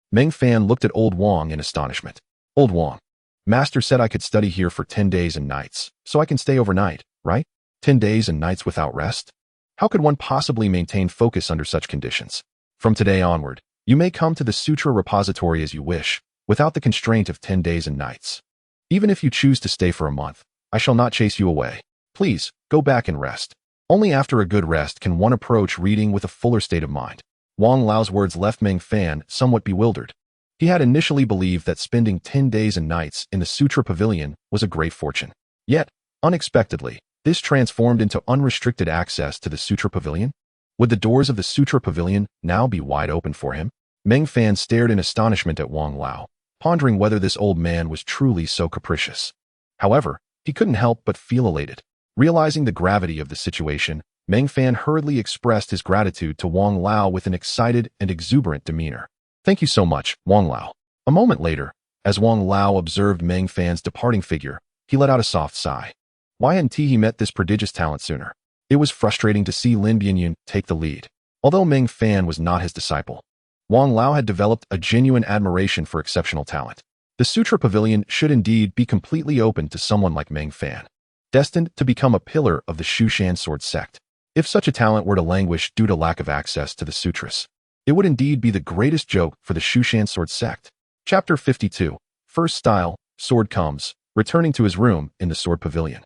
Meng Fan looked at Old Wang in astonishment. "Old Wang, Master said I could study here for 10 days and nights, so I can stay overnight, right? 10 days and nights without rest? How could one possibly maintain focus under such conditions? From today onward, you may come to the Sutra Repository as you wish, without the constraint of 10 days and nights. Even if you choose to stay for a month, I shall not chase you away. Please, go back and rest. Only after a good rest can one approach reading with a fuller state of mind." Wang Lao's words left Meng Fan somewhat bewildered. He had initially believed that spending 10 days and nights in the Sutra Pavilion was a great fortune. Yet, unexpectedly, this transformed into unrestricted access to the Sutra Pavilion. Would the doors of the Sutra Pavilion now be wide open for him? Meng Fan stared in astonishment at Wang Lao, pondering whether this old man was truly so capricious. However, he couldn't help but feel elated. Realizing the gravity of the situation, Meng Fan hurriedly expressed his gratitude to Wang Lao with an excited and exuberant demeanor. "Thank you so much, Wang Lao." A moment later, as Wang Lao observed Meng Fan's departing figure, he let out a soft sigh. Why hadn't he met this prodigious talent sooner? It was frustrating to see Lin Bianyun take the lead. Although Meng Fan was not his disciple, Wang Lao had developed a genuine admiration for exceptional talent. The Sutra Pavilion should indeed be completely open to someone like Meng Fan, destined to become a pillar of the Shu Mountain Sword Sect. If such a talent were to languish due to lack of access to the sutras, it would indeed be the greatest joke for the Shu Mountain Sword Sect. Chapter 52. First Style, Sword comes, returning to his room in the Sword Pavilion.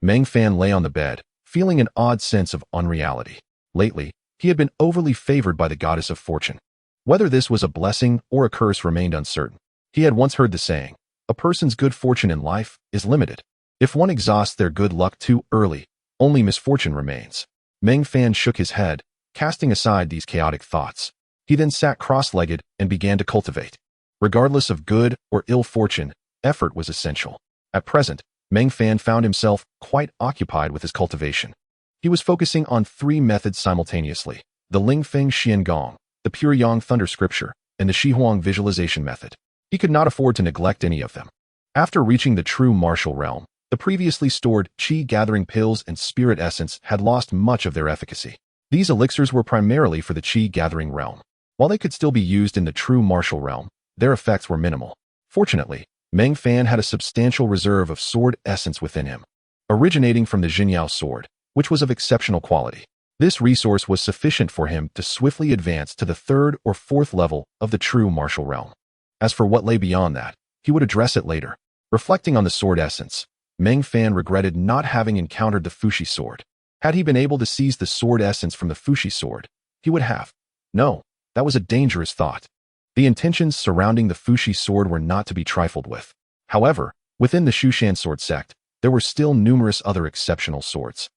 Meng Fan lay on the bed, feeling an odd sense of unreality. Lately, he had been overly favored by the goddess of fortune. Whether this was a blessing or a curse remained uncertain. He had once heard the saying, "A person's good fortune in life is limited. If one exhausts their good luck too early, only misfortune remains." Meng Fan shook his head, casting aside these chaotic thoughts. He then sat cross-legged and began to cultivate. Regardless of good or ill fortune, effort was essential. At present, Meng Fan found himself quite occupied with his cultivation. He was focusing on 3 methods simultaneously: the Lingfeng Xiangong, the Pure Yang Thunder Scripture, and the Shihuang Visualization Method. He could not afford to neglect any of them. After reaching the true martial realm, the previously stored Qi-gathering pills and spirit essence had lost much of their efficacy. These elixirs were primarily for the Qi-gathering realm. While they could still be used in the true martial realm, their effects were minimal. Fortunately, Meng Fan had a substantial reserve of sword essence within him, originating from the Jinyao sword, which was of exceptional quality. This resource was sufficient for him to swiftly advance to the 3rd or 4th level of the true martial realm. As for what lay beyond that, he would address it later. Reflecting on the sword essence, Meng Fan regretted not having encountered the Fushi sword. Had he been able to seize the sword essence from the Fushi sword, he would have. No, that was a dangerous thought. The intentions surrounding the Fushi sword were not to be trifled with. However, within the Shu Mountain Sword Sect, there were still numerous other exceptional swords,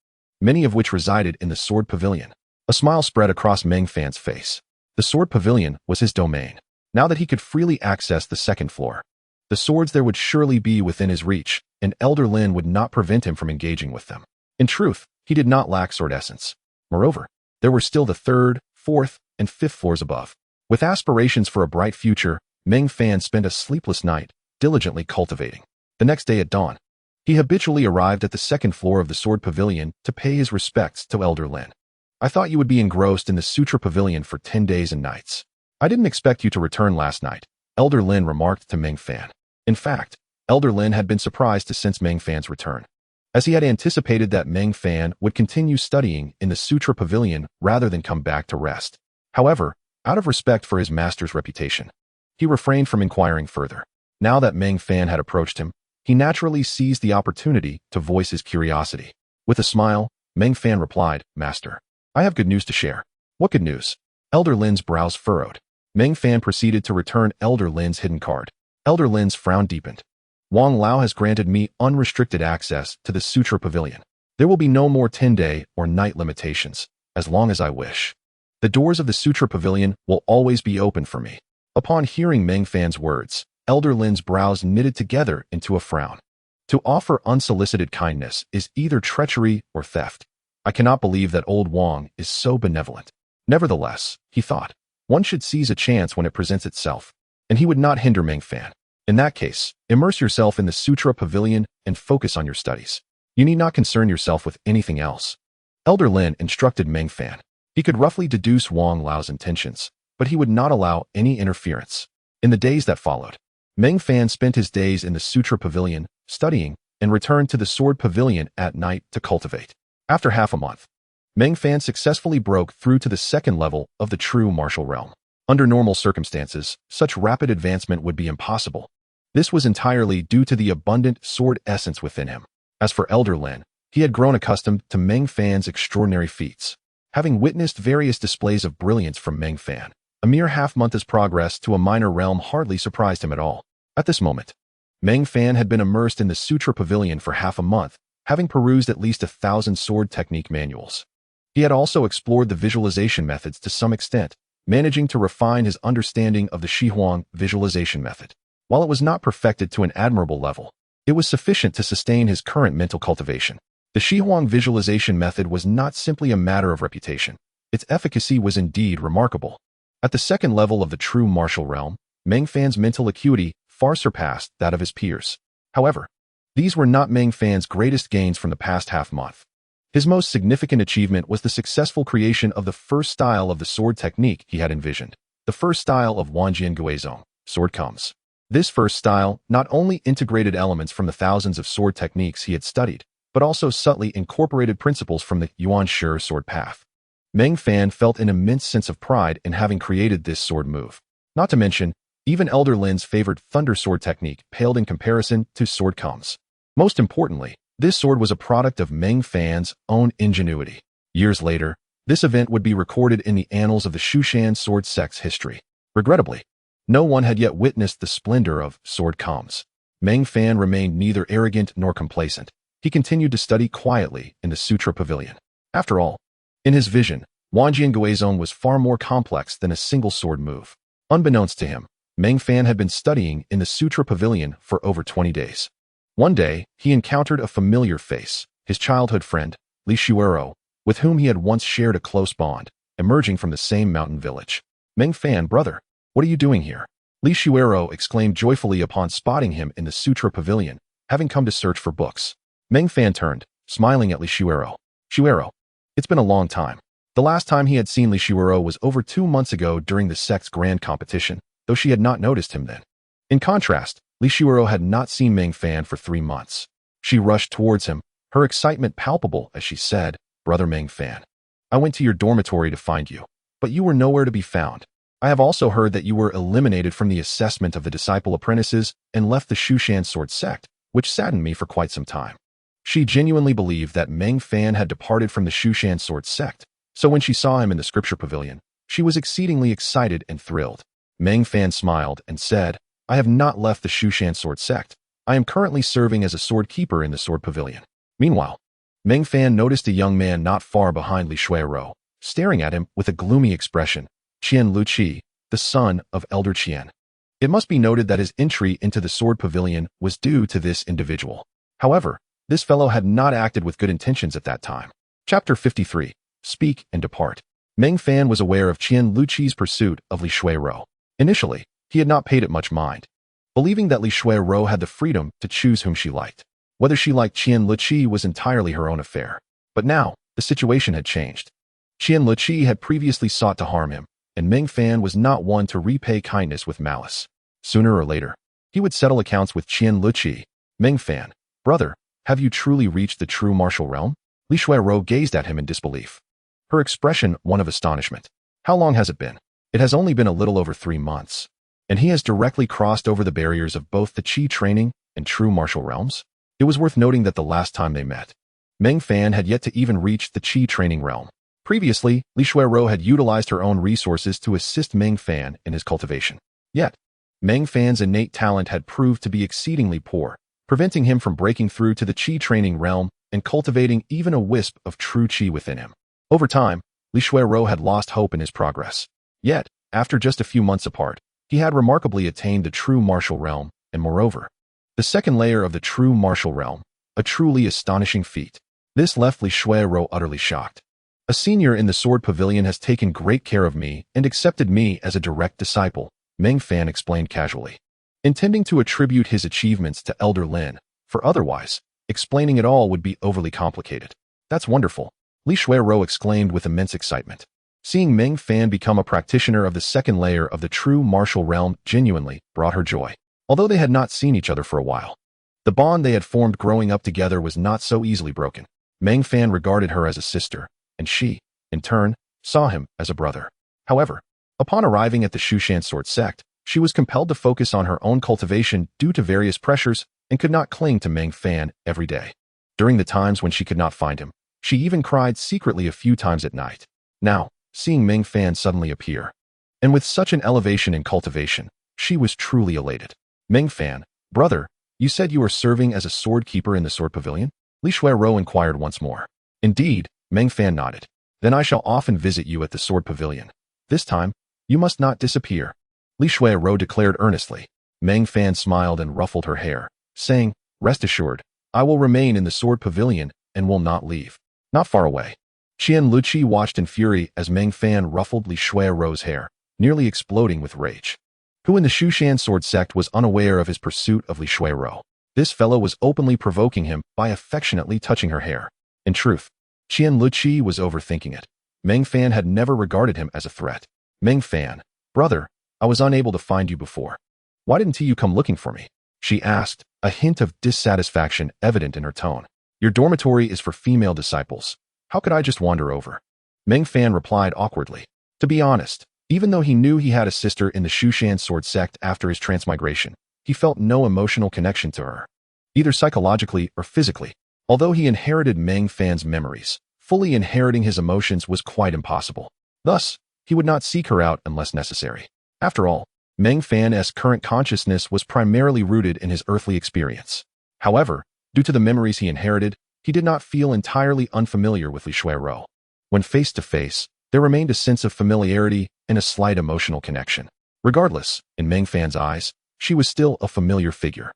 many of which resided in the Sword Pavilion. A smile spread across Meng Fan's face. The Sword Pavilion was his domain. Now that he could freely access the 2nd floor, the swords there would surely be within his reach, and Elder Lin would not prevent him from engaging with them. In truth, he did not lack sword essence. Moreover, there were still the 3rd, 4th, and 5th floors above. With aspirations for a bright future, Meng Fan spent a sleepless night, diligently cultivating. The next day at dawn, he habitually arrived at the 2nd floor of the Sword Pavilion to pay his respects to Elder Lin. "I thought you would be engrossed in the Sutra Pavilion for 10 days and nights. I didn't expect you to return last night," Elder Lin remarked to Meng Fan. In fact, Elder Lin had been surprised to sense Meng Fan's return, as he had anticipated that Meng Fan would continue studying in the Sutra Pavilion rather than come back to rest. However, out of respect for his master's reputation, he refrained from inquiring further. Now that Meng Fan had approached him, he naturally seized the opportunity to voice his curiosity. With a smile, Meng Fan replied, "Master, I have good news to share." "What good news?" Elder Lin's brows furrowed. Meng Fan proceeded to return Elder Lin's hidden card. Elder Lin's frown deepened. "Wang Lao has granted me unrestricted access to the Sutra Pavilion. There will be no more 10-day or night limitations, as long as I wish. The doors of the Sutra Pavilion will always be open for me." Upon hearing Meng Fan's words, Elder Lin's brows knitted together into a frown. To offer unsolicited kindness is either treachery or theft. I cannot believe that old Wang is so benevolent. Nevertheless, he thought, one should seize a chance when it presents itself, and he would not hinder Meng Fan. In that case, immerse yourself in the Sutra Pavilion and focus on your studies. You need not concern yourself with anything else. Elder Lin instructed Meng Fan. He could roughly deduce Wang Lao's intentions, but he would not allow any interference. In the days that followed, Meng Fan spent his days in the Sutra Pavilion, studying, and returned to the Sword Pavilion at night to cultivate. After half a month, Meng Fan successfully broke through to the 2nd level of the true martial realm. Under normal circumstances, such rapid advancement would be impossible. This was entirely due to the abundant sword essence within him. As for Elder Lin, he had grown accustomed to Meng Fan's extraordinary feats. Having witnessed various displays of brilliance from Meng Fan, a mere half-month's progress to a minor realm hardly surprised him at all. At this moment, Meng Fan had been immersed in the Sutra Pavilion for half a month, having perused at least 1,000 sword technique manuals. He had also explored the visualization methods to some extent, managing to refine his understanding of the Shihuang visualization method. While it was not perfected to an admirable level, it was sufficient to sustain his current mental cultivation. The Shihuang visualization method was not simply a matter of reputation. Its efficacy was indeed remarkable. At the 2nd level of the true martial realm, Meng Fan's mental acuity far surpassed that of his peers. However, these were not Meng Fan's greatest gains from the past half-month. His most significant achievement was the successful creation of the first style of the sword technique he had envisioned, the first style of Wanjian Guizong, sword comes. This first style not only integrated elements from the thousands of sword techniques he had studied, but also subtly incorporated principles from the Yuan Shi sword path. Meng Fan felt an immense sense of pride in having created this sword move. Not to mention, even Elder Lin's favored thunder sword technique paled in comparison to sword comes. Most importantly, this sword was a product of Meng Fan's own ingenuity. Years later, This event would be recorded in the annals of the Shu Mountain Sword Sect's history. Regrettably, no one had yet witnessed the splendor of sword comms. Meng Fan remained neither arrogant nor complacent. He continued to study quietly in the Sword Pavilion. After all, in his vision, Wanjian Guizong was far more complex than a single sword move. Unbeknownst to him, Meng Fan had been studying in the Sword Pavilion for over 20 days. One day, he encountered a familiar face, his childhood friend, Li Shuero, with whom he had once shared a close bond, emerging from the same mountain village. Meng Fan, brother, what are you doing here? Li Shuero exclaimed joyfully upon spotting him in the Sword Pavilion, having come to search for books. Meng Fan turned, smiling at Li Shuero. Shuero, it's been a long time. The last time he had seen Li Shuero was over 2 months ago during the sect's grand competition, though she had not noticed him then. In contrast, Li Shuero had not seen Meng Fan for 3 months. She rushed towards him, her excitement palpable as she said, Brother Meng Fan, I went to your dormitory to find you, but you were nowhere to be found. I have also heard that you were eliminated from the assessment of the disciple apprentices and left the Shu Mountain Sword Sect, which saddened me for quite some time. She genuinely believed that Meng Fan had departed from the Shu Mountain Sword Sect, so when she saw him in the Scripture Pavilion, she was exceedingly excited and thrilled. Meng Fan smiled and said, I have not left the Shu Mountain Sword Sect. I am currently serving as a sword keeper in the Sword Pavilion. Meanwhile, Meng Fan noticed a young man not far behind Li Shuero, staring at him with a gloomy expression, Qian Luqi, the son of Elder Qian. It must be noted that his entry into the Sword Pavilion was due to this individual. However, this fellow had not acted with good intentions at that time. Chapter 53. Speak and Depart. Meng Fan was aware of Qian Luqi's pursuit of Li Shuero. Initially, he had not paid it much mind, believing that Li Shuero had the freedom to choose whom she liked. Whether she liked Qian Luqi was entirely her own affair. But now, the situation had changed. Qian Luqi had previously sought to harm him, and Meng Fan was not one to repay kindness with malice. Sooner or later, he would settle accounts with Qian Luqi. Meng Fan, brother, have you truly reached the true martial realm? Li Shuero gazed at him in disbelief, her expression one of astonishment. How long has it been? It has only been a little over 3 months, and he has directly crossed over the barriers of both the Qi training and true martial realms? It was worth noting that the last time they met, Meng Fan had yet to even reach the Qi training realm. Previously, Li Shuero had utilized her own resources to assist Meng Fan in his cultivation. Yet, Meng Fan's innate talent had proved to be exceedingly poor, preventing him from breaking through to the Qi training realm and cultivating even a wisp of true Qi within him. Over time, Li Shuero had lost hope in his progress. Yet, after just a few months apart, he had remarkably attained the true martial realm, and moreover, the second layer of the true martial realm, a truly astonishing feat. This left Li Shuero utterly shocked. A senior in the Sword Pavilion has taken great care of me and accepted me as a direct disciple, Meng Fan explained casually, intending to attribute his achievements to Elder Lin, for otherwise, explaining it all would be overly complicated. That's wonderful, Li Shuero exclaimed with immense excitement. Seeing Meng Fan become a practitioner of the second layer of the true martial realm genuinely brought her joy. Although they had not seen each other for a while, the bond they had formed growing up together was not so easily broken. Meng Fan regarded her as a sister, and she, in turn, saw him as a brother. However, upon arriving at the Shu Mountain Sword Sect, she was compelled to focus on her own cultivation due to various pressures and could not cling to Meng Fan every day. During the times when she could not find him, she even cried secretly a few times at night. Now, seeing Meng Fan suddenly appear, and with such an elevation in cultivation, she was truly elated. Meng Fan, brother, you said you were serving as a sword keeper in the Sword Pavilion? Li Shuero inquired once more. Indeed, Meng Fan nodded. Then I shall often visit you at the Sword Pavilion. This time, you must not disappear, Li Shuero declared earnestly. Meng Fan smiled and ruffled her hair, saying, Rest assured, I will remain in the Sword Pavilion and will not leave. Not far away, Qian Luqi watched in fury as Meng Fan ruffled Li Shuero's hair, nearly exploding with rage. Who in the Shu Mountain Sword Sect was unaware of his pursuit of Li Shuero? This fellow was openly provoking him by affectionately touching her hair. In truth, Qian Luqi was overthinking it. Meng Fan had never regarded him as a threat. Meng Fan, brother, I was unable to find you before. Why didn't you come looking for me? She asked, a hint of dissatisfaction evident in her tone. Your dormitory is for female disciples. How could I just wander over? Meng Fan replied awkwardly. To be honest, even though he knew he had a sister in the Shu Mountain Sword Sect after his transmigration, he felt no emotional connection to her, either psychologically or physically. Although he inherited Meng Fan's memories, fully inheriting his emotions was quite impossible. Thus, he would not seek her out unless necessary. After all, Meng Fan's current consciousness was primarily rooted in his earthly experience. However, due to the memories he inherited, he did not feel entirely unfamiliar with Li Shuiro. When face to face, there remained a sense of familiarity and a slight emotional connection. Regardless, in Meng Fan's eyes, she was still a familiar figure.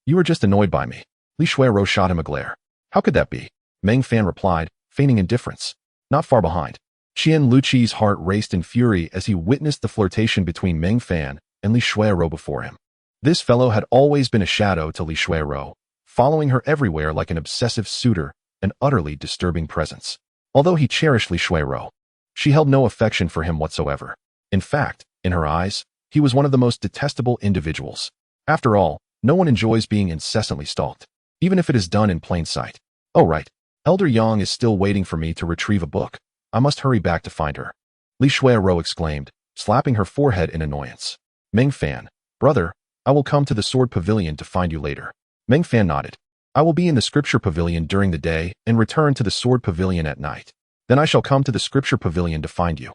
"You are just annoyed by me." Li Shuiro shot him a glare. "How could that be?" Meng Fan replied, feigning indifference. Not far behind, Qian Luqi's heart raced in fury as he witnessed the flirtation between Meng Fan and Li Shuiro before him. This fellow had always been a shadow to Li Shuiro, following her everywhere like an obsessive suitor, an utterly disturbing presence. Although he cherished Li Shuiro, she held no affection for him whatsoever. In fact, in her eyes, he was one of the most detestable individuals. After all, no one enjoys being incessantly stalked, even if it is done in plain sight. "Oh right, Elder Yang is still waiting for me to retrieve a book. I must hurry back to find her," Li Shuiro exclaimed, slapping her forehead in annoyance. "Meng Fan, brother, I will come to the Sword Pavilion to find you later." Meng Fan nodded. "I will be in the Scripture Pavilion during the day and return to the Sword Pavilion at night. Then I shall come to the Scripture Pavilion to find you,"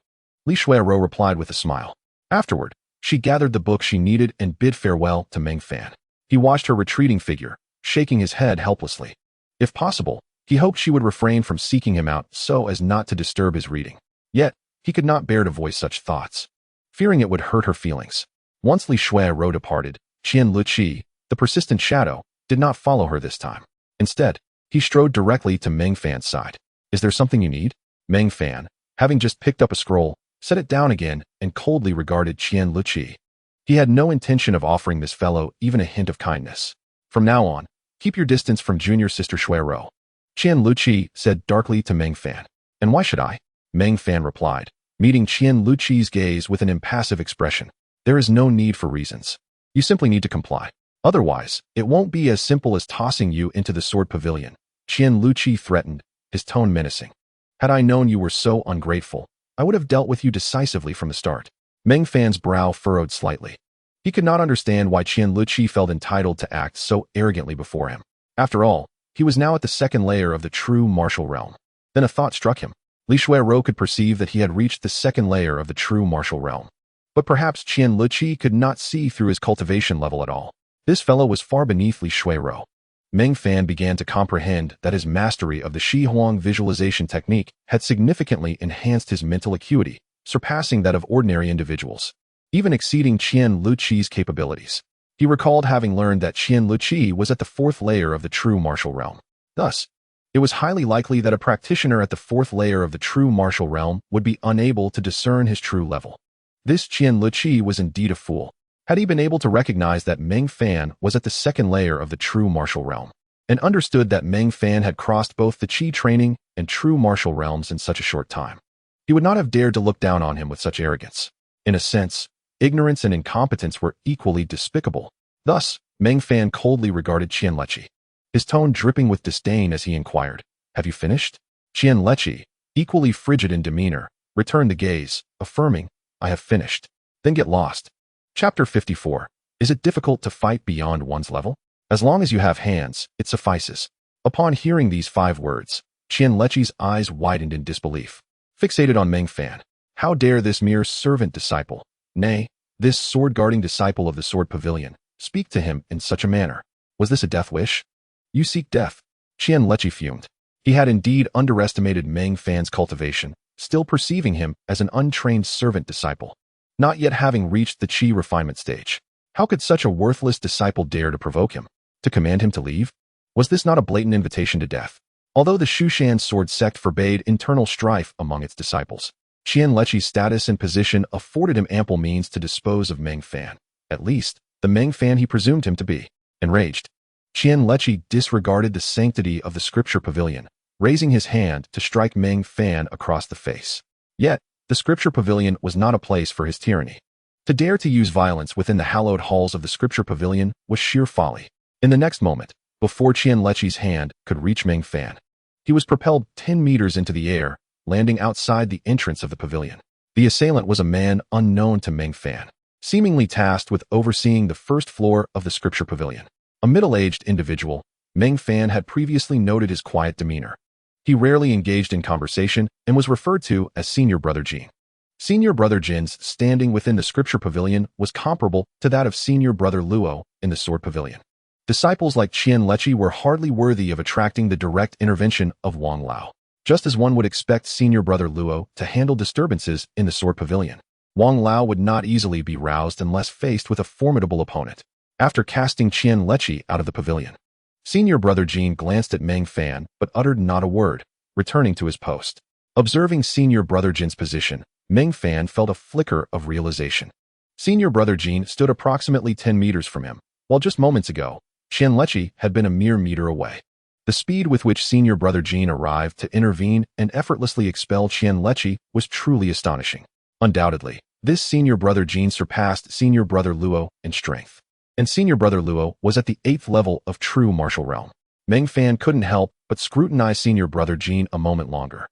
Li Shuiro replied with a smile. Afterward, she gathered the book she needed and bid farewell to Meng Fan. He watched her retreating figure, shaking his head helplessly. If possible, he hoped she would refrain from seeking him out so as not to disturb his reading. Yet, he could not bear to voice such thoughts, fearing it would hurt her feelings. Once Li Shuiro departed, Qian Luqi, the persistent shadow, did not follow her this time. Instead, he strode directly to Meng Fan's side. "Is there something you need?" Meng Fan, having just picked up a scroll, set it down again and coldly regarded Qian Luqi. He had no intention of offering this fellow even a hint of kindness. "From now on, keep your distance from junior sister Shuiro," Qian Luqi said darkly to Meng Fan. "And why should I?" Meng Fan replied, meeting Qian Luqi's gaze with an impassive expression. "There is no need for reasons. You simply need to comply. Otherwise, it won't be as simple as tossing you into the Sword Pavilion," Qian Luqi threatened, his tone menacing. "Had I known you were so ungrateful, I would have dealt with you decisively from the start." Meng Fan's brow furrowed slightly. He could not understand why Qian Luqi felt entitled to act so arrogantly before him. After all, he was now at the second layer of the true martial realm. Then a thought struck him. Li Shuiro could perceive that he had reached the second layer of the true martial realm. But perhaps Qian Luqi could not see through his cultivation level at all. This fellow was far beneath Li Shuiro. Meng Fan began to comprehend that his mastery of the Shi Huang visualization technique had significantly enhanced his mental acuity, surpassing that of ordinary individuals, even exceeding Qian Luqi's capabilities. He recalled having learned that Qian Luqi was at the fourth layer of the true martial realm. Thus, it was highly likely that a practitioner at the fourth layer of the true martial realm would be unable to discern his true level. This Qian Luqi was indeed a fool. Had he been able to recognize that Meng Fan was at the second layer of the true martial realm, and understood that Meng Fan had crossed both the Qi training and true martial realms in such a short time, he would not have dared to look down on him with such arrogance. In a sense, ignorance and incompetence were equally despicable. Thus, Meng Fan coldly regarded Qian Luqi, his tone dripping with disdain as he inquired, "Have you finished?" Qian Luqi, equally frigid in demeanor, returned the gaze, affirming, "I have finished." "Then get lost." Chapter 54. Is it difficult to fight beyond one's level? As long as you have hands, it suffices. Upon hearing these 5 words, Qian Luqi's eyes widened in disbelief, fixated on Meng Fan. How dare this mere servant disciple, nay, this sword-guarding disciple of the Sword Pavilion, speak to him in such a manner? Was this a death wish? "You seek death." Qian Luqi fumed. He had indeed underestimated Meng Fan's cultivation, still perceiving him as an untrained servant disciple, not yet having reached the Qi refinement stage. How could such a worthless disciple dare to provoke him? To command him to leave? Was this not a blatant invitation to death? Although the Shu Mountain Sword Sect forbade internal strife among its disciples, Qian Luqi's status and position afforded him ample means to dispose of Meng Fan, at least, the Meng Fan he presumed him to be. Enraged, Qian Luqi disregarded the sanctity of the Scripture Pavilion, raising his hand to strike Meng Fan across the face. Yet, the Scripture Pavilion was not a place for his tyranny. To dare to use violence within the hallowed halls of the Scripture Pavilion was sheer folly. In the next moment, before Qian Luqi's hand could reach Meng Fan, he was propelled 10 meters into the air, landing outside the entrance of the pavilion. The assailant was a man unknown to Meng Fan, seemingly tasked with overseeing the first floor of the Scripture Pavilion. A middle-aged individual, Meng Fan had previously noted his quiet demeanor. He rarely engaged in conversation and was referred to as Senior Brother Jin. Senior Brother Jin's standing within the Scripture Pavilion was comparable to that of Senior Brother Luo in the Sword Pavilion. Disciples like Qian Lechi were hardly worthy of attracting the direct intervention of Wang Lao. Just as one would expect Senior Brother Luo to handle disturbances in the Sword Pavilion, Wang Lao would not easily be roused unless faced with a formidable opponent. After casting Qian Lechi out of the pavilion, Senior Brother Jin glanced at Meng Fan but uttered not a word, returning to his post. Observing Senior Brother Jin's position, Meng Fan felt a flicker of realization. Senior Brother Jin stood approximately 10 meters from him, while just moments ago, Qian Lechi had been a mere meter away. The speed with which Senior Brother Jin arrived to intervene and effortlessly expel Qian Lechi was truly astonishing. Undoubtedly, this Senior Brother Jin surpassed Senior Brother Luo in strength, and Senior Brother Luo was at the 8th level of true martial realm. Meng Fan couldn't help but scrutinize Senior Brother Jin a moment longer.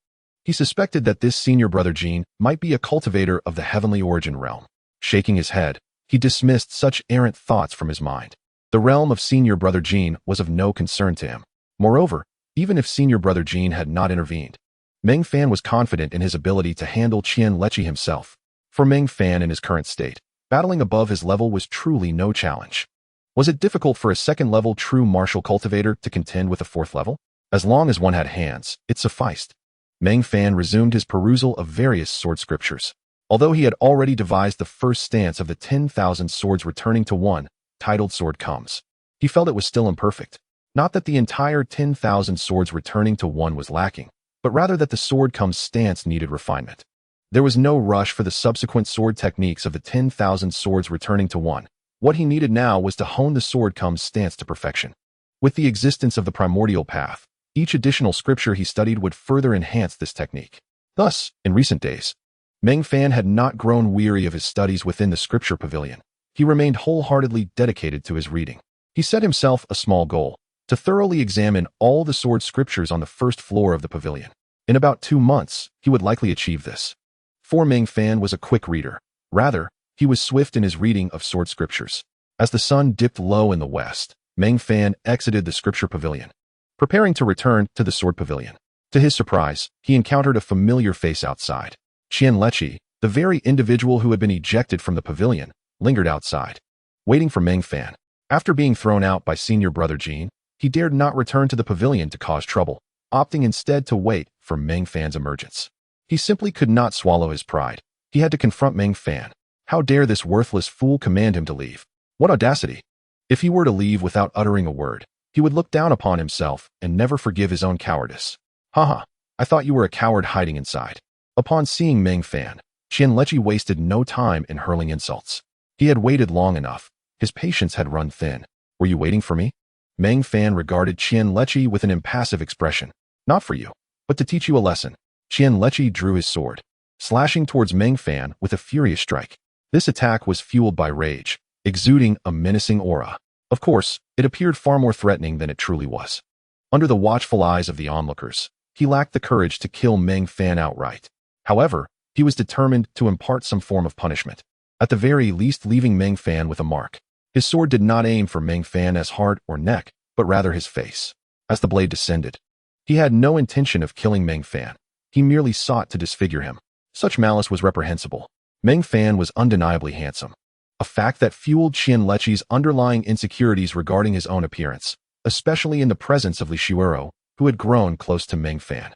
He suspected that this Senior Brother Jin might be a cultivator of the heavenly origin realm. Shaking his head, he dismissed such errant thoughts from his mind. The realm of Senior Brother Jin was of no concern to him. Moreover, even if Senior Brother Jin had not intervened, Meng Fan was confident in his ability to handle Qian Lechi himself. For Meng Fan in his current state, battling above his level was truly no challenge. Was it difficult for a second-level true martial cultivator to contend with a fourth level? As long as one had hands, it sufficed. Meng Fan resumed his perusal of various sword scriptures. Although he had already devised the first stance of the 10,000 swords returning to one, titled Sword Comes, he felt it was still imperfect. Not that the entire 10,000 swords returning to one was lacking, but rather that the Sword Comes stance needed refinement. There was no rush for the subsequent sword techniques of the 10,000 swords returning to one. What he needed now was to hone the Sword Comes stance to perfection. With the existence of the primordial path, each additional scripture he studied would further enhance this technique. Thus, in recent days, Meng Fan had not grown weary of his studies within the Scripture Pavilion. He remained wholeheartedly dedicated to his reading. He set himself a small goal, to thoroughly examine all the sword scriptures on the first floor of the pavilion. In about 2 months, he would likely achieve this. For Meng Fan was a quick reader. Rather, he was swift in his reading of sword scriptures. As the sun dipped low in the west, Meng Fan exited the Scripture Pavilion, preparing to return to the Sword Pavilion. To his surprise, he encountered a familiar face outside. Qian Lechi, the very individual who had been ejected from the pavilion, lingered outside, waiting for Meng Fan. After being thrown out by Senior Brother Jin, he dared not return to the pavilion to cause trouble, opting instead to wait for Meng Fan's emergence. He simply could not swallow his pride. He had to confront Meng Fan. How dare this worthless fool command him to leave? What audacity! If he were to leave without uttering a word, he would look down upon himself and never forgive his own cowardice. Haha, I thought you were a coward hiding inside. Upon seeing Meng Fan, Qian Lechi wasted no time in hurling insults. He had waited long enough. His patience had run thin. Were you waiting for me? Meng Fan regarded Qian Lechi with an impassive expression. Not for you, but to teach you a lesson. Qian Lechi drew his sword, slashing towards Meng Fan with a furious strike. This attack was fueled by rage, exuding a menacing aura. Of course, it appeared far more threatening than it truly was. Under the watchful eyes of the onlookers, he lacked the courage to kill Meng Fan outright. However, he was determined to impart some form of punishment, at the very least leaving Meng Fan with a mark. His sword did not aim for Meng Fan's heart or neck, but rather his face. As the blade descended, he had no intention of killing Meng Fan. He merely sought to disfigure him. Such malice was reprehensible. Meng Fan was undeniably handsome, a fact that fueled Qian Lechi's underlying insecurities regarding his own appearance, especially in the presence of Li Shuero, who had grown close to Meng Fan.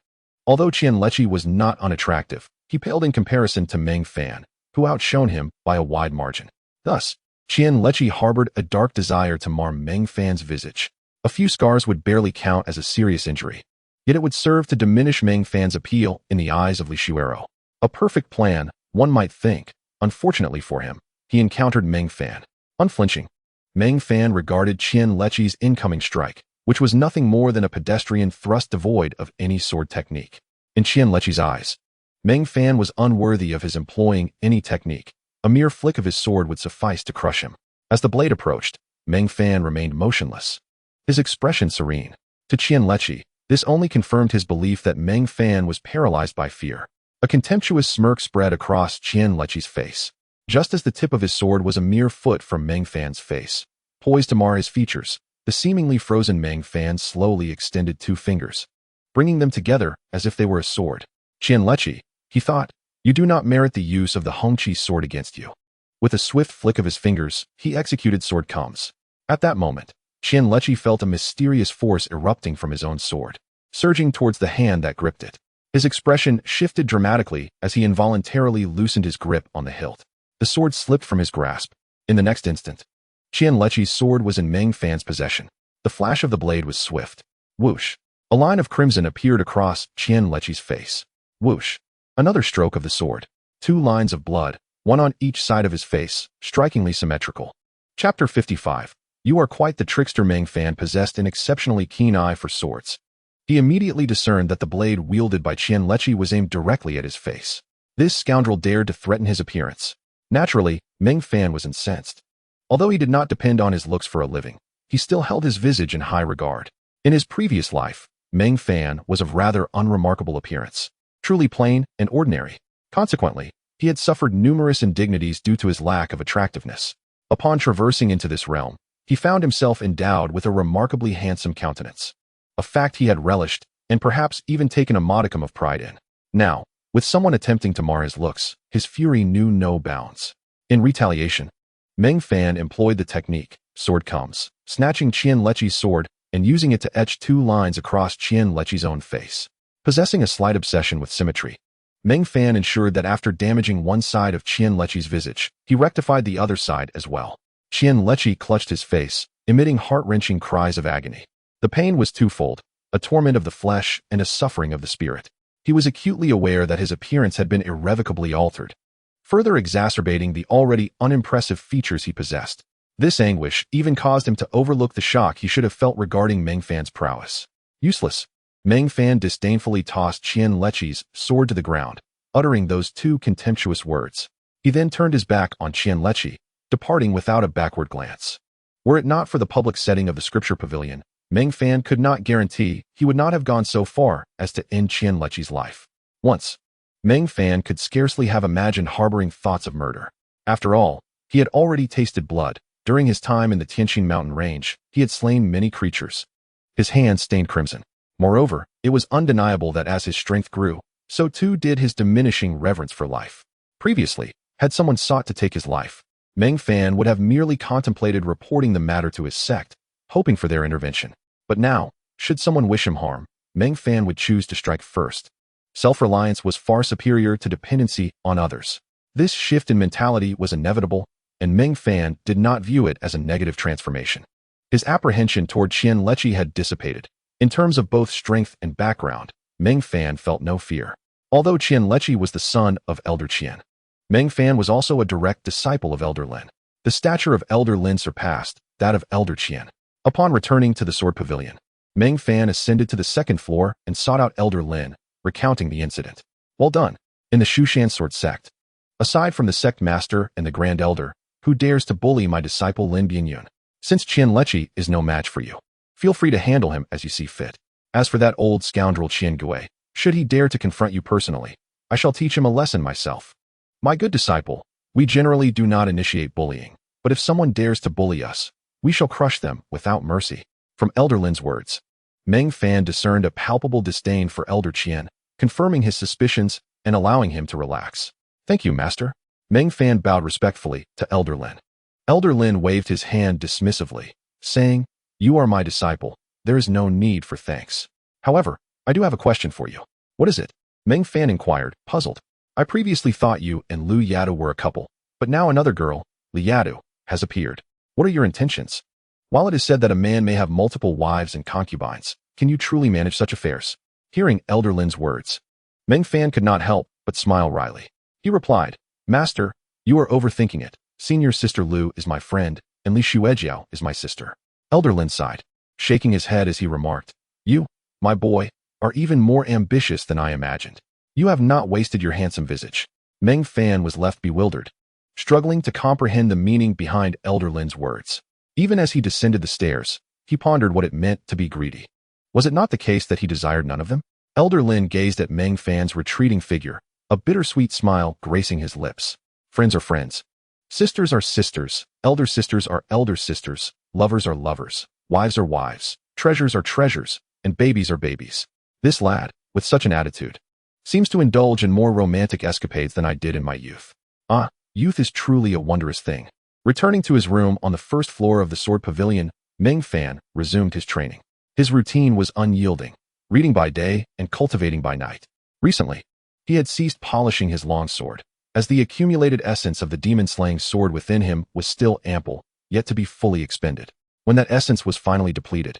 Although Qian Lechi was not unattractive, he paled in comparison to Meng Fan, who outshone him by a wide margin. Thus, Qian Lechi harbored a dark desire to mar Meng Fan's visage. A few scars would barely count as a serious injury, yet it would serve to diminish Meng Fan's appeal in the eyes of Li Shuero. A perfect plan, one might think. Unfortunately for him, he encountered Meng Fan. Unflinching, Meng Fan regarded Qian Lechi's incoming strike, which was nothing more than a pedestrian thrust devoid of any sword technique. In Qian Lechi's eyes, Meng Fan was unworthy of his employing any technique. A mere flick of his sword would suffice to crush him. As the blade approached, Meng Fan remained motionless, his expression serene. To Qian Lechi, this only confirmed his belief that Meng Fan was paralyzed by fear. A contemptuous smirk spread across Qian Lechi's face, just as the tip of his sword was a mere foot from Meng Fan's face. Poised to mar his features, the seemingly frozen Meng Fan slowly extended 2 fingers, bringing them together as if they were a sword. Qianleqi, he thought, you do not merit the use of the Hongqi sword against you. With a swift flick of his fingers, he executed sword comes. At that moment, Qianleqi felt a mysterious force erupting from his own sword, surging towards the hand that gripped it. His expression shifted dramatically as he involuntarily loosened his grip on the hilt. The sword slipped from his grasp. In the next instant, Qianleqi's sword was in Meng Fan's possession. The flash of the blade was swift. Whoosh! A line of crimson appeared across Qianleqi's face. Whoosh! Another stroke of the sword. 2 lines of blood, one on each side of his face, strikingly symmetrical. Chapter 55. You are quite the trickster. Meng Fan possessed an exceptionally keen eye for swords. He immediately discerned that the blade wielded by Qianleqi was aimed directly at his face. This scoundrel dared to threaten his appearance. Naturally, Meng Fan was incensed. Although he did not depend on his looks for a living, he still held his visage in high regard. In his previous life, Meng Fan was of rather unremarkable appearance, truly plain and ordinary. Consequently, he had suffered numerous indignities due to his lack of attractiveness. Upon traversing into this realm, he found himself endowed with a remarkably handsome countenance, a fact he had relished and perhaps even taken a modicum of pride in. Now, with someone attempting to mar his looks, his fury knew no bounds. In retaliation, Meng Fan employed the technique, sword comes, snatching Qianleqi's sword and using it to etch 2 lines across Qianleqi's own face. Possessing a slight obsession with symmetry, Meng Fan ensured that after damaging one side of Qianleqi's visage, he rectified the other side as well. Qianleqi clutched his face, emitting heart-wrenching cries of agony. The pain was twofold, a torment of the flesh and a suffering of the spirit. He was acutely aware that his appearance had been irrevocably altered, further exacerbating the already unimpressive features he possessed. This anguish even caused him to overlook the shock he should have felt regarding Meng Fan's prowess. Useless. Meng Fan disdainfully tossed Qianleqi's sword to the ground, uttering those 2 contemptuous words. He then turned his back on Qianleqi, departing without a backward glance. Were it not for the public setting of the scripture pavilion, Meng Fan could not guarantee he would not have gone so far as to end Qianleqi's life. Once, Meng Fan could scarcely have imagined harboring thoughts of murder. After all, he had already tasted blood. During his time in the Tianqin mountain range, he had slain many creatures. His hands stained crimson. Moreover, it was undeniable that as his strength grew, so too did his diminishing reverence for life. Previously, had someone sought to take his life, Meng Fan would have merely contemplated reporting the matter to his sect, hoping for their intervention. But now, should someone wish him harm, Meng Fan would choose to strike first. Self-reliance was far superior to dependency on others. This shift in mentality was inevitable, and Meng Fan did not view it as a negative transformation. His apprehension toward Qianleqi had dissipated. In terms of both strength and background, Meng Fan felt no fear. Although Qianleqi was the son of Elder Qian, Meng Fan was also a direct disciple of Elder Lin. The stature of Elder Lin surpassed that of Elder Qian. Upon returning to the Sword Pavilion, Meng Fan ascended to the 2nd floor and sought out Elder Lin, recounting the incident. Well done. In the Shu Mountain Sword Sect, aside from the sect master and the Grand Elder, who dares to bully my disciple Lin Bianyun? Since Qianleqi is no match for you, feel free to handle him as you see fit. As for that old scoundrel Qian Gui, should he dare to confront you personally, I shall teach him a lesson myself. My good disciple, we generally do not initiate bullying, but if someone dares to bully us, we shall crush them without mercy. From Elder Lin's words, Meng Fan discerned a palpable disdain for Elder Qian, confirming his suspicions and allowing him to relax. Thank you, master. Meng Fan bowed respectfully to Elder Lin. Elder Lin waved his hand dismissively, saying, You are my disciple. There is no need for thanks. However, I do have a question for you. What is it? Meng Fan inquired, puzzled. I previously thought you and Lu Yadu were a couple, but now another girl, Li Yadu, has appeared. What are your intentions? While it is said that a man may have multiple wives and concubines, can you truly manage such affairs? Hearing Elder Lin's words, Meng Fan could not help but smile wryly. He replied, Master, you are overthinking it. Senior sister Lu is my friend, and Li Shuejiao is my sister. Elder Lin sighed, shaking his head as he remarked, You, my boy, are even more ambitious than I imagined. You have not wasted your handsome visage. Meng Fan was left bewildered, struggling to comprehend the meaning behind Elder Lin's words. Even as he descended the stairs, he pondered what it meant to be greedy. Was it not the case that he desired none of them? Elder Lin gazed at Meng Fan's retreating figure, a bittersweet smile gracing his lips. Friends are friends. Sisters are sisters. Elder sisters are elder sisters. Lovers are lovers. Wives are wives. Treasures are treasures. And babies are babies. This lad, with such an attitude, seems to indulge in more romantic escapades than I did in my youth. Ah, youth is truly a wondrous thing. Returning to his room on the first floor of the Sword Pavilion, Meng Fan resumed his training. His routine was unyielding, reading by day and cultivating by night. Recently, he had ceased polishing his long sword, as the accumulated essence of the demon-slaying sword within him was still ample, yet to be fully expended. When that essence was finally depleted,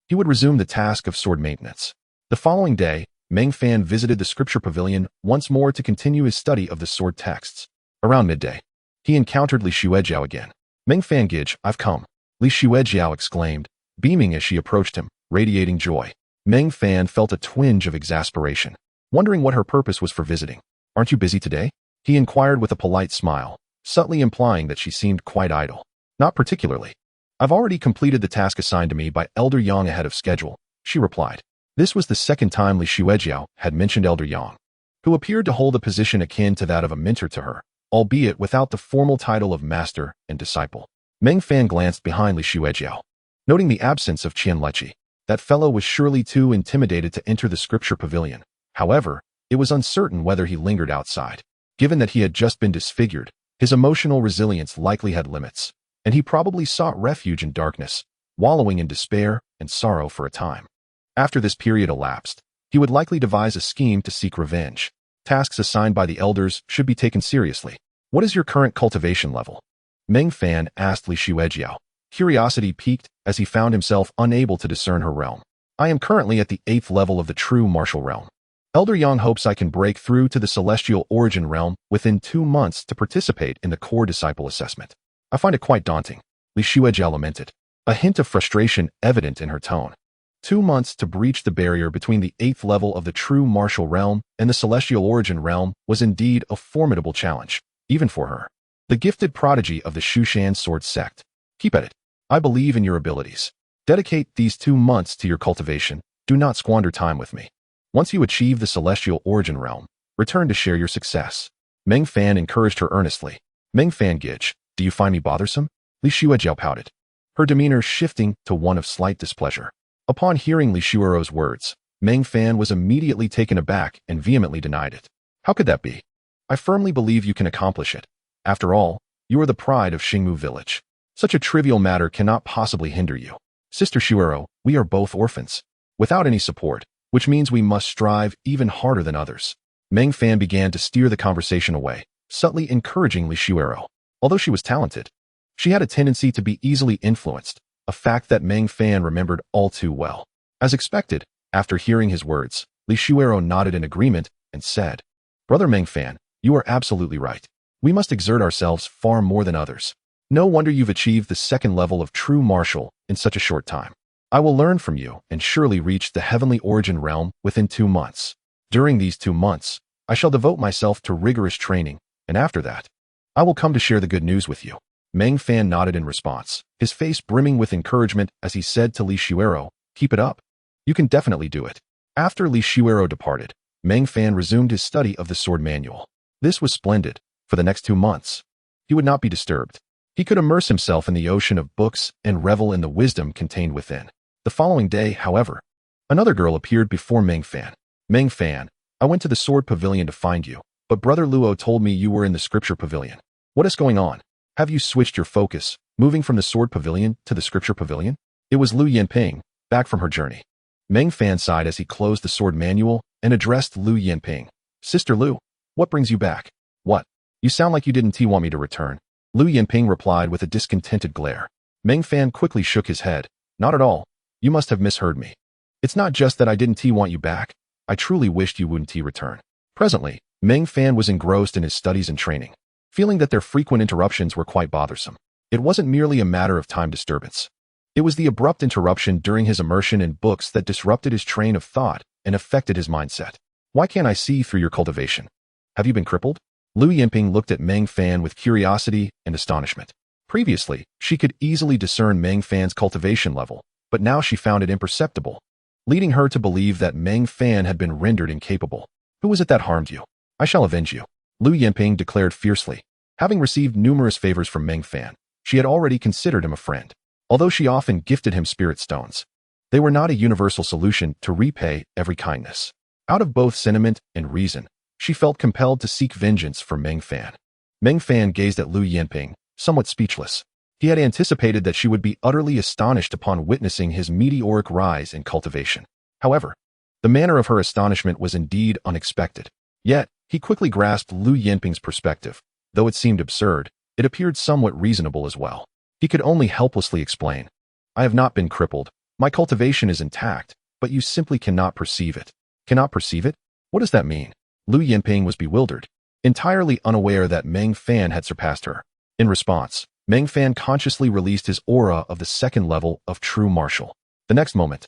he would resume the task of sword maintenance. The following day, Meng Fan visited the scripture pavilion once more to continue his study of the sword texts. Around midday, he encountered Li Xuejiao again. "Meng Fan Gage, I've come," Li Xuejiao exclaimed, beaming as she approached him, radiating joy. Meng Fan felt a twinge of exasperation, wondering what her purpose was for visiting. "Aren't you busy today?" he inquired with a polite smile, subtly implying that she seemed quite idle. "Not particularly. I've already completed the task assigned to me by Elder Yang ahead of schedule," she replied. This was the second time Li Xuejiao had mentioned Elder Yang, who appeared to hold a position akin to that of a mentor to her, albeit without the formal title of master and disciple. Meng Fan glanced behind Li Xuejiao, noting the absence of Qian Lechi. That fellow was surely too intimidated to enter the scripture pavilion. However, it was uncertain whether he lingered outside. Given that he had just been disfigured, his emotional resilience likely had limits, and he probably sought refuge in darkness, wallowing in despair and sorrow for a time. After this period elapsed, he would likely devise a scheme to seek revenge. Tasks assigned by the elders should be taken seriously. "What is your current cultivation level?" Meng Fan asked Li Xuejiao. Curiosity piqued as he found himself unable to discern her realm. "I am currently at the 8th level of the true martial realm. Elder Yang hopes I can break through to the celestial origin realm within 2 months to participate in the core disciple assessment. I find it quite daunting," Li Xuejiao lamented, a hint of frustration evident in her tone. 2 months to breach the barrier between the 8th level of the true martial realm and the celestial origin realm was indeed a formidable challenge, even for her, the gifted prodigy of the Shu Mountain Sword Sect. "Keep at it. I believe in your abilities. Dedicate these 2 months to your cultivation. Do not squander time with me. Once you achieve the celestial origin realm, return to share your success." Meng Fan encouraged her earnestly. "Meng Fan Gage, do you find me bothersome?" Li Xuejiao pouted, her demeanor shifting to one of slight displeasure. Upon hearing Li Xuejiao's words, Meng Fan was immediately taken aback and vehemently denied it. "How could that be? I firmly believe you can accomplish it. After all, you are the pride of Xingmu village. Such a trivial matter cannot possibly hinder you. Sister Xuejiao, we are both orphans, without any support, which means we must strive even harder than others." Meng Fan began to steer the conversation away, subtly encouraging Li Xuejiao. Although she was talented, she had a tendency to be easily influenced, a fact that Meng Fan remembered all too well. As expected, after hearing his words, Li Xuejiao nodded in agreement and said, "Brother Meng Fan, you are absolutely right. We must exert ourselves far more than others. No wonder you've achieved the 2nd level of true martial in such a short time. I will learn from you and surely reach the heavenly origin realm within 2 months. During these 2 months, I shall devote myself to rigorous training, and after that, I will come to share the good news with you." Meng Fan nodded in response, his face brimming with encouragement as he said to Li Xuejiao, "Keep it up. You can definitely do it." After Li Xuejiao departed, Meng Fan resumed his study of the sword manual. This was splendid. For the next 2 months, he would not be disturbed. He could immerse himself in the ocean of books and revel in the wisdom contained within. The following day, however, another girl appeared before Meng Fan. "Meng Fan, I went to the sword pavilion to find you, but Brother Luo told me you were in the scripture pavilion. What is going on? Have you switched your focus, moving from the sword pavilion to the scripture pavilion?" It was Lu Yanping, back from her journey. Meng Fan sighed as he closed the sword manual and addressed Lu Yanping. "Sister Lu, what brings you back?" "What? You sound like you didn't want me to return," Lu Yanping replied with a discontented glare. Meng Fan quickly shook his head. "Not at all. You must have misheard me. It's not just that I didn't want you back. I truly wished you wouldn't return." Presently, Meng Fan was engrossed in his studies and training, feeling that their frequent interruptions were quite bothersome. It wasn't merely a matter of time disturbance. It was the abrupt interruption during his immersion in books that disrupted his train of thought and affected his mindset. "Why can't I see through your cultivation? Have you been crippled?" Lu Yanping looked at Meng Fan with curiosity and astonishment. Previously, she could easily discern Meng Fan's cultivation level, but now she found it imperceptible, leading her to believe that Meng Fan had been rendered incapable. "Who was it that harmed you? I shall avenge you," Lu Yanping declared fiercely. Having received numerous favors from Meng Fan, she had already considered him a friend, although she often gifted him spirit stones. They were not a universal solution to repay every kindness. Out of both sentiment and reason, she felt compelled to seek vengeance for Meng Fan. Meng Fan gazed at Lu Yinping, somewhat speechless. He had anticipated that she would be utterly astonished upon witnessing his meteoric rise in cultivation. However, the manner of her astonishment was indeed unexpected. Yet, he quickly grasped Lu Yinping's perspective. Though it seemed absurd, it appeared somewhat reasonable as well. He could only helplessly explain. I have not been crippled. My cultivation is intact, but you simply cannot perceive it. Cannot perceive it? What does that mean? Lu Yinping was bewildered, entirely unaware that Meng Fan had surpassed her. In response, Meng Fan consciously released his aura of the second level of true martial. The next moment,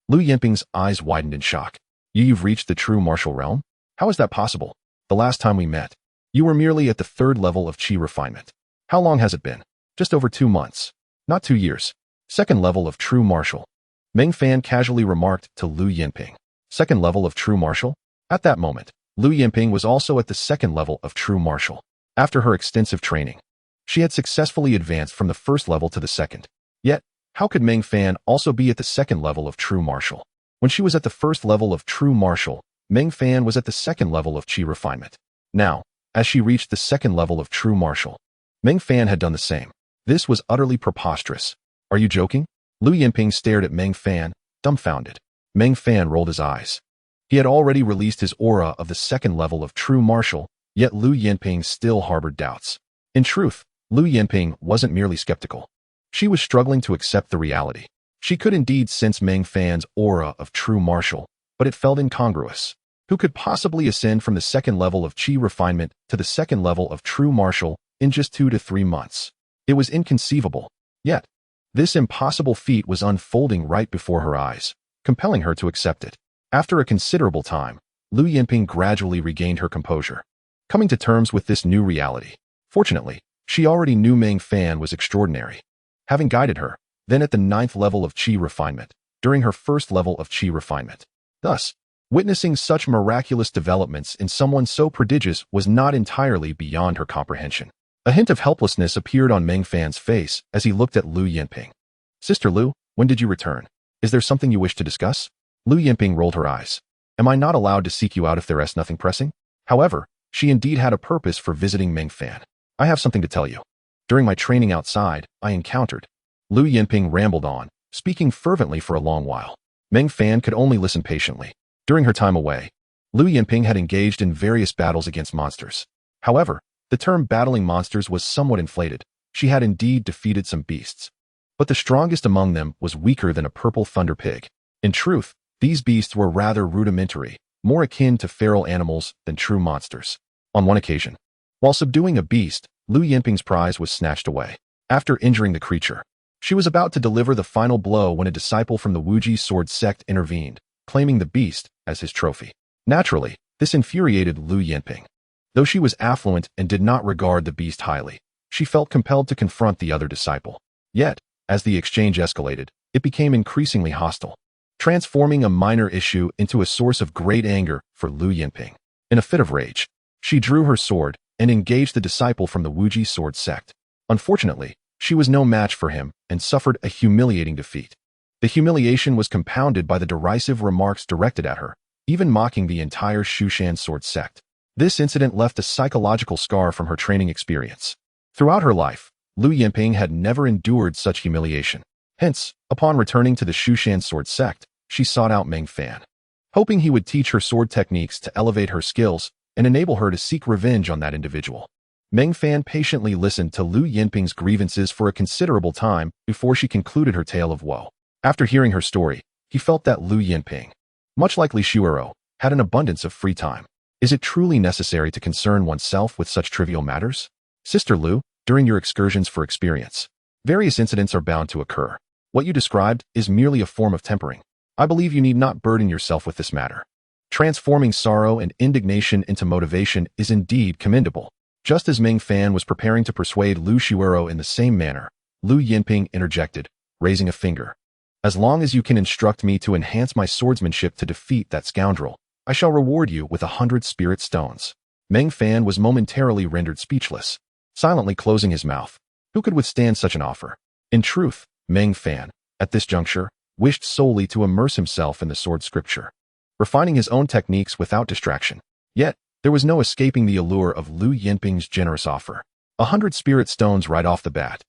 Lu Yinping's eyes widened in shock. You've reached the true martial realm? How is that possible? The last time we met, you were merely at the third level of chi refinement. How long has it been? Just over 2 months. Not 2 years. Second level of true martial. Meng Fan casually remarked to Lu Yinping. Second level of true martial? At that moment, Lu Yinping was also at the second level of true martial. After her extensive training, she had successfully advanced from the first level to the second. Yet, how could Meng Fan also be at the second level of true martial? When she was at the first level of true martial, Meng Fan was at the second level of chi refinement. Now, as she reached the second level of true martial, Meng Fan had done the same. This was utterly preposterous. Are you joking? Lu Yinping stared at Meng Fan, dumbfounded. Meng Fan rolled his eyes. He had already released his aura of the second level of true martial, yet Lu Yinping still harbored doubts. In truth, Lu Yinping wasn't merely skeptical. She was struggling to accept the reality. She could indeed sense Meng Fan's aura of true martial, but it felt incongruous. Who could possibly ascend from the second level of chi refinement to the second level of true martial in just 2 to 3 months? It was inconceivable. Yet, this impossible feat was unfolding right before her eyes, compelling her to accept it. After a considerable time, Lu Yinping gradually regained her composure, coming to terms with this new reality. Fortunately, she already knew Meng Fan was extraordinary, having guided her, then at the 9th level of chi refinement, during her first level of chi refinement. Thus, witnessing such miraculous developments in someone so prodigious was not entirely beyond her comprehension. A hint of helplessness appeared on Meng Fan's face as he looked at Lu Yinping. Sister Lu, when did you return? Is there something you wish to discuss? Lu Yinping rolled her eyes. Am I not allowed to seek you out if there is nothing pressing? However, she indeed had a purpose for visiting Meng Fan. I have something to tell you. During my training outside, I encountered. Lu Yinping rambled on, speaking fervently for a long while. Meng Fan could only listen patiently. During her time away, Lu Yinping had engaged in various battles against monsters. However, the term battling monsters was somewhat inflated. She had indeed defeated some beasts, but the strongest among them was weaker than a purple thunder pig. In truth, these beasts were rather rudimentary, more akin to feral animals than true monsters. On one occasion, while subduing a beast, Lu Yinping's prize was snatched away. After injuring the creature, she was about to deliver the final blow when a disciple from the Wuji Sword Sect intervened, claiming the beast as his trophy. Naturally, this infuriated Lu Yinping. Though she was affluent and did not regard the beast highly, she felt compelled to confront the other disciple. Yet, as the exchange escalated, it became increasingly hostile, transforming a minor issue into a source of great anger for Lu Yinping. In a fit of rage, she drew her sword and engaged the disciple from the Wuji Sword Sect. Unfortunately, she was no match for him and suffered a humiliating defeat. The humiliation was compounded by the derisive remarks directed at her, even mocking the entire Shu Mountain Sword Sect. This incident left a psychological scar from her training experience. Throughout her life, Lu Yinping had never endured such humiliation. Hence, upon returning to the Shu Mountain Sword Sect, she sought out Meng Fan, hoping he would teach her sword techniques to elevate her skills and enable her to seek revenge on that individual. Meng Fan patiently listened to Lu Yinping's grievances for a considerable time before she concluded her tale of woe. After hearing her story, he felt that Lu Yinping, much like Li Shuero, had an abundance of free time. Is it truly necessary to concern oneself with such trivial matters? Sister Lu, during your excursions for experience, various incidents are bound to occur. What you described is merely a form of tempering. I believe you need not burden yourself with this matter. Transforming sorrow and indignation into motivation is indeed commendable. Just as Meng Fan was preparing to persuade Lu Shuero in the same manner, Lu Yinping interjected, raising a finger. As long as you can instruct me to enhance my swordsmanship to defeat that scoundrel, I shall reward you with 100 spirit stones. Meng Fan was momentarily rendered speechless, silently closing his mouth. Who could withstand such an offer? In truth, Meng Fan, at this juncture, wished solely to immerse himself in the sword scripture, refining his own techniques without distraction. Yet, there was no escaping the allure of Lu Yinping's generous offer. 100 spirit stones right off the bat.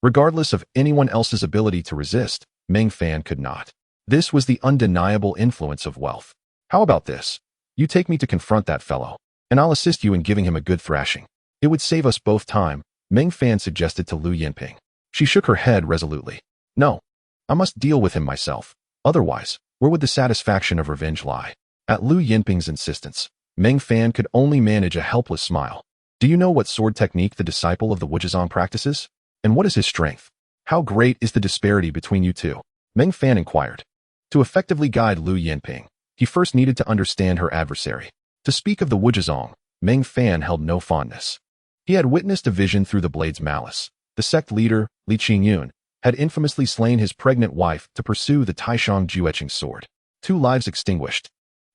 Regardless of anyone else's ability to resist, Meng Fan could not. This was the undeniable influence of wealth. How about this? You take me to confront that fellow, and I'll assist you in giving him a good thrashing. It would save us both time, Meng Fan suggested to Lu Yinping. She shook her head resolutely. No. I must deal with him myself. Otherwise, where would the satisfaction of revenge lie? At Lu Yinping's insistence, Meng Fan could only manage a helpless smile. Do you know what sword technique the disciple of the Wujizong practices? And what is his strength? How great is the disparity between you two? Meng Fan inquired. To effectively guide Lu Yinping, he first needed to understand her adversary. To speak of the Wujizong, Meng Fan held no fondness. He had witnessed a vision through the blade's malice. The sect leader, Li Qingyun, had infamously slain his pregnant wife to pursue the Taishang Jueqing sword. 2 lives extinguished.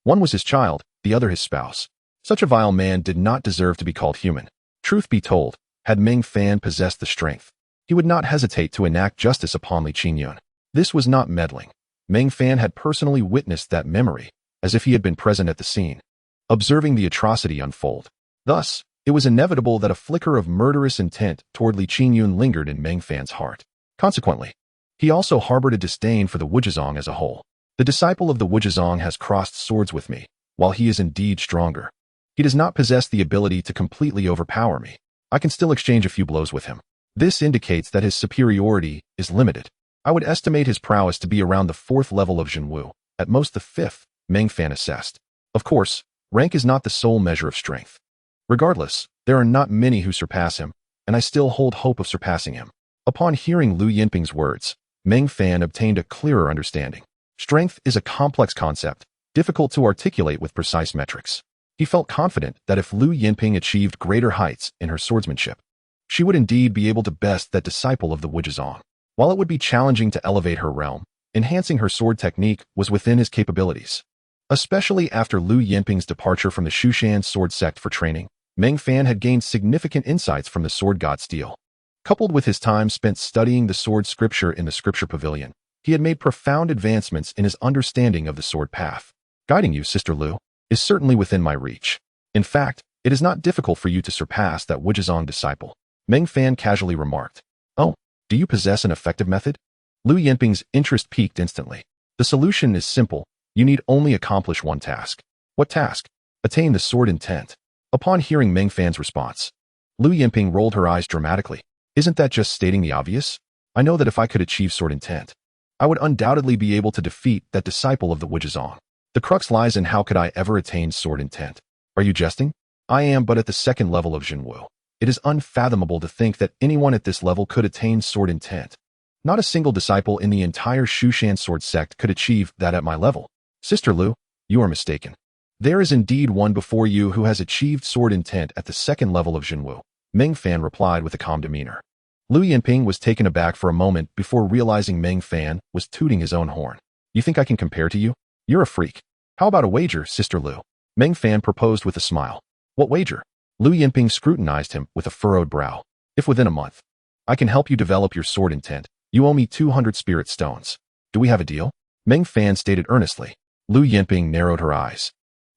One was his child, the other his spouse. Such a vile man did not deserve to be called human. Truth be told, had Meng Fan possessed the strength, he would not hesitate to enact justice upon Li Qingyun. This was not meddling. Meng Fan had personally witnessed that memory, as if he had been present at the scene, observing the atrocity unfold. Thus, it was inevitable that a flicker of murderous intent toward Li Qingyun lingered in Meng Fan's heart. Consequently, he also harbored a disdain for the Wujizong as a whole. The disciple of the Wujizong has crossed swords with me, while he is indeed stronger. He does not possess the ability to completely overpower me. I can still exchange a few blows with him. This indicates that his superiority is limited. I would estimate his prowess to be around the 4th level of Zhenwu, at most the 5th, Meng Fan assessed. Of course, rank is not the sole measure of strength. Regardless, there are not many who surpass him, and I still hold hope of surpassing him. Upon hearing Lu Yinping's words, Meng Fan obtained a clearer understanding. Strength is a complex concept, difficult to articulate with precise metrics. He felt confident that if Lu Yinping achieved greater heights in her swordsmanship, she would indeed be able to best that disciple of the Wujizong. While it would be challenging to elevate her realm, enhancing her sword technique was within his capabilities. Especially after Lu Yinping's departure from the Shu Mountain Sword Sect for training, Meng Fan had gained significant insights from the sword god steel. Coupled with his time spent studying the sword scripture in the Scripture Pavilion, he had made profound advancements in his understanding of the sword path. Guiding you, Sister Lu, is certainly within my reach. In fact, it is not difficult for you to surpass that Wujizong disciple, Meng Fan casually remarked. Oh, do you possess an effective method? Lu Yinping's interest peaked instantly. The solution is simple. You need only accomplish one task. What task? Attain the sword intent. Upon hearing Meng Fan's response, Lu Yinping rolled her eyes dramatically. Isn't that just stating the obvious? I know that if I could achieve sword intent, I would undoubtedly be able to defeat that disciple of the Wujizong. The crux lies in how could I ever attain sword intent. Are you jesting? I am but at the 2nd level of Zhenwu. It is unfathomable to think that anyone at this level could attain sword intent. Not a single disciple in the entire Shu Mountain Sword Sect could achieve that at my level. Sister Lu, you are mistaken. There is indeed one before you who has achieved sword intent at the 2nd level of Zhenwu, Meng Fan replied with a calm demeanor. Lu Yinping was taken aback for a moment before realizing Meng Fan was tooting his own horn. You think I can compare to you? You're a freak. How about a wager, Sister Lu? Meng Fan proposed with a smile. What wager? Lu Yinping scrutinized him with a furrowed brow. If within a month, I can help you develop your sword intent, you owe me 200 spirit stones. Do we have a deal? Meng Fan stated earnestly. Lu Yinping narrowed her eyes,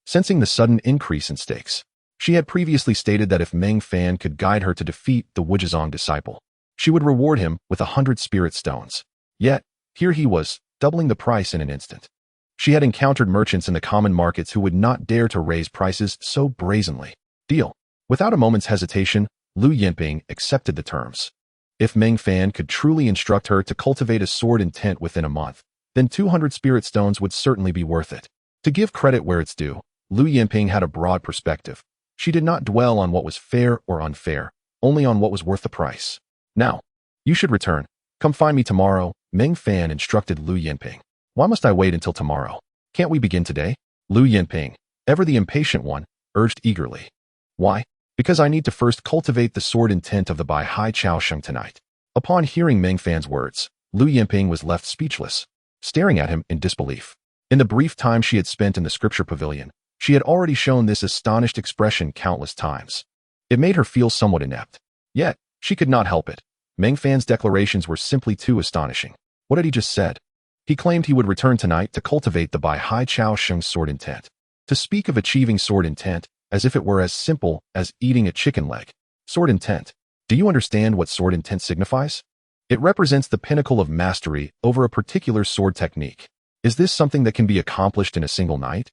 sensing the sudden increase in stakes. She had previously stated that if Meng Fan could guide her to defeat the Wujizong disciple, she would reward him with 100 spirit stones. Yet, here he was, doubling the price in an instant. She had encountered merchants in the common markets who would not dare to raise prices so brazenly. Deal. Without a moment's hesitation, Lu Yinping accepted the terms. If Meng Fan could truly instruct her to cultivate a sword intent within a month, then 200 spirit stones would certainly be worth it. To give credit where it's due, Lu Yinping had a broad perspective. She did not dwell on what was fair or unfair, only on what was worth the price. Now, you should return. Come find me tomorrow, Meng Fan instructed Lu Yinping. Why must I wait until tomorrow? Can't we begin today? Lu Yinping, ever the impatient one, urged eagerly. Why? Because I need to first cultivate the sword intent of the Bai Hai Chao Sheng tonight. Upon hearing Meng Fan's words, Lu Yinping was left speechless, staring at him in disbelief. In the brief time she had spent in the Scripture Pavilion, she had already shown this astonished expression countless times. It made her feel somewhat inept. Yet, she could not help it. Meng Fan's declarations were simply too astonishing. What had he just said? He claimed he would return tonight to cultivate the Bai Hai Chao Sheng sword intent. To speak of achieving sword intent as if it were as simple as eating a chicken leg. Sword intent. Do you understand what sword intent signifies? It represents the pinnacle of mastery over a particular sword technique. Is this something that can be accomplished in a single night?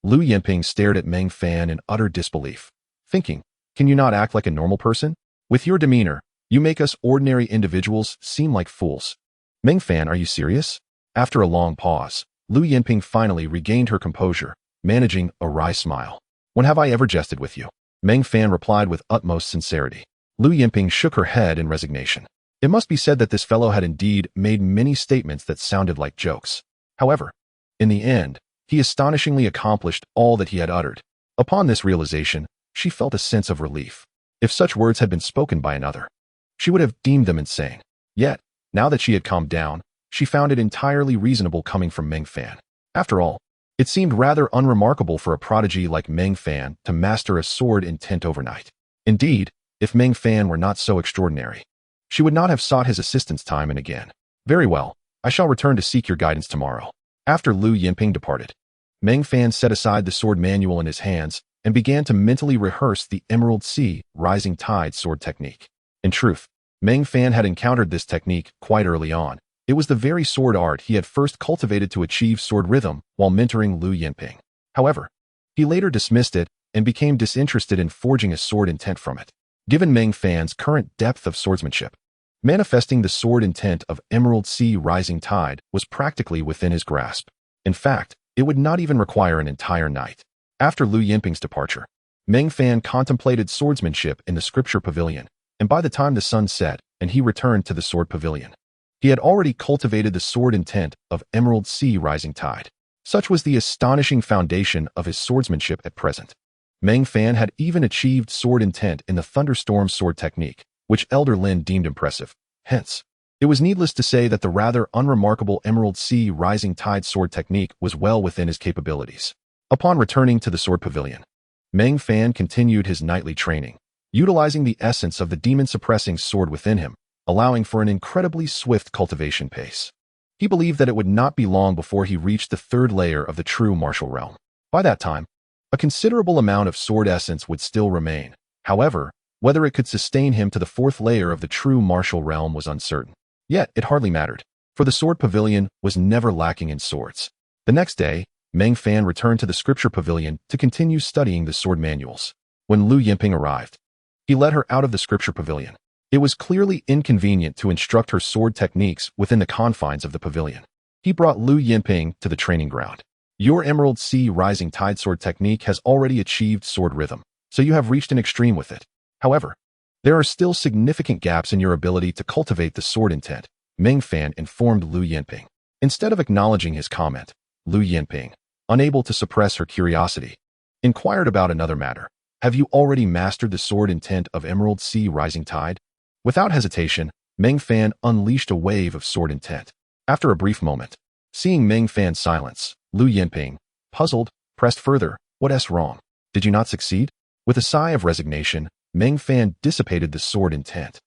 Lu Yinping stared at Meng Fan in utter disbelief, thinking, can you not act like a normal person? With your demeanor, you make us ordinary individuals seem like fools. Meng Fan, are you serious? After a long pause, Lu Yinping finally regained her composure, managing a wry smile. When have I ever jested with you? Meng Fan replied with utmost sincerity. Lu Yinping shook her head in resignation. It must be said that this fellow had indeed made many statements that sounded like jokes. However, in the end, he astonishingly accomplished all that he had uttered. Upon this realization, she felt a sense of relief. If such words had been spoken by another, she would have deemed them insane. Yet, now that she had calmed down, she found it entirely reasonable coming from Meng Fan. After all, it seemed rather unremarkable for a prodigy like Meng Fan to master a sword intent overnight. Indeed, if Meng Fan were not so extraordinary, she would not have sought his assistance time and again. Very well, I shall return to seek your guidance tomorrow. After Lu Yinping departed, Meng Fan set aside the sword manual in his hands and began to mentally rehearse the Emerald Sea Rising Tide sword technique. In truth, Meng Fan had encountered this technique quite early on. It was the very sword art he had first cultivated to achieve sword rhythm while mentoring Lu Yinping. However, he later dismissed it and became disinterested in forging a sword intent from it. Given Meng Fan's current depth of swordsmanship, manifesting the sword intent of Emerald Sea Rising Tide was practically within his grasp. In fact, it would not even require an entire night. After Lu Yinping's departure, Meng Fan contemplated swordsmanship in the Scripture Pavilion, and by the time the sun set and he returned to the Sword Pavilion, he had already cultivated the sword intent of Emerald Sea Rising Tide. Such was the astonishing foundation of his swordsmanship at present. Meng Fan had even achieved sword intent in the Thunderstorm sword technique, which Elder Lin deemed impressive. Hence, it was needless to say that the rather unremarkable Emerald Sea Rising Tide sword technique was well within his capabilities. Upon returning to the Sword Pavilion, Meng Fan continued his nightly training, utilizing the essence of the demon-suppressing sword within him, allowing for an incredibly swift cultivation pace. He believed that it would not be long before he reached the third layer of the true martial realm. By that time, a considerable amount of sword essence would still remain. However, whether it could sustain him to the fourth layer of the true martial realm was uncertain. Yet, it hardly mattered, for the Sword Pavilion was never lacking in swords. The next day, Meng Fan returned to the Scripture Pavilion to continue studying the sword manuals. When Lu Yinping arrived, he led her out of the Scripture Pavilion. It was clearly inconvenient to instruct her sword techniques within the confines of the pavilion. He brought Lu Yinping to the training ground. Your Emerald Sea Rising Tide sword technique has already achieved sword rhythm, so you have reached an extreme with it. However, there are still significant gaps in your ability to cultivate the sword intent, Meng Fan informed Lu Yinping. Instead of acknowledging his comment, Lu Yinping, unable to suppress her curiosity, inquired about another matter. Have you already mastered the sword intent of Emerald Sea Rising Tide? Without hesitation, Meng Fan unleashed a wave of sword intent. After a brief moment, seeing Meng Fan's silence, Lu Yinping, puzzled, pressed further. What's wrong? Did you not succeed? With a sigh of resignation, Meng Fan dissipated the sword intent.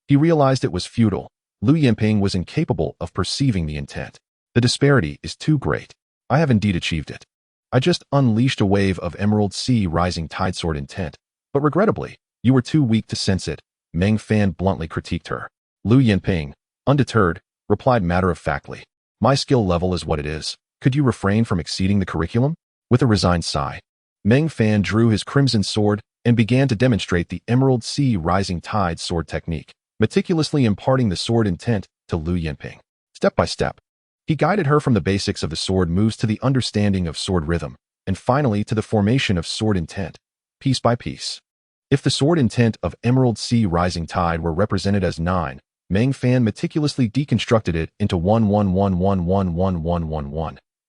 He realized it was futile. Lu Yinping was incapable of perceiving the intent. The disparity is too great. I have indeed achieved it. I just unleashed a wave of Emerald Sea Rising Tide sword intent, but regrettably, you were too weak to sense it, Meng Fan bluntly critiqued her. Lu Yinping, undeterred, replied matter-of-factly. My skill level is what it is. Could you refrain from exceeding the curriculum? With a resigned sigh, Meng Fan drew his crimson sword and began to demonstrate the Emerald Sea Rising Tide sword technique, meticulously imparting the sword intent to Lu Yinping. Step by step, he guided her from the basics of the sword moves to the understanding of sword rhythm, and finally to the formation of sword intent, piece by piece. If the sword intent of Emerald Sea Rising Tide were represented as 9, Meng Fan meticulously deconstructed it into 1,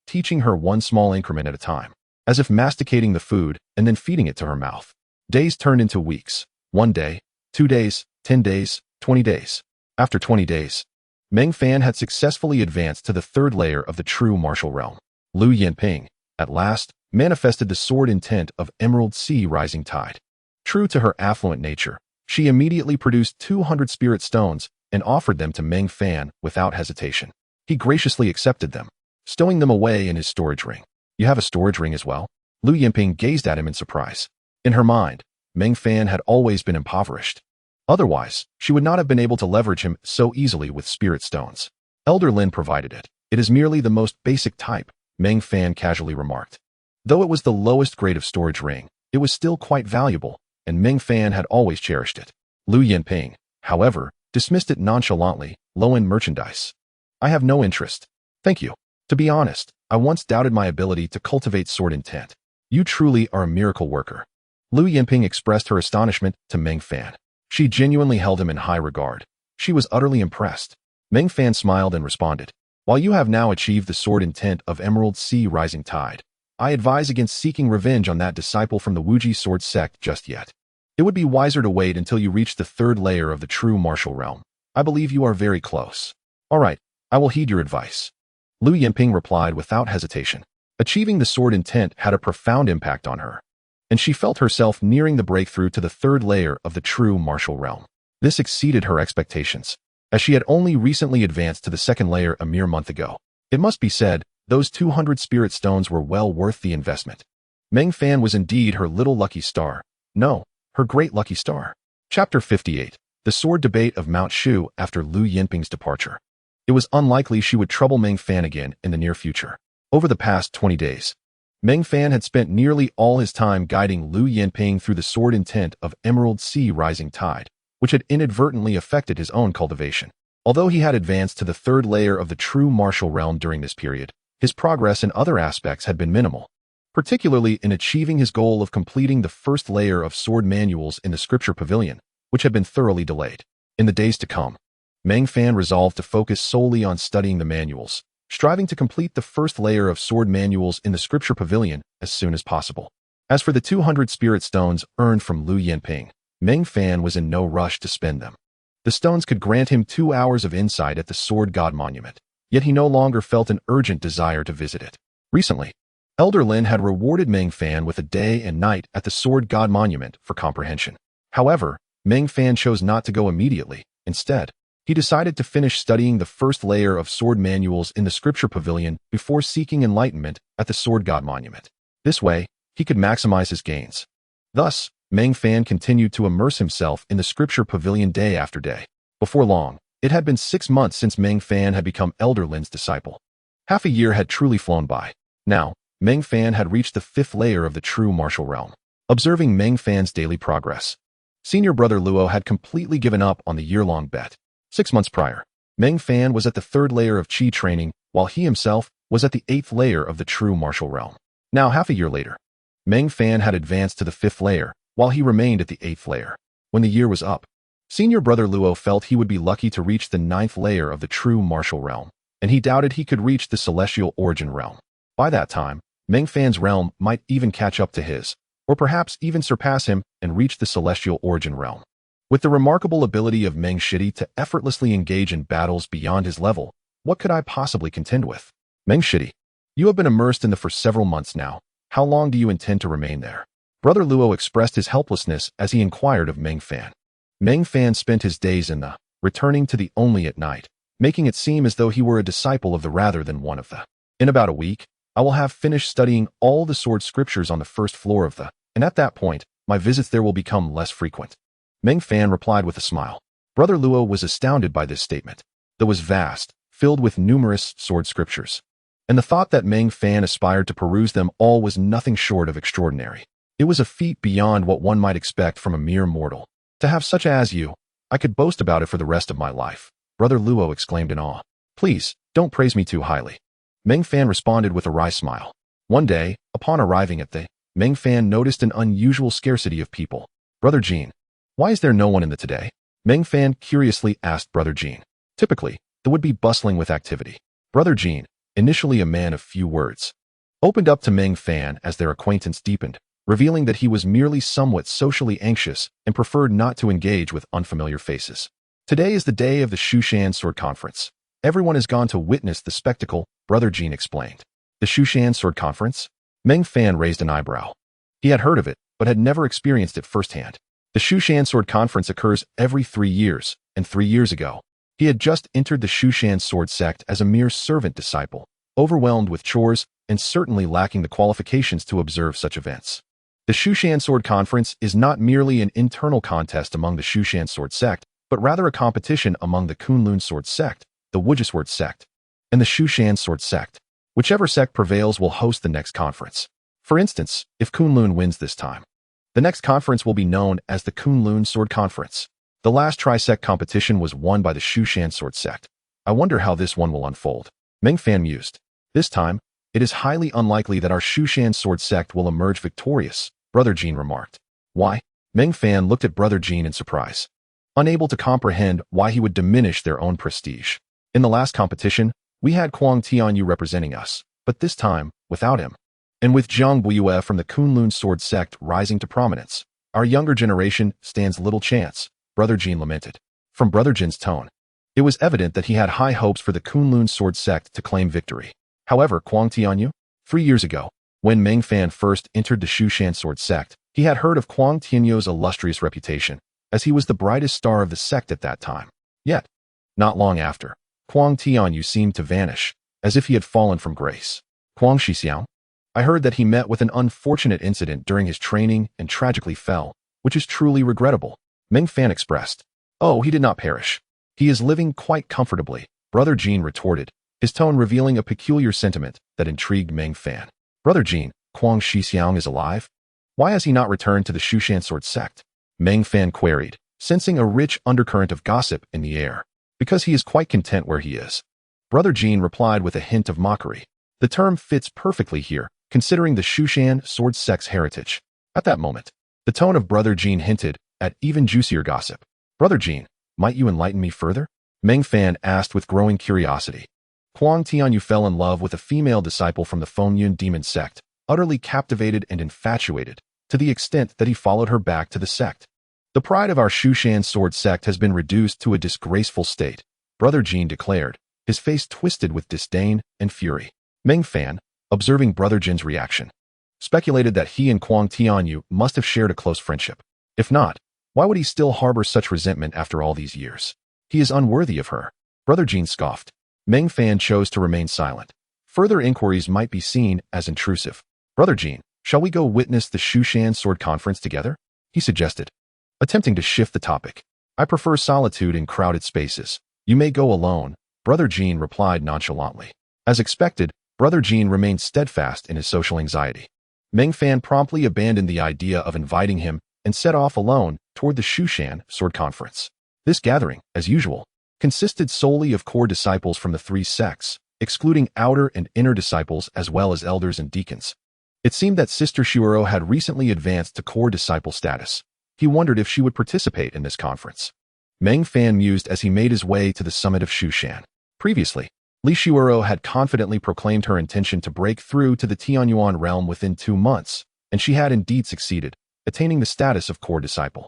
teaching her one small increment at a time, as if masticating the food and then feeding it to her mouth. Days turned into weeks. 1 day, 2 days, 10 days, 20 days. After 20 days, Meng Fan had successfully advanced to the third layer of the true martial realm. Lu Yinping, at last, manifested the sword intent of Emerald Sea Rising Tide. True to her affluent nature, she immediately produced 200 spirit stones and offered them to Meng Fan without hesitation. He graciously accepted them, stowing them away in his storage ring. You have a storage ring as well? Lu Yinping gazed at him in surprise. In her mind, Meng Fan had always been impoverished. Otherwise, she would not have been able to leverage him so easily with spirit stones. Elder Lin provided it. It is merely the most basic type, Meng Fan casually remarked. Though it was the lowest grade of storage ring, it was still quite valuable, and Meng Fan had always cherished it. Lu Yinping, however, dismissed it nonchalantly, low-end merchandise. I have no interest. Thank you. To be honest, I once doubted my ability to cultivate sword intent. You truly are a miracle worker. Lu Yinping expressed her astonishment to Meng Fan. She genuinely held him in high regard. She was utterly impressed. Meng Fan smiled and responded. While you have now achieved the sword intent of Emerald Sea Rising Tide, I advise against seeking revenge on that disciple from the Wuji Sword Sect just yet. It would be wiser to wait until you reach the third layer of the true martial realm. I believe you are very close. All right, I will heed your advice. Lu Yinping replied without hesitation. Achieving the sword intent had a profound impact on her, and she felt herself nearing the breakthrough to the third layer of the true martial realm. This exceeded her expectations, as she had only recently advanced to the second layer a mere month ago. It must be said, those 200 spirit stones were well worth the investment. Meng Fan was indeed her little lucky star. No, her great lucky star. Chapter 58. The Sword Debate of Mount Shu after Lu Yinping's departure. It was unlikely she would trouble Meng Fan again in the near future. Over the past 20 days, Meng Fan had spent nearly all his time guiding Lu Yinping through the sword intent of Emerald Sea Rising Tide, which had inadvertently affected his own cultivation. Although he had advanced to the third layer of the true martial realm during this period, his progress in other aspects had been minimal, particularly in achieving his goal of completing the first layer of sword manuals in the Scripture Pavilion, which had been thoroughly delayed. In the days to come, Meng Fan resolved to focus solely on studying the manuals, striving to complete the first layer of sword manuals in the Scripture Pavilion as soon as possible. As for the 200 spirit stones earned from Lu Yinping, Meng Fan was in no rush to spend them. The stones could grant him 2 hours of insight at the Sword God Monument, yet he no longer felt an urgent desire to visit it. Recently, Elder Lin had rewarded Meng Fan with a day and night at the Sword God Monument for comprehension. However, Meng Fan chose not to go immediately. Instead, he decided to finish studying the first layer of sword manuals in the Scripture Pavilion before seeking enlightenment at the Sword God Monument. This way, he could maximize his gains. Thus, Meng Fan continued to immerse himself in the Scripture Pavilion day after day. Before long, it had been 6 months since Meng Fan had become Elder Lin's disciple. Half a year had truly flown by. Now, Meng Fan had reached the 5th layer of the true martial realm. Observing Meng Fan's daily progress, senior brother Luo had completely given up on the year-long bet. 6 months prior, Meng Fan was at the 3rd layer of Qi training, while he himself was at the 8th layer of the true martial realm. Now, half a year later, Meng Fan had advanced to the 5th layer, while he remained at the 8th layer. When the year was up, senior brother Luo felt he would be lucky to reach the 9th layer of the true martial realm, and he doubted he could reach the celestial origin realm. By that time, Meng Fan's realm might even catch up to his, or perhaps even surpass him and reach the celestial origin realm. With the remarkable ability of Meng Shidi to effortlessly engage in battles beyond his level, what could I possibly contend with? Meng Shidi, you have been immersed in the for several months now. How long do you intend to remain there? Brother Luo expressed his helplessness as he inquired of Meng Fan. Meng Fan spent his days in the, returning to the only at night, making it seem as though he were a disciple of the rather than one of the. In about a week, I will have finished studying all the sword scriptures on the 1st floor of the, and at that point, my visits there will become less frequent. Meng Fan replied with a smile. Brother Luo was astounded by this statement. It was vast, filled with numerous sword scriptures, and the thought that Meng Fan aspired to peruse them all was nothing short of extraordinary. It was a feat beyond what one might expect from a mere mortal. To have such as you, I could boast about it for the rest of my life. Brother Luo exclaimed in awe. Please, don't praise me too highly. Meng Fan responded with a wry smile. One day, upon arriving at the, Meng Fan noticed an unusual scarcity of people. Brother Jean, why is there no one in the today? Meng Fan curiously asked Brother Jean. Typically, they would be bustling with activity. Brother Jean, initially a man of few words, opened up to Meng Fan as their acquaintance deepened, revealing that he was merely somewhat socially anxious and preferred not to engage with unfamiliar faces. Today is the day of the Shushan Sword Conference. Everyone has gone to witness the spectacle, Brother Jean explained. The Shushan Sword Conference? Meng Fan raised an eyebrow. He had heard of it, but had never experienced it firsthand. The Shushan Sword Conference occurs every 3 years, and 3 years ago, He had just entered the Shu Mountain Sword Sect as a mere servant disciple, overwhelmed with chores and certainly lacking the qualifications to observe such events. The Shu Mountain Sword Conference is not merely an internal contest among the Shu Mountain Sword Sect, but rather a competition among the Kunlun Sword Sect, the Sword Sect, and the Shu Mountain Sword Sect. Whichever sect prevails will host the next conference. For instance, if Kunlun wins this time, the next conference will be known as the Kunlun Sword Conference. The last tri-sect competition was won by the Shu Mountain Sword Sect. I wonder how this one will unfold. Meng Fan mused. This time, it is highly unlikely that our Shu Mountain Sword Sect will emerge victorious, Brother Jean remarked. Why? Meng Fan looked at Brother Jean in surprise, unable to comprehend why he would diminish their own prestige. In the last competition, we had Kuang Tianyu representing us, but this time, without him. And with Jiang Buiyue from the Kunlun Sword Sect rising to prominence, our younger generation stands little chance, Brother Jean lamented. From Brother Jin's tone, it was evident that he had high hopes for the Kunlun Sword Sect to claim victory. However, Kuang Tianyu, 3 years ago, when Meng Fan first entered the Shu Mountain Sword Sect, he had heard of Kuang Tianyu's illustrious reputation, as he was the brightest star of the sect at that time. Yet, not long after, Kuang Tianyu seemed to vanish, as if he had fallen from grace. Kuang Shixiao? I heard that he met with an unfortunate incident during his training and tragically fell, which is truly regrettable, Meng Fan expressed. Oh, he did not perish. He is living quite comfortably, Brother Jean retorted, his tone revealing a peculiar sentiment that intrigued Meng Fan. Brother Jean, Kuang Shixiao is alive? Why has he not returned to the Shu Mountain Sword Sect? Meng Fan queried, sensing a rich undercurrent of gossip in the air. Because he is quite content where he is. Brother Jean replied with a hint of mockery. The term fits perfectly here, considering the Shu Mountain Sword Sect's heritage. At that moment, the tone of Brother Jean hinted at even juicier gossip. Brother Jean, might you enlighten me further? Meng Fan asked with growing curiosity. Kuang Tianyu fell in love with a female disciple from the Fengyun demon sect, utterly captivated and infatuated, to the extent that he followed her back to the sect. The pride of our Shu Mountain Sword Sect has been reduced to a disgraceful state, Brother Jean declared, his face twisted with disdain and fury. Meng Fan, observing Brother Jin's reaction, speculated that he and Kuang Tianyu must have shared a close friendship. If not, why would he still harbor such resentment after all these years? He is unworthy of her. Brother Jean scoffed. Meng Fan chose to remain silent. Further inquiries might be seen as intrusive. Brother Jean, shall we go witness the Shu Mountain Sword Conference together? He suggested, attempting to shift the topic. I prefer solitude in crowded spaces. You may go alone, Brother Jean replied nonchalantly. As expected, Brother Jean remained steadfast in his social anxiety. Meng Fan promptly abandoned the idea of inviting him and set off alone toward the Shu Mountain Sword Conference. This gathering, as usual, consisted solely of core disciples from the 3 sects, excluding outer and inner disciples as well as elders and deacons. It seemed that Sister Shuoro had recently advanced to core disciple status. He wondered if she would participate in this conference. Meng Fan mused as he made his way to the summit of Shu Mountain. Previously, Li Shuoro had confidently proclaimed her intention to break through to the Tianyuan realm within 2 months, and she had indeed succeeded, attaining the status of core disciple.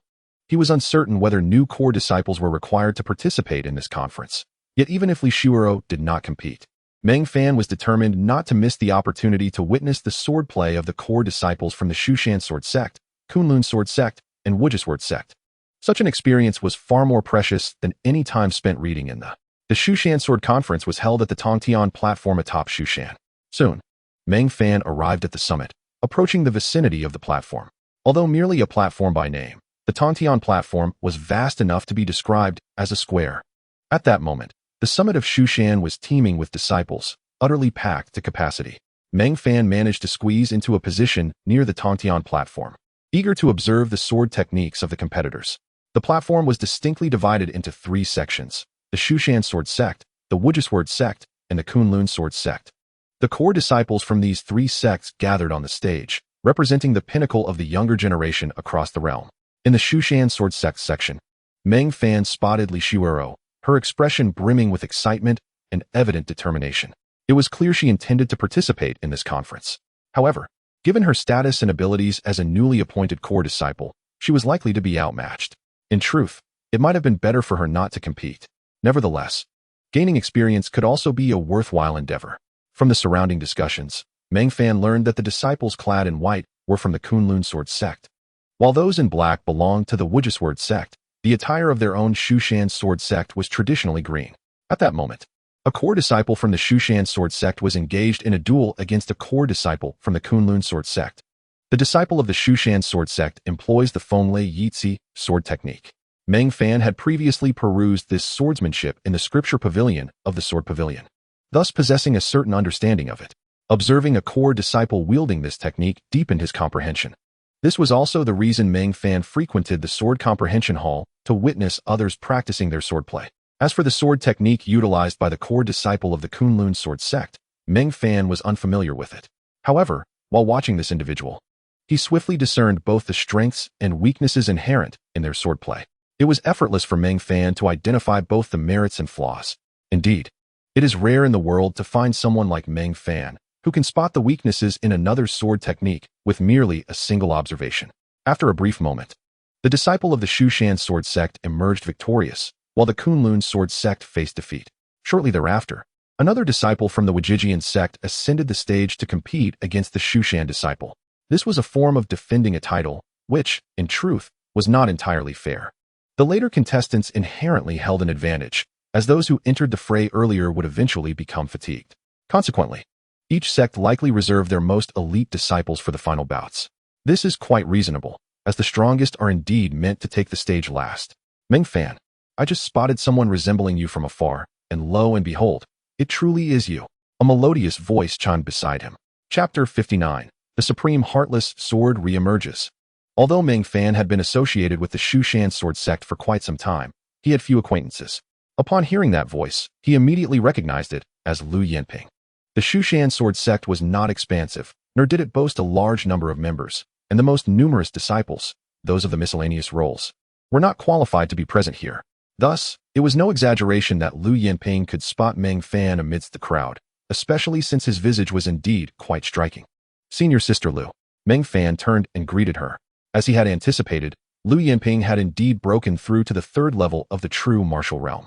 He was uncertain whether new core disciples were required to participate in this conference. Yet even if Li Shuoro did not compete, Meng Fan was determined not to miss the opportunity to witness the swordplay of the core disciples from the Shu Mountain Sword Sect, Kunlun Sword Sect, and Sword Sect. Such an experience was far more precious than any time spent reading in the Shu Mountain Sword Conference was held at the Tongtian platform atop Shu Mountain. Soon, Meng Fan arrived at the summit, approaching the vicinity of the platform. Although merely a platform by name, the Tongtian platform was vast enough to be described as a square. At that moment, the summit of Shu Mountain was teeming with disciples, utterly packed to capacity. Meng Fan managed to squeeze into a position near the Tongtian platform, eager to observe the sword techniques of the competitors. The platform was distinctly divided into 3 sections: the Shu Mountain Sword Sect, the Sword Sect, and the Kunlun Sword Sect. The core disciples from these 3 sects gathered on the stage, representing the pinnacle of the younger generation across the realm. In the Shu Mountain Sword Sect section, Meng Fan spotted Li Shuoro, her expression brimming with excitement and evident determination. It was clear she intended to participate in this conference. However, given her status and abilities as a newly appointed core disciple, she was likely to be outmatched. In truth, it might have been better for her not to compete. Nevertheless, gaining experience could also be a worthwhile endeavor. From the surrounding discussions, Meng Fan learned that the disciples clad in white were from the Kunlun Sword Sect, while those in black belonged to the Sword Sect. The attire of their own Shu Sword Sect was traditionally green. At that moment, a core disciple from the Shu Sword Sect was engaged in a duel against a core disciple from the Kunlun Sword Sect. The disciple of the Shu Sword Sect employs the Fenglei Yitzi sword technique. Meng Fan had previously perused this swordsmanship in the scripture pavilion of the Sword Pavilion, thus possessing a certain understanding of it. Observing a core disciple wielding this technique deepened his comprehension. This was also the reason Meng Fan frequented the Sword Comprehension Hall to witness others practicing their swordplay. As for the sword technique utilized by the core disciple of the Kunlun Sword Sect, Meng Fan was unfamiliar with it. However, while watching this individual, he swiftly discerned both the strengths and weaknesses inherent in their swordplay. It was effortless for Meng Fan to identify both the merits and flaws. Indeed, it is rare in the world to find someone like Meng Fan who can spot the weaknesses in another's sword technique with merely a single observation. After a brief moment, the disciple of the Shu Sword Sect emerged victorious, while the Kunlun Sword Sect faced defeat. Shortly thereafter, another disciple from the Wajijian sect ascended the stage to compete against the Shu disciple. This was a form of defending a title, which, in truth, was not entirely fair. The later contestants inherently held an advantage, as those who entered the fray earlier would eventually become fatigued. Consequently, each sect likely reserved their most elite disciples for the final bouts. This is quite reasonable, as the strongest are indeed meant to take the stage last. Meng Fan, I just spotted someone resembling you from afar, and lo and behold, it truly is you. A melodious voice chimed beside him. Chapter 59. The Supreme Heartless Sword reemerges. Although Meng Fan had been associated with the Shu Sword Sect for quite some time, he had few acquaintances. Upon hearing that voice, he immediately recognized it as Lu Yanping. The Shu Sword Sect was not expansive, nor did it boast a large number of members, and the most numerous disciples, those of the miscellaneous roles, were not qualified to be present here. Thus, it was no exaggeration that Lu Yanping could spot Meng Fan amidst the crowd, especially since his visage was indeed quite striking. Senior Sister Lu. Meng Fan turned and greeted her. As he had anticipated, Lu Yanping had indeed broken through to the third level of the true martial realm.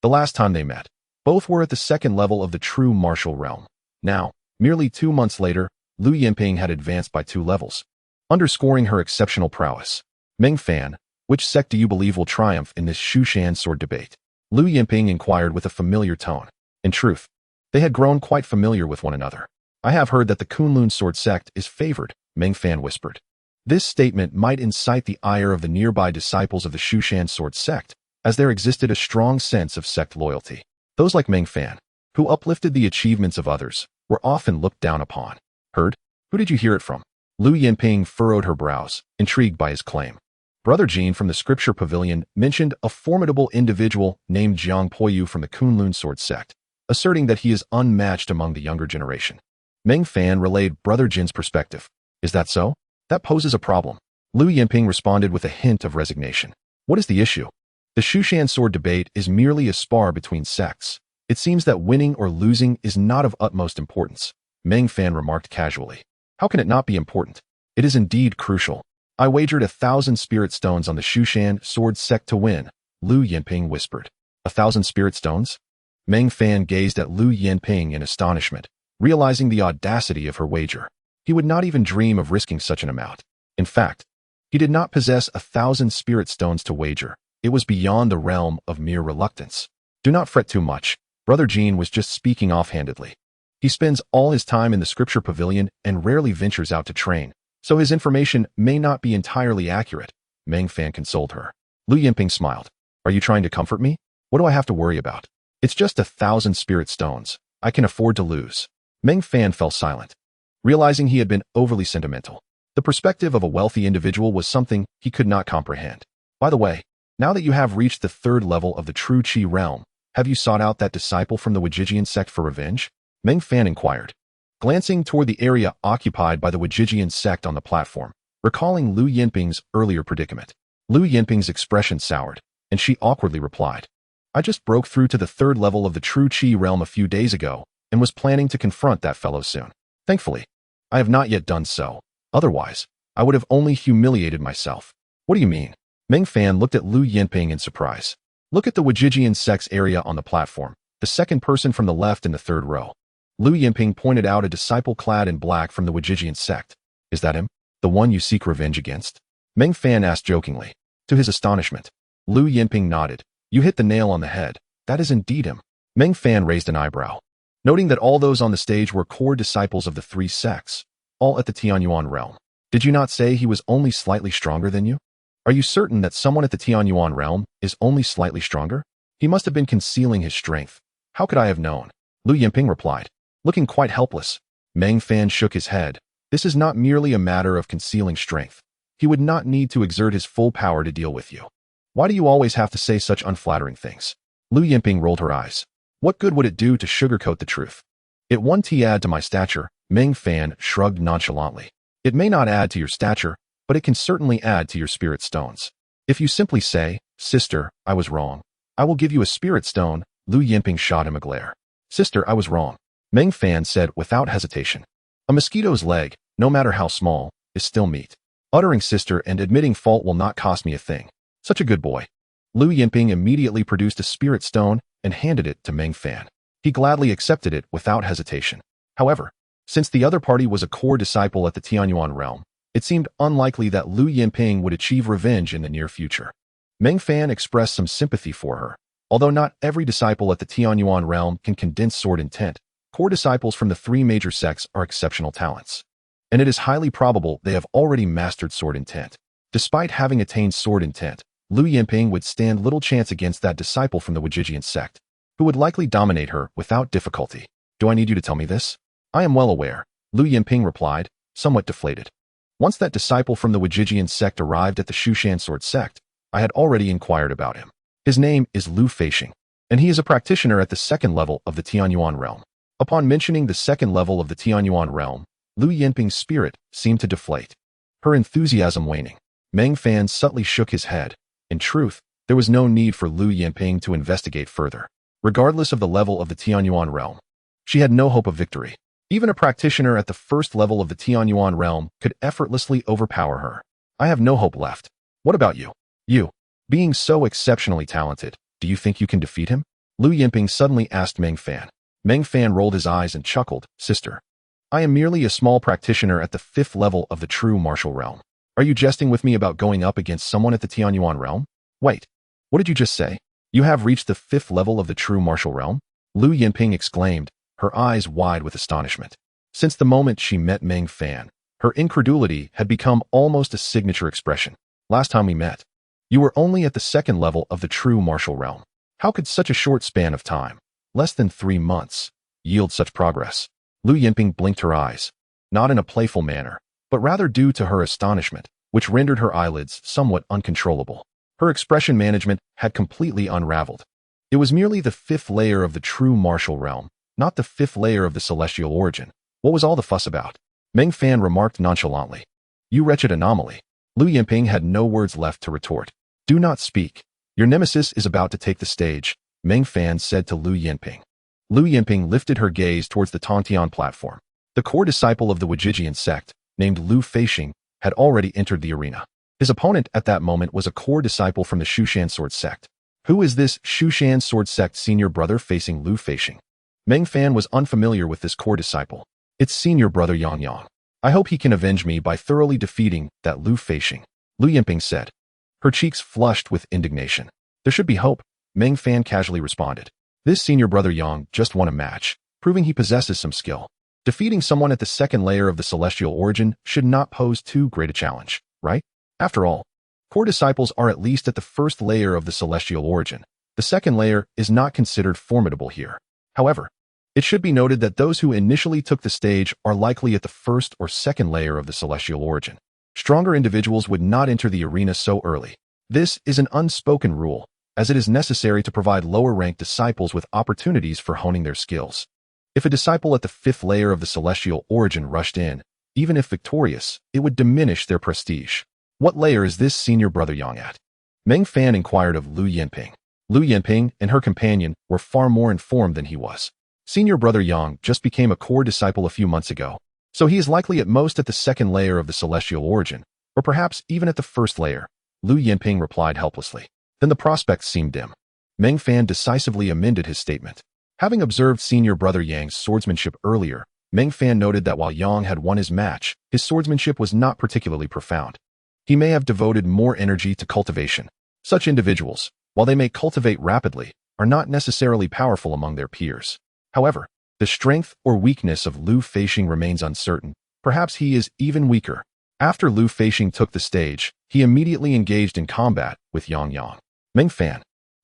The last time they met, both were at the second level of the true martial realm. Now, merely 2 months later, Lu Yanping had advanced by 2 levels, underscoring her exceptional prowess. Meng Fan, which sect do you believe will triumph in this Shu sword debate? Lu Yanping inquired with a familiar tone. In truth, they had grown quite familiar with one another. I have heard that the Kunlun Sword Sect is favored, Meng Fan whispered. This statement might incite the ire of the nearby disciples of the Shu Sword Sect, as there existed a strong sense of sect loyalty. Those like Meng Fan, who uplifted the achievements of others, were often looked down upon. Heard? Who did you hear it from? Lu Yanping furrowed her brows, intrigued by his claim. Brother Jean from the Scripture Pavilion mentioned a formidable individual named Jiang Poyu from the Kunlun Sword Sect, asserting that he is unmatched among the younger generation. Meng Fan relayed Brother Jin's perspective. Is that so? That poses a problem. Lu Yanping responded with a hint of resignation. What is the issue? The Shu sword debate is merely a spar between sects. It seems that winning or losing is not of utmost importance, Meng Fan remarked casually. How can it not be important? It is indeed crucial. I wagered 1,000 spirit stones on the Shu sword sect to win, Lu Yanping whispered. 1,000 spirit stones? Meng Fan gazed at Lu Yanping in astonishment, realizing the audacity of her wager. He would not even dream of risking such an amount. In fact, he did not possess 1,000 spirit stones to wager. It was beyond the realm of mere reluctance. Do not fret too much. Brother Jean was just speaking offhandedly. He spends all his time in the Scripture Pavilion and rarely ventures out to train, so his information may not be entirely accurate, Meng Fan consoled her. Lu Yanping smiled. Are you trying to comfort me? What do I have to worry about? It's just 1,000 spirit stones. I can afford to lose. Meng Fan fell silent, realizing he had been overly sentimental. The perspective of a wealthy individual was something he could not comprehend. By the way, now that you have reached the third level of the true Qi realm, have you sought out that disciple from the Wajijian sect for revenge? Meng Fan inquired, glancing toward the area occupied by the Wajijian sect on the platform, recalling Lu Yanping's earlier predicament. Lu Yanping's expression soured, and she awkwardly replied, I just broke through to the third level of the true Qi realm a few days ago and was planning to confront that fellow soon. Thankfully, I have not yet done so. Otherwise, I would have only humiliated myself. What do you mean? Meng Fan looked at Lu Yanping in surprise. Look at the Wajijian sect's area on the platform, the second person from the left in the third row. Lu Yanping pointed out a disciple clad in black from the Wajijian sect. Is that him? The one you seek revenge against? Meng Fan asked jokingly. To his astonishment, Lu Yinping nodded. You hit the nail on the head. That is indeed him. Meng Fan raised an eyebrow. Noting that all those on the stage were core disciples of the three sects, all at the Tianyuan realm. Did you not say he was only slightly stronger than you? Are you certain that someone at the Tianyuan realm is only slightly stronger? He must have been concealing his strength. How could I have known? Lu Yinping replied, looking quite helpless. Meng Fan shook his head. This is not merely a matter of concealing strength. He would not need to exert his full power to deal with you. Why do you always have to say such unflattering things? Lu Yinping rolled her eyes. What good would it do to sugarcoat the truth? It won't add to my stature, Meng Fan shrugged nonchalantly. It may not add to your stature, but it can certainly add to your spirit stones. If you simply say, Sister, I was wrong, I will give you a spirit stone, Lu Yinping shot him a glare. Sister, I was wrong, Meng Fan said without hesitation. A mosquito's leg, no matter how small, is still meat. Uttering sister and admitting fault will not cost me a thing. Such a good boy. Lu Yinping immediately produced a spirit stone and handed it to Meng Fan. He gladly accepted it without hesitation. However, since the other party was a core disciple at the Tianyuan realm, it seemed unlikely that Lu Yinping would achieve revenge in the near future. Meng Fan expressed some sympathy for her. Although not every disciple at the Tianyuan realm can condense sword intent, core disciples from the three major sects are exceptional talents. And it is highly probable they have already mastered sword intent. Despite having attained sword intent, Lu Yinping would stand little chance against that disciple from the Wajijian sect, who would likely dominate her without difficulty. Do I need you to tell me this? I am well aware, Lu Yinping replied, somewhat deflated. Once that disciple from the Wajijian sect arrived at the Shu Mountain Sword Sect, I had already inquired about him. His name is Lu Feishing, and he is a practitioner at the second level of the Tianyuan realm. Upon mentioning the second level of the Tianyuan realm, Lu Yinping's spirit seemed to deflate, her enthusiasm waning. Meng Fan subtly shook his head. In truth, there was no need for Lu Yinping to investigate further. Regardless of the level of the Tianyuan realm, she had no hope of victory. Even a practitioner at the first level of the Tianyuan realm could effortlessly overpower her. I have no hope left. What about you? You, being so exceptionally talented, do you think you can defeat him? Lu Yinping suddenly asked Meng Fan. Meng Fan rolled his eyes and chuckled, Sister, I am merely a small practitioner at the fifth level of the true martial realm. Are you jesting with me about going up against someone at the Tianyuan realm? Wait, what did you just say? You have reached the fifth level of the true martial realm? Lu Yinping exclaimed, her eyes wide with astonishment. Since the moment she met Meng Fan, her incredulity had become almost a signature expression. Last time we met, you were only at the second level of the true martial realm. How could such a short span of time, less than 3 months, yield such progress? Lu Yinping blinked her eyes, not in a playful manner, but rather due to her astonishment, which rendered her eyelids somewhat uncontrollable. Her expression management had completely unraveled. It was merely the fifth layer of the true martial realm, not the fifth layer of the celestial origin. What was all the fuss about? Meng Fan remarked nonchalantly. You wretched anomaly. Lu Yinping had no words left to retort. Do not speak. Your nemesis is about to take the stage, Meng Fan said to Lu Yinping. Lu Yinping lifted her gaze towards the Tongtian platform. The core disciple of the Wajijian sect, named Lu Feishing, had already entered the arena. His opponent at that moment was a core disciple from the Shu Mountain Sword Sect. Who is this Shu Mountain Sword Sect senior brother facing Lu Feishing? Meng Fan was unfamiliar with this core disciple. It's senior brother Yang Yang. I hope he can avenge me by thoroughly defeating that Lu Feishing, Lu Yinping said. Her cheeks flushed with indignation. There should be hope, Meng Fan casually responded. This senior brother Yang just won a match, proving he possesses some skill. Defeating someone at the second layer of the celestial origin should not pose too great a challenge, right? After all, core disciples are at least at the first layer of the celestial origin. The second layer is not considered formidable here. However, it should be noted that those who initially took the stage are likely at the first or second layer of the celestial origin. Stronger individuals would not enter the arena so early. This is an unspoken rule, as it is necessary to provide lower-ranked disciples with opportunities for honing their skills. If a disciple at the fifth layer of the celestial origin rushed in, even if victorious, it would diminish their prestige. What layer is this senior brother Yang at? Meng Fan inquired of Lu Yinping. Lu Yinping and her companion were far more informed than he was. Senior brother Yang just became a core disciple a few months ago, so he is likely at most at the second layer of the celestial origin, or perhaps even at the first layer, Lu Yinping replied helplessly. Then the prospects seemed dim. Meng Fan decisively amended his statement. Having observed senior brother Yang's swordsmanship earlier, Meng Fan noted that while Yang had won his match, his swordsmanship was not particularly profound. He may have devoted more energy to cultivation. Such individuals, while they may cultivate rapidly, are not necessarily powerful among their peers. However, the strength or weakness of Lu Feixing remains uncertain. Perhaps he is even weaker. After Lu Feixing took the stage, he immediately engaged in combat with Yang. Meng Fan.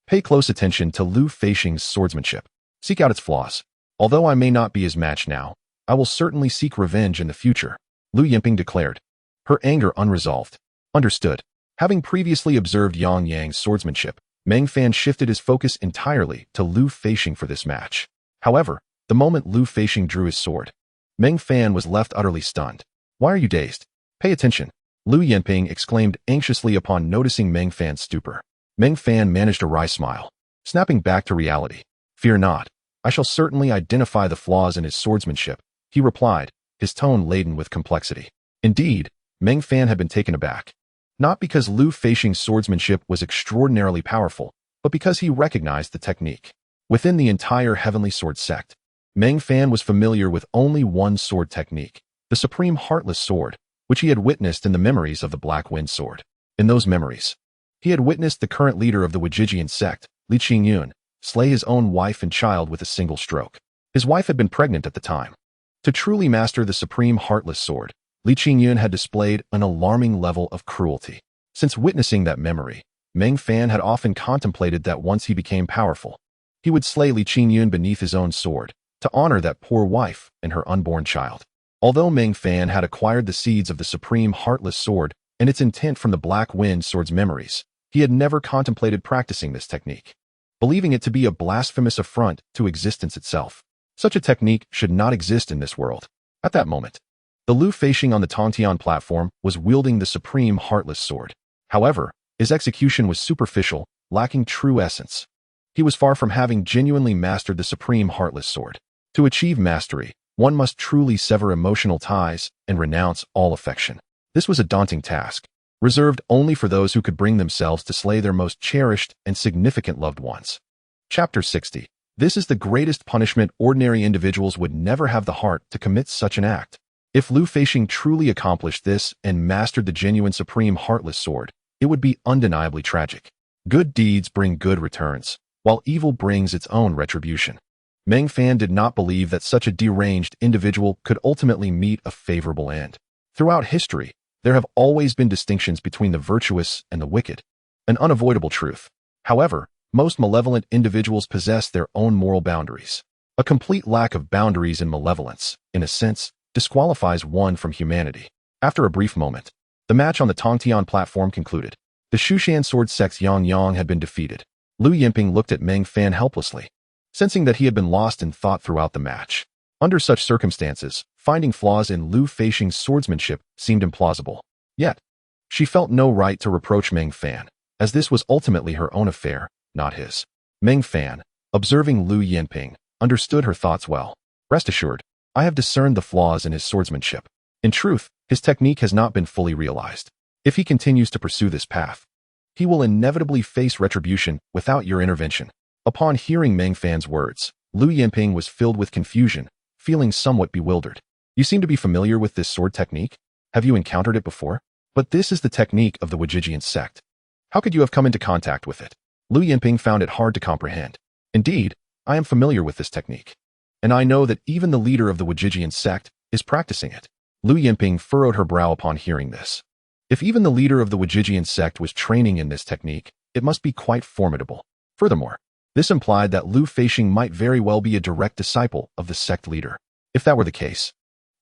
Pay close attention to Lu Feixing's swordsmanship. Seek out its flaws. Although I may not be his match now, I will certainly seek revenge in the future, Lu Yinping declared, her anger unresolved. Understood. Having previously observed Yang's swordsmanship, Meng Fan shifted his focus entirely to Lu Feixing for this match. However, the moment Lu Feixing drew his sword, Meng Fan was left utterly stunned. Why are you dazed? Pay attention, Lu Yinping exclaimed anxiously upon noticing Meng Fan's stupor. Meng Fan managed a wry smile, snapping back to reality. Fear not. I shall certainly identify the flaws in his swordsmanship, he replied, his tone laden with complexity. Indeed, Meng Fan had been taken aback. Not because Lu Feixing's swordsmanship was extraordinarily powerful, but because he recognized the technique. Within the entire Heavenly Sword Sect, Meng Fan was familiar with only one sword technique, the Supreme Heartless Sword, which he had witnessed in the memories of the Black Wind Sword. In those memories, he had witnessed the current leader of the Weijian sect, Li Qingyun, slay his own wife and child with a single stroke. His wife had been pregnant at the time. To truly master the Supreme Heartless Sword, Li Qingyun had displayed an alarming level of cruelty. Since witnessing that memory, Meng Fan had often contemplated that once he became powerful, he would slay Li Qingyun beneath his own sword, to honor that poor wife and her unborn child. Although Meng Fan had acquired the seeds of the Supreme Heartless Sword and its intent from the Black Wind Sword's memories, he had never contemplated practicing this technique, believing it to be a blasphemous affront to existence itself. Such a technique should not exist in this world. At that moment, the Lu Feixing on the Tongtian platform was wielding the Supreme Heartless Sword. However, his execution was superficial, lacking true essence. He was far from having genuinely mastered the Supreme Heartless Sword. To achieve mastery, one must truly sever emotional ties and renounce all affection. This was a daunting task, reserved only for those who could bring themselves to slay their most cherished and significant loved ones. Chapter 60. This is the greatest punishment. Ordinary individuals would never have the heart to commit such an act. If Lu Feixing truly accomplished this and mastered the genuine Supreme Heartless Sword, it would be undeniably tragic. Good deeds bring good returns, while evil brings its own retribution. Meng Fan did not believe that such a deranged individual could ultimately meet a favorable end. Throughout history, there have always been distinctions between the virtuous and the wicked, an unavoidable truth. However, most malevolent individuals possess their own moral boundaries. A complete lack of boundaries and malevolence, in a sense, disqualifies one from humanity. After a brief moment, the match on the Tongtian platform concluded. The Shu Mountain Sword Sect's Yang had been defeated. Lu Yinping looked at Meng Fan helplessly, sensing that he had been lost in thought throughout the match. Under such circumstances, finding flaws in Lu Feixing's swordsmanship seemed implausible. Yet, she felt no right to reproach Meng Fan, as this was ultimately her own affair, not his. Meng Fan, observing Lu Yinping, understood her thoughts well. Rest assured, I have discerned the flaws in his swordsmanship. In truth, his technique has not been fully realized. If he continues to pursue this path, he will inevitably face retribution without your intervention. Upon hearing Meng Fan's words, Lu Yinping was filled with confusion, feeling somewhat bewildered. You seem to be familiar with this sword technique? Have you encountered it before? But this is the technique of the Weijian sect. How could you have come into contact with it? Lu Yinping found it hard to comprehend. Indeed, I am familiar with this technique, and I know that even the leader of the Weijian sect is practicing it. Lu Yinping furrowed her brow upon hearing this. If even the leader of the Weijian sect was training in this technique, it must be quite formidable. Furthermore, this implied that Lu Feixing might very well be a direct disciple of the sect leader. If that were the case,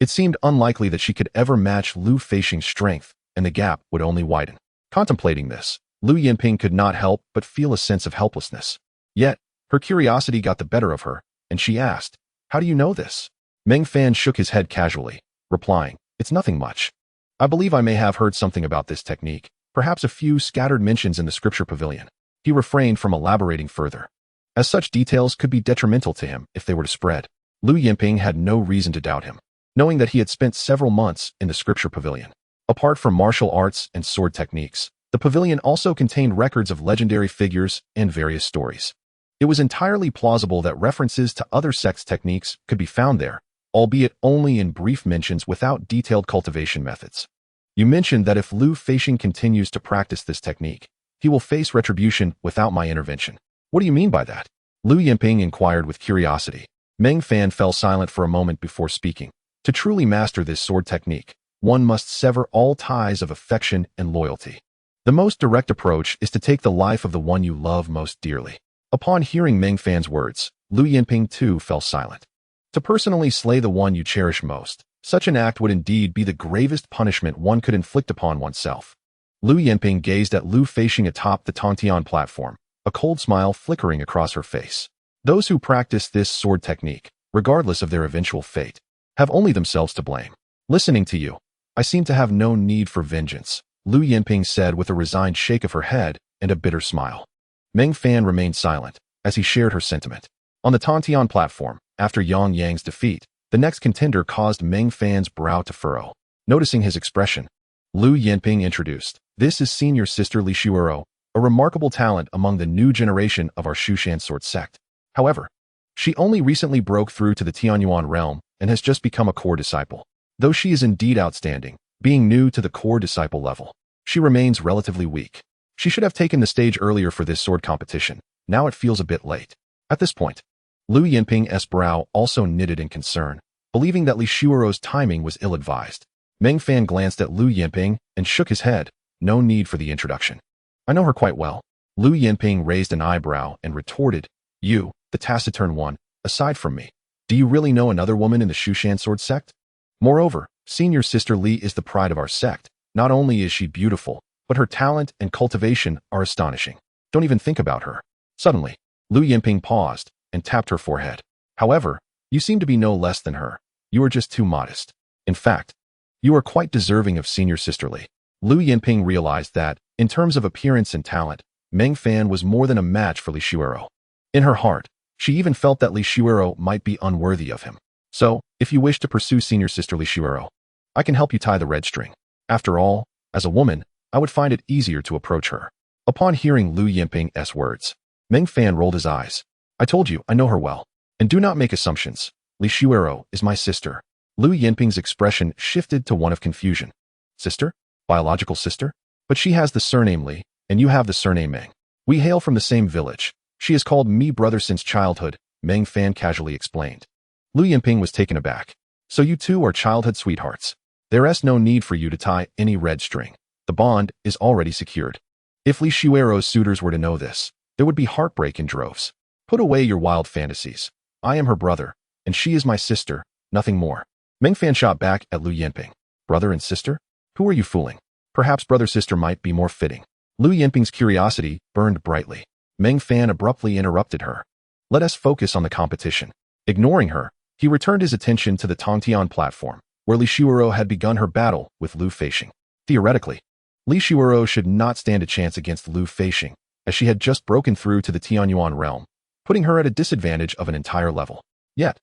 it seemed unlikely that she could ever match Lu Feixing's strength, and the gap would only widen. Contemplating this, Lu Yinping could not help but feel a sense of helplessness. Yet, her curiosity got the better of her, and she asked, "How do you know this?" Meng Fan shook his head casually, replying, "It's nothing much. I believe I may have heard something about this technique, perhaps a few scattered mentions in the scripture pavilion." He refrained from elaborating further, as such details could be detrimental to him if they were to spread. Lu Yinping had no reason to doubt him, knowing that he had spent several months in the scripture pavilion. Apart from martial arts and sword techniques, the pavilion also contained records of legendary figures and various stories. It was entirely plausible that references to other sects' techniques could be found there, albeit only in brief mentions without detailed cultivation methods. You mentioned that if Lu Feixing continues to practice this technique, he will face retribution without my intervention. What do you mean by that? Lu Yinping inquired with curiosity. Meng Fan fell silent for a moment before speaking. To truly master this sword technique, one must sever all ties of affection and loyalty. The most direct approach is to take the life of the one you love most dearly. Upon hearing Meng Fan's words, Lu Yinping too fell silent. To personally slay the one you cherish most, such an act would indeed be the gravest punishment one could inflict upon oneself. Lu Yinping gazed at Lu Feixing atop the Tongtian platform, a cold smile flickering across her face. Those who practice this sword technique, regardless of their eventual fate, have only themselves to blame. Listening to you, I seem to have no need for vengeance, Lu Yinping said with a resigned shake of her head and a bitter smile. Meng Fan remained silent as he shared her sentiment. On the Tongtian platform, after Yang Yang's defeat, the next contender caused Meng Fan's brow to furrow. Noticing his expression, Lu Yinping introduced, "This is senior sister Li Shuero, a remarkable talent among the new generation of our Shushan Sword Sect. However, she only recently broke through to the Tianyuan realm and has just become a core disciple. Though she is indeed outstanding, being new to the core disciple level, she remains relatively weak. She should have taken the stage earlier for this sword competition. Now it feels a bit late." At this point, Lu Yinping's brow also knitted in concern, believing that Li Shuero's timing was ill-advised. Meng Fan glanced at Lu Yinping and shook his head. No need for the introduction. I know her quite well. Lu Yinping raised an eyebrow and retorted, "You, the taciturn one, aside from me, do you really know another woman in the Shushan Sword Sect? Moreover, senior sister Li is the pride of our sect. Not only is she beautiful, but her talent and cultivation are astonishing. Don't even think about her." Suddenly, Lu Yinping paused and tapped her forehead. "However, you seem to be no less than her. You are just too modest. In fact, you are quite deserving of senior sister Li." Lu Yinping realized that, in terms of appearance and talent, Meng Fan was more than a match for Li Shuero. In her heart, she even felt that Li Shuero might be unworthy of him. "So, if you wish to pursue senior sister Li Shuero, I can help you tie the red string. After all, as a woman, I would find it easier to approach her." Upon hearing Lu Yinping's words, Meng Fan rolled his eyes. "I told you, I know her well. And do not make assumptions. Li Shuero is my sister." Lu Yinping's expression shifted to one of confusion. "Sister? Biological sister? But she has the surname Li, and you have the surname Meng. We hail from the same village. She has called me brother since childhood," Meng Fan casually explained. Lu Yinping was taken aback. "So you two are childhood sweethearts. There's no need for you to tie any red string. The bond is already secured. If Li Shuero's suitors were to know this, there would be heartbreak in droves. Put away your wild fantasies. I am her brother, and she is my sister, nothing more." Meng Fan shot back at Lu Yinping. "Brother and sister? Who are you fooling? Perhaps brother-sister might be more fitting." Lu Yinping's curiosity burned brightly. Meng Fan abruptly interrupted her. "Let us focus on the competition." Ignoring her, he returned his attention to the Tongtian platform, where Li Shuero had begun her battle with Lu Feixing. Theoretically, Li Shuero should not stand a chance against Lu Feixing, as she had just broken through to the Tianyuan realm, putting her at a disadvantage of an entire level. Yet,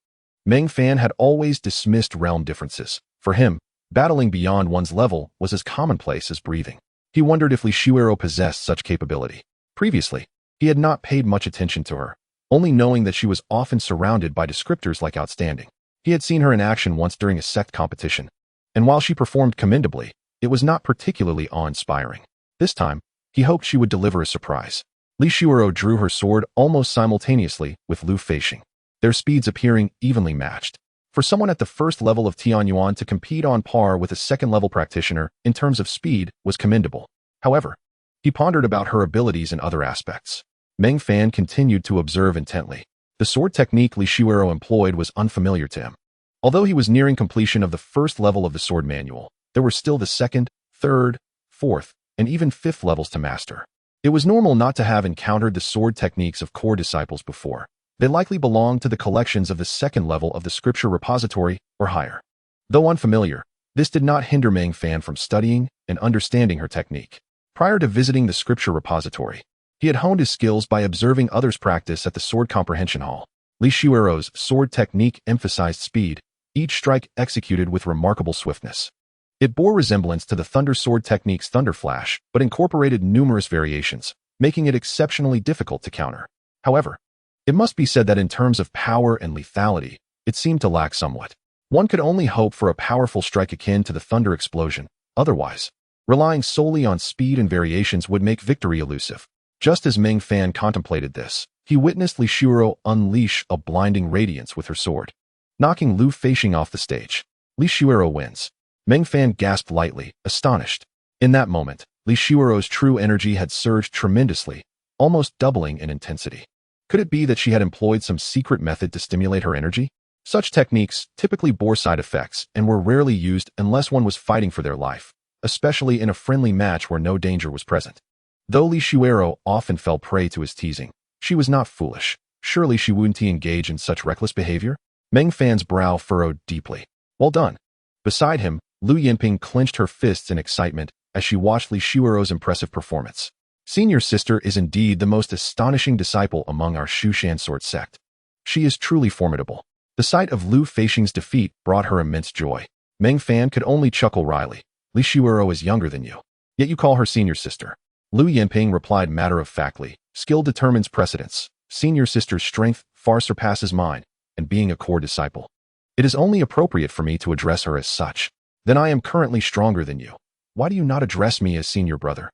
Meng Fan had always dismissed realm differences. For him, battling beyond one's level was as commonplace as breathing. He wondered if Li Shuero possessed such capability. Previously, he had not paid much attention to her, only knowing that she was often surrounded by descriptors like outstanding. He had seen her in action once during a sect competition, and while she performed commendably, it was not particularly awe-inspiring. This time, he hoped she would deliver a surprise. Li Shuero drew her sword almost simultaneously with Lu Feixing, their speeds appearing evenly matched. For someone at the first level of Tianyuan to compete on par with a second-level practitioner in terms of speed was commendable. However, he pondered about her abilities in other aspects. Meng Fan continued to observe intently. The sword technique Li Shuero employed was unfamiliar to him. Although he was nearing completion of the first level of the sword manual, there were still the second, third, fourth, and even fifth levels to master. It was normal not to have encountered the sword techniques of core disciples before. They likely belonged to the collections of the second level of the scripture repository or higher. Though unfamiliar, this did not hinder Meng Fan from studying and understanding her technique. Prior to visiting the scripture repository, he had honed his skills by observing others practice at the Sword Comprehension Hall. Li Shuero's sword technique emphasized speed, each strike executed with remarkable swiftness. It bore resemblance to the Thunder Sword technique's Thunder Flash, but incorporated numerous variations, making it exceptionally difficult to counter. However, it must be said that in terms of power and lethality, it seemed to lack somewhat. One could only hope for a powerful strike akin to the Thunder Explosion. Otherwise, Relying solely on speed and variations would make victory elusive. Just as Meng Fan contemplated this, he witnessed Li Shuoro unleash a blinding radiance with her sword, knocking Lu Feixing off the stage. Li Shuoro wins. Meng Fan gasped lightly, astonished. In that moment, Li Shuoro's true energy had surged tremendously, almost doubling in intensity. Could it be that she had employed some secret method to stimulate her energy? Such techniques typically bore side effects and were rarely used unless one was fighting for their life, especially in a friendly match where no danger was present. Though Li Shuoro often fell prey to his teasing, she was not foolish. Surely she wouldn't engage in such reckless behavior? Meng Fan's brow furrowed deeply. Well done. Beside him, Lu Yinping clenched her fists in excitement as she watched Li Shuoro's impressive performance. Senior sister is indeed the most astonishing disciple among our Shu Mountain Sword Sect. She is truly formidable. The sight of Lu Feixing's defeat brought her immense joy. Meng Fan could only chuckle wryly. Li Shuoro is younger than you, yet you call her senior sister. Lu Yinping replied matter-of-factly, skill determines precedence. Senior sister's strength far surpasses mine, and being a core disciple, it is only appropriate for me to address her as such. Then I am currently stronger than you. Why do you not address me as senior brother?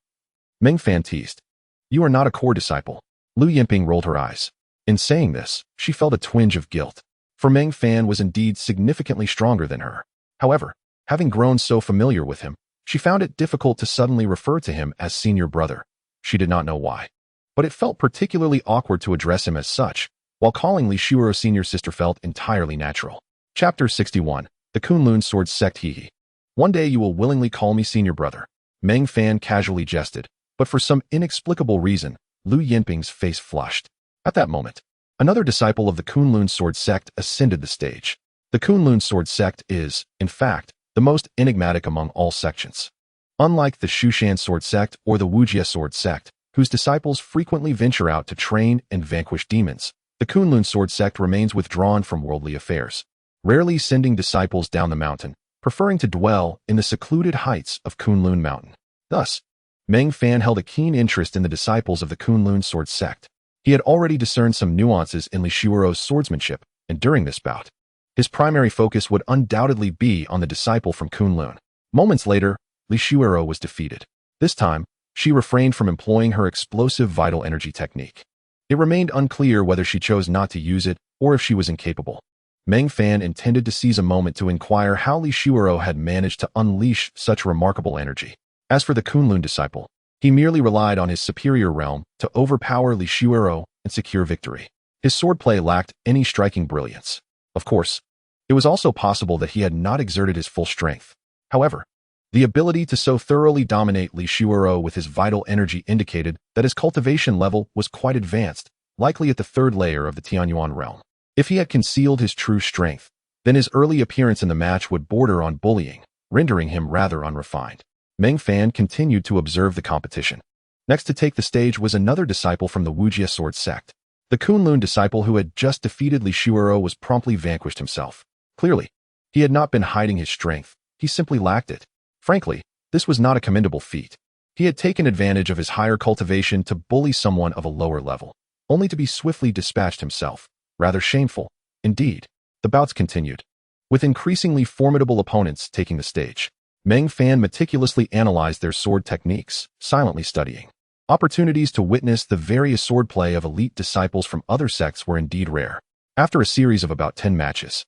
Meng Fan teased. You are not a core disciple. Lu Yinping rolled her eyes. In saying this, she felt a twinge of guilt, for Meng Fan was indeed significantly stronger than her. However, having grown so familiar with him, she found it difficult to suddenly refer to him as senior brother. She did not know why, but it felt particularly awkward to address him as such, while calling Li Shuoro senior sister felt entirely natural. Chapter 61. The Kunlun Sword Sect. Hehe. One day you will willingly call me senior brother. Meng Fan casually jested, but for some inexplicable reason, Lu Yinping's face flushed. At that moment, another disciple of the Kunlun Sword Sect ascended the stage. The Kunlun Sword Sect is, in fact, the most enigmatic among all sections. Unlike the Shu Mountain Sword Sect or the Wujie Sword Sect, whose disciples frequently venture out to train and vanquish demons, the Kunlun Sword Sect remains withdrawn from worldly affairs, rarely sending disciples down the mountain, preferring to dwell in the secluded heights of Kunlun Mountain. Thus, Meng Fan held a keen interest in the disciples of the Kunlun Sword Sect. He had already discerned some nuances in Li Shuoro's swordsmanship, and during this bout, his primary focus would undoubtedly be on the disciple from Kunlun. Moments later, Li Shuoro was defeated. This time, she refrained from employing her explosive vital energy technique. It remained unclear whether she chose not to use it or if she was incapable. Meng Fan intended to seize a moment to inquire how Li Shuoro had managed to unleash such remarkable energy. As for the Kunlun disciple, he merely relied on his superior realm to overpower Li Shuoro and secure victory. His swordplay lacked any striking brilliance. Of course, it was also possible that he had not exerted his full strength. However, the ability to so thoroughly dominate Li Shuoro with his vital energy indicated that his cultivation level was quite advanced, likely at the third layer of the Tianyuan realm. If he had concealed his true strength, then his early appearance in the match would border on bullying, rendering him rather unrefined. Meng Fan continued to observe the competition. Next to take the stage was another disciple from the Wujie Sword Sect. The Kunlun disciple who had just defeated Li Shuoro was promptly vanquished himself. Clearly, he had not been hiding his strength, he simply lacked it. Frankly, this was not a commendable feat. He had taken advantage of his higher cultivation to bully someone of a lower level, only to be swiftly dispatched himself. Rather shameful, indeed. The bouts continued, with increasingly formidable opponents taking the stage. Meng Fan meticulously analyzed their sword techniques, silently studying. Opportunities to witness the various swordplay of elite disciples from other sects were indeed rare. After a series of about 10 matches,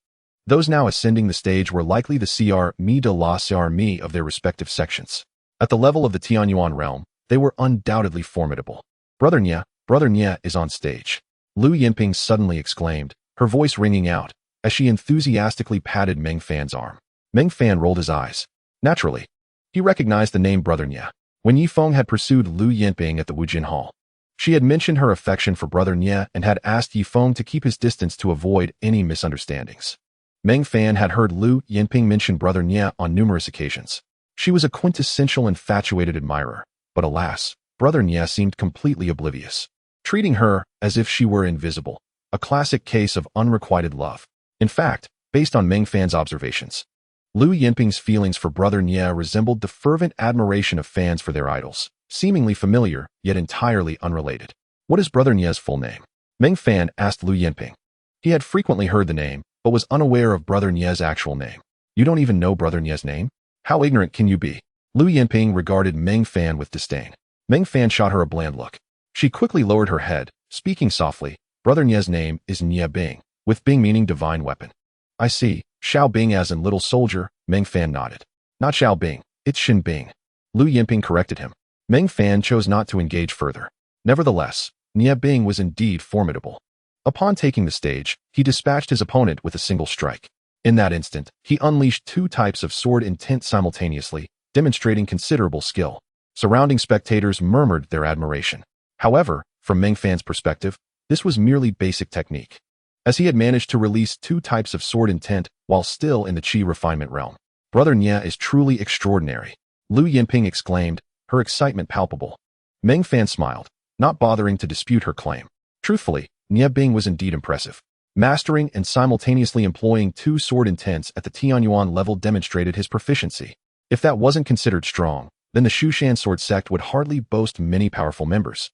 those now ascending the stage were likely the CR de la CR of their respective sections. At the level of the Tianyuan realm, they were undoubtedly formidable. Brother Nye is on stage. Lu Yinping suddenly exclaimed, her voice ringing out, as she enthusiastically patted Meng Fan's arm. Meng Fan rolled his eyes. Naturally, he recognized the name Brother Nye. When Yifeng had pursued Lu Yinping at the Wujin Hall, she had mentioned her affection for Brother Nye and had asked Yifeng to keep his distance to avoid any misunderstandings. Meng Fan had heard Lu Yinping mention Brother Nye on numerous occasions. She was a quintessential infatuated admirer, but alas, Brother Nye seemed completely oblivious, treating her as if she were invisible, a classic case of unrequited love. In fact, based on Meng Fan's observations, Lu Yinping's feelings for Brother Nye resembled the fervent admiration of fans for their idols, seemingly familiar, yet entirely unrelated. What is Brother Nye's full name? Meng Fan asked Lu Yinping. He had frequently heard the name, but was unaware of Brother Nye's actual name. You don't even know Brother Nye's name? How ignorant can you be? Lu Yinping regarded Meng Fan with disdain. Meng Fan shot her a bland look. She quickly lowered her head, speaking softly. Brother Nie's name is Nie Bing, with Bing meaning divine weapon. I see. Xiao Bing as in little soldier, Meng Fan nodded. Not Xiao Bing, it's Shin Bing. Lu Yinping corrected him. Meng Fan chose not to engage further. Nevertheless, Nie Bing was indeed formidable. Upon taking the stage, he dispatched his opponent with a single strike. In that instant, he unleashed two types of sword intent simultaneously, demonstrating considerable skill. Surrounding spectators murmured their admiration. However, from Meng Fan's perspective, this was merely basic technique, as he had managed to release two types of sword intent while still in the chi refinement realm. Brother Nie is truly extraordinary, Lu Yinping exclaimed, her excitement palpable. Meng Fan smiled, not bothering to dispute her claim. Truthfully, Nie Bing was indeed impressive. Mastering and simultaneously employing two sword intents at the Tianyuan level demonstrated his proficiency. If that wasn't considered strong, then the Shu Mountain Sword Sect would hardly boast many powerful members.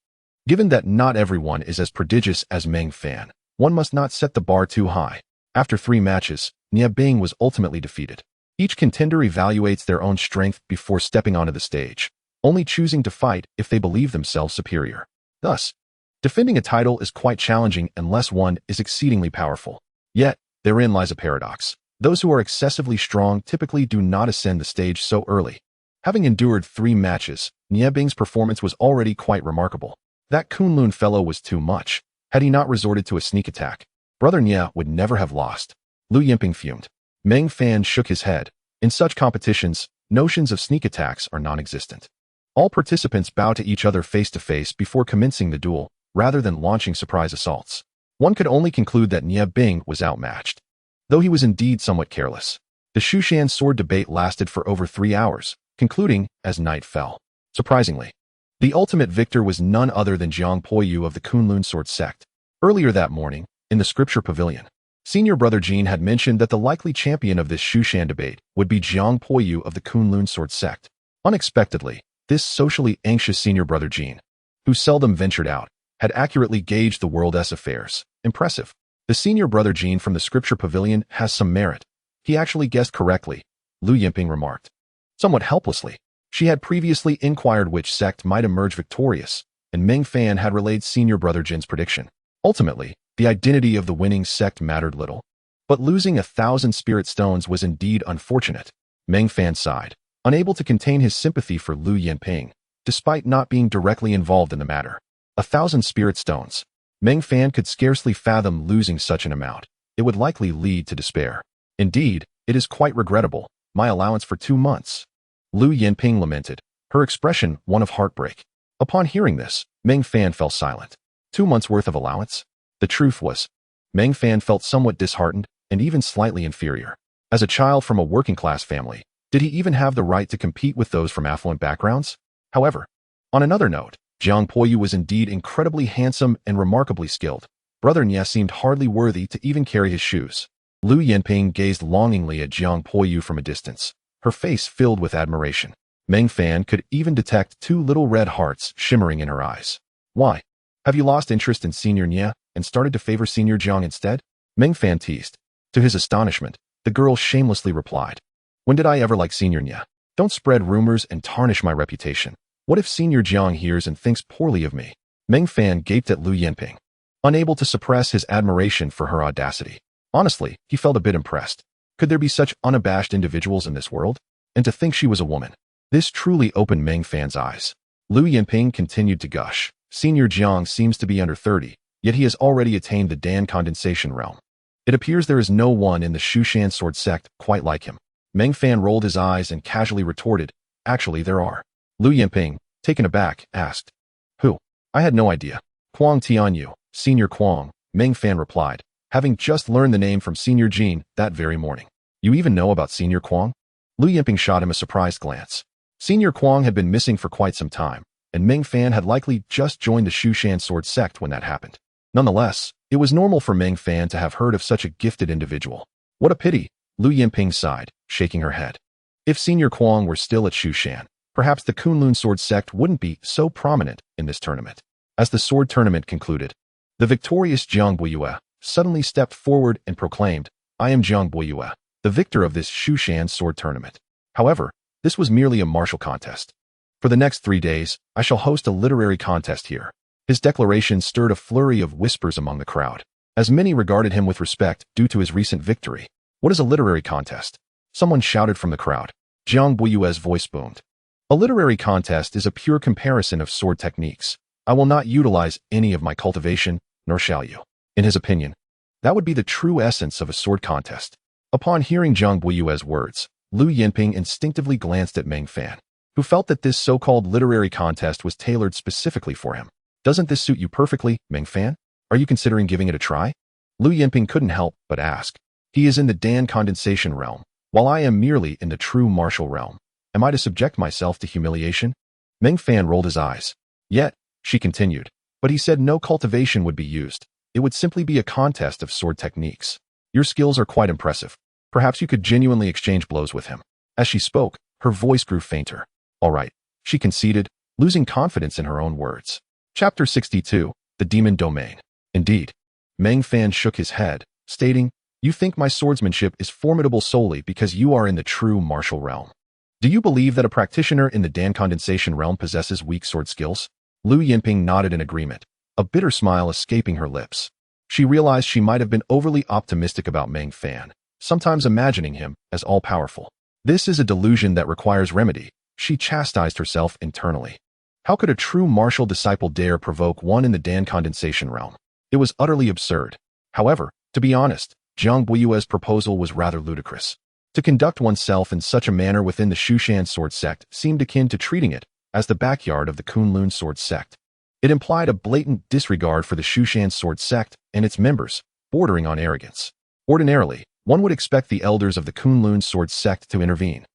Given that not everyone is as prodigious as Meng Fan, one must not set the bar too high. After 3 matches, Nie Bing was ultimately defeated. Each contender evaluates their own strength before stepping onto the stage, only choosing to fight if they believe themselves superior. Thus, defending a title is quite challenging unless one is exceedingly powerful. Yet, therein lies a paradox. Those who are excessively strong typically do not ascend the stage so early. Having endured 3 matches, Nie Bing's performance was already quite remarkable. That Kunlun fellow was too much. Had he not resorted to a sneak attack, Brother Nie would never have lost. Lu Yinping fumed. Meng Fan shook his head. In such competitions, notions of sneak attacks are non-existent. All participants bow to each other face-to-face before commencing the duel, rather than launching surprise assaults. One could only conclude that Nie Bing was outmatched, though he was indeed somewhat careless. The Shu Mountain sword debate lasted for over 3 hours, concluding as night fell. Surprisingly, the ultimate victor was none other than Jiang Poyu of the Kunlun Sword Sect. Earlier that morning, in the Scripture Pavilion, Senior Brother Jean had mentioned that the likely champion of this Shu Mountain debate would be Jiang Poyu of the Kunlun Sword Sect. Unexpectedly, this socially anxious Senior Brother Jean, who seldom ventured out, had accurately gauged the world's affairs. Impressive. The Senior Brother Jean from the Scripture Pavilion has some merit. He actually guessed correctly, Lu Yinping remarked. Somewhat helplessly, she had previously inquired which sect might emerge victorious, and Meng Fan had relayed Senior Brother Jin's prediction. Ultimately, the identity of the winning sect mattered little. But losing 1,000 spirit stones was indeed unfortunate. Meng Fan sighed, unable to contain his sympathy for Lu Yinping, despite not being directly involved in the matter. 1,000 spirit stones. Meng Fan could scarcely fathom losing such an amount. It would likely lead to despair. Indeed, it is quite regrettable. My allowance for 2 months. Lu Yinping lamented, her expression one of heartbreak. Upon hearing this, Meng Fan fell silent. 2 months' worth of allowance? The truth was, Meng Fan felt somewhat disheartened and even slightly inferior. As a child from a working-class family, did he even have the right to compete with those from affluent backgrounds? However, on another note, Jiang Poyu was indeed incredibly handsome and remarkably skilled. Brother Nie seemed hardly worthy to even carry his shoes. Lu Yinping gazed longingly at Jiang Poyu from a distance, her face filled with admiration. Meng Fan could even detect 2 little red hearts shimmering in her eyes. Why? Have you lost interest in Senior Nie and started to favor Senior Jiang instead? Meng Fan teased. To his astonishment, the girl shamelessly replied. When did I ever like Senior Nie? Don't spread rumors and tarnish my reputation. What if Senior Jiang hears and thinks poorly of me? Meng Fan gaped at Lu Yinping, unable to suppress his admiration for her audacity. Honestly, he felt a bit impressed. Could there be such unabashed individuals in this world? And to think she was a woman. This truly opened Meng Fan's eyes. Lu Yinping continued to gush. Senior Jiang seems to be under 30, yet he has already attained the Dan condensation realm. It appears there is no one in the Shu Mountain Sword Sect quite like him. Meng Fan rolled his eyes and casually retorted, actually there are. Lu Yinping, taken aback, asked, who? I had no idea. Kuang Tianyu, Senior Kuang, Meng Fan replied, having just learned the name from Senior Jean that very morning. You even know about Senior Kuang? Lu Yinping shot him a surprised glance. Senior Kuang had been missing for quite some time, and Meng Fan had likely just joined the Shu Mountain Sword Sect when that happened. Nonetheless, it was normal for Meng Fan to have heard of such a gifted individual. What a pity, Lu Yinping sighed, shaking her head. If Senior Kuang were still at Shu Mountain, perhaps the Kunlun Sword Sect wouldn't be so prominent in this tournament. As the sword tournament concluded, the victorious Jiang Boyue suddenly stepped forward and proclaimed, I am Jiang Boyue, the victor of this Shu Mountain sword tournament. However, This was merely a martial contest. For the next 3 days, I shall host a literary contest here. His declaration stirred a flurry of whispers among the crowd, as many regarded him with respect due to his recent victory. What is a literary contest? Someone shouted from the crowd. Jiang Buiyue's voice boomed. A literary contest is a pure comparison of sword techniques. I will not utilize any of my cultivation, nor shall you. In his opinion, that would be the true essence of a sword contest. Upon hearing Jiang Buiyue's words, Lu Yinping instinctively glanced at Meng Fan, who felt that this so-called literary contest was tailored specifically for him. Doesn't this suit you perfectly, Meng Fan? Are you considering giving it a try? Lu Yinping couldn't help but ask. He is in the Dan condensation realm, while I am merely in the true martial realm. Am I to subject myself to humiliation? Meng Fan rolled his eyes. Yet, she continued, but he said no cultivation would be used. It would simply be a contest of sword techniques. Your skills are quite impressive. Perhaps you could genuinely exchange blows with him. As she spoke, her voice grew fainter. All right, she conceded, losing confidence in her own words. Chapter 62, The Demon Domain. Indeed. Meng Fan shook his head, stating, You think my swordsmanship is formidable solely because you are in the true martial realm. Do you believe that a practitioner in the Dan condensation realm possesses weak sword skills? Lu Yinping nodded in agreement, a bitter smile escaping her lips. She realized she might have been overly optimistic about Meng Fan, sometimes imagining him as all-powerful. This is a delusion that requires remedy, she chastised herself internally. How could a true martial disciple dare provoke one in the Dan condensation realm? It was utterly absurd. However, to be honest, Jiang Buiyue's proposal was rather ludicrous. To conduct oneself in such a manner within the Shu Mountain Sword Sect seemed akin to treating it as the backyard of the Kunlun Sword Sect. It implied a blatant disregard for the Shu Mountain Sword Sect and its members, bordering on arrogance. Ordinarily, one would expect the elders of the Kunlun Sword Sect to intervene.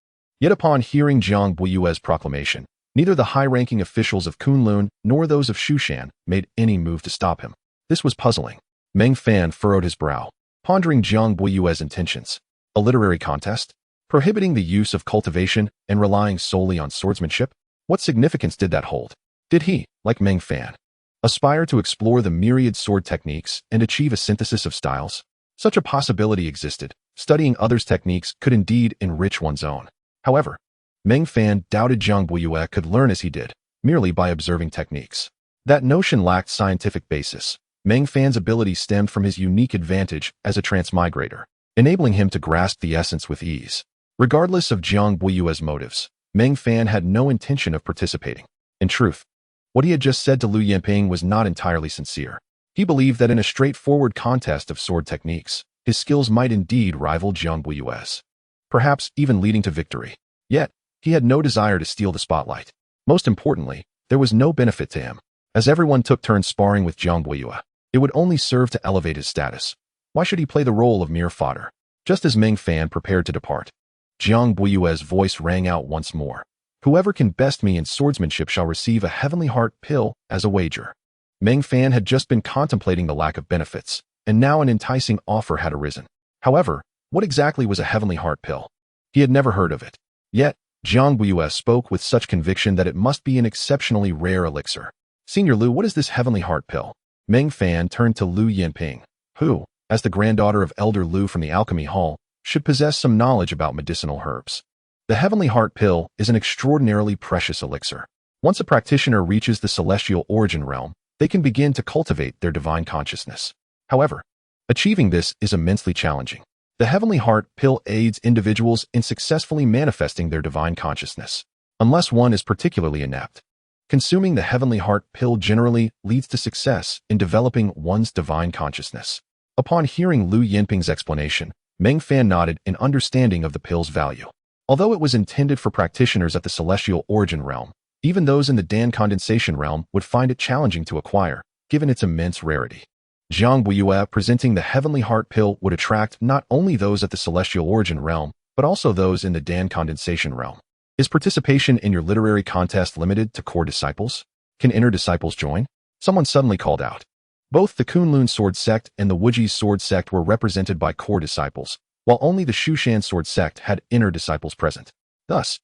Yet upon hearing Jiang Buiyue's proclamation, neither the high-ranking officials of Kunlun nor those of Shu Mountain made any move to stop him. This was puzzling. Meng Fan furrowed his brow, pondering Jiang Buiyue's intentions. A literary contest? Prohibiting the use of cultivation and relying solely on swordsmanship? What significance did that hold? Did he, like Meng Fan, aspire to explore the myriad sword techniques and achieve a synthesis of styles? Such a possibility existed. Studying others' techniques could indeed enrich one's own. However, Meng Fan doubted Jiang Buiyue could learn as he did, merely by observing techniques. That notion lacked scientific basis. Meng Fan's ability stemmed from his unique advantage as a transmigrator, enabling him to grasp the essence with ease. Regardless of Jiang Buiyue's motives, Meng Fan had no intention of participating. In truth, what he had just said to Lu Yinping was not entirely sincere. He believed that in a straightforward contest of sword techniques, his skills might indeed rival Jiang Buiyue's, perhaps even leading to victory. Yet, he had no desire to steal the spotlight. Most importantly, there was no benefit to him. As everyone took turns sparring with Jiang Buiyue, it would only serve to elevate his status. Why should he play the role of mere fodder? Just as Meng Fan prepared to depart, Jiang Buiyue's voice rang out once more. Whoever can best me in swordsmanship shall receive a heavenly heart pill as a wager. Meng Fan had just been contemplating the lack of benefits, and now an enticing offer had arisen. However, what exactly was a heavenly heart pill? He had never heard of it. Yet, Jiang Buiyue spoke with such conviction that it must be an exceptionally rare elixir. Senior Lu, what is this heavenly heart pill? Meng Fan turned to Lu Yinping, who, as the granddaughter of Elder Lu from the Alchemy Hall, should possess some knowledge about medicinal herbs. The heavenly heart pill is an extraordinarily precious elixir. Once a practitioner reaches the celestial origin realm, they can begin to cultivate their divine consciousness. However, achieving this is immensely challenging. The heavenly heart pill aids individuals in successfully manifesting their divine consciousness, unless one is particularly inept. Consuming the heavenly heart pill generally leads to success in developing one's divine consciousness. Upon hearing Lu Yinping's explanation, Meng Fan nodded in understanding of the pill's value. Although it was intended for practitioners at the celestial origin realm, even those in the Dan condensation realm would find it challenging to acquire, given its immense rarity. Jiang Buiyue presenting the heavenly heart pill would attract not only those at the celestial origin realm, but also those in the Dan condensation realm. Is participation in your literary contest limited to core disciples? Can inner disciples join? Someone suddenly called out. Both the Kunlun Sword Sect and the Wuji Sword Sect were represented by core disciples, while only the Shu Mountain Sword Sect had inner disciples present. Thus,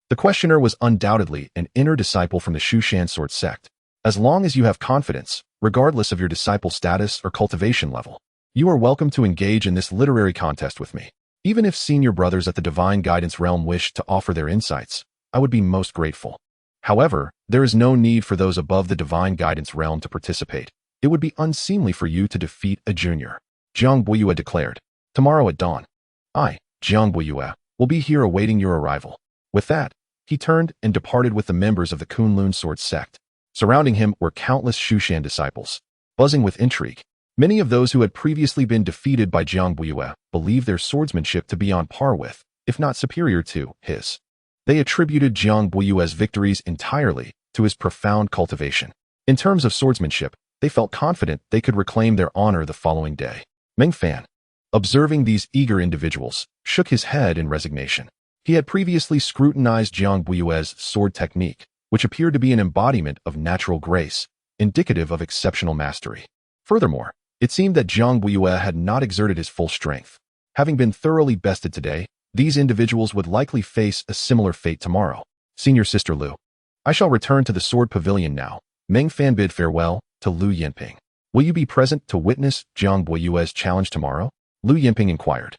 the questioner was undoubtedly an inner disciple from the Shu Mountain Sword Sect. As long as you have confidence, regardless of your disciple status or cultivation level, you are welcome to engage in this literary contest with me. Even if senior brothers at the Divine Guidance Realm wish to offer their insights, I would be most grateful. However, there is no need for those above the Divine Guidance Realm to participate. It would be unseemly for you to defeat a junior. Jiang Buiyue declared. Tomorrow at dawn. I, Jiang Buiyue, will be here awaiting your arrival. With that, he turned and departed with the members of the Kunlun Sword Sect. Surrounding him were countless Shushan disciples. Buzzing with intrigue, many of those who had previously been defeated by Jiang Buiyue believed their swordsmanship to be on par with, if not superior to, his. They attributed Jiang Buiyue's victories entirely to his profound cultivation. In terms of swordsmanship, they felt confident they could reclaim their honor the following day. Meng Fan, observing these eager individuals, shook his head in resignation. He had previously scrutinized Jiang Buiyue's sword technique, which appeared to be an embodiment of natural grace, indicative of exceptional mastery. Furthermore, it seemed that Jiang Buiyue had not exerted his full strength. Having been thoroughly bested today, these individuals would likely face a similar fate tomorrow. Senior Sister Lu. I shall return to the Sword Pavilion now. Meng Fan bid farewell to Lu Yinping. Will you be present to witness Jiang Buiyue's challenge tomorrow? Lu Yinping inquired.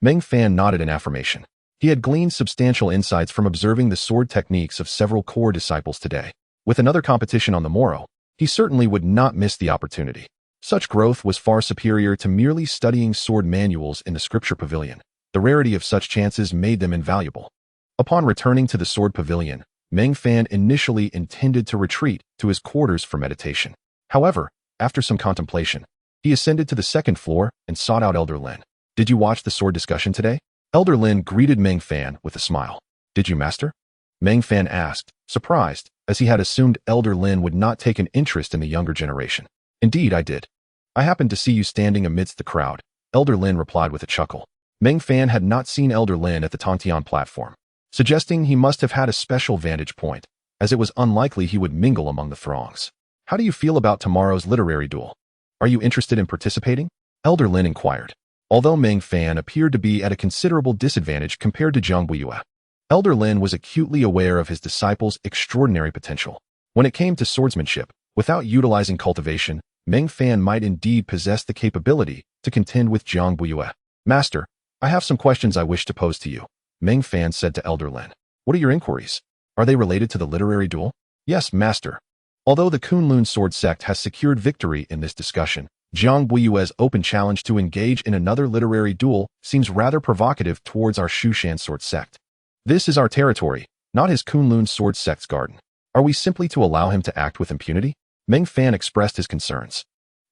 Meng Fan nodded in affirmation. He had gleaned substantial insights from observing the sword techniques of several core disciples today. With another competition on the morrow, he certainly would not miss the opportunity. Such growth was far superior to merely studying sword manuals in the Scripture Pavilion. The rarity of such chances made them invaluable. Upon returning to the Sword Pavilion, Meng Fan initially intended to retreat to his quarters for meditation. However, after some contemplation, he ascended to the second floor and sought out Elder Lin. Did you watch the sword discussion today? Elder Lin greeted Meng Fan with a smile. Did you, Master? Meng Fan asked, surprised, as he had assumed Elder Lin would not take an interest in the younger generation. Indeed, I did. I happened to see you standing amidst the crowd, Elder Lin replied with a chuckle. Meng Fan had not seen Elder Lin at the Tontian platform, suggesting he must have had a special vantage point, as it was unlikely he would mingle among the throngs. How do you feel about tomorrow's literary duel? Are you interested in participating? Elder Lin inquired. Although Meng Fan appeared to be at a considerable disadvantage compared to Jiang Buiyue, Elder Lin was acutely aware of his disciple's extraordinary potential. When it came to swordsmanship, without utilizing cultivation, Meng Fan might indeed possess the capability to contend with Jiang Buiyue. Master, I have some questions I wish to pose to you, Meng Fan said to Elder Lin. What are your inquiries? Are they related to the literary duel? Yes, Master. Although the Kunlun Sword Sect has secured victory in this discussion, Jiang Buiyue's open challenge to engage in another literary duel seems rather provocative towards our Shushan Sword Sect. This is our territory, not his Kunlun Sword Sect's garden. Are we simply to allow him to act with impunity? Meng Fan expressed his concerns.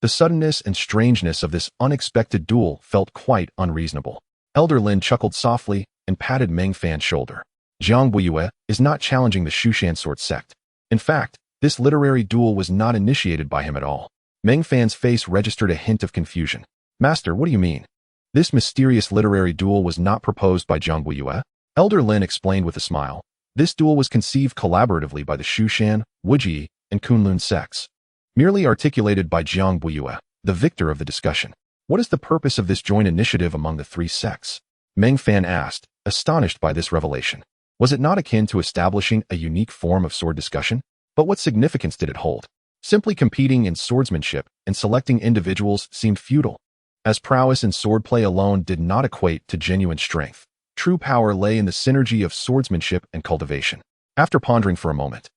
The suddenness and strangeness of this unexpected duel felt quite unreasonable. Elder Lin chuckled softly and patted Meng Fan's shoulder. Jiang Buiyue is not challenging the Shushan Sword Sect. In fact, this literary duel was not initiated by him at all. Meng Fan's face registered a hint of confusion. Master, what do you mean? This mysterious literary duel was not proposed by Jiang Buiyue? Elder Lin explained with a smile. This duel was conceived collaboratively by the Shushan, Wuji, and Kunlun sects, merely articulated by Jiang Buiyue, the victor of the discussion. What is the purpose of this joint initiative among the three sects? Meng Fan asked, astonished by this revelation. Was it not akin to establishing a unique form of sword discussion? But what significance did it hold? Simply competing in swordsmanship and selecting individuals seemed futile, as prowess in swordplay alone did not equate to genuine strength. True power lay in the synergy of swordsmanship and cultivation. After pondering for a moment,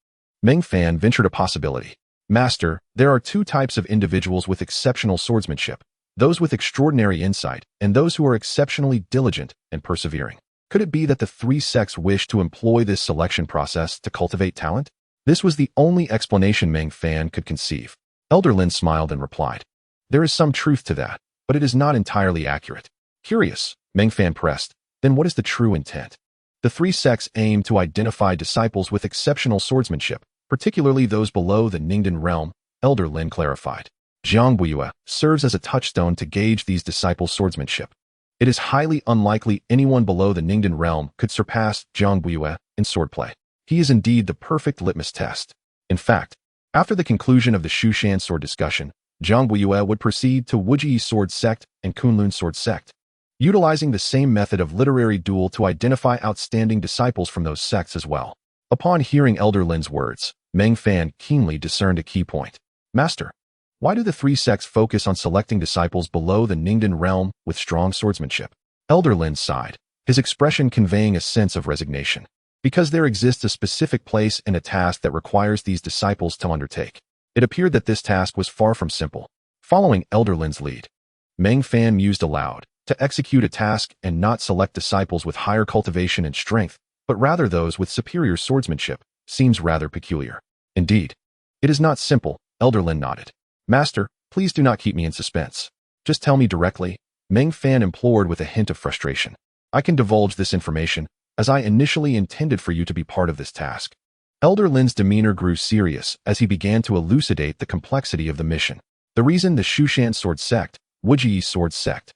Meng Fan ventured a possibility. Master, there are two types of individuals with exceptional swordsmanship, those with extraordinary insight and those who are exceptionally diligent and persevering. Could it be that the three sects wish to employ this selection process to cultivate talent? This was the only explanation Meng Fan could conceive. Elder Lin smiled and replied, there is some truth to that, but it is not entirely accurate. Curious, Meng Fan pressed, then what is the true intent? The three sects aim to identify disciples with exceptional swordsmanship, particularly those below the Ningdan realm, Elder Lin clarified. Jiang Buiyue serves as a touchstone to gauge these disciples' swordsmanship. It is highly unlikely anyone below the Ningdan realm could surpass Jiang Buiyue in swordplay. He is indeed the perfect litmus test. In fact, after the conclusion of the Shushan sword discussion, Jiang Buiyue would proceed to Wuji Sword Sect and Kunlun Sword Sect, utilizing the same method of literary duel to identify outstanding disciples from those sects as well. Upon hearing Elder Lin's words, Meng Fan keenly discerned a key point. Master, why do the three sects focus on selecting disciples below the Ningdan realm with strong swordsmanship? Elder Lin sighed, his expression conveying a sense of resignation. Because there exists a specific place and a task that requires these disciples to undertake. It appeared that this task was far from simple. Following Elder Lin's lead, Meng Fan mused aloud, to execute a task and not select disciples with higher cultivation and strength, but rather those with superior swordsmanship, seems rather peculiar. Indeed, it is not simple, Elder Lin nodded. Master, please do not keep me in suspense. Just tell me directly, Meng Fan implored with a hint of frustration. I can divulge this information, as I initially intended for you to be part of this task. Elder Lin's demeanor grew serious as he began to elucidate the complexity of the mission. The reason the Shu Mountain Sword Sect, Wuji Sword Sect,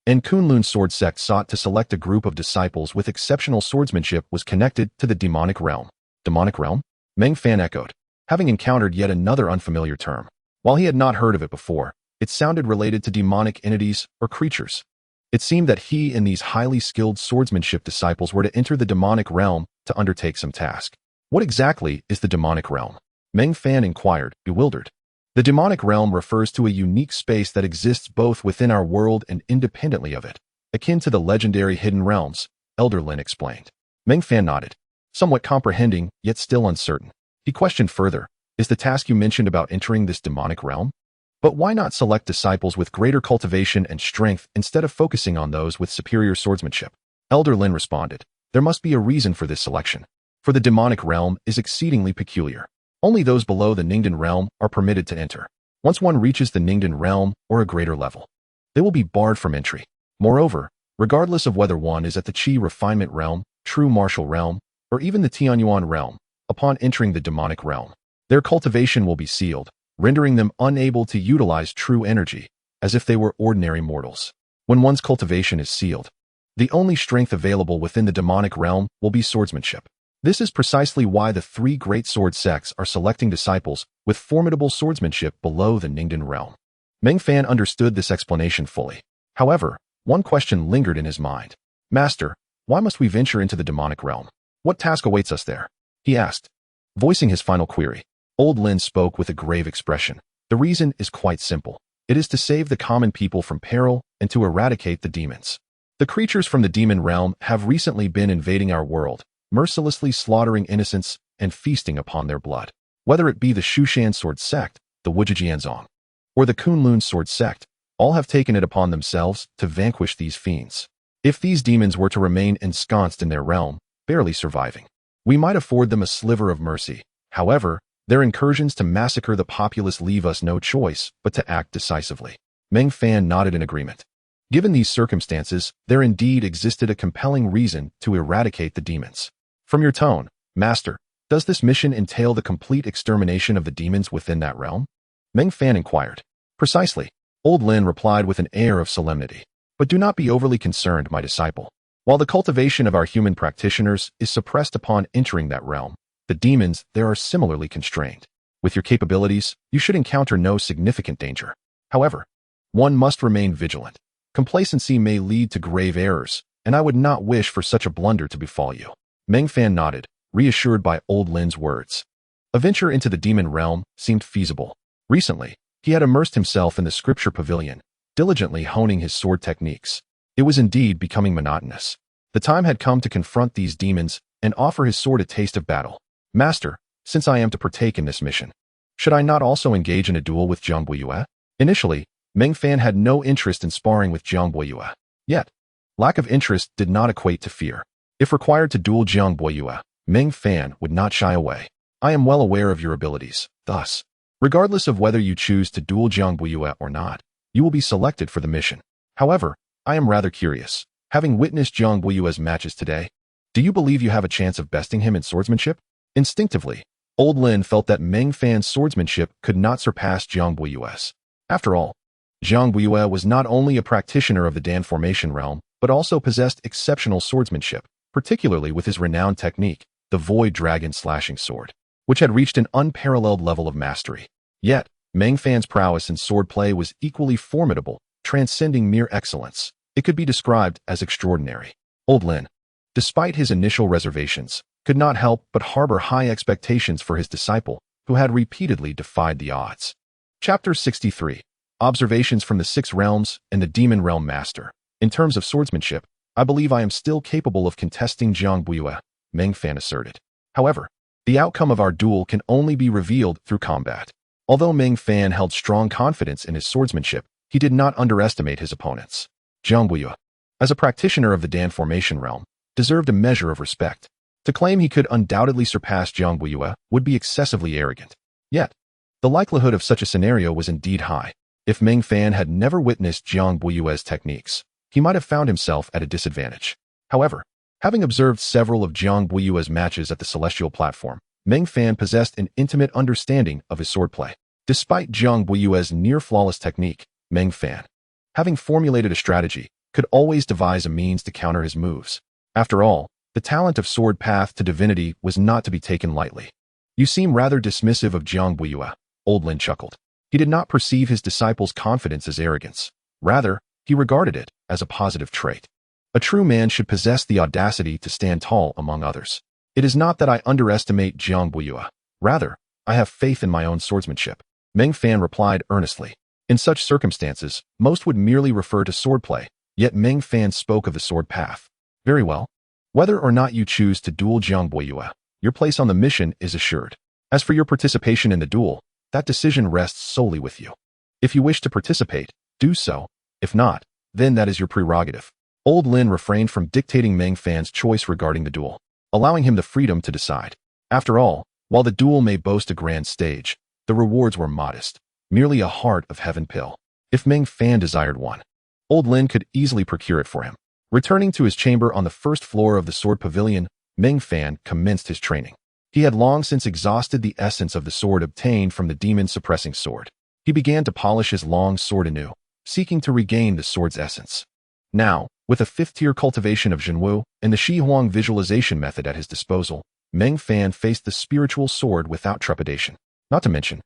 and Kunlun Sword Sect sought to select a group of disciples with exceptional swordsmanship was connected to the demonic realm. Demonic realm? Meng Fan echoed, having encountered yet another unfamiliar term. While he had not heard of it before, it sounded related to demonic entities or creatures. It seemed that he and these highly skilled swordsmanship disciples were to enter the demonic realm to undertake some task. What exactly is the demonic realm? Meng Fan inquired, bewildered. The demonic realm refers to a unique space that exists both within our world and independently of it, akin to the legendary hidden realms, Elder Lin explained. Meng Fan nodded, somewhat comprehending, yet still uncertain. He questioned further, is the task you mentioned about entering this demonic realm? But why not select disciples with greater cultivation and strength instead of focusing on those with superior swordsmanship? Elder Lin responded, there must be a reason for this selection. For the demonic realm is exceedingly peculiar. Only those below the Ningdan realm are permitted to enter. Once one reaches the Ningdan realm or a greater level, they will be barred from entry. Moreover, regardless of whether one is at the Qi refinement realm, true martial realm, or even the Tianyuan realm, upon entering the demonic realm, their cultivation will be sealed, rendering them unable to utilize true energy, as if they were ordinary mortals. When one's cultivation is sealed, the only strength available within the demonic realm will be swordsmanship. This is precisely why the three great sword sects are selecting disciples with formidable swordsmanship below the Ningdan realm. Meng Fan understood this explanation fully. However, one question lingered in his mind. Master, why must we venture into the demonic realm? What task awaits us there? He asked. Voicing his final query, Old Lin spoke with a grave expression. The reason is quite simple. It is to save the common people from peril and to eradicate the demons. The creatures from the demon realm have recently been invading our world, mercilessly slaughtering innocents and feasting upon their blood. Whether it be the Shu Mountain Sword Sect, the Wujijianzong, or the Kunlun Sword Sect, all have taken it upon themselves to vanquish these fiends. If these demons were to remain ensconced in their realm, barely surviving, we might afford them a sliver of mercy. However, their incursions to massacre the populace leave us no choice but to act decisively. Meng Fan nodded in agreement. Given these circumstances, there indeed existed a compelling reason to eradicate the demons. From your tone, Master, does this mission entail the complete extermination of the demons within that realm? Meng Fan inquired. Precisely, Old Lin replied with an air of solemnity. But do not be overly concerned, my disciple. While the cultivation of our human practitioners is suppressed upon entering that realm, the demons there are similarly constrained. With your capabilities, you should encounter no significant danger. However, one must remain vigilant. Complacency may lead to grave errors, and I would not wish for such a blunder to befall you. Meng Fan nodded, reassured by Old Lin's words. A venture into the demon realm seemed feasible. Recently, he had immersed himself in the Scripture Pavilion, diligently honing his sword techniques. It was indeed becoming monotonous. The time had come to confront these demons and offer his sword a taste of battle. Master, since I am to partake in this mission, should I not also engage in a duel with Jiang Buiyue? Initially, Meng Fan had no interest in sparring with Jiang Buiyue. Yet, lack of interest did not equate to fear. If required to duel Jiang Buiyue, Meng Fan would not shy away. I am well aware of your abilities. Thus, regardless of whether you choose to duel Jiang Buiyue or not, you will be selected for the mission. However, I am rather curious. Having witnessed Jiang Buiyue's matches today, do you believe you have a chance of besting him in swordsmanship? Instinctively, Old Lin felt that Meng Fan's swordsmanship could not surpass Jiang Buiyue's. After all, Jiang Buiyue was not only a practitioner of the Dan formation realm, but also possessed exceptional swordsmanship, particularly with his renowned technique, the Void Dragon Slashing Sword, which had reached an unparalleled level of mastery. Yet, Meng Fan's prowess in swordplay was equally formidable, transcending mere excellence. It could be described as extraordinary. Old Lin, despite his initial reservations, could not help but harbor high expectations for his disciple, who had repeatedly defied the odds. Chapter 63. Observations from the Six Realms and the Demon Realm Master. In terms of swordsmanship, I believe I am still capable of contesting Jiang Buiyue, Meng Fan asserted. However, the outcome of our duel can only be revealed through combat. Although Meng Fan held strong confidence in his swordsmanship, he did not underestimate his opponents. Jiang Buiyue, as a practitioner of the Dan formation realm, deserved a measure of respect. To claim he could undoubtedly surpass Jiang Buiyue would be excessively arrogant. Yet, the likelihood of such a scenario was indeed high. If Meng Fan had never witnessed Jiang Buiyue's techniques, he might have found himself at a disadvantage. However, having observed several of Jiang Buiyue's matches at the Celestial Platform, Meng Fan possessed an intimate understanding of his swordplay. Despite Jiang Buiyue's near-flawless technique, Meng Fan, having formulated a strategy, could always devise a means to counter his moves. After all, the talent of sword path to divinity was not to be taken lightly. You seem rather dismissive of Jiang Buiyue, Old Lin chuckled. He did not perceive his disciple's confidence as arrogance. Rather, he regarded it as a positive trait. A true man should possess the audacity to stand tall among others. It is not that I underestimate Jiang Buiyue. Rather, I have faith in my own swordsmanship. Meng Fan replied earnestly. In such circumstances, most would merely refer to swordplay, yet Meng Fan spoke of the sword path. Very well. Whether or not you choose to duel Jiang Buiyue, your place on the mission is assured. As for your participation in the duel, that decision rests solely with you. If you wish to participate, do so. If not, then that is your prerogative. Old Lin refrained from dictating Meng Fan's choice regarding the duel, allowing him the freedom to decide. After all, while the duel may boast a grand stage, the rewards were modest, merely a heart of heaven pill. If Meng Fan desired one, Old Lin could easily procure it for him. Returning to his chamber on the first floor of the Sword Pavilion, Meng Fan commenced his training. He had long since exhausted the essence of the sword obtained from the demon-suppressing sword. He began to polish his long sword anew, seeking to regain the sword's essence. Now, with a fifth-tier cultivation of Zhenwu and the Shi Huang visualization method at his disposal, Meng Fan faced the spiritual sword without trepidation. Not to mention,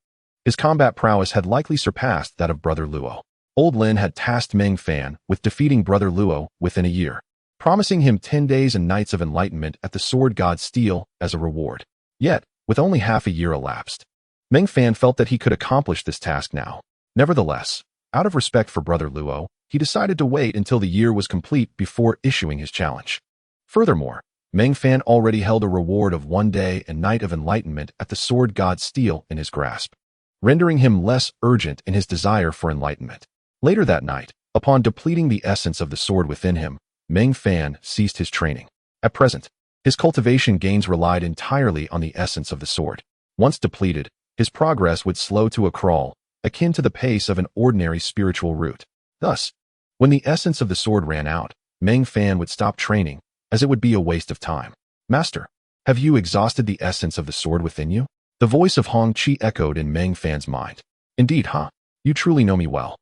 his combat prowess had likely surpassed that of Brother Luo. Old Lin had tasked Meng Fan with defeating Brother Luo within a year, promising him 10 days and nights of enlightenment at the sword god Steel as a reward. Yet, with only half a year elapsed, Meng Fan felt that he could accomplish this task now. Nevertheless, out of respect for Brother Luo, he decided to wait until the year was complete before issuing his challenge. Furthermore, Meng Fan already held a reward of 1 day and night of enlightenment at the sword god Steel in his grasp, rendering him less urgent in his desire for enlightenment. Later that night, upon depleting the essence of the sword within him, Meng Fan ceased his training. At present, his cultivation gains relied entirely on the essence of the sword. Once depleted, his progress would slow to a crawl, akin to the pace of an ordinary spiritual route. Thus, when the essence of the sword ran out, Meng Fan would stop training, as it would be a waste of time. Master, have you exhausted the essence of the sword within you? The voice of Hong Qi echoed in Meng Fan's mind. Indeed, huh? You truly know me well.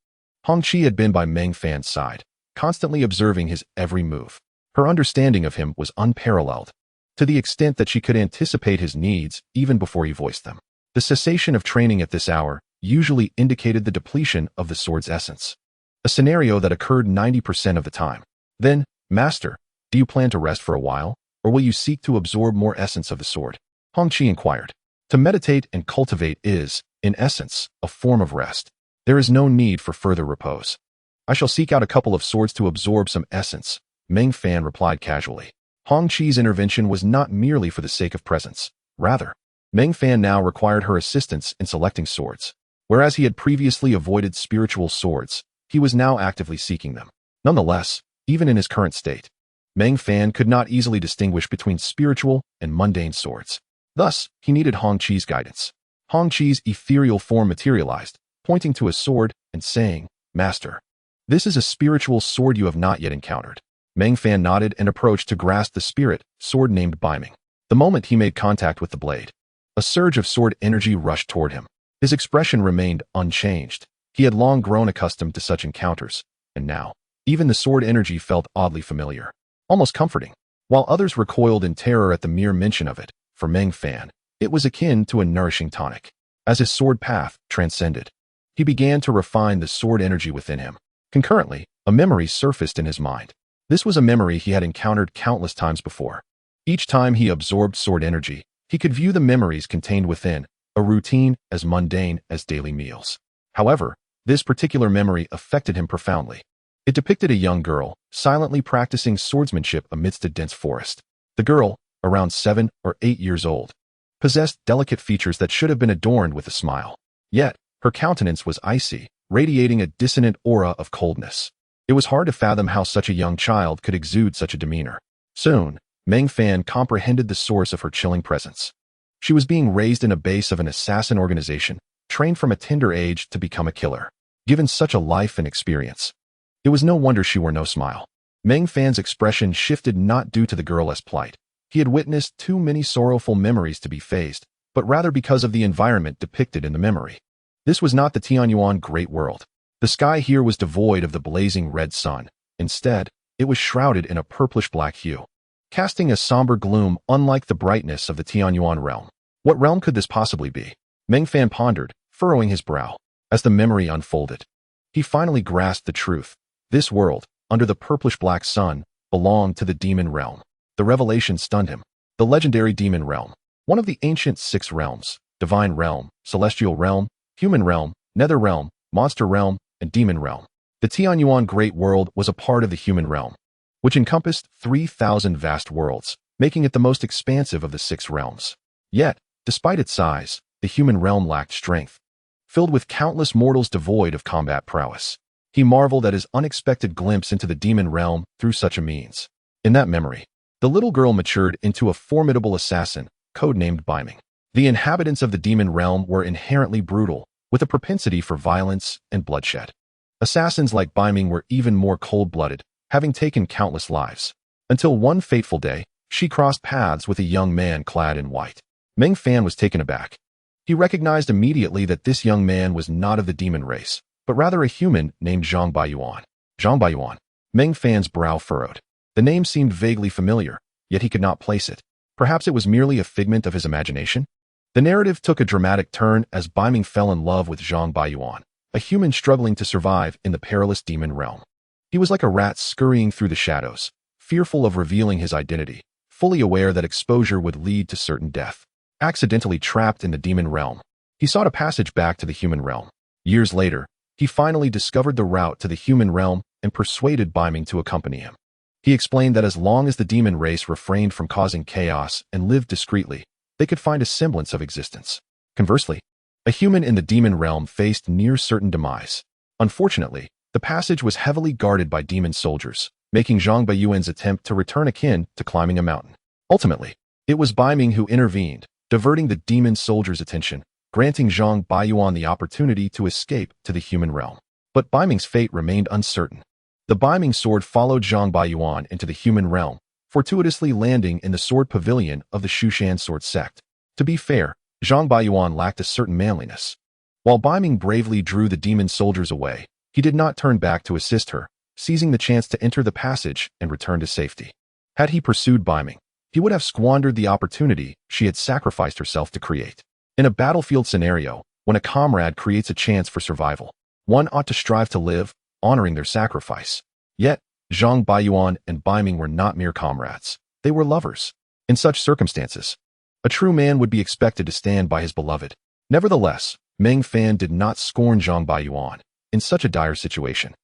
Hong Qi had been by Meng Fan's side, constantly observing his every move. Her understanding of him was unparalleled, to the extent that she could anticipate his needs even before he voiced them. The cessation of training at this hour usually indicated the depletion of the sword's essence, a scenario that occurred 90% of the time. Then, Master, do you plan to rest for a while, or will you seek to absorb more essence of the sword? Hong Qi inquired. To meditate and cultivate is, in essence, a form of rest. There is no need for further repose. I shall seek out a couple of swords to absorb some essence, Meng Fan replied casually. Hong Qi's intervention was not merely for the sake of presence. Rather, Meng Fan now required her assistance in selecting swords. Whereas he had previously avoided spiritual swords, he was now actively seeking them. Nonetheless, even in his current state, Meng Fan could not easily distinguish between spiritual and mundane swords. Thus, he needed Hong Qi's guidance. Hong Qi's ethereal form materialized, pointing to a sword and saying, Master, this is a spiritual sword you have not yet encountered. Meng Fan nodded and approached to grasp the spirit sword named Biming. The moment he made contact with the blade, a surge of sword energy rushed toward him. His expression remained unchanged. He had long grown accustomed to such encounters, and now, even the sword energy felt oddly familiar, almost comforting. While others recoiled in terror at the mere mention of it, for Meng Fan, it was akin to a nourishing tonic. As his sword path transcended, he began to refine the sword energy within him. Concurrently, a memory surfaced in his mind. This was a memory he had encountered countless times before. Each time he absorbed sword energy, he could view the memories contained within, a routine as mundane as daily meals. However, this particular memory affected him profoundly. It depicted a young girl, silently practicing swordsmanship amidst a dense forest. The girl, around 7 or 8 years old, possessed delicate features that should have been adorned with a smile. Yet, her countenance was icy, radiating a dissonant aura of coldness. It was hard to fathom how such a young child could exude such a demeanor. Soon, Meng Fan comprehended the source of her chilling presence. She was being raised in a base of an assassin organization, trained from a tender age to become a killer. Given such a life and experience, it was no wonder she wore no smile. Meng Fan's expression shifted not due to the girl's plight. He had witnessed too many sorrowful memories to be phased, but rather because of the environment depicted in the memory. This was not the Tianyuan Great World. The sky here was devoid of the blazing red sun. Instead, it was shrouded in a purplish-black hue, casting a somber gloom unlike the brightness of the Tianyuan realm. What realm could this possibly be? Meng Fan pondered, furrowing his brow. As the memory unfolded, he finally grasped the truth. This world, under the purplish-black sun, belonged to the demon realm. The revelation stunned him. The legendary demon realm, one of the ancient 6 realms: divine realm, celestial realm, human realm, nether realm, monster realm, and demon realm. The Tianyuan Great World was a part of the human realm, which encompassed 3,000 vast worlds, making it the most expansive of the 6 realms. Yet, despite its size, the human realm lacked strength. Filled with countless mortals devoid of combat prowess, he marveled at his unexpected glimpse into the demon realm through such a means. In that memory, the little girl matured into a formidable assassin, codenamed Biming. The inhabitants of the demon realm were inherently brutal, with a propensity for violence and bloodshed. Assassins like Biming were even more cold-blooded, having taken countless lives. Until one fateful day, she crossed paths with a young man clad in white. Meng Fan was taken aback. He recognized immediately that this young man was not of the demon race, but rather a human named Zhang Baiyuan. Zhang Baiyuan. Meng Fan's brow furrowed. The name seemed vaguely familiar, yet he could not place it. Perhaps it was merely a figment of his imagination? The narrative took a dramatic turn as Biming fell in love with Zhang Baiyuan, a human struggling to survive in the perilous demon realm. He was like a rat scurrying through the shadows, fearful of revealing his identity, fully aware that exposure would lead to certain death. Accidentally trapped in the demon realm, he sought a passage back to the human realm. Years later, he finally discovered the route to the human realm and persuaded Biming to accompany him. He explained that as long as the demon race refrained from causing chaos and lived discreetly, they could find a semblance of existence. Conversely, a human in the demon realm faced near certain demise. Unfortunately, the passage was heavily guarded by demon soldiers, making Zhang Baiyuan's attempt to return akin to climbing a mountain. Ultimately, it was Biming who intervened, diverting the demon soldiers' attention, granting Zhang Baiyuan the opportunity to escape to the human realm. But Biming's fate remained uncertain. The Biming sword followed Zhang Baiyuan into the human realm, fortuitously landing in the Sword Pavilion of the Shu Mountain Sword Sect. To be fair, Zhang Baiyuan lacked a certain manliness. While Biming bravely drew the demon soldiers away, he did not turn back to assist her, seizing the chance to enter the passage and return to safety. Had he pursued Biming, he would have squandered the opportunity she had sacrificed herself to create. In a battlefield scenario, when a comrade creates a chance for survival, one ought to strive to live, honoring their sacrifice. Yet, Zhang Baiyuan and Biming were not mere comrades. They were lovers. In such circumstances, a true man would be expected to stand by his beloved. Nevertheless, Meng Fan did not scorn Zhang Baiyuan in such a dire situation.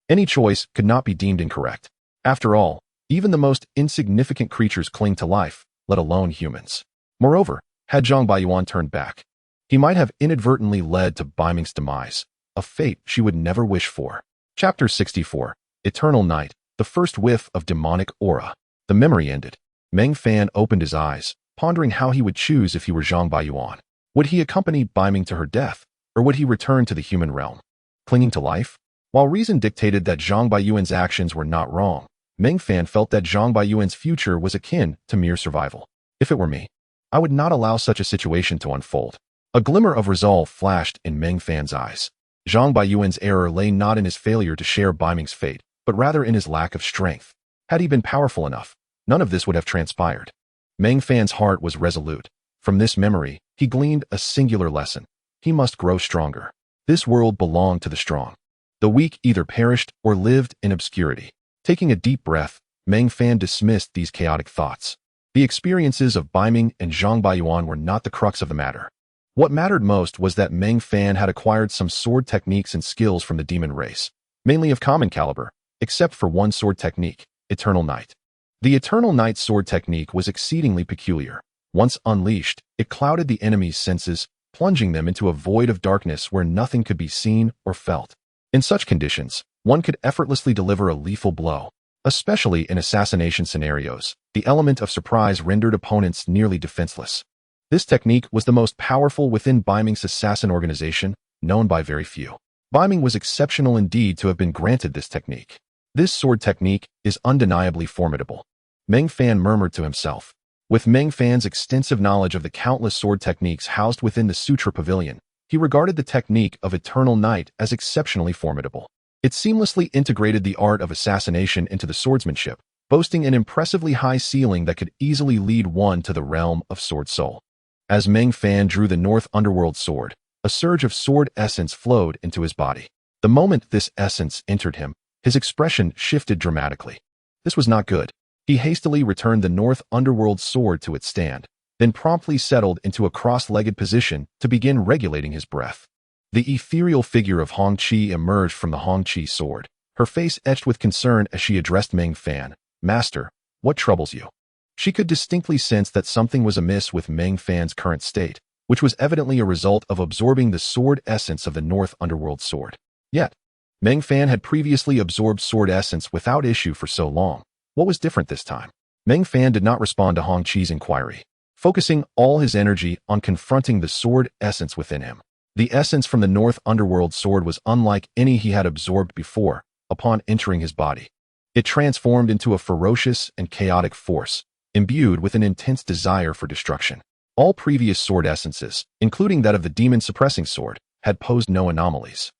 Any choice could not be deemed incorrect. After all, even the most insignificant creatures cling to life, let alone humans. Moreover, had Zhang Baiyuan turned back, he might have inadvertently led to Biming's demise, a fate she would never wish for. Chapter 64. Eternal Night, the first whiff of demonic aura. The memory ended. Meng Fan opened his eyes, pondering how he would choose if he were Zhang Baiyuan. Would he accompany Biming to her death, or would he return to the human realm? Clinging to life? While reason dictated that Zhang Baiyuan's actions were not wrong, Meng Fan felt that Zhang Baiyuan's future was akin to mere survival. If it were me, I would not allow such a situation to unfold. A glimmer of resolve flashed in Meng Fan's eyes. Zhang Baiyuan's error lay not in his failure to share Biming's fate, but rather in his lack of strength. Had he been powerful enough, none of this would have transpired. Meng Fan's heart was resolute. From this memory, he gleaned a singular lesson. He must grow stronger. This world belonged to the strong. The weak either perished or lived in obscurity. Taking a deep breath, Meng Fan dismissed these chaotic thoughts. The experiences of Biming and Zhang Baiyuan were not the crux of the matter. What mattered most was that Meng Fan had acquired some sword techniques and skills from the demon race, mainly of common caliber, except for one sword technique, Eternal Night. The Eternal Night sword technique was exceedingly peculiar. Once unleashed, it clouded the enemy's senses, plunging them into a void of darkness where nothing could be seen or felt. In such conditions, one could effortlessly deliver a lethal blow. Especially in assassination scenarios, the element of surprise rendered opponents nearly defenseless. This technique was the most powerful within Baiming's assassin organization, known by very few. Baiming was exceptional indeed to have been granted this technique. This sword technique is undeniably formidable. Meng Fan murmured to himself. With Meng Fan's extensive knowledge of the countless sword techniques housed within the Sword Pavilion, he regarded the technique of Eternal Night as exceptionally formidable. It seamlessly integrated the art of assassination into the swordsmanship, boasting an impressively high ceiling that could easily lead one to the realm of Sword Soul. As Meng Fan drew the North Underworld sword, a surge of sword essence flowed into his body. The moment this essence entered him, his expression shifted dramatically. This was not good. He hastily returned the North Underworld sword to its stand, then promptly settled into a cross-legged position to begin regulating his breath. The ethereal figure of Hong Qi emerged from the Hong Qi sword, her face etched with concern as she addressed Meng Fan. "Master, what troubles you?" She could distinctly sense that something was amiss with Meng Fan's current state, which was evidently a result of absorbing the sword essence of the North Underworld sword. Yet, Meng Fan had previously absorbed sword essence without issue for so long. What was different this time? Meng Fan did not respond to Hong Qi's inquiry, focusing all his energy on confronting the sword essence within him. The essence from the North Underworld sword was unlike any he had absorbed before. Upon entering his body, it transformed into a ferocious and chaotic force, imbued with an intense desire for destruction. All previous sword essences, including that of the demon-suppressing sword, had posed no anomalies.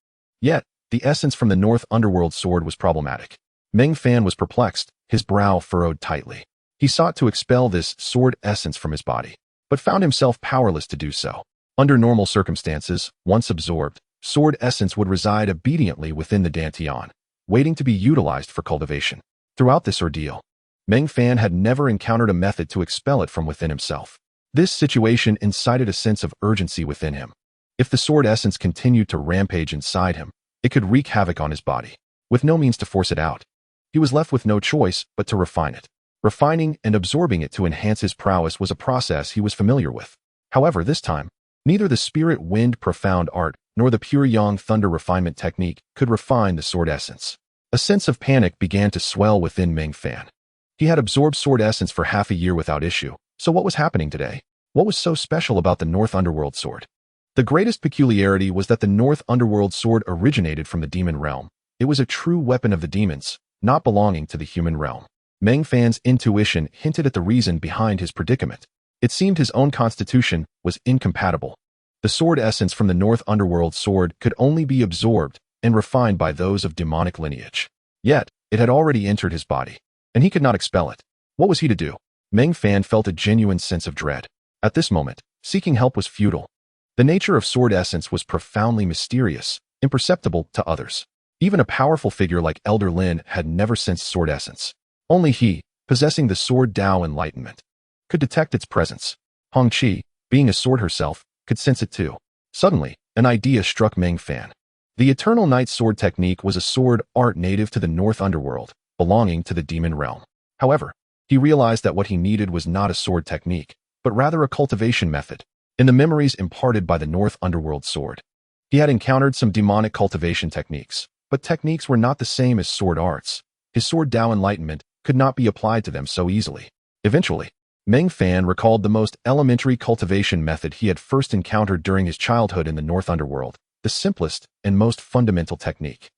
Yet, the essence from the North Underworld sword was problematic. Meng Fan was perplexed, his brow furrowed tightly. He sought to expel this sword essence from his body, but found himself powerless to do so. Under normal circumstances, once absorbed, sword essence would reside obediently within the Dantian, waiting to be utilized for cultivation. Throughout this ordeal, Meng Fan had never encountered a method to expel it from within himself. This situation incited a sense of urgency within him. If the sword essence continued to rampage inside him, it could wreak havoc on his body, with no means to force it out. He was left with no choice but to refine it. Refining and absorbing it to enhance his prowess was a process he was familiar with. However, this time, neither the spirit wind profound art nor the pure yang thunder refinement technique could refine the sword essence. A sense of panic began to swell within Meng Fan. He had absorbed sword essence for half a year without issue, so what was happening today? What was so special about the North Underworld sword? The greatest peculiarity was that the North Underworld sword originated from the demon realm. It was a true weapon of the demons, not belonging to the human realm. Meng Fan's intuition hinted at the reason behind his predicament. It seemed his own constitution was incompatible. The sword essence from the North Underworld sword could only be absorbed and refined by those of demonic lineage. Yet, it had already entered his body, and he could not expel it. What was he to do? Meng Fan felt a genuine sense of dread. At this moment, seeking help was futile. The nature of sword essence was profoundly mysterious, imperceptible to others. Even a powerful figure like Elder Lin had never sensed sword essence. Only he, possessing the sword Tao enlightenment, could detect its presence. Hong Qi, being a sword herself, could sense it too. Suddenly, an idea struck Meng Fan. The Eternal Night sword technique was a sword art native to the North Underworld, belonging to the demon realm. However, he realized that what he needed was not a sword technique, but rather a cultivation method. In the memories imparted by the North Underworld sword, he had encountered some demonic cultivation techniques, but techniques were not the same as sword arts. His sword Tao enlightenment could not be applied to them so easily. Eventually, Meng Fan recalled the most elementary cultivation method he had first encountered during his childhood in the North Underworld, the simplest and most fundamental technique.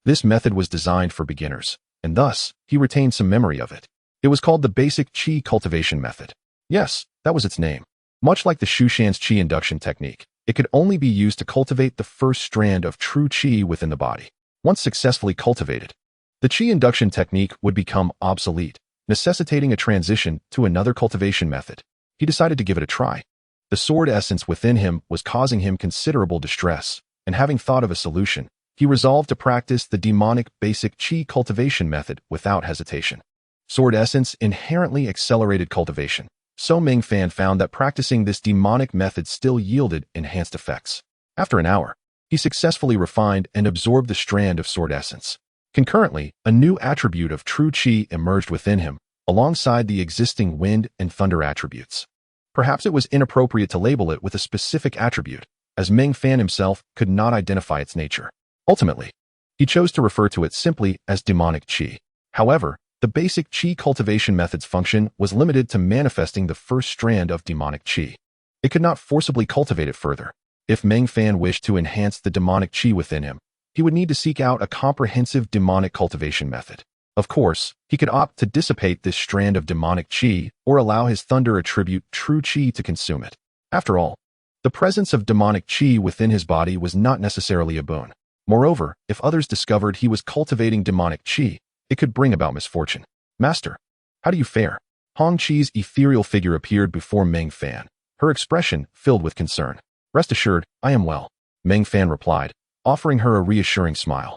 This method was designed for beginners, and thus, he retained some memory of it. It was called the basic Qi cultivation method. Yes, that was its name. Much like the Shushan's Qi induction technique, it could only be used to cultivate the first strand of true Qi within the body. Once successfully cultivated, the Qi induction technique would become obsolete, necessitating a transition to another cultivation method. He decided to give it a try. The sword essence within him was causing him considerable distress, and having thought of a solution, he resolved to practice the demonic basic Qi cultivation method without hesitation. Sword essence inherently accelerated cultivation, so Meng Fan found that practicing this demonic method still yielded enhanced effects. After an hour, he successfully refined and absorbed the strand of sword essence. Concurrently, a new attribute of true qi emerged within him, alongside the existing wind and thunder attributes. Perhaps it was inappropriate to label it with a specific attribute, as Meng Fan himself could not identify its nature. Ultimately, he chose to refer to it simply as demonic qi. However, the basic qi cultivation method's function was limited to manifesting the first strand of demonic qi. It could not forcibly cultivate it further. If Meng Fan wished to enhance the demonic qi within him, he would need to seek out a comprehensive demonic cultivation method. Of course, he could opt to dissipate this strand of demonic qi or allow his thunder attribute true qi to consume it. After all, the presence of demonic qi within his body was not necessarily a boon. Moreover, if others discovered he was cultivating demonic qi, it could bring about misfortune. Master, how do you fare? Hong Qi's ethereal figure appeared before Meng Fan, her expression filled with concern. Rest assured, I am well, Meng Fan replied, offering her a reassuring smile.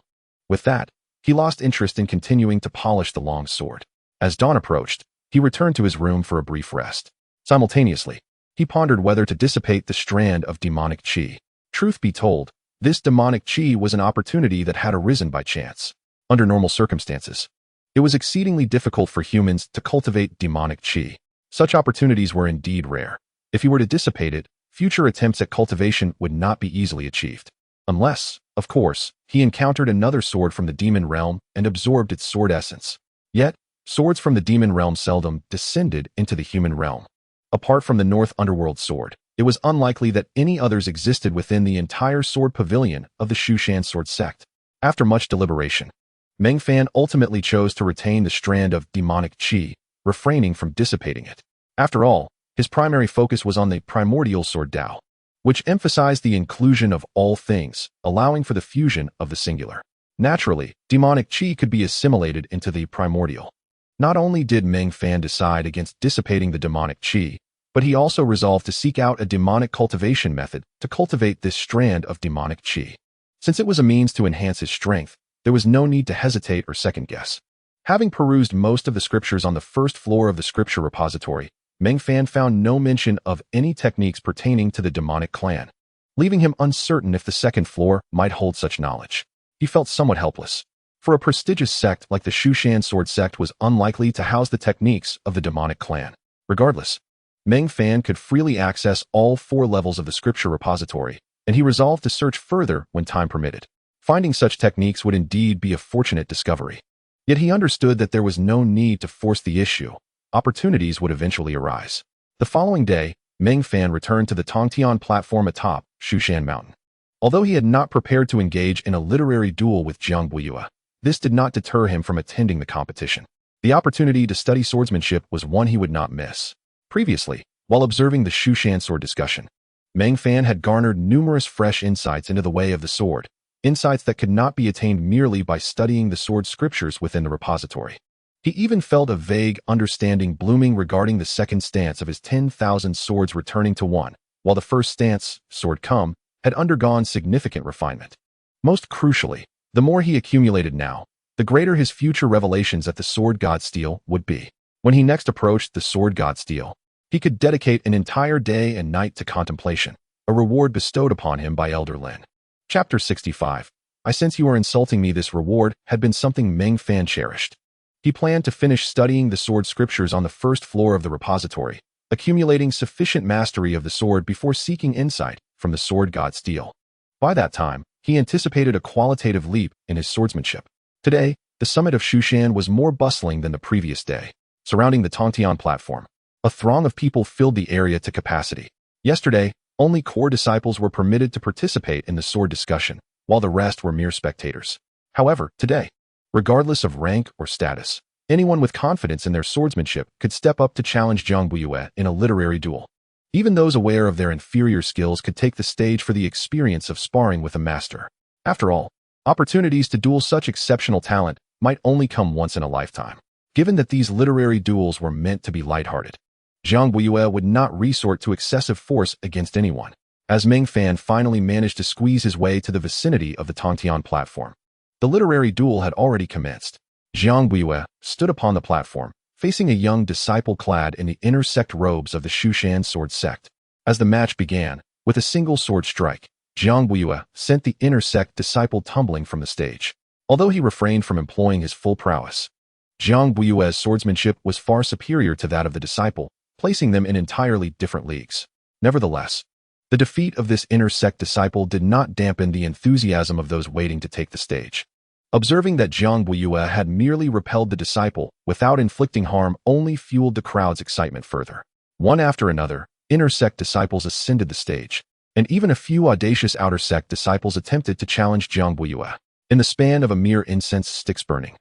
With that, he lost interest in continuing to polish the long sword. As dawn approached, he returned to his room for a brief rest. Simultaneously, he pondered whether to dissipate the strand of demonic qi. Truth be told, this demonic qi was an opportunity that had arisen by chance. Under normal circumstances, it was exceedingly difficult for humans to cultivate demonic qi. Such opportunities were indeed rare. If he were to dissipate it, future attempts at cultivation would not be easily achieved. Unless, of course, he encountered another sword from the demon realm and absorbed its sword essence. Yet, swords from the demon realm seldom descended into the human realm. Apart from the North Underworld sword, it was unlikely that any others existed within the entire Sword Pavilion of the Shu Mountain Sword Sect. After much deliberation, Meng Fan ultimately chose to retain the strand of demonic qi, refraining from dissipating it. After all, his primary focus was on the primordial sword Dao, which emphasized the inclusion of all things, allowing for the fusion of the singular. Naturally, demonic qi could be assimilated into the primordial. Not only did Meng Fan decide against dissipating the demonic qi, but he also resolved to seek out a demonic cultivation method to cultivate this strand of demonic qi. Since it was a means to enhance his strength, there was no need to hesitate or second-guess. Having perused most of the scriptures on the first floor of the scripture repository, Meng Fan found no mention of any techniques pertaining to the demonic clan, leaving him uncertain if the second floor might hold such knowledge. He felt somewhat helpless, for a prestigious sect like the Shu Mountain Sword Sect was unlikely to house the techniques of the demonic clan. Regardless, Meng Fan could freely access all 4 levels of the scripture repository, and he resolved to search further when time permitted. Finding such techniques would indeed be a fortunate discovery. Yet he understood that there was no need to force the issue. Opportunities would eventually arise. The following day, Meng Fan returned to the Tongtian platform atop Shu Mountain. Although he had not prepared to engage in a literary duel with Jiang Buiyue, this did not deter him from attending the competition. The opportunity to study swordsmanship was one he would not miss. Previously, while observing the Shu Mountain sword discussion, Meng Fan had garnered numerous fresh insights into the way of the sword, insights that could not be attained merely by studying the sword scriptures within the repository. He even felt a vague understanding blooming regarding the second stance of his 10,000 swords returning to one, while the first stance, Sword Come, had undergone significant refinement. Most crucially, the more he accumulated now, the greater his future revelations at the Sword God Steel would be. When he next approached the Sword God Steel, he could dedicate an entire day and night to contemplation, a reward bestowed upon him by Elder Lin. Chapter 65. I sense you are insulting me. This reward had been something Meng Fan cherished. He planned to finish studying the sword scriptures on the first floor of the repository, accumulating sufficient mastery of the sword before seeking insight from the Sword God Steel. By that time, he anticipated a qualitative leap in his swordsmanship. Today, the summit of Shushan was more bustling than the previous day. Surrounding the Tongtian platform, a throng of people filled the area to capacity. Yesterday, only core disciples were permitted to participate in the sword discussion, while the rest were mere spectators. However, today, regardless of rank or status, anyone with confidence in their swordsmanship could step up to challenge Jiang Buiyue in a literary duel. Even those aware of their inferior skills could take the stage for the experience of sparring with a master. After all, opportunities to duel such exceptional talent might only come once in a lifetime. Given that these literary duels were meant to be lighthearted, Jiang Buiyue would not resort to excessive force against anyone. As Meng Fan finally managed to squeeze his way to the vicinity of the Tongtian platform, the literary duel had already commenced. Jiang Buiyue stood upon the platform, facing a young disciple clad in the inner sect robes of the Shu Mountain Sword Sect. As the match began, with a single sword strike, Jiang Buiyue sent the inner sect disciple tumbling from the stage. Although he refrained from employing his full prowess, Jiang Buyue's swordsmanship was far superior to that of the disciple, placing them in entirely different leagues. Nevertheless, the defeat of this inner sect disciple did not dampen the enthusiasm of those waiting to take the stage. Observing that Jiang Buyue had merely repelled the disciple without inflicting harm only fueled the crowd's excitement further. One after another, inner sect disciples ascended the stage, and even a few audacious outer sect disciples attempted to challenge Jiang Buyue. In the span of a mere incense sticks burning,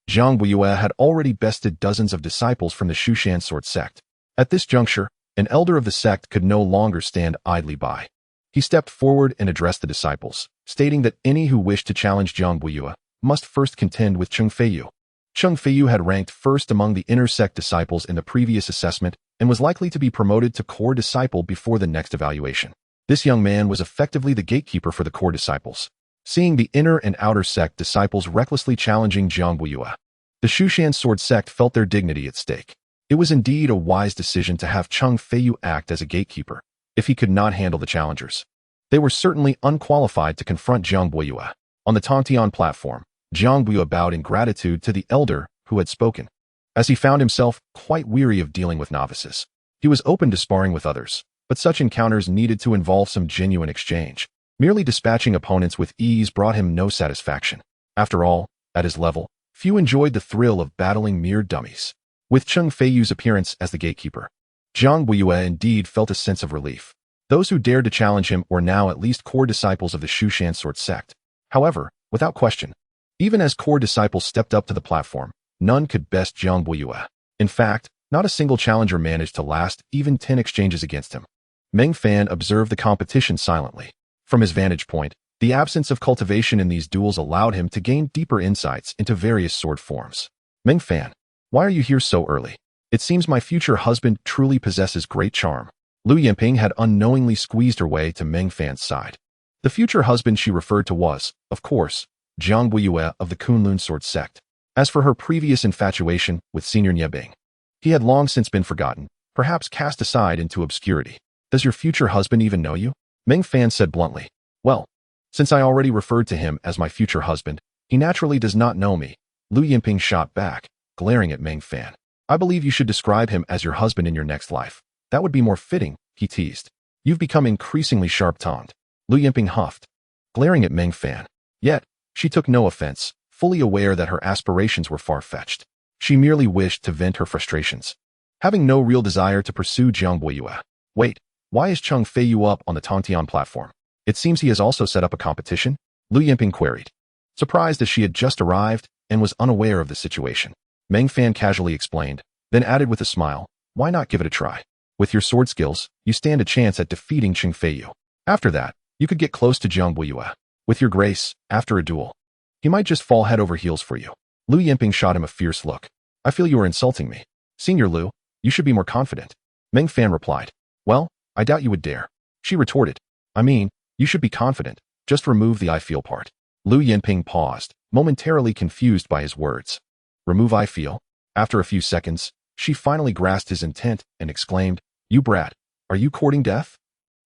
Jiang Buyue had already bested dozens of disciples from the Shu Mountain Sword Sect. At this juncture, an elder of the sect could no longer stand idly by. He stepped forward and addressed the disciples, stating that any who wished to challenge Jiang Buyue must first contend with Cheng Feiyu. Cheng Feiyu had ranked first among the inner sect disciples in the previous assessment and was likely to be promoted to core disciple before the next evaluation. This young man was effectively the gatekeeper for the core disciples. Seeing the inner and outer sect disciples recklessly challenging Jiang Buyue, the Shu Mountain Sword Sect felt their dignity at stake. It was indeed a wise decision to have Cheng Feiyu act as a gatekeeper, if he could not handle the challengers. They were certainly unqualified to confront Jiang Buyue. On the Tongtian platform, Jiang Buyue bowed in gratitude to the elder who had spoken. As he found himself quite weary of dealing with novices, he was open to sparring with others, but such encounters needed to involve some genuine exchange. Merely dispatching opponents with ease brought him no satisfaction. After all, at his level, few enjoyed the thrill of battling mere dummies. With Cheng Feiyu's appearance as the gatekeeper, Jiang Buyue indeed felt a sense of relief. Those who dared to challenge him were now at least core disciples of the Shu Mountain Sword Sect. However, without question, even as core disciples stepped up to the platform, none could best Jiang Buyue. In fact, not a single challenger managed to last even 10 exchanges against him. Meng Fan observed the competition silently. From his vantage point, the absence of cultivation in these duels allowed him to gain deeper insights into various sword forms. Meng Fan, why are you here so early? It seems my future husband truly possesses great charm. Lu Yinping had unknowingly squeezed her way to Meng Fan's side. The future husband she referred to was, of course, Jiang Buyue of the Kunlun Sword Sect. As for her previous infatuation with Senior Niebing, he had long since been forgotten, perhaps cast aside into obscurity. Does your future husband even know you? Meng Fan said bluntly. Well, since I already referred to him as my future husband, he naturally does not know me. Lu Yinping shot back, glaring at Meng Fan. I believe you should describe him as your husband in your next life. That would be more fitting, he teased. You've become increasingly sharp-tongued. Lu Yinping huffed, glaring at Meng Fan. Yet, she took no offense, fully aware that her aspirations were far-fetched. She merely wished to vent her frustrations, having no real desire to pursue Jiang Buyue. Wait, why is Cheng Feiyu up on the Tongtian platform? It seems he has also set up a competition? Lu Yinping queried, surprised as she had just arrived and was unaware of the situation. Meng Fan casually explained, then added with a smile, why not give it a try? With your sword skills, you stand a chance at defeating Cheng Feiyu. After that, you could get close to Jiang Buyue. With your grace, after a duel, he might just fall head over heels for you. Lu Yinping shot him a fierce look. I feel you are insulting me. Senior Lu, you should be more confident. Meng Fan replied. Well, I doubt you would dare. She retorted. I mean, you should be confident. Just remove the I feel part. Lu Yinping paused, momentarily confused by his words. Remove I feel? After a few seconds, she finally grasped his intent and exclaimed, You brat, are you courting death?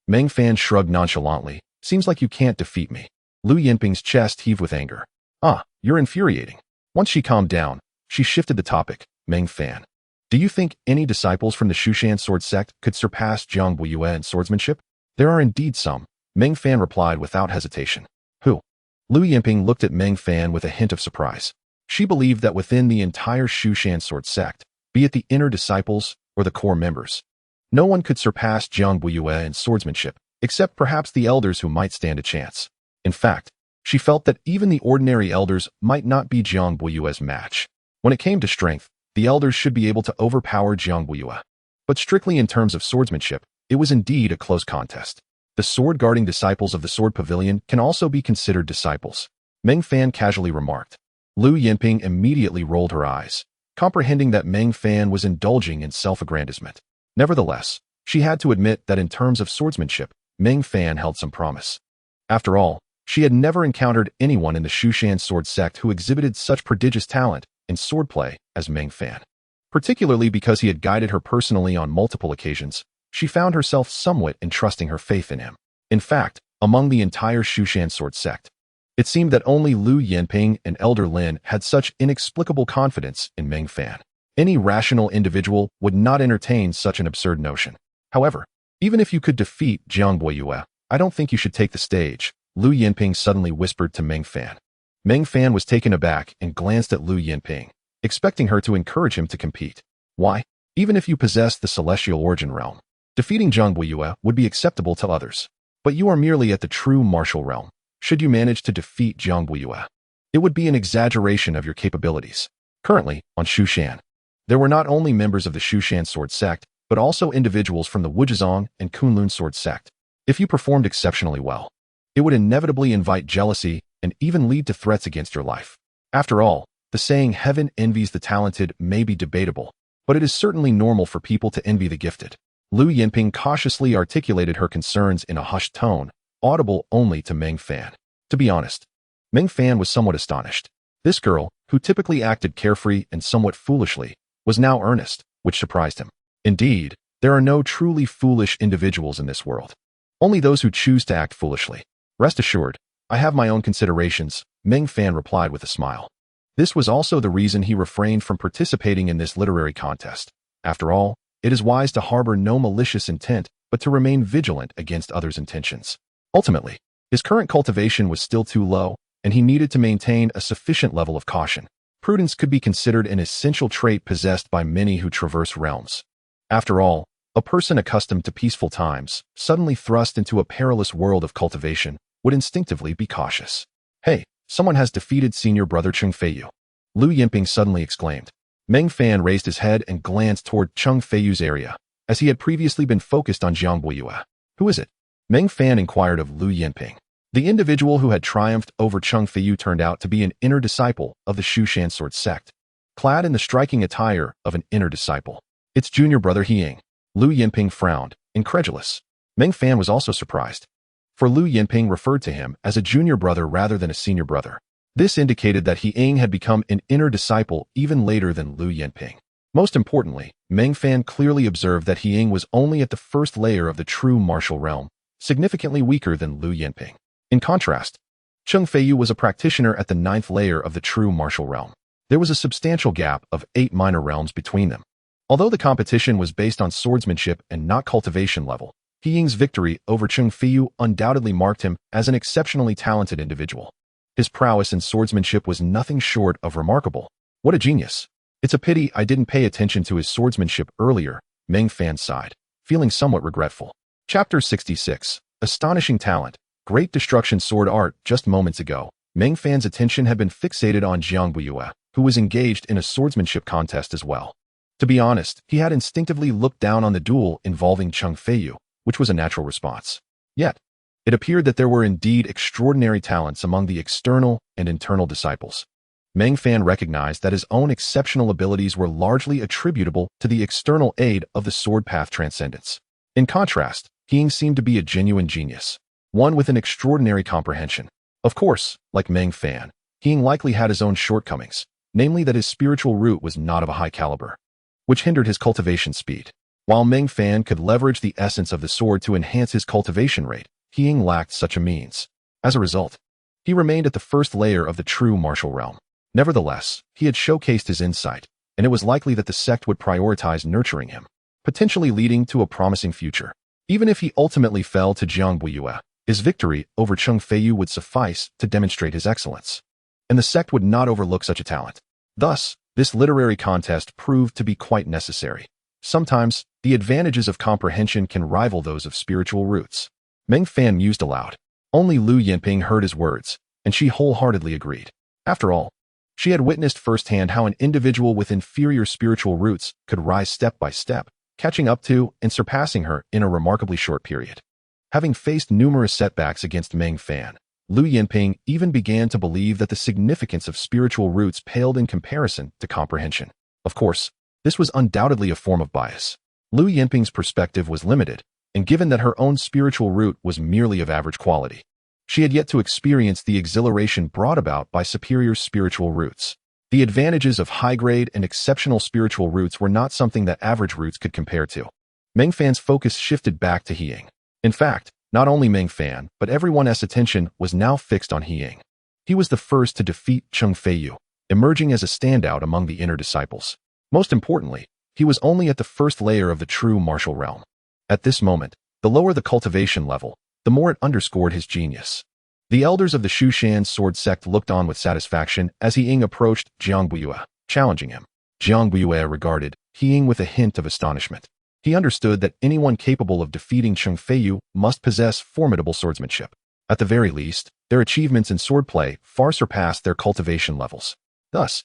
Meng Fan shrugged nonchalantly. Seems like you can't defeat me. Lu Yinping's chest heaved with anger. Ah, you're infuriating. Once she calmed down, she shifted the topic. Meng Fan, do you think any disciples from the Shu Mountain Sword Sect could surpass Jiang Buyue in swordsmanship? There are indeed some, Meng Fan replied without hesitation. Who? Lu Yinping looked at Meng Fan with a hint of surprise. She believed that within the entire Shu Mountain Sword Sect, be it the inner disciples or the core members, no one could surpass Jiang Buyue in swordsmanship, except perhaps the elders who might stand a chance. In fact, she felt that even the ordinary elders might not be Jiang Buyue's match. When it came to strength, the elders should be able to overpower Jiang Buyue. But strictly in terms of swordsmanship, it was indeed a close contest. The sword-guarding disciples of the Sword Pavilion can also be considered disciples, Meng Fan casually remarked. Lu Yinping immediately rolled her eyes, comprehending that Meng Fan was indulging in self-aggrandizement. Nevertheless, she had to admit that in terms of swordsmanship, Meng Fan held some promise. After all, she had never encountered anyone in the Shu Mountain Sword Sect who exhibited such prodigious talent in swordplay as Meng Fan. Particularly because he had guided her personally on multiple occasions, she found herself somewhat entrusting her faith in him. In fact, among the entire Shu Mountain Sword Sect, It seemed that only Lu Yanping and Elder Lin had such inexplicable confidence in Meng Fan. Any rational individual would not entertain such an absurd notion. However, even if you could defeat Jiang Boyue, I don't think you should take the stage, Lu Yanping suddenly whispered to Meng Fan. Meng Fan was taken aback and glanced at Lu Yanping, expecting her to encourage him to compete. Why? Even if you possess the celestial origin realm, defeating Jiang Boyue would be acceptable to others. But you are merely at the true martial realm. Should you manage to defeat Jiang Boyue, it would be an exaggeration of your capabilities. Currently, on Shushan, there were not only members of the Shushan Sword Sect, but also individuals from the Wuzhizong and Kunlun Sword Sect. If you performed exceptionally well, it would inevitably invite jealousy and even lead to threats against your life. After all, the saying heaven envies the talented may be debatable, but it is certainly normal for people to envy the gifted. Lu Yanping cautiously articulated her concerns in a hushed tone, audible only to Meng Fan. To be honest, Meng Fan was somewhat astonished. This girl, who typically acted carefree and somewhat foolishly, was now earnest, which surprised him. Indeed, there are no truly foolish individuals in this world. Only those who choose to act foolishly. Rest assured, I have my own considerations, Meng Fan replied with a smile. This was also the reason he refrained from participating in this literary contest. After all, it is wise to harbor no malicious intent, but to remain vigilant against others' intentions. Ultimately, his current cultivation was still too low, and he needed to maintain a sufficient level of caution. Prudence could be considered an essential trait possessed by many who traverse realms. After all, a person accustomed to peaceful times, suddenly thrust into a perilous world of cultivation, would instinctively be cautious. Hey, someone has defeated senior brother Cheng Feiyu. Lu Yanping suddenly exclaimed. Meng Fan raised his head and glanced toward Cheng Feiyu's area, as he had previously been focused on Jiang Boyue. Who is it? Meng Fan inquired of Lu Yanping. The individual who had triumphed over Cheng Feiyu turned out to be an inner disciple of the Shushan Sword Sect, clad in the striking attire of an inner disciple. It's junior brother Hiying. Lu Yanping frowned, incredulous. Meng Fan was also surprised, for Lu Yanping referred to him as a junior brother rather than a senior brother. This indicated that Hiying had become an inner disciple even later than Lu Yanping. Most importantly, Meng Fan clearly observed that Hiying was only at the first layer of the true martial realm, significantly weaker than Lu Yanping. In contrast, Cheng Feiyu was a practitioner at the 9th layer of the true martial realm. There was a substantial gap of 8 minor realms between them. Although the competition was based on swordsmanship and not cultivation level, Hiying's victory over Cheng Feiyu undoubtedly marked him as an exceptionally talented individual. His prowess in swordsmanship was nothing short of remarkable. What a genius. It's a pity I didn't pay attention to his swordsmanship earlier, Meng Fan sighed, feeling somewhat regretful. Chapter 66. Astonishing Talent. Great Destruction Sword Art. Just moments ago, Meng Fan's attention had been fixated on Jiang Boyue, who was engaged in a swordsmanship contest as well. To be honest, he had instinctively looked down on the duel involving Cheng Feiyu, which was a natural response. Yet, it appeared that there were indeed extraordinary talents among the external and internal disciples. Meng Fan recognized that his own exceptional abilities were largely attributable to the external aid of the sword path transcendence. In contrast, Hiying seemed to be a genuine genius, one with an extraordinary comprehension. Of course, like Meng Fan, Hiying likely had his own shortcomings, namely that his spiritual root was not of a high caliber, which hindered his cultivation speed. While Meng Fan could leverage the essence of the sword to enhance his cultivation rate, Hiying lacked such a means. As a result, he remained at the first layer of the true martial realm. Nevertheless, he had showcased his insight, and it was likely that the sect would prioritize nurturing him, potentially leading to a promising future. Even if he ultimately fell to Jiang Boyue, his victory over Cheng Feiyu would suffice to demonstrate his excellence, and the sect would not overlook such a talent. Thus, this literary contest proved to be quite necessary. Sometimes, the advantages of comprehension can rival those of spiritual roots. Meng Fan mused aloud. Only Lu Yanping heard his words, and she wholeheartedly agreed. After all, she had witnessed firsthand how an individual with inferior spiritual roots could rise step by step, catching up to and surpassing her in a remarkably short period. Having faced numerous setbacks against Meng Fan, Lu Yanping even began to believe that the significance of spiritual roots paled in comparison to comprehension. Of course, this was undoubtedly a form of bias. Lu Yanping's perspective was limited, and given that her own spiritual root was merely of average quality, she had yet to experience the exhilaration brought about by superior spiritual roots. The advantages of high-grade and exceptional spiritual roots were not something that average roots could compare to. Meng Fan's focus shifted back to Hiying. In fact, not only Meng Fan, but everyone's attention was now fixed on Hiying. He was the first to defeat Cheng Feiyu, emerging as a standout among the inner disciples. Most importantly, he was only at the first layer of the true martial realm. At this moment, the lower the cultivation level, the more it underscored his genius. The elders of the Shu Mountain Sword Sect looked on with satisfaction as He Ying approached Jiang Guiyue, challenging him. Jiang Guiyue regarded He Ying with a hint of astonishment. He understood that anyone capable of defeating Cheng Feiyu must possess formidable swordsmanship. At the very least, their achievements in swordplay far surpassed their cultivation levels. Thus,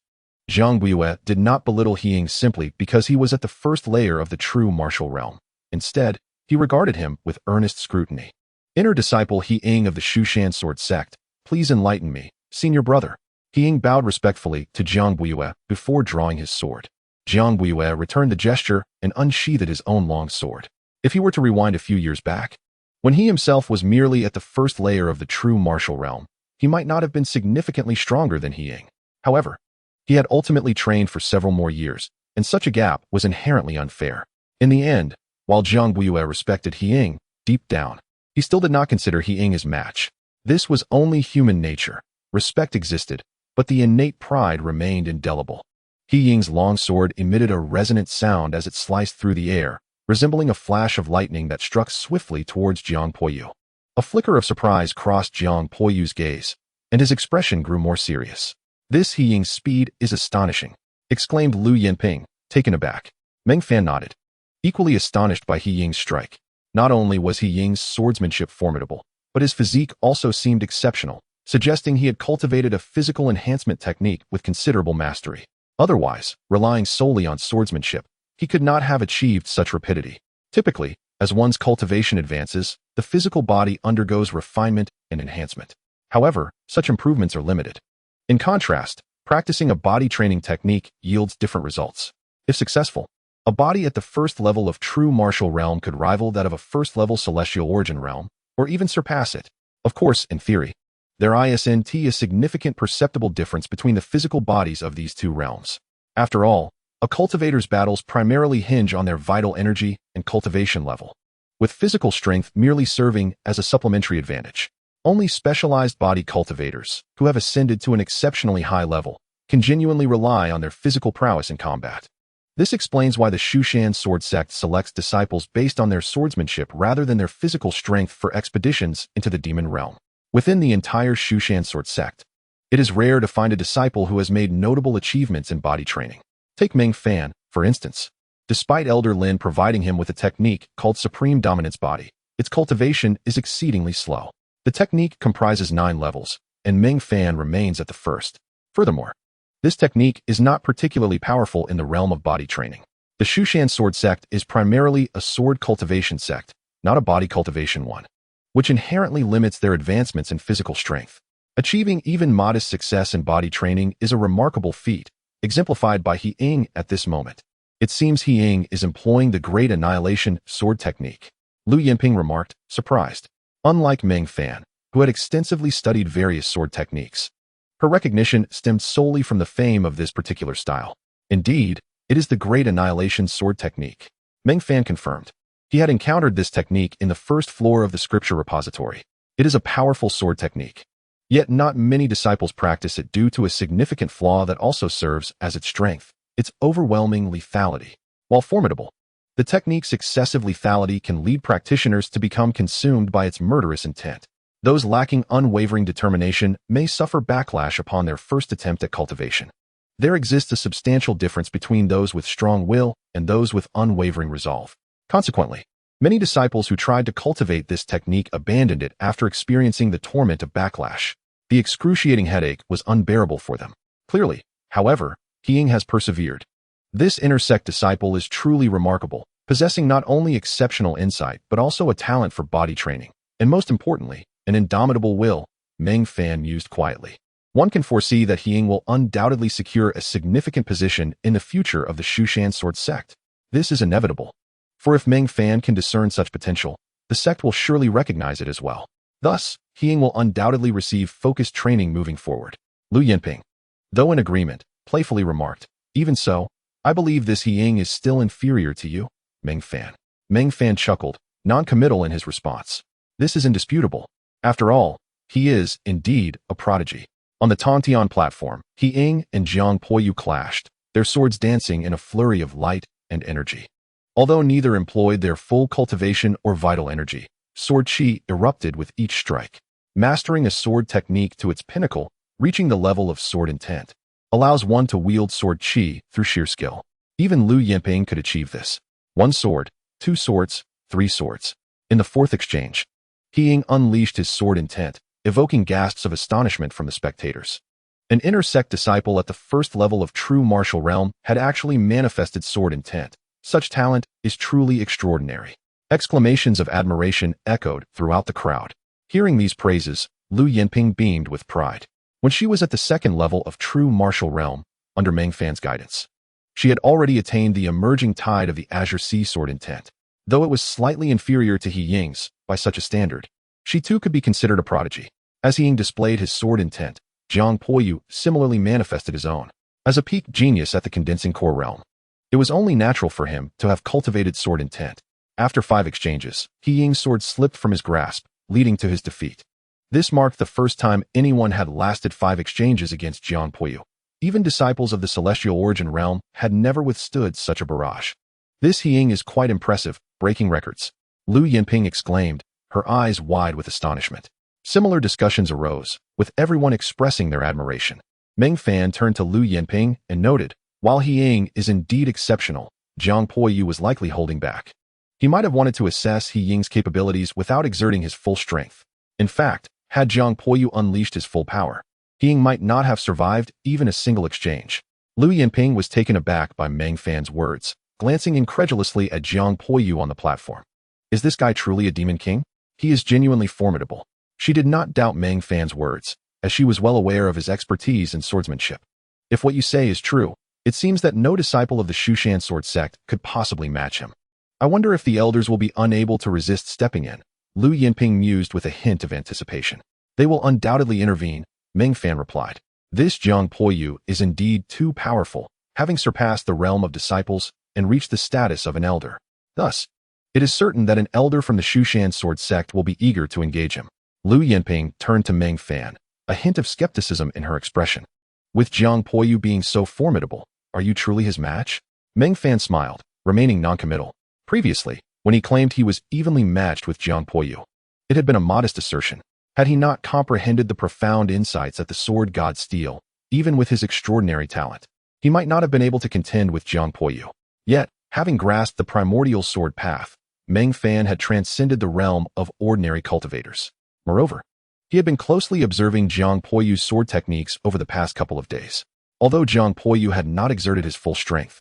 Jiang Guiyue did not belittle He Ying simply because he was at the first layer of the true martial realm. Instead, he regarded him with earnest scrutiny. Inner disciple He Ying of the Shu Mountain Sword Sect, please enlighten me, senior brother. He Ying bowed respectfully to Jiang Guiyue before drawing his sword. Jiang Guiyue returned the gesture and unsheathed his own long sword. If he were to rewind a few years back, when he himself was merely at the first layer of the true martial realm, he might not have been significantly stronger than He Ying. However, he had ultimately trained for several more years, and such a gap was inherently unfair. In the end, while Jiang Guiyue respected He Ying, deep down, he still did not consider He Ying his match. This was only human nature. Respect existed, but the innate pride remained indelible. He Ying's long sword emitted a resonant sound as it sliced through the air, resembling a flash of lightning that struck swiftly towards Jiang Puyu. A flicker of surprise crossed Jiang Puyu's gaze, and his expression grew more serious. This He Ying's speed is astonishing, exclaimed Lu Yinping, taken aback. Meng Fan nodded, equally astonished by He Ying's strike. Not only was He Ying's swordsmanship formidable, but his physique also seemed exceptional, suggesting he had cultivated a physical enhancement technique with considerable mastery. Otherwise, relying solely on swordsmanship, he could not have achieved such rapidity. Typically, as one's cultivation advances, the physical body undergoes refinement and enhancement. However, such improvements are limited. In contrast, practicing a body training technique yields different results. If successful, a body at the first level of true martial realm could rival that of a first-level celestial origin realm, or even surpass it. Of course, in theory, there isn't a significant perceptible difference between the physical bodies of these two realms. After all, a cultivator's battles primarily hinge on their vital energy and cultivation level, with physical strength merely serving as a supplementary advantage. Only specialized body cultivators, who have ascended to an exceptionally high level, can genuinely rely on their physical prowess in combat. This explains why the Shu Mountain Sword Sect selects disciples based on their swordsmanship rather than their physical strength for expeditions into the demon realm. Within the entire Shu Mountain Sword Sect, it is rare to find a disciple who has made notable achievements in body training. Take Meng Fan, for instance. Despite Elder Lin providing him with a technique called Supreme Dominance Body, its cultivation is exceedingly slow. The technique comprises 9 levels, and Meng Fan remains at the first. Furthermore, this technique is not particularly powerful in the realm of body training. The Shu Mountain Sword Sect is primarily a sword cultivation sect, not a body cultivation one, which inherently limits their advancements in physical strength. Achieving even modest success in body training is a remarkable feat, exemplified by He Ying at this moment. It seems He Ying is employing the Great Annihilation sword technique, Lu Yinping remarked, surprised. Unlike Meng Fan, who had extensively studied various sword techniques, her recognition stemmed solely from the fame of this particular style. Indeed, it is the Great Annihilation sword technique. Meng Fan confirmed. He had encountered this technique in the first floor of the scripture repository. It is a powerful sword technique. Yet not many disciples practice it due to a significant flaw that also serves as its strength, its overwhelming lethality. While formidable, the technique's excessive lethality can lead practitioners to become consumed by its murderous intent. Those lacking unwavering determination may suffer backlash upon their first attempt at cultivation. There exists a substantial difference between those with strong will and those with unwavering resolve. Consequently, many disciples who tried to cultivate this technique abandoned it after experiencing the torment of backlash. The excruciating headache was unbearable for them. Clearly, however, He Ying has persevered. This inner sect disciple is truly remarkable, possessing not only exceptional insight but also a talent for body training, and most importantly, an indomitable will. Meng Fan mused quietly. One can foresee that He Ying will undoubtedly secure a significant position in the future of the Shu Mountain Sword Sect. This is inevitable. For if Meng Fan can discern such potential, the sect will surely recognize it as well. Thus, He Ying will undoubtedly receive focused training moving forward. Lu Yinping, though in agreement, playfully remarked, even so, I believe this He Ying is still inferior to you, Meng Fan. Meng Fan chuckled, non-committal in his response. This is indisputable. After all, he is, indeed, a prodigy. On the Tontian platform, He Ying and Jiang Poyu clashed, their swords dancing in a flurry of light and energy. Although neither employed their full cultivation or vital energy, sword chi erupted with each strike. Mastering a sword technique to its pinnacle, reaching the level of sword intent, allows one to wield sword chi through sheer skill. Even Lu Yinping could achieve this. 1 sword, 2 swords, 3 swords. In the 4th exchange, He Ying unleashed his sword intent, evoking gasps of astonishment from the spectators. An inner sect disciple at the first level of true martial realm had actually manifested sword intent. Such talent is truly extraordinary. Exclamations of admiration echoed throughout the crowd. Hearing these praises, Lu Yinping beamed with pride. When she was at the 2nd level of true martial realm, under Meng Fan's guidance, she had already attained the emerging tide of the Azure Sea sword intent. Though it was slightly inferior to He Ying's by such a standard, she too could be considered a prodigy. As He Ying displayed his sword intent, Jiang Poyu similarly manifested his own. As a peak genius at the condensing core realm, it was only natural for him to have cultivated sword intent. After 5 exchanges, He Ying's sword slipped from his grasp, leading to his defeat. This marked the first time anyone had lasted 5 exchanges against Jiang Poyu. Even disciples of the celestial origin realm had never withstood such a barrage. This He Ying is quite impressive, breaking records. Lu Yinping exclaimed, her eyes wide with astonishment. Similar discussions arose, with everyone expressing their admiration. Meng Fan turned to Lu Yinping and noted, while He Ying is indeed exceptional, Jiang Poyu was likely holding back. He might have wanted to assess He Ying's capabilities without exerting his full strength. In fact, had Jiang Poyu unleashed his full power, He Ying might not have survived even a single exchange. Lu Yinping was taken aback by Meng Fan's words, glancing incredulously at Jiang Poyu on the platform. Is this guy truly a demon king? He is genuinely formidable. She did not doubt Meng Fan's words, as she was well aware of his expertise in swordsmanship. If what you say is true, it seems that no disciple of the Shu Mountain Sword Sect could possibly match him. I wonder if the elders will be unable to resist stepping in. Lu Yinping mused with a hint of anticipation. They will undoubtedly intervene, Meng Fan replied. This Jiang Poyu is indeed too powerful, having surpassed the realm of disciples and reached the status of an elder. Thus, it is certain that an elder from the Shu Mountain Sword Sect will be eager to engage him. Lu Yinping turned to Meng Fan, a hint of skepticism in her expression. With Jiang Poyu being so formidable, are you truly his match? Meng Fan smiled, remaining noncommittal. Previously, when he claimed he was evenly matched with Jiang Poyu, it had been a modest assertion. Had he not comprehended the profound insights that the sword god Steel, even with his extraordinary talent, he might not have been able to contend with Jiang Poyu. Yet, having grasped the primordial sword path, Meng Fan had transcended the realm of ordinary cultivators. Moreover, he had been closely observing Jiang Poyu's sword techniques over the past couple of days. Although Jiang Poyu had not exerted his full strength,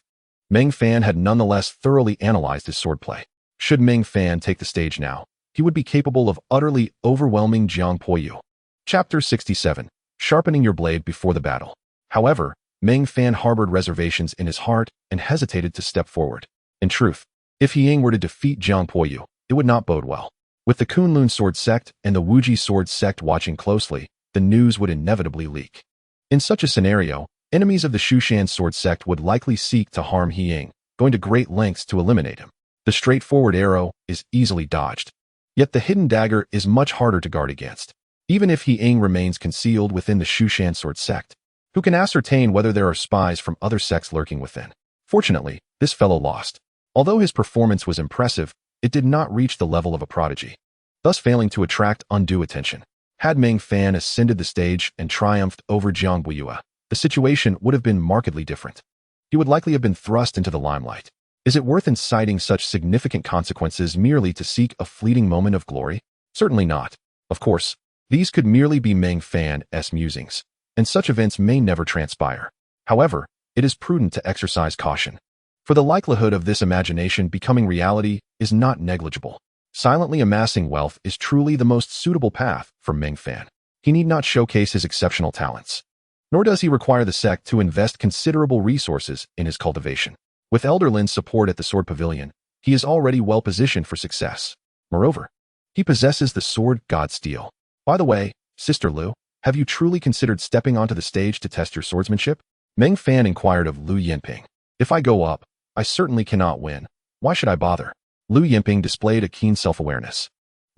Meng Fan had nonetheless thoroughly analyzed his swordplay. Should Meng Fan take the stage now, he would be capable of utterly overwhelming Jiang Poyu. Chapter 67. Sharpening your blade before the battle. However, Meng Fan harbored reservations in his heart and hesitated to step forward. In truth, if He Ying were to defeat Jiang Poyu, it would not bode well. With the Kunlun Sword Sect and the Wuji Sword Sect watching closely, the news would inevitably leak. In such a scenario, enemies of the Shu Mountain Sword Sect would likely seek to harm He Ying, going to great lengths to eliminate him. The straightforward arrow is easily dodged. Yet the hidden dagger is much harder to guard against. Even if He Ying remains concealed within the Shu Mountain Sword Sect, who can ascertain whether there are spies from other sects lurking within? Fortunately, this fellow lost. Although his performance was impressive, it did not reach the level of a prodigy, thus failing to attract undue attention. Had Meng Fan ascended the stage and triumphed over Jiang Poyu, the situation would have been markedly different. He would likely have been thrust into the limelight. Is it worth inciting such significant consequences merely to seek a fleeting moment of glory? Certainly not. Of course, these could merely be Meng Fan's musings, and such events may never transpire. However, it is prudent to exercise caution, for the likelihood of this imagination becoming reality is not negligible. Silently amassing wealth is truly the most suitable path for Meng Fan. He need not showcase his exceptional talents, nor does he require the sect to invest considerable resources in his cultivation. With Elder Lin's support at the Sword Pavilion, he is already well positioned for success. Moreover, he possesses the sword god Steel. By the way, Sister Lu, have you truly considered stepping onto the stage to test your swordsmanship? Meng Fan inquired of Lu Yinping. If I go up, I certainly cannot win. Why should I bother? Lu Yinping displayed a keen self-awareness.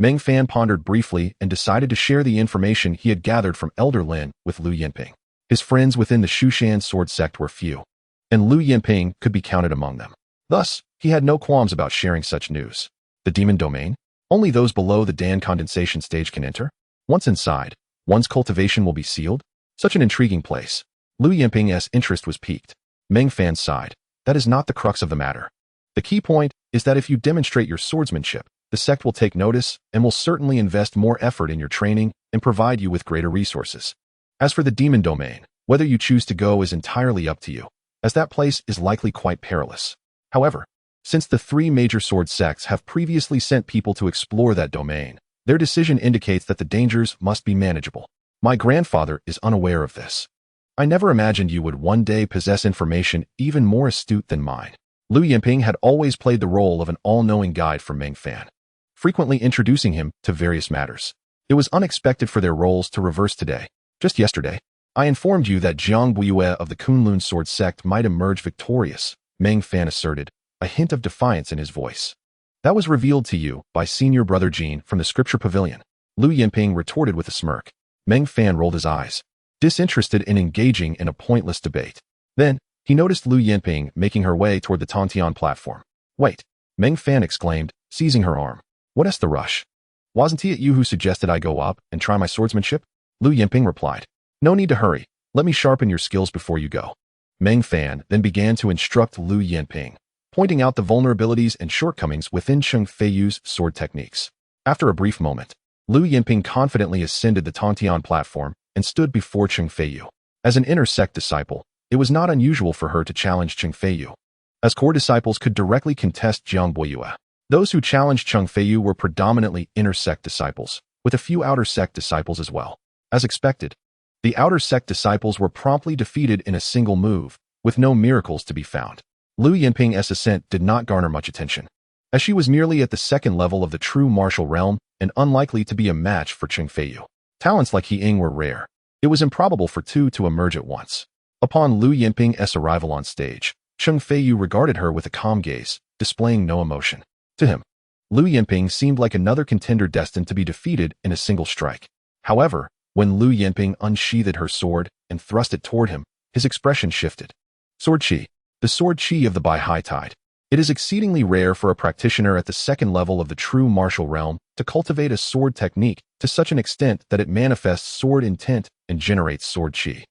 Meng Fan pondered briefly and decided to share the information he had gathered from Elder Lin with Lu Yinping. His friends within the Shu Mountain Sword Sect were few, and Lu Yinping could be counted among them. Thus, he had no qualms about sharing such news. The demon domain? Only those below the Dan condensation stage can enter? Once inside, one's cultivation will be sealed? Such an intriguing place. Lu Yinping's interest was piqued. Meng Fan sighed. That is not the crux of the matter. The key point is that if you demonstrate your swordsmanship, the sect will take notice and will certainly invest more effort in your training and provide you with greater resources. As for the demon domain, whether you choose to go is entirely up to you, as that place is likely quite perilous. However, since the three major sword sects have previously sent people to explore that domain, their decision indicates that the dangers must be manageable. My grandfather is unaware of this. I never imagined you would one day possess information even more astute than mine. Lu Yinping had always played the role of an all-knowing guide for Meng Fan, frequently introducing him to various matters. It was unexpected for their roles to reverse today. Just yesterday, I informed you that Jiang Buiyue of the Kunlun Sword Sect might emerge victorious, Meng Fan asserted, a hint of defiance in his voice. That was revealed to you by senior brother Jean from the Scripture Pavilion. Lu Yinping retorted with a smirk. Meng Fan rolled his eyes, disinterested in engaging in a pointless debate. Then, he noticed Lu Yinping making her way toward the Tontian platform. Wait, Meng Fan exclaimed, seizing her arm. What's the rush? Wasn't it you who suggested I go up and try my swordsmanship? Lu Yinping replied. No need to hurry. Let me sharpen your skills before you go. Meng Fan then began to instruct Lu Yinping, pointing out the vulnerabilities and shortcomings within Cheng Feiyu's sword techniques. After a brief moment, Lu Yinping confidently ascended the Tontian platform and stood before Cheng Feiyu. As an inner sect disciple, it was not unusual for her to challenge Cheng Feiyu, as core disciples could directly contest Jiang Buiyue. Those who challenged Cheng Feiyu were predominantly inner sect disciples, with a few outer sect disciples as well. As expected, the outer sect disciples were promptly defeated in a single move, with no miracles to be found. Lu Yinping's ascent did not garner much attention, as she was merely at the second level of the true martial realm and unlikely to be a match for Cheng Feiyu. Talents like He Ying were rare. It was improbable for two to emerge at once. Upon Lu Yinping's arrival on stage, Cheng Feiyu regarded her with a calm gaze, displaying no emotion. To him, Lu Yinping seemed like another contender destined to be defeated in a single strike. However, when Lu Yinping unsheathed her sword and thrust it toward him, his expression shifted. Sword Qi, the sword Qi of the Bai High Tide. It is exceedingly rare for a practitioner at the second level of the true martial realm to cultivate a sword technique to such an extent that it manifests sword intent and generates sword Qi.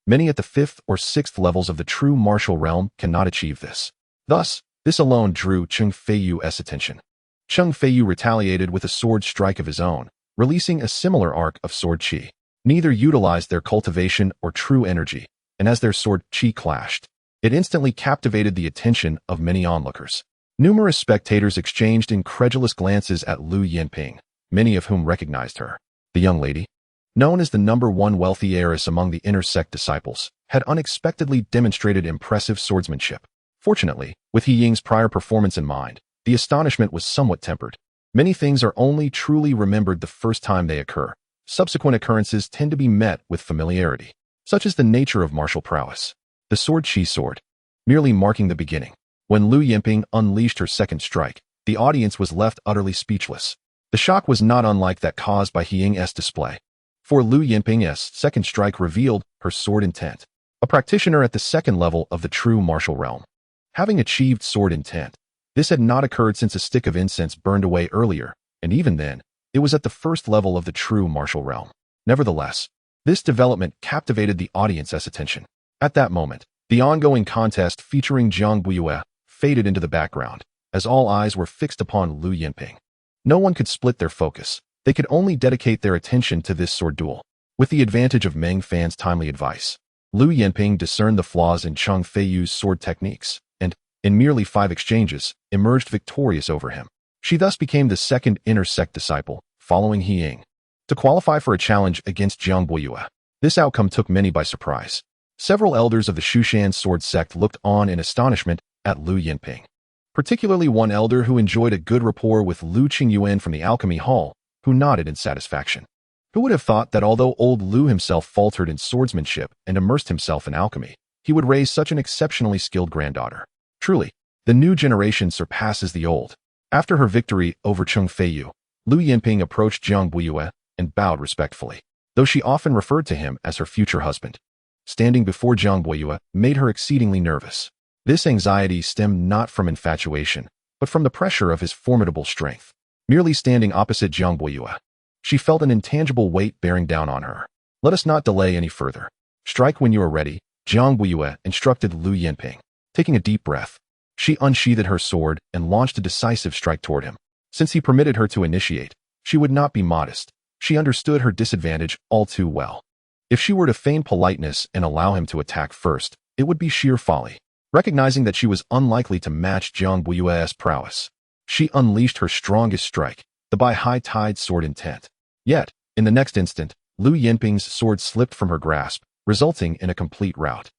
Many at the 5th or 6th levels of the true martial realm cannot achieve this. Thus, this alone drew Cheng Feiyu's attention. Cheng Feiyu retaliated with a sword strike of his own, releasing a similar arc of sword Qi. Neither utilized their cultivation or true energy, and as their sword Qi clashed, it instantly captivated the attention of many onlookers. Numerous spectators exchanged incredulous glances at Lu Yinping, many of whom recognized her. The young lady, known as the #1 wealthy heiress among the inner sect disciples, had unexpectedly demonstrated impressive swordsmanship. Fortunately, with He Ying's prior performance in mind, the astonishment was somewhat tempered. Many things are only truly remembered the first time they occur. Subsequent occurrences tend to be met with familiarity. Such is the nature of martial prowess. The sword Qi sword, merely marking the beginning. When Lu Yinping unleashed her second strike, the audience was left utterly speechless. The shock was not unlike that caused by He Ying's display. For Lu Yinping's second strike revealed her sword intent. A practitioner at the second level of the true martial realm, having achieved sword intent, this had not occurred since a stick of incense burned away earlier, and even then, it was at the first level of the true martial realm. Nevertheless, this development captivated the audience's attention. At that moment, the ongoing contest featuring Jiang Buiyue faded into the background, as all eyes were fixed upon Lu Yinping. No one could split their focus. They could only dedicate their attention to this sword duel. With the advantage of Meng Fan's timely advice, Lu Yinping discerned the flaws in Cheng Feiyu's sword techniques, and, in merely 5 exchanges, emerged victorious over him. She thus became the second inner sect disciple, following He Ying, to qualify for a challenge against Jiang Buiyue. This outcome took many by surprise. Several elders of the Shu Mountain Sword Sect looked on in astonishment at Lu Yinping, particularly one elder who enjoyed a good rapport with Lu Qingyuan from the Alchemy Hall, who nodded in satisfaction. Who would have thought that although old Lu himself faltered in swordsmanship and immersed himself in alchemy, he would raise such an exceptionally skilled granddaughter? Truly, the new generation surpasses the old. After her victory over Cheng Feiyu, Lu Yinping approached Jiang Buiyue and bowed respectfully, though she often referred to him as her future husband. Standing before Jiang Buiyue made her exceedingly nervous. This anxiety stemmed not from infatuation, but from the pressure of his formidable strength. Merely standing opposite Jiang Buiyue, she felt an intangible weight bearing down on her. Let us not delay any further. Strike when you are ready, Jiang Buiyue instructed Lu Yinping. Taking a deep breath, she unsheathed her sword and launched a decisive strike toward him. Since he permitted her to initiate, she would not be modest. She understood her disadvantage all too well. If she were to feign politeness and allow him to attack first, it would be sheer folly. Recognizing that she was unlikely to match Jiang Buiyue's prowess, she unleashed her strongest strike, the by-high-tide sword intent. Yet, in the next instant, Lu Yinping's sword slipped from her grasp, resulting in a complete rout.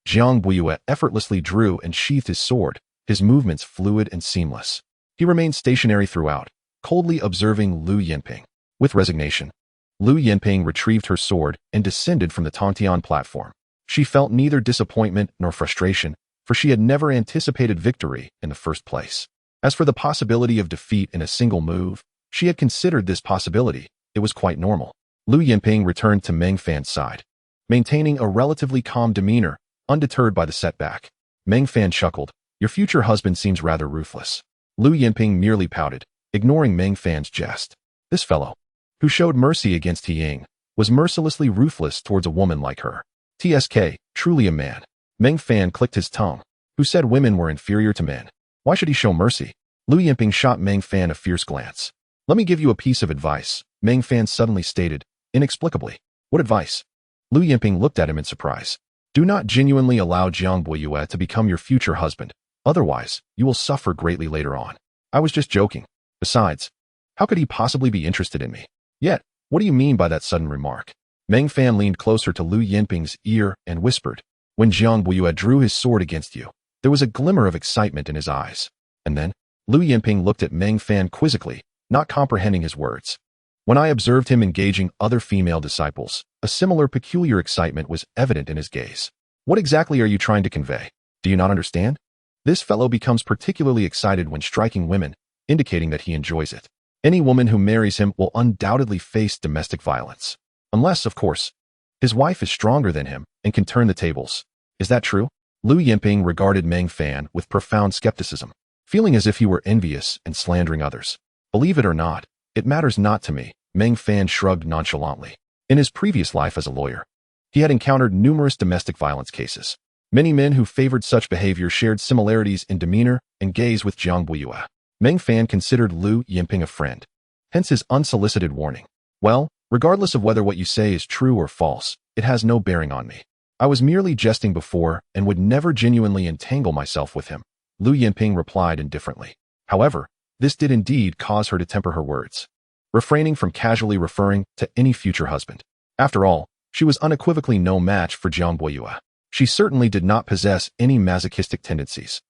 Jiang Buiyue effortlessly drew and sheathed his sword, his movements fluid and seamless. He remained stationary throughout, coldly observing Lu Yinping. With resignation, Lu Yinping retrieved her sword and descended from the Tontian platform. She felt neither disappointment nor frustration, for she had never anticipated victory in the first place. As for the possibility of defeat in a single move, she had considered this possibility. It was quite normal. Lu Yinping returned to Meng Fan's side, maintaining a relatively calm demeanor, undeterred by the setback. Meng Fan chuckled. Your future husband seems rather ruthless. Lu Yinping merely pouted, ignoring Meng Fan's jest. This fellow, who showed mercy against He Ying, was mercilessly ruthless towards a woman like her. TSK, truly a man. Meng Fan clicked his tongue. Who said women were inferior to men? Why should he show mercy? Lu Yinping shot Meng Fan a fierce glance. Let me give you a piece of advice, Meng Fan suddenly stated, inexplicably. What advice? Lu Yinping looked at him in surprise. Do not genuinely allow Jiang Buiyue to become your future husband. Otherwise, you will suffer greatly later on. I was just joking. Besides, how could he possibly be interested in me? Yet, what do you mean by that sudden remark? Meng Fan leaned closer to Lu Yinping's ear and whispered, when Jiang Buiyue drew his sword against you, there was a glimmer of excitement in his eyes. And then, Lu Yinping looked at Meng Fan quizzically, not comprehending his words. When I observed him engaging other female disciples, a similar peculiar excitement was evident in his gaze. What exactly are you trying to convey? Do you not understand? This fellow becomes particularly excited when striking women, indicating that he enjoys it. Any woman who marries him will undoubtedly face domestic violence. Unless, of course, his wife is stronger than him and can turn the tables. Is that true? Lu Yinping regarded Meng Fan with profound skepticism, feeling as if he were envious and slandering others. Believe it or not, it matters not to me, Meng Fan shrugged nonchalantly. In his previous life as a lawyer, he had encountered numerous domestic violence cases. Many men who favored such behavior shared similarities in demeanor and gaze with Jiang Buiyue. Meng Fan considered Lu Yinping a friend, hence his unsolicited warning. Well, regardless of whether what you say is true or false, it has no bearing on me. I was merely jesting before and would never genuinely entangle myself with him, Lu Yinping replied indifferently. However, this did indeed cause her to temper her words, refraining from casually referring to any future husband. After all, she was unequivocally no match for Jiang Buiyue. She certainly did not possess any masochistic tendencies.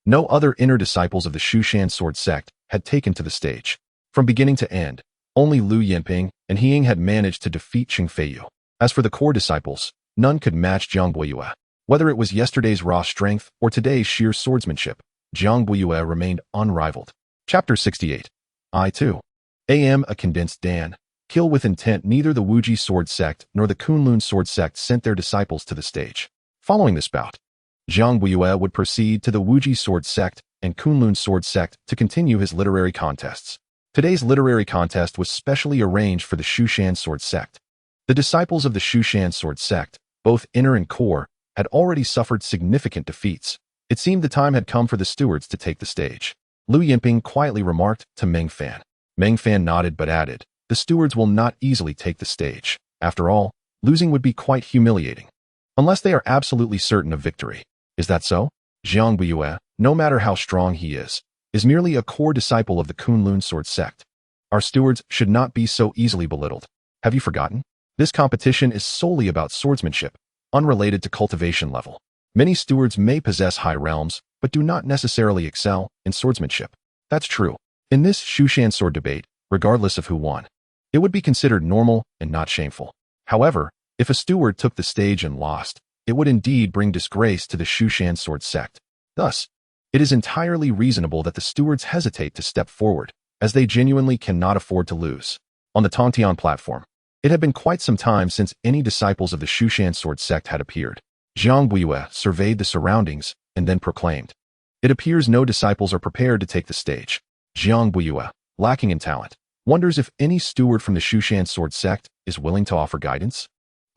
No other inner disciples of the Shu Mountain Sword Sect had taken to the stage. From beginning to end, only Lu Yinping and He Ying had managed to defeat Qing Feiyu. As for the core disciples, none could match Jiang Buiyue. Whether it was yesterday's raw strength or today's sheer swordsmanship, Jiang Buiyue remained unrivaled. Chapter 68. I too am a condensed Dan. Kill with intent. Neither the Wuji Sword Sect nor the Kunlun Sword Sect sent their disciples to the stage. Following this bout, Jiang Buiyue would proceed to the Wuji Sword Sect and Kunlun Sword Sect to continue his literary contests. Today's literary contest was specially arranged for the Shu Mountain Sword Sect. The disciples of the Shu Mountain Sword Sect, both inner and core, had already suffered significant defeats. It seemed the time had come for the stewards to take the stage. Lu Yinping quietly remarked to Meng Fan. Meng Fan nodded but added, the stewards will not easily take the stage. After all, losing would be quite humiliating. Unless they are absolutely certain of victory. Is that so? Jiang Buiyue, no matter how strong he is merely a core disciple of the Kunlun Sword Sect. Our stewards should not be so easily belittled. Have you forgotten? This competition is solely about swordsmanship, unrelated to cultivation level. Many stewards may possess high realms, but do not necessarily excel in swordsmanship. That's true. In this Shu Mountain sword debate, regardless of who won, it would be considered normal and not shameful. However, if a steward took the stage and lost, it would indeed bring disgrace to the Shu Mountain Sword Sect. Thus, it is entirely reasonable that the stewards hesitate to step forward, as they genuinely cannot afford to lose. On the Tongtian platform, it had been quite some time since any disciples of the Shushan Sword Sect had appeared. Jiang Buiyue surveyed the surroundings and then proclaimed, "It appears no disciples are prepared to take the stage." Jiang Buiyue, lacking in talent, wonders if any steward from the Shushan Sword Sect is willing to offer guidance.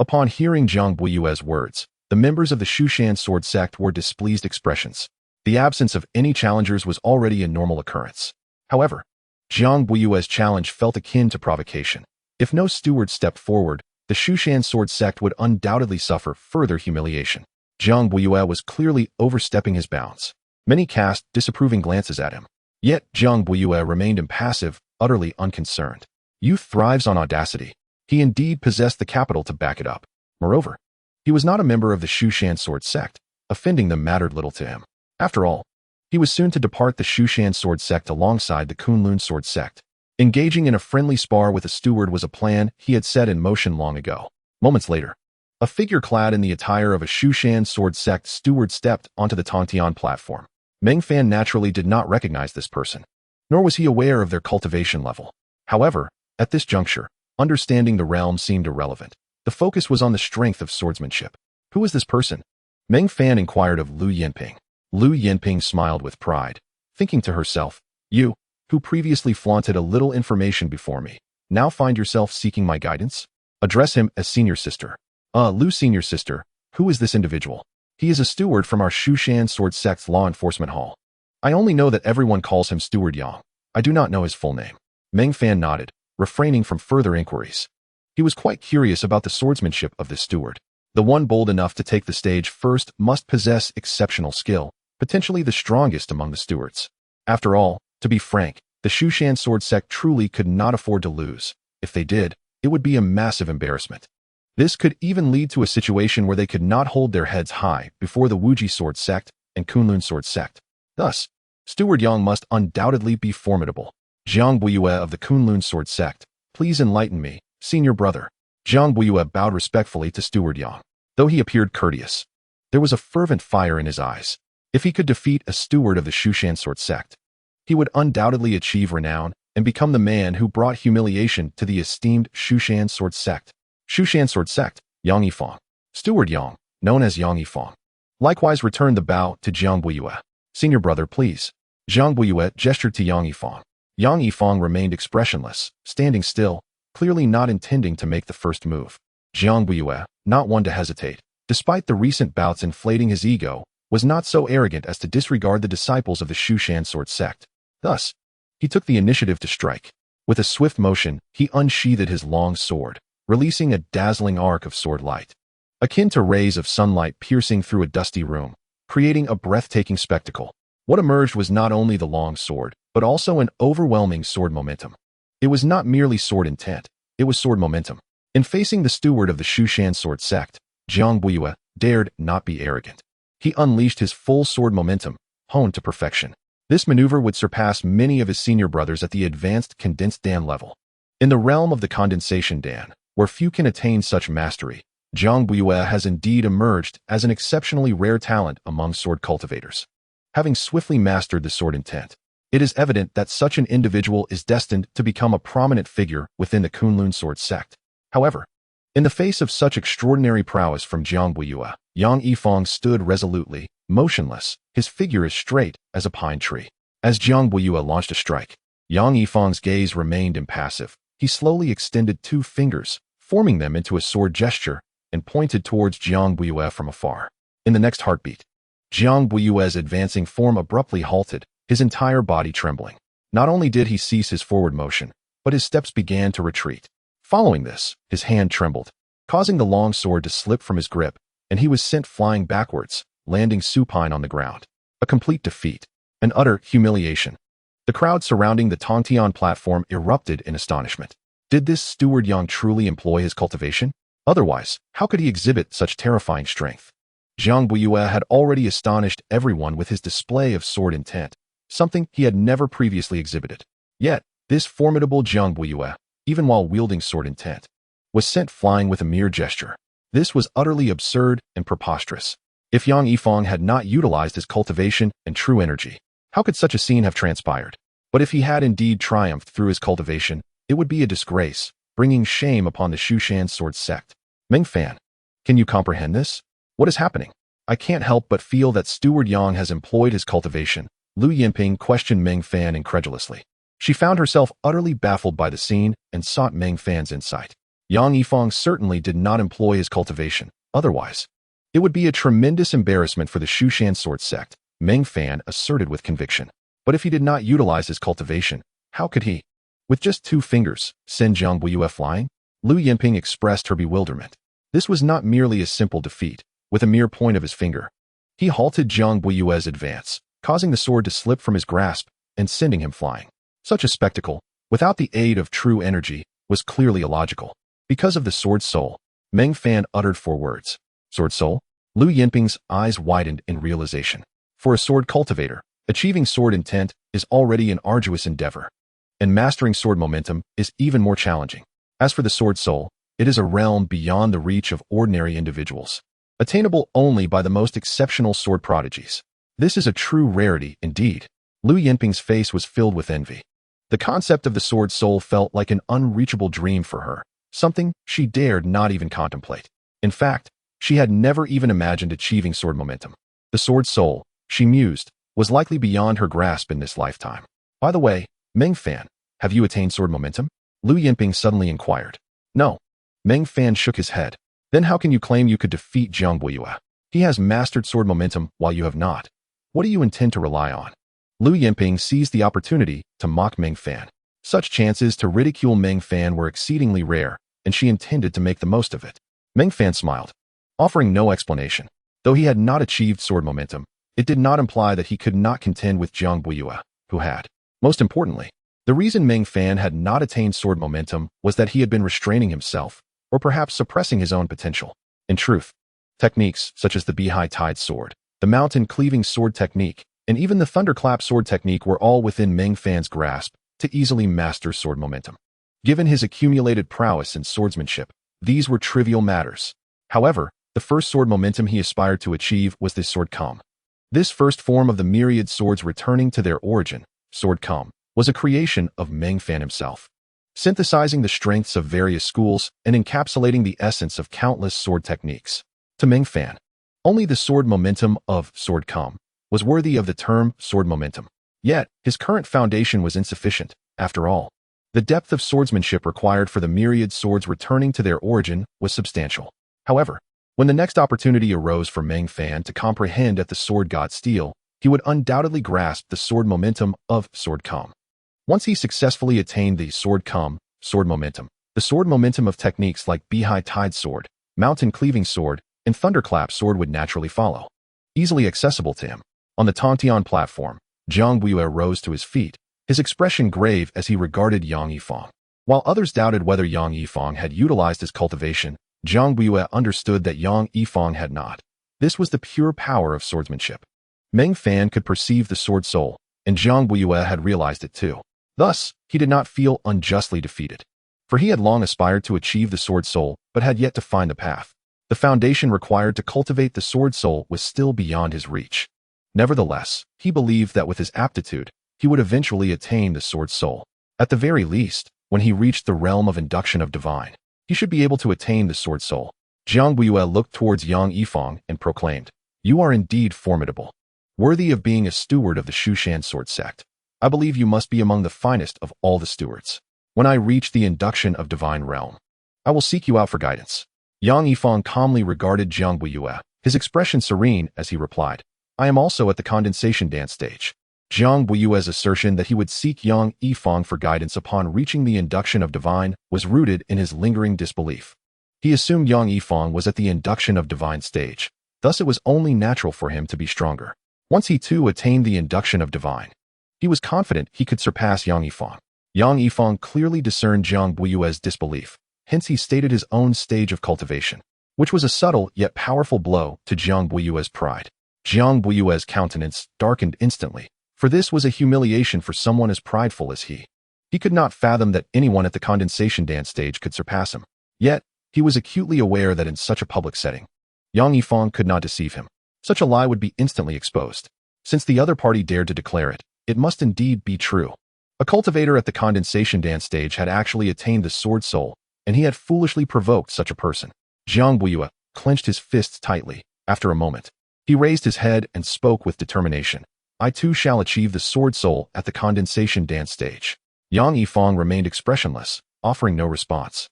Upon hearing Jiang Buiyue's words, the members of the Shushan Sword Sect wore displeased expressions. The absence of any challengers was already a normal occurrence. However, Jiang Buiyue's challenge felt akin to provocation. If no steward stepped forward, the Shushan Sword Sect would undoubtedly suffer further humiliation. Jiang Buiyue was clearly overstepping his bounds. Many cast disapproving glances at him. Yet Jiang Buiyue remained impassive, utterly unconcerned. Youth thrives on audacity. He indeed possessed the capital to back it up. Moreover, he was not a member of the Shushan Sword Sect. Offending them mattered little to him. After all, he was soon to depart the Shushan Sword Sect alongside the Kunlun Sword Sect. Engaging in a friendly spar with a steward was a plan he had set in motion long ago. Moments later, a figure clad in the attire of a Shushan Sword Sect steward stepped onto the Tongtian platform. Meng Fan naturally did not recognize this person, nor was he aware of their cultivation level. However, at this juncture, understanding the realm seemed irrelevant. The focus was on the strength of swordsmanship. Who was this person? Meng Fan inquired of Lu Yinping. Lu Yinping smiled with pride, thinking to herself, "You, who previously flaunted a little information before me, now find yourself seeking my guidance? Address him as senior sister." Lu senior sister, who is this individual? He is a steward from our Shushan Sword Sect's law enforcement hall. I only know that everyone calls him Steward Yang. I do not know his full name. Meng Fan nodded, refraining from further inquiries. He was quite curious about the swordsmanship of this steward. The one bold enough to take the stage first must possess exceptional skill, potentially the strongest among the stewards. After all, to be frank, the Shushan Sword Sect truly could not afford to lose. If they did, it would be a massive embarrassment. This could even lead to a situation where they could not hold their heads high before the Wuji Sword Sect and Kunlun Sword Sect. Thus, Steward Yang must undoubtedly be formidable. Jiang Buiyue of the Kunlun Sword Sect, please enlighten me, senior brother. Jiang Buiyue bowed respectfully to Steward Yang, though he appeared courteous. There was a fervent fire in his eyes. If he could defeat a steward of the Shushan Sword Sect, he would undoubtedly achieve renown and become the man who brought humiliation to the esteemed Shushan Sword Sect. Shushan Sword Sect, Yang Yifang. Steward Yang, known as Yang Yifang, likewise returned the bow to Jiang Buiyue. Senior brother, please. Jiang Buiyue gestured to Yang Yifang. Yang Yifang remained expressionless, standing still, clearly not intending to make the first move. Jiang Buiyue, not one to hesitate, despite the recent bouts inflating his ego, was not so arrogant as to disregard the disciples of the Shushan Sword Sect. Thus, he took the initiative to strike. With a swift motion, he unsheathed his long sword, releasing a dazzling arc of sword light, akin to rays of sunlight piercing through a dusty room, creating a breathtaking spectacle. What emerged was not only the long sword, but also an overwhelming sword momentum. It was not merely sword intent, it was sword momentum. In facing the steward of the Shushan Sword Sect, Jiang Buiyue dared not be arrogant. He unleashed his full sword momentum, honed to perfection. This maneuver would surpass many of his senior brothers at the advanced condensed Dan level. In the realm of the condensation Dan, where few can attain such mastery, Jiang Buiyue has indeed emerged as an exceptionally rare talent among sword cultivators. Having swiftly mastered the sword intent, it is evident that such an individual is destined to become a prominent figure within the Kunlun Sword Sect. However, in the face of such extraordinary prowess from Jiang Buiyue, Yang Yifang stood resolutely, motionless, his figure as straight as a pine tree. As Jiang Buiyue launched a strike, Yang Yifang's gaze remained impassive. He slowly extended two fingers, forming them into a sword gesture, and pointed towards Jiang Buiyue from afar. In the next heartbeat, Jiang Buiyue's advancing form abruptly halted, his entire body trembling. Not only did he cease his forward motion, but his steps began to retreat. Following this, his hand trembled, causing the long sword to slip from his grip, and he was sent flying backwards, landing supine on the ground. A complete defeat, an utter humiliation. The crowd surrounding the Tongtian platform erupted in astonishment. Did this Steward Yang truly employ his cultivation? Otherwise, how could he exhibit such terrifying strength? Jiang Buiyue had already astonished everyone with his display of sword intent, something he had never previously exhibited. Yet, this formidable Jiang Buiyue, even while wielding sword intent, was sent flying with a mere gesture. This was utterly absurd and preposterous. If Yang Yifang had not utilized his cultivation and true energy, how could such a scene have transpired? But if he had indeed triumphed through his cultivation, it would be a disgrace, bringing shame upon the Shu Mountain Sword Sect. Meng Fan, can you comprehend this? What is happening? I can't help but feel that Steward Yang has employed his cultivation. Lu Yinping questioned Meng Fan incredulously. She found herself utterly baffled by the scene and sought Meng Fan's insight. Yang Yifang certainly did not employ his cultivation. Otherwise, it would be a tremendous embarrassment for the Shu Mountain Sword Sect, Meng Fan asserted with conviction. But if he did not utilize his cultivation, how could he? With just 2 fingers, send Zhang Buiyue flying? Lu Yinping expressed her bewilderment. This was not merely a simple defeat. With a mere point of his finger, he halted Zhang Buiyue's advance, causing the sword to slip from his grasp and sending him flying. Such a spectacle, without the aid of true energy, was clearly illogical. Because of the sword soul, Meng Fan uttered 4 words. Sword soul? Lu Yinping's eyes widened in realization. For a sword cultivator, achieving sword intent is already an arduous endeavor, and mastering sword momentum is even more challenging. As for the sword soul, it is a realm beyond the reach of ordinary individuals, attainable only by the most exceptional sword prodigies. This is a true rarity indeed. Lu Yinping's face was filled with envy. The concept of the sword soul felt like an unreachable dream for her, something she dared not even contemplate. In fact, she had never even imagined achieving sword momentum. The sword soul, she mused, was likely beyond her grasp in this lifetime. By the way, Meng Fan, have you attained sword momentum? Lu Yinping suddenly inquired. No. Meng Fan shook his head. Then how can you claim you could defeat Zhang Buiyue? He has mastered sword momentum while you have not. What do you intend to rely on? Lu Yinping seized the opportunity to mock Meng Fan. Such chances to ridicule Meng Fan were exceedingly rare, and she intended to make the most of it. Meng Fan smiled, offering no explanation. Though he had not achieved sword momentum, it did not imply that he could not contend with Zhang Buiyue, who had. Most importantly, the reason Meng Fan had not attained sword momentum was that he had been restraining himself, or perhaps suppressing his own potential. In truth, techniques such as the Beihai Tide Sword, the Mountain Cleaving Sword technique, and even the Thunderclap Sword technique were all within Meng Fan's grasp to easily master sword momentum. Given his accumulated prowess in swordsmanship, these were trivial matters. However, the first sword momentum he aspired to achieve was the sword come. This first form of the myriad swords returning to their origin, sword come, was a creation of Meng Fan himself, synthesizing the strengths of various schools and encapsulating the essence of countless sword techniques. To Meng Fan, only the sword momentum of sword come was worthy of the term sword momentum. Yet, his current foundation was insufficient. After all, the depth of swordsmanship required for the myriad swords returning to their origin was substantial. However, when the next opportunity arose for Meng Fan to comprehend at the sword god steel, he would undoubtedly grasp the sword momentum of sword come. Once he successfully attained the sword come, sword momentum, the sword momentum of techniques like Beihai Tide Sword, Mountain Cleaving Sword, and Thunderclap Sword would naturally follow, easily accessible to him. On the Tongtian platform, Zhang Buiyue rose to his feet, his expression grave as he regarded Yang Yifang. While others doubted whether Yang Yifang had utilized his cultivation, Zhang Buiyue understood that Yang Yifang had not. This was the pure power of swordsmanship. Meng Fan could perceive the sword soul, and Zhang Buiyue had realized it too. Thus, he did not feel unjustly defeated. For he had long aspired to achieve the sword soul, but had yet to find the path. The foundation required to cultivate the sword soul was still beyond his reach. Nevertheless, he believed that with his aptitude, he would eventually attain the sword soul. At the very least, when he reached the realm of induction of divine, he should be able to attain the sword soul. Zhang Buiyue looked towards Yang Yifang and proclaimed, "You are indeed formidable, worthy of being a steward of the Shu Mountain Sword Sect. I believe you must be among the finest of all the stewards. When I reach the induction of divine realm, I will seek you out for guidance." Yang Yifang calmly regarded Zhang Buiyue, his expression serene as he replied, "I am also at the condensation dance stage." Zhang Buiyue's assertion that he would seek Yang Yifang for guidance upon reaching the induction of divine was rooted in his lingering disbelief. He assumed Yang Yifang was at the induction of divine stage, thus it was only natural for him to be stronger. Once he too attained the induction of divine, he was confident he could surpass Yang Yifang. Yang Yifang clearly discerned Zhang Buiyue's disbelief, hence he stated his own stage of cultivation, which was a subtle yet powerful blow to Zhang Buiyue's pride. Zhang Buiyue's countenance darkened instantly, for this was a humiliation for someone as prideful as he. He could not fathom that anyone at the condensation dance stage could surpass him. Yet, he was acutely aware that in such a public setting, Yang Yifang could not deceive him. Such a lie would be instantly exposed. Since the other party dared to declare it, it must indeed be true. A cultivator at the condensation dance stage had actually attained the sword soul, and he had foolishly provoked such a person. Jiang Buiyue clenched his fists tightly. After a moment, he raised his head and spoke with determination. I too shall achieve the sword soul at the condensation dance stage. Yang Yifang remained expressionless, offering no response,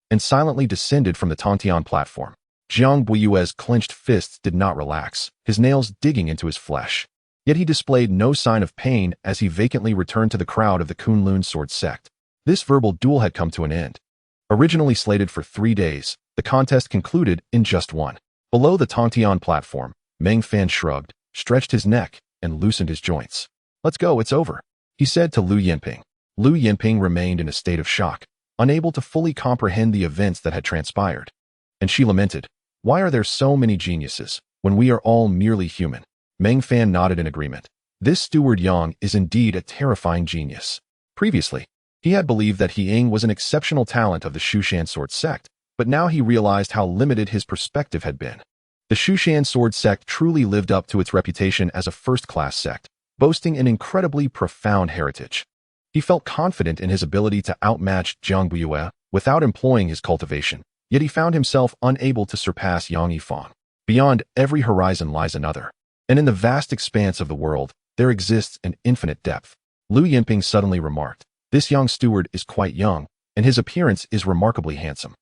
and silently descended from the Tongtian platform. Jiang Buiyue's clenched fists did not relax, his nails digging into his flesh. Yet he displayed no sign of pain as he vacantly returned to the crowd of the Kunlun Sword Sect. This verbal duel had come to an end. Originally slated for 3 days, the contest concluded in just one. Below the Tongtian platform, Meng Fan shrugged, stretched his neck, and loosened his joints. Let's go, it's over, he said to Lu Yinping. Lu Yinping remained in a state of shock, unable to fully comprehend the events that had transpired. And she lamented, why are there so many geniuses, when we are all merely human? Meng Fan nodded in agreement. This steward Yang is indeed a terrifying genius. Previously, he had believed that He Ying was an exceptional talent of the Shushan Sword Sect, but now he realized how limited his perspective had been. The Shushan Sword Sect truly lived up to its reputation as a first-class sect, boasting an incredibly profound heritage. He felt confident in his ability to outmatch Jiang Buiyue without employing his cultivation, yet he found himself unable to surpass Yang Yifang. Beyond every horizon lies another, and in the vast expanse of the world, there exists an infinite depth. Lu Yinping suddenly remarked, this young steward is quite young, and his appearance is remarkably handsome.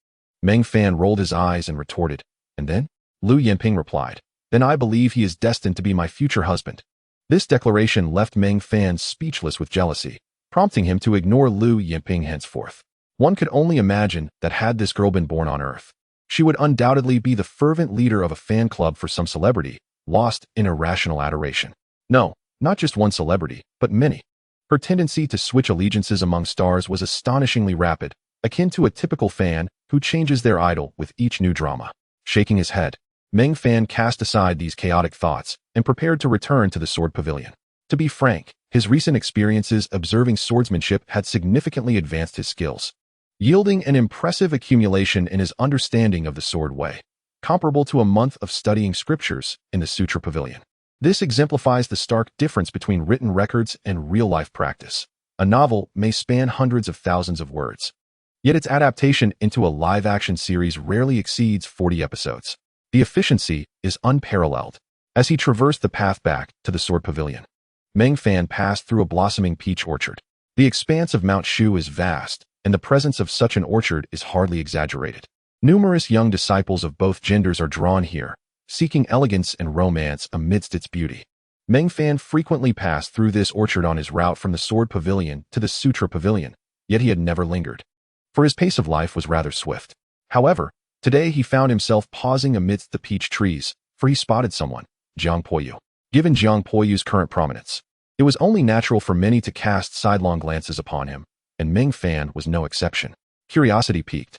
Meng Fan rolled his eyes and retorted, and then? Lu Yinping replied, then I believe he is destined to be my future husband. This declaration left Meng Fan speechless with jealousy, prompting him to ignore Lu Yinping henceforth. One could only imagine that had this girl been born on Earth, she would undoubtedly be the fervent leader of a fan club for some celebrity, lost in irrational adoration. No, not just one celebrity, but many. Her tendency to switch allegiances among stars was astonishingly rapid, akin to a typical fan who changes their idol with each new drama. Shaking his head, Meng Fan cast aside these chaotic thoughts and prepared to return to the Sword Pavilion. To be frank, his recent experiences observing swordsmanship had significantly advanced his skills, yielding an impressive accumulation in his understanding of the sword way, comparable to a month of studying scriptures in the Sutra Pavilion. This exemplifies the stark difference between written records and real-life practice. A novel may span hundreds of thousands of words, yet its adaptation into a live-action series rarely exceeds 40 episodes. The efficiency is unparalleled. As he traversed the path back to the Sword Pavilion, Meng Fan passed through a blossoming peach orchard. The expanse of Mount Shu is vast, and the presence of such an orchard is hardly exaggerated. Numerous young disciples of both genders are drawn here, seeking elegance and romance amidst its beauty. Meng Fan frequently passed through this orchard on his route from the Sword Pavilion to the Sutra Pavilion, yet he had never lingered, for his pace of life was rather swift. However, today he found himself pausing amidst the peach trees, for he spotted someone, Jiang Buiyue. Given Jiang Buiyue's current prominence, it was only natural for many to cast sidelong glances upon him, and Meng Fan was no exception. Curiosity piqued.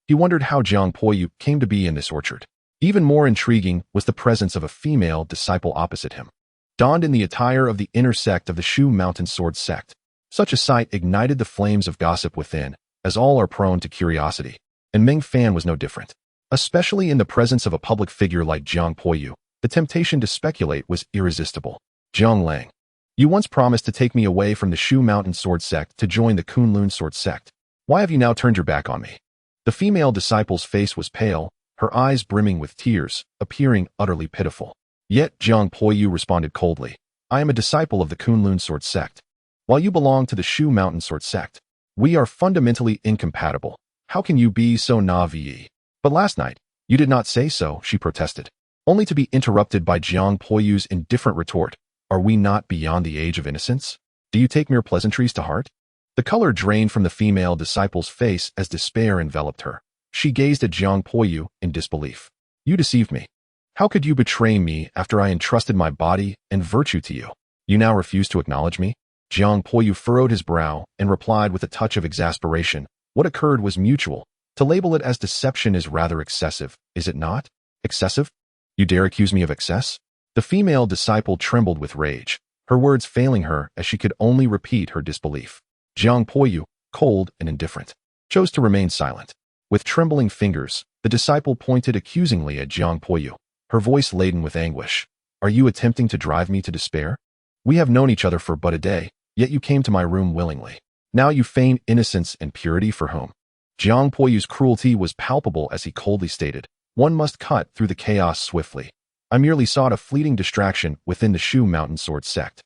He wondered how Jiang Buiyue came to be in this orchard. Even more intriguing was the presence of a female disciple opposite him, donned in the attire of the inner sect of the Shu Mountain Sword Sect. Such a sight ignited the flames of gossip within, as all are prone to curiosity, and Meng Fan was no different. Especially in the presence of a public figure like Jiang Buiyue, the temptation to speculate was irresistible. Jiang Lang, you once promised to take me away from the Shu Mountain Sword Sect to join the Kunlun Sword Sect. Why have you now turned your back on me? The female disciple's face was pale, her eyes brimming with tears, appearing utterly pitiful. Yet Jiang Buiyue responded coldly, I am a disciple of the Kunlun Sword Sect, while you belong to the Shu Mountain Sword Sect. We are fundamentally incompatible. How can you be so naive? But last night, you did not say so, she protested, only to be interrupted by Jiang Buiyue's indifferent retort. Are we not beyond the age of innocence? Do you take mere pleasantries to heart? The color drained from the female disciple's face as despair enveloped her. She gazed at Jiang Buiyue in disbelief. You deceived me. How could you betray me after I entrusted my body and virtue to you? You now refuse to acknowledge me? Jiang Buiyue furrowed his brow and replied with a touch of exasperation. What occurred was mutual. To label it as deception is rather excessive, is it not? Excessive? You dare accuse me of excess? The female disciple trembled with rage, her words failing her as she could only repeat her disbelief. Jiang Buiyue, cold and indifferent, chose to remain silent. With trembling fingers, the disciple pointed accusingly at Jiang Buiyue, her voice laden with anguish. Are you attempting to drive me to despair? We have known each other for but a day, yet you came to my room willingly. Now you feign innocence and purity for whom? Jiang Poyu's cruelty was palpable as he coldly stated, one must cut through the chaos swiftly. I merely sought a fleeting distraction within the Shu Mountain Sword Sect.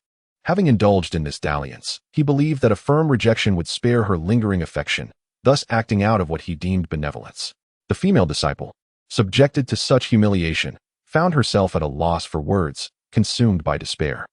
Having indulged in this dalliance, he believed that a firm rejection would spare her lingering affection, thus acting out of what he deemed benevolence. The female disciple, subjected to such humiliation, found herself at a loss for words, consumed by despair.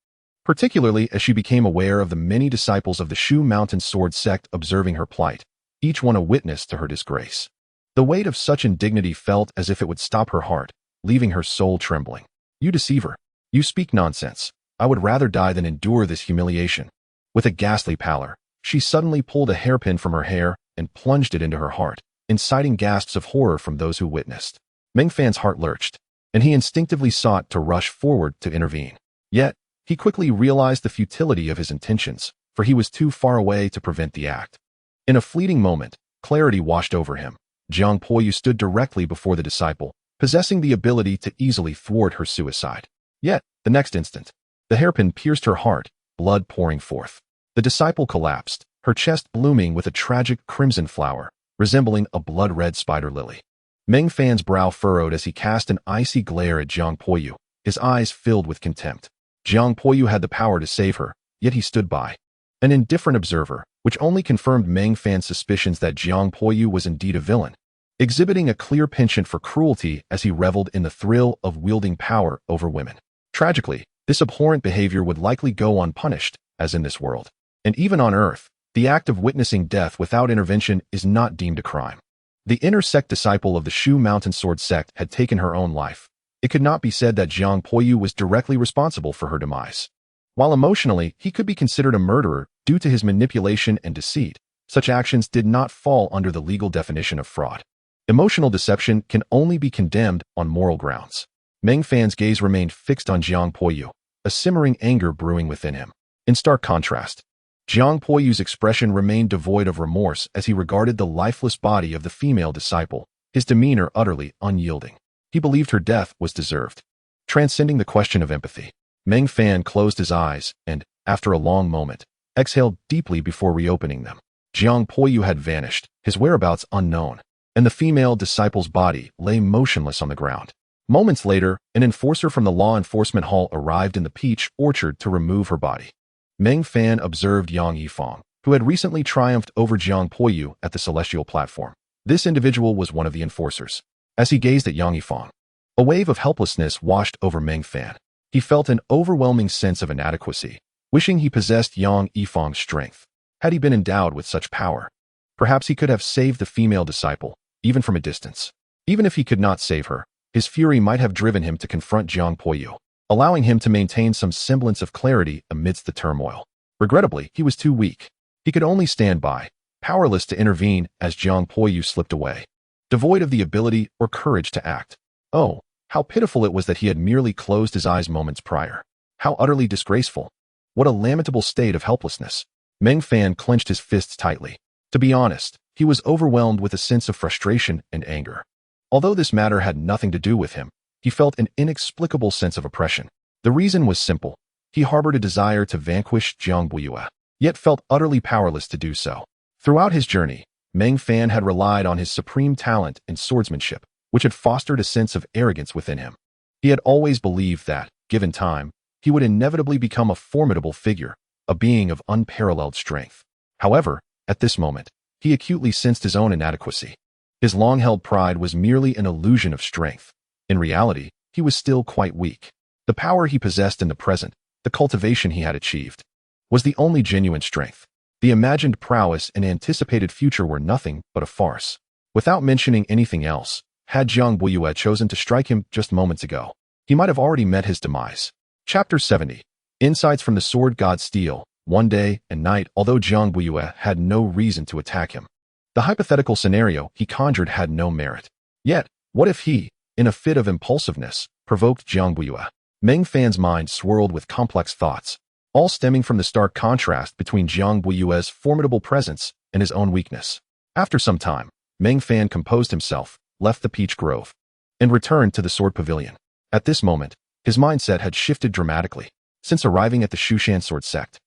Particularly as she became aware of the many disciples of the Shu Mountain Sword Sect observing her plight, each one a witness to her disgrace. The weight of such indignity felt as if it would stop her heart, leaving her soul trembling. You deceiver! You speak nonsense! I would rather die than endure this humiliation. With a ghastly pallor, she suddenly pulled a hairpin from her hair and plunged it into her heart, inciting gasps of horror from those who witnessed. Meng Fan's heart lurched, and he instinctively sought to rush forward to intervene. Yet, he quickly realized the futility of his intentions, for he was too far away to prevent the act. In a fleeting moment, clarity washed over him. Jiang Poyu stood directly before the disciple, possessing the ability to easily thwart her suicide. Yet, the next instant, the hairpin pierced her heart, blood pouring forth. The disciple collapsed, her chest blooming with a tragic crimson flower, resembling a blood-red spider lily. Meng Fan's brow furrowed as he cast an icy glare at Jiang Poyu, his eyes filled with contempt. Jiang Poyu had the power to save her, yet he stood by, an indifferent observer, which only confirmed Meng Fan's suspicions that Jiang Poyu was indeed a villain, exhibiting a clear penchant for cruelty as he reveled in the thrill of wielding power over women. Tragically, this abhorrent behavior would likely go unpunished, as in this world. And even on Earth, the act of witnessing death without intervention is not deemed a crime. The inner sect disciple of the Shu Mountain Sword Sect had taken her own life. It could not be said that Jiang Poyu was directly responsible for her demise. While emotionally, he could be considered a murderer due to his manipulation and deceit, such actions did not fall under the legal definition of fraud. Emotional deception can only be condemned on moral grounds. Meng Fan's gaze remained fixed on Jiang Poyu, a simmering anger brewing within him. In stark contrast, Jiang Poyu's expression remained devoid of remorse as he regarded the lifeless body of the female disciple, his demeanor utterly unyielding. He believed her death was deserved. Transcending the question of empathy, Meng Fan closed his eyes and, after a long moment, exhaled deeply before reopening them. Jiang Poyu had vanished, his whereabouts unknown, and the female disciple's body lay motionless on the ground. Moments later, an enforcer from the law enforcement hall arrived in the peach orchard to remove her body. Meng Fan observed Yang Yifang, who had recently triumphed over Jiang Poyu at the celestial platform. This individual was one of the enforcers. As he gazed at Yang Yifang, a wave of helplessness washed over Meng Fan. He felt an overwhelming sense of inadequacy, wishing he possessed Yang Yifang's strength. Had he been endowed with such power, perhaps he could have saved the female disciple, even from a distance. Even if he could not save her, his fury might have driven him to confront Jiang Poyu, allowing him to maintain some semblance of clarity amidst the turmoil. Regrettably, he was too weak. He could only stand by, powerless to intervene as Jiang Poyu slipped away, devoid of the ability or courage to act. Oh, how pitiful it was that he had merely closed his eyes moments prior. How utterly disgraceful. What a lamentable state of helplessness. Meng Fan clenched his fists tightly. To be honest, he was overwhelmed with a sense of frustration and anger. Although this matter had nothing to do with him, he felt an inexplicable sense of oppression. The reason was simple. He harbored a desire to vanquish Jiang Poyu, yet felt utterly powerless to do so. Throughout his journey, Meng Fan had relied on his supreme talent in swordsmanship, which had fostered a sense of arrogance within him. He had always believed that, given time, he would inevitably become a formidable figure, a being of unparalleled strength. However, at this moment, he acutely sensed his own inadequacy. His long-held pride was merely an illusion of strength. In reality, he was still quite weak. The power he possessed in the present, the cultivation he had achieved, was the only genuine strength. The imagined prowess and anticipated future were nothing but a farce. Without mentioning anything else, had Jiang Poyu chosen to strike him just moments ago, he might have already met his demise. Chapter 70. Insights from the Sword God Steel. One day and night, although Jiang Poyu had no reason to attack him, the hypothetical scenario he conjured had no merit. Yet, what if he, in a fit of impulsiveness, provoked Jiang Poyu? Meng Fan's mind swirled with complex thoughts, all stemming from the stark contrast between Jiang Poyu's formidable presence and his own weakness. After some time, Meng Fan composed himself, left the peach grove, and returned to the Sword Pavilion. At this moment, his mindset had shifted dramatically. Since arriving at the Shu Mountain Sword Sect,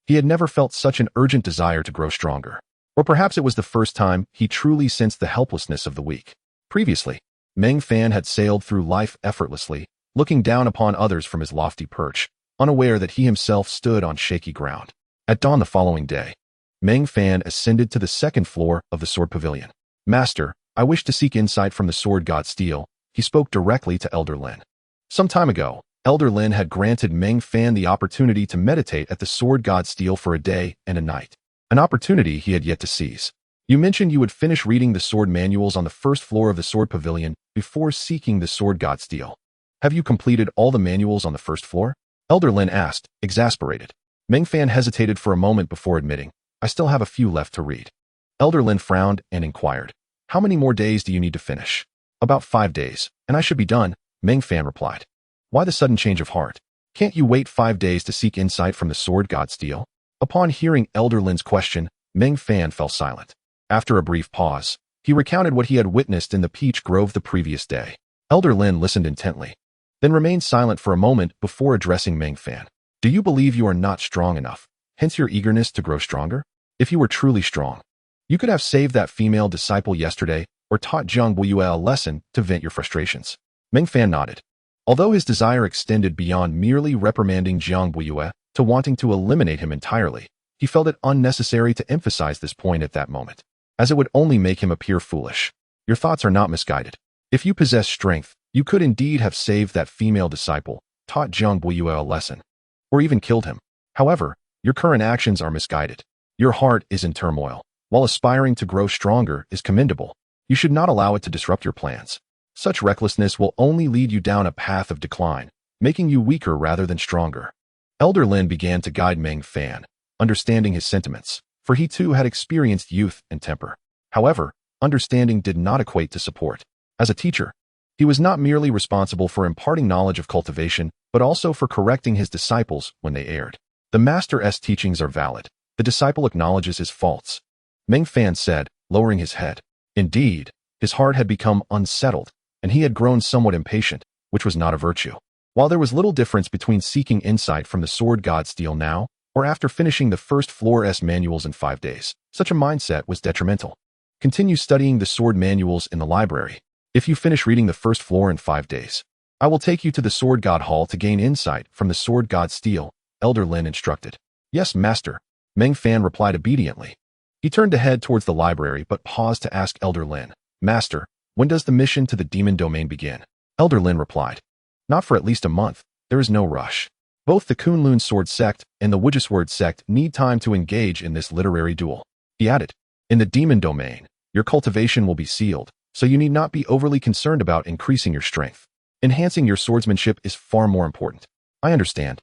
He had never felt such an urgent desire to grow stronger. Or perhaps it was the first time he truly sensed the helplessness of the weak. Previously, Meng Fan had sailed through life effortlessly, looking down upon others from his lofty perch, unaware that he himself stood on shaky ground. At dawn the following day, Meng Fan ascended to the second floor of the Sword Pavilion. "Master, I wish to seek insight from the sword god Steel," he spoke directly to Elder Lin. Some time ago, Elder Lin had granted Meng Fan the opportunity to meditate at the sword god Steel for a day and a night, an opportunity he had yet to seize. "You mentioned you would finish reading the sword manuals on the first floor of the Sword Pavilion before seeking the sword god Steel. Have you completed all the manuals on the first floor?" Elder Lin asked, exasperated. Meng Fan hesitated for a moment before admitting, "I still have a few left to read." Elder Lin frowned and inquired, "How many more days do you need to finish?" "About 5 days, and I should be done," Meng Fan replied. "Why the sudden change of heart? Can't you wait 5 days to seek insight from the sword god Steel?" Upon hearing Elder Lin's question, Meng Fan fell silent. After a brief pause, he recounted what he had witnessed in the peach grove the previous day. Elder Lin listened intently, then remained silent for a moment before addressing Meng Fan. "Do you believe you are not strong enough, hence your eagerness to grow stronger? If you were truly strong, you could have saved that female disciple yesterday or taught Jiang Buiyue a lesson to vent your frustrations." Meng Fan nodded. Although his desire extended beyond merely reprimanding Jiang Buiyue to wanting to eliminate him entirely, he felt it unnecessary to emphasize this point at that moment, as it would only make him appear foolish. "Your thoughts are not misguided. If you possess strength, you could indeed have saved that female disciple, taught Jiang Buiyue a lesson, or even killed him. However, your current actions are misguided. Your heart is in turmoil. While aspiring to grow stronger is commendable, you should not allow it to disrupt your plans. Such recklessness will only lead you down a path of decline, making you weaker rather than stronger." Elder Lin began to guide Meng Fan, understanding his sentiments, for he too had experienced youth and temper. However, understanding did not equate to support. As a teacher, he was not merely responsible for imparting knowledge of cultivation, but also for correcting his disciples when they erred. The master's teachings are valid. The disciple acknowledges his faults, Meng Fan said, lowering his head. Indeed, his heart had become unsettled, and he had grown somewhat impatient, which was not a virtue. While there was little difference between seeking insight from the sword god Steel now, or after finishing the first floor's manuals in 5 days, such a mindset was detrimental. Continue studying the sword manuals in the library. If you finish reading the first floor in 5 days, I will take you to the sword god hall to gain insight from the sword god Steel, Elder Lin instructed. "Yes, master," Meng Fan replied obediently. He turned to head towards the library but paused to ask Elder Lin, "Master, when does the mission to the demon domain begin?" Elder Lin replied, "Not for at least a month. There is no rush. Both the Kunlun Sword Sect and the Sword Sect need time to engage in this literary duel." He added, "In the demon domain, your cultivation will be sealed, so you need not be overly concerned about increasing your strength. Enhancing your swordsmanship is far more important." "I understand,"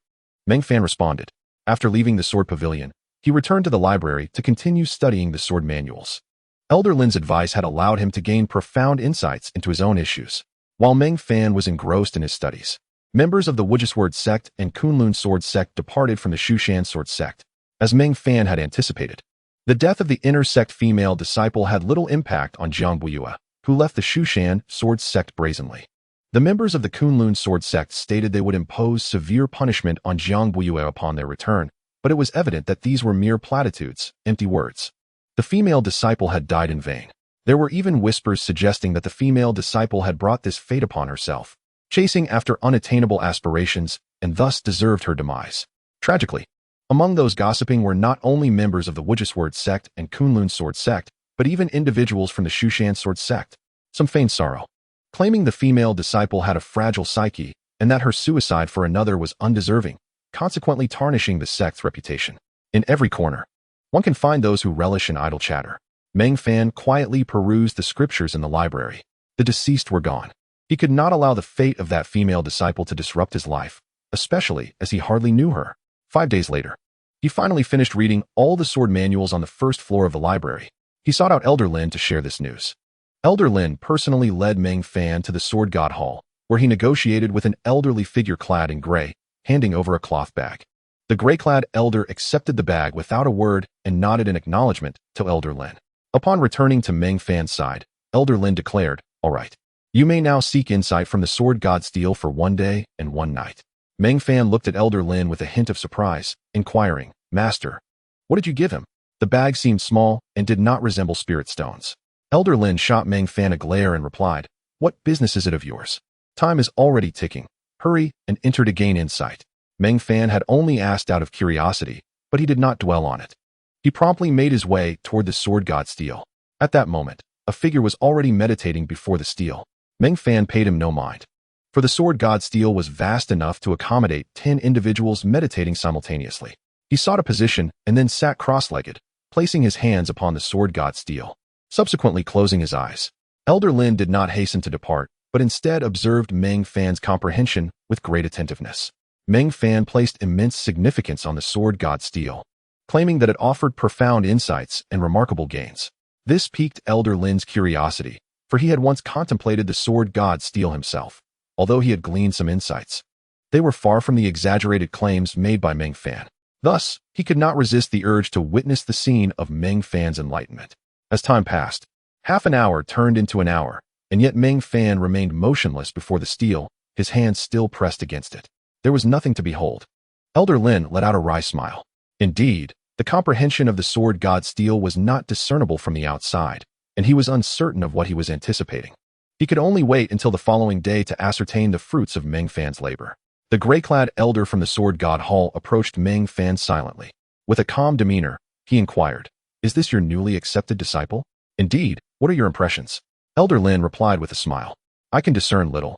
Meng Fan responded. After leaving the Sword Pavilion, he returned to the library to continue studying the sword manuals. Elder Lin's advice had allowed him to gain profound insights into his own issues. While Meng Fan was engrossed in his studies, members of the Sword Sect and Kunlun Sword Sect departed from the Shu Mountain Sword Sect. As Meng Fan had anticipated, the death of the inner sect female disciple had little impact on Jiang Buiyue, who left the Shu Mountain Sword Sect brazenly. The members of the Kunlun Sword Sect stated they would impose severe punishment on Jiang Buiyue upon their return, but it was evident that these were mere platitudes, empty words. The female disciple had died in vain. There were even whispers suggesting that the female disciple had brought this fate upon herself, chasing after unattainable aspirations, and thus deserved her demise. Tragically, among those gossiping were not only members of the Sword Sect and Kunlun Sword Sect, but even individuals from the Shu Mountain Sword Sect. Some feigned sorrow, claiming the female disciple had a fragile psyche and that her suicide for another was undeserving, consequently tarnishing the sect's reputation. In every corner, one can find those who relish in idle chatter. Meng Fan quietly perused the scriptures in the library. The deceased were gone. He could not allow the fate of that female disciple to disrupt his life, especially as he hardly knew her. 5 days later, he finally finished reading all the sword manuals on the first floor of the library. He sought out Elder Lin to share this news. Elder Lin personally led Meng Fan to the Sword God Hall, where he negotiated with an elderly figure clad in gray, handing over a cloth bag. The gray-clad elder accepted the bag without a word and nodded in acknowledgement to Elder Lin. Upon returning to Meng Fan's side, Elder Lin declared, "All right, you may now seek insight from the sword god Steel for 1 day and 1 night." Meng Fan looked at Elder Lin with a hint of surprise, inquiring, Master, what did you give him? The bag seemed small and did not resemble spirit stones. Elder Lin shot Meng Fan a glare and replied, "What business is it of yours? Time is already ticking. Hurry and enter to gain insight." Meng Fan had only asked out of curiosity, but he did not dwell on it. He promptly made his way toward the sword god stele. At that moment, a figure was already meditating before the stele. Meng Fan paid him no mind, for the sword god stele was vast enough to accommodate 10 individuals meditating simultaneously. He sought a position and then sat cross-legged, placing his hands upon the sword god stele, subsequently closing his eyes. Elder Lin did not hasten to depart, but instead observed Meng Fan's comprehension with great attentiveness. Meng Fan placed immense significance on the sword god stele, claiming that it offered profound insights and remarkable gains. This piqued Elder Lin's curiosity, for he had once contemplated the sword god stele himself, although he had gleaned some insights. They were far from the exaggerated claims made by Meng Fan. Thus, he could not resist the urge to witness the scene of Meng Fan's enlightenment. As time passed, half an hour turned into an hour, and yet Meng Fan remained motionless before the stele, his hands still pressed against it. There was nothing to behold. Elder Lin let out a wry smile. Indeed, the comprehension of the sword god stele was not discernible from the outside, and he was uncertain of what he was anticipating. He could only wait until the following day to ascertain the fruits of Meng Fan's labor. The gray-clad elder from the sword god hall approached Meng Fan silently. With a calm demeanor, he inquired, "Is this your newly accepted disciple?" "Indeed. What are your impressions?" Elder Lin replied with a smile. "I can discern little,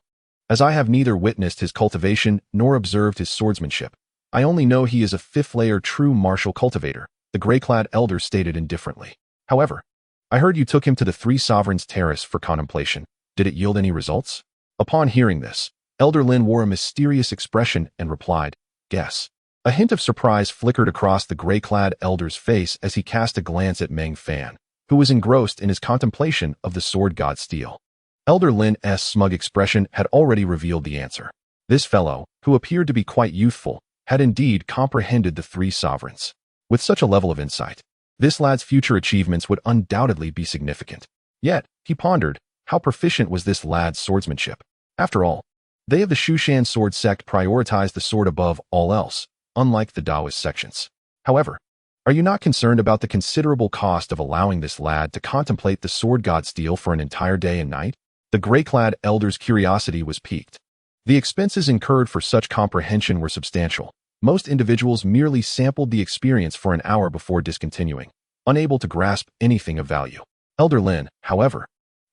as I have neither witnessed his cultivation nor observed his swordsmanship. I only know he is a fifth-layer true martial cultivator," the gray-clad elder stated indifferently. "However, I heard you took him to the Three Sovereigns Terrace for contemplation. Did it yield any results?" Upon hearing this, Elder Lin wore a mysterious expression and replied, "Guess." A hint of surprise flickered across the gray-clad elder's face as he cast a glance at Meng Fan, who was engrossed in his contemplation of the sword god stele. Elder Lin's smug expression had already revealed the answer. This fellow, who appeared to be quite youthful, had indeed comprehended the three sovereigns. With such a level of insight, this lad's future achievements would undoubtedly be significant. Yet, he pondered, how proficient was this lad's swordsmanship? After all, they of the Shu Mountain Sword Sect prioritize the sword above all else, unlike the Taoist sections. However, are you not concerned about the considerable cost of allowing this lad to contemplate the sword god stele for an entire day and night? The gray-clad elder's curiosity was piqued. The expenses incurred for such comprehension were substantial. Most individuals merely sampled the experience for an hour before discontinuing, unable to grasp anything of value. Elder Lin, however,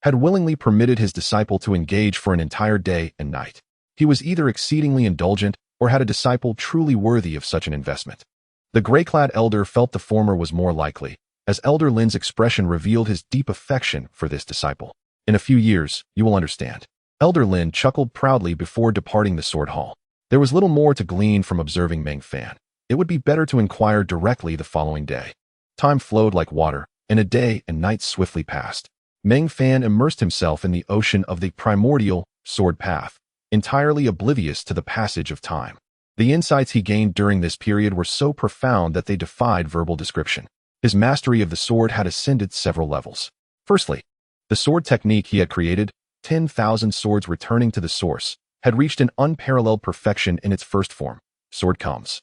had willingly permitted his disciple to engage for an entire day and night. He was either exceedingly indulgent or had a disciple truly worthy of such an investment. The gray-clad elder felt the former was more likely, as Elder Lin's expression revealed his deep affection for this disciple. "In a few years, you will understand." Elder Lin chuckled proudly before departing the sword hall. There was little more to glean from observing Meng Fan. It would be better to inquire directly the following day. Time flowed like water, and a day and night swiftly passed. Meng Fan immersed himself in the ocean of the primordial sword path, entirely oblivious to the passage of time. The insights he gained during this period were so profound that they defied verbal description. His mastery of the sword had ascended several levels. Firstly, the sword technique he had created, 10,000 swords returning to the source, had reached an unparalleled perfection in its first form, sword comes.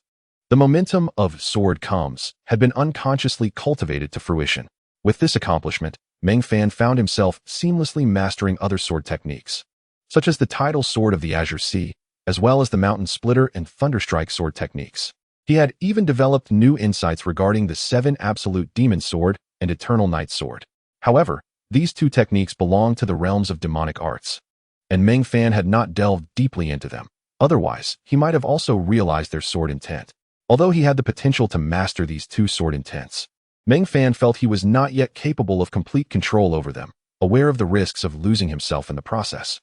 The momentum of sword comes had been unconsciously cultivated to fruition. With this accomplishment, Meng Fan found himself seamlessly mastering other sword techniques, such as the tidal sword of the Azure Sea, as well as the mountain splitter and thunderstrike sword techniques. He had even developed new insights regarding the 7 absolute demon sword and eternal night sword. However, these two techniques belonged to the realms of demonic arts, and Meng Fan had not delved deeply into them. Otherwise, he might have also realized their sword intent. Although he had the potential to master these two sword intents, Meng Fan felt he was not yet capable of complete control over them, aware of the risks of losing himself in the process.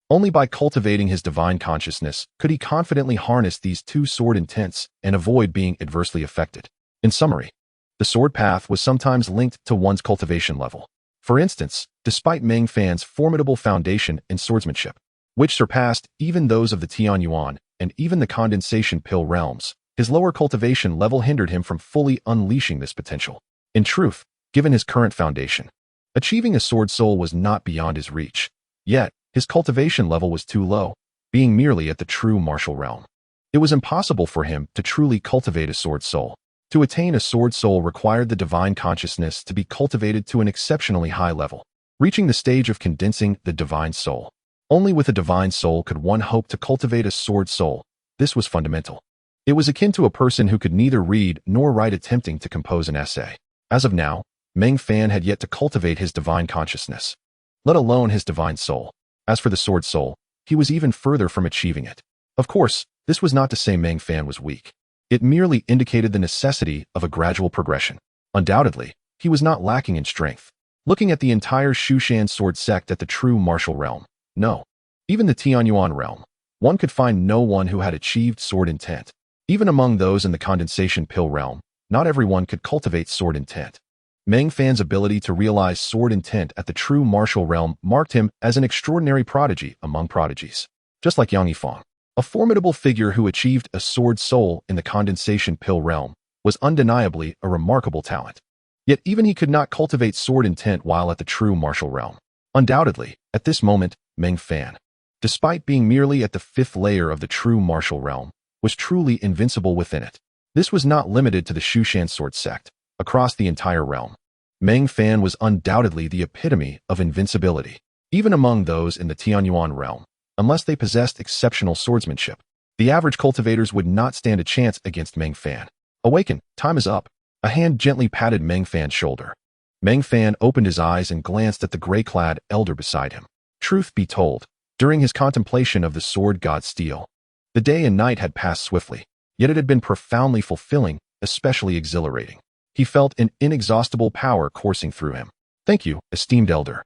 Only by cultivating his divine consciousness could he confidently harness these two sword intents and avoid being adversely affected. In summary, the sword path was sometimes linked to one's cultivation level. For instance, despite Meng Fan's formidable foundation in swordsmanship, which surpassed even those of the Tian Yuan and even the condensation pill realms, his lower cultivation level hindered him from fully unleashing this potential. In truth, given his current foundation, achieving a sword soul was not beyond his reach. Yet, his cultivation level was too low, being merely at the true martial realm. It was impossible for him to truly cultivate a sword soul. To attain a sword soul required the divine consciousness to be cultivated to an exceptionally high level, reaching the stage of condensing the divine soul. Only with a divine soul could one hope to cultivate a sword soul. This was fundamental. It was akin to a person who could neither read nor write attempting to compose an essay. As of now, Meng Fan had yet to cultivate his divine consciousness, let alone his divine soul. As for the sword soul, he was even further from achieving it. Of course, this was not to say Meng Fan was weak. It merely indicated the necessity of a gradual progression. Undoubtedly, he was not lacking in strength. Looking at the entire Shu Mountain Sword Sect at the true martial realm, no. Even the Tianyuan realm, one could find no one who had achieved sword intent. Even among those in the condensation pill realm, not everyone could cultivate sword intent. Meng Fan's ability to realize sword intent at the true martial realm marked him as an extraordinary prodigy among prodigies. Just like Yang Yifang, a formidable figure who achieved a sword soul in the condensation pill realm, was undeniably a remarkable talent. Yet even he could not cultivate sword intent while at the true martial realm. Undoubtedly, at this moment, Meng Fan, despite being merely at the 5th layer of the true martial realm, was truly invincible within it. This was not limited to the Shu Mountain Sword Sect. Across the entire realm, Meng Fan was undoubtedly the epitome of invincibility, even among those in the Tianyuan realm. Unless they possessed exceptional swordsmanship, the average cultivators would not stand a chance against Meng Fan. Awaken, time is up. A hand gently patted Meng Fan's shoulder. Meng Fan opened his eyes and glanced at the gray-clad elder beside him. Truth be told, during his contemplation of the sword god steel, the day and night had passed swiftly, yet it had been profoundly fulfilling, especially exhilarating. He felt an inexhaustible power coursing through him. Thank you, esteemed elder.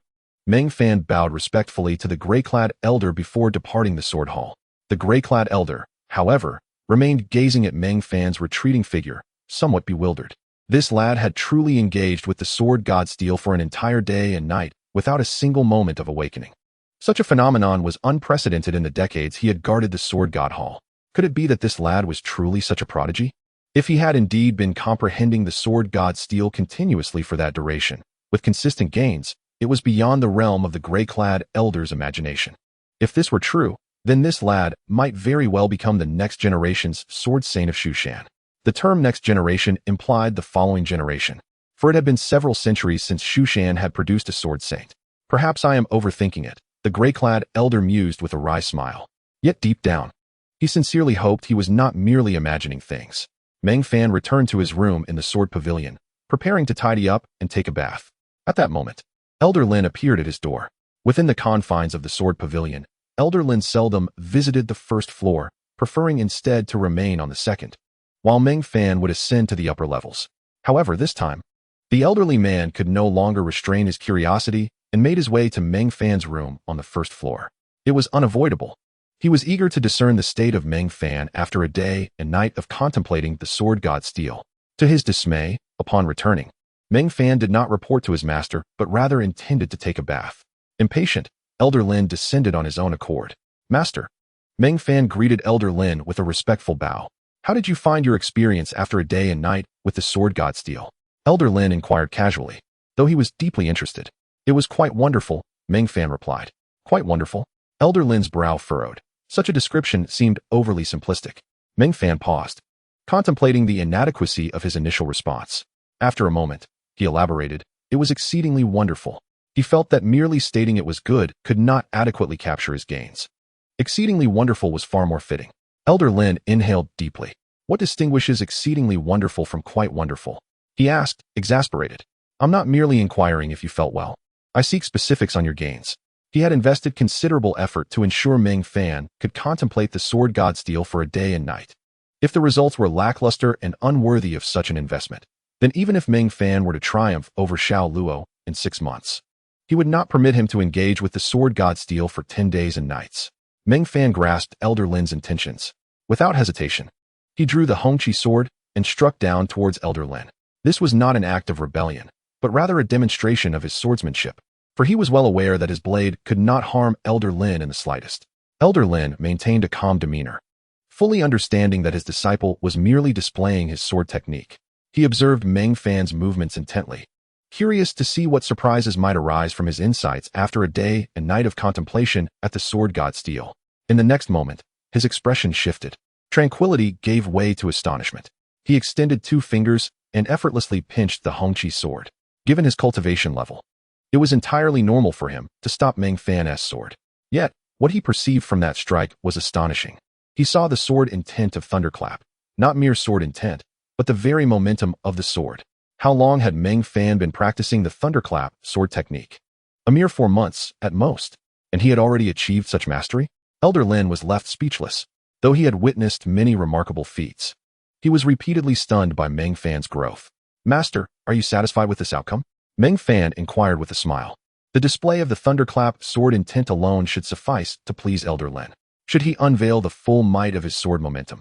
Meng Fan bowed respectfully to the gray-clad elder before departing the sword hall. The gray-clad elder, however, remained gazing at Meng Fan's retreating figure, somewhat bewildered. This lad had truly engaged with the sword god steel for an entire day and night without a single moment of awakening. Such a phenomenon was unprecedented in the decades he had guarded the sword god hall. Could it be that this lad was truly such a prodigy? If he had indeed been comprehending the sword god steel continuously for that duration, with consistent gains, it was beyond the realm of the gray-clad elder's imagination. If this were true, then this lad might very well become the next generation's sword saint of Shu Mountain. The term next generation implied the following generation, for it had been several centuries since Shu Mountain had produced a sword saint. Perhaps I am overthinking it, the gray-clad elder mused with a wry smile. Yet deep down, he sincerely hoped he was not merely imagining things. Meng Fan returned to his room in the Sword Pavilion, preparing to tidy up and take a bath. At that moment, Elder Lin appeared at his door. Within the confines of the Sword Pavilion, Elder Lin seldom visited the first floor, preferring instead to remain on the second, while Meng Fan would ascend to the upper levels. However, this time, the elderly man could no longer restrain his curiosity and made his way to Meng Fan's room on the first floor. It was unavoidable. He was eager to discern the state of Meng Fan after a day and night of contemplating the sword god steel. To his dismay, upon returning, Meng Fan did not report to his master, but rather intended to take a bath. Impatient, Elder Lin descended on his own accord. Master. Meng Fan greeted Elder Lin with a respectful bow. How did you find your experience after a day and night with the sword god steel? Elder Lin inquired casually, though he was deeply interested. It was quite wonderful, Meng Fan replied. Quite wonderful? Elder Lin's brow furrowed. Such a description seemed overly simplistic. Meng Fan paused, contemplating the inadequacy of his initial response. After a moment, he elaborated, it was exceedingly wonderful. He felt that merely stating it was good could not adequately capture his gains. Exceedingly wonderful was far more fitting. Elder Lin inhaled deeply. What distinguishes exceedingly wonderful from quite wonderful? He asked, exasperated. I'm not merely inquiring if you felt well. I seek specifics on your gains. He had invested considerable effort to ensure Meng Fan could contemplate the sword god steel for a day and night. If the results were lackluster and unworthy of such an investment, then even if Meng Fan were to triumph over Xiao Luo in 6 months, he would not permit him to engage with the sword god steel for 10 days and nights. Meng Fan grasped Elder Lin's intentions. Without hesitation, he drew the Hongqi sword and struck down towards Elder Lin. This was not an act of rebellion, but rather a demonstration of his swordsmanship, for he was well aware that his blade could not harm Elder Lin in the slightest. Elder Lin maintained a calm demeanor, fully understanding that his disciple was merely displaying his sword technique. He observed Meng Fan's movements intently, curious to see what surprises might arise from his insights after a day and night of contemplation at the sword god steel. In the next moment, his expression shifted. Tranquility gave way to astonishment. He extended 2 fingers and effortlessly pinched the Hongqi sword. Given his cultivation level, it was entirely normal for him to stop Meng Fan's sword. Yet, what he perceived from that strike was astonishing. He saw the sword intent of Thunderclap, not mere sword intent, but the very momentum of the sword. How long had Meng Fan been practicing the Thunderclap sword technique? A mere 4 months, at most, and he had already achieved such mastery? Elder Lin was left speechless, though he had witnessed many remarkable feats. He was repeatedly stunned by Meng Fan's growth. Master, are you satisfied with this outcome? Meng Fan inquired with a smile. The display of the Thunderclap sword intent alone should suffice to please Elder Lin. Should he unveil the full might of his sword momentum,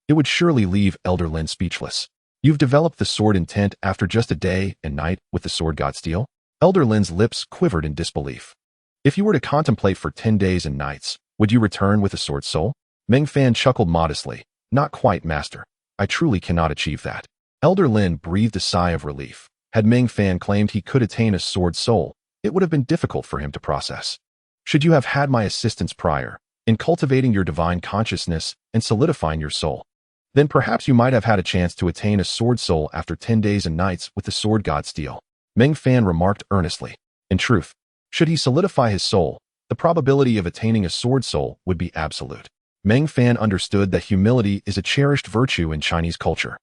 it would surely leave Elder Lin speechless. You've developed the sword intent after just a day and night with the sword god steel? Elder Lin's lips quivered in disbelief. If you were to contemplate for 10 days and nights, would you return with a sword soul? Meng Fan chuckled modestly. Not quite, master. I truly cannot achieve that. Elder Lin breathed a sigh of relief. Had Meng Fan claimed he could attain a sword soul, it would have been difficult for him to process. Should you have had my assistance prior, in cultivating your divine consciousness and solidifying your soul, then perhaps you might have had a chance to attain a sword soul after 10 days and nights with the sword god steel. Meng Fan remarked earnestly. In truth, should he solidify his soul, the probability of attaining a sword soul would be absolute. Meng Fan understood that humility is a cherished virtue in Chinese culture.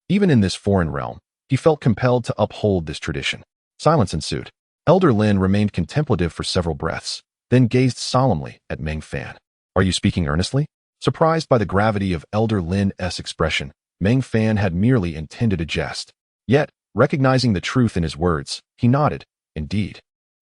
Even in this foreign realm, he felt compelled to uphold this tradition. Silence ensued. Elder Lin remained contemplative for several breaths, then gazed solemnly at Meng Fan. Are you speaking earnestly? Surprised by the gravity of Elder Lin's expression, Meng Fan had merely intended a jest. Yet, recognizing the truth in his words, he nodded. Indeed.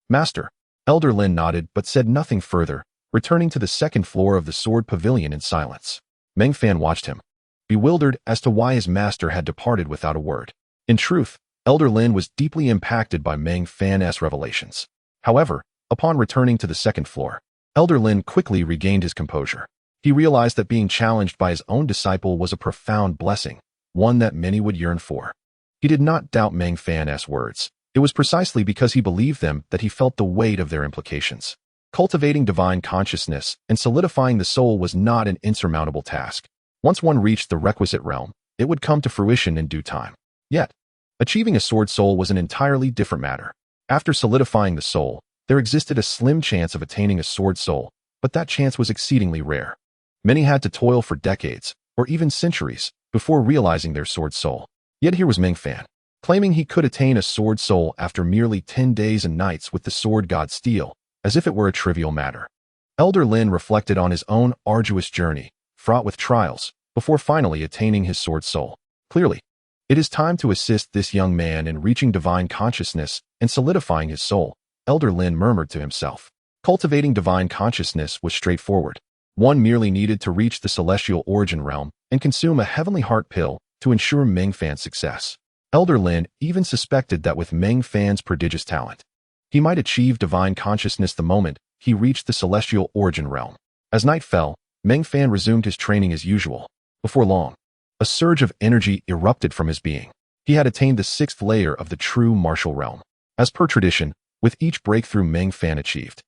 Master. Elder Lin nodded but said nothing further, returning to the second floor of the Sword Pavilion in silence. Meng Fan watched him, bewildered as to why his master had departed without a word. In truth, Elder Lin was deeply impacted by Meng Fan's revelations. However, upon returning to the second floor, Elder Lin quickly regained his composure. He realized that being challenged by his own disciple was a profound blessing, one that many would yearn for. He did not doubt Meng Fan's words. It was precisely because he believed them that he felt the weight of their implications. Cultivating divine consciousness and solidifying the soul was not an insurmountable task. Once one reached the requisite realm, it would come to fruition in due time. Yet, achieving a sword soul was an entirely different matter. After solidifying the soul, there existed a slim chance of attaining a sword soul, but that chance was exceedingly rare. Many had to toil for decades, or even centuries, before realizing their sword soul. Yet here was Meng Fan, claiming he could attain a sword soul after merely 10 days and nights with the sword god steel, as if it were a trivial matter. Elder Lin reflected on his own arduous journey, fraught with trials, before finally attaining his sword soul. Clearly, it is time to assist this young man in reaching divine consciousness and solidifying his soul, Elder Lin murmured to himself. Cultivating divine consciousness was straightforward. One merely needed to reach the celestial origin realm and consume a heavenly heart pill to ensure Meng Fan's success. Elder Lin even suspected that with Meng Fan's prodigious talent, he might achieve divine consciousness the moment he reached the celestial origin realm. As night fell, Meng Fan resumed his training as usual. Before long, a surge of energy erupted from his being. He had attained the 6th layer of the true martial realm. As per tradition, with each breakthrough Meng Fan achieved,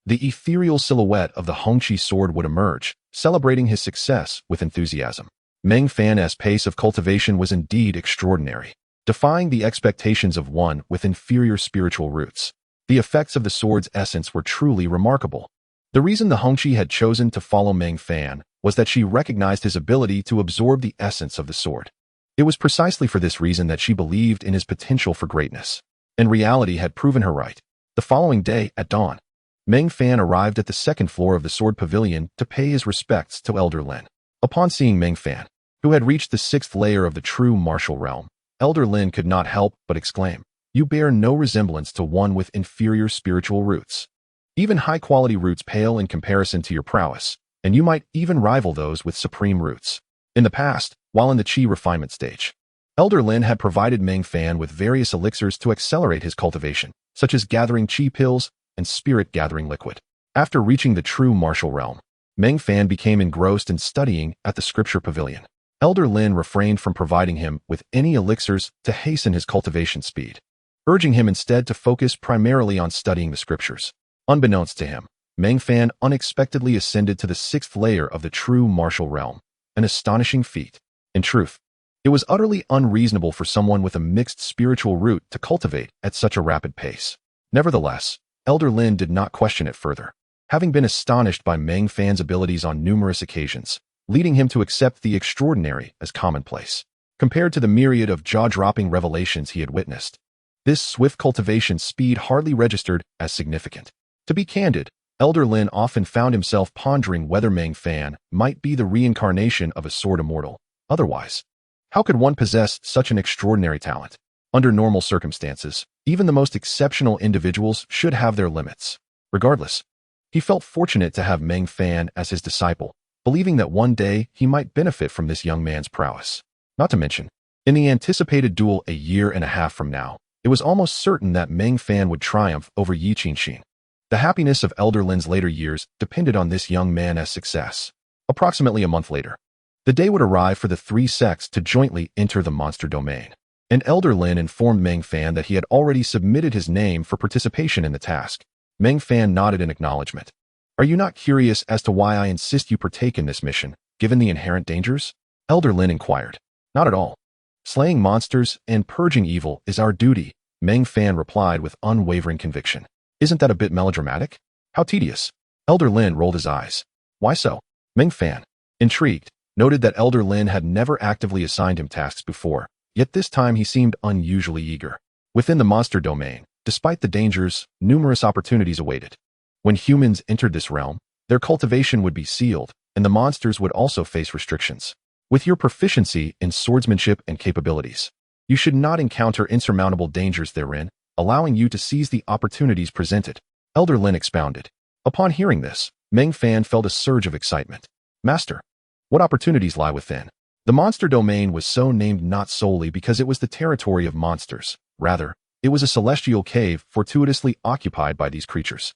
the ethereal silhouette of the Hongqi sword would emerge, celebrating his success with enthusiasm. Meng Fan's pace of cultivation was indeed extraordinary, defying the expectations of one with inferior spiritual roots. The effects of the sword's essence were truly remarkable. The reason the Hongqi had chosen to follow Meng Fan was that she recognized his ability to absorb the essence of the sword. It was precisely for this reason that she believed in his potential for greatness, and reality had proven her right. The following day, at dawn, Meng Fan arrived at the second floor of the Sword Pavilion to pay his respects to Elder Lin. Upon seeing Meng Fan, who had reached the 6th layer of the true martial realm, Elder Lin could not help but exclaim, "You bear no resemblance to one with inferior spiritual roots. Even high-quality roots pale in comparison to your prowess, and you might even rival those with supreme roots." In the past, while in the Qi refinement stage, Elder Lin had provided Meng Fan with various elixirs to accelerate his cultivation, such as gathering Qi pills and spirit-gathering liquid. After reaching the true martial realm, Meng Fan became engrossed in studying at the Scripture Pavilion. Elder Lin refrained from providing him with any elixirs to hasten his cultivation speed, urging him instead to focus primarily on studying the scriptures. Unbeknownst to him, Meng Fan unexpectedly ascended to the 6th layer of the true martial realm, an astonishing feat. In truth, It was utterly unreasonable for someone with a mixed spiritual root to cultivate at such a rapid pace. Nevertheless, Elder Lin did not question it further, having been astonished by Meng Fan's abilities on numerous occasions, leading him to accept the extraordinary as commonplace. Compared to the myriad of jaw-dropping revelations he had witnessed, this swift cultivation speed hardly registered as significant. To be candid, Elder Lin often found himself pondering whether Meng Fan might be the reincarnation of a sword immortal. Otherwise, how could one possess such an extraordinary talent? Under normal circumstances, even the most exceptional individuals should have their limits. Regardless, he felt fortunate to have Meng Fan as his disciple, believing that one day he might benefit from this young man's prowess. Not to mention, in the anticipated duel a year and a half from now, it was almost certain that Meng Fan would triumph over Yi Qinxin. The happiness of Elder Lin's later years depended on this young man's success. Approximately a month later, the day would arrive for the three sects to jointly enter the monster domain, and Elder Lin informed Meng Fan that he had already submitted his name for participation in the task. Meng Fan nodded in acknowledgement. "Are you not curious as to why I insist you partake in this mission, given the inherent dangers?" Elder Lin inquired. "Not at all. Slaying monsters and purging evil is our duty," Meng Fan replied with unwavering conviction. "Isn't that a bit melodramatic? How tedious." Elder Lin rolled his eyes. "Why so?" Meng Fan, intrigued, noted that Elder Lin had never actively assigned him tasks before, yet this time he seemed unusually eager. Within the monster domain, despite the dangers, numerous opportunities awaited. When humans entered this realm, their cultivation would be sealed, and the monsters would also face restrictions. With your proficiency in swordsmanship and capabilities, you should not encounter insurmountable dangers therein, allowing you to seize the opportunities presented. Elder Lin expounded. Upon hearing this, Meng Fan felt a surge of excitement. "Master, what opportunities lie within?" The monster domain was so named not solely because it was the territory of monsters. Rather, it was a celestial cave fortuitously occupied by these creatures.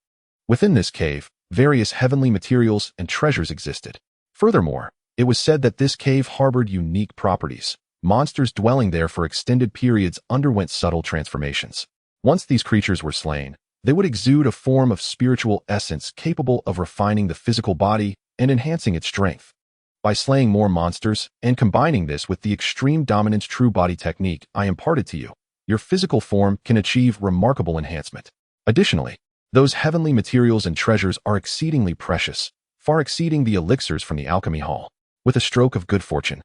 Within this cave, various heavenly materials and treasures existed. Furthermore, it was said that this cave harbored unique properties. Monsters dwelling there for extended periods underwent subtle transformations. Once these creatures were slain, they would exude a form of spiritual essence capable of refining the physical body and enhancing its strength. By slaying more monsters and combining this with the extreme dominance true body technique I imparted to you, your physical form can achieve remarkable enhancement. Additionally, those heavenly materials and treasures are exceedingly precious, far exceeding the elixirs from the alchemy hall. With a stroke of good fortune,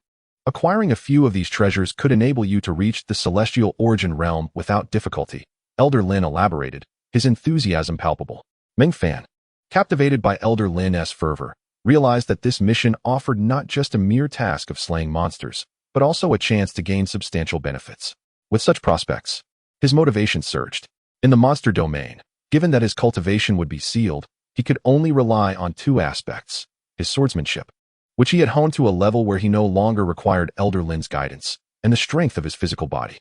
acquiring a few of these treasures could enable you to reach the celestial origin realm without difficulty. Elder Lin elaborated, his enthusiasm palpable. Meng Fan, captivated by Elder Lin's fervor, realized that this mission offered not just a mere task of slaying monsters, but also a chance to gain substantial benefits. With such prospects, his motivation surged. In the monster domain, given that his cultivation would be sealed, he could only rely on two aspects: his swordsmanship, which he had honed to a level where he no longer required Elder Lin's guidance, and the strength of his physical body.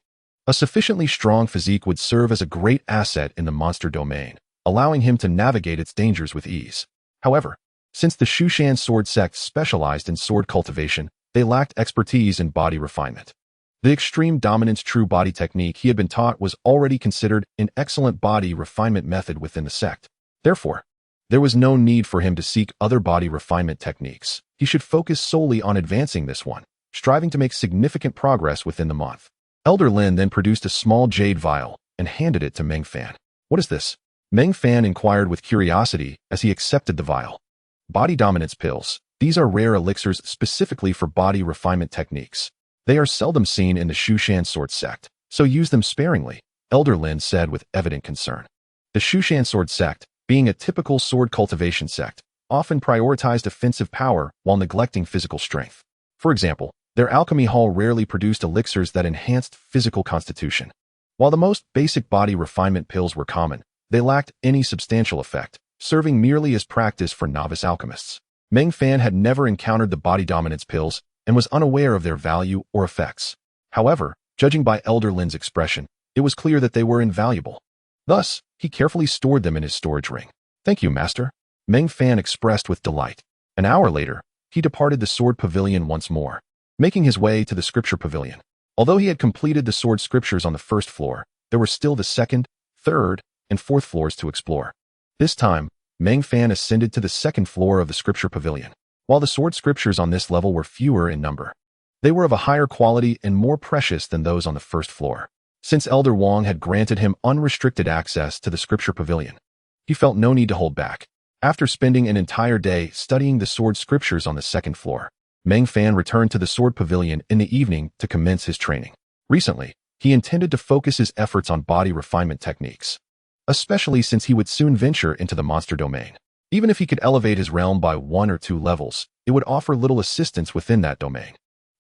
A sufficiently strong physique would serve as a great asset in the monster domain, allowing him to navigate its dangers with ease. However, since the Shu Mountain Sword Sect specialized in sword cultivation, they lacked expertise in body refinement. The extreme dominance true body technique he had been taught was already considered an excellent body refinement method within the sect. Therefore, there was no need for him to seek other body refinement techniques. He should focus solely on advancing this one, striving to make significant progress within the month. Elder Lin then produced a small jade vial and handed it to Meng Fan. "What is this?" Meng Fan inquired with curiosity as he accepted the vial. "Body dominance pills. These are rare elixirs specifically for body refinement techniques. They are seldom seen in the Shu Mountain Sword Sect, so use them sparingly," Elder Lin said with evident concern. The Shu Mountain Sword Sect, being a typical sword cultivation sect, often prioritized offensive power while neglecting physical strength. For example, their alchemy hall rarely produced elixirs that enhanced physical constitution. While the most basic body refinement pills were common, they lacked any substantial effect, serving merely as practice for novice alchemists. Meng Fan had never encountered the body dominance pills and was unaware of their value or effects. However, judging by Elder Lin's expression, it was clear that they were invaluable. Thus, he carefully stored them in his storage ring. "Thank you, Master," Meng Fan expressed with delight. An hour later, he departed the Sword Pavilion once more, making his way to the Scripture Pavilion. Although he had completed the sword scriptures on the first floor, there were still the second, third, and fourth floors to explore. This time, Meng Fan ascended to the second floor of the Scripture Pavilion. While the sword scriptures on this level were fewer in number, They were of a higher quality and more precious than those on the first floor. Since Elder Wong had granted him unrestricted access to the Scripture Pavilion, he felt no need to hold back. After spending an entire day studying the sword scriptures on the second floor, Meng Fan returned to the Sword Pavilion in the evening to commence his training. Recently, he intended to focus his efforts on body refinement techniques, especially since he would soon venture into the monster domain. Even if he could elevate his realm by 1 or 2 levels, it would offer little assistance within that domain.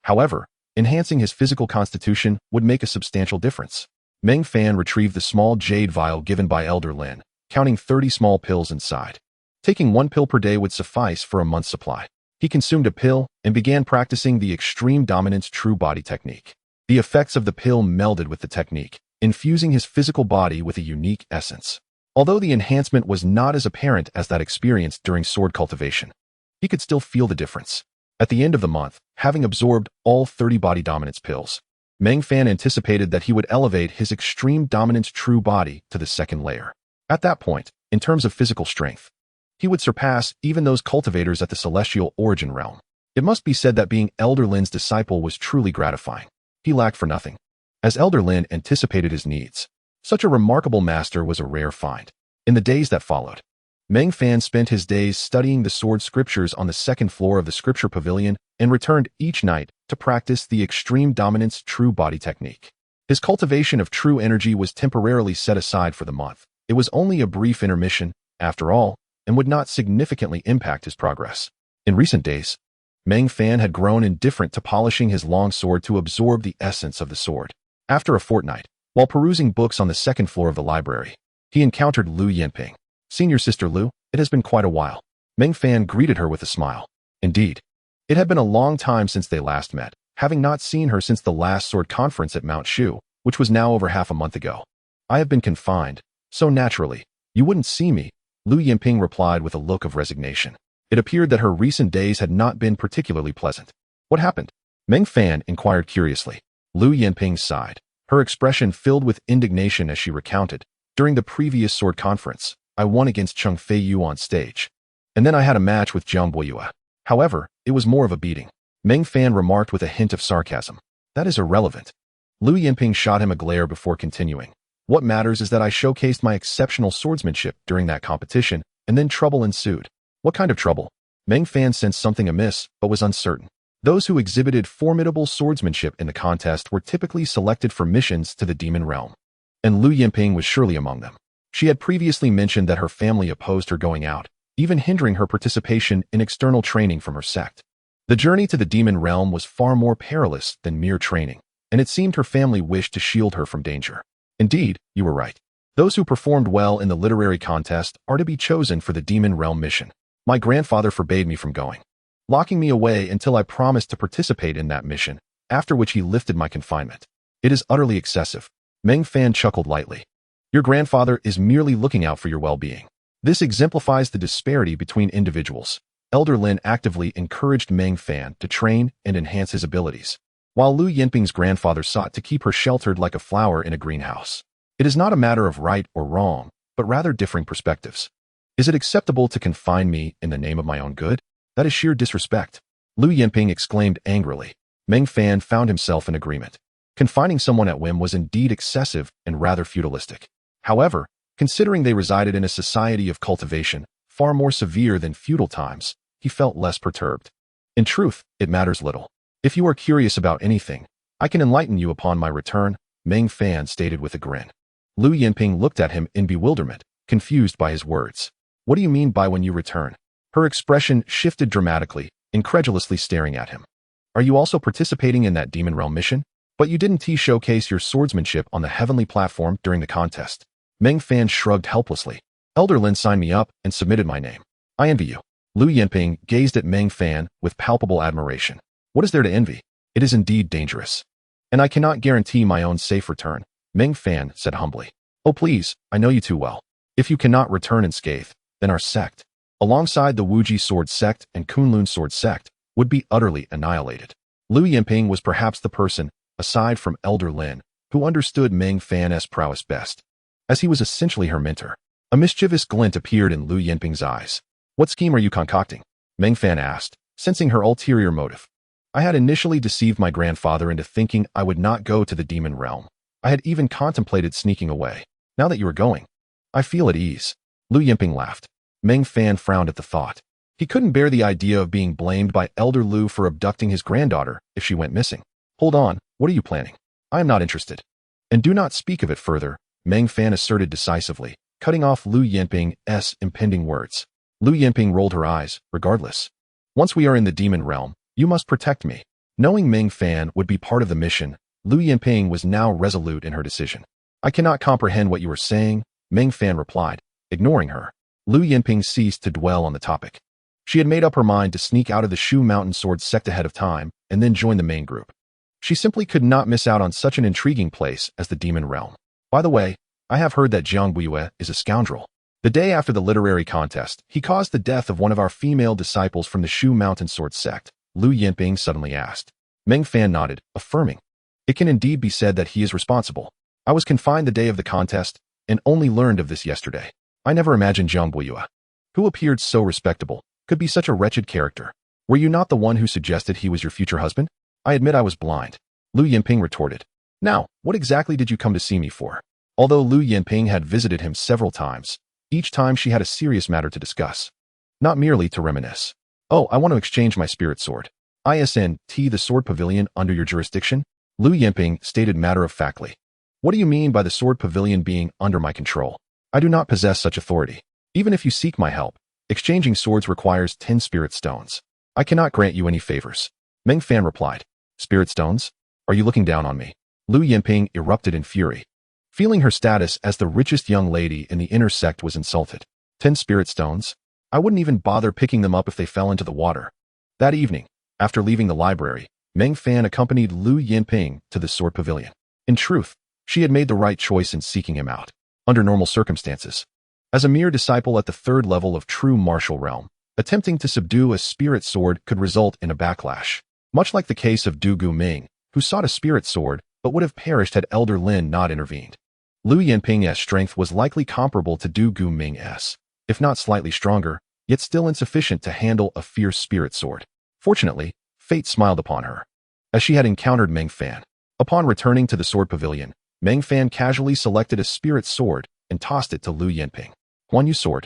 However, enhancing his physical constitution would make a substantial difference. Meng Fan retrieved the small jade vial given by Elder Lin, counting 30 small pills inside. Taking 1 pill per day would suffice for a month's supply. He consumed a pill and began practicing the extreme dominance true body technique. The effects of the pill melded with the technique, infusing his physical body with a unique essence. Although the enhancement was not as apparent as that experienced during sword cultivation, he could still feel the difference. At the end of the month, having absorbed all 30 body dominance pills, Meng Fan anticipated that he would elevate his extreme dominance true body to the second layer. At that point, in terms of physical strength, he would surpass even those cultivators at the celestial origin realm. It must be said that being Elder Lin's disciple was truly gratifying. He lacked for nothing. As Elder Lin anticipated his needs, such a remarkable master was a rare find. In the days that followed, Meng Fan spent his days studying the sword scriptures on the second floor of the Scripture Pavilion and returned each night to practice the extreme dominance true body technique. His cultivation of true energy was temporarily set aside for the month. It was only a brief intermission, after all, and would not significantly impact his progress. In recent days, Meng Fan had grown indifferent to polishing his long sword to absorb the essence of the sword. After a fortnight, while perusing books on the second floor of the library, he encountered Lu Yinping. "Senior Sister Lu, it has been quite a while." Meng Fan greeted her with a smile. Indeed, it had been a long time since they last met, having not seen her since the last sword conference at Mount Shu, which was now over half a month ago. "I have been confined, so naturally, you wouldn't see me," Lu Yinping replied with a look of resignation. It appeared that her recent days had not been particularly pleasant. "What happened?" Meng Fan inquired curiously. Lu Yinping sighed, her expression filled with indignation as she recounted. "During the previous sword conference, I won against Cheng Fei Yu on stage, and then I had a match with Jiang Boyue. However, it was more of a beating." Meng Fan remarked with a hint of sarcasm. "That is irrelevant." Lu Yinping shot him a glare before continuing. "What matters is that I showcased my exceptional swordsmanship during that competition, and then trouble ensued." "What kind of trouble?" Meng Fan sensed something amiss, but was uncertain. Those who exhibited formidable swordsmanship in the contest were typically selected for missions to the demon realm, and Lu Yinping was surely among them. She had previously mentioned that her family opposed her going out, even hindering her participation in external training from her sect. The journey to the demon realm was far more perilous than mere training, and it seemed her family wished to shield her from danger. "Indeed, you were right. Those who performed well in the literary contest are to be chosen for the demon realm mission. My grandfather forbade me from going, locking me away until I promised to participate in that mission, after which he lifted my confinement. It is utterly excessive." Meng Fan chuckled lightly. "Your grandfather is merely looking out for your well-being. This exemplifies the disparity between individuals." Elder Lin actively encouraged Meng Fan to train and enhance his abilities, while Lu Yinping's grandfather sought to keep her sheltered like a flower in a greenhouse. It is not a matter of right or wrong, but rather differing perspectives. Is it acceptable to confine me in the name of my own good? That is sheer disrespect. Lu Yinping exclaimed angrily. Meng Fan found himself in agreement. Confining someone at whim was indeed excessive and rather feudalistic. However, considering they resided in a society of cultivation, far more severe than feudal times, he felt less perturbed. In truth, it matters little. If you are curious about anything, I can enlighten you upon my return, Meng Fan stated with a grin. Lu Yinping looked at him in bewilderment, confused by his words. What do you mean by when you return? Her expression shifted dramatically, incredulously staring at him. Are you also participating in that demon realm mission? But you didn't showcase your swordsmanship on the heavenly platform during the contest. Meng Fan shrugged helplessly. Elder Lin signed me up and submitted my name. I envy you. Lu Yinping gazed at Meng Fan with palpable admiration. What is there to envy? It is indeed dangerous. And I cannot guarantee my own safe return, Meng Fan said humbly. Oh please, I know you too well. If you cannot return unscathed, then our sect, alongside the Wuji Sword Sect and Kunlun Sword Sect, would be utterly annihilated. Lu Yinping was perhaps the person, aside from Elder Lin, who understood Meng Fan's prowess best, as he was essentially her mentor. A mischievous glint appeared in Lu Yinping's eyes. What scheme are you concocting? Meng Fan asked, sensing her ulterior motive. I had initially deceived my grandfather into thinking I would not go to the demon realm. I had even contemplated sneaking away. Now that you are going, I feel at ease. Lu Yinping laughed. Meng Fan frowned at the thought. He couldn't bear the idea of being blamed by Elder Lu for abducting his granddaughter if she went missing. Hold on, what are you planning? I am not interested. And do not speak of it further, Meng Fan asserted decisively, cutting off Lu Yinping's impending words. Lu Yinping rolled her eyes, regardless. Once we are in the demon realm, you must protect me. Knowing Meng Fan would be part of the mission, Lu Yinping was now resolute in her decision. I cannot comprehend what you are saying, Meng Fan replied, ignoring her. Lu Yinping ceased to dwell on the topic. She had made up her mind to sneak out of the Shu Mountain Sword Sect ahead of time and then join the main group. She simply could not miss out on such an intriguing place as the demon realm. By the way, I have heard that Jiang Buiyue is a scoundrel. The day after the literary contest, he caused the death of one of our female disciples from the Shu Mountain Sword Sect, Lu Yinping suddenly asked. Meng Fan nodded, affirming. It can indeed be said that he is responsible. I was confined the day of the contest and only learned of this yesterday. I never imagined Jiang Buiyue, who appeared so respectable, could be such a wretched character. Were you not the one who suggested he was your future husband? I admit I was blind. Lu Yinping retorted. Now, what exactly did you come to see me for? Although Lu Yinping had visited him several times, each time she had a serious matter to discuss. Not merely to reminisce. Oh, I want to exchange my spirit sword. Isn't the Sword Pavilion under your jurisdiction? Lu Yinping stated matter-of-factly. What do you mean by the Sword Pavilion being under my control? I do not possess such authority. Even if you seek my help, exchanging swords requires 10 spirit stones. I cannot grant you any favors. Meng Fan replied. Spirit stones? Are you looking down on me? Lu Yinping erupted in fury, feeling her status as the richest young lady in the inner sect was insulted. 10 spirit stones? I wouldn't even bother picking them up if they fell into the water. That evening, after leaving the library, Meng Fan accompanied Lu Yinping to the Sword Pavilion. In truth, she had made the right choice in seeking him out, under normal circumstances. As a mere disciple at the 3rd level of true martial realm, attempting to subdue a spirit sword could result in a backlash. Much like the case of Du Ming, who sought a spirit sword but would have perished had Elder Lin not intervened. Lu Yinping's strength was likely comparable to Du Ming's, if not slightly stronger, yet still insufficient to handle a fierce spirit sword. Fortunately, fate smiled upon her, as she had encountered Meng Fan. Upon returning to the Sword Pavilion, Meng Fan casually selected a spirit sword and tossed it to Lu Yinping. Huan Yu sword.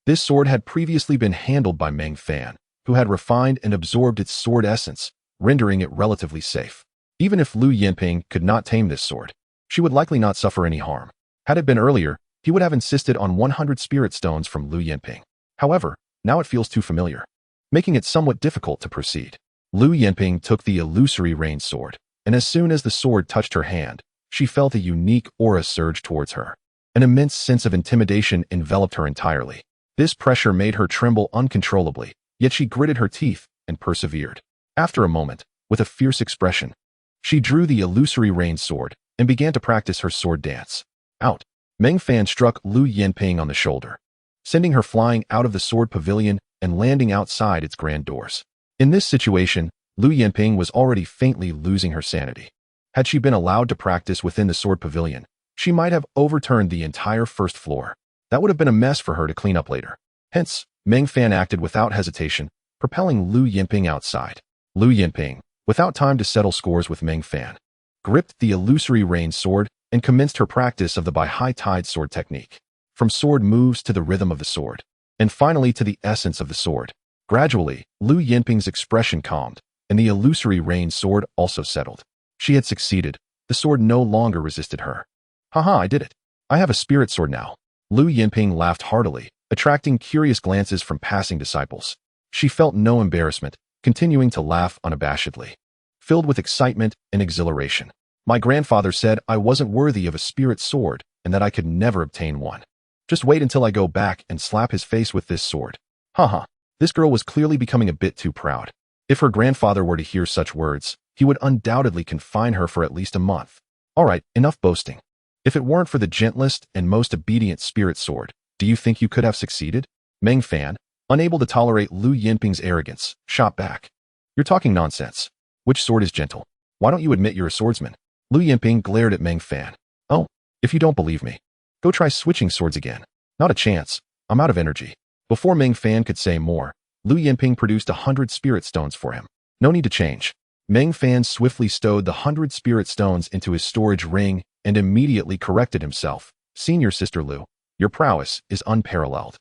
This sword had previously been handled by Meng Fan, who had refined and absorbed its sword essence, rendering it relatively safe. Even if Lu Yinping could not tame this sword, she would likely not suffer any harm. Had it been earlier, he would have insisted on 100 spirit stones from Lu Yinping. However, now it feels too familiar, making it somewhat difficult to proceed. Lu Yinping took the illusory rain sword, and as soon as the sword touched her hand, she felt a unique aura surge towards her. An immense sense of intimidation enveloped her entirely. This pressure made her tremble uncontrollably, yet she gritted her teeth and persevered. After a moment, with a fierce expression, she drew the illusory rain sword and began to practice her sword dance. Out. Meng Fan struck Lu Yinping on the shoulder, sending her flying out of the Sword Pavilion and landing outside its grand doors. In this situation, Lu Yinping was already faintly losing her sanity. Had she been allowed to practice within the Sword Pavilion, she might have overturned the entire first floor. That would have been a mess for her to clean up later. Hence, Meng Fan acted without hesitation, propelling Lu Yinping outside. Lu Yinping, without time to settle scores with Meng Fan, gripped the illusory rain sword and commenced her practice of the by high tide sword technique. From sword moves to the rhythm of the sword, and finally to the essence of the sword. Gradually, Lu Yinping's expression calmed, and the illusory rain sword also settled. She had succeeded. The sword no longer resisted her. Haha, I did it. I have a spirit sword now. Lu Yinping laughed heartily, attracting curious glances from passing disciples. She felt no embarrassment, continuing to laugh unabashedly, filled with excitement and exhilaration. My grandfather said I wasn't worthy of a spirit sword and that I could never obtain one. Just wait until I go back and slap his face with this sword. Haha, this girl was clearly becoming a bit too proud. If her grandfather were to hear such words, he would undoubtedly confine her for at least a month. All right, enough boasting. If it weren't for the gentlest and most obedient spirit sword, do you think you could have succeeded? Meng Fan, unable to tolerate Lu Yinping's arrogance, shot back. You're talking nonsense. Which sword is gentle? Why don't you admit you're a swordsman? Lu Yinping glared at Meng Fan. Oh, if you don't believe me, go try switching swords again. Not a chance. I'm out of energy. Before Meng Fan could say more, Lu Yinping produced 100 spirit stones for him. No need to change. Meng Fan swiftly stowed the 100 spirit stones into his storage ring and immediately corrected himself. Senior Sister Lu, your prowess is unparalleled.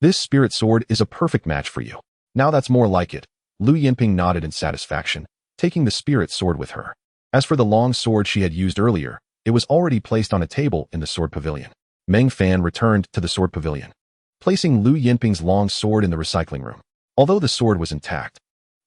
This spirit sword is a perfect match for you. Now that's more like it. Lu Yinping nodded in satisfaction, taking the spirit sword with her. As for the long sword she had used earlier, it was already placed on a table in the Sword Pavilion. Meng Fan returned to the Sword Pavilion, placing Lu Yinping's long sword in the recycling room. Although the sword was intact,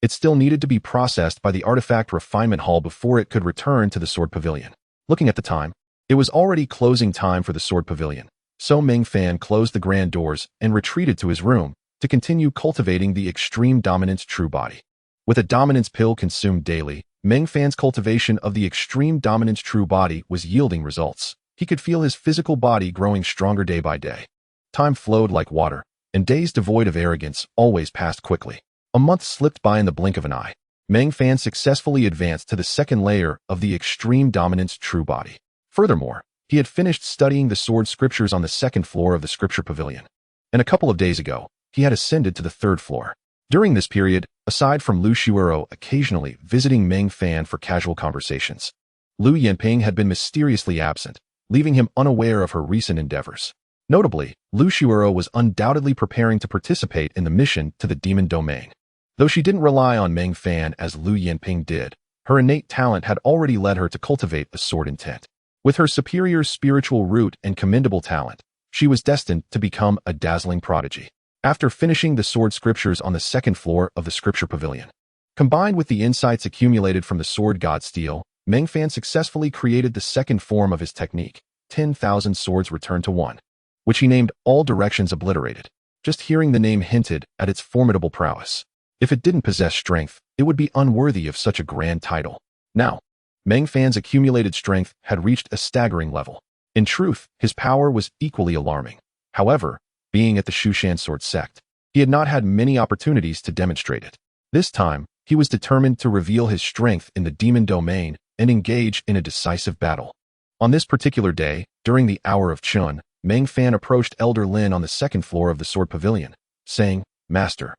it still needed to be processed by the artifact refinement hall before it could return to the Sword Pavilion. Looking at the time, it was already closing time for the Sword Pavilion, so Meng Fan closed the grand doors and retreated to his room to continue cultivating the extreme dominance true body. With a dominance pill consumed daily, Meng Fan's cultivation of the extreme dominance true body was yielding results. He could feel his physical body growing stronger day by day. Time flowed like water, and days devoid of arrogance always passed quickly. A month slipped by in the blink of an eye. Meng Fan successfully advanced to the second layer of the extreme dominance true body. Furthermore, he had finished studying the sword scriptures on the second floor of the scripture pavilion. And a couple of days ago, he had ascended to the third floor. During this period, aside from Lu Shuero occasionally visiting Meng Fan for casual conversations, Lu Yinping had been mysteriously absent, leaving him unaware of her recent endeavors. Notably, Lu Shuero was undoubtedly preparing to participate in the mission to the demon domain. Though she didn't rely on Meng Fan as Lu Yinping did, her innate talent had already led her to cultivate a sword intent. With her superior spiritual root and commendable talent, she was destined to become a dazzling prodigy. After finishing the sword scriptures on the second floor of the scripture pavilion, combined with the insights accumulated from the sword god steel, Meng Fan successfully created the second form of his technique, 10,000 swords returned to one, which he named All Directions Obliterated. Just hearing the name hinted at its formidable prowess. If it didn't possess strength, it would be unworthy of such a grand title. Now, Meng Fan's accumulated strength had reached a staggering level. In truth, his power was equally alarming. However, being at the Shu Mountain Sword Sect, he had not had many opportunities to demonstrate it. This time, he was determined to reveal his strength in the demon domain and engage in a decisive battle. On this particular day, during the hour of Chun, Meng Fan approached Elder Lin on the second floor of the Sword Pavilion, saying, "Master,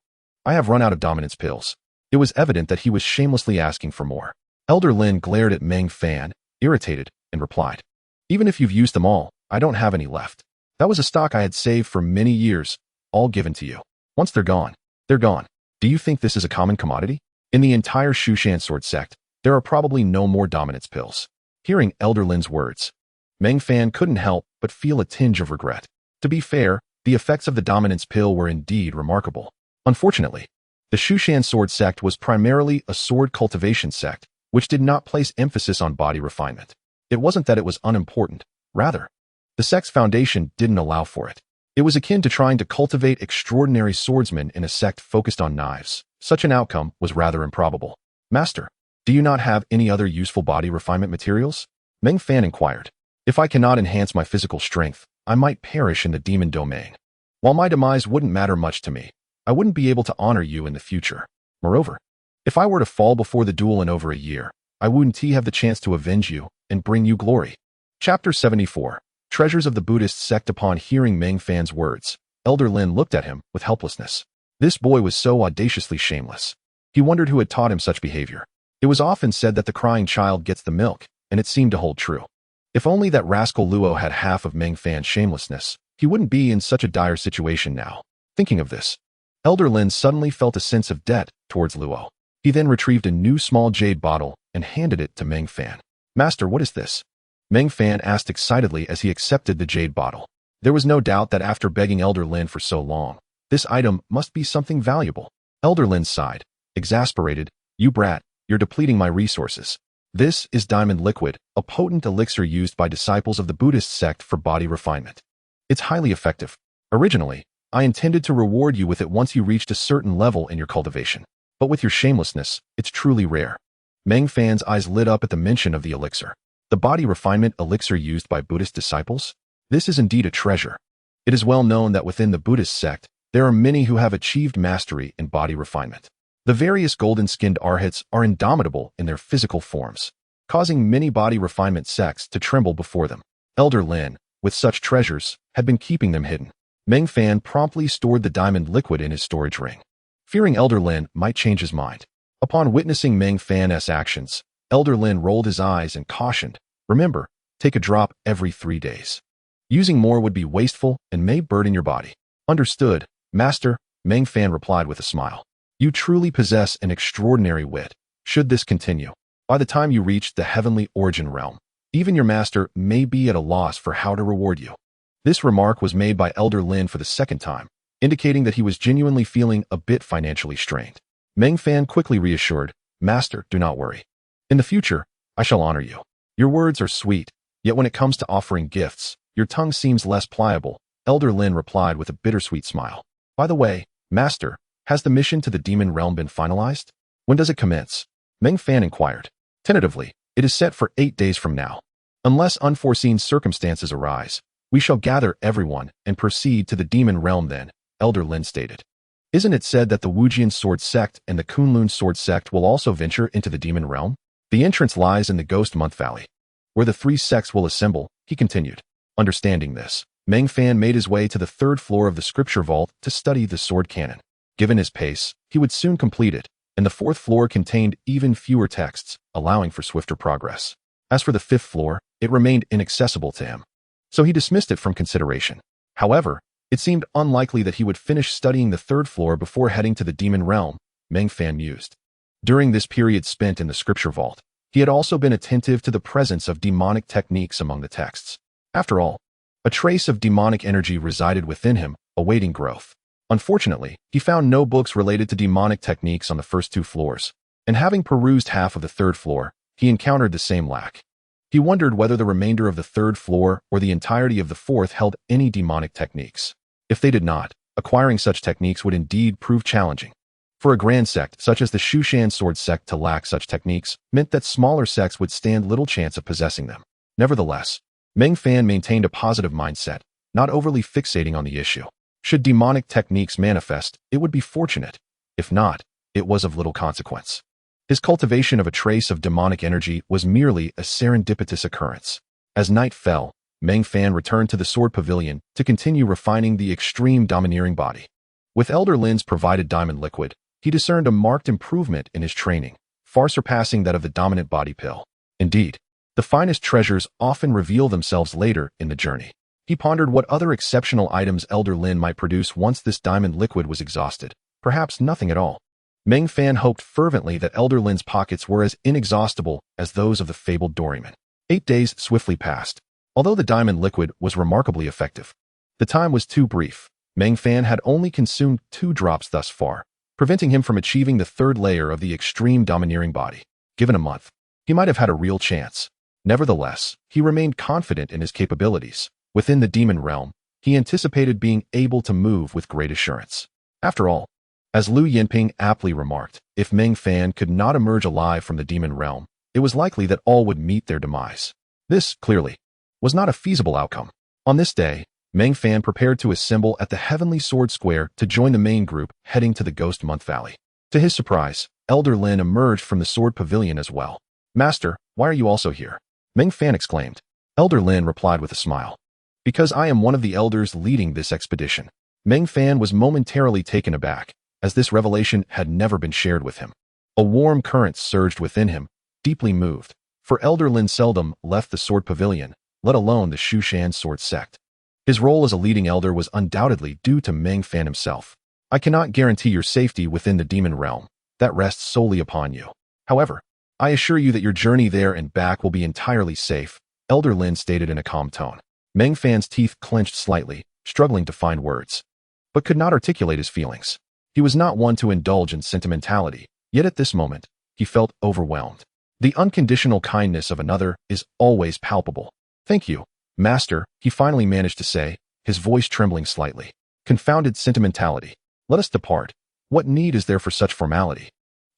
I have run out of dominance pills." It was evident that he was shamelessly asking for more. Elder Lin glared at Meng Fan, irritated, and replied, "Even if you've used them all, I don't have any left. That was a stock I had saved for many years, all given to you. Once they're gone, they're gone. Do you think this is a common commodity? In the entire Shu Mountain Sword Sect, there are probably no more dominance pills." Hearing Elder Lin's words, Meng Fan couldn't help but feel a tinge of regret. To be fair, the effects of the dominance pill were indeed remarkable. Unfortunately, the Shu Mountain Sword Sect was primarily a sword cultivation sect, which did not place emphasis on body refinement. It wasn't that it was unimportant, rather, the sect's foundation didn't allow for it. It was akin to trying to cultivate extraordinary swordsmen in a sect focused on knives. Such an outcome was rather improbable. "Master, do you not have any other useful body refinement materials?" Meng Fan inquired. "If I cannot enhance my physical strength, I might perish in the demon domain. While my demise wouldn't matter much to me, I wouldn't be able to honor you in the future. Moreover, if I were to fall before the duel in over a year, I wouldn't have the chance to avenge you and bring you glory." Chapter 74. Treasures of the Buddhist Sect. Upon hearing Meng Fan's words, Elder Lin looked at him with helplessness. This boy was so audaciously shameless. He wondered who had taught him such behavior. It was often said that the crying child gets the milk, and it seemed to hold true. If only that rascal Luo had half of Meng Fan's shamelessness, he wouldn't be in such a dire situation now. Thinking of this, Elder Lin suddenly felt a sense of debt towards Luo. He then retrieved a new small jade bottle and handed it to Meng Fan. "Master, what is this?" Meng Fan asked excitedly as he accepted the jade bottle. There was no doubt that after begging Elder Lin for so long, this item must be something valuable. Elder Lin sighed, exasperated. "You brat, you're depleting my resources. This is diamond liquid, a potent elixir used by disciples of the Buddhist sect for body refinement. It's highly effective. Originally, I intended to reward you with it once you reached a certain level in your cultivation. But with your shamelessness, it's truly rare." Meng Fan's eyes lit up at the mention of the elixir. The body refinement elixir used by Buddhist disciples? This is indeed a treasure. It is well known that within the Buddhist sect, there are many who have achieved mastery in body refinement. The various golden-skinned arhats are indomitable in their physical forms, causing many body refinement sects to tremble before them. Elder Lin, with such treasures, had been keeping them hidden. Meng Fan promptly stored the diamond liquid in his storage ring, fearing Elder Lin might change his mind. Upon witnessing Meng Fan's actions, Elder Lin rolled his eyes and cautioned, "Remember, take a drop every 3 days. Using more would be wasteful and may burden your body." "Understood, Master," Meng Fan replied with a smile. "You truly possess an extraordinary wit. Should this continue, by the time you reach the heavenly origin realm, even your master may be at a loss for how to reward you." This remark was made by Elder Lin for the second time, indicating that he was genuinely feeling a bit financially strained. Meng Fan quickly reassured, "Master, do not worry. In the future, I shall honor you. Your words are sweet, yet when it comes to offering gifts, your tongue seems less pliable." Elder Lin replied with a bittersweet smile. "By the way, Master, has the mission to the demon realm been finalized? When does it commence?" Meng Fan inquired. "Tentatively, it is set for 8 days from now. Unless unforeseen circumstances arise, we shall gather everyone and proceed to the demon realm then," Elder Lin stated. "Isn't it said that the Wujian Sword Sect and the Kunlun Sword Sect will also venture into the demon realm? The entrance lies in the Ghost Month Valley, where the 3 sects will assemble," he continued. Understanding this, Meng Fan made his way to the 3rd floor of the scripture vault to study the sword canon. Given his pace, he would soon complete it, and the 4th floor contained even fewer texts, allowing for swifter progress. As for the 5th floor, it remained inaccessible to him, so he dismissed it from consideration. However, it seemed unlikely that he would finish studying the 3rd floor before heading to the demon realm, Meng Fan mused. During this period spent in the scripture vault, he had also been attentive to the presence of demonic techniques among the texts. After all, a trace of demonic energy resided within him, awaiting growth. Unfortunately, he found no books related to demonic techniques on the first 2 floors, and having perused half of the 3rd floor, he encountered the same lack. He wondered whether the remainder of the 3rd floor or the entirety of the 4th held any demonic techniques. If they did not, acquiring such techniques would indeed prove challenging. For a grand sect such as the Shu Mountain Sword Sect to lack such techniques meant that smaller sects would stand little chance of possessing them. Nevertheless, Meng Fan maintained a positive mindset, not overly fixating on the issue. Should demonic techniques manifest, it would be fortunate. If not, it was of little consequence. His cultivation of a trace of demonic energy was merely a serendipitous occurrence. As night fell, Meng Fan returned to the Sword Pavilion to continue refining the extreme domineering body. With Elder Lin's provided diamond liquid, he discerned a marked improvement in his training, far surpassing that of the dominant body pill. Indeed, the finest treasures often reveal themselves later in the journey. He pondered what other exceptional items Elder Lin might produce once this diamond liquid was exhausted. Perhaps nothing at all. Meng Fan hoped fervently that Elder Lin's pockets were as inexhaustible as those of the fabled Doryman. 8 days swiftly passed. Although the diamond liquid was remarkably effective, the time was too brief. Meng Fan had only consumed 2 drops thus far, preventing him from achieving the 3rd layer of the extreme domineering body. Given a month, he might have had a real chance. Nevertheless, he remained confident in his capabilities. Within the demon realm, he anticipated being able to move with great assurance. After all, as Lu Yinping aptly remarked, if Meng Fan could not emerge alive from the demon realm, it was likely that all would meet their demise. This, clearly, was not a feasible outcome. On this day, Meng Fan prepared to assemble at the Heavenly Sword Square to join the main group heading to the Ghost Month Valley. To his surprise, Elder Lin emerged from the Sword Pavilion as well. "Master, why are you also here?" Meng Fan exclaimed. Elder Lin replied with a smile. "Because I am one of the elders leading this expedition." Meng Fan was momentarily taken aback, as this revelation had never been shared with him. A warm current surged within him, deeply moved, for Elder Lin seldom left the Sword Pavilion, let alone the Shu Mountain Sword Sect. His role as a leading elder was undoubtedly due to Meng Fan himself. "I cannot guarantee your safety within the demon realm. That rests solely upon you. However, I assure you that your journey there and back will be entirely safe," Elder Lin stated in a calm tone. Meng Fan's teeth clenched slightly, struggling to find words, but could not articulate his feelings. He was not one to indulge in sentimentality, yet at this moment, he felt overwhelmed. The unconditional kindness of another is always palpable. "Thank you, Master," he finally managed to say, his voice trembling slightly. "Confounded sentimentality. Let us depart. What need is there for such formality?"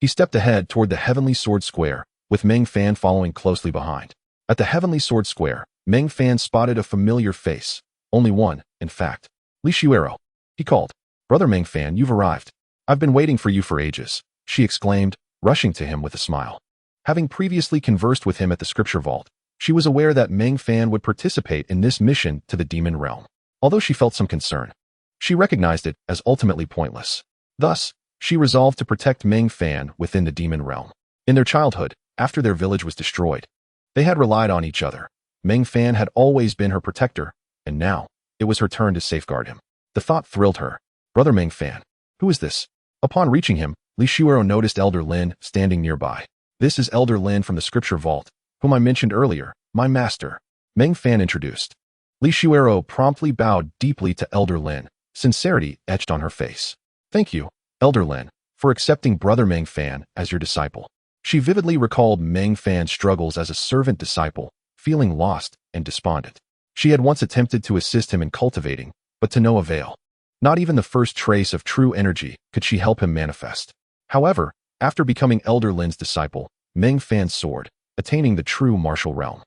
He stepped ahead toward the Heavenly Sword Square, with Meng Fan following closely behind. At the Heavenly Sword Square, Meng Fan spotted a familiar face. Only one, in fact. "Li Shuero," he called. "Brother Meng Fan, you've arrived. I've been waiting for you for ages," she exclaimed, rushing to him with a smile. Having previously conversed with him at the scripture vault, she was aware that Meng Fan would participate in this mission to the demon realm. Although she felt some concern, she recognized it as ultimately pointless. Thus, She resolved to protect Meng Fan within the demon realm. In their childhood, after their village was destroyed, they had relied on each other. Meng Fan had always been her protector, and now, it was her turn to safeguard him. The thought thrilled her. Brother Meng Fan. Who is this? Upon reaching him, Li Shuero noticed Elder Lin standing nearby. This is Elder Lin from the scripture vault, whom I mentioned earlier, my master. Meng Fan introduced. Li Shuero promptly bowed deeply to Elder Lin, sincerity etched on her face. Thank you, Elder Lin, for accepting Brother Meng Fan as your disciple. She vividly recalled Meng Fan's struggles as a servant disciple, feeling lost and despondent. She had once attempted to assist him in cultivating, but to no avail. Not even the first trace of true energy could she help him manifest. However, after becoming Elder Lin's disciple, Meng Fan soared, attaining the true martial realm.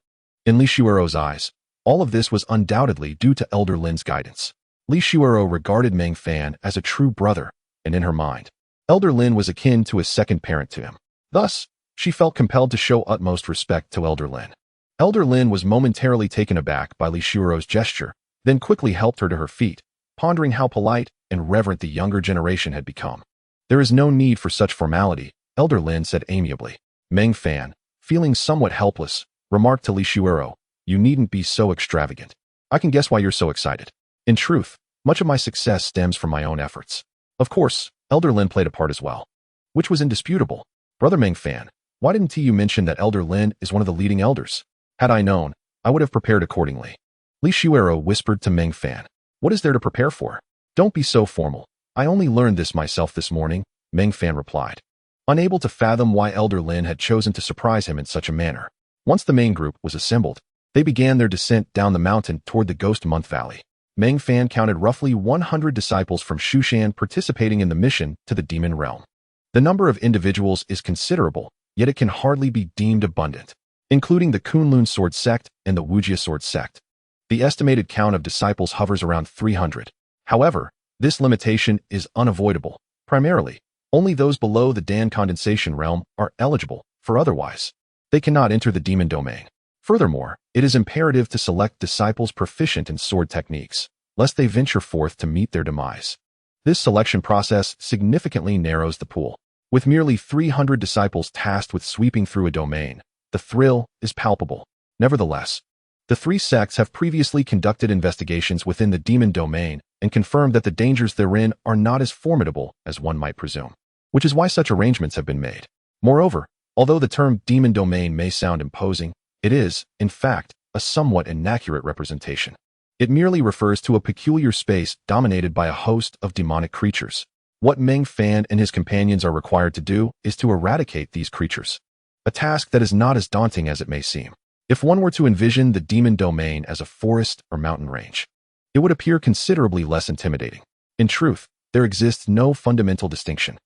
In Li Shuero's eyes, all of this was undoubtedly due to Elder Lin's guidance. Li Shuero regarded Meng Fan as a true brother, and in her mind, Elder Lin was akin to a second parent to him. Thus, she felt compelled to show utmost respect to Elder Lin. Elder Lin was momentarily taken aback by Li Shuero's gesture, then quickly helped her to her feet, pondering how polite and reverent the younger generation had become. There is no need for such formality, Elder Lin said amiably. Meng Fan, feeling somewhat helpless, remarked to Li Shuero, you needn't be so extravagant. I can guess why you're so excited. In truth, much of my success stems from my own efforts. Of course, Elder Lin played a part as well, which was indisputable. Brother Meng Fan, why didn't you mention that Elder Lin is one of the leading elders? Had I known, I would have prepared accordingly. Li Shuero whispered to Meng Fan. What is there to prepare for? Don't be so formal. I only learned this myself this morning, Meng Fan replied. Unable to fathom why Elder Lin had chosen to surprise him in such a manner. Once the main group was assembled, they began their descent down the mountain toward the Ghost Month Valley. Meng Fan counted roughly 100 disciples from Shushan participating in the mission to the demon realm. The number of individuals is considerable, yet it can hardly be deemed abundant, including the Kunlun Sword Sect and the Wujia Sword Sect. The estimated count of disciples hovers around 300. However, this limitation is unavoidable. Primarily, only those below the Dan condensation realm are eligible, for otherwise, they cannot enter the demon domain. Furthermore, it is imperative to select disciples proficient in sword techniques, lest they venture forth to meet their demise. This selection process significantly narrows the pool. With merely 300 disciples tasked with sweeping through a domain, the thrill is palpable. Nevertheless, the three sects have previously conducted investigations within the demon domain and confirmed that the dangers therein are not as formidable as one might presume, which is why such arrangements have been made. Moreover, although the term demon domain may sound imposing, it is, in fact, a somewhat inaccurate representation. It merely refers to a peculiar space dominated by a host of demonic creatures. What Meng Fan and his companions are required to do is to eradicate these creatures, a task that is not as daunting as it may seem. If one were to envision the demon domain as a forest or mountain range, it would appear considerably less intimidating. In truth, there exists no fundamental distinction.